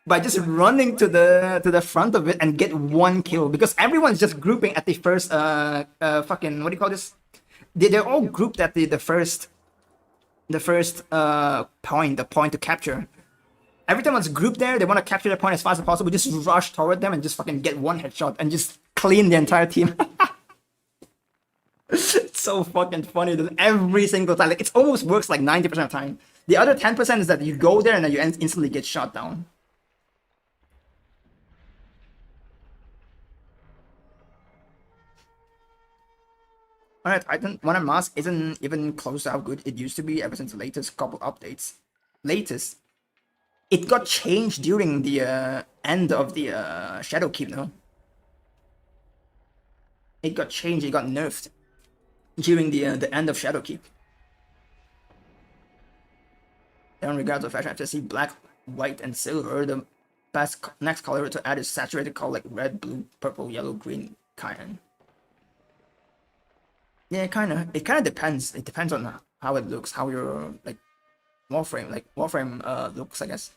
by just running to the front of it and get 1 kill. Because everyone's just grouping at the first, fucking, what do you call this? They're all grouped at the first point, the point to capture. Every time it's grouped there, they want to capture the point as fast as possible, just rush toward them and just fucking get 1 headshot and just clean the entire team. It's so fucking funny that every single time, like, it almost works like 90% of the time. The other 10% is that you go there and then you instantly get shot down. Alright, Titan, one-eyed mask isn't even close to how good it used to be ever since the latest couple updates. Latest? It got changed during the end of the Shadowkeep, no? It got changed, it got nerfed during the end of Shadowkeep. In regards to fashion, I have to see black, white, and silver. The next color to add is saturated color like red, blue, purple, yellow, green, kind. Yeah, it kind of depends. It depends on how it looks, how your like Warframe looks, I guess.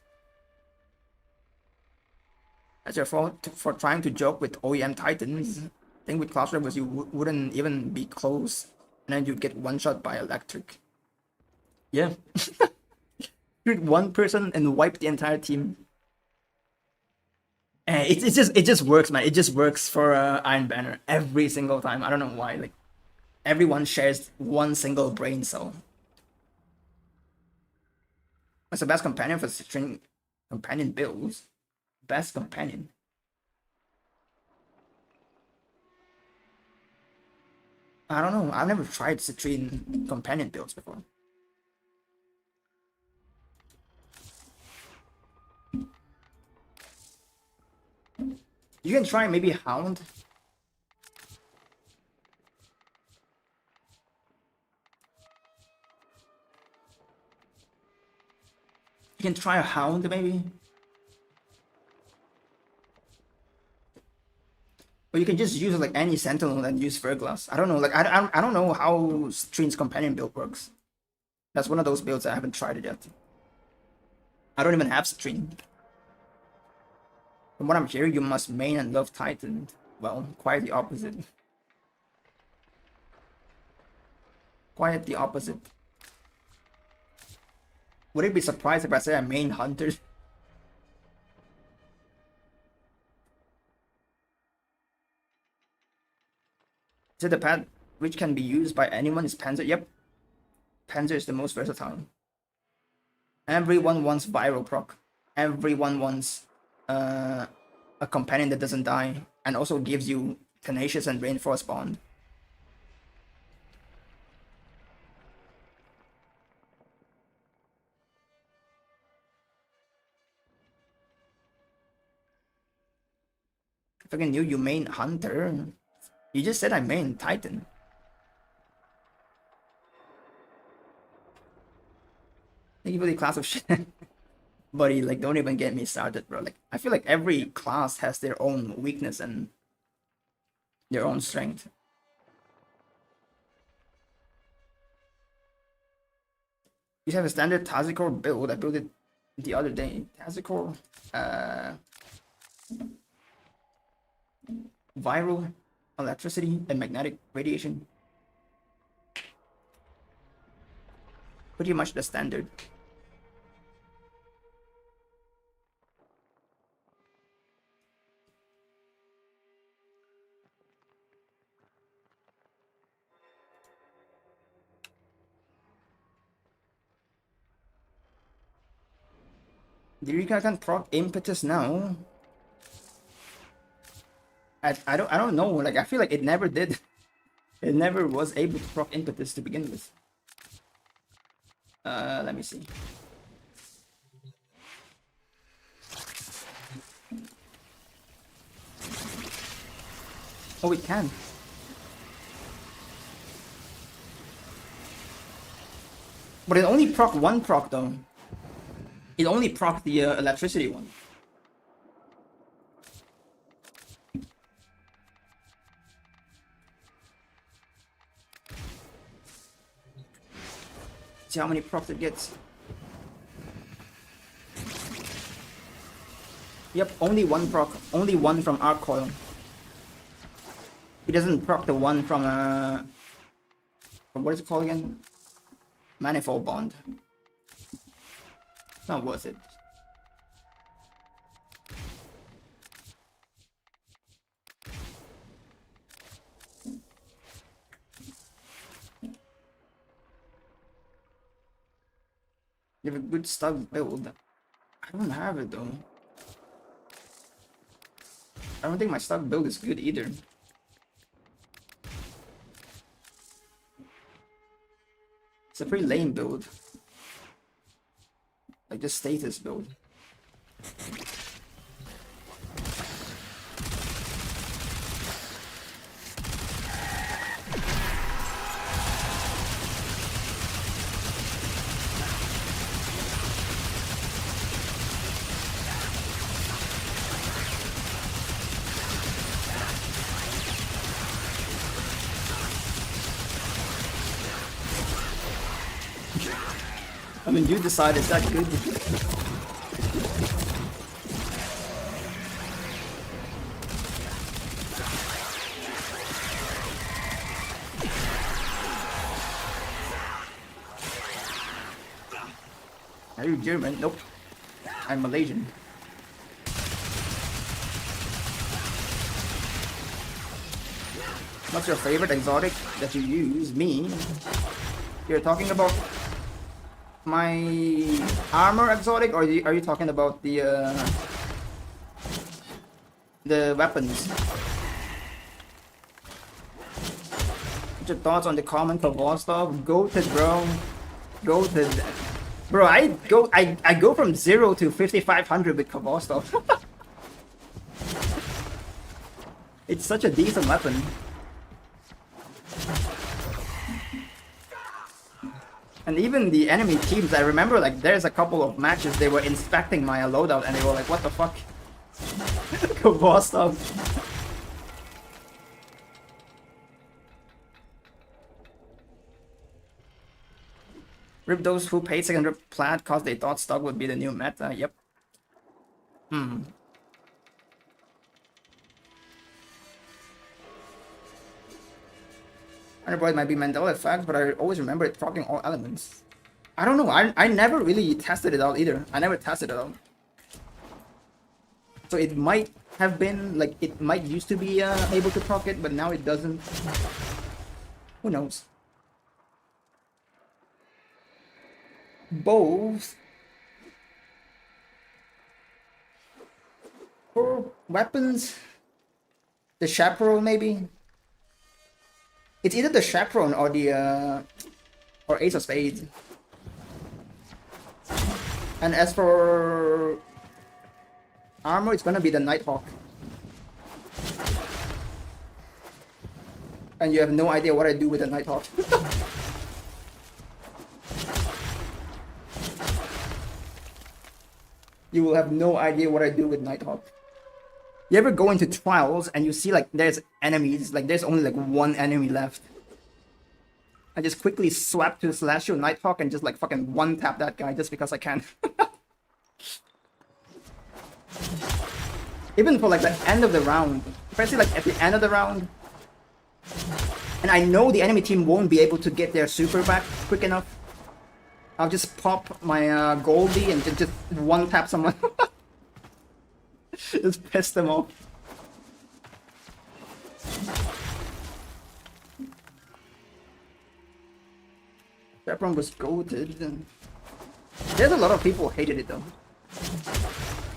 As your fault for trying to joke with OEM Titans. Thing with Cloud Strike was you wouldn't even be close, and then you'd get one shot by electric. Yeah. Shoot one person and wipe the entire team. It just works, man. It just works for Iron Banner every single time. I don't know why. Like everyone shares one single brain cell. What's the best companion for string companion builds? Best companion. I don't know. I've never tried Citrine companion builds before. You can try maybe Hound. You can try a Hound maybe. Or you can just use like any Sentinel and use Verglass. I don't know. Like I don't know how Citrine's companion build works. That's one of those builds I haven't tried it yet. I don't even have Citrine. From what I'm hearing, you must main and love Titan. Well, quite the opposite. Quite the opposite. Would it be surprised if I say I main Hunter? Is it the pad which can be used by anyone is Panzer? Yep. Panzer is the most versatile. Everyone wants viral proc. Everyone wants a companion that doesn't die and also gives you tenacious and reinforced bond. If I knew you main Hunter, you just said I main Titan. Thank you for the class of shit. Buddy, like, don't even get me started, bro. Like, I feel like every class has their own weakness and their own strength. You have a standard Tazikor build. I built it the other day. Tazikor, viral, electricity, and magnetic radiation. Pretty much the standard. The Rika can proc impetus now. I don't know. Like I feel like it never did. It never was able to proc impetus to begin with. Let me see. Oh, it can. But it only proc one proc though. It only proc the electricity one. See how many procs it gets. Yep, only one proc. Only one from Arc Coil. It doesn't proc the one from what is it called again? Manifold Bond. It's not worth it. You have a good stub build. I don't have it though. I don't think my stub build is good either. It's a pretty lame build. Like the status build. I mean, you decide, is that good? Are you German? Nope. I'm Malaysian. What's your favorite exotic that you use? Me? You're talking about my armor exotic, or are you talking about the weapons? What's your thoughts on the common Kavostov? Goated, bro. Goated. Bro, I go from 0 to 5500 with Kavostov. It's such a decent weapon. And even the enemy teams, I remember like there's a couple of matches they were inspecting my loadout and they were like, what the fuck? Kavostov. Rip those who paid 600 plat cause they thought stock would be the new meta. Yep. Underboy might be Mandela effect, but I always remember it proccing all elements. I don't know. I never really tested it out either. I never tested it out. So it might have been like it might used to be able to proc it, but now it doesn't. Who knows? Both. For weapons, the chaperone maybe. It's either the chaperone or the or Ace of Spades. And as for armor, it's gonna be the Nighthawk. And you have no idea what I do with the Nighthawk. You will have no idea what I do with Nighthawk. You ever go into trials and you see like there's enemies, like there's only like one enemy left. I just quickly swap to // Nighthawk and just like fucking one tap that guy just because I can. Even for like the end of the round, especially like at the end of the round, and I know the enemy team won't be able to get their super back quick enough, I'll just pop my Goldie and just one tap someone. Just piss them off. Chaperone was goated. There's a lot of people who hated it though.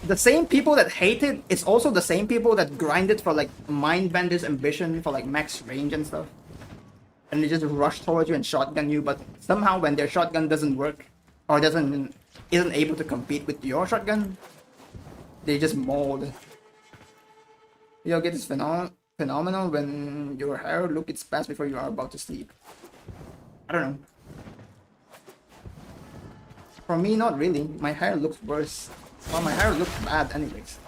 The same people that hate it, it's also the same people that grind it for like Mindbender's ambition for like max range and stuff. And they just rush towards you and shotgun you, but somehow when their shotgun doesn't work or isn't able to compete with your shotgun, they just mold. You'll get this phenomenal when your hair look its best before you are about to sleep. I don't know. For me, not really. My hair looks worse. Well, my hair looks bad anyways.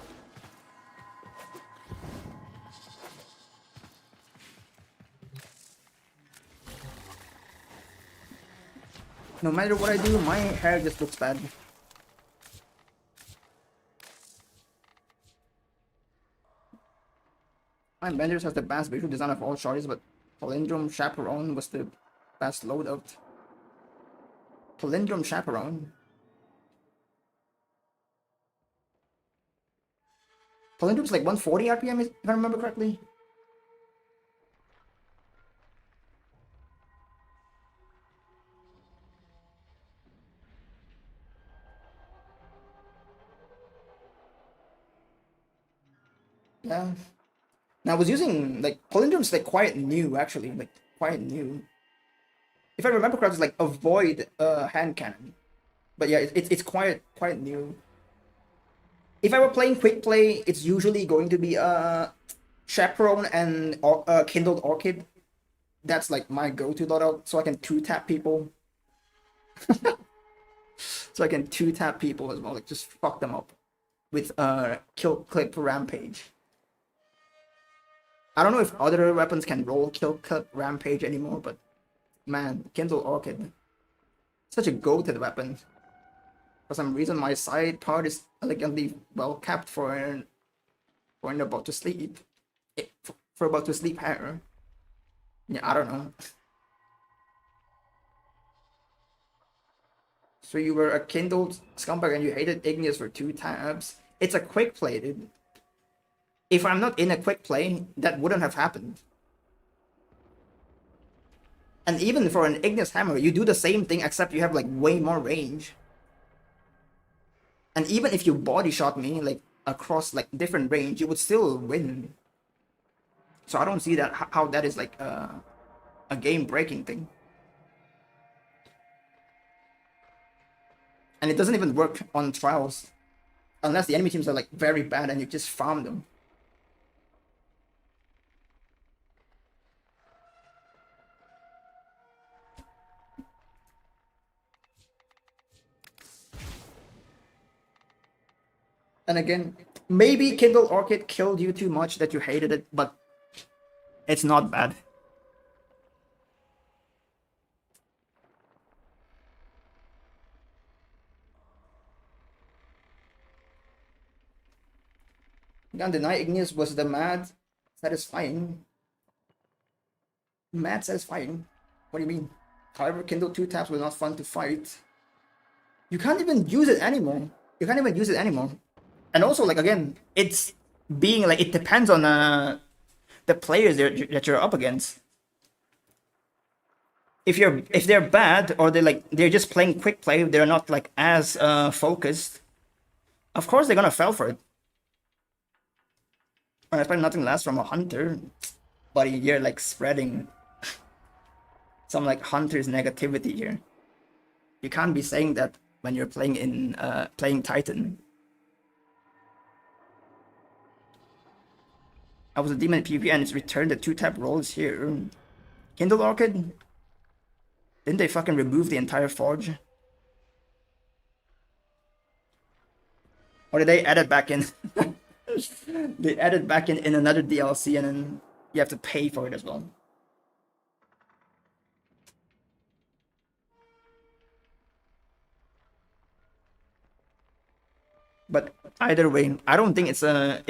No matter what I do, my hair just looks bad. Mindbenders has the best visual design of all shorties, but Palindrome Chaperone was the best loadout. Palindrome Chaperone. Palindrome's like 140 RPM, if I remember correctly. Yeah. Now I was using like Palindrome's like quite new actually, like quite new. If I remember correctly, it's like avoid hand cannon. But yeah, it's quite new. If I were playing quick play, it's usually going to be Chaperone and Kindled Orchid. That's like my go-to loadout, so I can 2-tap people. So I can 2-tap people as well, like just fuck them up with Kill Clip Rampage. I don't know if other weapons can roll Kill Clip Rampage anymore, but man, Kindled Orchid, such a goated weapon. For some reason, my side part is elegantly well kept for an about to sleep. For about to sleep hair. Yeah, I don't know. So you were a Kindled scumbag and you hated Igneous for 2 tabs. It's a quick play, dude. If I'm not in a quick play, that wouldn't have happened. And even for an Ignis Hammer, you do the same thing except you have like way more range. And even if you body shot me like across like different range, you would still win. So I don't see that how that is like a game breaking thing. And it doesn't even work on trials unless the enemy teams are like very bad and you just farm them. And again, maybe Kindle Orchid killed you too much that you hated it, but it's not bad. Can't deny Ignis was the mad satisfying. Mad satisfying? What do you mean? However, Kindle 2 taps were not fun to fight. You can't even use it anymore. You can't even use it anymore. And also, like, again, it's being like, it depends on the players that you're up against. If they're bad or they're just playing quick play, they're not like as focused. Of course, they're gonna fall for it. I expect nothing less from a hunter, buddy. You're like spreading some like hunter's negativity here. You can't be saying that when you're playing in playing Titan. I was a demon in PvP and it's returned the 2-tap rolls here. Kindle Orchid? Didn't they fucking remove the entire forge? Or did they add it back in? They added back in another DLC and then you have to pay for it as well. But either way, I don't think it's a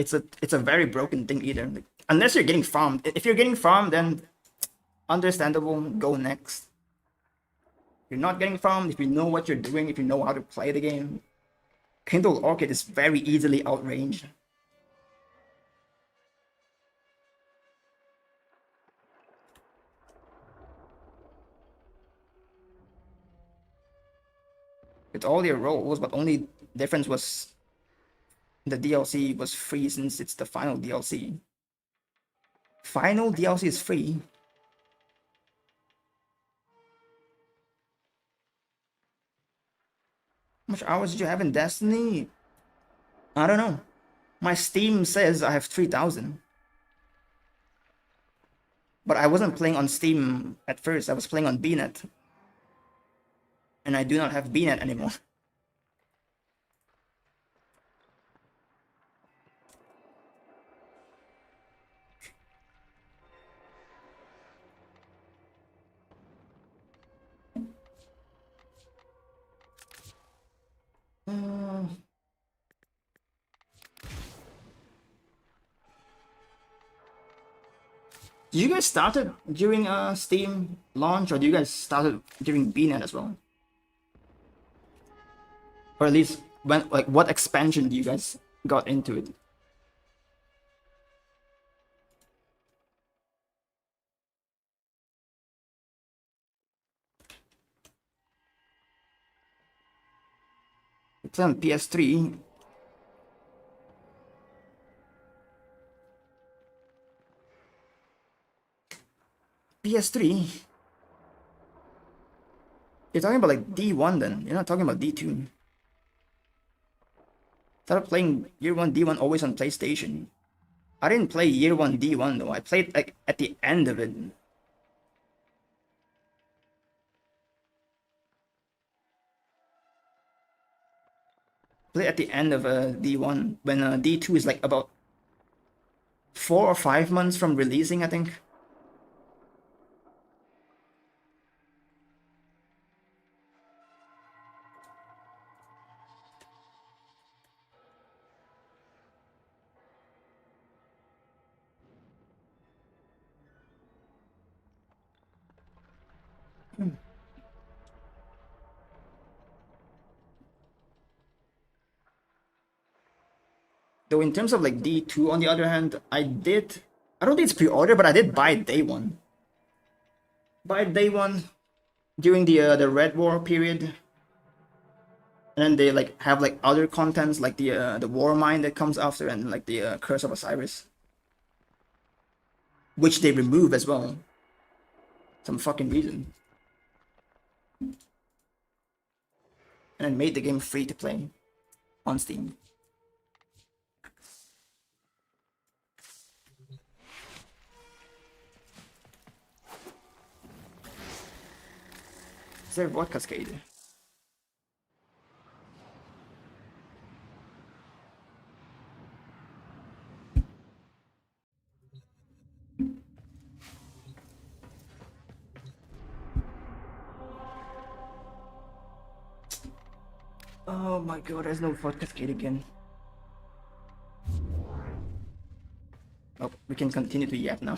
very broken thing either. Like, unless you're getting farmed. If you're getting farmed, then understandable, go next. If you're not getting farmed, if you know what you're doing, if you know how to play the game, Kindle Orchid is very easily outranged. With all your roles, but only difference was the DLC was free since it's the final DLC. Final DLC is free. How much hours did you have in Destiny? I don't know. My Steam says I have 3,000. But I wasn't playing on Steam at first. I was playing on BNet. And I do not have BNet anymore. Do you guys started during Steam launch, or do you guys started during BNet as well? Or at least when, like, what expansion do you guys got into it? You play on PS3. PS3? You're talking about like D1 then. You're not talking about D2. Started playing Year 1 D1 always on PlayStation. I didn't play Year 1 D1 though. I played like at the end of it. Play at the end of D1 when D2 is like about 4 or 5 months from releasing, I think. Though in terms of like D2 on the other hand, I don't think it's pre-order, but I did buy it day one. by day one, during the Red War period, and then they like have like other contents like the War Mine that comes after, and like the Curse of Osiris, which they remove as well. Some fucking reason. And then made the game free to play on Steam. Is there what cascade? Oh my god, there's no vote cascade again. Oh, we can continue to yap now.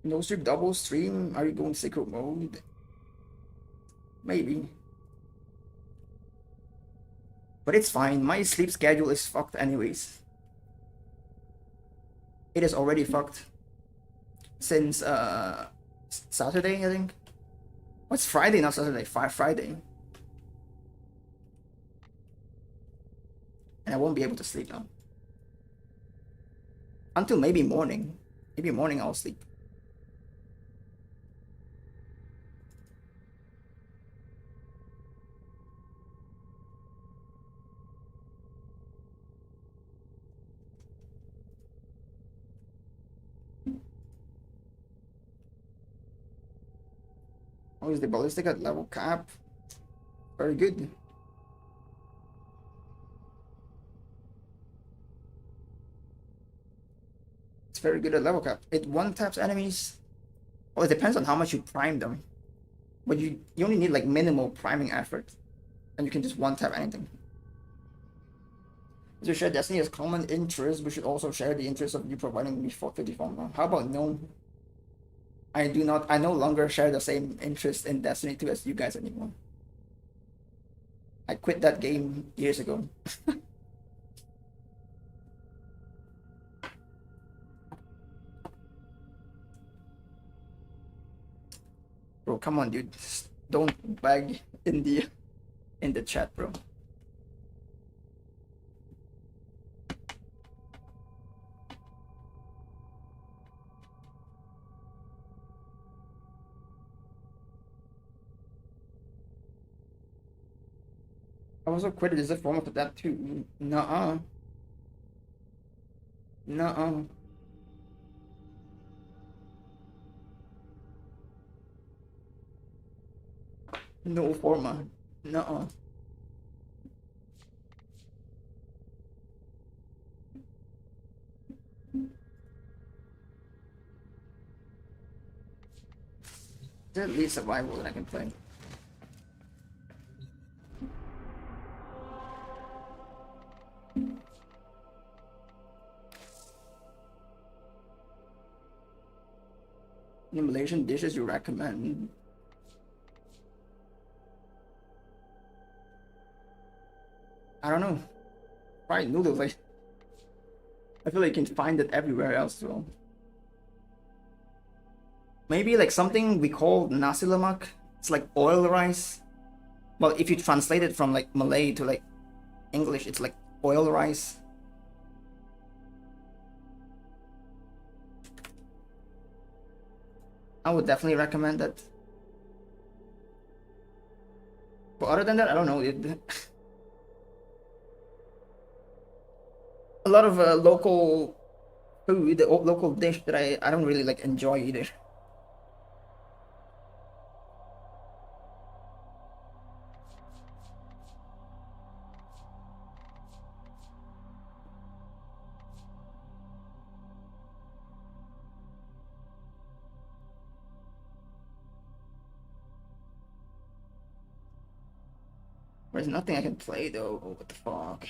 No stream double stream? Are you going sacred mode? Maybe. But it's fine, my sleep schedule is fucked anyways. It is already fucked. Since Saturday, I think. What's Friday, not Saturday? Friday. And I won't be able to sleep now. Until maybe morning. Maybe morning I'll sleep. How is the ballistic at level cap? Very good. It's very good at level cap. It one taps enemies. Well, it depends on how much you prime them. But you only need like minimal priming effort. And you can just one tap anything. As we share Destiny as common interest, we should also share the interest of you providing me 450 farm. How about no? I no longer share the same interest in Destiny 2 as you guys anymore. I quit that game years ago. Bro, come on, dude. Just don't bag in the chat, bro. I also quit it as a form of that too. Nuh-uh. Nuh-uh. No forma. Nuh-uh. There's at least survival that I can play. Any Malaysian dishes you recommend? I don't know. Probably noodles. Like, I feel like you can find it everywhere else too. Maybe like something we call nasi lemak. It's like oil rice. Well, if you translate it from like Malay to like English, it's like oil rice. I would definitely recommend that. But other than that, I don't know. A lot of local food, the local dish that I don't really like enjoy either. There's nothing I can play though. What the fuck?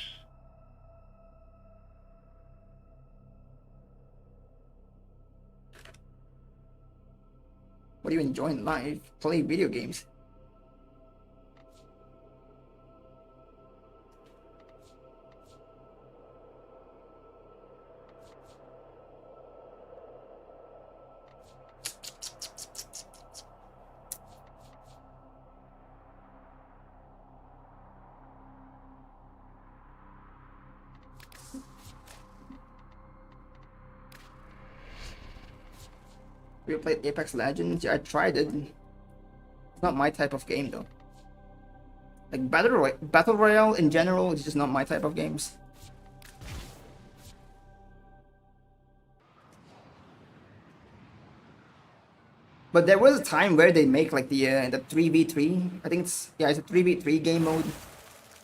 What do you enjoy in life? Play video games. You played Apex Legends? Yeah, I tried it. It's not my type of game though. Like Battle Royale in general is just not my type of games. But there was a time where they make like the 3v3. I think it's it's a 3v3 game mode.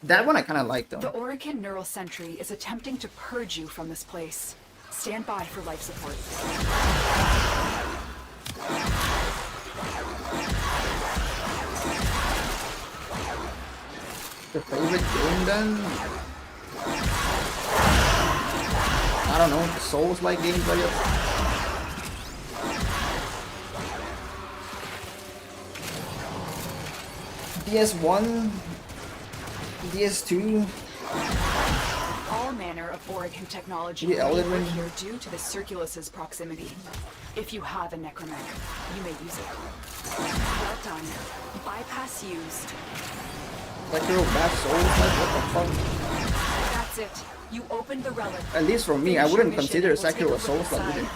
That one I kind of like though. The Orokin Neural Sentry is attempting to purge you from this place. Stand by for life support. The favorite game then? I don't know, Souls-like games, I guess. DS1, DS2. All manner of Orokin technology The Elden Ring. here due to the SiRiUS's proximity. If you have a necromech, you may use it. Well done. Bypass used. Like your bad Souls-like, what the fuck? That's it. You opened the relic. At least for me, I Finish your wouldn't mission consider and we'll take a Sekiro a look Souls-like inside. either.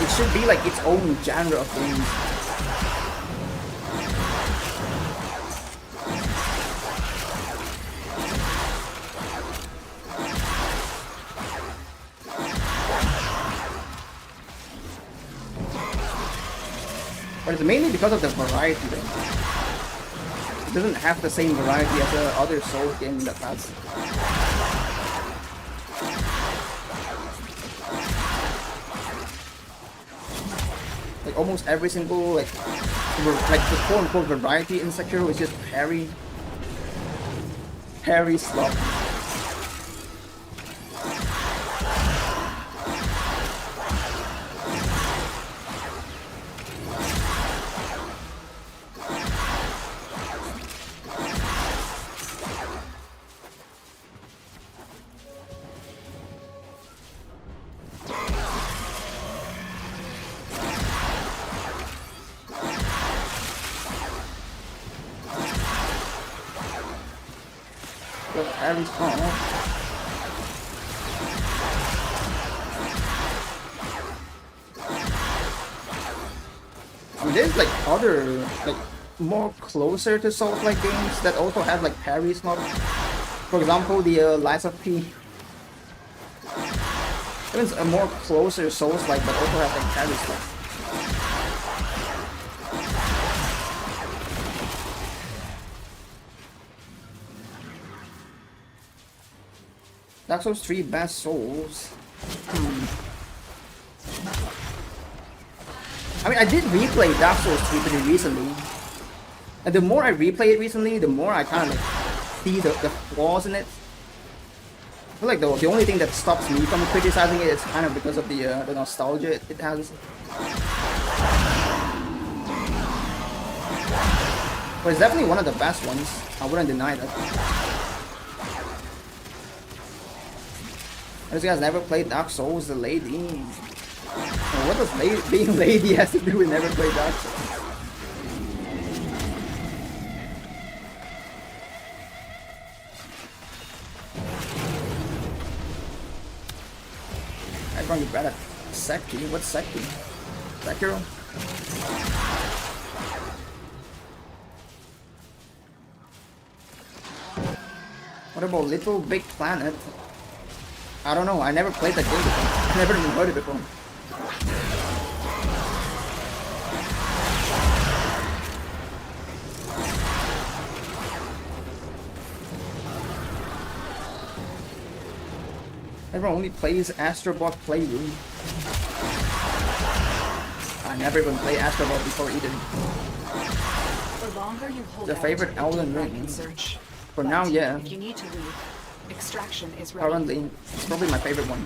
It should be like its own genre of games. But it's mainly because of the variety though. It doesn't have the same variety as the other Souls game that has. Like almost every single like the quote unquote variety in Sekiro is just parry slot. Parry slot. I mean, there's like other like more closer to Souls-like games that also have like parry slot. For example, the Lies of P. It's a more closer Souls-like, but also has like parry slot. Dark Souls 3 best Souls. I mean, I did replay Dark Souls 3 pretty recently. And the more I replay it recently, the more I kind of like see the flaws in it. I feel like the only thing that stops me from criticizing it is kind of because of the nostalgia it has. But it's definitely one of the best ones. I wouldn't deny that. Those guys never played Dark Souls, the lady. What does being lady has to do with never play Dark Souls? I'm going to bet at Seki. What's Seki? Sekiro? What about Little Big Planet? I don't know, I never played that game before. I never even heard it before. Everyone only plays Astrobot Playroom. I never even played Astrobot before either. For long longer you hold Your out, favorite the Elden deeper I Ring? can search. For But now, yeah. if you need to leave, extraction is ready. Currently, it's probably my favorite one.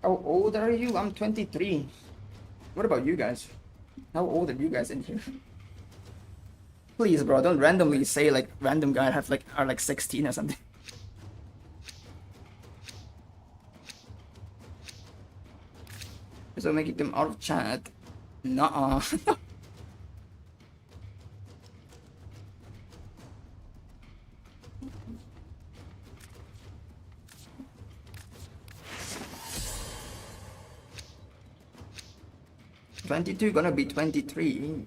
How old are you? I'm 23. What about you guys? How old are you guys in here? Please, bro, don't randomly say like random guy are like 16 or something. So making them out of chat. Nuh-uh. $22 gonna be 23.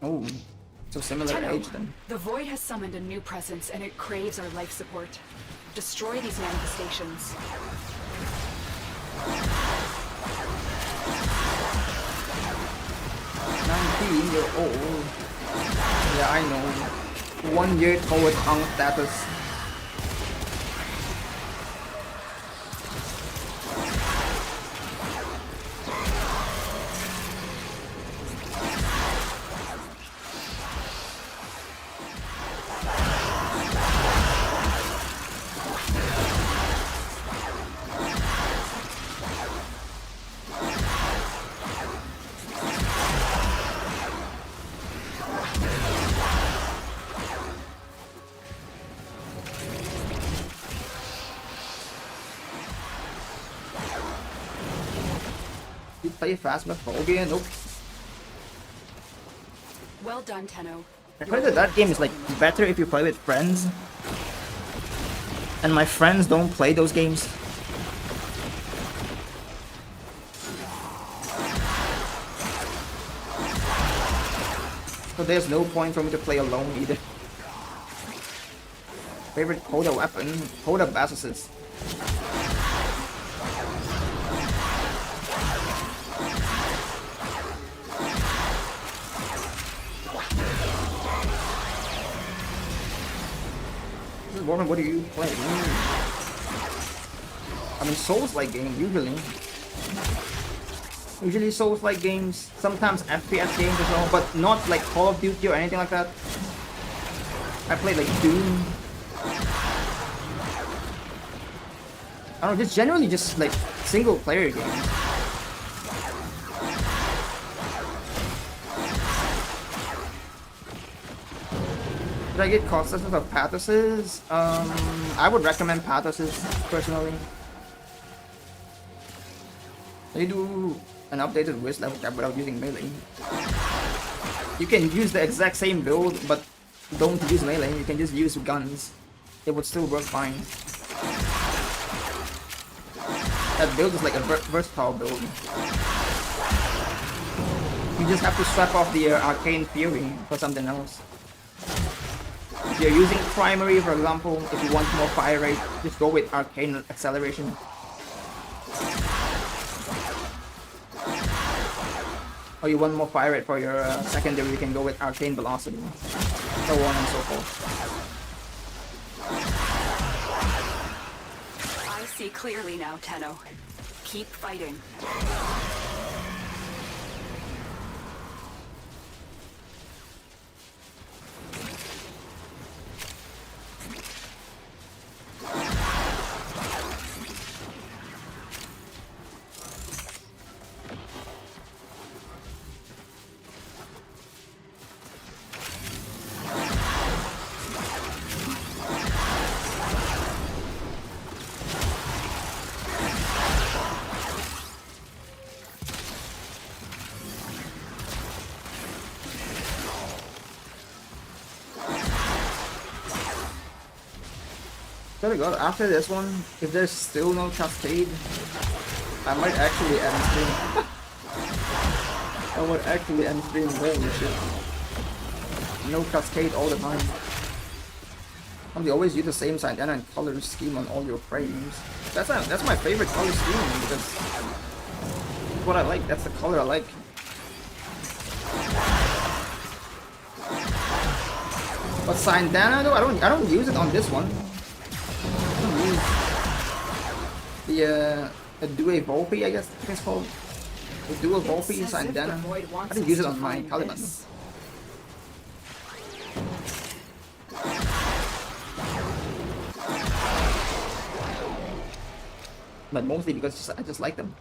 Oh, so similar Tenno, age then. the Void has summoned a new presence and it craves our life support. Destroy these manifestations. 19-year-old. Yeah, I know. 1 year towards on status. You play Phasmophobia? Nope. Well done, Tenno. I heard that game is like better if you play with friends. And my friends don't play those games. So there's no point for me to play alone either. Favorite Coda weapon? Coda Basses. Warframe, what do you play? I mean, Souls-like game, usually. Usually Souls-like games, sometimes FPS games as well, but not like Call of Duty or anything like that. I played like Doom. I don't know, just generally just like single-player games. Did I get consensus of Pathoses? I would recommend Pathoses, personally. They do an updated Wiz level cap without using melee. You can use the exact same build, but don't use melee. You can just use guns. It would still work fine. That build is like a versatile build. You just have to swap off the Arcane Fury for something else. If you're using primary, for example, if you want more fire rate, just go with Arcane Acceleration. Or you want more fire rate for your secondary, you can go with Arcane Velocity. So on and so forth. I see clearly now, Tenno. Keep fighting. Gotta go. After this one, if there's still no Cascade, I might actually end stream. I would actually end stream. Holy shit. No Cascade all the time. And they always use the same Santana and color scheme on all your frames. That's my favorite color scheme because that's what I like. That's the color I like. But Sindana though, I don't use it on this one. I don't use the Due Volpe, I guess it's called. The Dual Volpe Sindana. I didn't use it on my Caliban. But mostly because I just like them.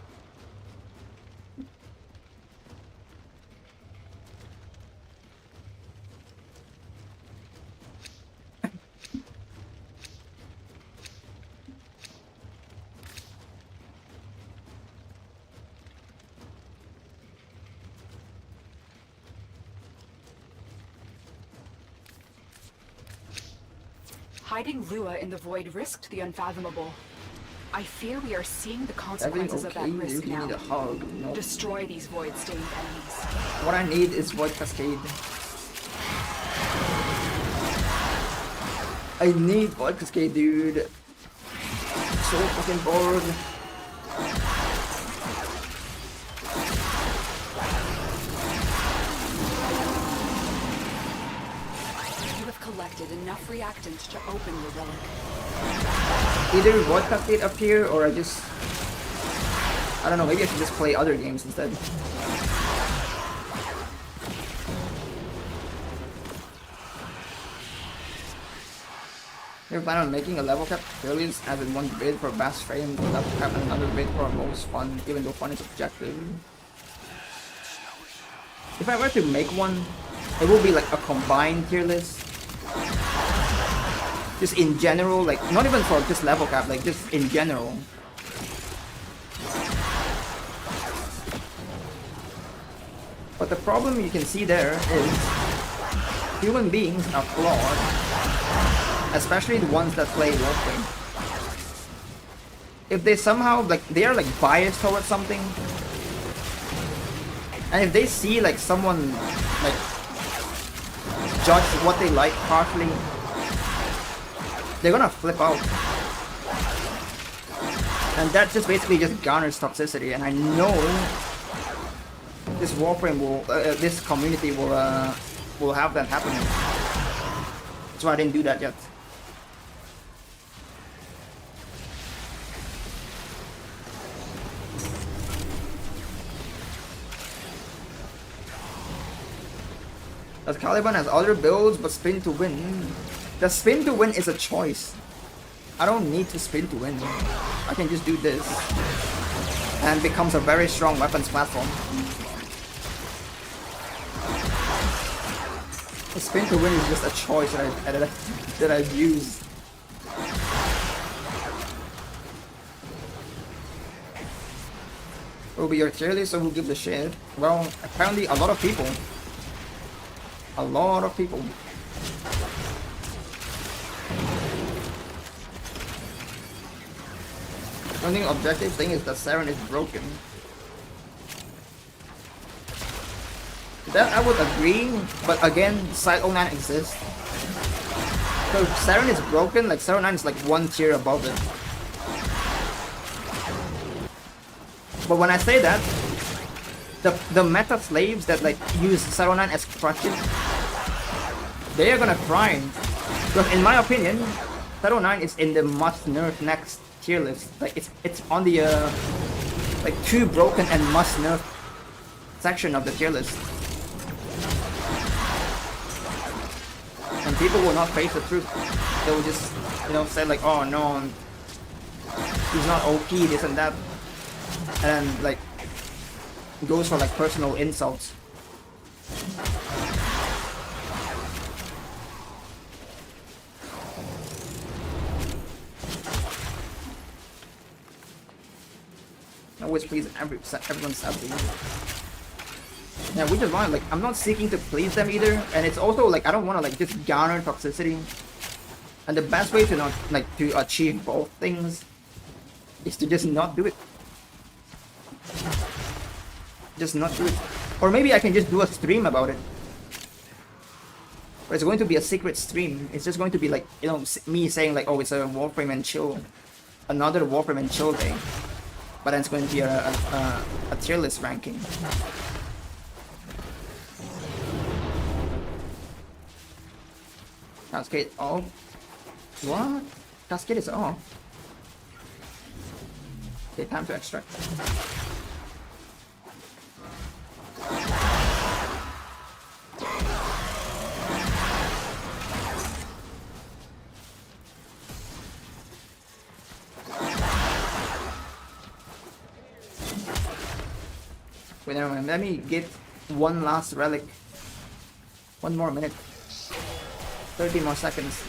Hiding Lua in the void risked the unfathomable. I fear we are seeing the consequences of that risk now. Need a hug. Nope. Destroy these void-stained enemies. What I need is Void Cascade. I need Void Cascade, dude. So fucking bored. You have collected enough reactant to open your relic. Either Void Cascade up here, or I don't know, maybe I should just play other games instead. You're planning on making a level cap fairly as in one bid for best frame, level cap, and another bid for most fun, even though fun is objective. If I were to make one, it will be like a combined tier list. Just in general, like not even for just level cap, like just in general. But the problem you can see there is human beings are flawed, especially the ones that play Warframe. If they somehow they are biased towards something, and if they see someone judge what they like harshly, they're gonna flip out. And that just basically just garners toxicity, and I know this Warframe will, this community will have that happening. That's why I didn't do that yet. As Caliban has other builds, but spin to win. The spin to win is a choice. I don't need to spin to win. I can just do this. And it becomes a very strong weapons platform. The spin to win is just a choice that I've used. Will be your tier list, or who gives a shit? Well, apparently a lot of people. A lot of people. The only objective thing is that Saren is broken. That I would agree, but again, Site 09 exists. So if Saren is broken, Saren 9 is one tier above it. But when I say that, the meta slaves that use Saren 9 as crutches, they are gonna cry. Because in my opinion, Saren 9 is in the must nerf next tier list. It's on the too broken and must nerf section of the tier list. And people will not face the truth. They will just, say oh no, he's not OP, this and that. And goes for personal insults. I always please everyone's happy. Yeah, which is why I'm not seeking to please them either, and it's also I don't want to just garner toxicity. And the best way to not to achieve both things is to just not do it. Just not do it. Or maybe I can just do a stream about it. But it's going to be a secret stream. It's just going to be me saying oh, it's a Warframe and chill, another Warframe and chill day. But then it's going to be a tier list ranking. Cascade off. What? Cascade is off. Okay, time to extract. Wait, never mind. Let me get one last relic. One more minute. 30 more seconds.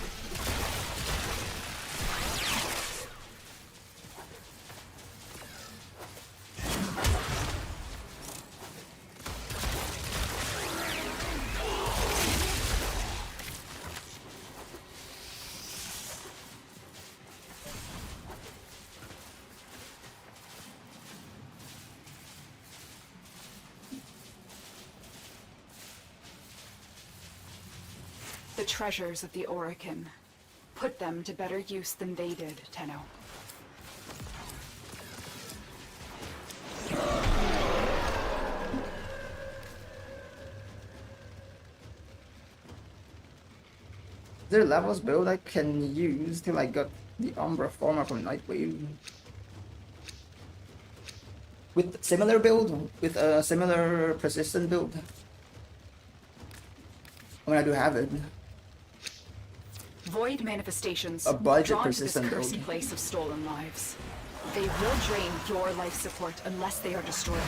The treasures of the Orokin. Put them to better use than they did, Tenno. Is there levels build I can use till I got the Umbra Forma from Nightwave? With similar build? With a similar persistent build? I mean, I do have it. Void manifestations A budget drawn to this persistent cursed build. place of stolen lives. They will drain your life support unless they are destroyed.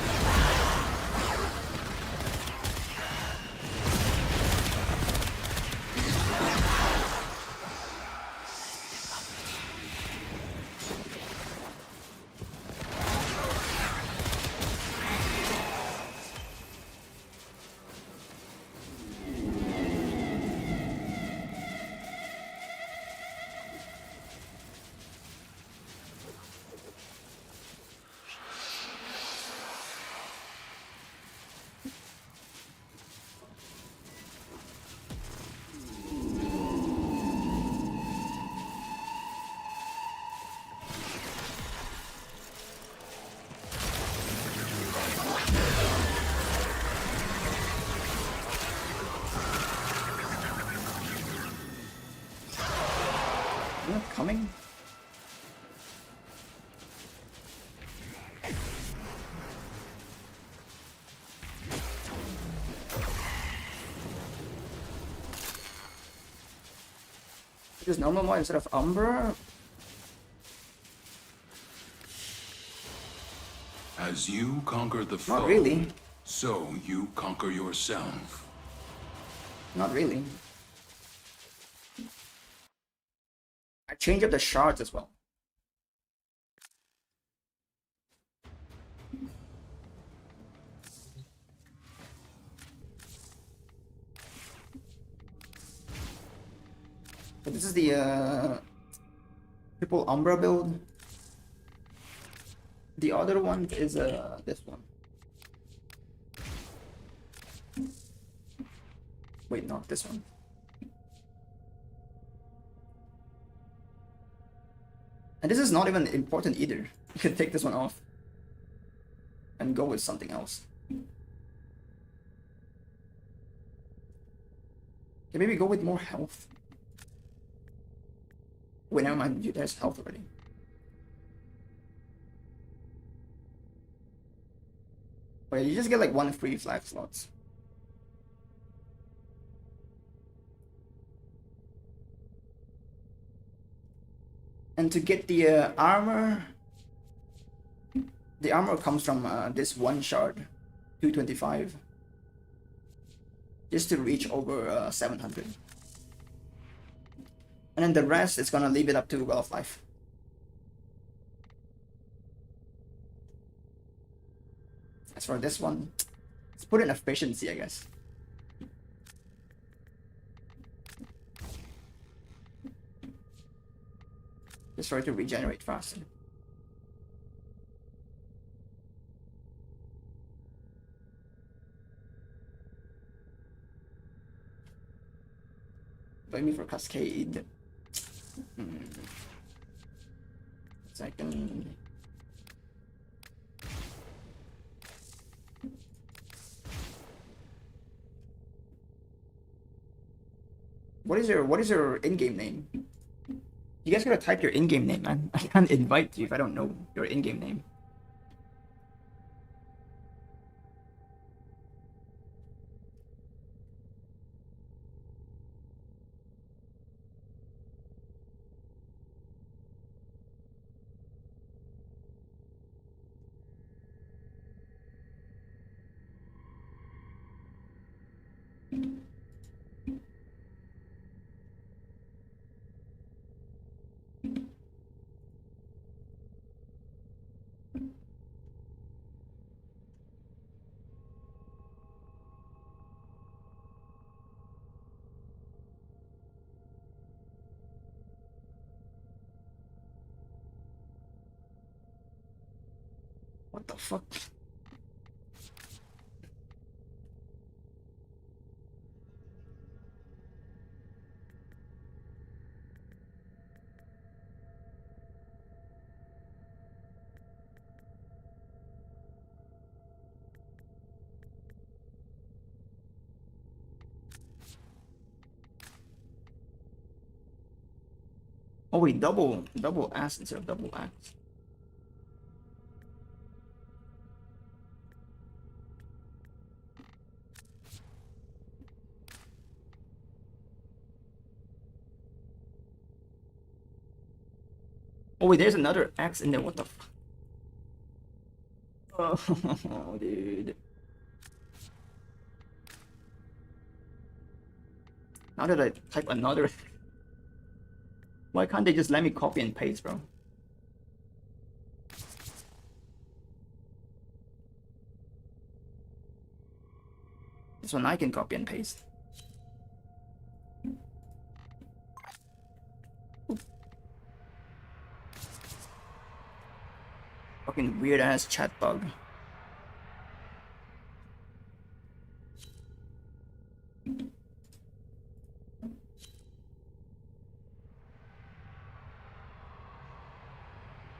You're not coming? Just normal mode instead of Umbra? As you conquer the foe, Not really. so you conquer yourself. Not really. I changed up the shards as well. But this is the triple Umbra build. The other one is this one. Wait, not this one. And this is not even important either. You can take this one off and go with something else. Okay, maybe go with more health. Wait, never mind. There's health already. Wait, you just get like one free flag slots. And to get the armor comes from this one shard, 225. Just to reach over 700. And then the rest is gonna leave it up to Well of Life. As for this one, let's put in efficiency, I guess. Just try to regenerate faster. Blame me for Cascade. Second. What is your in-game name? You guys gotta type your in-game name, man. I can't invite you if I don't know your in-game name. What the fuck? Oh wait, double axe instead of double axe. Oh wait, there's another axe in there. What the fuck? Oh, dude. Now that I type another, why can't they just let me copy and paste, bro? This one I can copy and paste. Fucking weird ass chat bug.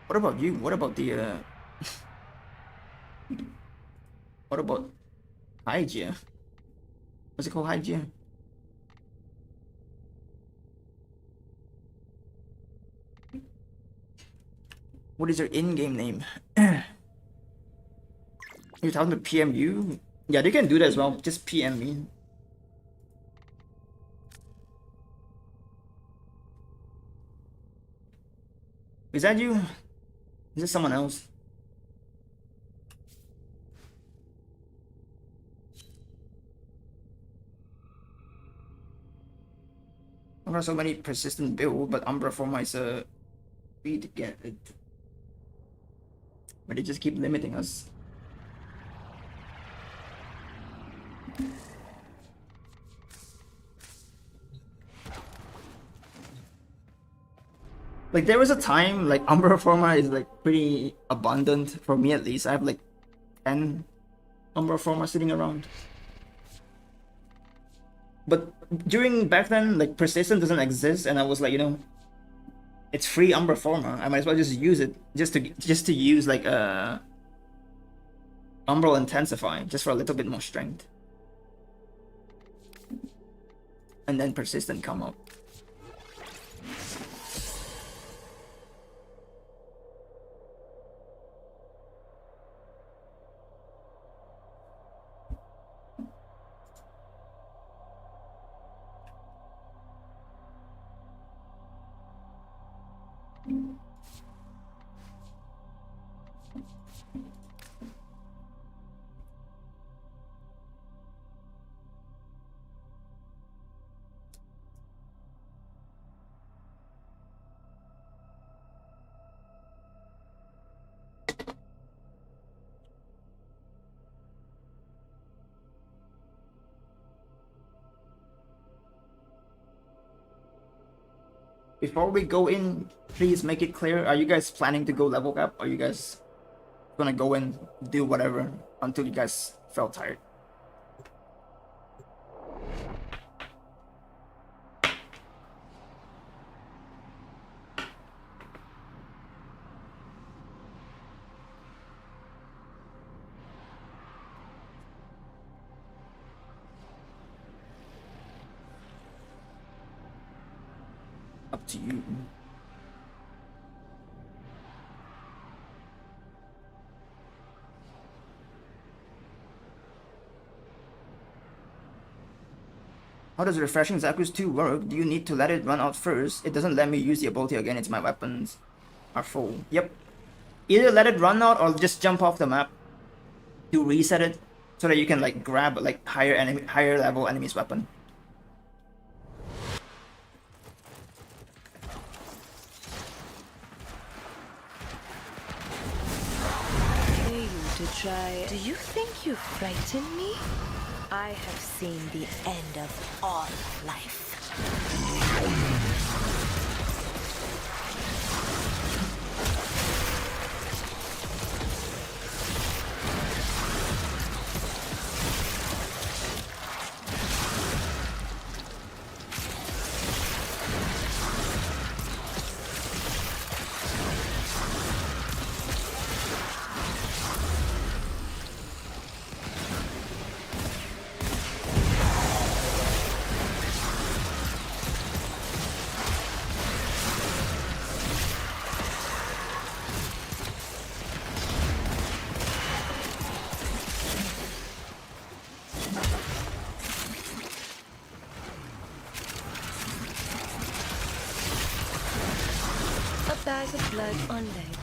What about you? What about the what about Hygia? What's it called, Hygia? What is your in-game name? You're talking to PMU? Yeah, they can do that as well. Just PM me. Is that you? Is this someone else? I've got so many persistent build, but Umbra Forma is a speed to get it. But they just keep limiting us. Like there was a time like Umbra Forma is like pretty abundant for me, at least. I have like 10 Umbra Forma sitting around. But during back then, like persistent doesn't exist, and I was like, you know, it's free Umbra Forma. I might as well just use it just to use like Umbral Intensify just for a little bit more strength, and then persistent come up. Before we go in, please make it clear, are you guys planning to go level cap? Or are you guys gonna go and do whatever until you guys felt tired? Up to you. How does refreshing S.SiRiUS 2 work? Do you need to let it run out first? It doesn't let me use the ability again, it's my weapons are full. Yep. Either let it run out or just jump off the map to reset it so that you can like grab like higher level enemy's weapon. Dare you to try? Do you think you frighten me? I have seen the end of all life. Bag of blood on legs.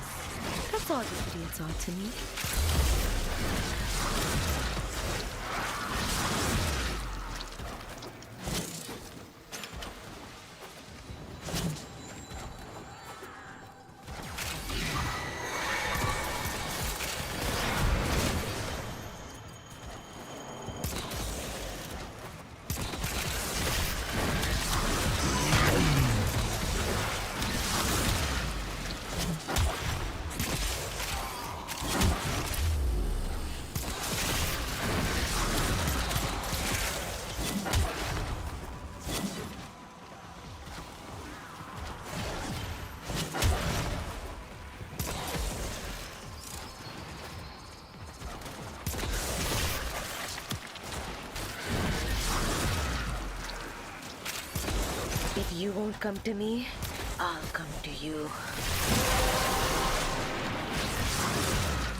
That's all the idiots are to me. If you won't come to me, I'll come to you.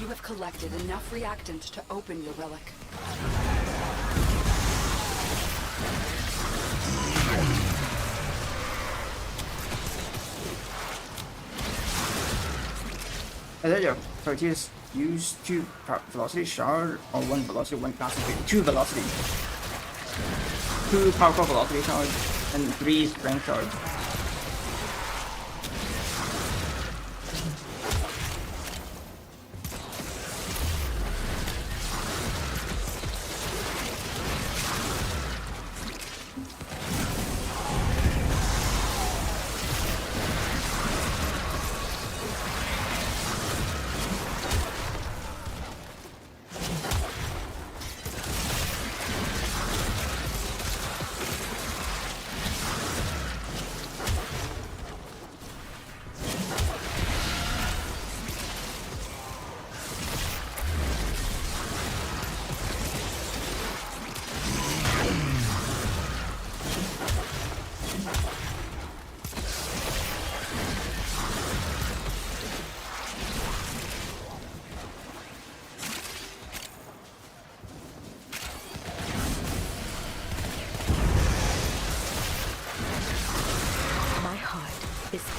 You have collected enough reactant to open your relic. And then your characters use 2 velocity shard or 1 velocity, 1 concentrate, 2 velocity, 2 powerful velocity shard, and 3 strength shard.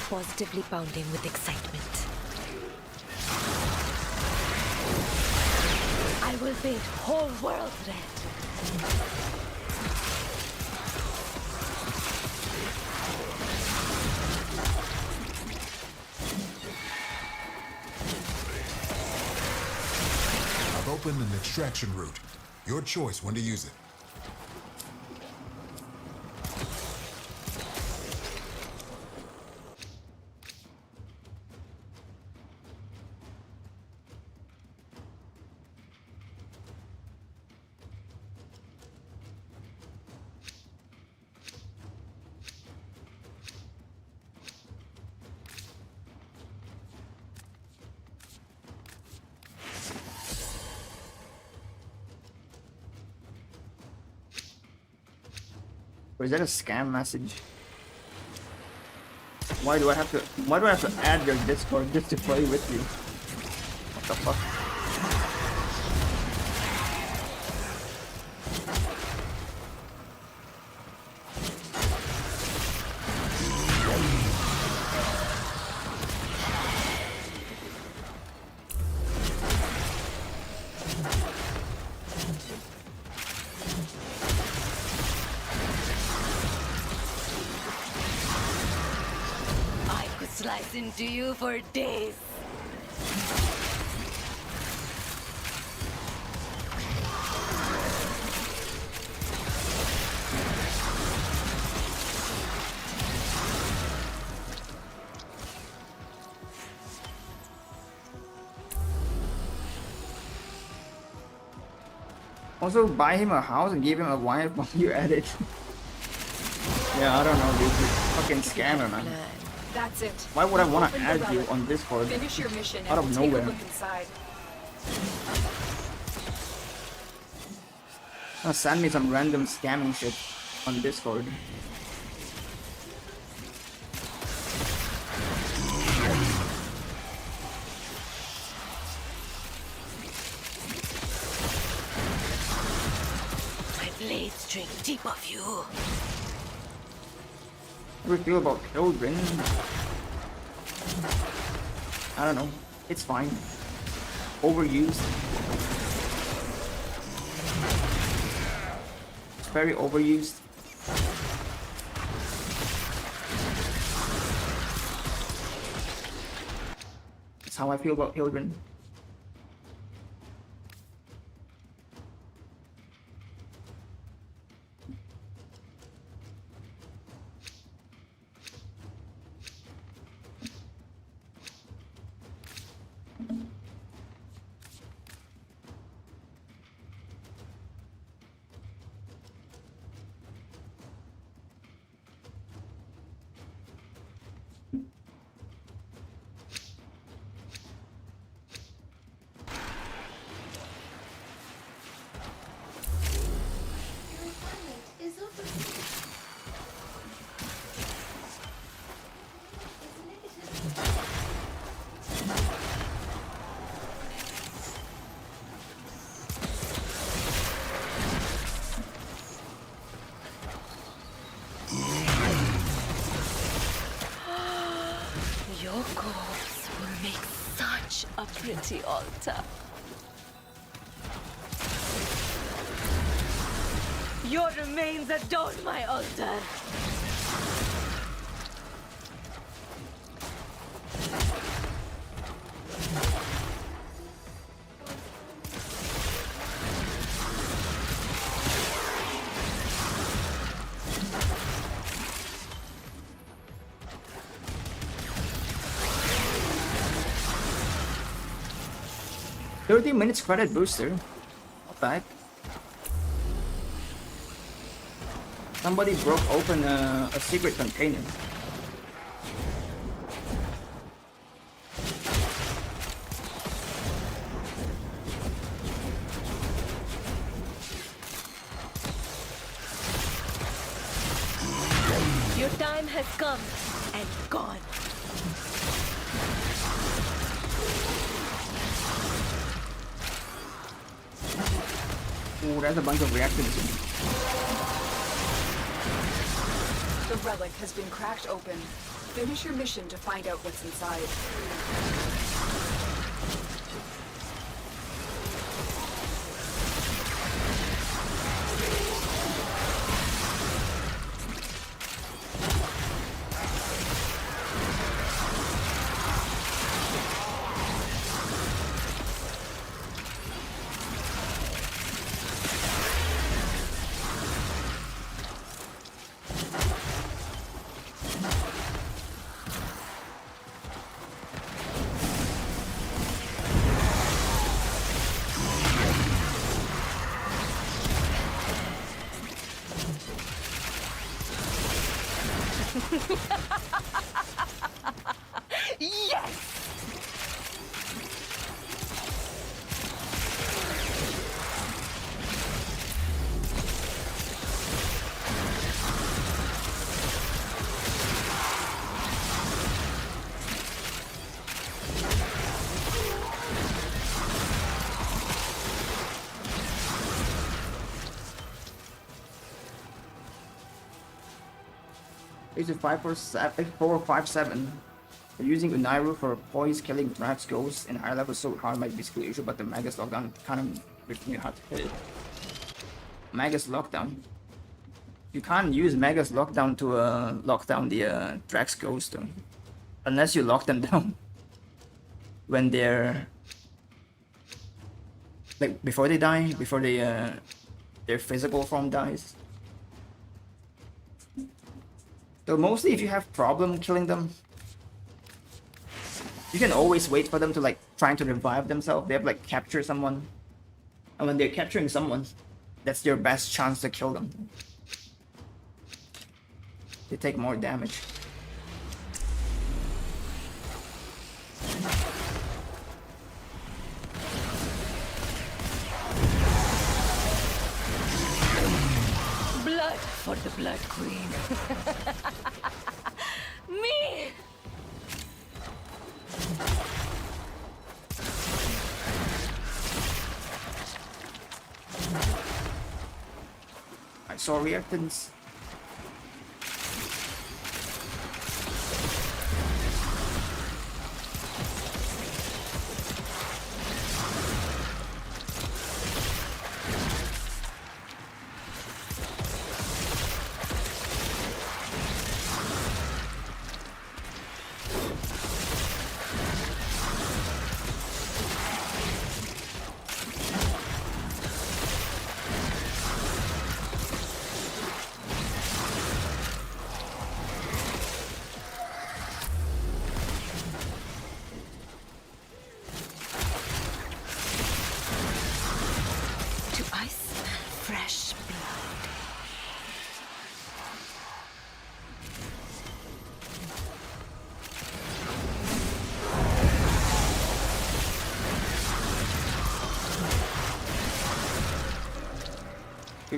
Positively pounding with excitement. I will paint whole world red. I've opened an extraction route. Your choice when to use it. Or is that a scam message? Why do I have to add your Discord just to play with you? What the fuck? I could slice into you for days. Also, buy him a house and give him a wife while you're at it. Yeah, I don't know, dude. You're fucking scammer, man. That's it. Why would I want to Open the add you relic. on Discord? Finish your mission Out and of we'll take a nowhere. look inside. Send me some random scamming shit on Discord. My blades drink deep of you. How do you feel about children? I don't know. It's fine. Overused. It's very overused. That's how I feel about children. Your corpse will make such a pretty altar. Your remains adorn my altar. $30 credit booster. Not bad. Somebody broke open a secret container. Your time has come and gone. Ooh, there's a bunch of reactions. The relic has been cracked open. Finish your mission to find out what's inside. Yes! It's a 457. Using Unairu for poise killing Drax Ghosts in higher levels so hard might be skill issue, but the Magus lockdown kind of makes me hard to hit. Magus lockdown. You can't use Magus lockdown to lock down the Drax Ghost though. Unless you lock them down when they're like before they die, before they their physical form dies. So mostly if you have problem killing them, you can always wait for them to like trying to revive themselves. They have like capture someone, and when they're capturing someone, that's your best chance to kill them. They take more damage. Blood for the Blood Queen. Me! I saw reactants.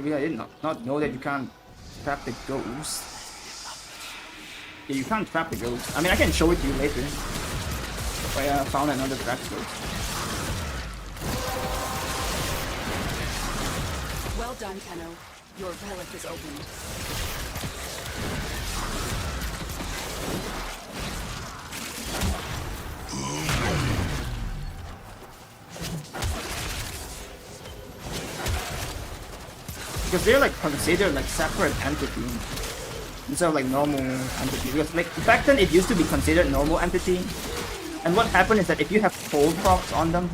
I did not know that you can't trap the ghost. Yeah, you can't trap the ghost. I mean, I can show it to you later. If I found another trap ghost. Well done, Tenno. Your relic is opened. Because they're like considered like separate entity instead of like normal entity. Because like back then it used to be considered normal entity, and what happened is that if you have cold procs on them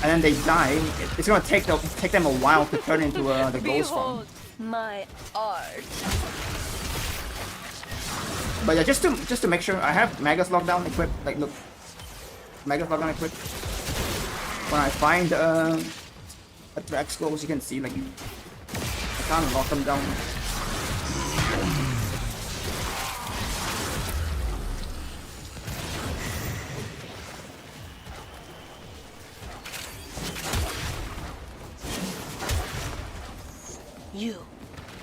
and then they die, it's gonna take them a while to turn into the ghost form. My art. But yeah, just to make sure, I have Magus lockdown equipped. Like look, Magus lockdown equipped. When I find a Drax Ghost, you can see like I can't lock them down. You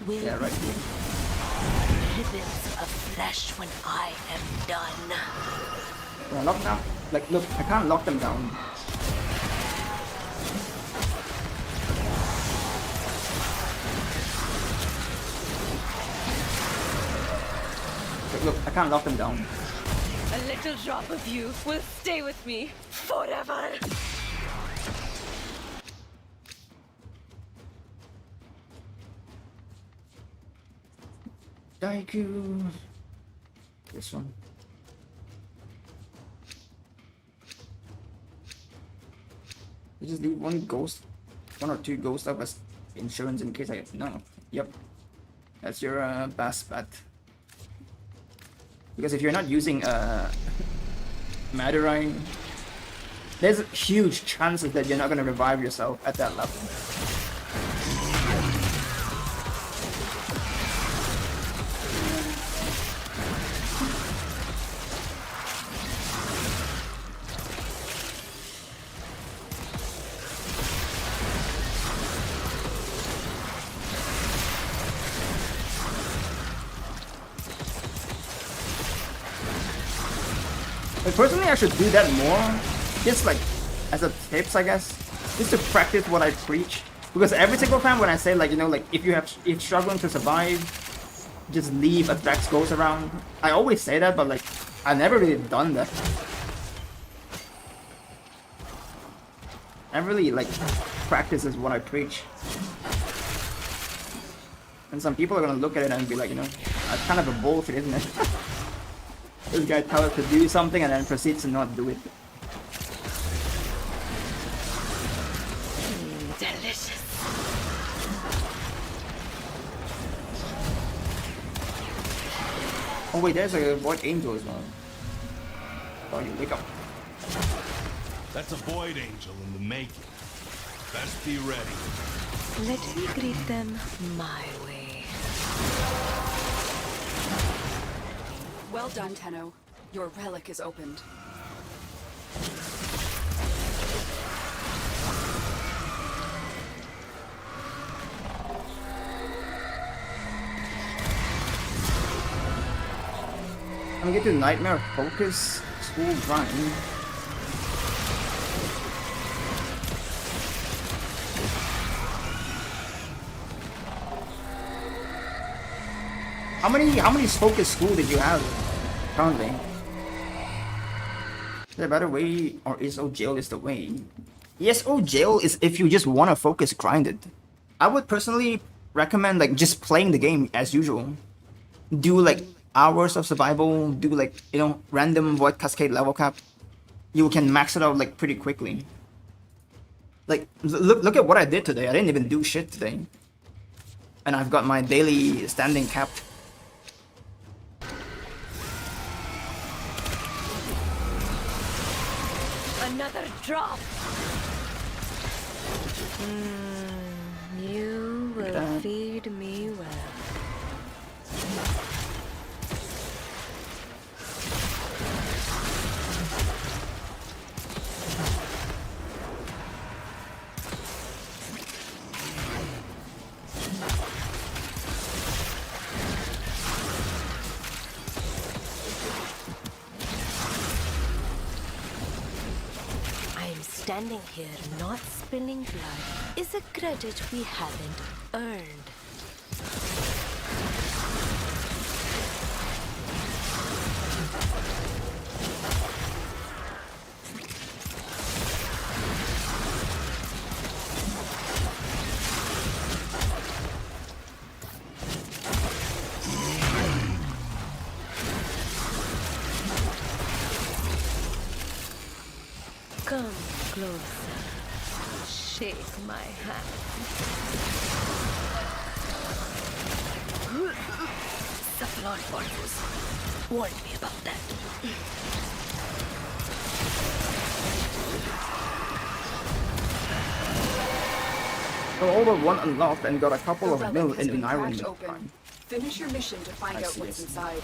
will yeah, right. ribbons of flesh when I am done. Yeah, lock down. Like look, I can't lock them down. Look, I can't lock them down. A little drop of you will stay with me forever. Daiku. This one. You just leave one or two ghosts up as insurance in case I no. Yep. That's your best bet. Because if you're not using Madurai, there's huge chances that you're not gonna revive yourself at that level. Like personally, I should do that more, just like as a tips, I guess, just to practice what I preach. Because every single time when I say like, you know, like if you're struggling to survive, just leave attacks goes around. I always say that, but like I never really done that. I really like practice is what I preach. And some people are gonna look at it and be like, you know, that's kind of a bullshit, isn't it? This guy tells us to do something and then proceeds to not do it. Delicious. Oh wait, there's a Void Angel as well. Oh, you wake up. That's a Void Angel in the making. Best be ready. Let me greet them my way. Well done, Tenno. Your relic is opened. I'm gonna get to Nightmare Focus School Grind. How many focus school did you have currently? Is there a better way, or ESO jail is the way? ESO jail is if you just wanna focus grind it. I would personally recommend like just playing the game as usual. Do like hours of survival, do like, you know, random Void Cascade level cap. You can max it out like pretty quickly. Like look at what I did today. I didn't even do shit today. And I've got my daily standing capped. Another drop. You will feed me well. Standing here, not spilling blood, is a credit we haven't earned. Come closer. Shake my hand. Cephalon forces. Warn me about that. So over one unlocked and got a couple The of relic mil has in been Iron cracked open. Finish your mission to find out what's inside.